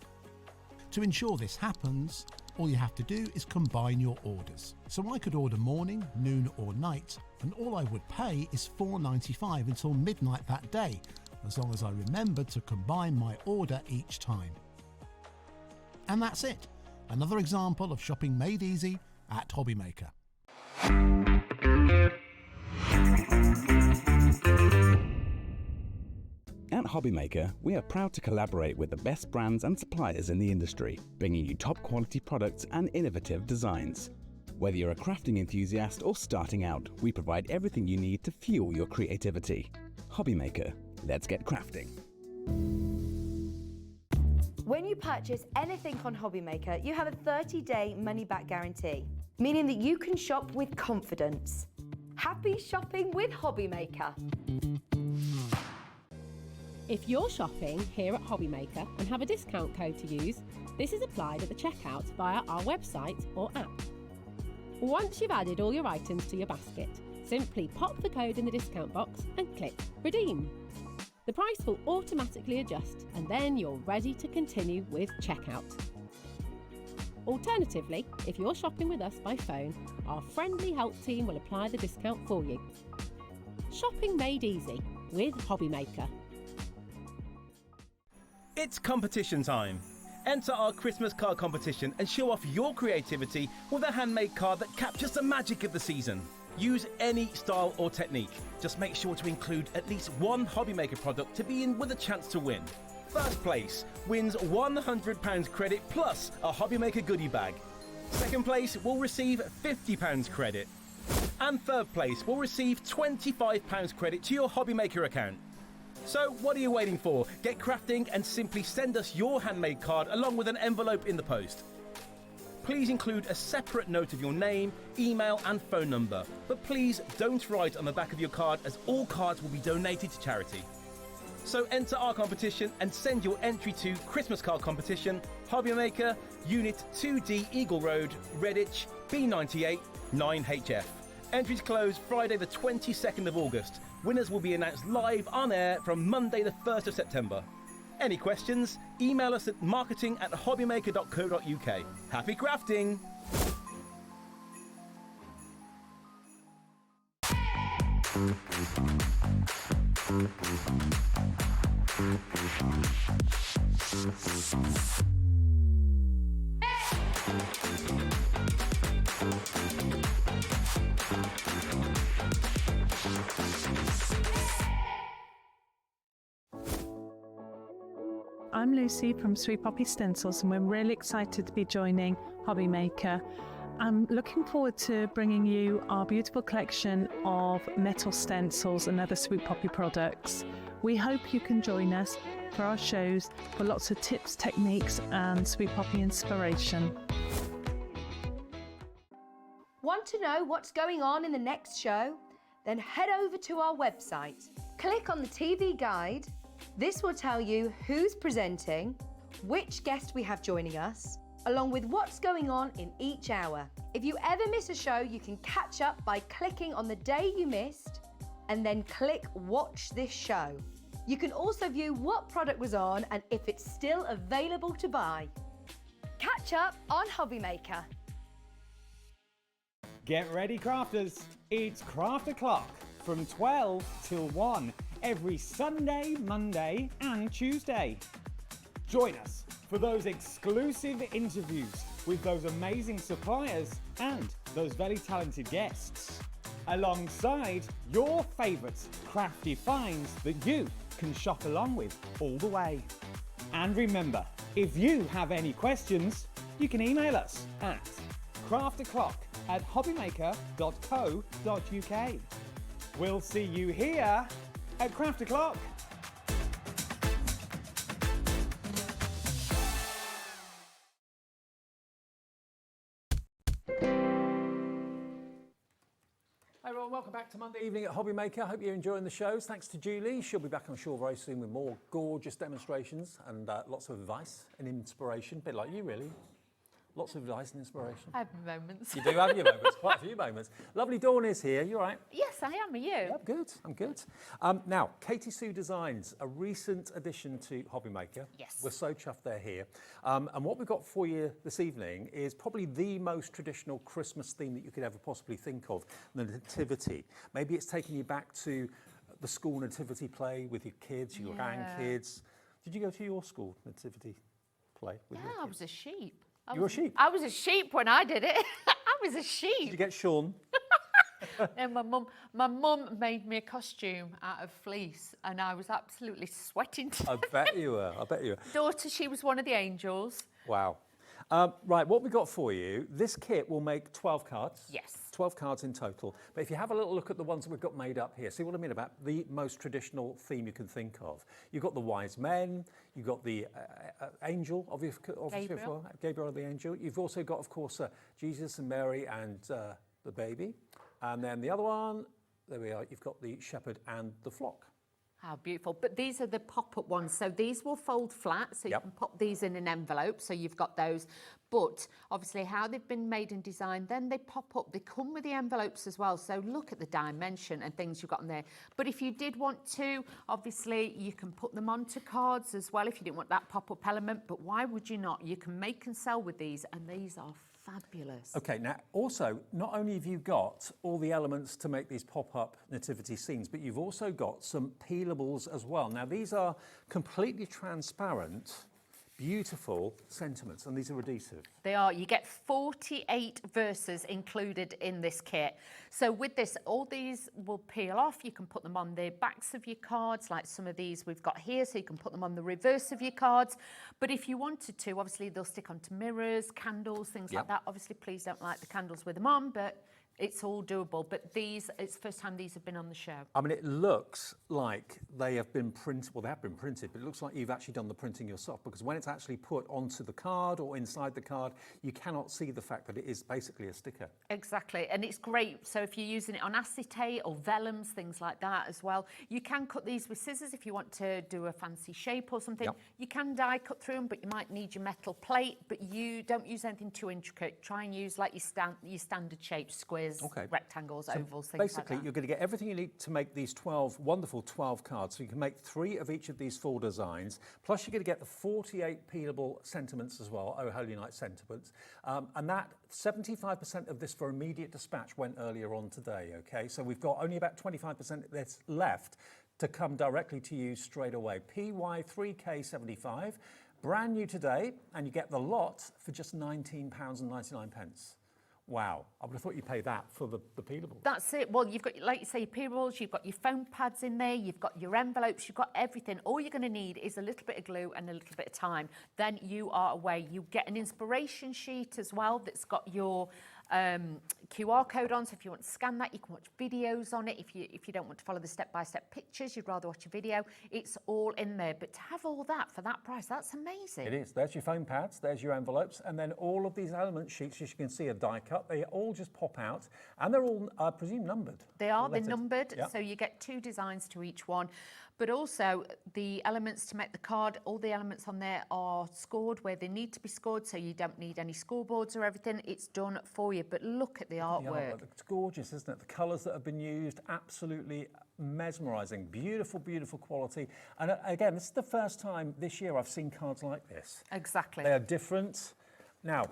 To ensure this happens, all you have to do is combine your orders. So I could order morning, noon or night, and all I would pay is $4.95 until midnight that day, as long as I remembered to combine my order each time. And that's it. Another example of shopping made easy at Hobby Maker. At Hobby Maker, we are proud to collaborate with the best brands and suppliers in the industry, bringing you top quality products and innovative designs. Whether you're a crafting enthusiast or starting out, we provide everything you need to fuel your creativity. Hobby Maker, let's get crafting. When you purchase anything on Hobby Maker, you have a 30-day money-back guarantee, meaning that you can shop with confidence. Happy shopping with Hobby Maker. If you're shopping here at Hobby Maker and have a discount code to use, this is applied at the checkout via our website or app. Once you've added all your items to your basket, simply pop the code in the discount box and click Redeem. The price will automatically adjust, and then you're ready to continue with checkout. Alternatively, if you're shopping with us by phone, our friendly help team will apply the discount for you. Shopping made easy with Hobby Maker. It's competition time. Enter our Christmas card competition and show off your creativity with a handmade card that captures the magic of the season. Use any style or technique. Just make sure to include at least one Hobby Maker product to be in with a chance to win. First place wins £100 credit plus a Hobby Maker goodie bag. Second place will receive £50 credit. And third place will receive £25 credit to your Hobbymaker account. So what are you waiting for? Get crafting and simply send us your handmade card along with an envelope in the post. Please include a separate note of your name, email and phone number. But please don't write on the back of your card, as all cards will be donated to charity. So enter our competition and send your entry to Christmas Card Competition, Hobbymaker, Unit 2D Eagle Road, Redditch, B98 9HF. Entries close Friday the 22nd of August. Winners will be announced live on air from Monday the 1st of September. Any questions? Email us at marketing@hobbymaker.co.uk. Happy crafting! I'm Lucy from Sweet Poppy Stencils, and we're really excited to be joining Hobbymaker. I'm looking forward to bringing you our beautiful collection of metal stencils and other Sweet Poppy products. We hope you can join us for our shows for lots of tips, techniques and Sweet Poppy inspiration. Want to know what's going on in the next show? Then head over to our website. Click on the TV guide. This will tell you who's presenting, which guest we have joining us, along with what's going on in each hour. If you ever miss a show, you can catch up by clicking on the day you missed and then click Watch This Show. You can also view what product was on and if it's still available to buy. Catch up on Hobbymaker. Get ready, crafters. It's Craft O'Clock from 12 till 1 every Sunday, Monday and Tuesday. Join us for those exclusive interviews with those amazing suppliers and those very talented guests, alongside your favourite crafty finds that you can shop along with all the way. And remember, if you have any questions, you can email us at craftoclock@hobbymaker.co.uk. We'll see you here at Craft O'Clock. Hi everyone, welcome back to Monday evening at Hobbymaker. Hope you're enjoying the shows. Thanks to Julie. She'll be back, I'm sure, very soon with more gorgeous demonstrations and lots of advice and inspiration. A bit like you, really. Lots of advice and inspiration. I have moments. You do have your moments, quite a few moments. Lovely Dawn is here, you all right? Yes, I am. Are you? Yeah, I'm good. Now, Katy Sue Designs, a recent addition to Hobbymaker. Yes. We're so chuffed they're here. And what we've got for you this evening is probably the most traditional Christmas theme that you could ever possibly think of, the Nativity. Maybe it's taking you back to the school Nativity play with your kids, your grandkids. Did you go to your school Nativity play with your kids? I was a sheep. You were a sheep? I was a sheep when I did it. I was a sheep. Did you get shorn? And my mum made me a costume out of fleece, and I was absolutely sweating to I bet you were. Daughter, she was one of the angels. Wow. Right, what we got for you, this kit will make 12 cards. Yes. 12 cards in total. But if you have a little look at the ones that we've got made up here, see what I mean about the most traditional theme you can think of. You've got the wise men, you've got the angel, obviously, Gabriel the angel. You've also got, of course, Jesus and Mary and the baby. And then the other one, there we are, you've got the shepherd and the flock. How beautiful. But these are the pop-up ones. So these will fold flat, so you can pop these in an envelope. So you've got those. But obviously how they've been made and designed, then they pop up. They come with the envelopes as well. So look at the dimension and things you've got in there. But if you did want to, obviously you can put them onto cards as well if you didn't want that pop-up element. But why would you not? You can make and sell with these, and these are fabulous. Okay, now also, not only have you got all the elements to make these pop-up nativity scenes, but you've also got some peelables as well. Now these are completely transparent, beautiful sentiments, and these are adhesive. They are. You get 48 verses included in this kit. So with this, all these will peel off. You can put them on the backs of your cards, like some of these we've got here, so you can put them on the reverse of your cards. But if you wanted to, obviously they'll stick onto mirrors, candles, things like that. Obviously, please don't light the candles with them on, but it's all doable. But these, it's the first time these have been on the show. I mean, it looks like they have been printed, well, they have been printed, but it looks like you've actually done the printing yourself, because when it's actually put onto the card or inside the card, you cannot see the fact that it is basically a sticker. Exactly, and it's great. So if you're using it on acetate or vellums, things like that as well, you can cut these with scissors if you want to do a fancy shape or something. You can die cut through them, but you might need your metal plate, but you don't use anything too intricate. Try and use like your standard shapes, squares, rectangles, ovals, things basically, like that. you're going to get everything you need to make these 12 wonderful 12 cards. So you can make 3 of each of these 4 designs. Plus, you're going to get the 48 peelable sentiments as well. Oh, Holy Night sentiments. And that 75% of this for immediate dispatch went earlier on today. Okay, so we've got only about 25% of this left to come directly to you straight away. PY3K75, brand new today, and you get the lot for just £19.99. Wow, I would have thought you'd pay that for the peelables. That's it. Well, you've got, like you say, your peelables, you've got your foam pads in there, you've got your envelopes, you've got everything. All you're going to need is a little bit of glue and a little bit of time. Then you are away. You get an inspiration sheet as well that's got your QR code on, so if you want to scan that, you can watch videos on it. If you don't want to follow the step-by-step pictures, you'd rather watch a video, it's all in there. But to have all that for that price, that's amazing. It is. There's your foam pads, there's your envelopes, and then all of these element sheets, as you can see, are die cut. They all just pop out, and they're all, I presume, numbered. They are. They're numbered, so you get 2 designs to each one. But also, the elements to make the card, all the elements on there are scored where they need to be scored, so you don't need any scoreboards or everything. It's done for you. But look at the artwork. It's gorgeous, isn't it? The colours that have been used, absolutely mesmerising. Beautiful, beautiful quality. And again, this is the first time this year I've seen cards like this. Exactly. They are different. Now,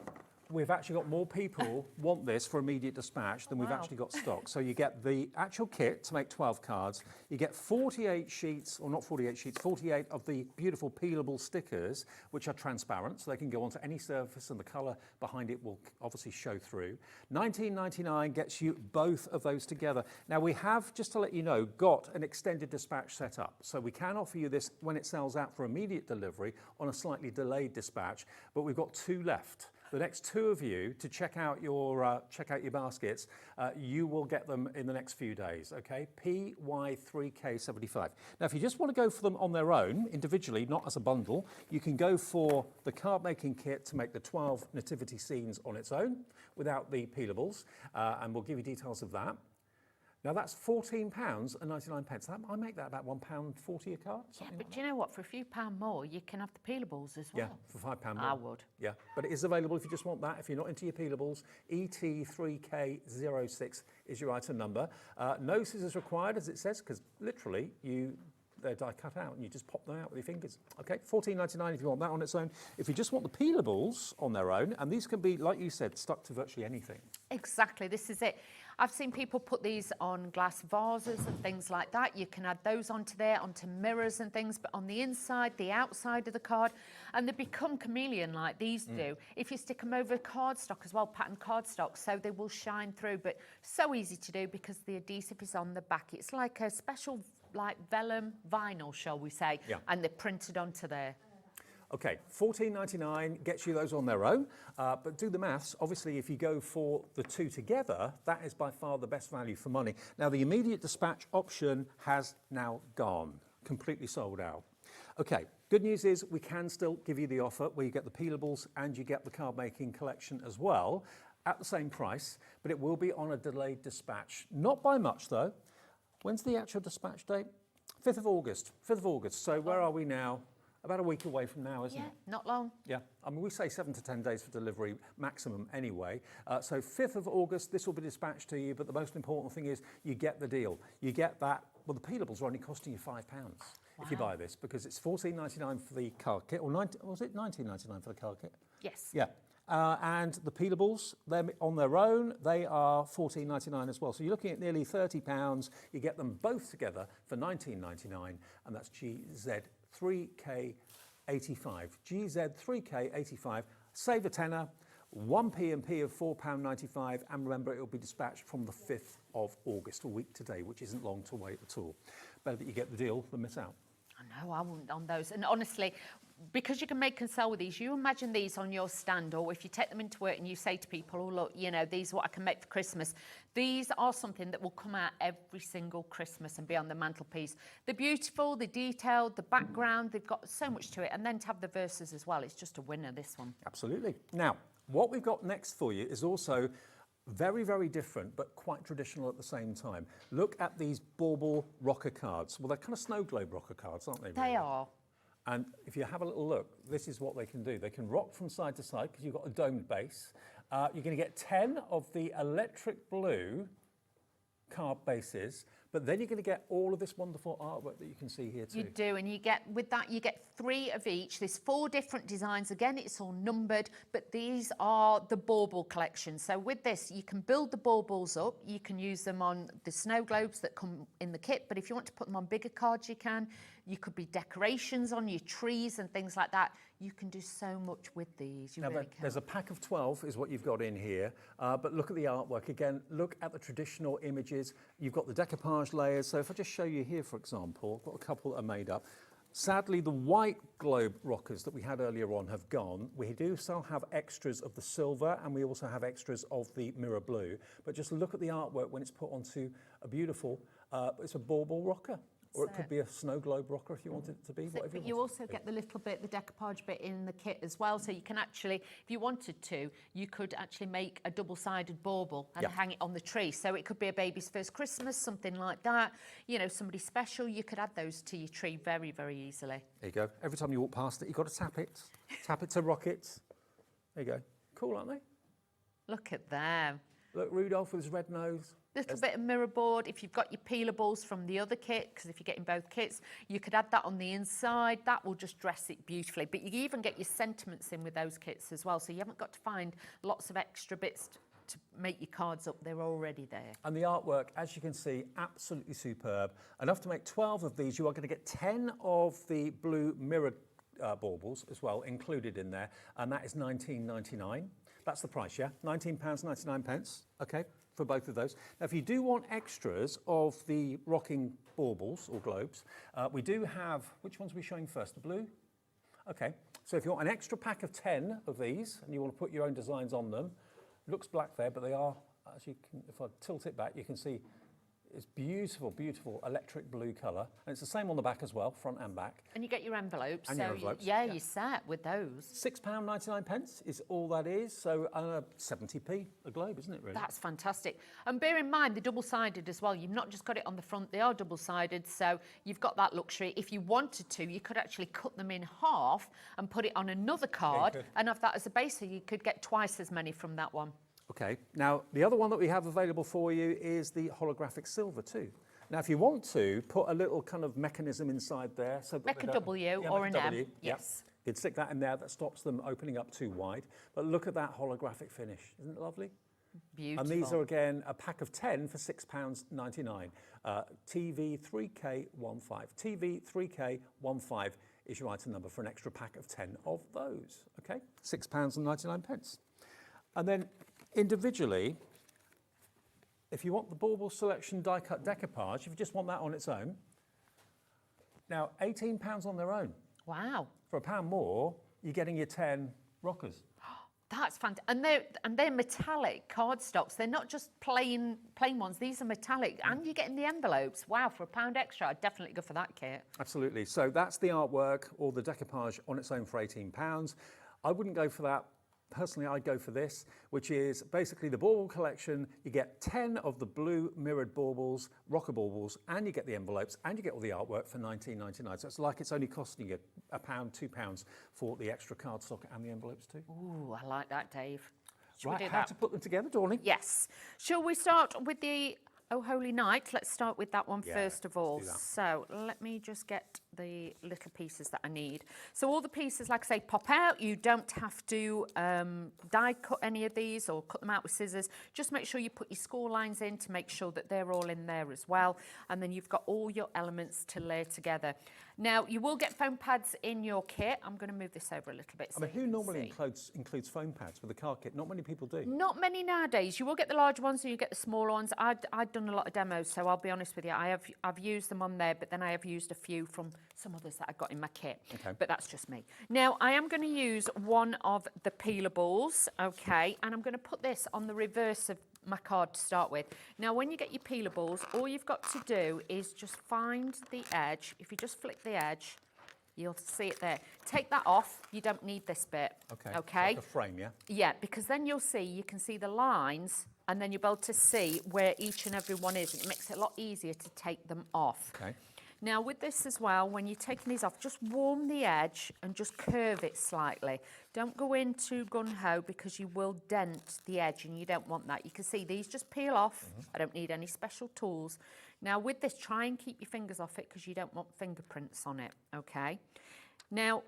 we've actually got more people want this for immediate dispatch than we've actually got stock. So you get the actual kit to make 12 cards. You get 48 sheets, or not 48 sheets, 48 of the beautiful peelable stickers, which are transparent, so they can go onto any surface and the colour behind it will obviously show through. £19.99 gets you both of those together. Now we have, just to let you know, got an extended dispatch set up. So we can offer you this when it sells out for immediate delivery on a slightly delayed dispatch, but we've got 2 left. The next 2 of you to check out your baskets, you will get them in the next few days, okay? PY3K75. Now, if you just want to go for them on their own, individually, not as a bundle, you can go for the card making kit to make the 12 nativity scenes on its own without the peelables, and we'll give you details of that. Now that's £14.99. I make that about £1.40 a card. Yeah, but do you know what? For a few pound more, you can have the peelables as well. Yeah, for £5 more. I would. Yeah, but it is available if you just want that. If you're not into your peelables, ET3K06 is your item number. No scissors required, as it says, because literally they're die cut out and you just pop them out with your fingers. Okay, £14.99 if you want that on its own. If you just want the peelables on their own, and these can be, like you said, stuck to virtually anything. Exactly, this is it. I've seen people put these on glass vases and things like that. You can add those onto there, onto mirrors and things, but on the inside, the outside of the card, and they become chameleon-like, these do. If you stick them over cardstock as well, patterned cardstock, so they will shine through, but so easy to do because the adhesive is on the back. It's like a special, like vellum vinyl, shall we say, and they're printed onto there. Okay, £14.99 gets you those on their own, but do the maths. Obviously, if you go for the 2 together, that is by far the best value for money. Now, the immediate dispatch option has now gone, completely sold out. Okay, good news is we can still give you the offer where you get the peelables and you get the card making collection as well at the same price, but it will be on a delayed dispatch. Not by much, though. When's the actual dispatch date? 5th of August. 5th of August. So where are we now? About a week away from now, isn't it? Not long. Yeah, I mean, we say 7 to 10 days for delivery maximum anyway. So 5th of August, this will be dispatched to you, but the most important thing is you get the deal. You get that, well, the peelables are only costing you £5 if you buy this, because it's £14.99 for the card kit, or was it £19.99 for the card kit? Yes. Yeah. And the peelables, they're on their own, they are £14.99 as well. So you're looking at nearly £30. You get them both together for £19.99, and that's GZ3K 85. GZ3K 85. Save a tenner. 1p and p of £4.95, and remember it will be dispatched from the 5th of August, a week today, which isn't long to wait at all. Better that you get the deal than miss out. I know, I wouldn't on those. And honestly, because you can make and sell with these, you imagine these on your stand, or if you take them into work and you say to people, oh look, you know, these are what I can make for Christmas. These are something that will come out every single Christmas and be on the mantelpiece. They're beautiful, they're detailed, the background, they've got so much to it. And then to have the verses as well, it's just a winner, this one. Absolutely. Now, what we've got next for you is also very, very different, but quite traditional at the same time. Look at these Bauble Rocker cards. Well, they're kind of snow globe rocker cards, aren't they? They are. And if you have a little look, this is what they can do. They can rock from side to side because you've got a domed base. You're going to get 10 of the electric blue card bases, but then you're going to get all of this wonderful artwork that you can see here too. You do, and you get, with that, you get 3 of each. There's 4 different designs. Again, it's all numbered, but these are the Bauble collection. So with this, you can build the baubles up. You can use them on the snow globes that come in the kit, but if you want to put them on bigger cards, you can. You could be decorations on your trees and things like that. You can do so much with these. You now, really can. There's a pack of 12 is what you've got in here, but look at the artwork. Again, look at the traditional images. You've got the decoupage layers. So if I just show you here, for example, I've got a couple that are made up. Sadly, the white globe rockers that we had earlier on have gone. We do still have extras of the silver, and we also have extras of the mirror blue. But just look at the artwork when it's put onto a beautiful, it's a Bauble rocker. Or it could be a snow globe rocker if you want it to be, whatever But you also get the little bit, the decoupage bit in the kit as well. So you can actually, if you wanted to, you could actually make a double-sided bauble and hang it on the tree. So it could be a baby's first Christmas, something like that. You know, somebody special, you could add those to your tree very, very easily. There you go. Every time you walk past it, you've got to tap it. Tap it to rock it. There you go. Cool, aren't they? Look at them. Look, Rudolph with his red nose. Little bit of mirror board. If you've got your peelables from the other kit, because if you're getting both kits, you could add that on the inside. That will just dress it beautifully. But you even get your sentiments in with those kits as well. So you haven't got to find lots of extra bits to make your cards up. They're already there. And the artwork, as you can see, absolutely superb. Enough to make 12 of these. You are going to get 10 of the blue mirror baubles as well included in there. And that is £19.99. That's the price, yeah? £19.99, okay, for both of those. Now, if you do want extras of the rocking baubles or globes, we do have, which ones are we showing first? The blue? Okay, so if you want an extra pack of 10 of these and you want to put your own designs on them, it looks black there, but they are, as you can, if I tilt it back, you can see it's beautiful, beautiful electric blue colour. And it's the same on the back as well, front and back. And you get your envelopes. And so your envelopes. Yeah, you're set with those. £6.99 is all that is. So 70p a globe, isn't it, really? That's fantastic. And bear in mind, they're double-sided as well. You've not just got it on the front, they are double-sided. So you've got that luxury. If you wanted to, you could actually cut them in half and put it on another card and have that as a base. So you could get twice as many from that one. Okay, now the other one that we have available for you is the holographic silver too. Now if you want to, put a little kind of mechanism inside there. So that Make a W or an M, yes. You can stick that in there, that stops them opening up too wide. But look at that holographic finish, isn't it lovely? Beautiful. And these are again a pack of 10 for £6.99. TV3K15. TV3K15 is your item number for an extra pack of 10 of those, okay? £6.99. And then individually, if you want the Bauble Selection die-cut decoupage, if you just want that on its own, now £18 on their own. Wow. For £1 more, you're getting your 10 rockers. That's fantastic. And they're metallic cardstocks. They're not just plain ones. These are metallic. And you're getting the envelopes. Wow, for £1 extra, I'd definitely go for that kit. Absolutely. So that's the artwork or the decoupage on its own for £18. I wouldn't go for that. Personally, I'd go for this, which is basically the Bauble collection. You get 10 of the blue mirrored baubles, rocker baubles, and you get the envelopes, and you get all the artwork for £19.99. So it's like it's only costing you £1, £2 for the extra cardstock and the envelopes too. Ooh, I like that, Dave. Right, how to put them together, Dawney? Yes. Shall we start with the Oh Holy Night. Let's start with that one Yeah, first of all. do that. So let me just get the little pieces that I need. So all the pieces, like I say, pop out. You don't have to die cut any of these or cut them out with scissors. Just make sure you put your score lines in to make sure that they're all in there as well. And then you've got all your elements to lay together. Now, you will get foam pads in your kit. I'm going to move this over a little bit. I mean, who normally includes foam pads with a card kit? Not many people do. Not many nowadays. You will get the large ones and you get the smaller ones. I've done a lot of demos, so I'll be honest with you. I've used them on there, but then I have used a few from some others that I got in my kit. Okay. But that's just me. Now, I am going to use one of the peelables, okay, and I'm going to put this on the reverse of my card to start with. Now, when you get your peelables, all you've got to do is just find the edge. If you just flick the edge, you'll see it there. Take that off. You don't need this bit. Okay. Okay. Like a frame, yeah? Yeah, because then you can see the lines, and then you'll be able to see where each and every one is. It makes it a lot easier to take them off. Okay. Now with this as well, when you're taking these off, just warm the edge and just curve it slightly. Don't go into gun-ho because you will dent the edge and you don't want that. You can see these just peel off. I don't need any special tools. Now with this, try and keep your fingers off it because you don't want fingerprints on it, okay? Now,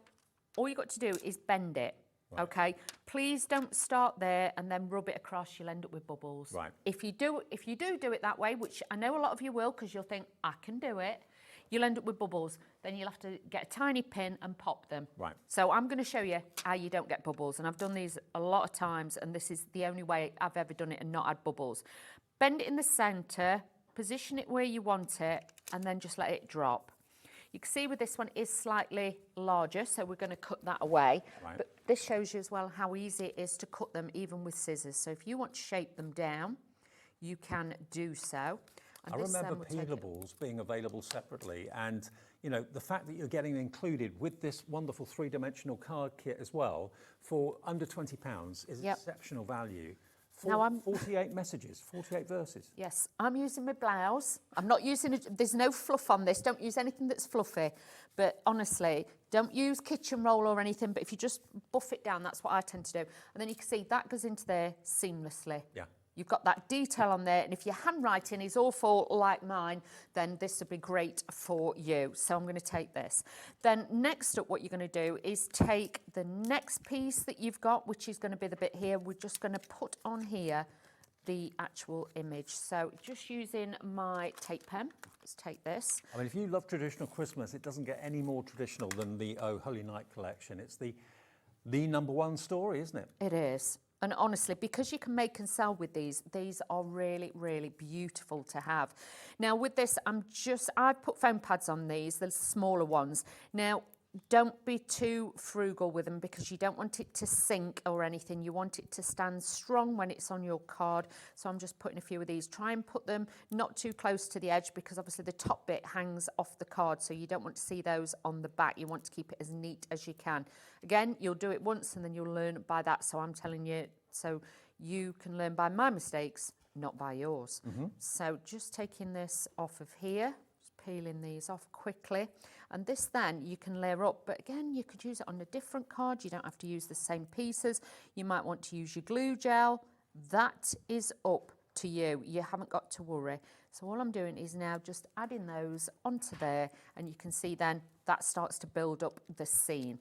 all you've got to do is bend it. Right. Okay, please don't start there and then rub it across. You'll end up with bubbles. Right. If you do it that way, which I know a lot of you will, because you'll think I can do it, you'll end up with bubbles. Then you'll have to get a tiny pin and pop them. Right. So I'm going to show you how you don't get bubbles, and I've done these a lot of times, and this is the only way I've ever done it and not had bubbles. Bend it in the centre, position it where you want it, and then just let it drop. You can see with this one is slightly larger, so we're going to cut that away. Right. But this shows you as well how easy it is to cut them even with scissors. So if you want to shape them down, you can do so. And I this, remember we'll take it- peelables being available separately, and you know the fact that you're getting included with this wonderful three-dimensional card kit as well for under £20 is exceptional value. Now I'm 48 messages, 48 verses. Yes, I'm using my blouse. I'm not using it. There's no fluff on this. Don't use anything that's fluffy. But honestly, don't use kitchen roll or anything. But if you just buff it down, that's what I tend to do. And then you can see that goes into there seamlessly. Yeah. You've got that detail on there, and if your handwriting is awful like mine, then this would be great for you. So I'm going to take this. Then next up, what you're going to do is take the next piece that you've got, which is going to be the bit here. We're just going to put on here the actual image. So just using my tape pen, let's take this. I mean, if you love traditional Christmas, it doesn't get any more traditional than the Oh Holy Night collection. It's the #1 story, isn't it? It is. And honestly, because you can make and sell with these are really, really beautiful to have. Now with this, I've put foam pads on these, the smaller ones. Now, don't be too frugal with them because you don't want it to sink or anything. You want it to stand strong when it's on your card. So I'm just putting a few of these. Try and put them not too close to the edge because obviously the top bit hangs off the card. So you don't want to see those on the back. You want to keep it as neat as you can. Again, you'll do it once and then you'll learn by that. So I'm telling you, so you can learn by my mistakes, not by yours. So just taking this off of here. Peeling these off quickly, and this then you can layer up, but again you could use it on a different card. You don't have to use the same pieces. You might want to use your glue gel. That is up to you. You haven't got to worry. So all I'm doing is now just adding those onto there, and you can see then that starts to build up the scene.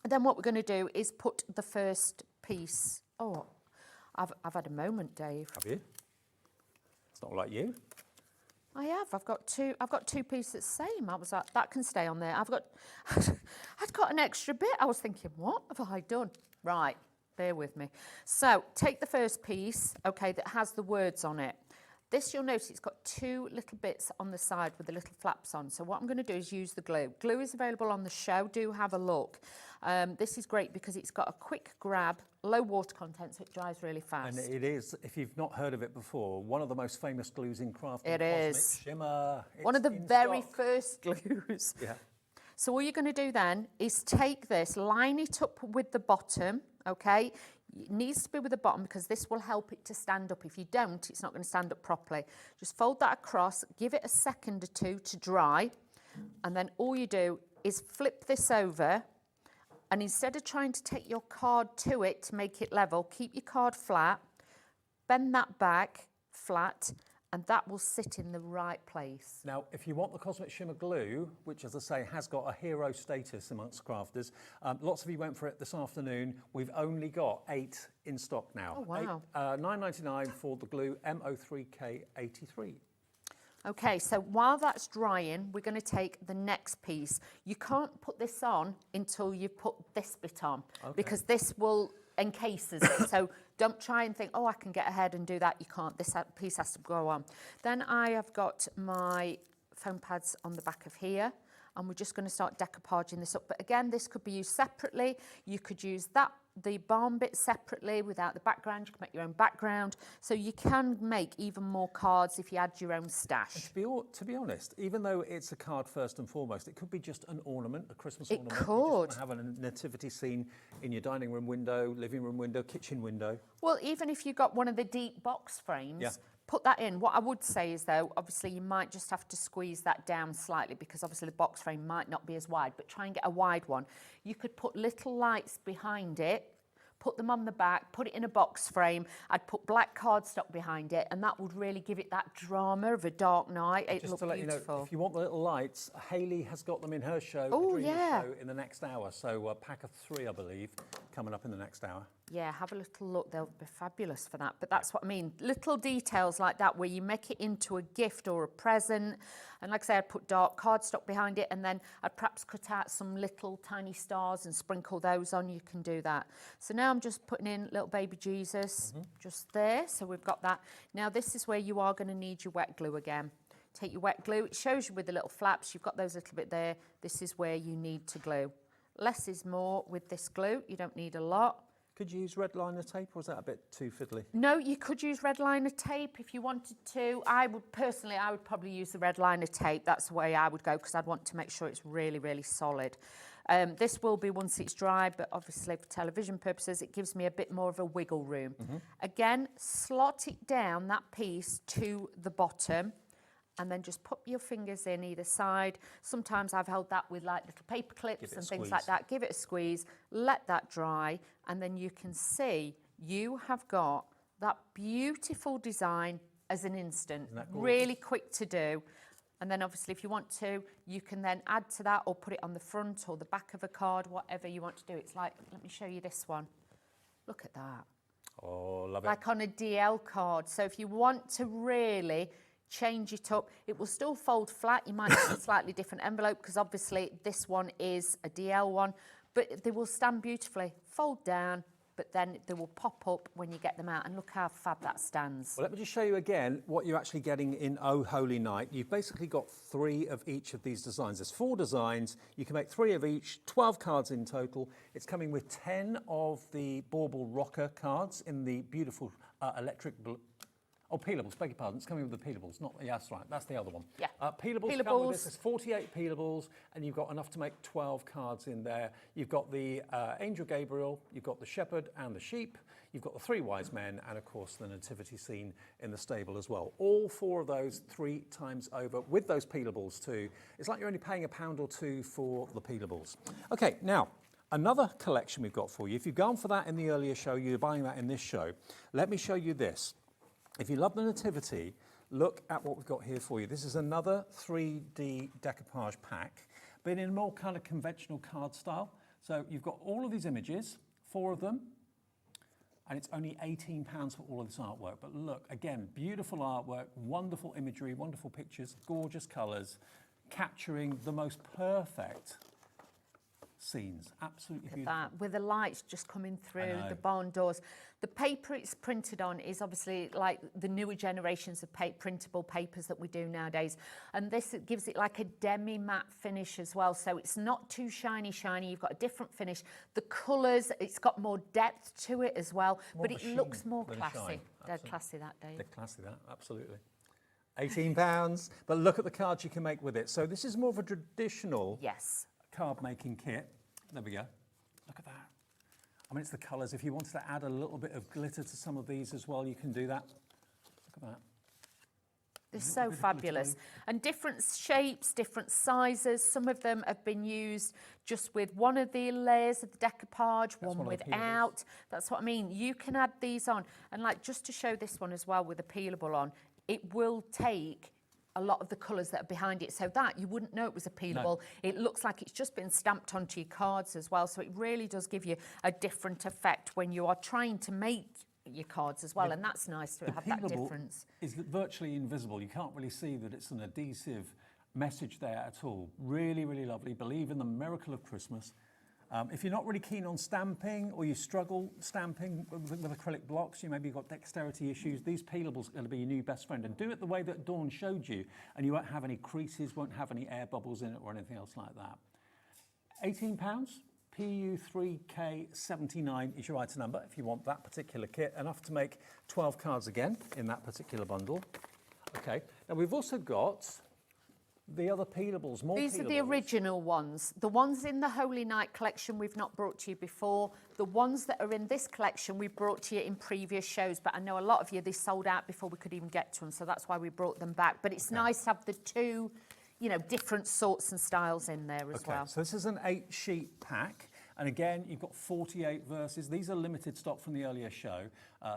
And then what we're going to do is put the first piece. Oh, I've had a moment, Dave. Have you? It's not like you. I have. I've got two pieces the same. I was like, that can stay on there. I'd got an extra bit. I was thinking, what have I done? Right, bear with me. So take the first piece, okay, that has the words on it. This, you'll notice it's got two little bits on the side with the little flaps on. So what I'm going to do is use the glue. Glue is available on the show. Do have a look. This is great because it's got a quick grab, low water content, so it dries really fast. And it is, if you've not heard of it before, one of the most famous glues in crafting. It is. Shimmer. One of the very first glues. Yeah. So all you're going to do then is take this, line it up with the bottom, okay? It needs to be with the bottom because this will help it to stand up. If you don't, it's not going to stand up properly. Just fold that across, give it a second or two to dry, and then all you do is flip this over, and instead of trying to take your card to it to make it level, keep your card flat, bend that back flat, and that will sit in the right place. Now, if you want the Cosmic Shimmer glue, which, as I say, has got a hero status amongst crafters, lots of you went for it this afternoon. We've only got 8 in stock now. Oh, wow. $9.99 for the glue MO3K83. Okay, so while that's drying, we're going to take the next piece. You can't put this on until you put this bit on, because this will encases it. So don't try and think, oh, I can get ahead and do that. You can't. This piece has to go on. Then I have got my foam pads on the back of here, and we're just going to start decoupaging this up. But again, this could be used separately. You could use the barn bit separately without the background. You can make your own background. So you can make even more cards if you add your own stash. To be honest, even though it's a card first and foremost, it could be just an ornament, a Christmas ornament. It could. You just have a nativity scene in your dining room window, living room window, kitchen window. Well, even if you got one of the deep box frames, put that in. What I would say is, though, obviously you might just have to squeeze that down slightly, because obviously the box frame might not be as wide, but try and get a wide one. You could put little lights behind it, put them on the back, put it in a box frame. I'd put black cardstock behind it, and that would really give it that drama of a dark night. It looked beautiful. You know, if you want the little lights, Hayley has got them in her show, oh, Dreamees yeah, show, in the next hour. So a pack of 3, I believe, coming up in the next hour. Yeah, have a little look. They'll be fabulous for that. But that's what I mean. Little details like that where you make it into a gift or a present. And like I say, I'd put dark cardstock behind it, and then I'd perhaps cut out some little tiny stars and sprinkle those on. You can do that. So now I'm just putting in little baby Jesus just there. So we've got that. Now this is where you are going to need your wet glue again. Take your wet glue. It shows you with the little flaps. You've got those little bit there. This is where you need to glue. Less is more with this glue. You don't need a lot. Could you use red liner tape, or is that a bit too fiddly? No, you could use red liner tape if you wanted to. I would probably use the red liner tape. That's the way I would go, because I'd want to make sure it's really, really solid. This will be once it's dry, but obviously for television purposes, it gives me a bit more of a wiggle room. Again, slot it down, that piece, to the bottom, and then just put your fingers in either side. Sometimes I've held that with like little paper clips and things like that. Give it a squeeze, let that dry, and then you can see you have got that beautiful design as an instant. Really quick to do. And then obviously if you want to, you can then add to that or put it on the front or the back of a card, whatever you want to do. It's like, let me show you this one. Look at that. Oh, love it. Like on a DL card. So if you want to really change it up, it will still fold flat. You might have a slightly different envelope, because obviously this one is a DL one, but they will stand beautifully. Fold down, but then they will pop up when you get them out, and look how fab that stands. Well, let me just show you again what you're actually getting in Oh Holy Night. You've basically got 3 of each of these designs. There's 4 designs. You can make 3 of each, 12 cards in total. It's coming with 10 of the Bauble Rocker cards in the beautiful electric blue. Oh, peelables, beg your pardon. It's coming with the peelables. That's right. That's the other one. Yeah. Peelables come with this. There's 48 peelables, and you've got enough to make 12 cards in there. You've got the Angel Gabriel, you've got the shepherd and the sheep, you've got the 3 wise men, and of course the nativity scene in the stable as well. All 4 of those 3 times over with those peelables too. It's like you're only paying £1 or £2 for the peelables. Okay, now, another collection we've got for you. If you've gone for that in the earlier show, you're buying that in this show. Let me show you this. If you love the nativity, look at what we've got here for you. This is another 3D decoupage pack, but in a more kind of conventional card style. So you've got all of these images, 4 of them, and it's only £18 for all of this artwork. But look, again, beautiful artwork, wonderful imagery, wonderful pictures, gorgeous colours, capturing the most perfect scenes. Absolutely beautiful. That, with the lights just coming through the barn doors. The paper it's printed on is obviously like the newer generations of printable papers that we do nowadays, and this gives it like a demi-matte finish as well, so it's not too shiny. You've got a different finish. The colours, it's got more depth to it as well, but it looks more classy. They're classy that day. They're classy that, absolutely. £18, but look at the cards you can make with it. So this is more of a traditional card making kit. There we go. Look at that. I mean, it's the colours. If you wanted to add a little bit of glitter to some of these as well, you can do that. Look at that. They're so fabulous. And different shapes, different sizes. Some of them have been used just with one of the layers of the decoupage, one without. That's what I mean. You can add these on. And like, just to show this one as well with a peelable on, it will take a lot of the colours that are behind it, so that you wouldn't know it was a peelable. No. It looks like it's just been stamped onto your cards as well, so it really does give you a different effect when you are trying to make your cards as well, and that's nice to have that difference. Is virtually invisible. You can't really see that it's an adhesive message there at all. Really, really lovely. Believe in the miracle of Christmas. If you're not really keen on stamping, or you struggle stamping with acrylic blocks, you maybe got dexterity issues, these peelables are going to be your new best friend. And do it the way that Dawn showed you, and you won't have any creases, won't have any air bubbles in it or anything else like that. £18, PU3K79 is your item number if you want that particular kit. Enough to make 12 cards again in that particular bundle. Okay, now we've also got the other peelables, more These peelables. are the original ones. The ones in the Holy Night collection we've not brought to you before. The ones that are in this collection we've brought to you in previous shows, but I know a lot of you, they sold out before we could even get to them, so that's why we brought them back. But it's nice to have the two, you know, different sorts and styles in there as well. So this is an 8-sheet pack. And again, you've got 48 verses. These are limited stock from the earlier show.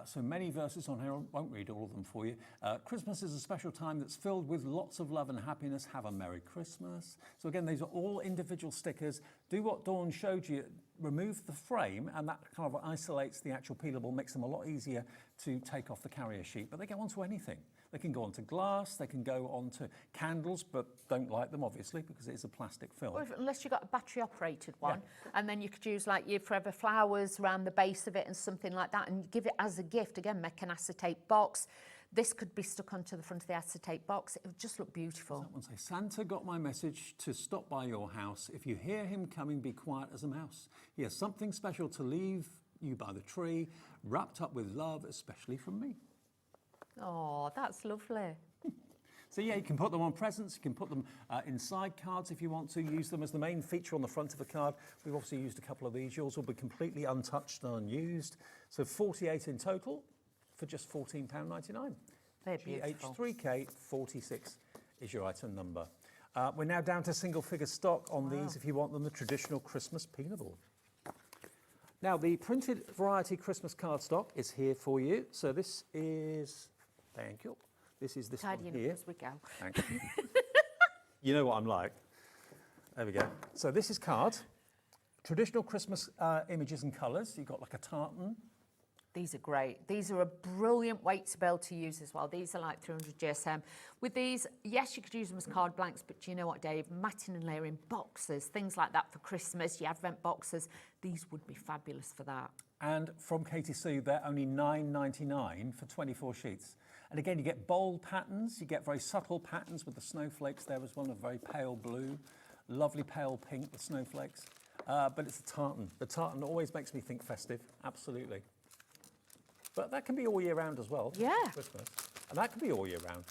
So many verses on here. I won't read all of them for you. Christmas is a special time that's filled with lots of love and happiness. Have a Merry Christmas. So again, these are all individual stickers. Do what Dawn showed you. Remove the frame, and that kind of isolates the actual peelable, makes them a lot easier to take off the carrier sheet. But they go onto anything. They can go onto glass, they can go onto candles, but don't light them, obviously, because it is a plastic film. Or unless you've got a battery-operated one, and then you could use like your Forever Flowers around the base of it and something like that, and give it as a gift. Again, make an acetate box. This could be stuck onto the front of the acetate box. It would just look beautiful. Someone say, Santa got my message to stop by your house. If you hear him coming, be quiet as a mouse. He has something special to leave you by the tree, wrapped up with love, especially from me. Oh, that's lovely. So yeah, you can put them on presents, you can put them inside cards if you want to, use them as the main feature on the front of a card. We've obviously used a couple of these. Yours will be completely untouched and unused. So 48 in total for just £14.99. They're beautiful. GH3K46 is your item number. We're now down to single figure stock on these if you want them, the traditional Christmas peelable. Now, the printed variety Christmas card stock is here for you. So this is, thank you. This is this one here. As we go. Thank you. You know what I'm like. There we go. So this is cards. Traditional Christmas images and colours. You've got like a tartan. These are great. These are a brilliant weight to be able to use as well. These are like 300 GSM. With these, yes, you could use them as card blanks, but do you know what, Dave? Matting and layering boxes, things like that for Christmas, your advent boxes, these would be fabulous for that. And from Katy Sue, they're only $9.99 for 24 sheets. And again, you get bold patterns, you get very subtle patterns with the snowflakes there as well, a very pale blue, lovely pale pink with snowflakes. But it's a tartan. The tartan always makes me think festive, absolutely. But that can be all year round as well. Yeah. Christmas. And that can be all year round.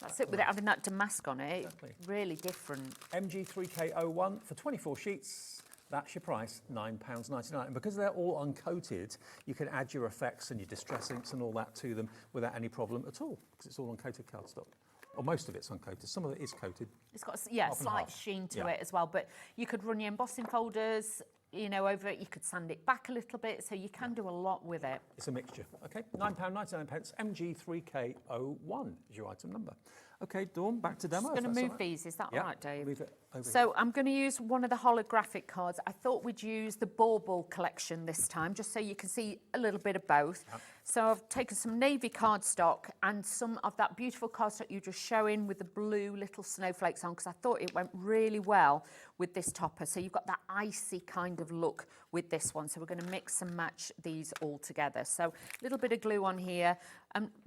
That's it, with it having that damask on it. Exactly. Really different. MG3K01 for 24 sheets. That's your price, £9.99. And because they're all uncoated, you can add your effects and your distress inks and all that to them without any problem at all, because it's all uncoated cardstock. Or most of it's uncoated. Some of it is coated. It's got a slight sheen to it as well, but you could run your embossing folders, you know, over it. You could sand it back a little bit, so you can do a lot with it. It's a mixture. Okay, £9.99. MG3K01 is your item number. Okay, Dawn, back to demo. I'm just going to move these. Is that all right, Dave? Leave it over So I'm going to use one of the holographic cards. I thought we'd use the Bauble collection this time, just so you can see a little bit of both. Yep. So I've taken some navy cardstock and some of that beautiful cardstock you're just showing with the blue little snowflakes on, because I thought it went really well with this topper. So you've got that icy kind of look with this one. So we're going to mix and match these all together. So a little bit of glue on here.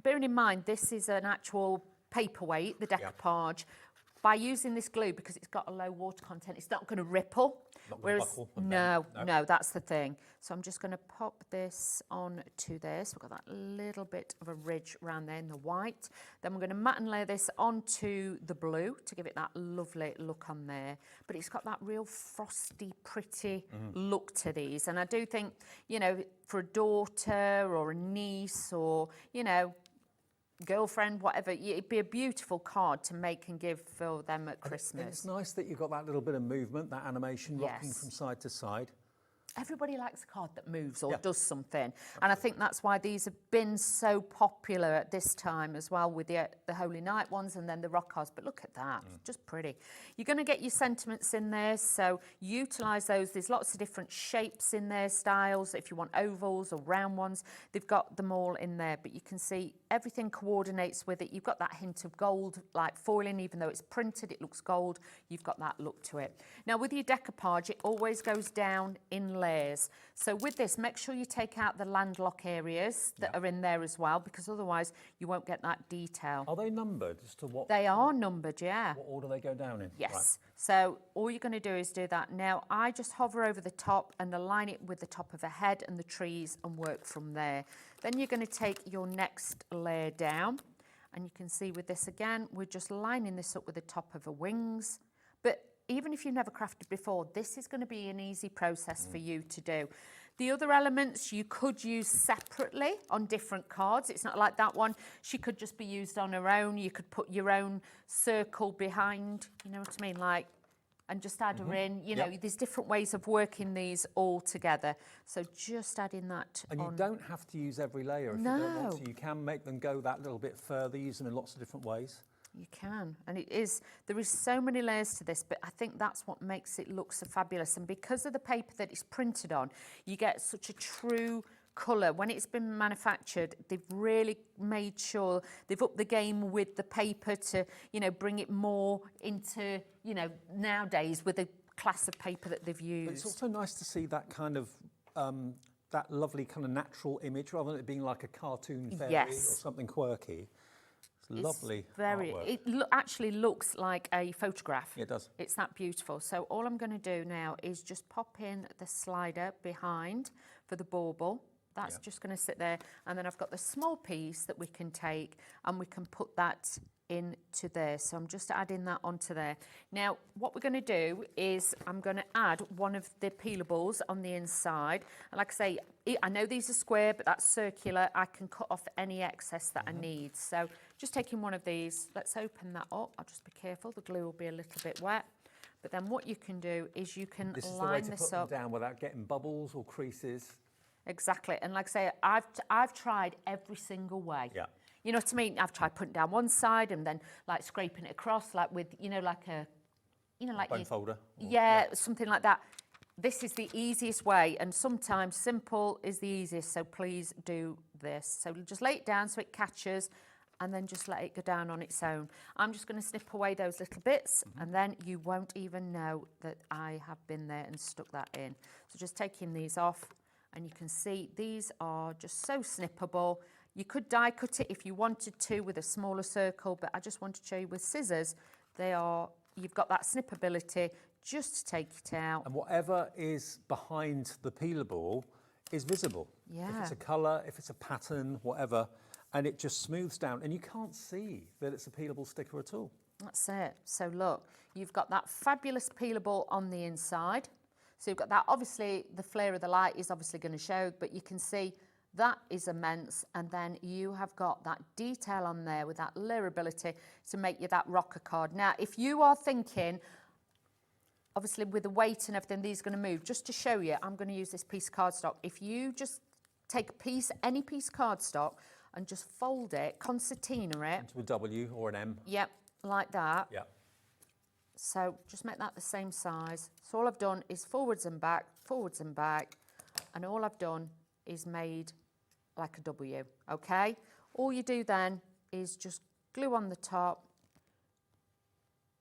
Bearing in mind, this is an actual paperweight, the decoupage. Yep. By using this glue, because it's got a low water content, it's not going to ripple. Whereas, no, that's the thing. So I'm just going to pop this onto this. We've got that little bit of a ridge around there in the white. Then we're going to matte and layer this onto the blue to give it that lovely look on there. But it's got that real frosty, pretty look to these. And I do think, you know, for a daughter or a niece or, you know, girlfriend, whatever, it'd be a beautiful card to make and give for them at Christmas. And it's nice that you've got that little bit of movement, that animation rocking from side to side. everybody likes a card that moves or does something. And I think that's why these have been so popular at this time as well, with the Holy Night ones and then the rock cards. But look at that, just pretty. You're going to get your sentiments in there, so utilise those. There's lots of different shapes in there, styles. If you want ovals or round ones, they've got them all in there. But you can see everything coordinates with it. You've got that hint of gold, like foiling, even though it's printed, it looks gold. You've got that look to it. Now with your decoupage, it always goes down in layers. So with this, make sure you take out the landlock areas that are in there as well, because otherwise you won't get that detail. Are they numbered as to what? They are numbered, yeah. What order they go down in? Yes. Right. So all you're going to do is do that. Now I just hover over the top and align it with the top of the head and the trees and work from there. Then you're going to take your next layer down, and you can see with this again, we're just lining this up with the top of the wings. But even if you've never crafted before, this is going to be an easy process for you to do. The other elements you could use separately on different cards. It's not like that one. She could just be used on her own. You could put your own circle behind, you know what I mean, like, and just add her in. You know, there's different ways of working these all together. So just adding that And on. you don't have to use every layer if you don't want to. You can make them go that little bit further, use them in lots of different ways. You can, and there is so many layers to this, but I think that's what makes it look so fabulous. And because of the paper that it's printed on, you get such a true colour. When it's been manufactured, they've really made sure they've upped the game with the paper to, you know, bring it more into, you know, nowadays with the class of paper that they've used. But it's also nice to see that kind of that lovely kind of natural image, rather than it being like a cartoon fairy or something quirky. It's lovely artwork. It actually looks like a photograph. It does. It's that beautiful. So all I'm going to do now is just pop in the slider behind for the bauble. That's just going to sit there. And then I've got the small piece that we can take and we can put that into there. So I'm just adding that onto there. Now, what we're going to do is I'm going to add one of the peelables on the inside. And like I say, I know these are square, but that's circular. I can cut off any excess that I need. So just taking one of these, let's open that up. I'll just be careful. The glue will be a little bit wet. But then what you can do is you can line this up. This is the way to put them down without getting bubbles or creases. Exactly. And like I say, I've tried every single way. Yeah. You know what I mean? I've tried putting down one side and then like scraping it across, like with, you know, like a, you know, like bone folder. Yeah, something like that. This is the easiest way, and sometimes simple is the easiest. So please do this. So just lay it down so it catches, and then just let it go down on its own. I'm just going to snip away those little bits, and then you won't even know that I have been there and stuck that in. So just taking these off, and you can see these are just so snippable. You could die cut it if you wanted to with a smaller circle, but I just want to show you with scissors, you've got that snippability just to take it out. And whatever is behind the peelable is visible. Yeah. If it's a colour, if it's a pattern, whatever, and it just smooths down, and you can't see that it's a peelable sticker at all. That's it. So look, you've got that fabulous peelable on the inside. So you've got that, obviously the flare of the light is obviously going to show, but you can see that is immense, and then you have got that detail on there with that layerability to make you that rocker card. Now, if you are thinking, obviously with the weight and everything, these are going to move, just to show you, I'm going to use this piece of cardstock. If you just take a piece, any piece of cardstock, and just fold it, concertina it. Into a W or an M. Yep, like that. Yep. So just make that the same size. So all I've done is forwards and back, and all I've done is made like a W, okay? All you do then is just glue on the top,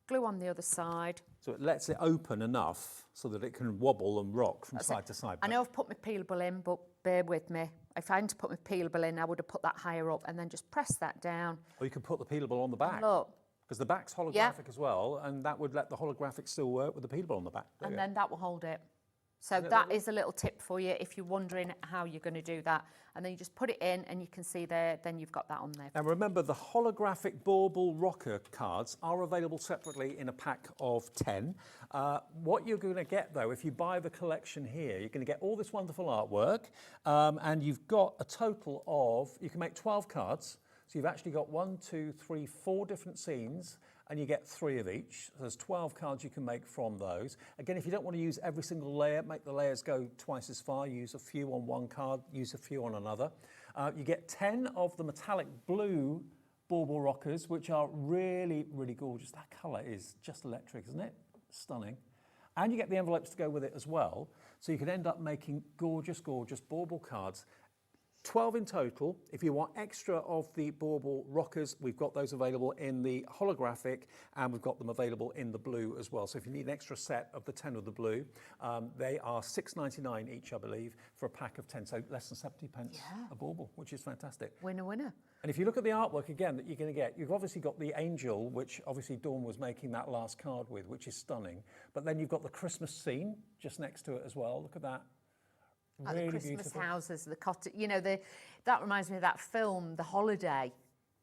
glue on the other side. So it lets it open enough so that it can wobble and rock from side to side. I know I've put my peelable in, but bear with me. If I hadn't to put my peelable in, I would have put that higher up and then just press that down. Or you could put the peelable on the back. Look. Because the back's holographic as well, and that would let the holographic still work with the peelable on the back. And then that will hold it. So that is a little tip for you if you're wondering how you're going to do that. And then you just put it in and you can see there, then you've got that on there. And remember, the holographic Bauble Rocker cards are available separately in a pack of 10. What you're going to get, though, if you buy the collection here, you're going to get all this wonderful artwork, and you've got a total of, you can make 12 cards. So you've actually got 4 different scenes, and you get 3 of each. So there's 12 cards you can make from those. Again, if you don't want to use every single layer, make the layers go twice as far. Use a few on one card, use a few on another. You get 10 of the metallic blue Bauble Rockers, which are really, really gorgeous. That colour is just electric, isn't it? Stunning. And you get the envelopes to go with it as well. So you can end up making gorgeous, gorgeous Bauble cards. 12 in total. If you want extra of the Bauble Rockers, we've got those available in the holographic, and we've got them available in the blue as well. So if you need an extra set of the 10 of the blue, they are £6.99 each, I believe, for a pack of 10. So less than 70 pence a Bauble, which is fantastic. Winner, winner. And if you look at the artwork again that you're going to get, you've obviously got the angel, which obviously Dawn was making that last card with, which is stunning. But then you've got the Christmas scene just next to it as well. Look at that. Like Really the Christmas beautiful. houses, the cottage, you know, that reminds me of that film, The Holiday,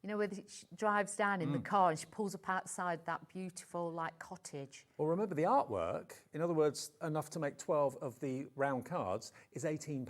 you know, where she drives down in the car and she pulls up outside that beautiful, like, cottage. Well, remember the artwork, in other words, enough to make 12 of the round cards, is £18.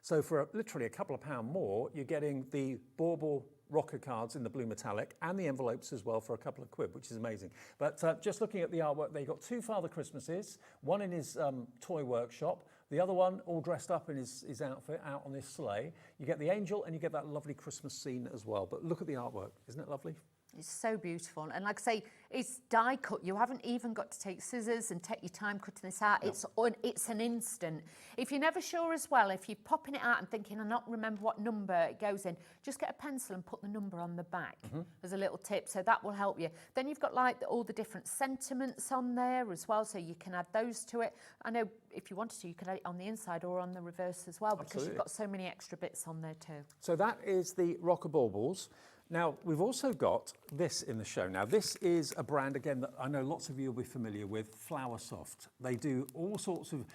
So for literally a couple of pound more, you're getting the Bauble Rocker cards in the blue metallic and the envelopes as well for a couple of quid, which is amazing. But just looking at the artwork there, you've got 2 Father Christmases, one in his toy workshop, the other one all dressed up in his outfit out on this sleigh. You get the angel and you get that lovely Christmas scene as well. But look at the artwork, isn't it lovely? It's so beautiful. And like I say, it's die cut. You haven't even got to take scissors and take your time cutting this out. No. It's an instant. If you're never sure as well, if you're popping it out and thinking, I not remember what number it goes in, just get a pencil and put the number on the back as a little tip. So that will help you. Then you've got like all the different sentiments on there as well. So you can add those to it. I know if you wanted to, you could add it on the inside or on the reverse as well, because you've got so many extra bits on there too. So that is the Rocker Baubles. Now, we've also got this in the show. Now, this is a brand, again, that I know lots of you will be familiar with, Flower Soft. They do all sorts of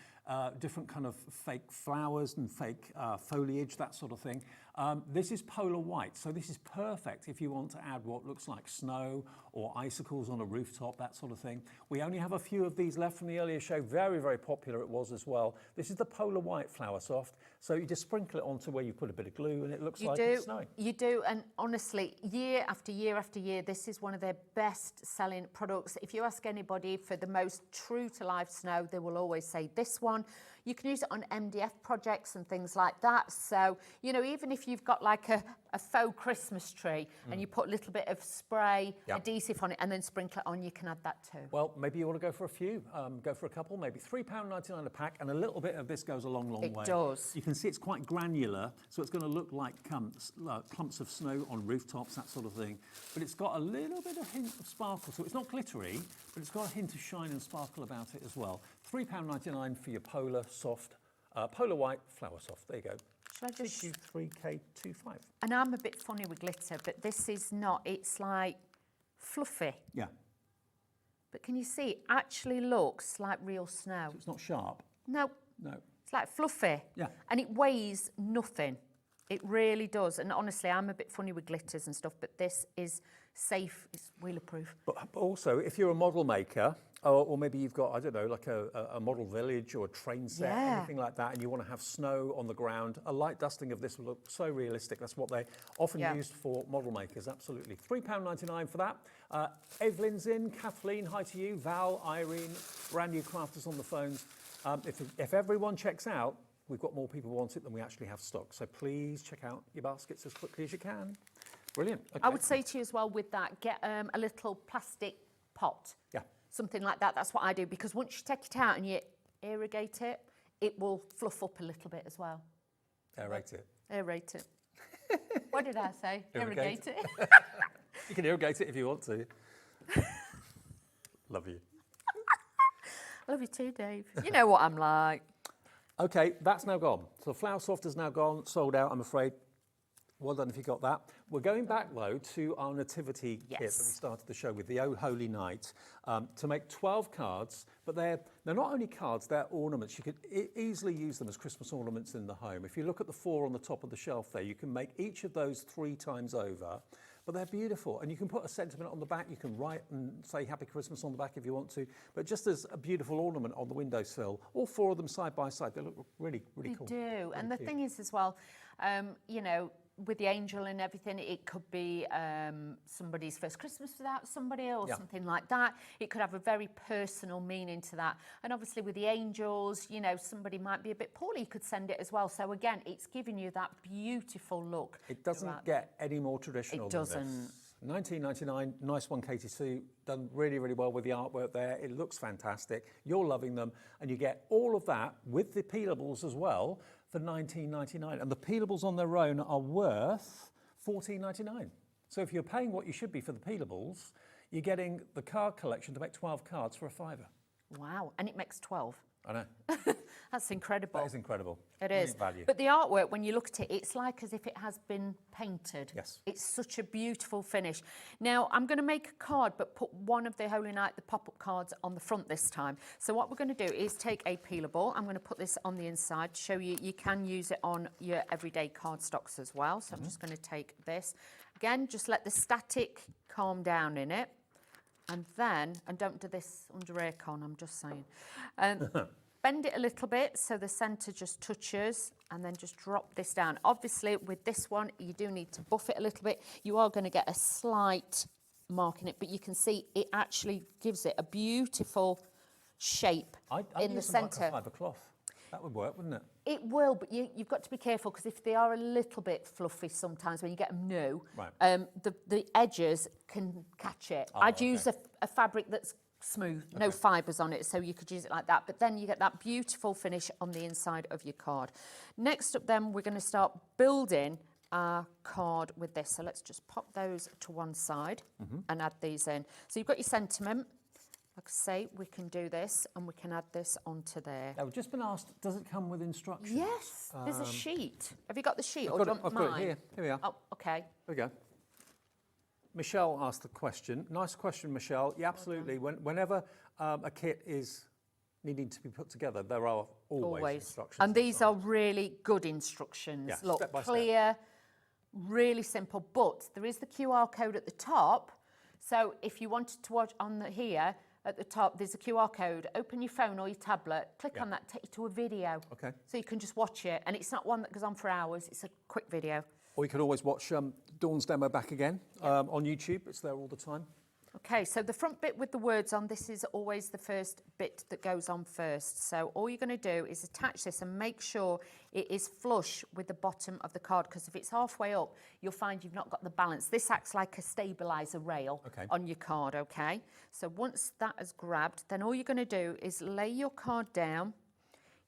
different kind of fake flowers and fake foliage, that sort of thing. This is polar white, so this is perfect if you want to add what looks like snow or icicles on a rooftop, that sort of thing. We only have a few of these left from the earlier show. Very, very popular it was as well. This is the polar white Flower Soft. So you just sprinkle it onto where you put a bit of glue and it looks like it's snowing. You do, and honestly, year after year after year, this is one of their best-selling products. If you ask anybody for the most true-to-life snow, they will always say this one. You can use it on MDF projects and things like that. So, you know, even if you've got like a faux Christmas tree and you put a little bit of spray adhesive on it and then sprinkle it on, you can add that too. Well, maybe you want to go for a few, go for a couple, maybe £3.99 a pack, and a little bit of this goes a long, long way. It does. You can see it's quite granular, so it's going to look like clumps of snow on rooftops, that sort of thing. But it's got a little bit of hint of sparkle, so it's not glittery, but it's got a hint of shine and sparkle about it as well. £3.99 for your polar white Flower Soft. There you go. Should I just... 3K25. And I'm a bit funny with glitter, but this is not. It's like fluffy. Yeah. But can you see, it actually looks like real snow. So it's not sharp? No. No. It's like fluffy. Yeah. And it weighs nothing. It really does. And honestly, I'm a bit funny with glitters and stuff, but this is safe. It's wheeler-proof. But also, if you're a model maker, or maybe you've got, I don't know, like a model village or a train set, anything like that, and you want to have snow on the ground, a light dusting of this will look so realistic. That's what they often used for model makers, absolutely. £3.99 for that. Evelyn's in, Kathleen, hi to you, Val, Irene, brand new crafters on the phones. If everyone checks out, we've got more people who want it than we actually have stock. So please check out your baskets as quickly as you can. Brilliant. Okay. I would say to you as well with that, get a little plastic pot. Yeah. Something like that. That's what I do, because once you take it out and you irrigate it, it will fluff up a little bit as well. Aerate it. Aerate it. What did I say? Irrigate it. You can irrigate it if you want to. Love you. I love you too, Dave. You know what I'm like. Okay, that's now gone. So Flower Soft is now gone, sold out, I'm afraid. Well done if you got that. We're going back, though, to our Nativity kit that we started the show with, the Oh Holy Night, to make 12 cards, but they're not only cards, they're ornaments. You could easily use them as Christmas ornaments in the home. If you look at the 4 on the top of the shelf there, you can make each of those 3 times over, but they're beautiful. And you can put a sentiment on the back, you can write and say Happy Christmas on the back if you want to, but just as a beautiful ornament on the windowsill, all 4 of them side by side, they look really, really cool. They do, Really and the cute. thing is as well, you know, with the angel and everything, it could be somebody's first Christmas without somebody or something like that. It could have a very personal meaning to that. And obviously with the angels, you know, somebody might be a bit poorly, you could send it as well. So again, it's giving you that beautiful look. It doesn't get any more traditional It than doesn't. this. 19.99, nice one, Katy Sue. Done really, really well with the artwork there. It looks fantastic. You're loving them, and you get all of that with the peelables as well for 19.99. And the peelables on their own are worth 14.99. So if you're paying what you should be for the peelables, you're getting the card collection to make 12 cards for a £5. Wow, and it makes 12. I know. That's incredible. That is incredible. It is. Brilliant value. But the artwork, when you look at it, it's like as if it has been painted. Yes. It's such a beautiful finish. Now, I'm going to make a card, but put one of the Holy Night, the pop-up cards, on the front this time. So what we're going to do is take a peelable. I'm going to put this on the inside to show you you can use it on your everyday cardstocks as well. So I'm just going to take this. Again, just let the static calm down in it. And then, and don't do this under aircon, I'm just saying. Bend it a little bit so the centre just touches, and then just drop this down. Obviously, with this one, you do need to buff it a little bit. You are going to get a slight mark in it, but you can see it actually gives it a beautiful shape in the centre. Like a fibre cloth. That would work, wouldn't it? It will, but you've got to be careful, because if they are a little bit fluffy sometimes when you get them new, the edges can catch it. I'd use a fabric that's smooth, no fibres on it, so you could use it like that. But then you get that beautiful finish on the inside of your card. Next up then, we're going to start building our card with this. So let's just pop those to one side and add these in. So you've got your sentiment. Like I say, we can do this and we can add this onto there. I've just been asked, does it come with instructions? Yes, there's a sheet. Have you got the sheet? I've got it here. Here we are. Oh, okay. There we go. Michelle asked the question. Nice question, Michelle. Yeah, absolutely. Whenever a kit is needing to be put together, there are always instructions. And these are really good instructions. Yeah, Look, step by clear, really simple. But there is the QR code at the top. So if you wanted to watch on here, at the top, there's a QR code. Open your phone or your tablet, click on that, take you to a video. Okay. So you can just watch it. And it's not one that goes on for hours. It's a quick video. Or you could always watch Dawn's demo back again on YouTube. It's there all the time. Okay, so the front bit with the words on, this is always the first bit that goes on first. So all you're going to do is attach this and make sure it is flush with the bottom of the card, because if it's halfway up, you'll find you've not got the balance. This acts like a stabiliser rail on your card, okay? So once that is grabbed, then all you're going to do is lay your card down.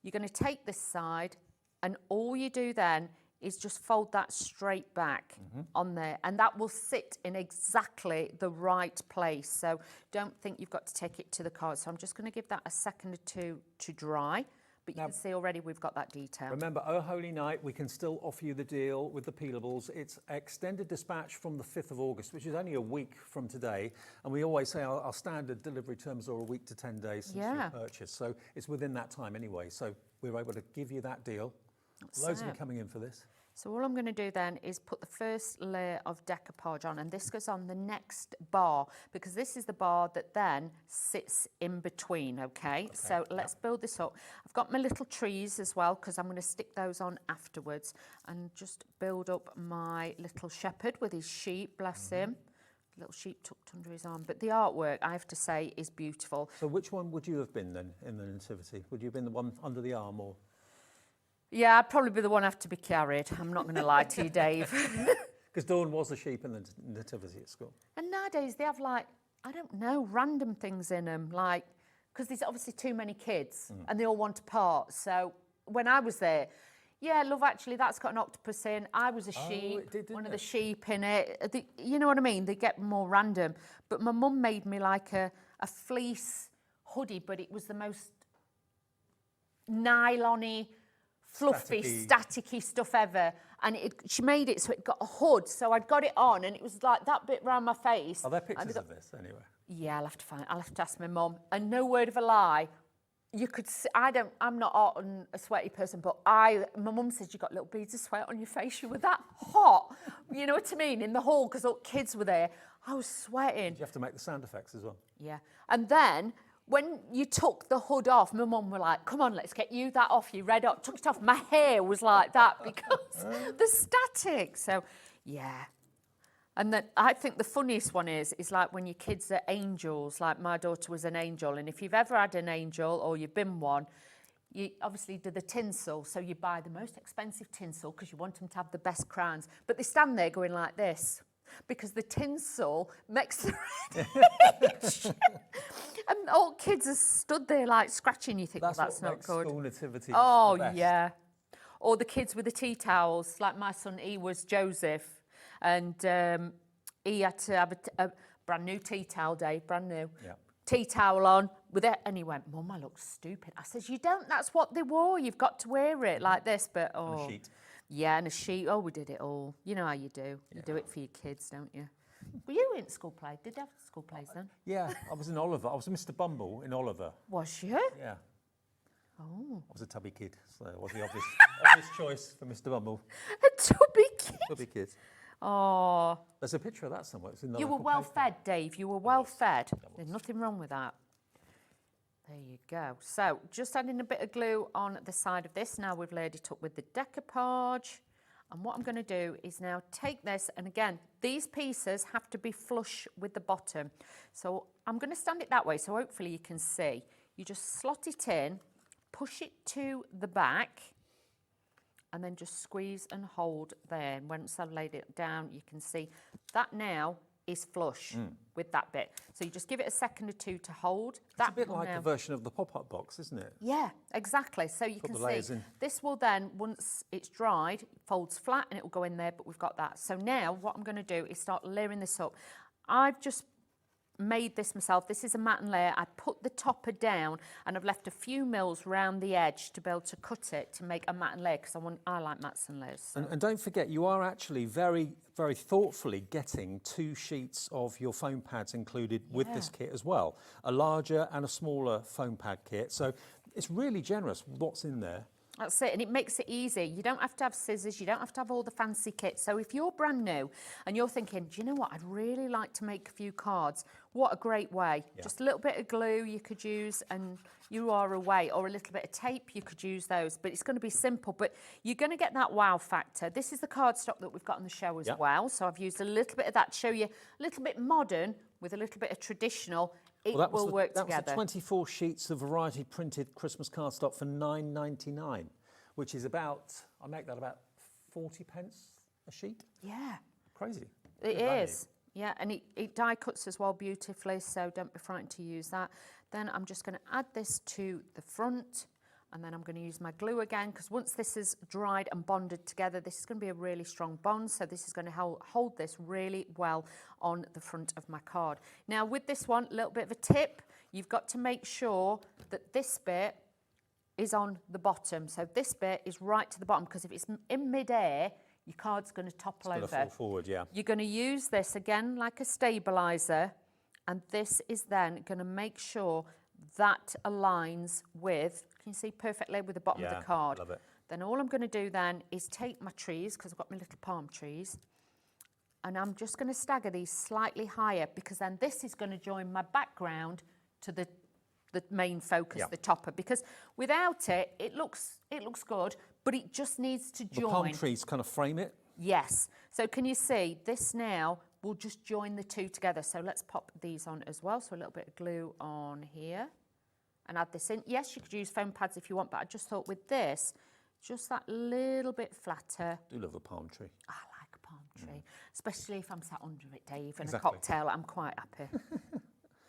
You're going to take this side, and all you do then is just fold that straight back on there, and that will sit in exactly the right place. So don't think you've got to take it to the card. So I'm just going to give that a second or two to dry, but you can see already we've got that detail. Remember, Oh Holy Night, we can still offer you the deal with the peelables. It's extended dispatch from the 5th of August, which is only a week from today. And we always say our standard delivery terms are a week to 10 days since you purchase. So it's within that time anyway. So we were able to give you that deal. Loads of you coming in for this. So all I'm going to do then is put the first layer of decoupage on, and this goes on the next bar, because this is the bar that then sits in between, okay? So let's build this up. I've got my little trees as well, because I'm going to stick those on afterwards, and just build up my little shepherd with his sheep, bless him. Little sheep tucked under his arm. But the artwork, I have to say, is beautiful. So which one would you have been then in the Nativity? Would you have been the one under the arm or...? Yeah, I'd probably be the one have to be carried. I'm not going to lie to you, Dave. Because Dawn was the sheep in the Nativity at school. And nowadays they have like, I don't know, random things in them. Like, because there's obviously too many kids and they all want a part. So when I was there, yeah, Love Actually, that's got an octopus in. I was a sheep, one of the sheep in it. You know what I mean? They get more random. But my mum made me like a fleece hoodie, but it was the most nylon-y, fluffy, staticky stuff ever. And she made it so it got a hood. So I'd got it on and it was like that bit round my face. Are there pictures of this anyway? Yeah, I'll have to ask my mum. And no word of a lie, you could see, I'm not hot and a sweaty person, but my mum said you got little beads of sweat on your face. You were that hot. You know what I mean? In the hall, because all kids were there. I was sweating. Did you have to make the sound effects as well? Yeah. And then when you took the hood off, my mum were like, come on, let's get you that off, you red hot. Took it off, my hair was like that because the static. So, yeah. And then I think the funniest one is like when your kids are angels, like my daughter was an angel. And if you've ever had an angel or you've been one, you obviously do the tinsel. So you buy the most expensive tinsel because you want them to have the best crowns. But they stand there going like this because the tinsel makes the red. And all kids are stood there like scratching. You think, that's not good. School nativity. Oh, the best. yeah. Or the kids with the tea towels. Like my son, he was Joseph. And he had to have a brand new tea towel, Dave, brand new. Yeah. Tea towel on with it. And he went, Mum, I look stupid. I says, you don't, that's what they wore. You've got to wear it like this. But, oh. And a sheet. Yeah, and a sheet. Oh, we did it all. You know how you do. You do it for your kids, don't you? Were you in school play? Did you have school plays then? Yeah, I was in Oliver. I was Mr. Bumble in Oliver. Was you? Yeah. Oh. I was a tubby kid, so it was the obvious choice for Mr. Bumble. A tubby kid? Tubby kid. Oh. There's a picture of that somewhere. It's in the You were local well paper. fed, Dave. You were well fed. There's nothing wrong with that. There you go. So just adding a bit of glue on the side of this. Now we've laid it up with the decoupage. And what I'm going to do is now take this, and again, these pieces have to be flush with the bottom. So I'm going to stand it that way, so hopefully you can see. You just slot it in, push it to the back, and then just squeeze and hold there. And once I've laid it down, you can see that now is flush with that bit. So you just give it a second or two to hold. It's a bit like a version of the pop-up box, isn't it? Yeah, exactly. So you Put can the layers see in. this will then, once it's dried, folds flat and it will go in there, but we've got that. So now what I'm going to do is start layering this up. I've just made this myself. This is a matten layer. I put the topper down and I've left a few mils round the edge to be able to cut it to make a matten layer because I like mats and layers. So. And don't forget, you are actually very, very thoughtfully getting 2 sheets of your foam pads included with this kit as well. A larger and a smaller foam pad kit. So it's really generous what's in there. That's it, and it makes it easy. You don't have to have scissors, you don't have to have all the fancy kits. So if you're brand new and you're thinking, do you know what, I'd really like to make a few cards, what a great way. Yeah. Just a little bit of glue you could use and you are away, or a little bit of tape, you could use those. But it's going to be simple, but you're going to get that wow factor. This is the cardstock that we've got on the show as well. So I've used a little bit of that to show you a little bit modern with a little bit of traditional. It will work together. That was the 24 sheets of variety printed Christmas cardstock for £9.99, which is about, I make that about 40 pence a sheet. Yeah. Crazy. It Good value. is. Yeah, and it die cuts as well beautifully, so don't be frightened to use that. Then I'm just going to add this to the front, and then I'm going to use my glue again, because once this is dried and bonded together, this is going to be a really strong bond, so this is going to hold this really well on the front of my card. Now with this one, a little bit of a tip, you've got to make sure that this bit is on the bottom, so this bit is right to the bottom, because if it's in mid-air, your card's going to topple over. It's going to fall forward, yeah. You're going to use this again like a stabiliser, and this is then going to make sure that aligns with, can you see perfectly, with the bottom of the card. Love it. Then all I'm going to do then is take my trees, because I've got my little palm trees, and I'm just going to stagger these slightly higher, because then this is going to join my background to the main focus, the topper, because without it, it looks good, but it just needs to join. The palm trees kind of frame it? Yes. So can you see, this now will just join the two together. So let's pop these on as well. So a little bit of glue on here and add this in. Yes, you could use foam pads if you want, but I just thought with this, just that little bit flatter. I do love a palm tree. I like a palm tree, especially if I'm sat under it, Dave, and Exactly. a cocktail, I'm quite happy.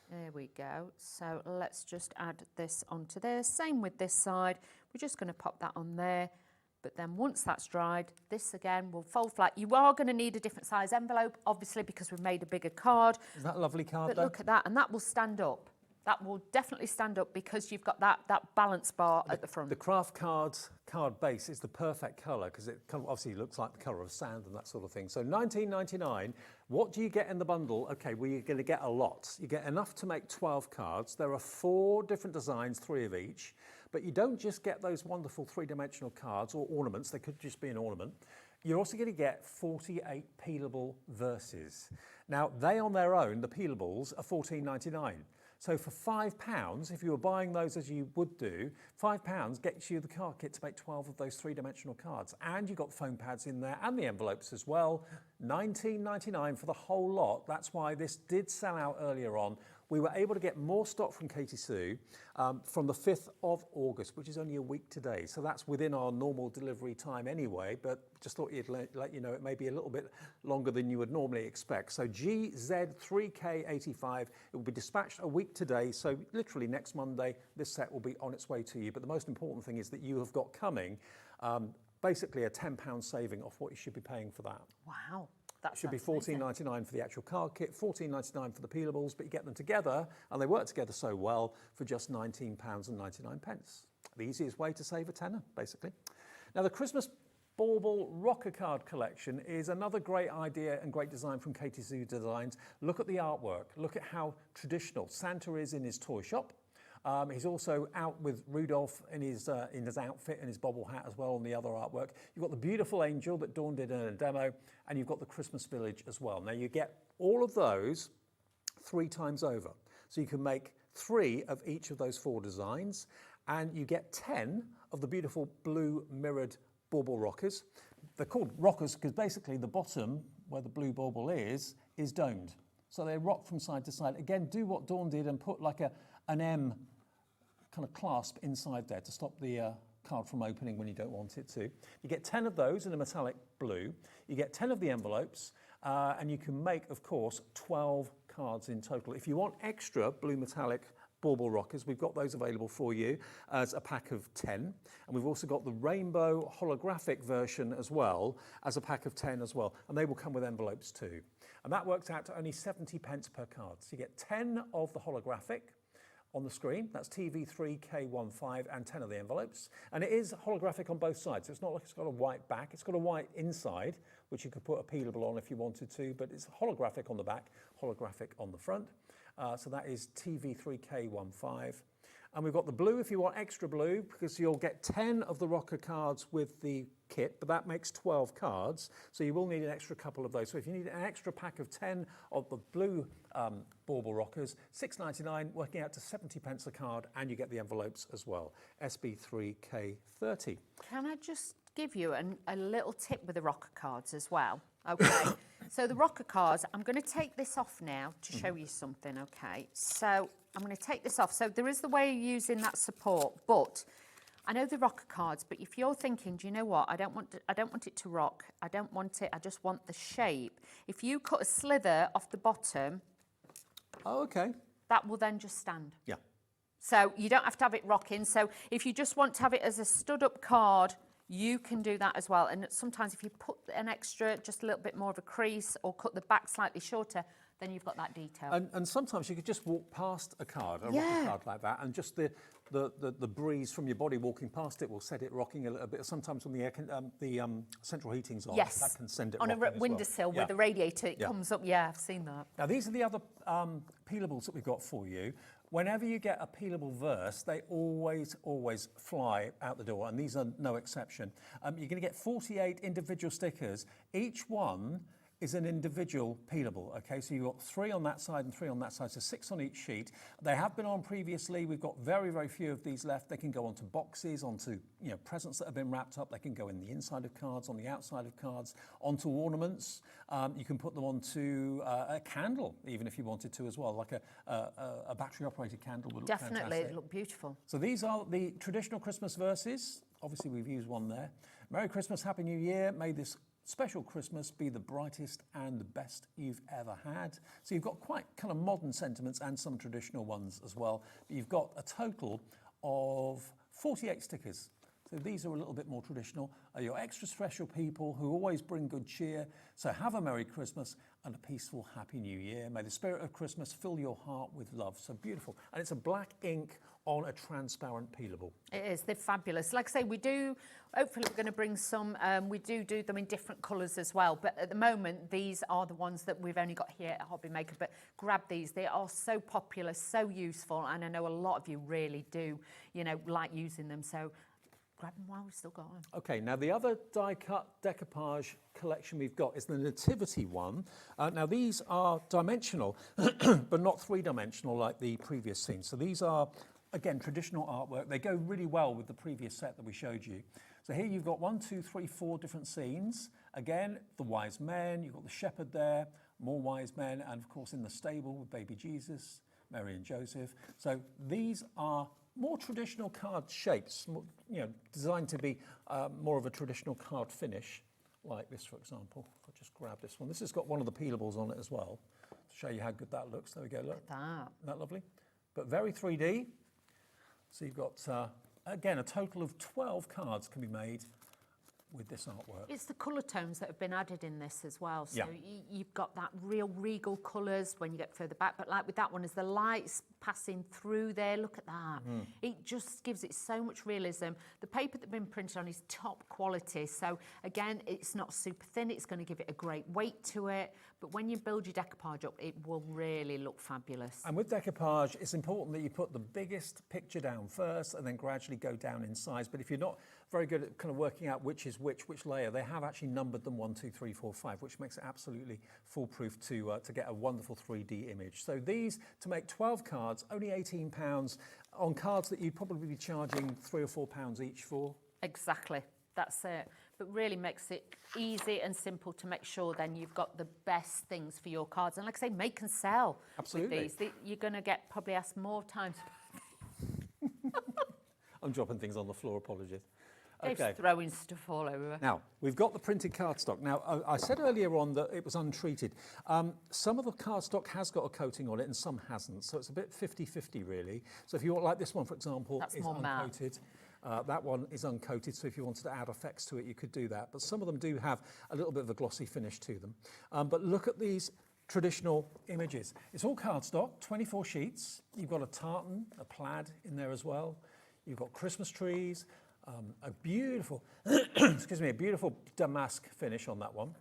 There we go. So let's just add this onto there. Same with this side. We're just going to pop that on there. But then once that's dried, this again will fold flat. You are going to need a different size envelope, obviously, because we've made a bigger card. Is that a lovely card, But though? look at that, and that will stand up. That will definitely stand up because you've got that balance bar at the front. The craft card base is the perfect colour because it obviously looks like the colour of sand and that sort of thing. So $19.99, what do you get in the bundle? Okay, well, you're going to get a lot. You get enough to make 12 cards. There are 4 different designs, 3 of each. But you don't just get those wonderful 3-dimensional cards or ornaments. They could just be an ornament. You're also going to get 48 peelable verses. Now, they on their own, the peelables, are $14.99. So for £5, if you were buying those as you would do, £5 gets you the card kit to make 12 of those three-dimensional cards. And you've got the foam pads in there and the envelopes as well. £19.99 for the whole lot. That's why this did sell out earlier on. We were able to get more stock from Katy Sue from the 5th of August, which is only a week today. So that's within our normal delivery time anyway, but just thought you'd let you know it may be a little bit longer than you would normally expect. So GZ3K85, it will be dispatched a week today. So literally next Monday, this set will be on its way to you. But the most important thing is that you have got coming basically a £10 saving off what you should be paying for that. Wow. That should be $14.99 for the actual card kit, $14.99 for the peelables, but you get them together, and they work together so well for just £19.99. The easiest way to save a tenner, basically. Now, the Christmas Bauble Rocker Card Collection is another great idea and great design from Katy Sue Designs. Look at the artwork. Look at how traditional Santa is in his toy shop. He's also out with Rudolph in his outfit and his bobble hat as well on the other artwork. You've got the beautiful angel that Dawn did in a demo, and you've got the Christmas village as well. Now you get all of those 3 times over. So you can make 3 of each of those 4 designs, and you get 10 of the beautiful blue mirrored bauble rockers. They're called rockers because basically the bottom, where the blue bauble is domed. So they rock from side to side. Again, do what Dawn did and put like an M kind of clasp inside there to stop the card from opening when you don't want it to. You get 10 of those in a metallic blue. You get 10 of the envelopes, and you can make, of course, 12 cards in total. If you want extra blue metallic bauble rockers, we've got those available for you as a pack of 10. And we've also got the rainbow holographic version as well as a pack of 10 as well. And they will come with envelopes too. And that works out to only 70 pence per card. So you get 10 of the holographic on the screen. That's TV3K15 and 10 of the envelopes. And it is holographic on both sides. So it's not like it's got a white back. It's got a white inside, which you could put a peelable on if you wanted to, but it's holographic on the back, holographic on the front. So that is TV3K15. And we've got the blue if you want extra blue, because you'll get 10 of the rocker cards with the kit, but that makes 12 cards. So you will need an extra couple of those. So if you need an extra pack of 10 of the blue bauble rockers, $6.99, working out to 70 pence a card, and you get the envelopes as well. SB3K30. Can I just give you a little tip with the rocker cards as well? Okay. So the rocker cards, I'm going to take this off now to show you something, okay? So I'm going to take this off. So there is the way of using that support, but I know the rocker cards, but if you're thinking, do you know what? I don't want it to rock. I don't want it. I just want the shape. If you cut a slither off the bottom, oh, okay, that will then just stand. Yeah. So you don't have to have it rocking. So if you just want to have it as a stood-up card, you can do that as well. And sometimes if you put an extra, just a little bit more of a crease or cut the back slightly shorter, then you've got that detail. And sometimes you could just walk past a card, a rocker card like that, and just the breeze from your body walking past it will set it rocking a little bit. Sometimes when the central heating's on, yes, that can send it on rocking a windowsill with the radiator, it comes up. Yeah, I've seen that. Now these are the other peelables that we've got for you. Whenever you get a peelable verse, they always fly out the door, and these are no exception. You're going to get 48 individual stickers. Each one is an individual peelable, okay? So you've got 3 on that side and 3 on that side, so 6 on each sheet. They have been on previously. We've got very, very few of these left. They can go onto boxes, onto presents that have been wrapped up. They can go in the inside of cards, on the outside of cards, onto ornaments. You can put them onto a candle, even if you wanted to as well, like a battery-operated candle would look Definitely, fantastic. it look beautiful. So these are the traditional Christmas verses. Obviously, we've used one there. Merry Christmas, Happy New Year. May this special Christmas be the brightest and the best you've ever had. So you've got quite kind of modern sentiments and some traditional ones as well. But you've got a total of 48 stickers. So these are a little bit more traditional. Your extra special people who always bring good cheer. So have a Merry Christmas and a peaceful Happy New Year. May the spirit of Christmas fill your heart with love. So beautiful. And it's a black ink on a transparent peelable. It is, they're fabulous. Like I say, hopefully we're going to bring some, we do them in different colours as well, but at the moment, these are the ones that we've only got here at Hobby Maker, but grab these. They are so popular, so useful, and I know a lot of you really do, like using them, so grab them while we've still got them. Okay, now the other die-cut decoupage collection we've got is the Nativity one. Now these are dimensional, but not three-dimensional like the previous scene. So these are, again, traditional artwork. They go really well with the previous set that we showed you. So here you've got 1, 2, 3, 4 different scenes. Again, the wise men, you've got the shepherd there, more wise men, and of course in the stable with baby Jesus, Mary and Joseph. So these are more traditional card shapes, designed to be more of a traditional card finish, like this, for example. I'll just grab this one. This has got one of the peelables on it as well, to show you how good that looks. There we go, look. Look at that. Isn't that lovely? But very 3D. So you've got, again, a total of 12 cards can be made with this artwork. It's the colour tones that have been added in this as well. So Yeah. you've got that real regal colours when you get further back. But like with that one, as the light's passing through there, look at that. It just gives it so much realism. The paper that's been printed on is top quality. So again, it's not super thin. It's going to give it a great weight to it. But when you build your decoupage up, it will really look fabulous. And with decoupage, it's important that you put the biggest picture down first and then gradually go down in size. But if you're not very good at kind of working out which is which layer, they have actually numbered them 1, 2, 3, 4, 5, which makes it absolutely foolproof to get a wonderful 3D image. So these, to make 12 cards, only £18 on cards that you'd probably be charging £3 or £4 each for. Exactly. That's it. But really makes it easy and simple to make sure then you've got the best things for your cards. And like I say, make and sell. Absolutely. With these. You're going to get probably asked more times. I'm dropping things on the floor, apologies. Dave's throwing stuff all over. Now, we've got the printed cardstock. Now, I said earlier on that it was untreated. Some of the cardstock has got a coating on it and some hasn't, so it's a bit 50-50 really. So if you want, like this one, for example, That's is more matte. uncoated. That one is uncoated, so if you wanted to add effects to it, you could do that. But some of them do have a little bit of a glossy finish to them. But look at these traditional images. It's all cardstock, 24 sheets. You've got a tartan, a plaid in there as well. You've got Christmas trees, a beautiful, excuse me, a beautiful damask finish on that one.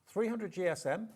300 GSM,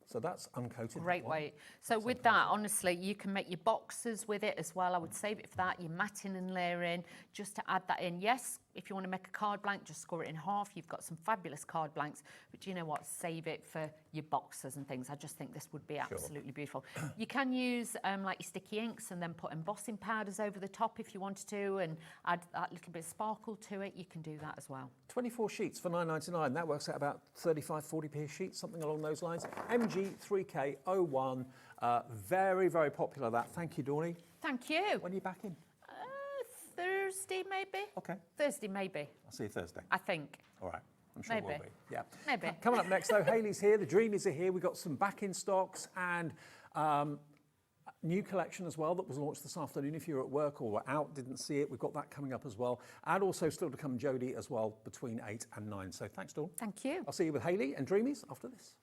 so that's uncoated. Great weight. So with that, honestly, you can make your boxes with it as well. I would save it for that. Your matting and layering, just to add that in. Yes, if you want to make a card blank, just score it in half. You've got some fabulous card blanks, but do you know what? Save it for your boxes and things. I just think this would be absolutely beautiful. You can use like your sticky inks and then put embossing powders over the top if you wanted to, and add that little bit of sparkle to it. You can do that as well. 24 sheets for £9.99. That works out about 35-40p a sheet, something along those lines. MG3K01, very, very popular that. Thank you, Dawny. Thank you. When are you back in? Thursday, maybe? Okay. Thursday, maybe. I'll see you Thursday. I think. All right. I'm sure Maybe. we'll be. Yeah. Maybe. Coming up next, though, Hayley's here. The Dreamees are here. We've got some back in stocks and new collection as well that was launched this afternoon. If you're at work or were out, didn't see it, we've got that coming up as well. And also still to come Jodie as well between 8 and 9. So thanks, Dawn. Thank you. I'll see you with Hayley and Dreamees after this.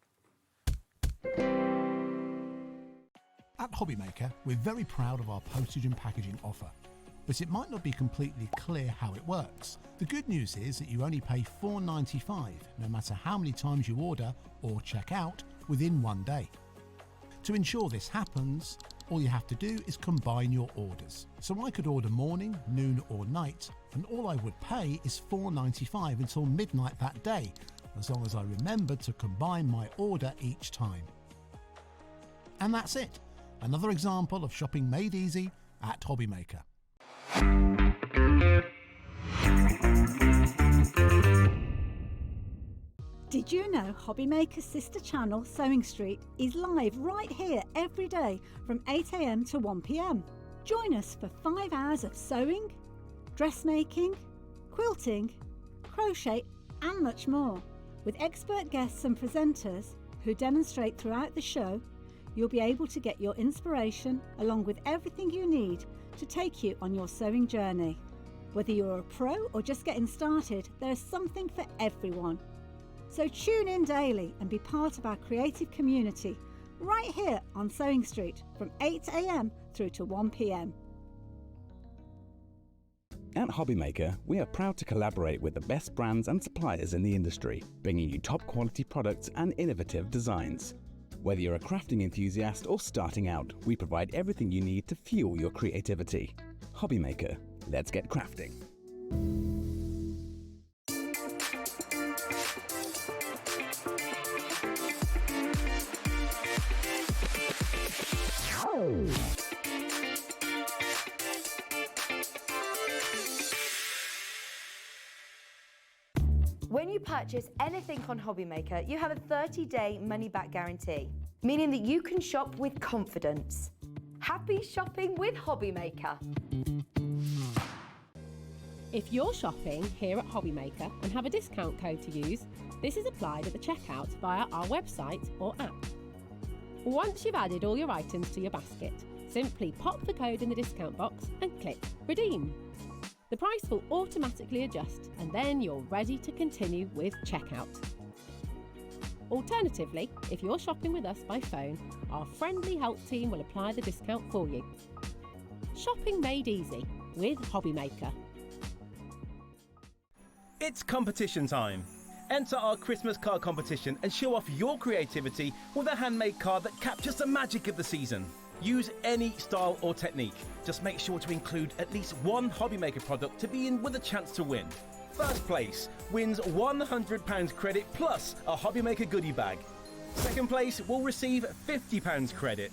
At Hobbymaker, we're very proud of our postage and packaging offer, but it might not be completely clear how it works. The good news is that you only pay $4.95 no matter how many times you order or check out within 1 day. To ensure this happens, all you have to do is combine your orders. So I could order morning, noon or night, and all I would pay is $4.95 until midnight that day, as long as I remember to combine my order each time. And that's it. Another example of shopping made easy at Hobbymaker. Did you know Hobbymaker's sister channel, Sewing Street, is live right here every day from 8 AM to 1 PM? Join us for 5 hours of sewing, dressmaking, quilting, crochet and much more. With expert guests and presenters who demonstrate throughout the show, you'll be able to get your inspiration along with everything you need to take you on your sewing journey. Whether you're a pro or just getting started, there's something for everyone. So tune in daily and be part of our creative community right here on Sewing Street from 8 AM through to 1 PM. At Hobbymaker, we are proud to collaborate with the best brands and suppliers in the industry, bringing you top quality products and innovative designs. Whether you're a crafting enthusiast or starting out, we provide everything you need to fuel your creativity. Hobbymaker, Let's get crafting. When you purchase anything on Hobbymaker, you have a 30-day money-back guarantee, meaning that you can shop with confidence. Happy shopping with Hobbymaker. If you're shopping here at Hobbymaker and have a discount code to use, this is applied at the checkout via our website or app. Once you've added all your items to your basket, simply pop the code in the discount box and click Redeem. The price will automatically adjust and then you're ready to continue with checkout. Alternatively, if you're shopping with us by phone, our friendly help team will apply the discount for you. Shopping made easy with Hobbymaker. It's competition time. Enter our Christmas card competition and show off your creativity with a handmade card that captures the magic of the season. Use any style or technique. Just make sure to include at least one Hobbymaker product to be in with a chance to win. First place wins £100 credit plus a Hobbymaker goodie bag. Second place will receive £50 credit.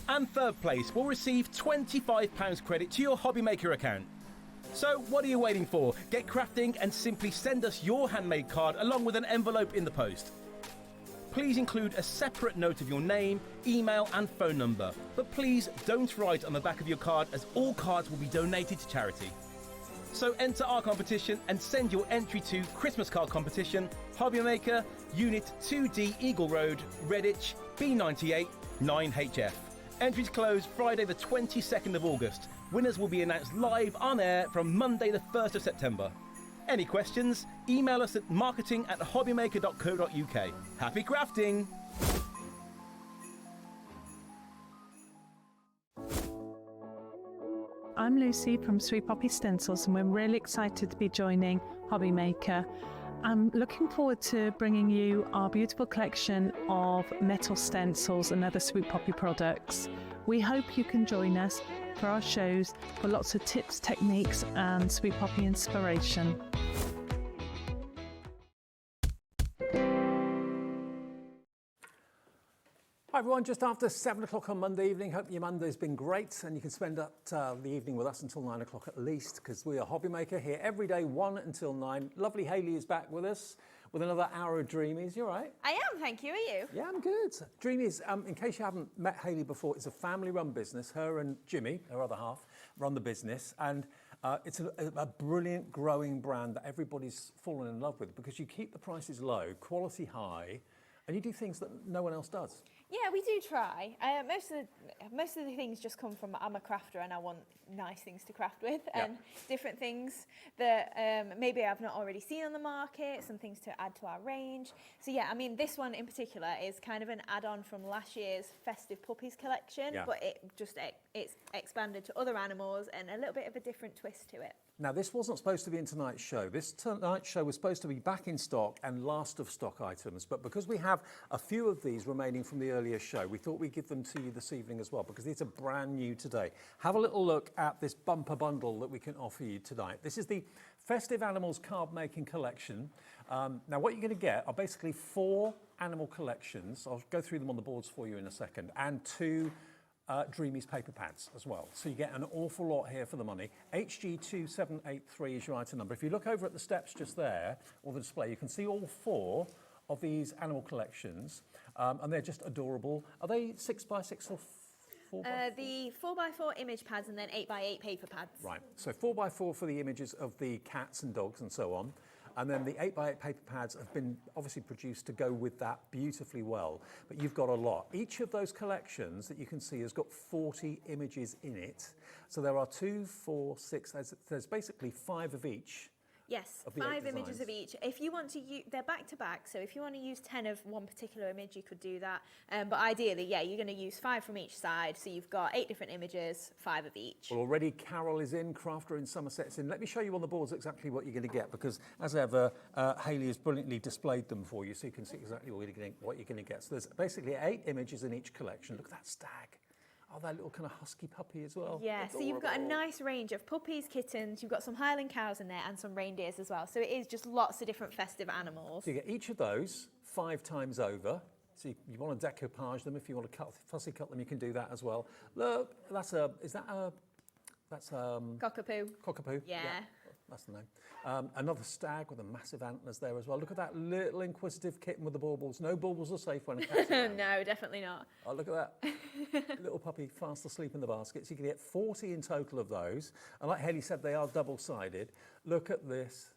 And third place will receive £25 credit to your Hobbymaker account. So what are you waiting for? Get crafting and simply send us your handmade card along with an envelope in the post. Please include a separate note of your name, email and phone number. But please don't write on the back of your card as all cards will be donated to charity. So enter our competition and send your entry to Christmas Card Competition, Hobbymaker, Unit 2D Eagle Road, Redditch, B98 9HF. Entries close Friday the 22nd of August. Winners will be announced live on air from Monday the 1st of September. Any questions? Email us at marketing@hobbymaker.co.uk. Happy crafting! I'm Lucy from Sweet Poppy Stencils and we're really excited to be joining Hobbymaker. I'm looking forward to bringing you our beautiful collection of metal stencils and other Sweet Poppy products. We hope you can join us for our shows for lots of tips, techniques and Sweet Poppy inspiration. Hi everyone, just after 7 o'clock on Monday evening. Hope your Monday's been great and you can spend up the evening with us until 9 o'clock at least, because we are Hobbymaker here every day 1 until 9. Lovely Hayley is back with us with another hour of Dreamees. You all right? I am, thank you. Are you? Yeah, I'm good. Dreamees, in case you haven't met Hayley before, it's a family-run business. Her and Jimmy, her other half, run the business, and it's a brilliant growing brand that everybody's fallen in love with because you keep the prices low, quality high, and you do things that no one else does. Yeah, we do try. Most of the things just come from I'm a crafter and I want nice things to craft with and different things that maybe I've not already seen on the market, some things to add to our range. So yeah, I mean, this one in particular is kind of an add-on from last year's Festive Puppies collection, but it's expanded to other animals and a little bit of a different twist to it. Now, this wasn't supposed to be in tonight's show. This tonight's show was supposed to be back in stock and last of stock items, but because we have a few of these remaining from the earlier show, we thought we'd give them to you this evening as well, because these are brand new today. Have a little look at this bumper bundle that we can offer you tonight. This is the Festive Animals Card Making Collection. Now, what you're going to get are basically 4 animal collections. I'll go through them on the boards for you in a second, and 2 Dreamees paper pads as well. So you get an awful lot here for the money. HG2783 is your item number. If you look over at the steps just there, or the display, you can see all 4 of these animal collections, and they're just adorable. Are they 6x6 or 4x4? The 4x4 image pads and then 8x8 paper pads. Right, so 4x4 for the images of the cats and dogs and so on. And then the 8x8 paper pads have been obviously produced to go with that beautifully well. But you've got a lot. Each of those collections that you can see has got 40 images in it. So there are 2, 4, 6, there's basically 5 of each. Yes, of the 5 8 images designs. of each. If you want to use, they're back to back, so if you want to use 10 of one particular image, you could do that. But ideally, yeah, you're going to use 5 from each side, so you've got 8 different images, 5 of each. Well, already Carol is in, Crafter in, Somerset's in. Let me show you on the boards exactly what you're going to get, because as ever, Hayley has brilliantly displayed them for you, so you can see exactly what you're going to get. So there's basically 8 images in each collection. Look at that stag. Oh, that little kind of husky puppy as well. Yeah, so you've got a nice range of puppies, kittens, you've got some Highland cows in there and some reindeers as well. So it is just lots of different festive animals. So you get each of those 5 times over. So you want to decoupage them. If you want to fussy cut them, you can do that as well. Look, that's Cockapoo. Cockapoo. Yeah. That's the name. Another stag with a massive antlers there as well. Look at that little inquisitive kitten with the baubles. No baubles are safe when a cat's around. No, definitely not. Oh, look at that. Little puppy fast asleep in the basket. So you can get 40 in total of those. And like Haley said, they are double-sided. Look at this.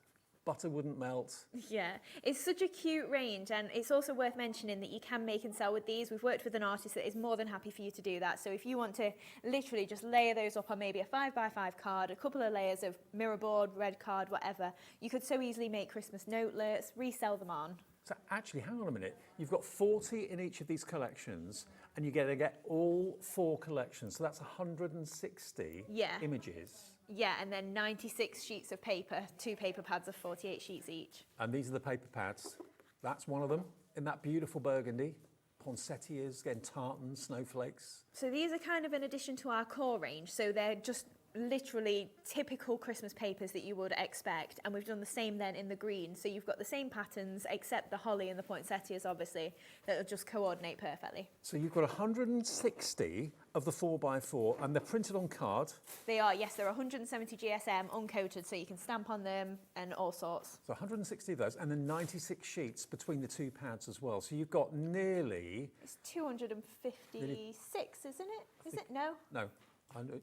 Butter wouldn't melt. Yeah, it's such a cute range, and it's also worth mentioning that you can make and sell with these. We've worked with an artist that is more than happy for you to do that. So if you want to literally just layer those up on maybe a 5x5 card, a couple of layers of mirror board, red card, whatever, you could so easily make Christmas notelets, resell them on. So actually, hang on a minute. You've got 40 in each of these collections, and you get all 4 collections. So that's 160 images. Yeah, and then 96 sheets of paper, 2 paper pads of 48 sheets each. And these are the paper pads. That's one of them in that beautiful burgundy. Poinsettias, again, tartan, snowflakes. So these are kind of an addition to our core range. So they're just literally typical Christmas papers that you would expect, and we've done the same then in the green. So you've got the same patterns except the holly and the poinsettias, obviously, that'll just coordinate perfectly. So you've got 160 of the 4x4, and they're printed on card. They are, yes, they're 170 GSM uncoated, so you can stamp on them and all sorts. So 160 of those, and then 96 sheets between the 2 pads as well. So you've got nearly... It's 256, isn't it? Is it? No? No.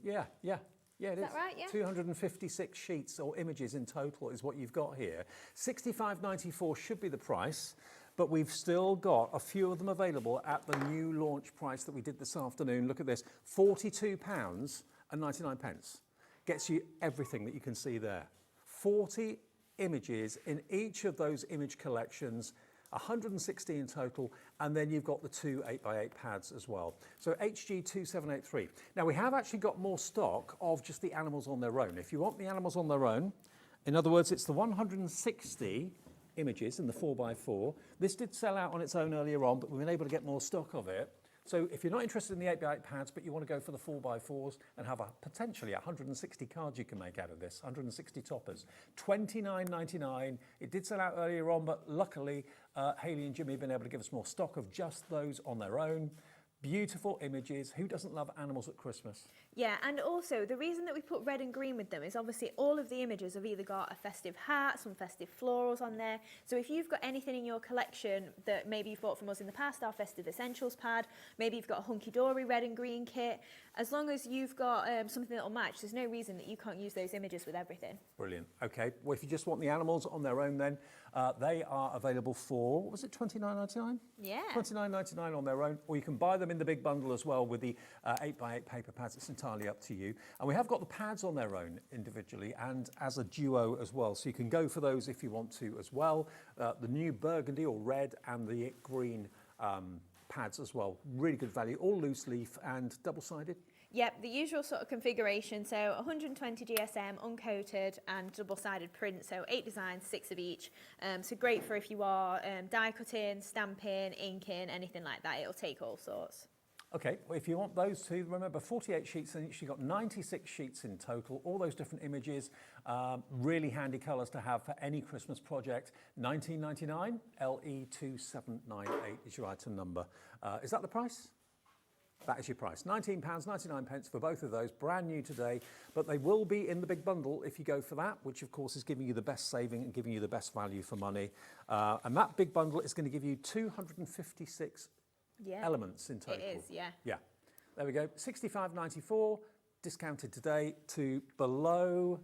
Yeah, it is. Is that right? Yeah. 256 sheets or images in total is what you've got here. $65.94 should be the price, but we've still got a few of them available at the new launch price that we did this afternoon. Look at this, £42.99. Gets you everything that you can see there. 40 images in each of those image collections, 160 in total, and then you've got the 2 8x8 pads as well. So HG2783. Now we have actually got more stock of just the animals on their own. If you want the animals on their own, in other words, it's the 160 images in the 4x4. This did sell out on its own earlier on, but we've been able to get more stock of it. So if you're not interested in the 8x8 pads, but you want to go for the 4x4s and have potentially 160 cards you can make out of this, 160 toppers, $29.99. It did sell out earlier on, but luckily Haley and Jimmy have been able to give us more stock of just those on their own. Beautiful images. Who doesn't love animals at Christmas? Yeah, and also the reason that we put red and green with them is obviously all of the images have either got a festive hat, some festive florals on there. So if you've got anything in your collection that maybe you've bought from us in the past, our festive essentials pad, maybe you've got a hunky-dory red and green kit, as long as you've got something that'll match, there's no reason that you can't use those images with everything. Brilliant. Okay, well, if you just want the animals on their own then, they are available for, what was it, $29.99? Yeah. $29.99 on their own, or you can buy them in the big bundle as well with the 8x8 paper pads. It's entirely up to you. And we have got the pads on their own individually and as a duo as well, so you can go for those if you want to as well. The new burgundy or red and the green pads as well. Really good value, all loose leaf and double-sided. Yep, the usual sort of configuration, so 120 GSM, uncoated and double-sided print, so 8 designs, 6 of each. So great for if you are die cutting, stamping, inking, anything like that, it'll take all sorts. Okay, well, if you want those two, remember 48 sheets and you've got 96 sheets in total, all those different images, really handy colours to have for any Christmas project. $19.99, LE2798 is your item number. Is that the price? That is your price. £19.99 for both of those, brand new today, but they will be in the big bundle if you go for that, which of course is giving you the best saving and giving you the best value for money. And that big bundle is going to give you 256 elements in total. It is, yeah. Yeah. There we go. $65.94, discounted today to below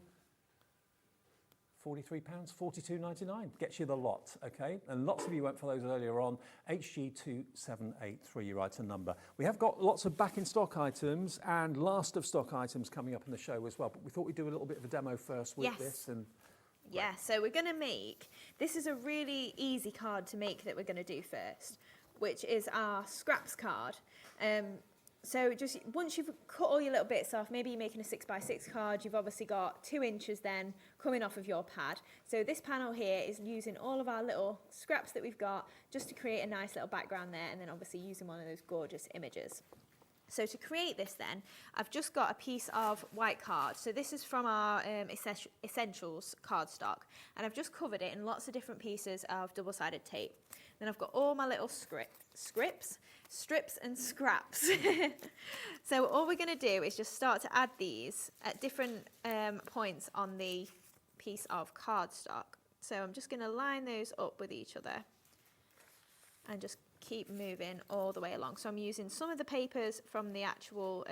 £43, $42.99. Gets you the lot, okay? And lots of you went for those earlier on. HG2783, your item number. We have got lots of back in stock items and last of stock items coming up in the show as well, but we thought we'd do a little bit of a demo first with this. And yeah, so we're going to make, this is a really easy card to make that we're going to do first, which is our scraps card. So just once you've cut all your little bits off, maybe you're making a 6x6 card, you've obviously got 2 inches then coming off of your pad. So this panel here is using all of our little scraps that we've got just to create a nice little background there, and then obviously using one of those gorgeous images. So to create this then, I've just got a piece of white card. So this is from our Essentials cardstock, and I've just covered it in lots of different pieces of double-sided tape. Then I've got all my little strips and scraps. So all we're going to do is just start to add these at different points on the piece of cardstock. So I'm just going to line those up with each other and just keep moving all the way along. So I'm using some of the papers from the actual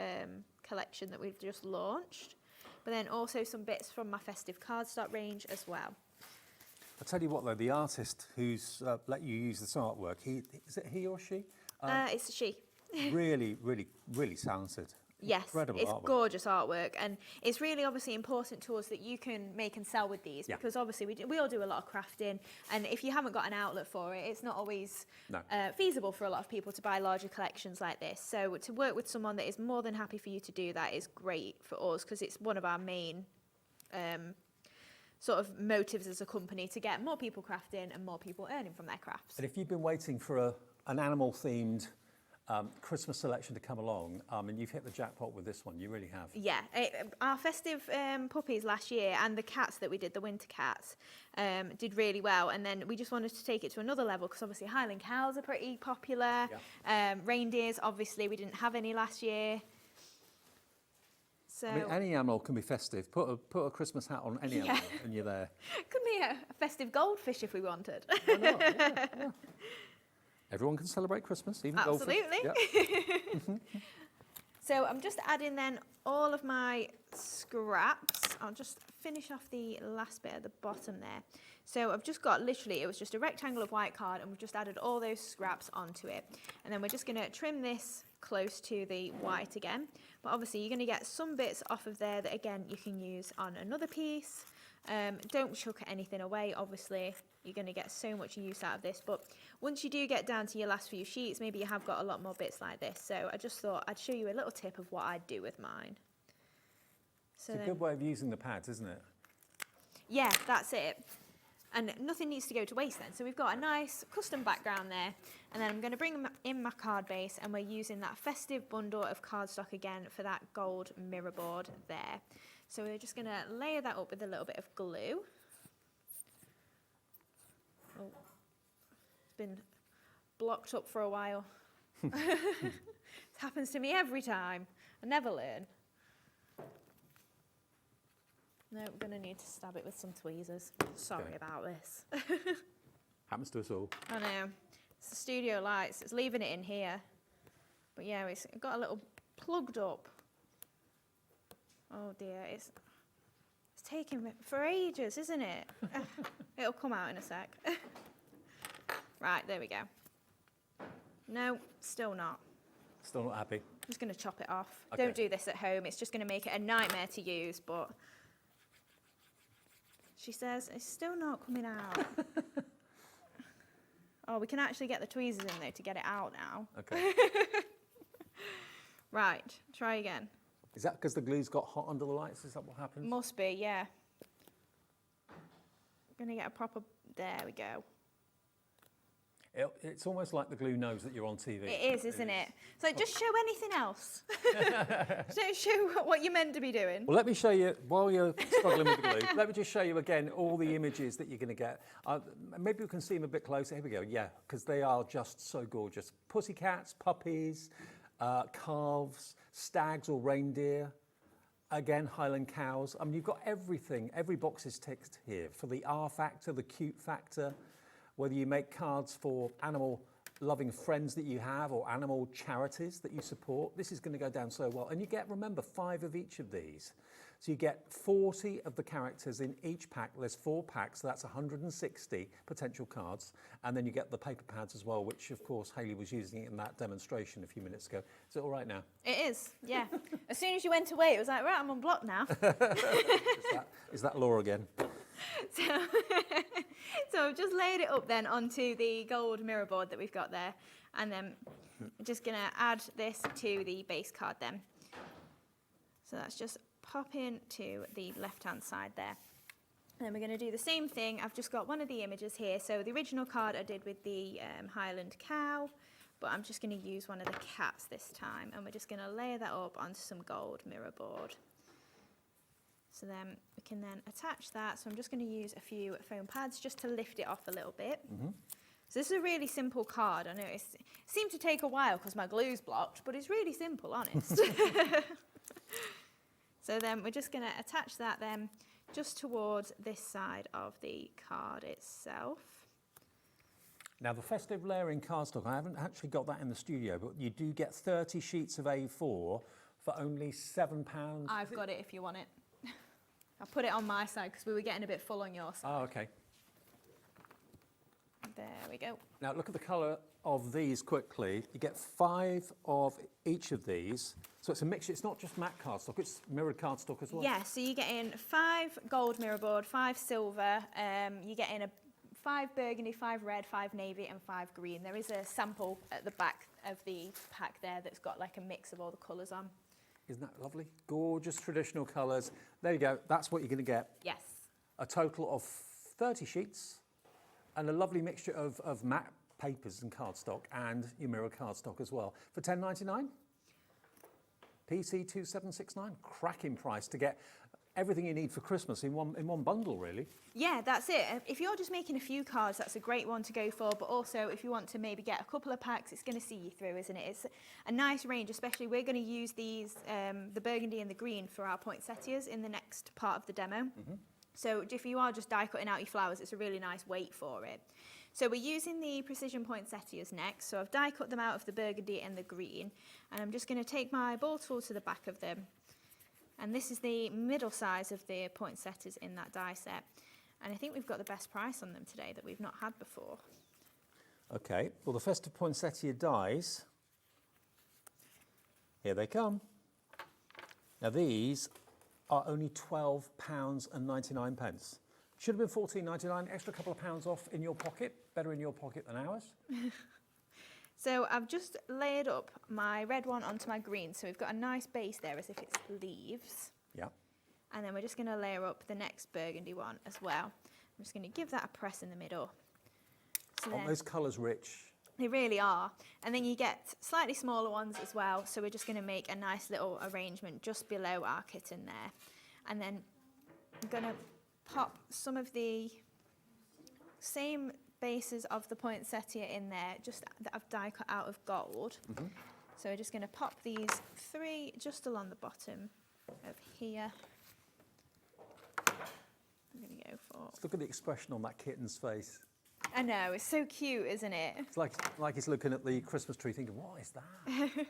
collection that we've just launched, but then also some bits from my festive cardstock range as well. I'll tell you what though, the artist who's let you use this artwork, is it he or she? It's a she. Really, really, really talented. Yes, Incredible it's artwork. gorgeous artwork, and it's really obviously important to us that you can make and sell with these, because obviously we all do a lot of crafting, and if you haven't got an outlet for it, it's not always feasible for a lot of people to buy larger collections like this. So to work with someone that is more than happy for you to do that is great for us, because it's one of our main sort of motives as a company, to get more people crafting and more people earning from their crafts. And if you've been waiting for an animal-themed Christmas selection to come along, and you've hit the jackpot with this one, you really have. Yeah, our festive puppies last year and the cats that we did, the winter cats, did really well, and then we just wanted to take it to another level, because obviously Highland cows are pretty popular. Reindeers, obviously we didn't have any last year. So I mean, any animal can be festive. Put a Christmas hat on any animal and you're there. Could be a festive goldfish if we wanted. Why not? Yeah. Everyone can celebrate Christmas, even goldfish. Absolutely. So I'm just adding then all of my scraps. I'll just finish off the last bit at the bottom there. So I've just got literally, it was just a rectangle of white card, and we've just added all those scraps onto it. And then we're just going to trim this close to the white again. But obviously you're going to get some bits off of there that again you can use on another piece. Don't chuck anything away, obviously. You're going to get so much use out of this, but once you do get down to your last few sheets, maybe you have got a lot more bits like this. So I just thought I'd show you a little tip of what I'd do with mine. So it's a good way of using the pads, isn't it? Yeah, that's it. And nothing needs to go to waste then. So we've got a nice custom background there, and then I'm going to bring in my card base, and we're using that festive bundle of cardstock again for that gold mirror board there. So we're just going to layer that up with a little bit of glue. Oh, it's been blocked up for a while. It happens to me every time. I never learn. No, we're going to need to stab it with some tweezers. Sorry about this. Happens to us all. I know. It's the studio lights. It's leaving it in here. But yeah, it's got a little plugged up. Oh dear, it's taking for ages, isn't it? It'll come out in a sec. Right, there we go. No, still not. Still not happy. I'm just going to chop it off. Okay. Don't do this at home. It's just going to make it a nightmare to use, but she says it's still not coming out. Oh, we can actually get the tweezers in though to get it out now. Okay. Right, try again. Is that because the glue's got hot under the lights? Is that what happens? Must be, yeah. Gonna get a proper, there we go. It's almost like the glue knows that you're on TV. It is, isn't it? So just show anything else. Don't show what you're meant to be doing. Well, let me show you, while you're struggling with the glue, let me just show you again all the images that you're going to get. Maybe we can see them a bit closer. Here we go, yeah, because they are just so gorgeous. Pussycats, puppies, calves, stags or reindeer. Again, Highland cows. I mean, you've got everything. Every box is ticked here for the R factor, the cute factor. Whether you make cards for animal-loving friends that you have or animal charities that you support, this is going to go down so well. And you get, remember, 5 of each of these. So you get 40 of the characters in each pack. There's 4 packs, so that's 160 potential cards. And then you get the paper pads as well, which, of course, Hayley was using in that demonstration a few minutes ago. Is it all right now? It is, yeah. As soon as you went away, it was like, right, I'm on block now. Is that Laura again? So I've just laid it up then onto the gold mirror board that we've got there, and then I'm just going to add this to the base card then. So that's just pop in to the left-hand side there. And then we're going to do the same thing. I've just got one of the images here. So the original card I did with the Highland cow. but I'm just going to use one of the cats this time, and we're just going to layer that up onto some gold mirror board. So then we can then attach that. So I'm just going to use a few foam pads just to lift it off a little bit. So this is a really simple card. I know it seemed to take a while because my glue's blocked, but it's really simple, honest. So then we're just going to attach that then just towards this side of the card itself. Now the festive layering cardstock, I haven't actually got that in the studio, but you do get 30 sheets of A4 for only £7. I've got it if you want it. I'll put it on my side because we were getting a bit full on your side. Oh, okay. There we go. Now look at the colour of these quickly. You get 5 of each of these. So it's a mixture, it's not just matte cardstock, it's mirrored cardstock as well. Yeah, so you get in 5 gold mirror board, 5 silver, you get in 5 burgundy, 5 red, 5 navy and 5 green. There is a sample at the back of the pack there that's got like a mix of all the colours on. Isn't that lovely? Gorgeous traditional colours. There you go, that's what you're going to get. Yes. A total of 30 sheets and a lovely mixture of matte papers and cardstock and your mirror cardstock as well. For £10.99, PC 2769, cracking price to get everything you need for Christmas in one bundle, really. Yeah, that's it. If you're just making a few cards, that's a great one to go for. But also, if you want to maybe get a couple of packs, it's going to see you through, isn't it? It's a nice range, especially we're going to use these, the burgundy and the green for our poinsettias in the next part of the demo. So if you are just die cutting out your flowers, it's a really nice weight for it. So we're using the precision poinsettias next. So I've die cut them out of the burgundy and the green. And I'm just going to take my ball tool to the back of them. And this is the middle size of the poinsettias in that die set. And I think we've got the best price on them today that we've not had before. Okay, well the festive poinsettia dies, here they come. Now these are only £12.99. Should have been £14.99, extra couple of pounds off in your pocket, better in your pocket than ours. So I've just layered up my red one onto my green, so we've got a nice base there as if it's leaves. Yeah. And then we're just going to layer up the next burgundy one as well. I'm just going to give that a press in the middle. So Aren't those colours rich? They really are. And then you get slightly smaller ones as well, so we're just going to make a nice little arrangement just below our kitten there. And then I'm going to pop some of the same bases of the poinsettia in there, just that I've die cut out of gold. So we're just going to pop these 3 just along the bottom of here. I'm going to go for... Look at the expression on that kitten's face. I know, it's so cute, isn't it? It's like he's looking at the Christmas tree thinking, what is that?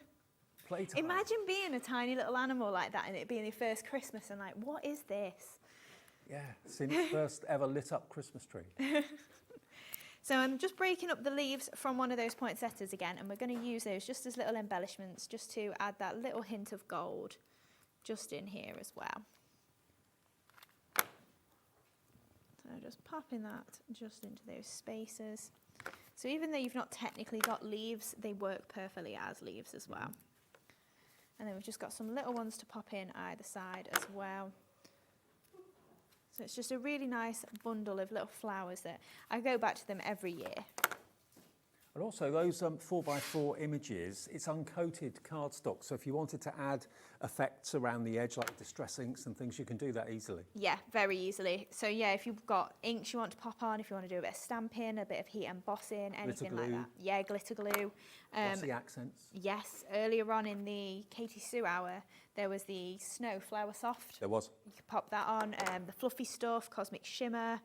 Playtime. Imagine being a tiny little animal like that and it being your first Christmas and like, what is this? Yeah, since first ever lit up Christmas tree. So I'm just breaking up the leaves from one of those poinsettias again, and we're going to use those just as little embellishments, just to add that little hint of gold just in here as well. So just popping that just into those spaces. So even though you've not technically got leaves, they work perfectly as leaves as well. And then we've just got some little ones to pop in either side as well. So it's just a really nice bundle of little flowers that I go back to them every year. And also those 4x4 images, it's uncoated cardstock, so if you wanted to add effects around the edge like distress inks and things, you can do that easily. Yeah, very easily. So yeah, if you've got inks you want to pop on, if you want to do a bit of stamping, a bit of heat embossing, anything like that. Yeah, glitter glue. Glossy accents. Yes, earlier on in the Katy Sue hour, there was the Snow Flower Soft. There was. You could pop that on, the fluffy stuff, Cosmic Shimmer,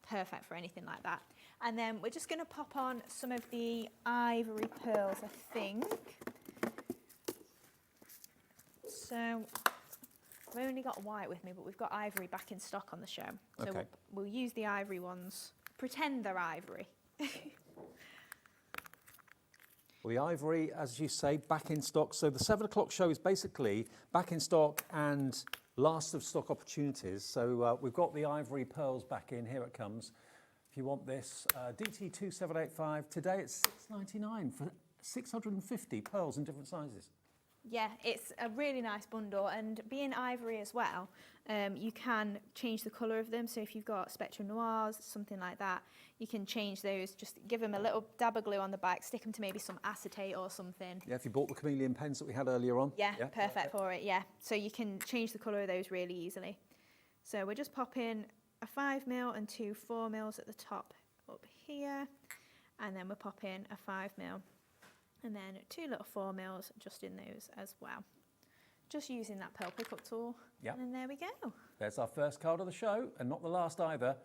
perfect for anything like that. And then we're just going to pop on some of the ivory pearls, I think. So I've only got white with me, but we've got ivory back in stock on the show. So Okay. we'll use the ivory ones, pretend they're ivory. Well, the ivory, as you say, back in stock. So the 7 o'clock show is basically back in stock and last of stock opportunities. So we've got the ivory pearls back in. Here it comes. If you want this, DT2785, today it's $6.99 for 650 pearls in different sizes. Yeah, it's a really nice bundle, and being ivory as well, you can change the colour of them. So if you've got Spectrum Noirs, something like that, you can change those. Just give them a little dab of glue on the back, stick them to maybe some acetate or something. Yeah, if you bought the Chameleon pens that we had earlier on. Yeah, perfect for it, yeah. So you can change the colour of those really easily. So we're just popping a 5mm and 2 4mm at the top up here, and then we're popping a 5mm and then 2 little 4mm just in those as well. Just using that pearl pickup tool. Yep. And then there we go. There's our first card of the show, and not the last either.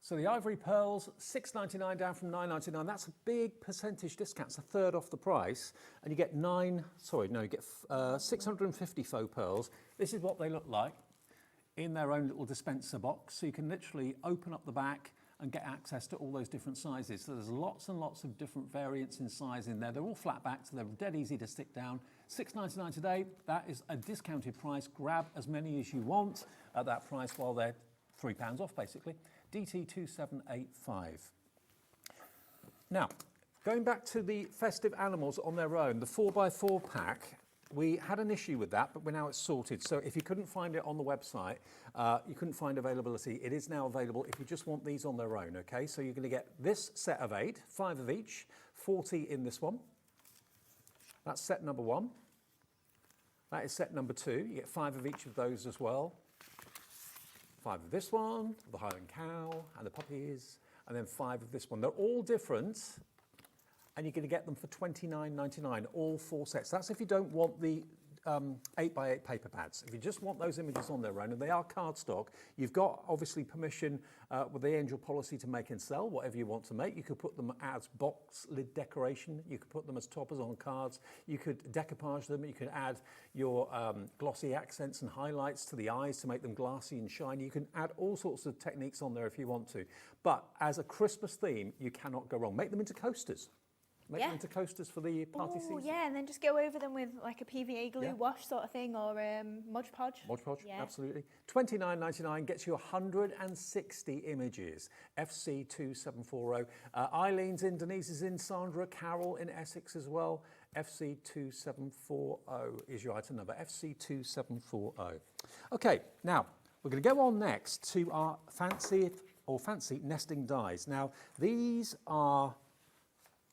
So the ivory pearls, $6.99 down from $9.99. That's a big percentage discount. It's a third off the price, and you get 650 faux pearls. This is what they look like in their own little dispenser box. So you can literally open up the back and get access to all those different sizes. So there's lots and lots of different variants in size in there. They're all flat back, so they're dead easy to stick down. $6.99 today. That is a discounted price. Grab as many as you want at that price while they're £3 off, basically. DT2785. Now, going back to the festive animals on their own, the 4x4 pack, we had an issue with that, but now it's sorted. So if you couldn't find it on the website, you couldn't find availability, it is now available if you just want these on their own, okay? So you're going to get this set of 8, 5 of each, 40 in this one. That's set number 1. That is set number 2. You get 5 of each of those as well. 5 of this one, the Highland Cow and the puppies, and then 5 of this one. They're all different, and you're going to get them for $29.99, all 4 sets. That's if you don't want the 8x8 paper pads. If you just want those images on their own, and they are cardstock, you've got obviously permission with the Angel policy to make and sell whatever you want to make. You could put them as box lid decoration. You could put them as toppers on cards. You could decoupage them. You could add your glossy accents and highlights to the eyes to make them glassy and shiny. You can add all sorts of techniques on there if you want to. But as a Christmas theme, you cannot go wrong. Make them into coasters. Make them into coasters for the party season. Yeah, and then just go over them with like a PVA glue wash sort of thing, or Mod Podge. Mod Podge, absolutely. $29.99 gets you 160 images. FC2740. Eileen's in, Denise is in, Sandra, Carol in Essex as well. FC2740 is your item number. FC2740. Okay, now we're going to go on next to our fancy nesting dies. Now these are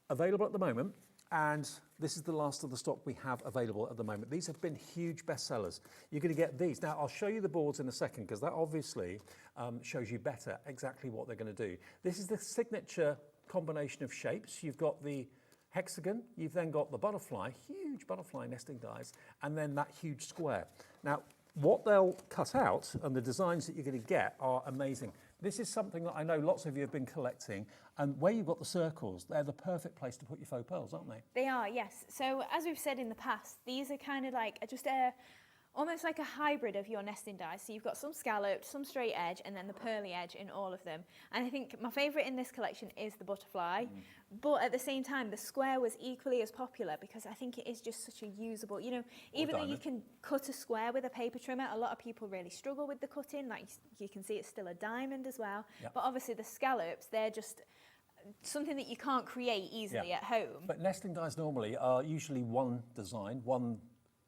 available at the moment, and this is the last of the stock we have available at the moment. These have been huge bestsellers. You're going to get these. Now, I'll show you the boards in a second, because that obviously shows you better exactly what they're going to do. This is the signature combination of shapes. You've got the hexagon, you've then got the butterfly, huge butterfly nesting dies, and then that huge square. Now, what they'll cut out and the designs that you're going to get are amazing. This is something that I know lots of you have been collecting, and where you've got the circles, they're the perfect place to put your faux pearls, aren't they? They are, yes. So as we've said in the past, these are kind of like almost like a hybrid of your nesting dies. So you've got some scalloped, some straight edge, and then the pearly edge in all of them. And I think my favourite in this collection is the butterfly, but at the same time, the square was equally as popular because I think it is just such a usable, you know, even though you can cut a square with a paper trimmer, a lot of people really struggle with the cutting. Like you can see it's still a diamond as well. Yep. But obviously the scallops, they're just something that you can't create easily at home. But nesting dies normally are usually one design, one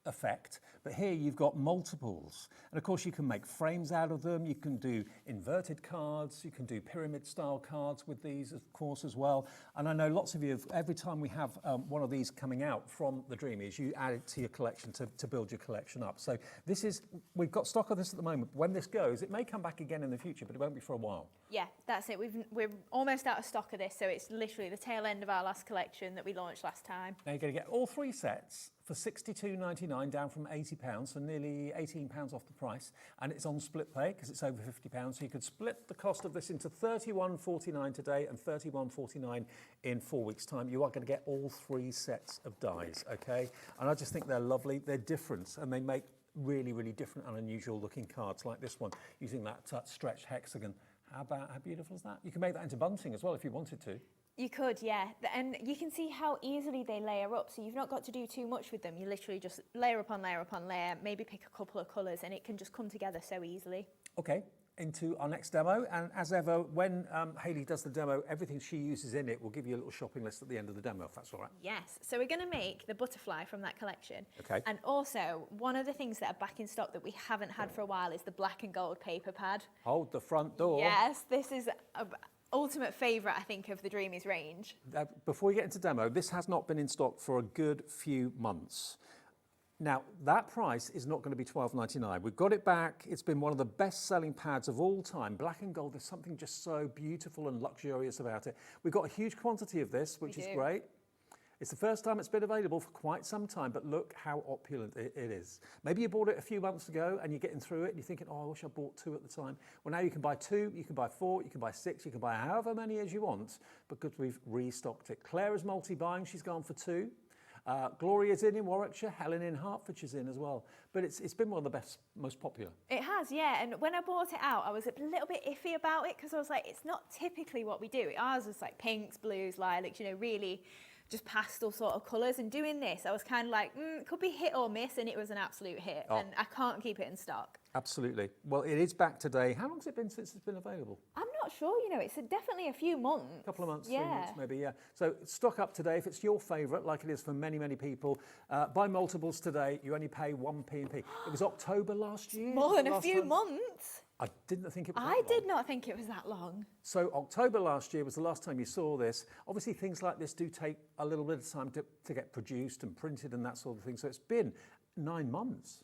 effect, but here you've got multiples, and of course you can make frames out of them. You can do inverted cards, you can do pyramid style cards with these of course as well, and I know lots of you have, every time we have one of these coming out from the Dreamees, you add it to your collection to build your collection up. So this is, we've got stock of this at the moment. When this goes, it may come back again in the future, but it won't be for a while. Yeah, that's it. We're almost out of stock of this, so it's literally the tail end of our last collection that we launched last time. Now you're going to get all 3 sets for £62.99, down from £80, so nearly £18 off the price, and it's on split pay because it's over £50, so you could split the cost of this into £31.49 today and £31.49 in 4 weeks' time. You are going to get all 3 sets of dies, okay? And I just think they're lovely, they're different, and they make really, really different and unusual looking cards like this one, using that stretched hexagon. How beautiful is that? You can make that into bunting as well if you wanted to. You could, yeah. And you can see how easily they layer up, so you've not got to do too much with them. You literally just layer upon layer upon layer, maybe pick a couple of colours, and it can just come together so easily. Okay, into our next demo, and as ever, when Hayley does the demo, everything she uses in it will give you a little shopping list at the end of the demo, if that's all right. Yes, so we're going to make the butterfly from that collection. Okay. And also, one of the things that are back in stock that we haven't had for a while is the black and gold paper pad. Hold the front door. Yes, this is an ultimate favourite, I think, of the Dreamees range. Before we get into demo, this has not been in stock for a good few months. Now, that price is not going to be $12.99. We've got it back. It's been one of the best-selling pads of all time. Black and gold, there's something just so beautiful and luxurious about it. We've got a huge quantity of this, which is great. It's the first time it's been available for quite some time, but look how opulent it is. Maybe you bought it a few months ago and you're getting through it and you're thinking, oh, I wish I bought 2 at the time. Well, now you can buy 2, you can buy 4, you can buy 6, you can buy however many as you want, because we've restocked it. Claire is multi-buying, she's gone for 2. Gloria's in Warwickshire, Helen in Hertfordshire's in as well. But it's been one of the best, most popular. It has, yeah. And when I bought it out, I was a little bit iffy about it because I was like, it's not typically what we do. Ours was like pinks, blues, lilacs, you know, really just pastel sort of colours. And doing this, I was kind of like, it could be hit or miss, and it was an absolute hit. Oh. And I can't keep it in stock. Absolutely. Well, it is back today. How long has it been since it's been available? I'm not sure, you know, it's definitely a few months. A couple of months, yeah. 3 months maybe, yeah. So stock up today. If it's your favourite, like it is for many, many people, buy multiples today. You only pay 1p. It was October last year. More than a few months. I didn't think it was that I long. did not think it was that long. So October last year was the last time you saw this. Obviously things like this do take a little bit of time to get produced and printed and that sort of thing. So it's been 9 months.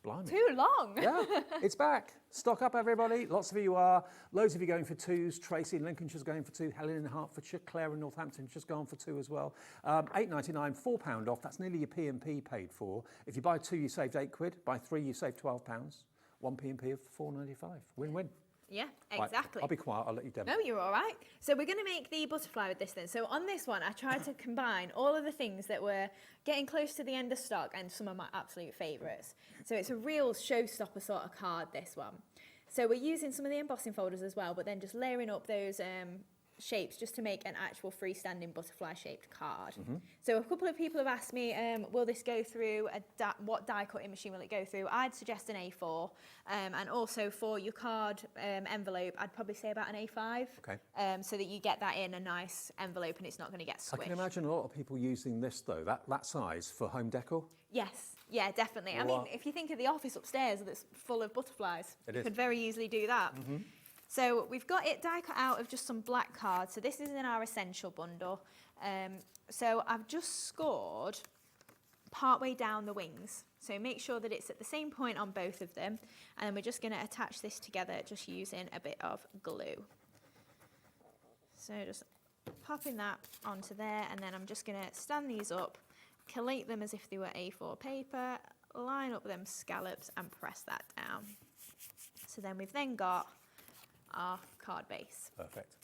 Blimey. Too long. Yeah, it's back. Stock up, everybody. Lots of you are. Loads of you going for 2s. Tracy in Lincolnshire's going for 2. Helen in Hertfordshire. Claire in Northampton's gone for 2 as well. £8.99, £4 off. That's nearly your P&P paid for. If you buy 2, you saved £8. Buy 3, you saved £12. 1 P&P of £4.95. Win-win. Yeah, Right, exactly. I'll be quiet. I'll let you demo. No, you're all right. So we're going to make the butterfly with this then. So on this one, I tried to combine all of the things that were getting close to the end of stock and some of my absolute favourites. So it's a real showstopper sort of card, this one. So we're using some of the embossing folders as well, but then just layering up those shapes just to make an actual freestanding butterfly shaped card. So a couple of people have asked me, will this go through, what die cutting machine will it go through? I'd suggest an A4, and also for your card envelope, I'd probably say about an A5, so that you get that in a nice envelope and it's not going to get squished. I can imagine a lot of people using this though, that size for home decor. Yes, yeah, definitely. I mean, if you think of the office upstairs that's full of butterflies, you could very easily do that. So we've got it die cut out of just some black cards. So this is in our essential bundle. So I've just scored partway down the wings. So make sure that it's at the same point on both of them. And then we're just going to attach this together just using a bit of glue. So just popping that onto there, and then I'm just going to stand these up, collate them as if they were A4 paper, line up them scallops and press that down. So then we've then got our card base. Perfect.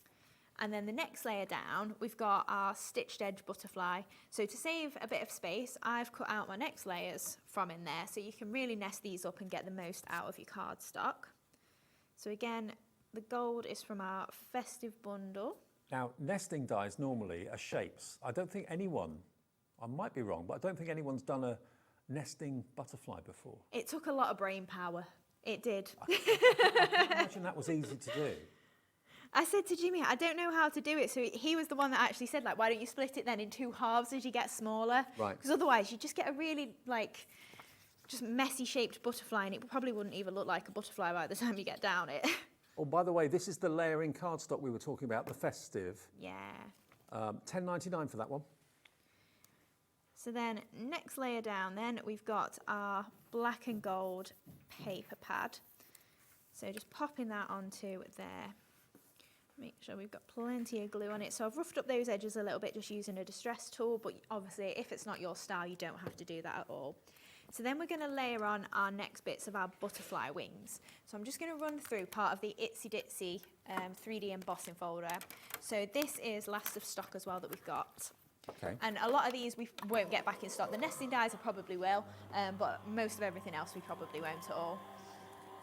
And then the next layer down, we've got our stitched edge butterfly. So to save a bit of space, I've cut out my next layers from in there, so you can really nest these up and get the most out of your card stock. So again, the gold is from our festive bundle. Now, nesting dies normally are shapes. I don't think anyone, I might be wrong, but I don't think anyone's done a nesting butterfly before. It took a lot of brain power. It did. I can't imagine that was easy to do. I said to Jimmy, I don't know how to do it. So he was the one that actually said, like, why don't you split it then in 2 halves as you get smaller? Right. Because otherwise you just get a really, like, just messy shaped butterfly, and it probably wouldn't even look like a butterfly by the time you get down it. Oh, by the way, this is the layering cardstock we were talking about, the festive. Yeah. $10.99 for that one. So then next layer down then, we've got our black and gold paper pad. So just popping that onto there. Make sure we've got plenty of glue on it. So I've roughed up those edges a little bit just using a distress tool, but obviously if it's not your style, you don't have to do that at all. So then we're going to layer on our next bits of our butterfly wings. So I'm just going to run through part of the Itsy Ditsy 3D embossing folder. So this is last of stock as well that we've got. Okay. And a lot of these we won't get back in stock. The nesting dies I probably will, but most of everything else we probably won't at all.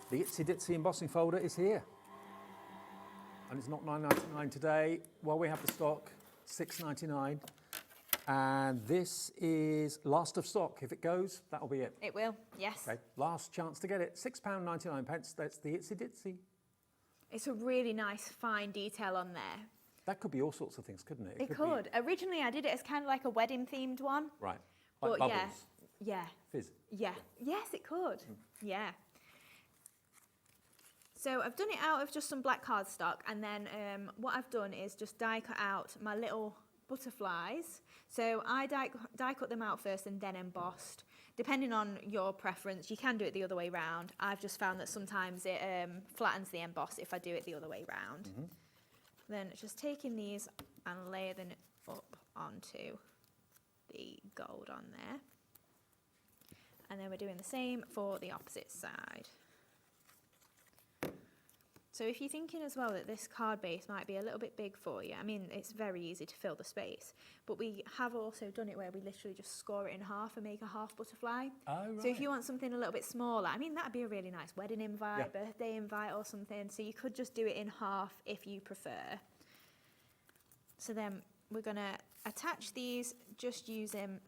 The Itsy Ditsy embossing folder is here. And it's not $9.99 today. While we have the stock, $6.99. And this is last of stock. If it goes, that'll be it. It will, yes. Okay, last chance to get it. £6.99. That's the Itsy Ditsy. It's a really nice fine detail on there. That could be all sorts of things, couldn't it? It could. Originally, I did it as kind of like a wedding themed one. Right. But Like yeah, bubbles. yeah. Fizz. Yeah. Yes, it could. Yeah. So I've done it out of just some black cardstock, and then what I've done is just die cut out my little butterflies. So I die cut them out first and then embossed. Depending on your preference, you can do it the other way round. I've just found that sometimes it flattens the emboss if I do it the other way round. Then just taking these and layering it up onto the gold on there. And then we're doing the same for the opposite side. So if you're thinking as well that this card base might be a little bit big for you, I mean, it's very easy to fill the space, but we have also done it where we literally just score it in half and make a half butterfly. Oh, right. So if you want something a little bit smaller, I mean, that'd be a really nice wedding invite, birthday invite or something. So you could just do it in half if you prefer. So then we're gonna attach these just using,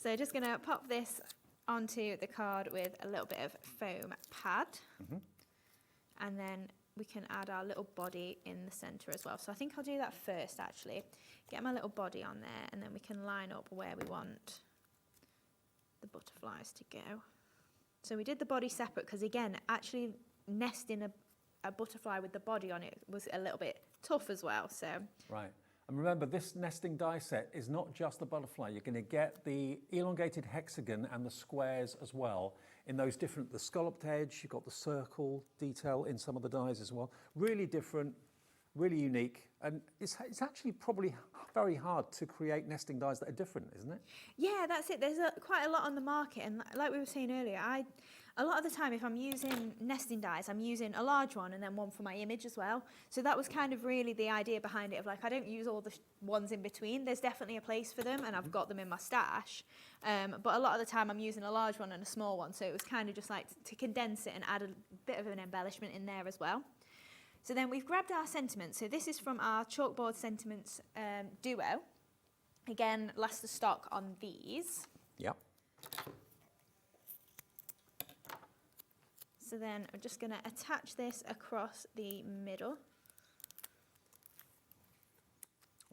so just gonna pop this onto the card with a little bit of foam pad, and then we can add our little body in the center as well. So I think I'll do that first actually. Get my little body on there, and then we can line up where we want the butterflies to go. So we did the body separate because again, actually nesting a butterfly with the body on it was a little bit tough as well. So Right. And remember, this nesting die set is not just the butterfly. You're going to get the elongated hexagon and the squares as well in those different, the scalloped edge, you've got the circle detail in some of the dies as well. Really different, really unique. And it's actually probably very hard to create nesting dies that are different, isn't it? yeah, that's it. There's quite a lot on the market, and like we were saying earlier, a lot of the time if I'm using nesting dies, I'm using a large one and then one for my image as well. So that was kind of really the idea behind it, of like, I don't use all the ones in between. There's definitely a place for them, and I've got them in my stash. But a lot of the time I'm using a large one and a small one. So it was kind of just like to condense it and add a bit of an embellishment in there as well. So then we've grabbed our sentiments. So this is from our chalkboard sentiments duo. Again, last of stock on these. Yep. So then I'm just going to attach this across the middle.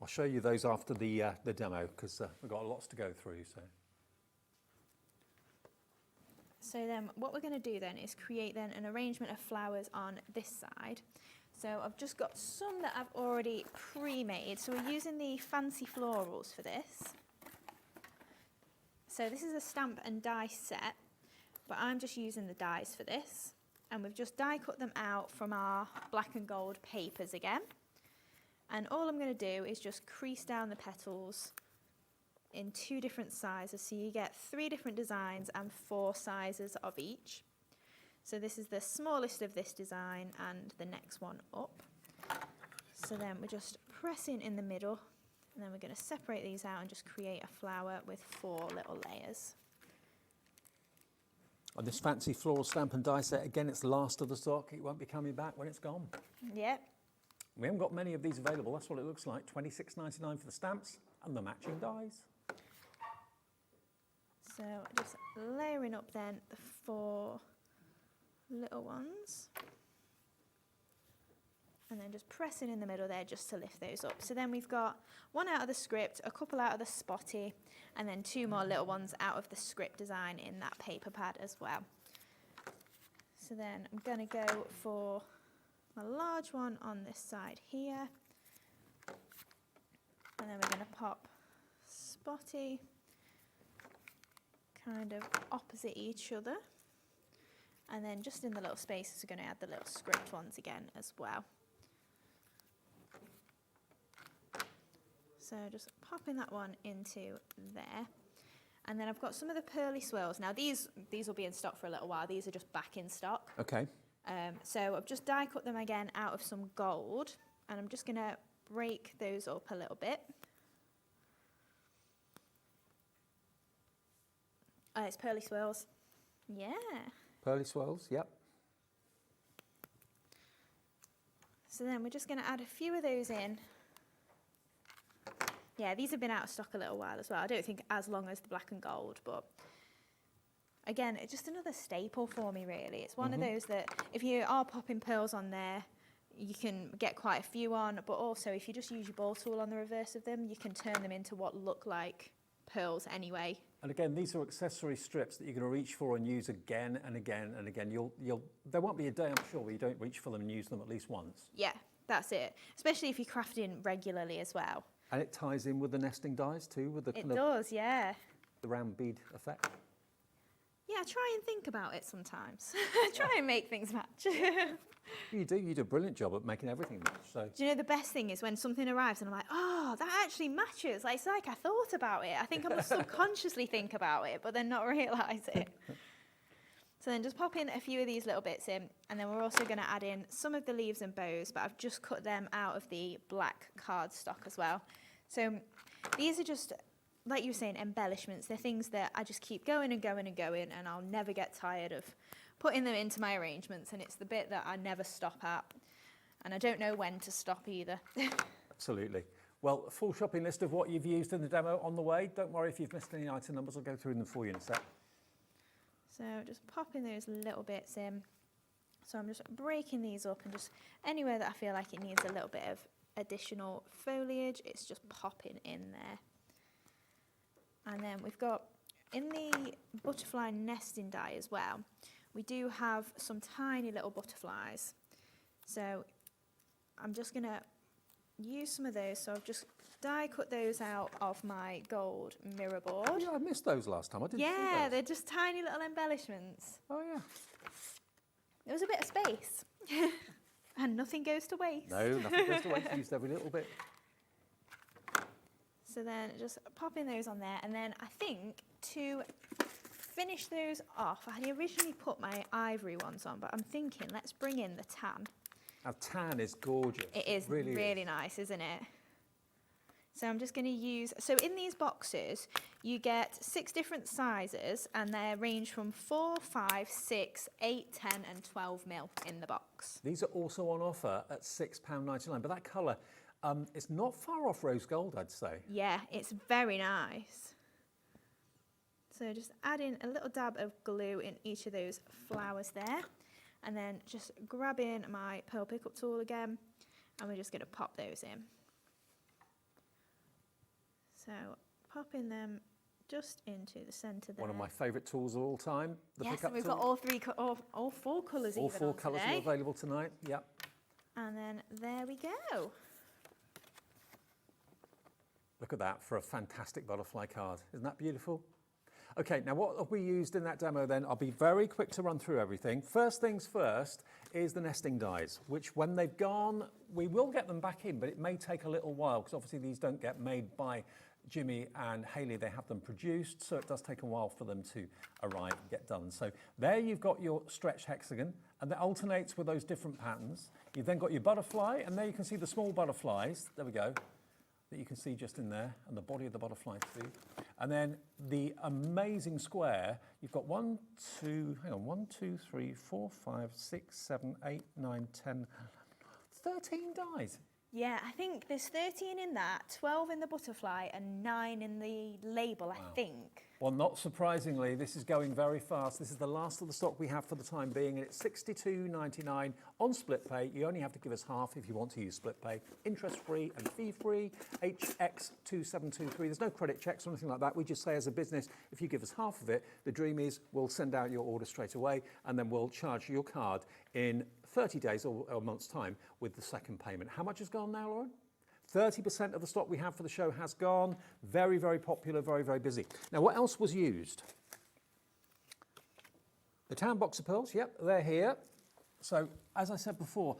I'll show you those after the demo, because we've got lots to go through. So then what we're going to do then is create then an arrangement of flowers on this side. So I've just got some that I've already pre-made. So we're using the fancy florals for this. So this is a stamp and die set, but I'm just using the dies for this. And we've just die cut them out from our black and gold papers again. And all I'm going to do is just crease down the petals in 2 different sizes. So you get 3 different designs and 4 sizes of each. So this is the smallest of this design and the next one up. So then we're just pressing in the middle, and then we're going to separate these out and just create a flower with 4 little layers. On this fancy floral stamp and die set, again, it's last of the stock. It won't be coming back when it's gone. Yep. We haven't got many of these available. That's what it looks like. $26.99 for the stamps and the matching dies. So just layering up then the 4 little ones, and then just pressing in the middle there just to lift those up. So then we've got 1 out of the script, a couple out of the spotty, and then 2 more little ones out of the script design in that paper pad as well. So then I'm going to go for my large one on this side here, and then we're going to pop spotty kind of opposite each other. And then just in the little spaces, we're going to add the little script ones again as well. So just popping that one into there. And then I've got some of the pearly swirls. Now these will be in stock for a little while. These are just back in stock. Okay. So I've just die cut them again out of some gold. And I'm just going to break those up a little bit. It's pearly swirls. Yeah. Pearly swirls, yep. So then we're just going to add a few of those in. Yeah, these have been out of stock a little while as well. I don't think as long as the black and gold, but again, it's just another staple for me, really. It's one of those that if you are popping pearls on there, you can get quite a few on, but also if you just use your ball tool on the reverse of them, you can turn them into what look like pearls anyway. And again, these are accessory strips that you're going to reach for and use again and again and again. There won't be a day, I'm sure, where you don't reach for them and use them at least once. Yeah, that's it. Especially if you're crafting regularly as well. And it ties in with the nesting dies too, with the It does, yeah. the round bead effect. Yeah, try and think about it sometimes. Try and make things match. You do a brilliant job at making everything match. So. Do you know the best thing is when something arrives and I'm like, oh, that actually matches. Like, it's like I thought about it. I think I must subconsciously think about it, but then not realise it. So then just pop in a few of these little bits in, and then we're also going to add in some of the leaves and bows, but I've just cut them out of the black cardstock as well. So these are just, like you were saying, embellishments. They're things that I just keep going and going and going, and I'll never get tired of putting them into my arrangements, and it's the bit that I never stop at. And I don't know when to stop either. Absolutely. Well, a full shopping list of what you've used in the demo on the way. Don't worry if you've missed any item numbers, I'll go through them for you in a sec. So just popping those little bits in. So I'm just breaking these up, and just anywhere that I feel like it needs a little bit of additional foliage, it's just popping in there. And then we've got, in the butterfly nesting die as well, we do have some tiny little butterflies. So I'm just going to use some of those. So I've just die cut those out of my gold mirror board. Oh, yeah, I missed those last time. I didn't see Yeah, those. they're just tiny little embellishments. Oh, yeah. There was a bit of space. And nothing goes to waste. No, nothing goes to waste. Used every little bit. So then just popping those on there, and then I think to finish those off, I had originally put my ivory ones on, but I'm thinking let's bring in the tan. Our tan is gorgeous. It is really nice, isn't it? So I'm just going to use, so in these boxes, you get 6 different sizes, and they range from 4, 5, 6, 8, 10 and 12 mil in the box. These are also on offer at £6.99, but that colour, it's not far off rose gold, I'd say. Yeah, it's very nice. So just add in a little dab of glue in each of those flowers there, and then just grab in my pearl pickup tool again, and we're just going to pop those in. So popping them just into the centre there. One of my favourite tools of all time. The yes, pickup and we've tool. got all 4 colours All even 4 on colours today. are available tonight, yep. And then there we go. Look at that for a fantastic butterfly card. Isn't that beautiful? Okay, now what have we used in that demo then? I'll be very quick to run through everything. First things first is the nesting dies, which when they've gone, we will get them back in, but it may take a little while because obviously these don't get made by Jimmy and Hayley. They have them produced, so it does take a while for them to arrive and get done. So there you've got your stretched hexagon, and that alternates with those different patterns. You've then got your butterfly, and there you can see the small butterflies. There we go. That you can see just in there, and the body of the butterfly too. And then the amazing square, you've got 1, 2, 3, 4, 5, 6, 7, 8, 9, 10, 13 dies. Yeah, I think there's 13 in that, 12 in the butterfly and 9 in the label, I think. Well, not surprisingly, this is going very fast. This is the last of the stock we have for the time being, and it's $62.99 on split pay. You only have to give us half if you want to use split pay. Interest-free and fee-free, HX2723. There's no credit checks or anything like that. We just say as a business, if you give us half of it, the Dreamees will send out your order straight away, and then we'll charge your card in 30 days or a month's time with the second payment. How much has gone now, Lauren? 30% of the stock we have for the show has gone. Very, very popular, very, very busy. Now, what else was used? The tan box of pearls, yep, they're here. So, as I said before,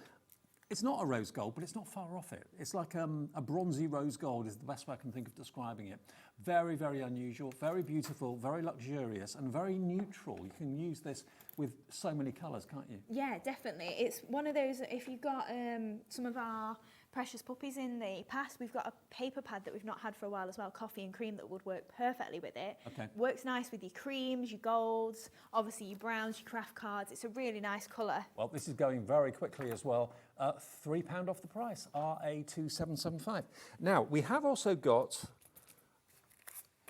it's not a rose gold, but it's not far off it. It's like a bronzy rose gold is the best way I can think of describing it. Very, very unusual, very beautiful, very luxurious, and very neutral. You can use this with so many colours, can't you? Yeah, definitely. It's one of those, if you've got some of our precious puppies in the past, we've got a paper pad that we've not had for a while as well, coffee and cream, that would work perfectly with it. Okay. Works nice with your creams, your golds, obviously your browns, your craft cards. It's a really nice colour. Well, this is going very quickly as well. £3 off the price, RA2775. Now, we have also got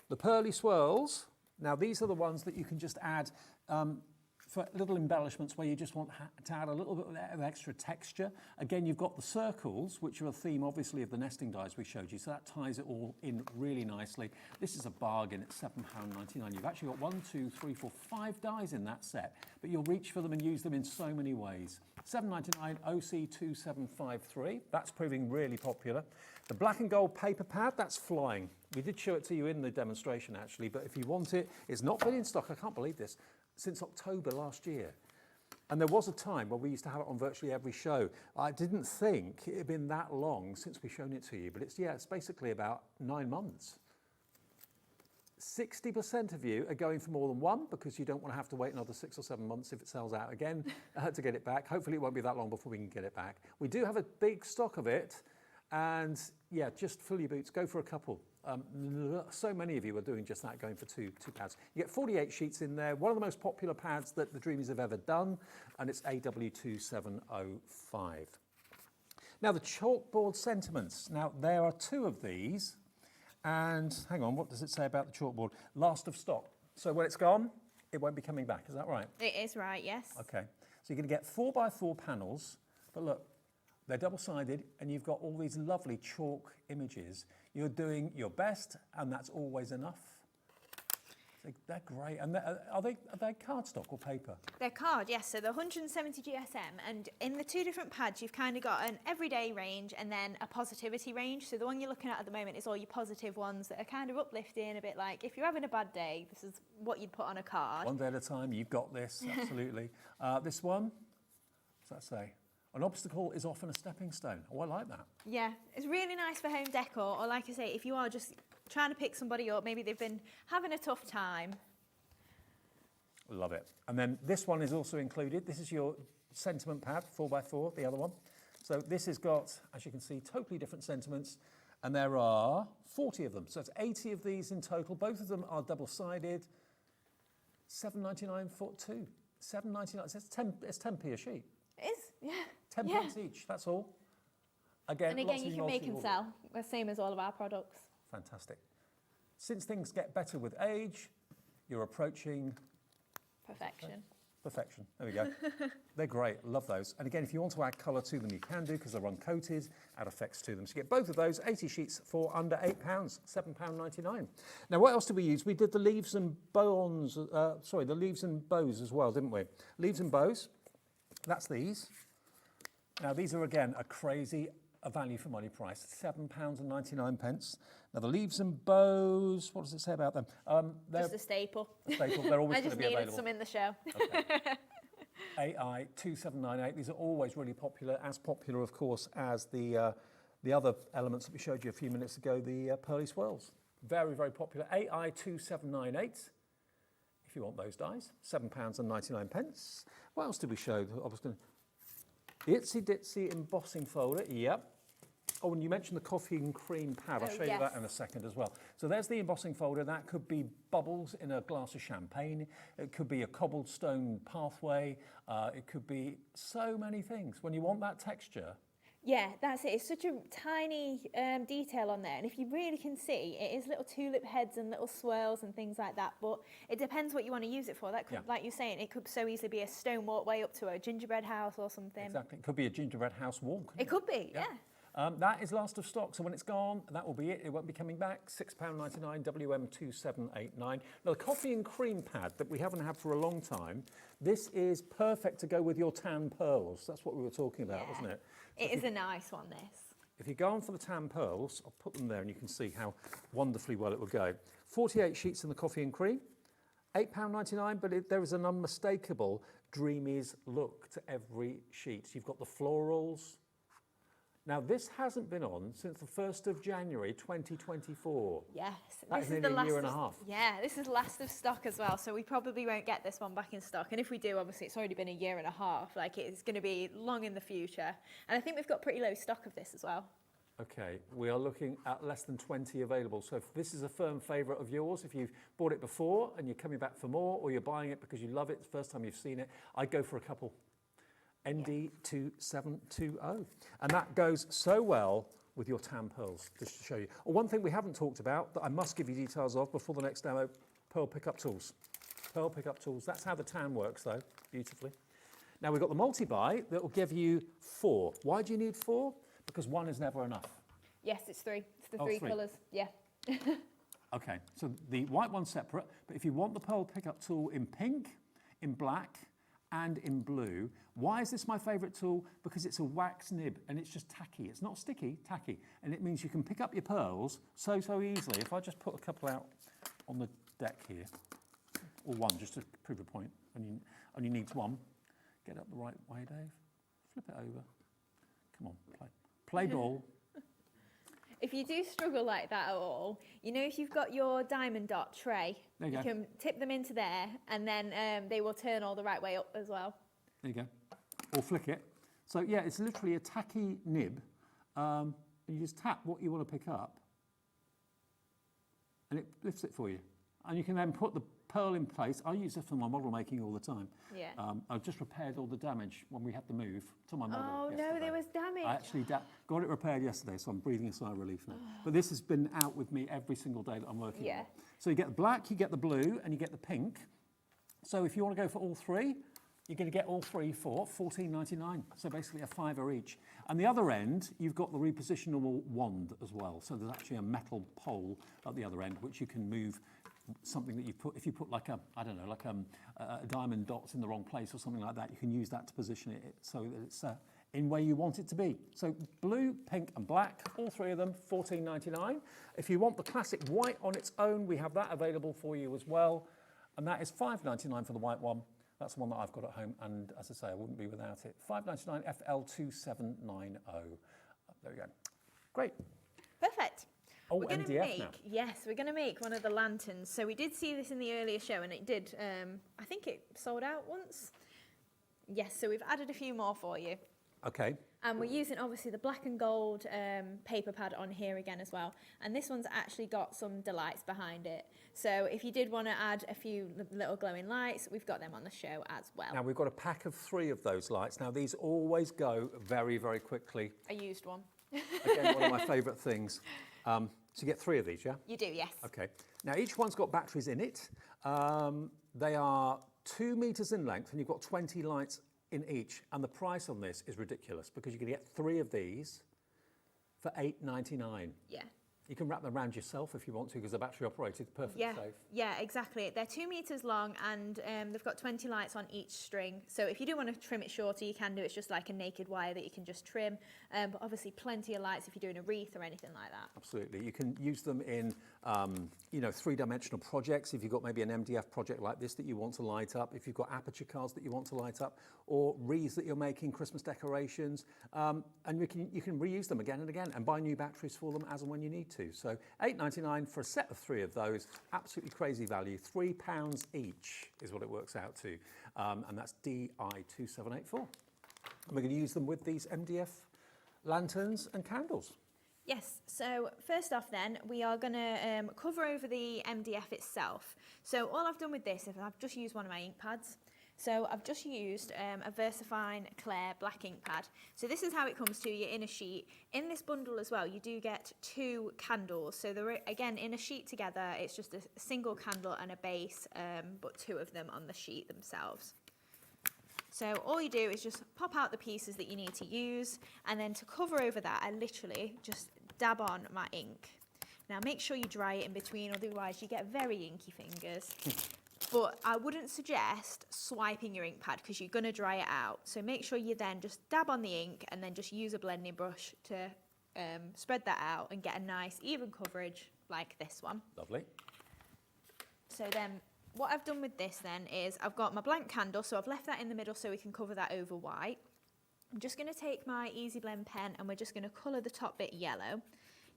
the Pearly Swirls Now, these are the ones that you can just add for little embellishments where you just want to add a little bit of extra texture. Again, you've got the circles, which are a theme, obviously, of the nesting dies we showed you, so that ties it all in really nicely. This is a bargain. It's £7.99. You've actually got 1, 2, 3, 4, 5 dies in that set, but you'll reach for them and use them in so many ways. £7.99 OC2753. That's proving really popular. The black and gold paper pad, that's flying. We did show it to you in the demonstration, actually, but if you want it, it's not been in stock. I can't believe this. Since October last year. And there was a time where we used to have it on virtually every show. I didn't think it had been that long since we've shown it to you, but it's basically about 9 months. 60% of you are going for more than one because you don't want to have to wait another 6 or 7 months if it sells out again to get it back. Hopefully it won't be that long before we can get it back. We do have a big stock of it, and yeah, just fill your boots, go for a couple. So many of you are doing just that, going for two pads. You get 48 sheets in there, one of the most popular pads that the Dreamees have ever done, and it's AW2705. Now the chalkboard sentiments. Now there are 2 of these, and hang on, what does it say about the chalkboard? Last of stock. So when it's gone, it won't be coming back, is that right? It is right, yes. Okay, so you're going to get 4x4 panels, but look, they're double-sided, and you've got all these lovely chalk images. You're doing your best, and that's always enough. They're great. And are they cardstock or paper? They're card, yes. So they're 170 GSM, and in the 2 different pads, you've kind of got an everyday range and then a positivity range. So the one you're looking at the moment is all your positive ones that are kind of uplifting, a bit like if you're having a bad day, this is what you'd put on a card. One day at a time, you've got this, absolutely. This one, what's that say? An obstacle is often a stepping stone. Oh, I like that. Yeah, it's really nice for home decor, or like I say, if you are just trying to pick somebody up, maybe they've been having a tough time. Love it. And then this one is also included. This is your sentiment pad, 4x4, the other one. So this has got, as you can see, totally different sentiments, and there are 40 of them. So it's 80 of these in total. Both of them are double-sided. £7.99 for 2. £7.99. So it's 10p a sheet. It is, yeah. 10 pence each, that's all. Again, and again, you can make and sell, the same as all of our products. Fantastic. Since things get better with age, you're approaching... Perfection. Perfection, there we go. They're great, love those. And again, if you want to add colour to them, you can do, because they're uncoated, add effects to them. So you get both of those, 80 sheets for under £8, £7.99. Now, what else did we use? We did the leaves and bows, the leaves and bows as well, didn't we? Leaves and bows. That's these. Now these are again a value for money price, £7.99. Now the leaves and bows, what does it say about them? Just a staple. They're always going to be available. I just needed some in the show. Okay. AI2798, these are always really popular, as popular of course as the other elements that we showed you a few minutes ago, the pearly swirls. Very, very popular. AI2798. If you want those dies, £7.99. What else did we show? I was going to... Itsy Ditsy embossing folder, yep. Oh, and you mentioned the coffee and cream pad. I'll show you that in a second as well. So there's the embossing folder. That could be bubbles in a glass of champagne. It could be a cobblestone pathway. It could be so many things. When you want that texture... Yeah, that's it. It's such a tiny detail on there. And if you really can see, it is little tulip heads and little swirls and things like that. But it depends what you want to use it for. That could, like you're saying, it could so easily be a stone walkway up to a gingerbread house or something. Exactly. It could be a gingerbread house wall. It could be, yeah. That is last of stock, so when it's gone, that will be it. It won't be coming back. £6.99, WM2789. Now, the coffee and cream pad that we haven't had for a long time, this is perfect to go with your tan pearls. That's what we were talking about, wasn't it? So it is a nice one, this. If you go on for the tan pearls, I'll put them there and you can see how wonderfully well it will go. 48 sheets in the coffee and cream, £8.99, but there is an unmistakable Dreamees look to every sheet. You've got the florals. Now, this hasn't been on since the 1st of January 2024. Yes. That is nearly a year and a half. Yeah, this is last of stock as well, so we probably won't get this one back in stock. And if we do, obviously, it's already been a year and a half. Like, it's going to be long in the future. And I think we've got pretty low stock of this as well. Okay, we are looking at less than 20 available. So if this is a firm favourite of yours, if you've bought it before and you're coming back for more, or you're buying it because you love it, it's the first time you've seen it, I'd go for a couple. ND2720. And that goes so well with your tan pearls, just to show you. One thing we haven't talked about that I must give you details of before the next demo pearl pickup tools. Pearl pickup tools. That's how the tan works, though, beautifully. Now, we've got the multi-buy that will give you 4. Why do you need 4? Because 1 is never enough. Yes, it's 3. It's the Oh, 3 3. colours. Yeah. Okay, so the white one's separate, but if you want the pearl pickup tool in pink, in black, and in blue, why is this my favourite tool? Because it's a wax nib and it's just tacky. It's not sticky, tacky. And it means you can pick up your pearls so easily. If I just put a couple out on the deck here, or 1, just to prove a point, only needs 1. Get up the right way, Dave. Flip it over. Come on, play ball. If you do struggle like that at all, you know, if you've got your diamond dot tray, There you go. can tip them into there and then they will turn all the right way up as well. There you go. Or flick it. So yeah, it's literally a tacky nib. And you just tap what you want to pick up and it lifts it for you. And you can then put the pearl in place. I use it for my model making all the time. Yeah. I've just repaired all the damage when we had the move to my model. Oh yesterday. no, there was damage. I actually got it repaired yesterday, so I'm breathing a sigh of relief now. But this has been out with me every single day that I'm working. Yeah. On it. So you get the black, you get the blue, and you get the pink. So if you want to go for all 3, you're going to get all 3 for $14.99. So basically a £5 each. And the other end, you've got the repositionable wand as well. So there's actually a metal pole at the other end, which you can move something that you put, if you put like a, I don't know, like a diamond dots in the wrong place or something like that, you can use that to position it so that it's in where you want it to be. So blue, pink and black, all 3 of them, $14.99. If you want the classic white on its own, we have that available for you as well. And that is $5.99 for the white one. That's the one that I've got at home. And as I say, I wouldn't be without it. $5.99 FL2790. There we go. Great. Perfect. Oh, we're going to MDF make, now. yes, we're going to make one of the lanterns. So we did see this in the earlier show and it did, I think it sold out once. Yes, so we've added a few more for you. Okay. And we're using obviously the black and gold paper pad on here again as well. And this one's actually got some delights behind it. So if you did want to add a few little glowing lights, we've got them on the show as well. Now we've got a pack of 3 of those lights. Now these always go very, very quickly. I used one. Again, one of my favourite things. So you get 3 of these, yeah? You do, yes. Okay. Now each one's got batteries in it. They are 2 metres in length and you've got 20 lights in each. And the price on this is ridiculous because you're going to get 3 of these for $8.99. Yeah. You can wrap them around yourself if you want to because they're battery operated, perfectly safe. Yeah, exactly. They're 2 metres long and they've got 20 lights on each string. So if you do want to trim it shorter, you can do. It's just like a naked wire that you can just trim. But obviously plenty of lights if you're doing a wreath or anything like that. Absolutely. You can use them in, you know, 3-dimensional projects. If you've got maybe an MDF project like this that you want to light up, if you've got aperture cards that you want to light up, or wreaths that you're making, Christmas decorations, and you can reuse them again and again and buy new batteries for them as and when you need to. So $8.99 for a set of 3 of those. Absolutely crazy value. £3 each is what it works out to. And that's DI2784. And we're going to use them with these MDF lanterns and candles. Yes, so first off then, we are going to cover over the MDF itself. So all I've done with this is I've just used one of my ink pads. So I've just used a VersaFine Claire black ink pad. So this is how it comes to you in a sheet. In this bundle as well, you do get 2 candles. So they're, again, in a sheet together, it's just a single candle and a base, but 2 of them on the sheet themselves. So all you do is just pop out the pieces that you need to use, and then to cover over that, I literally just dab on my ink. Now make sure you dry it in between, otherwise you get very inky fingers. But I wouldn't suggest swiping your ink pad because you're going to dry it out. So make sure you then just dab on the ink and then just use a blending brush to spread that out and get a nice even coverage like this one. Lovely. So then what I've done with this then is I've got my blank candle, so I've left that in the middle so we can cover that over white. I'm just going to take my Easy Blend pen and we're just going to colour the top bit yellow.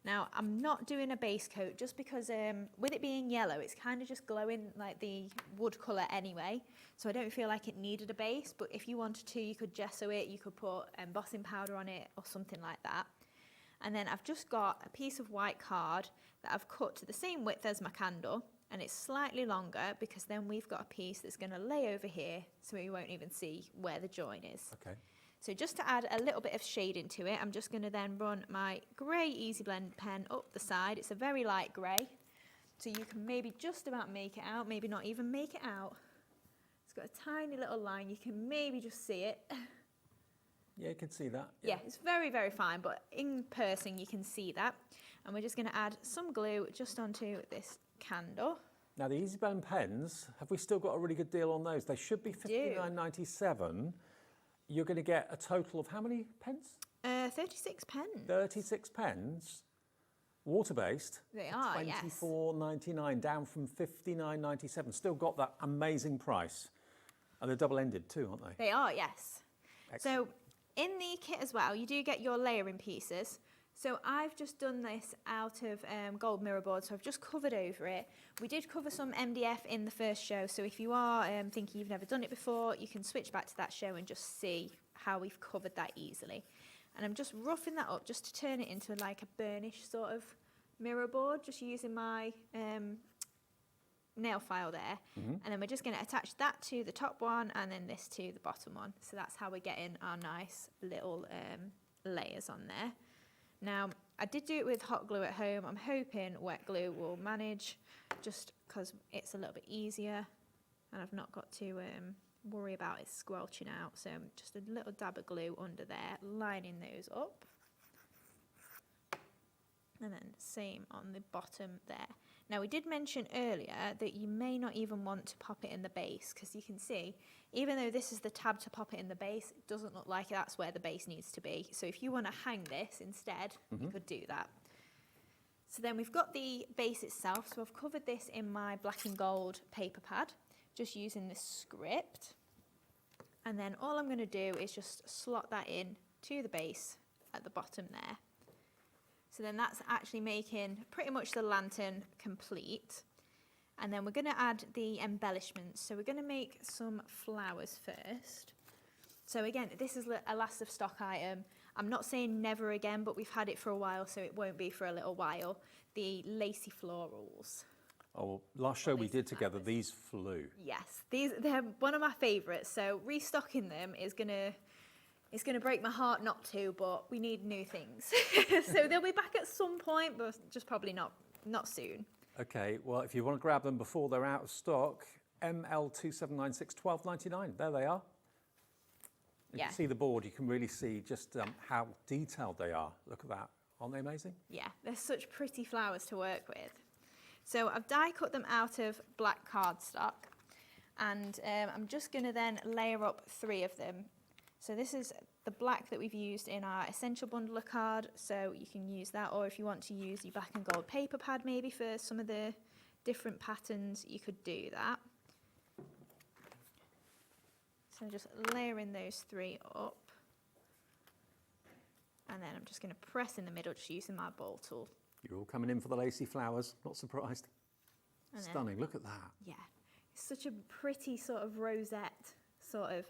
Now, I'm not doing a base coat just because with it being yellow, it's kind of just glowing like the wood colour anyway. So I don't feel like it needed a base, but if you wanted to, you could gesso it, you could put embossing powder on it or something like that. And then I've just got a piece of white card that I've cut to the same width as my candle, and it's slightly longer because then we've got a piece that's going to lay over here so we won't even see where the join is. Okay. So just to add a little bit of shade into it, I'm just going to then run my grey Easy Blend pen up the side. It's a very light grey. So you can maybe just about make it out, maybe not even make it out. It's got a tiny little line, you can maybe just see it. Yeah, you can see that. Yeah, it's very, very fine, but in person you can see that. And we're just going to add some glue just onto this candle. Now the Easy Blend pens, have we still got a really good deal on those? They should be £59.97. You're going to get a total of how many pens? 36 pens. 36 pens, water-based. They are, yes. £24.99, down from £59.97. Still got that amazing price. And they're double-ended too, aren't they? They are, yes. Excellent. So in the kit as well, you do get your layering pieces. So I've just done this out of gold mirror board, so I've just covered over it. We did cover some MDF in the first show, so if you are thinking you've never done it before, you can switch back to that show and just see how we've covered that easily. And I'm just roughing that up just to turn it into like a burnished sort of mirror board, just using my nail file there. And then we're just going to attach that to the top one and then this to the bottom one. So that's how we're getting our nice little layers on there. Now, I did do it with hot glue at home. I'm hoping wet glue will manage just because it's a little bit easier and I've not got to worry about it squelching out. So just a little dab of glue under there, lining those up. And then same on the bottom there. Now we did mention earlier that you may not even want to pop it in the base because you can see, even though this is the tab to pop it in the base, it doesn't look like that's where the base needs to be. So if you want to hang this instead, you could do that. So then we've got the base itself. So I've covered this in my black and gold paper pad, just using this script. And then all I'm going to do is just slot that in to the base at the bottom there. So then that's actually making pretty much the lantern complete. And then we're going to add the embellishments. So we're going to make some flowers first. So again, this is a last of stock item. I'm not saying never again, but we've had it for a while, so it won't be for a little while. The lacy florals. Oh, last show we did together, these flew. Yes, they're one of my favourites. So restocking them is going to break my heart not to, but we need new things. So they'll be back at some point, but just probably not soon. Okay, well, if you want to grab them before they're out of stock, ML2796 12.99. There they are. You can see the board. You can really see just how detailed they are. Look at that. Aren't they amazing? Yeah, they're such pretty flowers to work with. So I've die cut them out of black cardstock, and I'm just going to then layer up 3 of them. So this is the black that we've used in our essential bundler card, so you can use that, or if you want to use your black and gold paper pad maybe for some of the different patterns, you could do that. So just layering those 3 up. And then I'm just going to press in the middle just using my ball tool. You're all coming in for the lacy flowers, not surprised. And stunning, look at that. Yeah, it's such a pretty sort of rosette sort of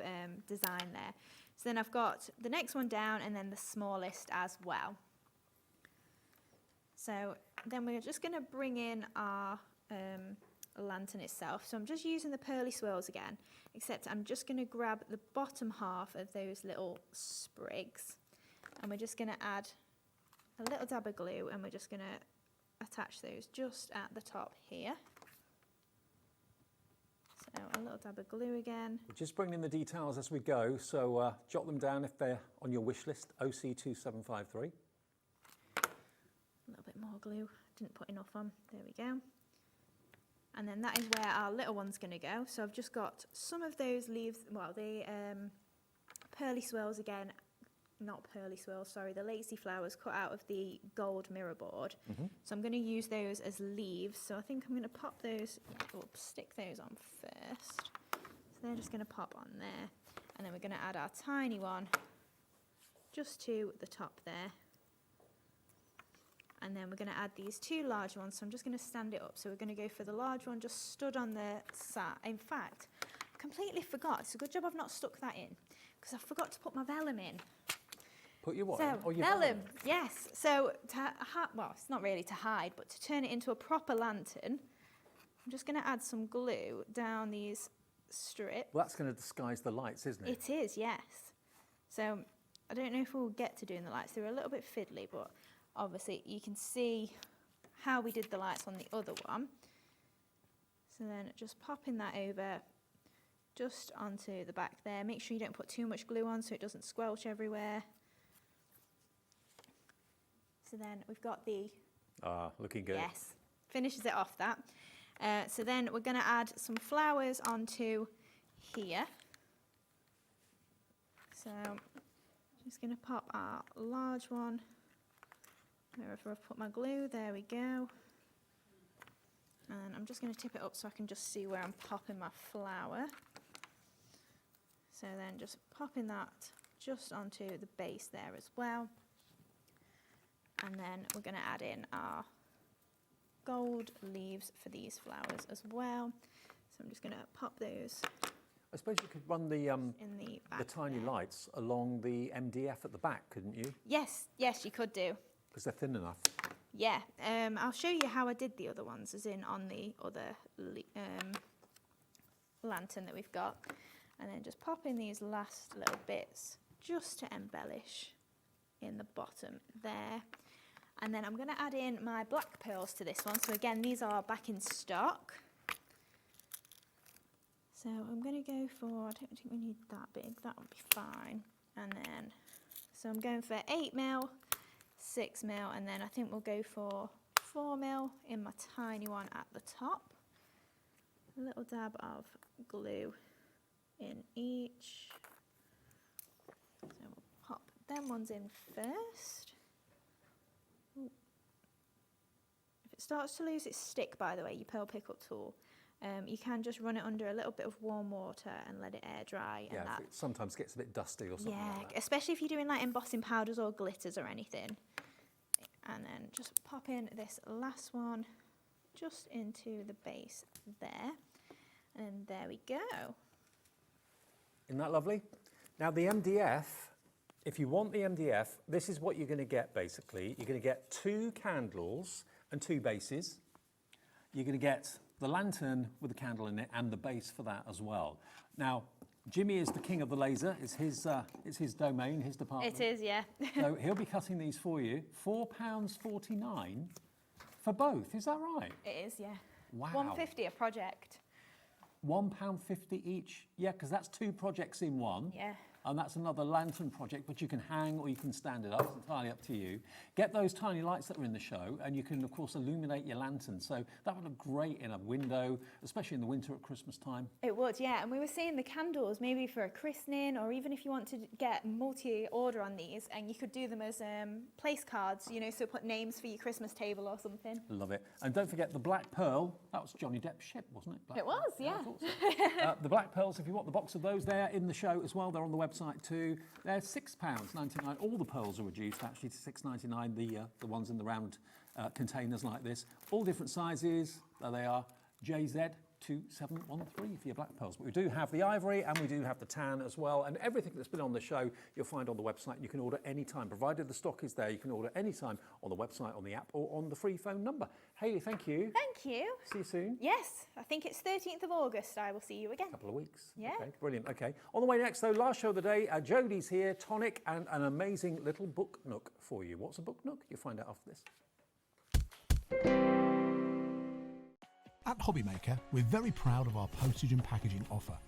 design there. So then I've got the next one down and then the smallest as well. So then we're just going to bring in our lantern itself. So I'm just using the pearly swirls again, except I'm just going to grab the bottom half of those little sprigs and we're just going to add a little dab of glue and we're just going to attach those just at the top here. So a little dab of glue again. We're just bringing in the details as we go, so jot them down if they're on your wish list, OC2753. A little bit more glue, didn't put enough on, there we go. And then that is where our little one's going to go. So I've just got some of those leaves, well, the pearly swirls again, not pearly swirls, sorry, the lacy flowers cut out of the gold mirror board. So I'm going to use those as leaves. So I think I'm going to pop those, stick those on first. So they're just going to pop on there. And then we're going to add our tiny one just to the top there. And then we're going to add these 2 large ones. So I'm just going to stand it up. So we're going to go for the large one just stood on the side. In fact, I completely forgot. It's a good job I've not stuck that in because I forgot to put my vellum in. Put your what? So, your vellum, yes. So, well, it's not really to hide, but to turn it into a proper lantern, I'm just going to add some glue down these strips. Well, that's going to disguise the lights, isn't it? It is, yes. So, I don't know if we'll get to doing the lights. They're a little bit fiddly, but obviously you can see how we did the lights on the other one. So then just popping that over just onto the back there. Make sure you don't put too much glue on so it doesn't squelch everywhere. So then we've got the... looking good. Yes, finishes it off that. So then we're going to add some flowers onto here. So just going to pop our large one wherever I've put my glue. There we go. And I'm just going to tip it up so I can just see where I'm popping my flower. So then just popping that just onto the base there as well. And then we're going to add in our gold leaves for these flowers as well. So I'm just going to pop those. I suppose you could run the tiny lights along the MDF at the back, couldn't you? Yes, yes, you could do. Because they're thin enough. Yeah, I'll show you how I did the other ones, as in on the other lantern that we've got. And then just pop in these last little bits just to embellish in the bottom there. And then I'm going to add in my black pearls to this one. So again, these are back in stock. So I'm going to go for, I don't think we need that big, that would be fine. And then, so I'm going for 8mm, 6mm, and then I think we'll go for 4mm in my tiny one at the top. A little dab of glue in each. So we'll pop them ones in first. Ooh. If it starts to lose its stick, by the way, your pearl pickup tool, you can just run it under a little bit of warm water and let it air dry. Yeah, and that, it sometimes gets a bit dusty or something like that. especially if you're doing like embossing powders or glitters or anything. And then just pop in this last one just into the base there. And there we go. Isn't that lovely? Now the MDF, if you want the MDF, this is what you're going to get basically. You're going to get 2 candles and 2 bases. You're going to get the lantern with the candle in it and the base for that as well. Now, Jimmy is the king of the laser. It's his domain, his department. It is, yeah. So he'll be cutting these for you. £4.49 for both. Is that right? It is, yeah. Wow. £1.50 a project. £1.50 each. Yeah, because that's 2 projects in one. Yeah. And that's another lantern project, which you can hang or you can stand it up. It's entirely up to you. Get those tiny lights that are in the show, and you can, of course, illuminate your lantern. So that would look great in a window, especially in the winter at Christmas time. It would, yeah. And we were saying the candles, maybe for a christening, or even if you want to get multi-order on these, and you could do them as place cards, you know, so put names for your Christmas table or something. Love it. And don't forget the black pearl. That was Johnny Depp's ship, wasn't it? Black It was, Pearl. yeah. I thought so. The black pearls, if you want the box of those, they're in the show as well. They're on the website too. They're £6.99. All the pearls are reduced actually to £6.99. The ones in the round containers like this. All different sizes. There they are. JZ2713 for your black pearls. But we do have the ivory and we do have the tan as well. And everything that's been on the show you'll find on the website. You can order anytime. Provided the stock is there, you can order anytime on the website, on the app, or on the free phone number. Hayley, thank you. Thank you. See you soon. Yes, I think it's 13th of August. I will see you again. Couple of weeks. Yeah. Okay, brilliant. Okay. On the way next, though, last show of the day, Jodie's here, Tonic, and an amazing little book nook for you. What's a book nook? You'll find out after this. At Hobbymaker, we're very proud of our postage and packaging offer,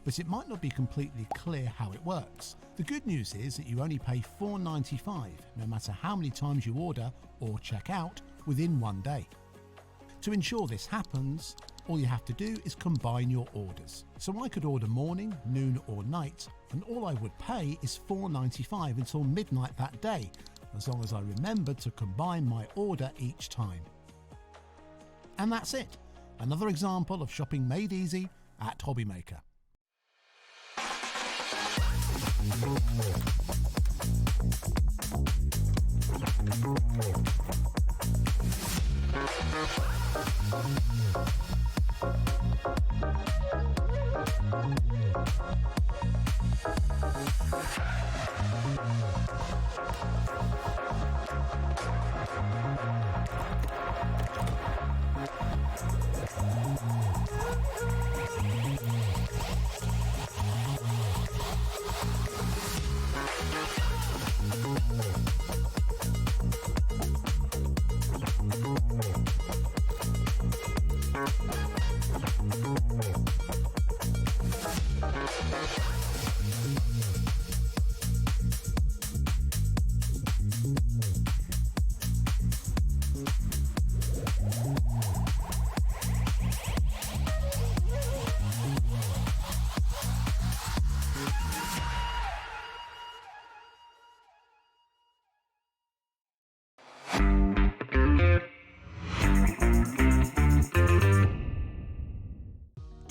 but it might not be completely clear how it works. The good news is that you only pay $4.95 no matter how many times you order or check out within one day. To ensure this happens, all you have to do is combine your orders. So I could order morning, noon or night, and all I would pay is $4.95 until midnight that day, as long as I remembered to combine my order each time. And that's it. Another example of shopping made easy at Hobbymaker.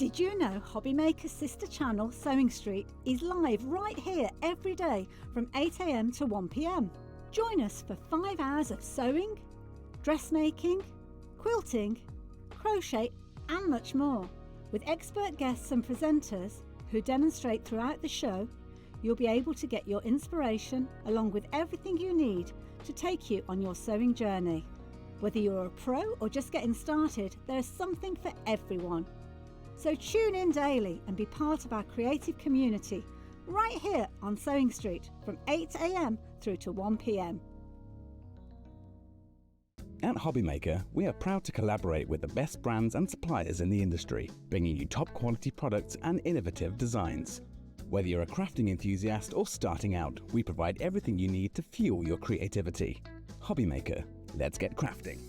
Did you know Hobbymaker's sister channel, Sewing Street, is live right here every day from 8 a.m. to 1 p.m. Join us for 5 hours of sewing, dressmaking, quilting, crochet and much more. With expert guests and presenters who demonstrate throughout the show, you'll be able to get your inspiration along with everything you need to take you on your sewing journey. Whether you're a pro or just getting started, there's something for everyone. So tune in daily and be part of our creative community right here on Sewing Street from 8 a.m. through to 1 p.m. At Hobbymaker, we are proud to collaborate with the best brands and suppliers in the industry, bringing you top quality products and innovative designs. Whether you're a crafting enthusiast or starting out, we provide everything you need to fuel your creativity. Hobbymaker, let's get crafting.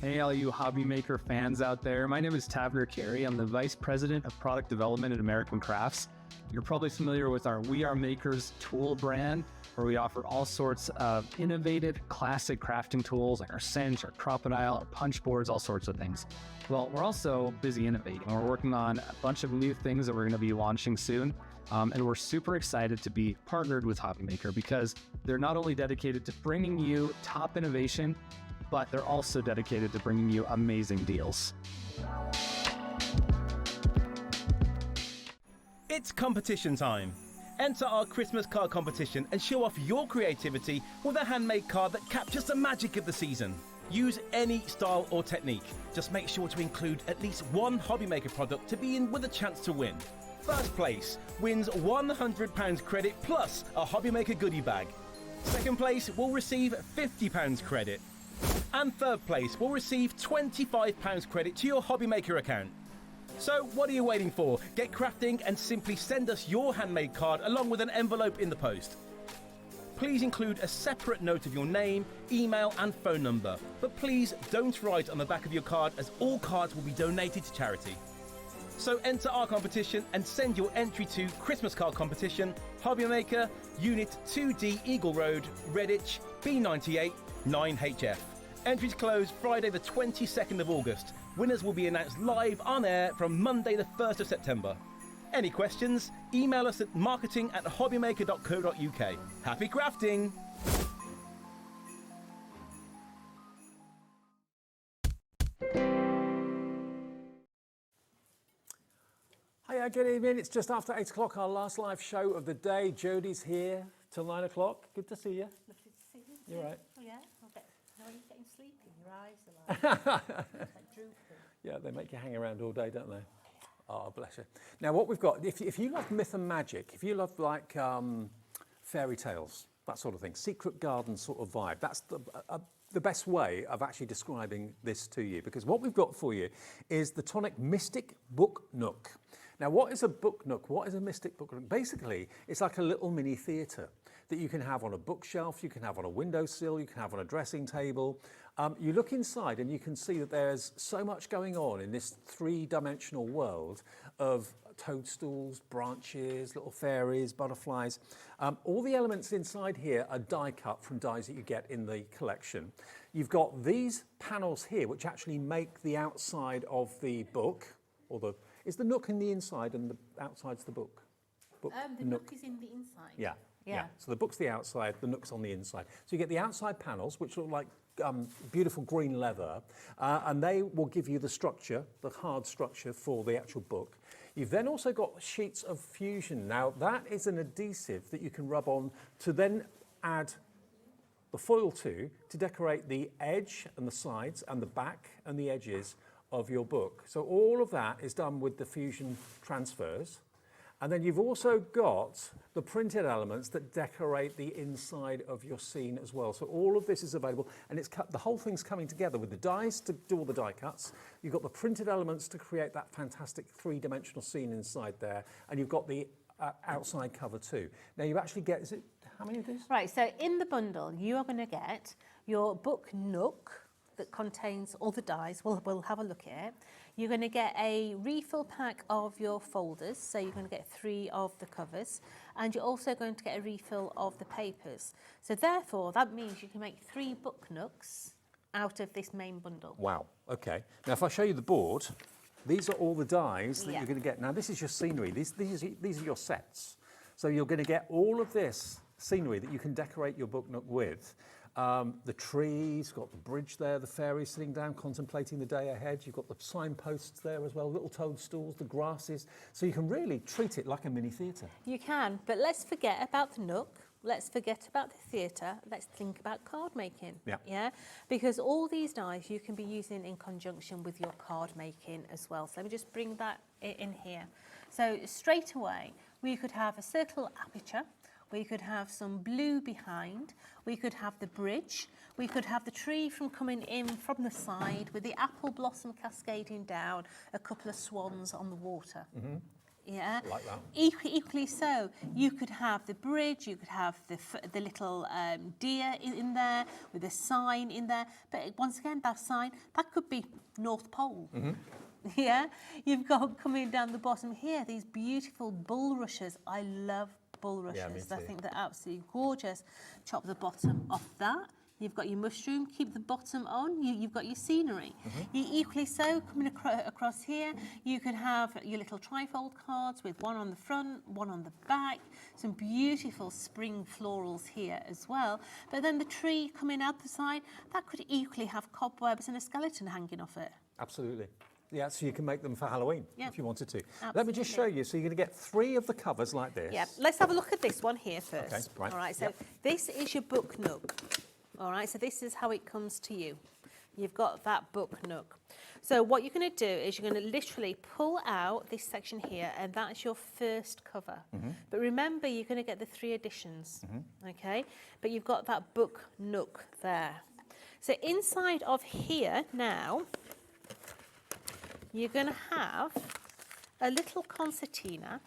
Hey, all you hobby maker fans out there. My name is Tavner Carey. I'm the Vice President of Product Development at American Crafts. You're probably familiar with our We Are Makers tool brand, where we offer all sorts of innovative, classic crafting tools like our cinch, our crocodile, our punch boards, all sorts of things. Well, we're also busy innovating. We're working on a bunch of new things that we're going to be launching soon. And we're super excited to be partnered with Hobbymaker because they're not only dedicated to bringing you top innovation, but they're also dedicated to bringing you amazing deals. It's competition time. Enter our Christmas card competition and show off your creativity with a handmade card that captures the magic of the season. Use any style or technique. Just make sure to include at least one Hobbymaker product to be in with a chance to win. First place wins £100 credit plus a Hobbymaker goodie bag. Second place will receive £50 credit. And third place will receive £25 credit to your Hobbymaker account. So what are you waiting for? Get crafting and simply send us your handmade card along with an envelope in the post. Please include a separate note of your name, email and phone number. But please don't write on the back of your card as all cards will be donated to charity. So enter our competition and send your entry to Christmas Card Competition, Hobbymaker, Unit 2D Eagle Road, Redditch, B98 9HF. Entries close Friday the 22nd of August. Winners will be announced live on air from Monday the 1st of September. Any questions? Email us at marketing@hobbymaker.co.uk. Happy crafting! Hiya, good evening. It's just after 8 o'clock, our last live show of the day. Jodie's here till 9 o'clock. Good to see you. Lovely to see you. You're right. Oh, yeah. Now you're getting sleepy. Your eyes are like drooping. Yeah, they make you hang around all day, don't they? Oh, bless you. Now, what we've got, if you love myth and magic, if you love like fairy tales, that sort of thing, secret garden sort of vibe, that's the best way of actually describing this to you, because what we've got for you is the Tonic Mystic Book Nook. Now, what is a book nook? What is a mystic book nook? Basically, it's like a little mini theatre that you can have on a bookshelf, you can have on a windowsill, you can have on a dressing table. You look inside and you can see that there's so much going on in this three-dimensional world of toadstools, branches, little fairies, butterflies. All the elements inside here are die cut from dies that you get in the collection. You've got these panels here which actually make the outside of the book, or is the nook in the inside and the outside's the book? The nook is in the inside. Yeah. So the book's the outside, the nook's on the inside. So you get the outside panels, which look like beautiful green leather, and they will give you the structure, the hard structure for the actual book. You've then also got sheets of fusion. Now, that is an adhesive that you can rub on to then add the foil to decorate the edge and the sides and the back and the edges of your book. So all of that is done with the fusion transfers. And then you've also got the printed elements that decorate the inside of your scene as well. So all of this is available, and it's the whole thing's coming together with the dies to do all the die cuts. You've got the printed elements to create that fantastic three-dimensional scene inside there, and you've got the outside cover too. Now you actually get, how many of these? Right, so in the bundle, you are going to get your book Nook, that contains all the dies. We'll have a look at it. You're going to get a refill pack of your folders, so you're going to get 3 of the covers, and you're also going to get a refill of the papers. So therefore, that means you can make 3 book nooks out of this main bundle. Wow, okay. Now if I show you the board, these are all the dies that you're going to get. Now this is your scenery, these are your sets. So you're going to get all of this scenery that you can decorate your book nook with. The trees, got the bridge there, the fairies sitting down contemplating the day ahead. You've got the signposts there as well, little toadstools, the grasses. So you can really treat it like a mini theatre. You can, but let's forget about the nook. Let's forget about the theatre. Let's think about card making. Yeah. Because all these dies you can be using in conjunction with your card making as well. So let me just bring that in here. So straight away, we could have a circle aperture. We could have some blue behind, we could have the bridge, we could have the tree from coming in from the side with the apple blossom cascading down, a couple of swans on the water. Yeah, like that. Equally so, you could have the bridge, you could have the little deer in there with a sign in there. But once again, that sign, that could be North Pole. Yeah, you've got coming down the bottom here, these beautiful bulrushes. I love bulrushes. I think they're absolutely gorgeous. Chop the bottom off that. You've got your mushroom, keep the bottom on, you've got your scenery. You equally so, coming across here, you could have your little trifold cards with one on the front, one on the back, some beautiful spring florals here as well. But then the tree coming out the side, that could equally have cobwebs and a skeleton hanging off it. Absolutely. Yeah, so you can make them for Halloween if you wanted to. Absolutely. Let me just show you. So you're going to get 3 of the covers like this. Yeah, let's have a look at this one here first. Okay, right. All right, so this is your book nook. All right, so this is how it comes to you. You've got that book nook. So what you're going to do is you're going to literally pull out this section here, and that's your first cover. But remember, you're going to get the 3 editions, okay? But you've got that book nook there. So inside of here now, you're going to have a little concertina,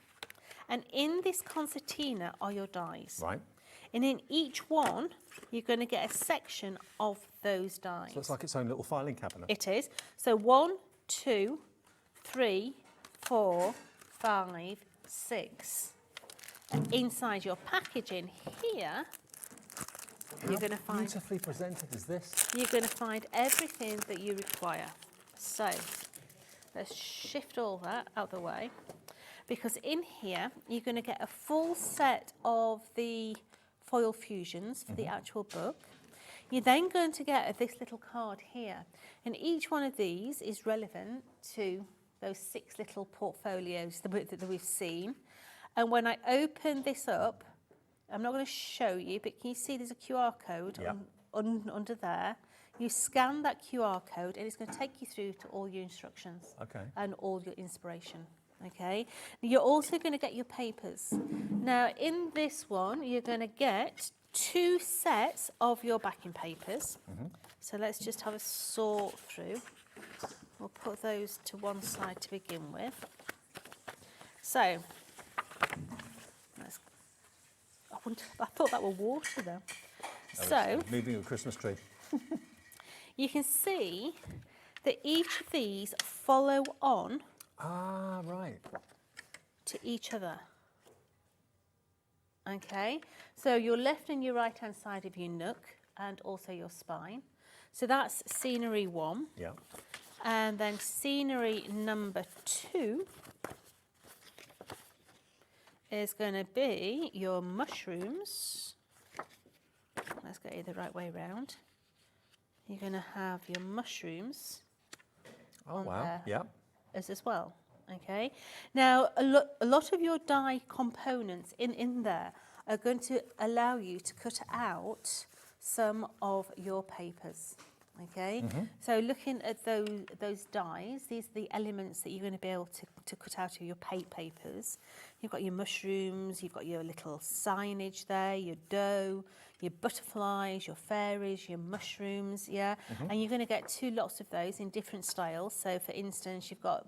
and in this concertina are your dies. Right. And in each one, you're going to get a section of those dies. So it's like its own little filing cabinet. It is. So 1, 2, 3, 4, 5, 6. And inside your packaging here, you're going to find... beautifully presented is this? You're going to find everything that you require. So let's shift all that out of the way, because in here you're going to get a full set of the foil fusions for the actual book. You're then going to get this little card here, and each one of these is relevant to those 6 little portfolios that we've seen. And when I open this up, I'm not going to show you, but can you see there's a QR code under there? You scan that QR code and it's going to take you through to all your instructions and all your inspiration. Okay, you're also going to get your papers. Now in this one, you're going to get 2 sets of your backing papers. So let's just have a sort through. We'll put those to one side to begin with. So, I thought that were water though. So, moving a Christmas tree. You can see that each of these follow on to each other. Okay, so your left and your right hand side of your nook and also your spine. So that's scenery 1. Yeah. And then scenery number 2 is going to be your mushrooms. Let's get it the right way round. You're going to have your mushrooms on there as well. Okay. Now, a lot of your die components in there are going to allow you to cut out some of your papers. Okay. So looking at those dies, these are the elements that you're going to be able to cut out of your papers. You've got your mushrooms, you've got your little signage there, your dough, your butterflies, your fairies, your mushrooms, and you're going to get 2 lots of those in different styles. So for instance, you've got,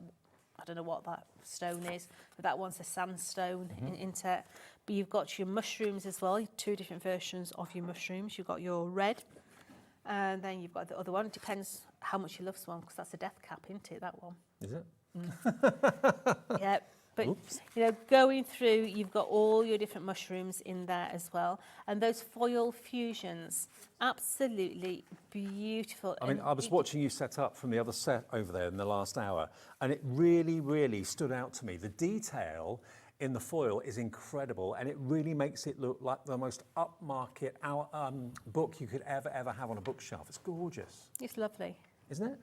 I don't know what that stone is, but that one's a sandstone into it. But you've got your mushrooms as well, 2 different versions of your mushrooms. You've got your red And then you've got the other one. It depends how much you love swan, because that's a death cap, isn't it, that one? Is it? Yeah, but Oops. you know, going through, you've got all your different mushrooms in there as well, and those foil fusions, absolutely beautiful. I mean, And I was watching you set up from the other set over there in the last hour, and it really, really stood out to me. The detail in the foil is incredible, and it really makes it look like the most upmarket book you could ever have on a bookshelf. It's gorgeous. It's lovely. Isn't it?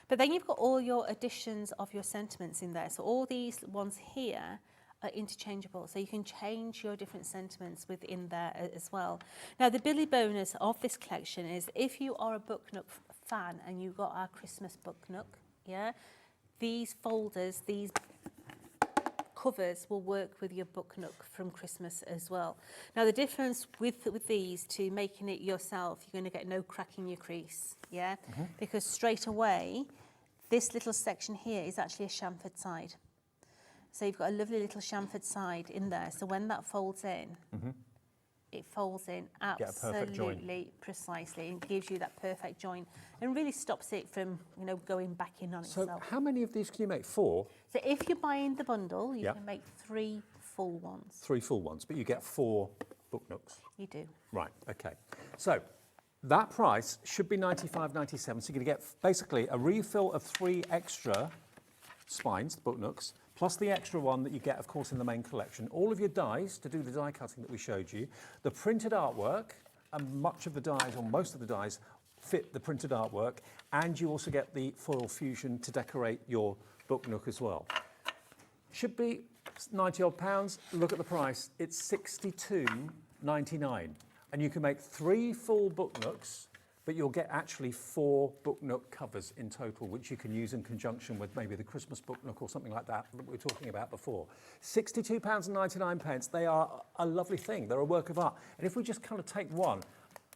But then you've got all your additions of your sentiments in there. So all these ones here are interchangeable. So you can change your different sentiments within there as well. Now, the Billy bonus of this collection is if you are a Book Nook fan and you got our Christmas Book Nook, yeah, these folders, these covers will work with your Book Nook from Christmas as well. Now, the difference with these to making it yourself, you're going to get no crack in your crease, yeah? Because straight away, this little section here is actually a chamfered side. So you've got a lovely little chamfered side in there. So when that folds in, it folds in absolutely precisely and gives you that perfect join and really stops it from, you know, going back in on So itself. how many of these can you make? 4? So if you're buying the bundle, you Yeah. can make 3 full ones. 3 full ones, but you get 4 Book Nooks. You do. Right, okay. So that price should be $95.97. So you're going to get basically a refill of 3 extra spines, Book Nooks, plus the extra one that you get, of course, in the main collection. All of your dies to do the die cutting that we showed you, the printed artwork, and much of the dies, or most of the dies, fit the printed artwork, and you also get the foil fusion to decorate your Book Nook as well. Should be 90 odd pounds. Look at the price. It's $62.99. And you can make 3 full Book Nooks, but you'll get actually 4 Book Nook covers in total, which you can use in conjunction with maybe the Christmas Book Nook or something like that we were talking about before. £62.99. They are a lovely thing. They're a work of art. And if we just kind of take one,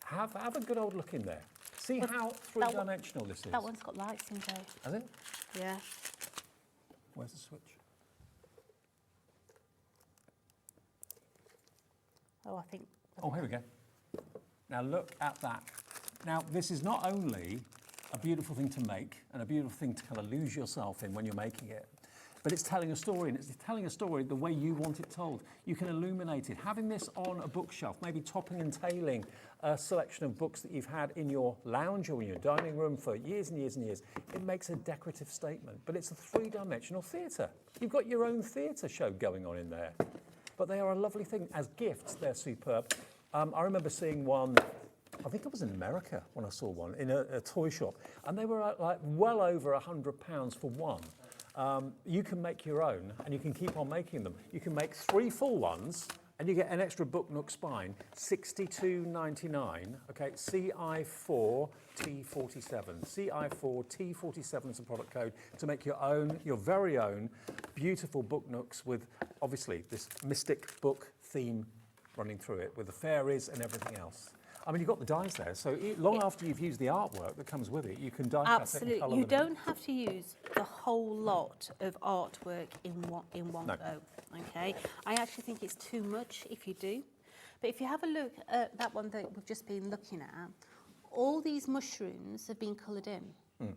have a good old look in there. See how three-dimensional this is. That one's got lights in, Joe. Has it? Yeah. Where's the switch? Oh, I think. Oh, here we go. Now look at that. Now this is not only a beautiful thing to make and a beautiful thing to kind of lose yourself in when you're making it, but it's telling a story, and it's telling a story the way you want it told. You can illuminate it. Having this on a bookshelf, maybe topping and tailing a selection of books that you've had in your lounge or in your dining room for years and years and years, it makes a decorative statement. But it's a 3-dimensional theatre. You've got your own theatre show going on in there. But they are a lovely thing. As gifts, they're superb. I remember seeing one, I think it was in America when I saw one, in a toy shop, and they were like well over £100 for one. You can make your own, and you can keep on making them. You can make 3 full ones, and you get an extra Book Nook spine, $62.99. Okay, CI4T47. CI4T47 is a product code to make your own, your very own, beautiful Book Nooks with obviously this mystic book theme running through it with the fairies and everything else. I mean, you've got the dies there, so long after you've used the artwork that comes with it, you can die cut it and Absolutely. colour You them in. don't have to use the whole lot of artwork in one No. go. Okay. I actually think it's too much if you do. But if you have a look at that one that we've just been looking at, all these mushrooms have been coloured in. Mm.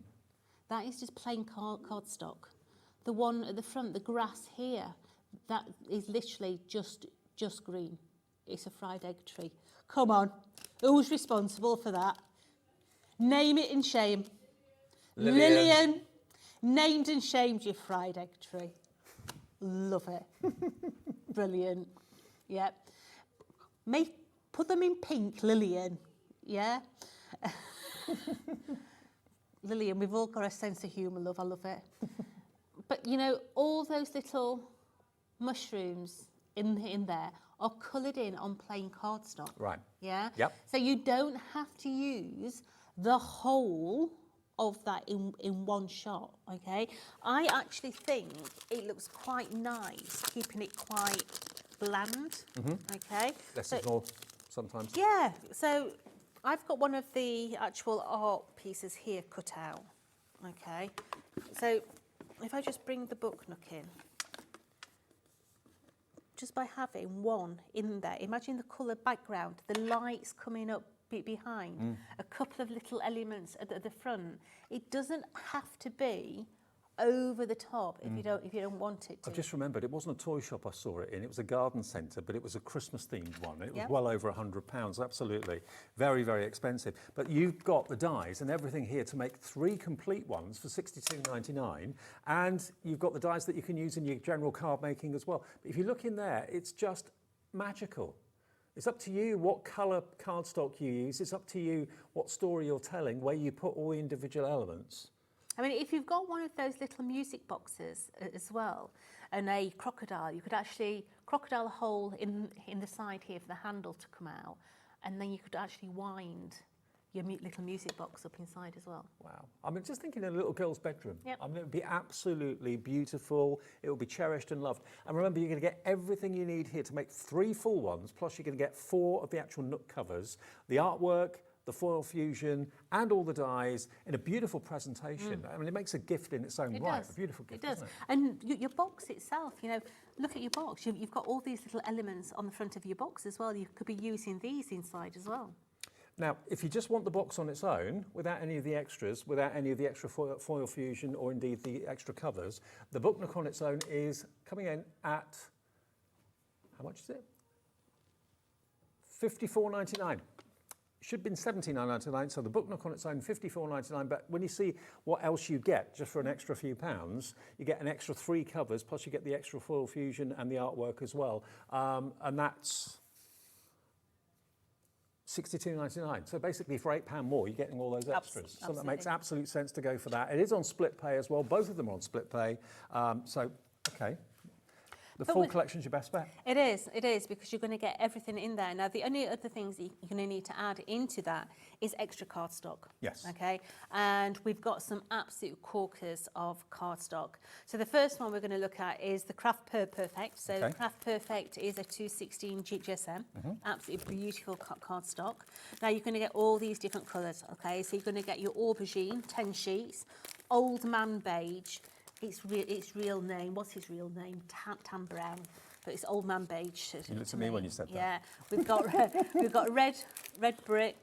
That is just plain cardstock. The one at the front, the grass here, that is literally just green. It's a fried egg tree. Come on, who's responsible for that? Name it and shame. Lillian, named and shamed your fried egg tree. Love it. Brilliant. Yeah. Put them in pink, Lillian. Yeah. Lillian, we've all got a sense of humour, love. I love it. But you know, all those little mushrooms in there are coloured in on plain cardstock. Right. Yeah? Yep. So you don't have to use the whole of that in one shot, okay? I actually think it looks quite nice, keeping it quite bland, okay? Less So- is more sometimes. Yeah, so I've got one of the actual art pieces here cut out, okay? So if I just bring the Book Nook in, just by having one in there, imagine the colour background, the lights coming up behind, a couple of little elements at the front. It doesn't have to be over the top if you don't want it to. I've just remembered, it wasn't a toy shop I saw it in, it was a garden centre, but it was a Christmas themed one. It was well over £100, absolutely. Very, very expensive. But you've got the dies and everything here to make 3 complete ones for £62.99, and you've got the dies that you can use in your general card making as well. But if you look in there, it's just magical. It's up to you what colour cardstock you use, it's up to you what story you're telling, where you put all the individual elements. I mean, if you've got one of those little music boxes as well, and a crocodile, you could actually crocodile a hole in the side here for the handle to come out, and then you could actually wind your little music box up inside as well. Wow. I mean, just thinking in a little girl's bedroom. Yep. I mean, it would be absolutely beautiful. It will be cherished and loved. And remember, you're going to get everything you need here to make 3 full ones, plus you're going to get 4 of the actual Nook covers, the artwork, the foil fusion, and all the dies in a beautiful presentation. I mean, it makes a gift in its own right. A beautiful gift, It does. doesn't it? And your box itself, you know, look at your box. You've got all these little elements on the front of your box as well. You could be using these inside as well. Now, if you just want the box on its own, without any of the extras, without any of the extra foil fusion or indeed the extra covers, the book Nook on its own is coming in at, how much is it? £54.99. Should have been £79.99, so the book Nook on its own, £54.99. But when you see what else you get just for an extra few pounds, you get an extra 3 covers, plus you get the extra foil fusion and the artwork as well. And that's £62.99. So basically for £8 more, you're getting all those extras. So that makes absolute sense to go for that. It is on split pay as well. Both of them are on split pay. So, okay. The full collection's your best bet. It is, because you're going to get everything in there. Now, the only other things that you're going to need to add into that is extra cardstock. Yes. Okay, and we've got some absolute corkers of cardstock. So the first one we're going to look at is the Craft Perfect. So the Craft Perfect is a 216 GSM, absolutely beautiful cardstock. Now you're going to get all these different colours. Okay, so you're going to get your aubergine, 10 sheets, Old Man Beige. Its real name, what's his real name? Tan Brown, but it's Old Man Beige. You looked at me when you said that. Yeah, we've got red brick,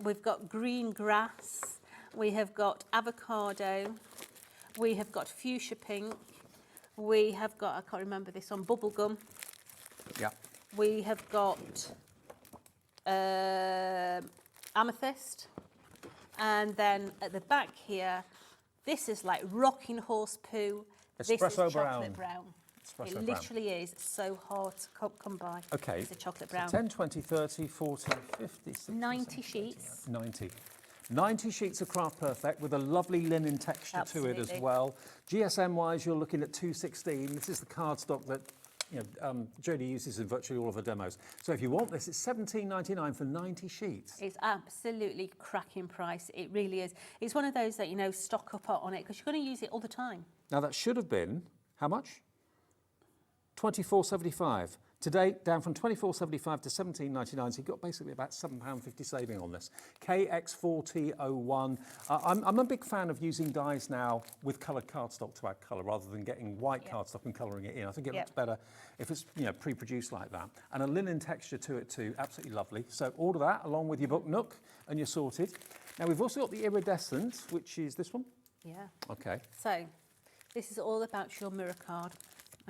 we've got green grass, we have got avocado, we have got fuchsia pink, we have got, I can't remember this one, bubblegum. Yeah. We have got amethyst, and then at the back here, this is like rocking horse poo. This is chocolate brown. It literally is so hard to come by. Okay. It's a chocolate brown. So 10, 20, 30, 40, 50, 60, 90 sheets. 90. 90 sheets of Craft Perfect with a lovely linen texture to it as well. GSM-wise, you're looking at 216. This is the cardstock that Jodie uses in virtually all of her demos. So if you want this, it's £17.99 for 90 sheets. It's absolutely cracking price. It really is. It's one of those that, you know, stock up on it because you're going to use it all the time. Now that should have been, how much? £24.75. Today, down from £24.75 to £17.99, so you've got basically about £7.50 saving on this. KX4T01. I'm a big fan of using dies now with coloured cardstock to add colour rather than getting white cardstock and colouring it in. I think it looks better if it's pre-produced like that. And a linen texture to it too, absolutely lovely. So order that along with your book Nook and you're sorted. Now we've also got the iridescent, which is this one. Yeah. Okay. So this is all about your mirror card.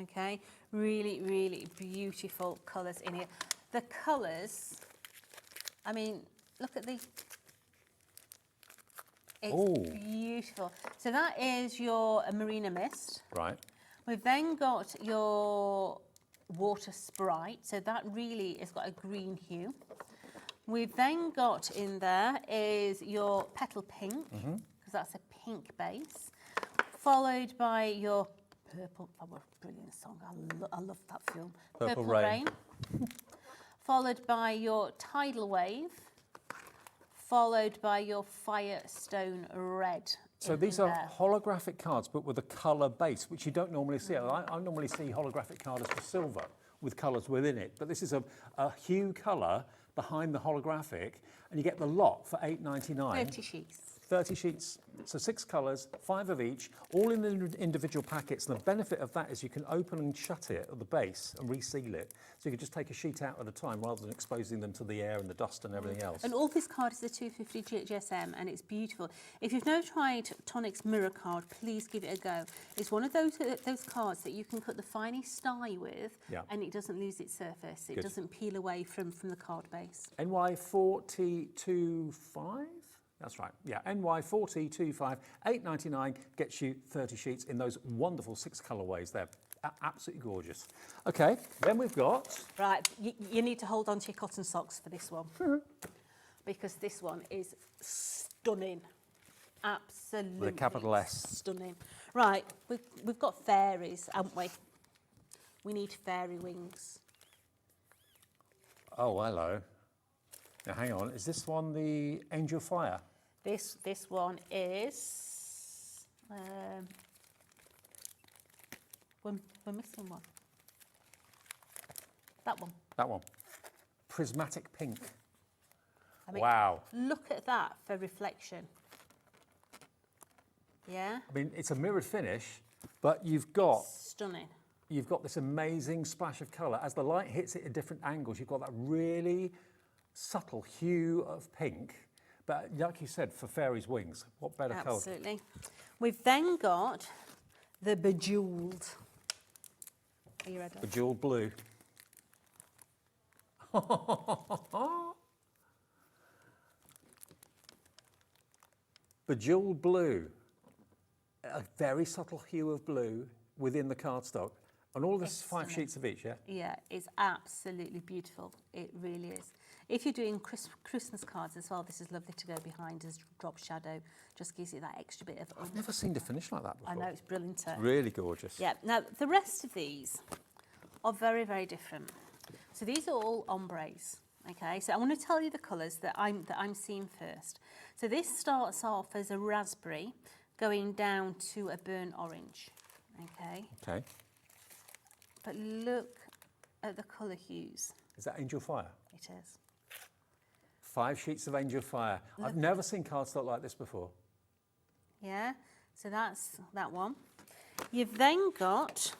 Okay, really, really beautiful colours in it. The colours, I mean, look at these. It's beautiful. So that is your Marina Mist. Right. We've then got your Water Sprite. So that really has got a green hue. We've then got in there is your Petal Pink, because that's a pink base, followed by your Purple, brilliant song. I love that film. Purple Rain. Followed by your Tidal Wave, followed by your Firestone Red. So these are holographic cards, but with a colour base, which you don't normally see. I normally see holographic cards for silver with colours within it, but this is a hue colour behind the holographic, and you get the lot for £8.99. 30 sheets. 30 sheets, so 6 colours, 5 of each, all in the individual packets. And the benefit of that is you can open and shut it at the base and reseal it. So you can just take a sheet out at a time rather than exposing them to the air and the dust and everything else. And all this card is a 250 GSM and it's beautiful. If you've never tried Tonic's mirror card, please give it a go. It's one of those cards that you can cut the finest dye with and it doesn't lose its surface. It doesn't peel away from the card base. NY425? That's right. Yeah, NY425, $8.99 gets you 30 sheets in those wonderful 6 colourways. They're absolutely gorgeous. Okay, then we've got... Right, you need to hold on to your cotton socks for this one. Because this one is stunning. Absolutely. With a capital S. Stunning. Right, we've got fairies, haven't we? We need fairy wings. Oh, hello. Now, hang on. Is this one the Angel Fire? This one is... we're missing one. That one. That one. Prismatic Pink. I mean, wow. Look at that for reflection. Yeah? I mean, it's a mirrored finish, but you've got... Stunning. You've got this amazing splash of colour. As the light hits it at different angles, you've got that really subtle hue of pink. But like you said, for fairies' wings, what better colour? Absolutely. We've then got the bejeweled. Are you ready? Bejeweled blue. Bejeweled blue. A very subtle hue of blue within the cardstock. And all this 5 sheets of each, yeah? Yeah, it's absolutely beautiful. It really is. If you're doing Christmas cards as well, this is lovely to go behind as drop shadow. Just gives you that extra bit of... I've never seen a finish like that before. I know, it's brilliant. Really gorgeous. Yeah, now the rest of these are very, very different. So these are all ombres, okay? So I want to tell you the colours that I'm seeing first. So this starts off as a raspberry going down to a burnt orange, okay? Okay. But look at the colour hues. Is that Angel Fire? It is. 5 sheets of Angel Fire. I've never seen cardstock like this before. Yeah, so that's that one. You've then got,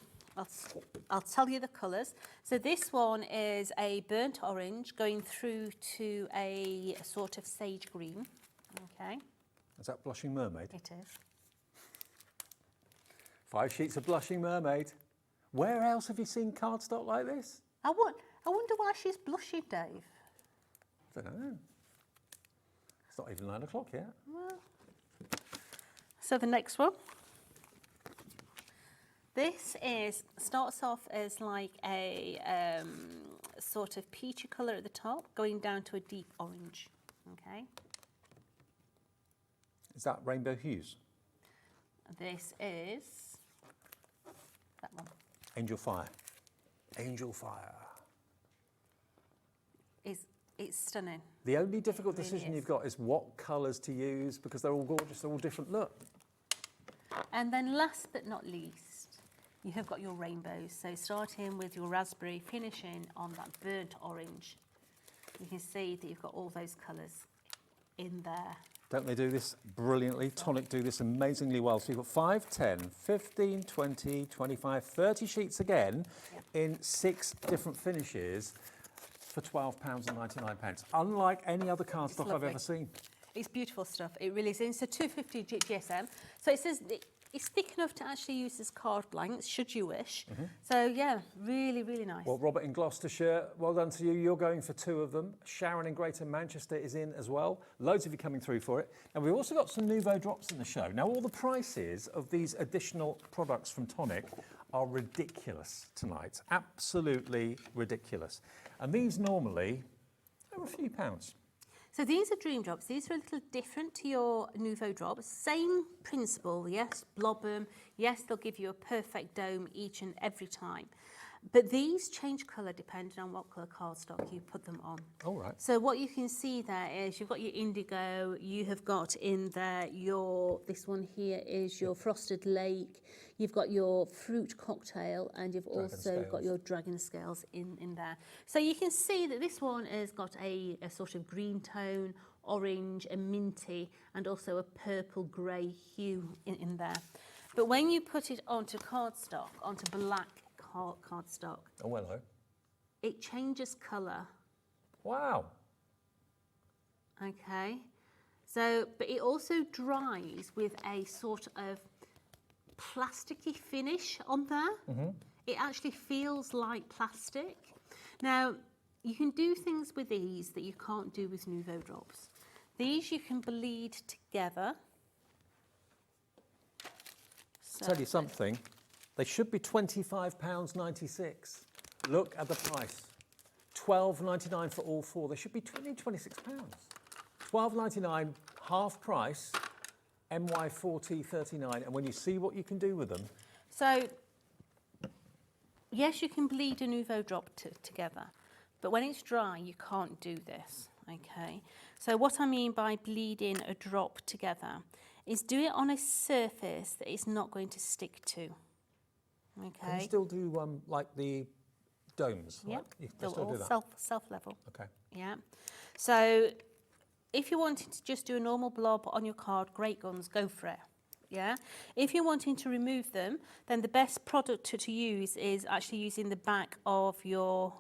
I'll tell you the colours. So this one is a burnt orange going through to a sort of sage green, okay? Is that Blushing Mermaid? It is. 5 sheets of Blushing Mermaid. Where else have you seen cardstock like this? I wonder why she's blushing, Dave. I don't know. It's not even 9 o'clock yet. Well, so the next one. This starts off as like a sort of peachy colour at the top, going down to a deep orange, okay? Is that Rainbow Hues? This is that one. Angel Fire. Angel Fire. It's stunning. The only difficult decision you've got is what colours to use because they're all gorgeous, they're all different. Look. And then last but not least, you have got your rainbows. So starting with your raspberry, finishing on that burnt orange. You can see that you've got all those colours in there. Don't they do this brilliantly? Tonic do this amazingly well. So you've got 5, 10, 15, 20, 25, 30 sheets again in 6 different finishes for £12.99. Unlike any other cardstock I've ever seen. It's beautiful stuff. It really is. It's a 250 GSM. So it says it's thick enough to actually use as card blanks, should you wish. So yeah, really, really nice. Well, Robert in Gloucestershire, well done to you. You're going for 2 of them. Sharon in Greater Manchester is in as well. Loads of you coming through for it. And we've also got some Nouveau drops in the show. Now, all the prices of these additional products from Tonic are ridiculous tonight. Absolutely ridiculous. And these normally are a few pounds. So these are dream drops. These are a little different to your Nouveau drops. Same principle, yes, blob them. Yes, they'll give you a perfect dome each and every time. But these change colour depending on what colour cardstock you put them on. All right. So what you can see there is you've got your indigo, you have got in there this one here is your frosted lake, you've got your fruit cocktail, and you've also got your dragon scales in there. So you can see that this one has got a sort of green tone, orange, a minty, and also a purple grey hue in there. But when you put it onto cardstock, onto black cardstock, Oh, hello. it changes colour. Wow. Okay, so, but it also dries with a sort of plasticky finish on there. Mm-hmm. It actually feels like plastic. Now, you can do things with these that you can't do with Nouveau drops. These you can bleed together. So, Tell you something, they should be £25.96. Look at the price. £12.99 for all four. They should be £26. £12.99, half price, MY4039. And when you see what you can do with them. So, yes, you can bleed a Nouveau drop together, but when it's dry, you can't do this, okay? So what I mean by bleeding a drop together is do it on a surface that it's not going to stick to, okay? Can you still do like the domes? Yeah, Like, you can they're still all do that? self-level. Okay. Yeah. So if you're wanting to just do a normal blob on your card, great guns, go for it. Yeah. If you're wanting to remove them, then the best product to use is actually using the back of your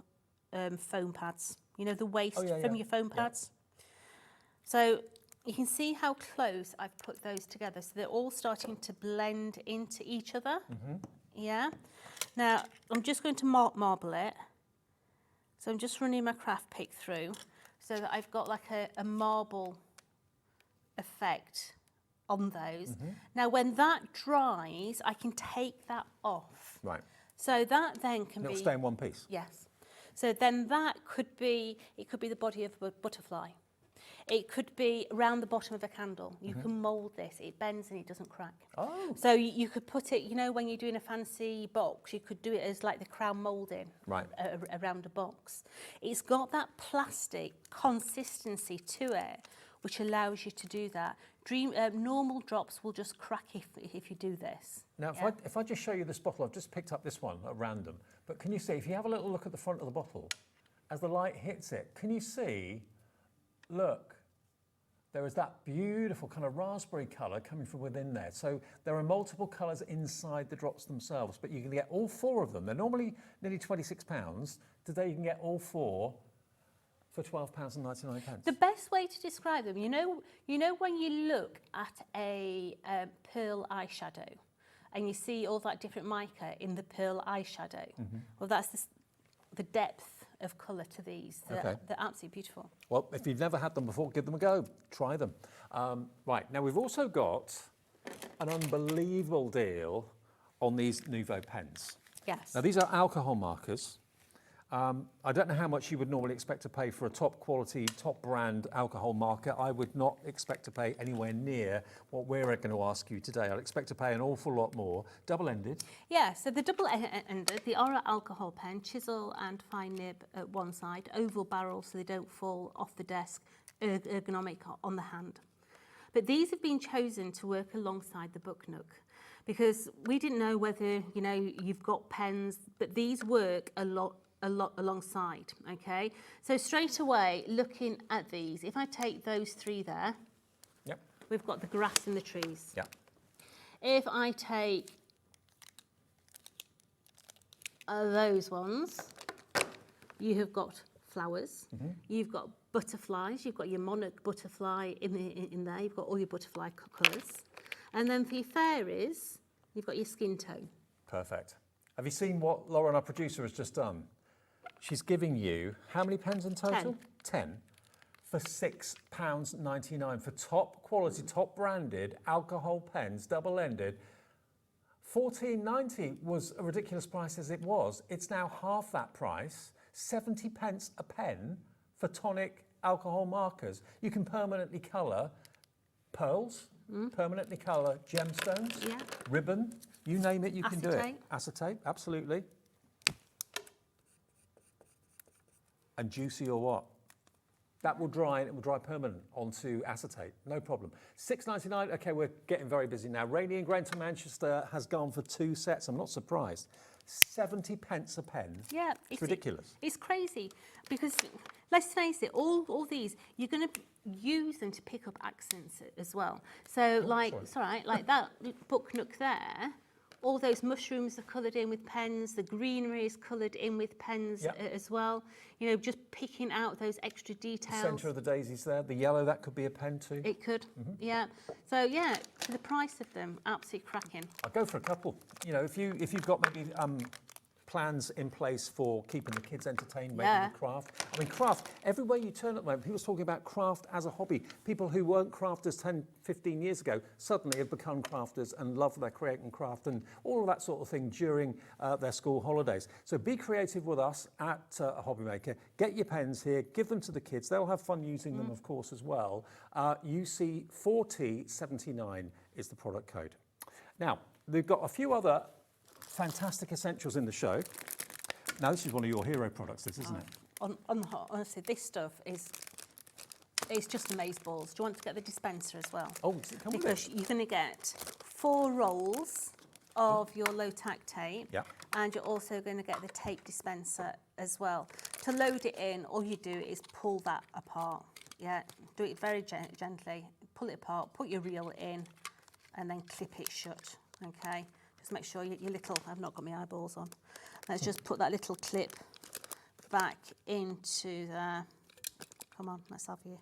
foam pads. You know, the waste from your foam pads. So you can see how close I've put those together. So they're all starting to blend into each other. Mm-hmm. Yeah. Now, I'm just going to marble it. So I'm just running my craft pick through so that I've got like a marble effect on those. Mm-hmm. Now, when that dries, I can take that off. Right. So that then can And be... it'll stay in one piece. Yes. So then that could be, it could be the body of a butterfly. It could be around the bottom of a candle. You can mould this. It bends and it doesn't crack. Oh. So you could put it, you know, when you're doing a fancy box, you could do it as like the crown moulding around a box. It's got that plastic consistency to it, which allows you to do that. Normal drops will just crack if you do this. Now, if I just show you this bottle, I've just picked up this one at random, but can you see, if you have a little look at the front of the bottle, as the light hits it, can you see, look, there is that beautiful kind of raspberry colour coming from within there. So there are multiple colours inside the drops themselves, but you can get all four of them. They're normally nearly £26. Today you can get all four for £12.99. The best way to describe them, you know when you look at a pearl eyeshadow and you see all that different mica in the pearl eyeshadow, well, that's the depth of colour to these. They're absolutely beautiful. Well, if you've never had them before, give them a go. Try them. Right, now we've also got an unbelievable deal on these Nouveau pens. Yes. Now, these are alcohol markers. I don't know how much you would normally expect to pay for a top quality, top brand alcohol marker. I would not expect to pay anywhere near what we're going to ask you today. I'd expect to pay an awful lot more. Double-ended. Yeah, so the double-ended, the Aura alcohol pen, chisel and fine nib at one side, oval barrel so they don't fall off the desk, ergonomic on the hand. But these have been chosen to work alongside the Book Nook because we didn't know whether, you know, you've got pens, but these work a lot alongside, okay? So straight away, looking at these, if I take those three there, we've got the grass and the trees. If I take those ones, you have got flowers, you've got butterflies, you've got your monarch butterfly in there, you've got all your butterfly colours. And then for your fairies, you've got your skin tone. Perfect. Have you seen what Lauren, our producer, has just done? She's giving you, how many pens in total? 10. For £6.99 for top quality, top branded alcohol pens, double-ended. £14.90 was a ridiculous price as it was. It's now half that price, 70 pence a pen for Tonic alcohol markers. You can permanently colour pearls, permanently colour gemstones, ribbon, you name it, you can do it. Acetate, absolutely. And juicy or what? That will dry, and it will dry permanent onto acetate, no problem. £6.99, okay, we're getting very busy now. Rainey in Greater Manchester has gone for 2 sets, I'm not surprised. 70 pence a pen. Yeah, it's ridiculous. It's crazy because let's face it, all these you're going to use them to pick up accents as well. So it's all right, like that book Nook there. All those mushrooms are coloured in with pens. The greenery is coloured in with pens as well. You know, just picking out those extra details. The centre of the daisies there. The yellow, that could be a pen too. It could, yeah. So yeah, for the price of them, absolutely cracking. I'll go for a couple. You know, if you've got maybe plans in place for keeping the kids entertained, making the craft. I mean, craft, everywhere you turn at the moment, people's talking about craft as a hobby. People who weren't crafters 10, 15 years ago suddenly have become crafters and love their creating craft and all of that sort of thing during their school holidays. So be creative with us at Hobby Maker. Get your pens here, give them to the kids. They'll have fun using them, of course, as well. UC4T79 is the product code. Now, they've got a few other fantastic essentials in the show. Now, this is one of your hero products, this, isn't it? Honestly, this stuff is just amazeballs. Do you want to get the dispenser as well? Oh, does it come with it? Because you're going to get 4 rolls of your low-tack tape, and you're also going to get the tape dispenser as well. To load it in, all you do is pull that apart. Yeah, do it very gently. Pull it apart, put your reel in, and then clip it shut. Okay. Just make sure your little, I've not got my eyeballs on. Let's just put that little clip back into there. Come on, let's have you.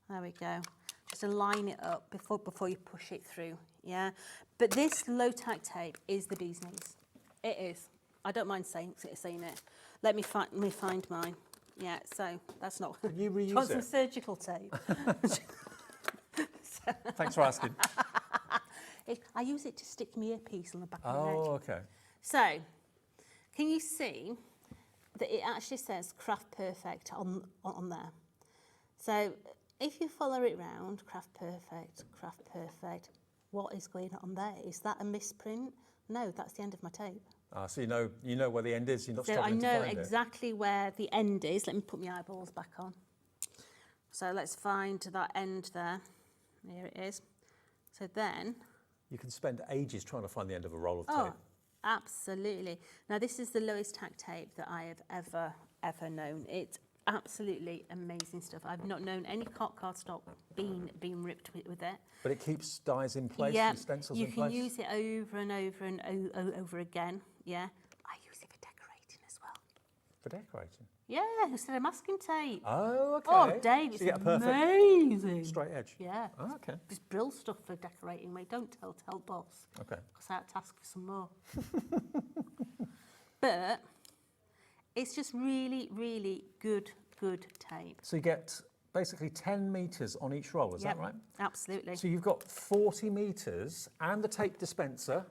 There we go. Just align it up before you push it through, yeah? But this low-tack tape is the bee's knees. It is. I don't mind saying it. Let me find mine. Yeah, so that's not... Can you reuse it? Some it? surgical tape. Thanks for asking. I use it to stick my earpiece on the back of my head. Oh, okay. So, can you see that it actually says Craft Perfect on there? So, if you follow it round, Craft Perfect, what is going on there? Is that a misprint? No, that's the end of my tape. So you know where the end is. You're not So I struggling to know find exactly where the end is. Let me put my eyeballs back on. So let's find that end there. Here it is. So then... You can spend ages trying to find the end of a roll of Oh, tape. absolutely. Now, this is the lowest tack tape that I have ever known. It's absolutely amazing stuff. I've not known any cardstock being ripped with it. But it keeps dies in place, Yeah, and stencils you in can place? use it over and over and over again, yeah. I use it for decorating as well. For decorating? Yeah, instead of masking tape. Oh, okay. Oh, Dave, So it's you get a perfect amazing. straight edge? Yeah. Oh, okay. Just brill stuff for decorating, mate. Don't tell boss. Okay. Because I have to ask for some more. But it's just really, really good tape. So you get basically 10 metres on each roll, is that right? Absolutely. So you've got 40 metres and the tape dispenser,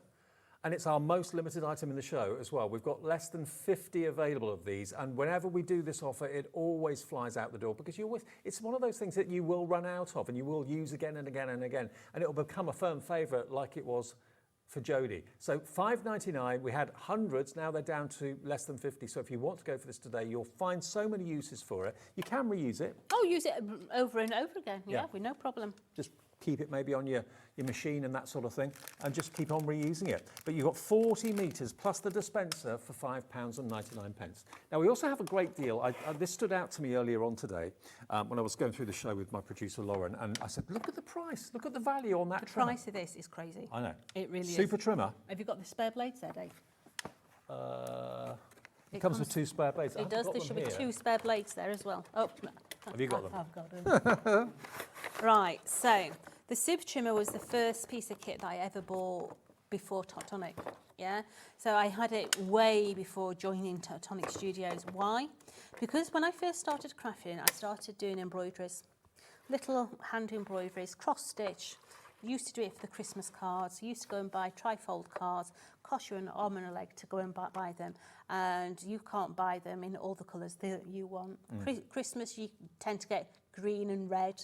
and it's our most limited item in the show as well. We've got less than 50 available of these, and whenever we do this offer, it always flies out the door because it's one of those things that you will run out of and you will use again and again and again, and it'll become a firm favourite like it was for Jodie. So $5.99, we had hundreds, now they're down to less than 50. So if you want to go for this today, you'll find so many uses for it. You can reuse it. Oh, use it over and over again, Yeah. with no problem. Just keep it maybe on your machine and that sort of thing, and just keep on reusing it. But you've got 40 metres plus the dispenser for £5.99. Now, we also have a great deal. This stood out to me earlier on today when I was going through the show with my producer, Lauren, and I said, look at the price, look at the value on that trimmer. The price of this is crazy. I know. It really is. Super trimmer. Have you got the spare blades there, Dave? It comes with 2 spare blades. It does. There should be 2 spare blades there as well. Oh, no. Have you got them? I've got them. Right, so the super trimmer was the first piece of kit that I ever bought before Tonic, yeah? So I had it way before joining Tonic Studios. Why? Because when I first started crafting, I started doing embroideries. Little hand embroideries, cross-stitch. Used to do it for the Christmas cards. Used to go and buy trifold cards. Cost you an arm and a leg to go and buy them. And you can't buy them in all the colours that you want. Christmas, you tend to get green and red,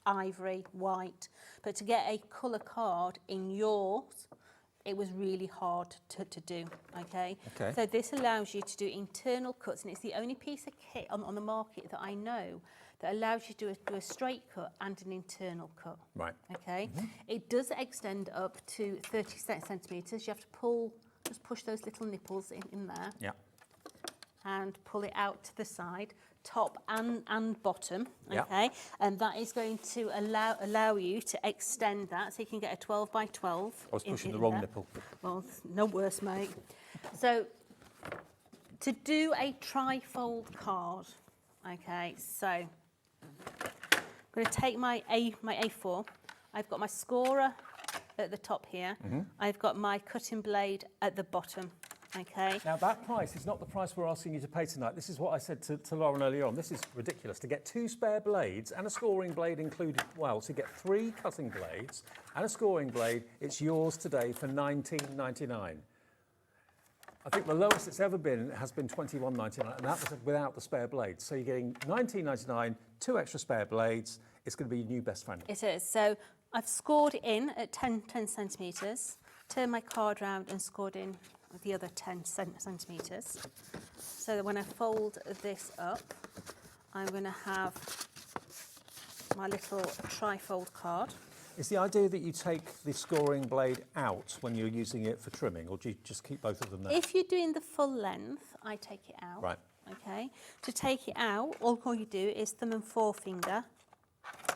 ivory, white. But to get a colour card in yours, it was really hard to do, okay? So this allows you to do internal cuts, and it's the only piece of kit on the market that I know that allows you to do a straight cut and an internal cut. Right. Okay? It does extend up to 30 centimetres. You have to pull just push those little nipples in there. Yeah. And pull it out to the side, top and bottom, Yeah. okay? And that is going to allow you to extend that, so you can get a 12 by 12. I was pushing the wrong nipple. Well, no worse, mate. So, to do a tri-fold card, okay, so I'm going to take my A4. I've got my scorer at the top here. I've got my cutting blade at the bottom. Okay. Now that price is not the price we're asking you to pay tonight. This is what I said to Lauren earlier on. This is ridiculous. To get 2 spare blades and a scoring blade included, well, to get 3 cutting blades and a scoring blade, it's yours today for $19.99. I think the lowest it's ever been has been $21.99, and that was without the spare blades. So you're getting $19.99, 2 extra spare blades. It's going to be your new best friend. It is. So I've scored in at 10 centimetres, turned my card round and scored in the other 10 centimetres. So that when I fold this up, I'm going to have my little tri-fold card. Is the idea that you take the scoring blade out when you're using it for trimming, or do you just keep both of them there? If you're doing the full length, I take it out. Right. Okay. To take it out, all you do is thumb and forefinger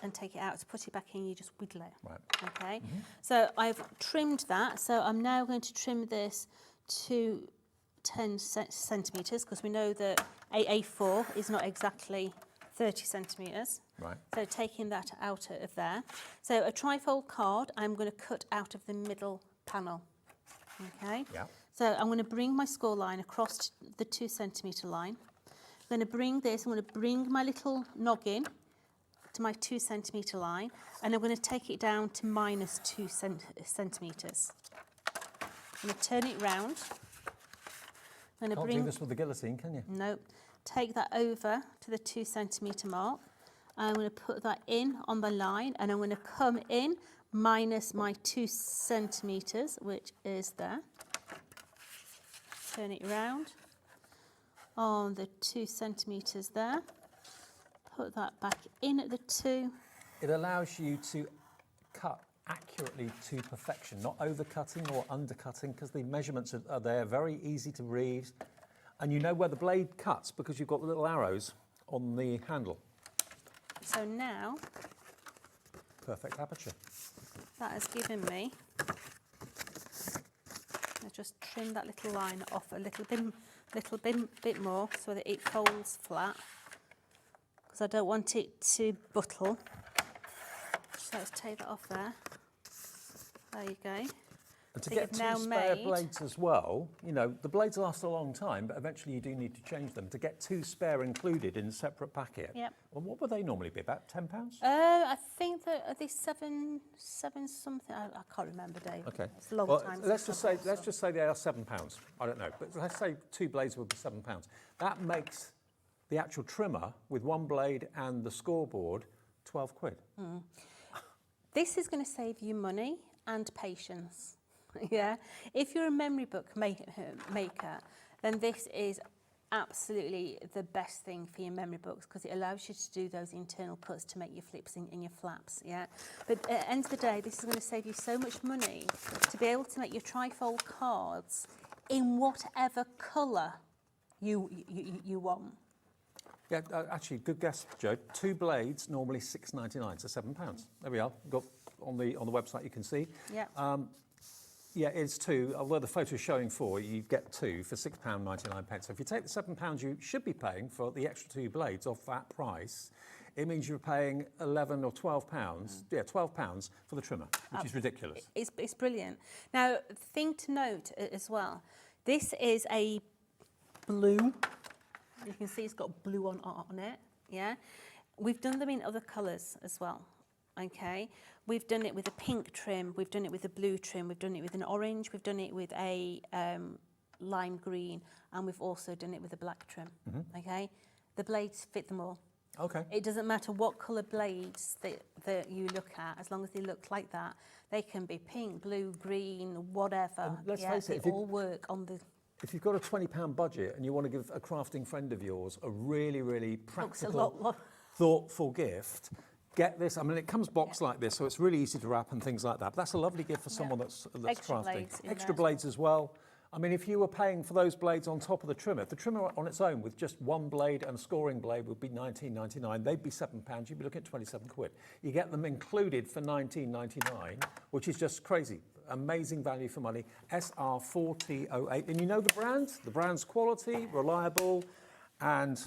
and take it out. To put it back in, you just wiggle it. Right. Okay. So I've trimmed that. So I'm now going to trim this to 10 centimetres, because we know that A4 is not exactly 30 centimetres. Right. So taking that out of there. So a tri-fold card, I'm going to cut out of the middle panel. Okay. Yeah. So I'm going to bring my score line across the 2 centimetre line. I'm going to bring this, I'm going to bring my little noggin to my 2 centimetre line, and I'm going to take it down to minus 2 centimetres. I'm going to turn it round. I'm going to Can't bring do this with the guillotine, can you? No. Take that over to the 2 centimetre mark. I'm going to put that in on the line, and I'm going to come in minus my 2 centimetres, which is there. Turn it round on the 2 centimetres there. Put that back in at the 2. It allows you to cut accurately to perfection, not overcutting or undercutting, because the measurements are there, very easy to read, and you know where the blade cuts because you've got the little arrows on the handle. So now, perfect aperture. That has given me, I just trim that little line off a little bit more so that it folds flat, because I don't want it to buttle. So let's take that off there. There you go. And to So get you've 2 now spare made- blades as well, you know, the blades last a long time, but eventually you do need to change them. To get 2 spare included in a separate packet, Yep. well, what would they normally be, about £10? I think that are they seven something. I can't remember, Dave. Okay. It's a long Well, time. let's since just say they are £7. I don't know, but let's say 2 blades would be £7. That makes the actual trimmer with 1 blade and the scoreboard £12. This is going to save you money and patience. Yeah. If you're a memory book maker, then this is absolutely the best thing for your memory books, because it allows you to do those internal cuts to make your flips and your flaps. Yeah. But at the end of the day, this is going to save you so much money to be able to make your tri-fold cards in whatever colour you want. Yeah, actually, good guess, Joe. 2 blades, normally £6.99, so £7. There we are. Got on the website, you can see. Yeah. Yeah, it's 2. Although the photo is showing 4, you get 2 for £6.99. So if you take the £7 you should be paying for the extra 2 blades off that price, it means you're paying £11 or £12. Yeah, £12 for the trimmer, which is ridiculous. It's brilliant. Now, thing to note as well, this is a blue. You can see it's got blue on it. Yeah, we've done them in other colours as well. Okay, we've done it with a pink trim, we've done it with a blue trim, we've done it with an orange, we've done it with a lime green, and we've also done it with a black trim. Okay, the blades fit them all. Okay. It doesn't matter what colour blades that you look at, as long as they look like that. They can be pink, blue, green, whatever. And let's face it, they all work on the... If you've got a £20 budget and you want to give a crafting friend of yours a really, really practical, thoughtful gift, get this. I mean, it comes boxed like this, so it's really easy to wrap and things like that. But that's a lovely gift for someone that's Extra crafting. blades in Extra there. blades as well. I mean, if you were paying for those blades on top of the trimmer on its own with just one blade and a scoring blade would be £19.99. They'd be £7. You'd be looking at 27 quid. You get them included for £19.99, which is just crazy. Amazing value for money. SR4008. And you know the brand? The brand's quality, reliable, and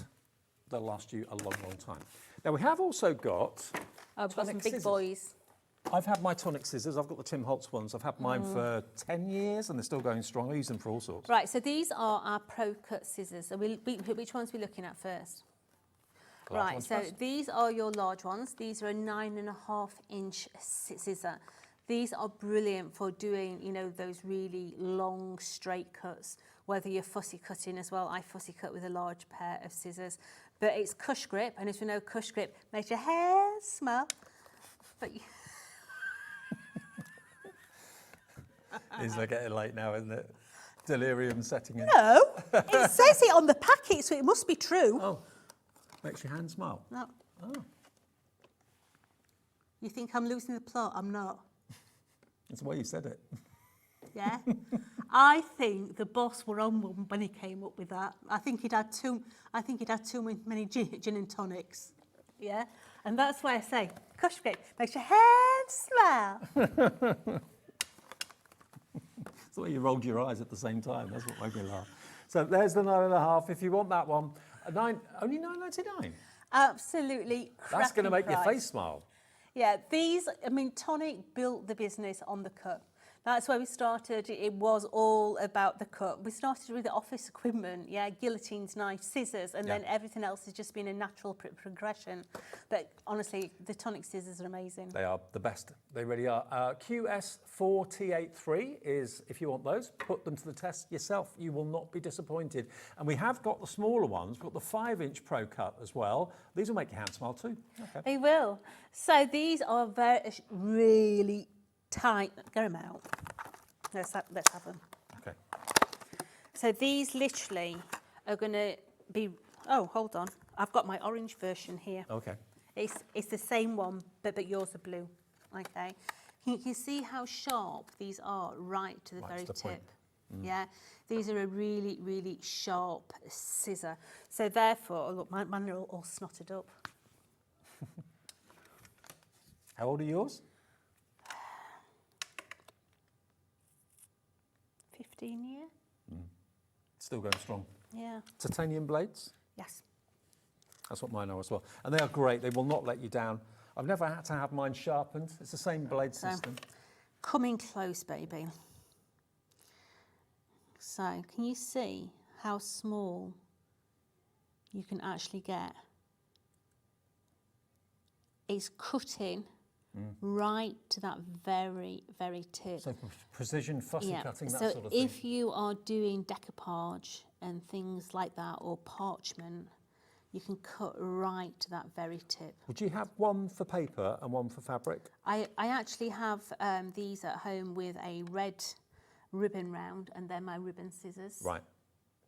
they'll last you a long, long time. Now, we have also got I've got some big scissors. boys. I've had my Tonic scissors. I've got the Tim Holtz ones. I've had mine for 10 years and they're still going strong. I use them for all sorts. Right, so these are our Pro Cut scissors. So which ones are we looking at first? Large Right, ones so first. these are your large ones. These are a 9.5-inch scissor. These are brilliant for doing, you know, those really long, straight cuts, whether you're fussy cutting as well. I fussy cut with a large pair of scissors. But it's cush grip, and as we know, cush grip makes your hair smell. But Is it getting late now, isn't it? Delirium setting in. no, it says it on the packet, so it must be true. Oh, makes your hand smile. No. Oh, You think I'm losing the plot? I'm not. that's the way you said it. Yeah. I think the boss were on one when he came up with that. I think he'd had too many gin and tonics. Yeah. And that's why I say, cush grip makes your hand smell. It's the way you rolled your eyes at the same time. That's what made me laugh. So there's the 9.5. If you want that one, only £9.99. Absolutely cracking That's going to make your price. face smile. Yeah, these, I mean, Tonic built the business on the cut. That's where we started. It was all about the cut. We started with the office equipment, yeah, guillotines, knives, scissors, and then everything else has just been a natural progression. But honestly, the Tonic scissors are amazing. They are the best. They really are. QS4T83 is, if you want those, put them to the test yourself. You will not be disappointed. And we have got the smaller ones. We've got the 5-inch Pro Cut as well. These will make your hand smile too. Okay. They will. So these are really tight. Get them out. Let's have them. Okay. So these literally are going to be... Oh, hold on. I've got my orange version here. Okay. It's the same one, but yours are blue. Okay. You can see how sharp these are right to the very tip. Yeah. These are a really, really sharp scissor. So therefore, look, mine are all snotted up. How old are yours? 15 years. Still going strong. Yeah. Titanium blades? Yes. That's what mine are as well. And they are great. They will not let you down. I've never had to have mine sharpened. It's the same blade system. Coming close, baby. So, can you see how small you can actually get? It's cutting right to that very, very tip. So precision fussy cutting, that so sort of thing. if you are doing decoupage and things like that, or parchment, you can cut right to that very tip. Would you have one for paper and one for fabric? I actually have these at home with a red ribbon round, and they're my ribbon scissors. Right.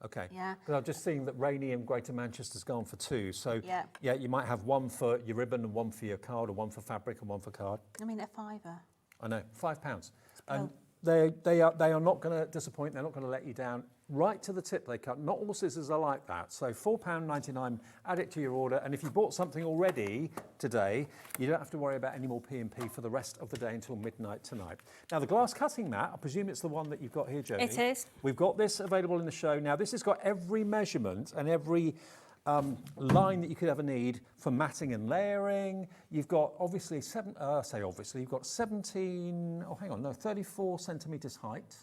Okay. Yeah. Because I've just seen that Rainey in Greater Manchester's gone for 2. So yeah, you might have one for your ribbon and one for your card, or one for fabric and one for card. I mean, a fiver. I know, £5. And they are not going to disappoint. They're not going to let you down. Right to the tip they cut. Not all scissors are like that. So £4.99, add it to your order. And if you bought something already today, you don't have to worry about any more P&P for the rest of the day until midnight tonight. Now, the glass cutting mat, I presume it's the one that you've got here, Jodie. It is. We've got this available in the show. Now, this has got every measurement and every line that you could ever need for matting and layering. You've got obviously you've got 34 centimetres height.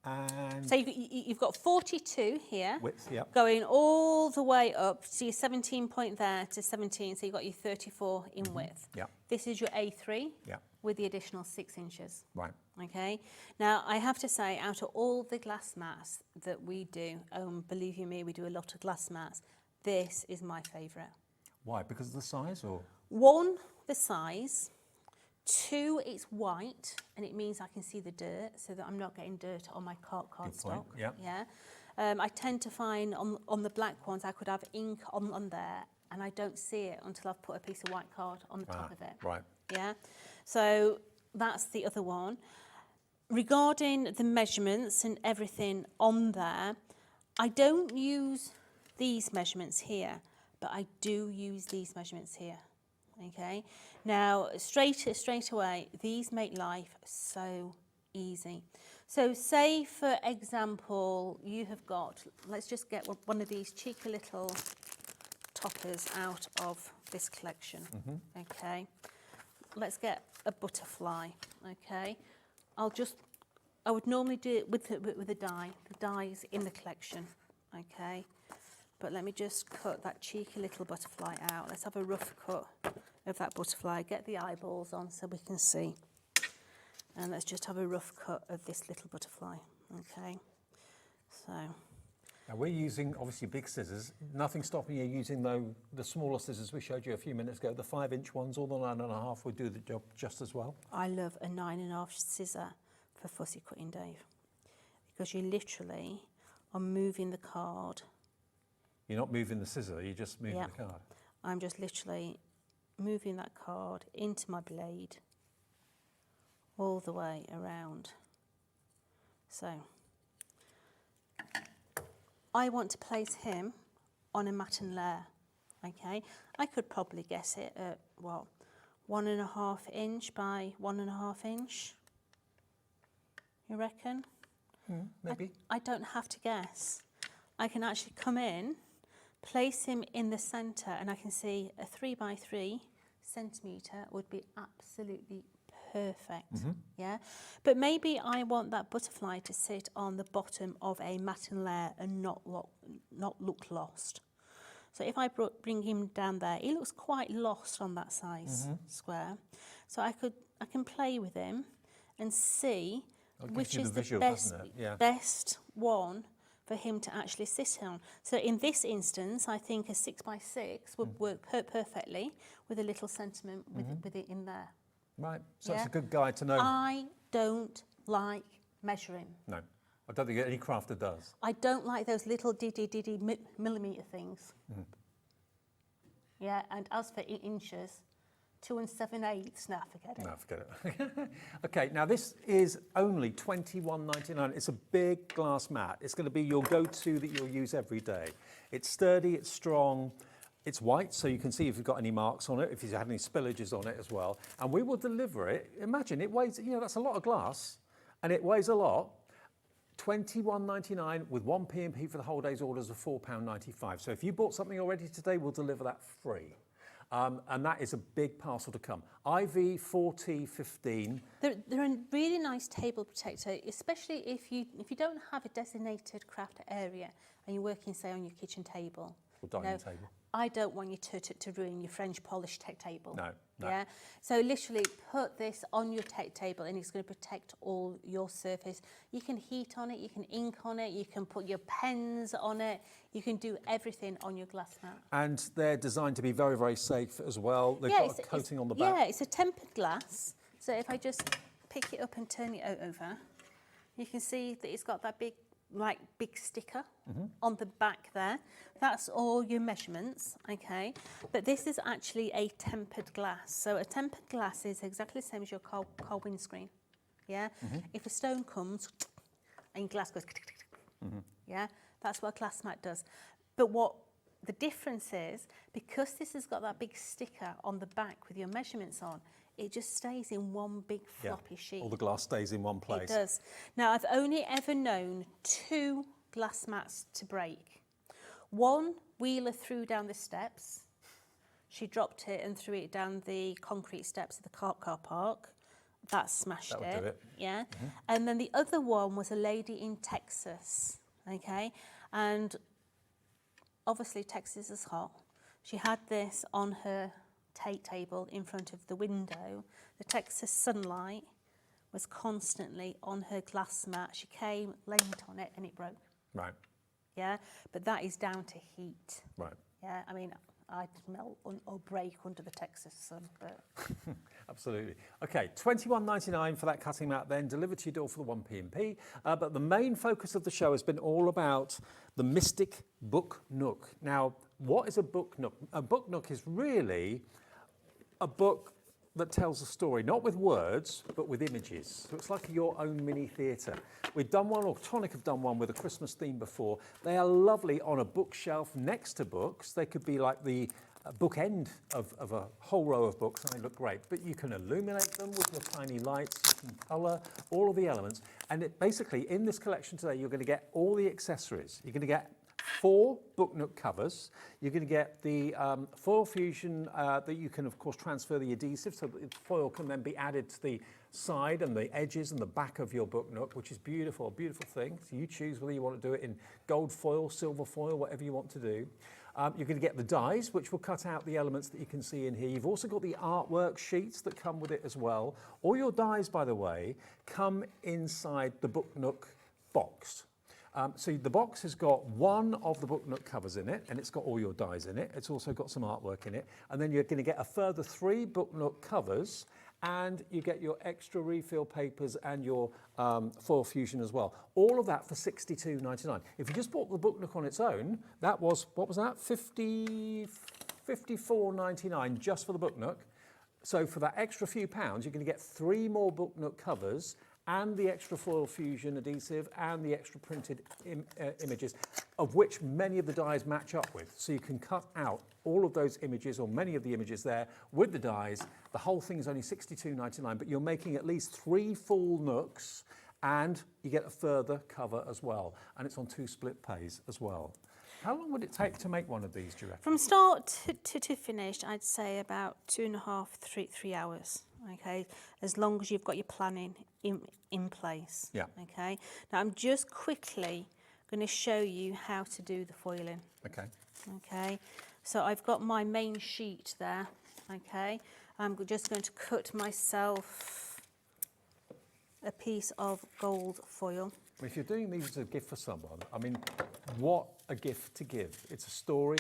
And so you've got 42 here, width, going all the way up. So your 17 point there to 17, so you've got your 34 in width. Yeah. This is your A3 Yeah. with the additional 6 inches. Right. Okay. Now, I have to say, out of all the glass mats that we do, believe you me, we do a lot of glass mats, this is my favourite. Why? Because of the size, or? 1, the size. 2, it's white, and it means I can see the dirt, so that I'm not getting dirt on my cardstock. Yeah. Yeah. I tend to find on the black ones, I could have ink on there, and I don't see it until I've put a piece of white card on the top of it. Right. Yeah. So that's the other one. regarding the measurements and everything on there, I don't use these measurements here, but I do use these measurements here. Okay, now straight away, these make life so easy. So say for example, you have got, let's just get one of these cheeky little toppers out of this collection. Okay, let's get a butterfly. Okay, I would normally do it with a die. The die's in the collection. Okay, but let me just cut that cheeky little butterfly out. Let's have a rough cut of that butterfly. Get the eyeballs on so we can see. And let's just have a rough cut of this little butterfly. Okay, so. Now we're using obviously big scissors. Nothing stopping you using the smaller scissors we showed you a few minutes ago. The 5-inch ones or the 9.5 would do the job just as well. I love a 9.5 scissor for fussy cutting, Dave, because you literally are moving the card. You're not moving the scissor, you're just moving the card. I'm just literally moving that card into my blade all the way around. So I want to place him on a matten layer. Okay, I could probably guess it at what, 1.5 inch by 1.5 inch. You reckon? Maybe. I don't have to guess. I can actually come in, place him in the centre, and I can see a 3 by 3 centimetre would be absolutely perfect. Yeah, but maybe I want that butterfly to sit on the bottom of a matten layer and not look lost. So if I bring him down there, he looks quite lost on that size square. So I can play with him and see which is the best one for him to actually sit on. So in this instance, I think a 6 by 6 would work perfectly with a little sentiment with it in there. Right, so it's a good guide to know. I don't like measuring. No, I don't think any crafter does. I don't like those little diddy millimetre things. Yeah, and as for inches, 2 7/8, nah, forget it. No, forget it. Okay, now this is only $21.99. It's a big glass mat. It's going to be your go-to that you'll use every day. It's sturdy, it's strong, it's white, so you can see if you've got any marks on it, if you've had any spillages on it as well. And we will deliver it. Imagine, it weighs, that's a lot of glass, and it weighs a lot. $21.99 with 1 P&P for the whole day's orders of £4.95. So if you bought something already today, we'll deliver that free. And that is a big parcel to come. IV4T15. They're a really nice table protector, especially if you don't have a designated craft area and you're working, say, on your kitchen table. Or dining table. I don't want you to ruin your French polished tech table. No. Yeah. So literally put this on your tech table and it's going to protect all your surface. You can heat on it, you can ink on it, you can put your pens on it, you can do everything on your glass mat. And they're designed to be very, very safe as well. They've got a coating on the back. Yeah, it's a tempered glass. So if I just pick it up and turn it over, you can see that it's got that big sticker on the back there. That's all your measurements, okay? But this is actually a tempered glass. So a tempered glass is exactly the same as your car windscreen, yeah? If a stone comes and your glass goes, yeah? That's what a glass mat does. But what the difference is, because this has got that big sticker on the back with your measurements on, it just stays in one big floppy sheet. All the glass stays in one place. It does. Now, I've only ever known 2 glass mats to break. One, Wheeler threw down the steps. She dropped it and threw it down the concrete steps of the car park. That smashed That would do it. Yeah. And then the other one was a lady in Texas, okay? And obviously Texas is hot. She had this on her table in front of the window. The Texas sunlight was constantly on her glass mat. She came, leaned on it, and it broke. Right. Yeah, but that is down to heat. Right. Yeah, I mean, I'd melt or break under the Texas sun, but... Absolutely. Okay, $21.99 for that cutting mat then, delivered to your door for the 1 P&P. But the main focus of the show has been all about the Mystic Book Nook. Now, what is a book nook? A book nook is really a book that tells a story, not with words, but with images. So it's like your own mini theatre. We've done one, or Tonic have done one with a Christmas theme before. They are lovely on a bookshelf next to books. They could be like the bookend of a whole row of books, and they look great. But you can illuminate them with your tiny lights, you can colour all of the elements. And basically, in this collection today, you're going to get all the accessories. You're going to get 4 Book Nook covers. You're going to get the foil fusion that you can, of course, transfer the adhesive, so that the foil can then be added to the side and the edges and the back of your Book Nook, which is beautiful, a beautiful thing. So you choose whether you want to do it in gold foil, silver foil, whatever you want to do. You're going to get the dies, which will cut out the elements that you can see in here. You've also got the artwork sheets that come with it as well. All your dies, by the way, come inside the Book Nook box. So the box has got one of the Book Nook covers in it, and it's got all your dies in it. It's also got some artwork in it. And then you're going to get a further 3 Book Nook covers, and you get your extra refill papers and your foil fusion as well. All of that for £62.99. If you just bought the Book Nook on its own, that was, what was that? £54.99 just for the Book Nook. So for that extra few pounds, you're going to get 3 more Book Nook covers and the extra foil fusion adhesive and the extra printed images, of which many of the dies match up with. So you can cut out all of those images, or many of the images there, with the dies. The whole thing is only £62.99, but you're making at least 3 full Nooks, and you get a further cover as well. And it's on 2 split pays as well. How long would it take to make one of these, do you reckon? From start to finish, I'd say about 2.5, 3 hours. Okay, as long as you've got your planning in place. Yeah. Okay. Now I'm just quickly going to show you how to do the foiling. Okay. Okay. So I've got my main sheet there. Okay. I'm just going to cut myself a piece of gold foil. If you're doing these as a gift for someone, I mean, what a gift to give. It's a story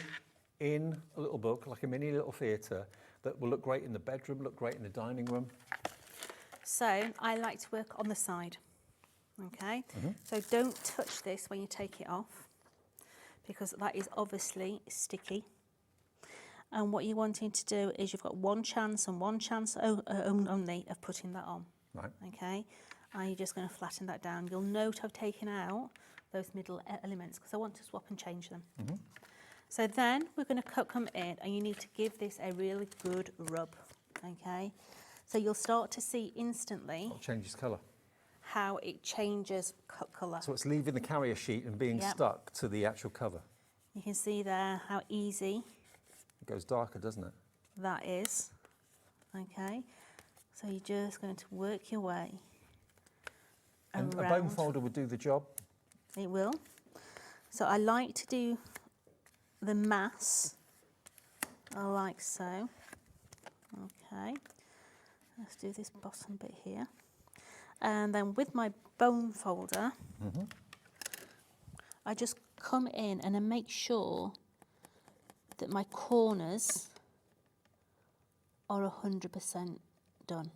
in a little book, like a mini little theatre, that will look great in the bedroom, look great in the dining room. So I like to work on the side, okay? So don't touch this when you take it off, because that is obviously sticky. And what you're wanting to do is you've got one chance only of putting that on, right? Okay, and you're just going to flatten that down. You'll note I've taken out those middle elements because I want to swap and change them. So then we're going to come in, and you need to give this a really good rub, okay? So you'll start to see instantly It'll change its colour. how it changes colour. So it's leaving the carrier sheet and being stuck to the actual cover. You can see there how easy It goes darker, doesn't it? that is, okay? So you're just going to work your way And around. a bone folder would do the job. It will. So I like to do the mass like so. Okay, let's do this bottom bit here. And then with my bone folder, I just come in and I make sure that my corners are 100% done.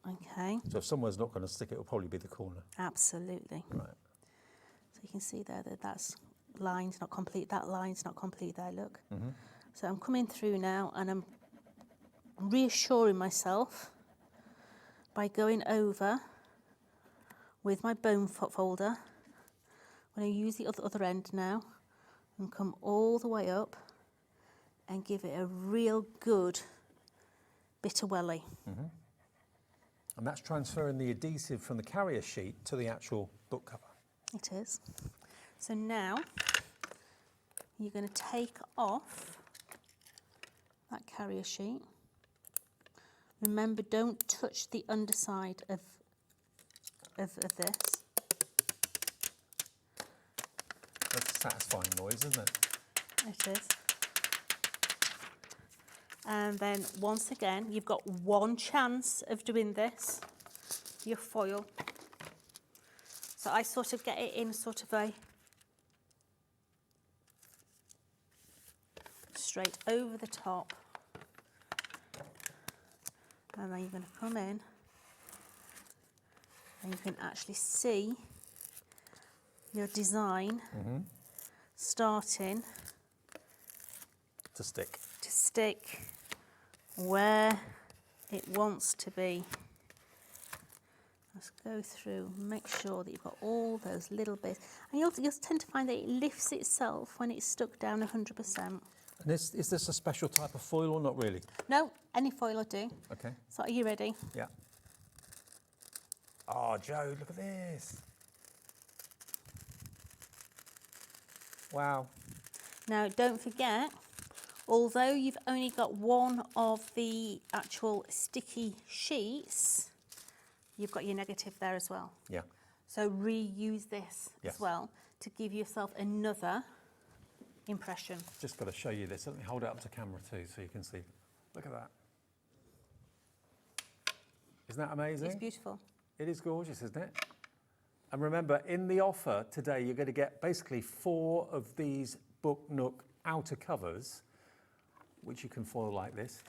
Okay. So if somewhere's not going to stick, it'll probably be the corner. Absolutely. Right. So you can see there that that's line's not complete, that line's not complete there, look. So I'm coming through now and I'm reassuring myself by going over with my bone folder. I'm going to use the other end now and come all the way up and give it a real good bit of welly. And that's transferring the adhesive from the carrier sheet to the actual book cover. It is. So now you're going to take off that carrier sheet. Remember, don't touch the underside of this. That's a satisfying noise, isn't it? It is. And then once again, you've got one chance of doing this, your foil. So I sort of get it in sort of a straight over the top. And then you're going to come in and you can actually see your design starting to stick where it wants to be. Let's go through, make sure that you've got all those little bits. And you'll tend to find that it lifts itself when it's stuck down 100%. And is this a special type of foil or not really? No, any foil will do. Okay. So are you ready? Yeah. Oh, Joe, look at this. Wow. Now, don't forget, although you've only got one of the actual sticky sheets, you've got your negative there as well. Yeah. So reuse this Yes. as well to give yourself another impression. Just got to show you this. Let me hold it up to camera too so you can see. Look at that. Isn't that amazing? It's beautiful. It is gorgeous, isn't it? And remember, in the offer today, you're going to get basically 4 of these Book Nook outer covers, which you can foil like this.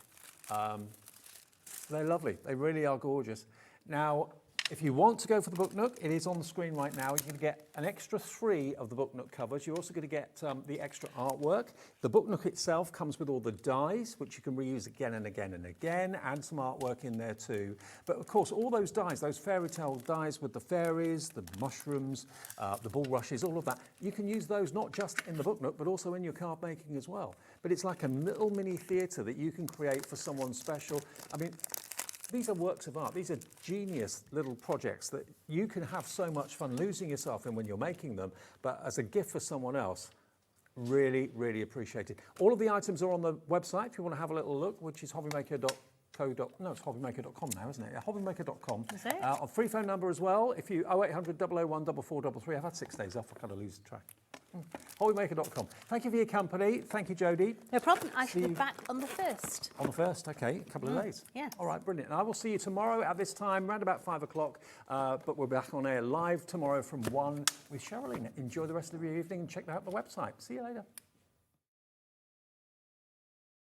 They're lovely. They really are gorgeous. Now, if you want to go for the Book Nook, it is on the screen right now. You're going to get an extra 3 of the Book Nook covers. You're also going to get the extra artwork. The Book Nook itself comes with all the dies, which you can reuse again and again and again, and some artwork in there too. But of course, all those dies, those Fairytale dies with the fairies, the mushrooms, the bulrushes, all of that, you can use those not just in the Book Nook, but also in your card making as well. But it's like a little mini theatre that you can create for someone special. I mean, these are works of art. These are genius little projects that you can have so much fun losing yourself in when you're making them, but as a gift for someone else, really, really appreciated. All of the items are on the website if you want to have a little look, which is hobbymaker.co. No, it's hobbymaker.com now, isn't it? Yeah, hobbymaker.com. Is it? A free phone number as well. If you 0800 001 4433. I've had 6 days off. I kind of lose track. Hobbymaker.com. Thank you for your company. Thank you, Jodie. No problem. I shall be back on the 1st. On the 1st, okay, a couple of days. Yeah. All right, brilliant. And I will see you tomorrow at this time, around about 5 o'clock. But we're back on air live tomorrow from 1 with Sherilyn. Enjoy the rest of your evening and check out the website. See you later.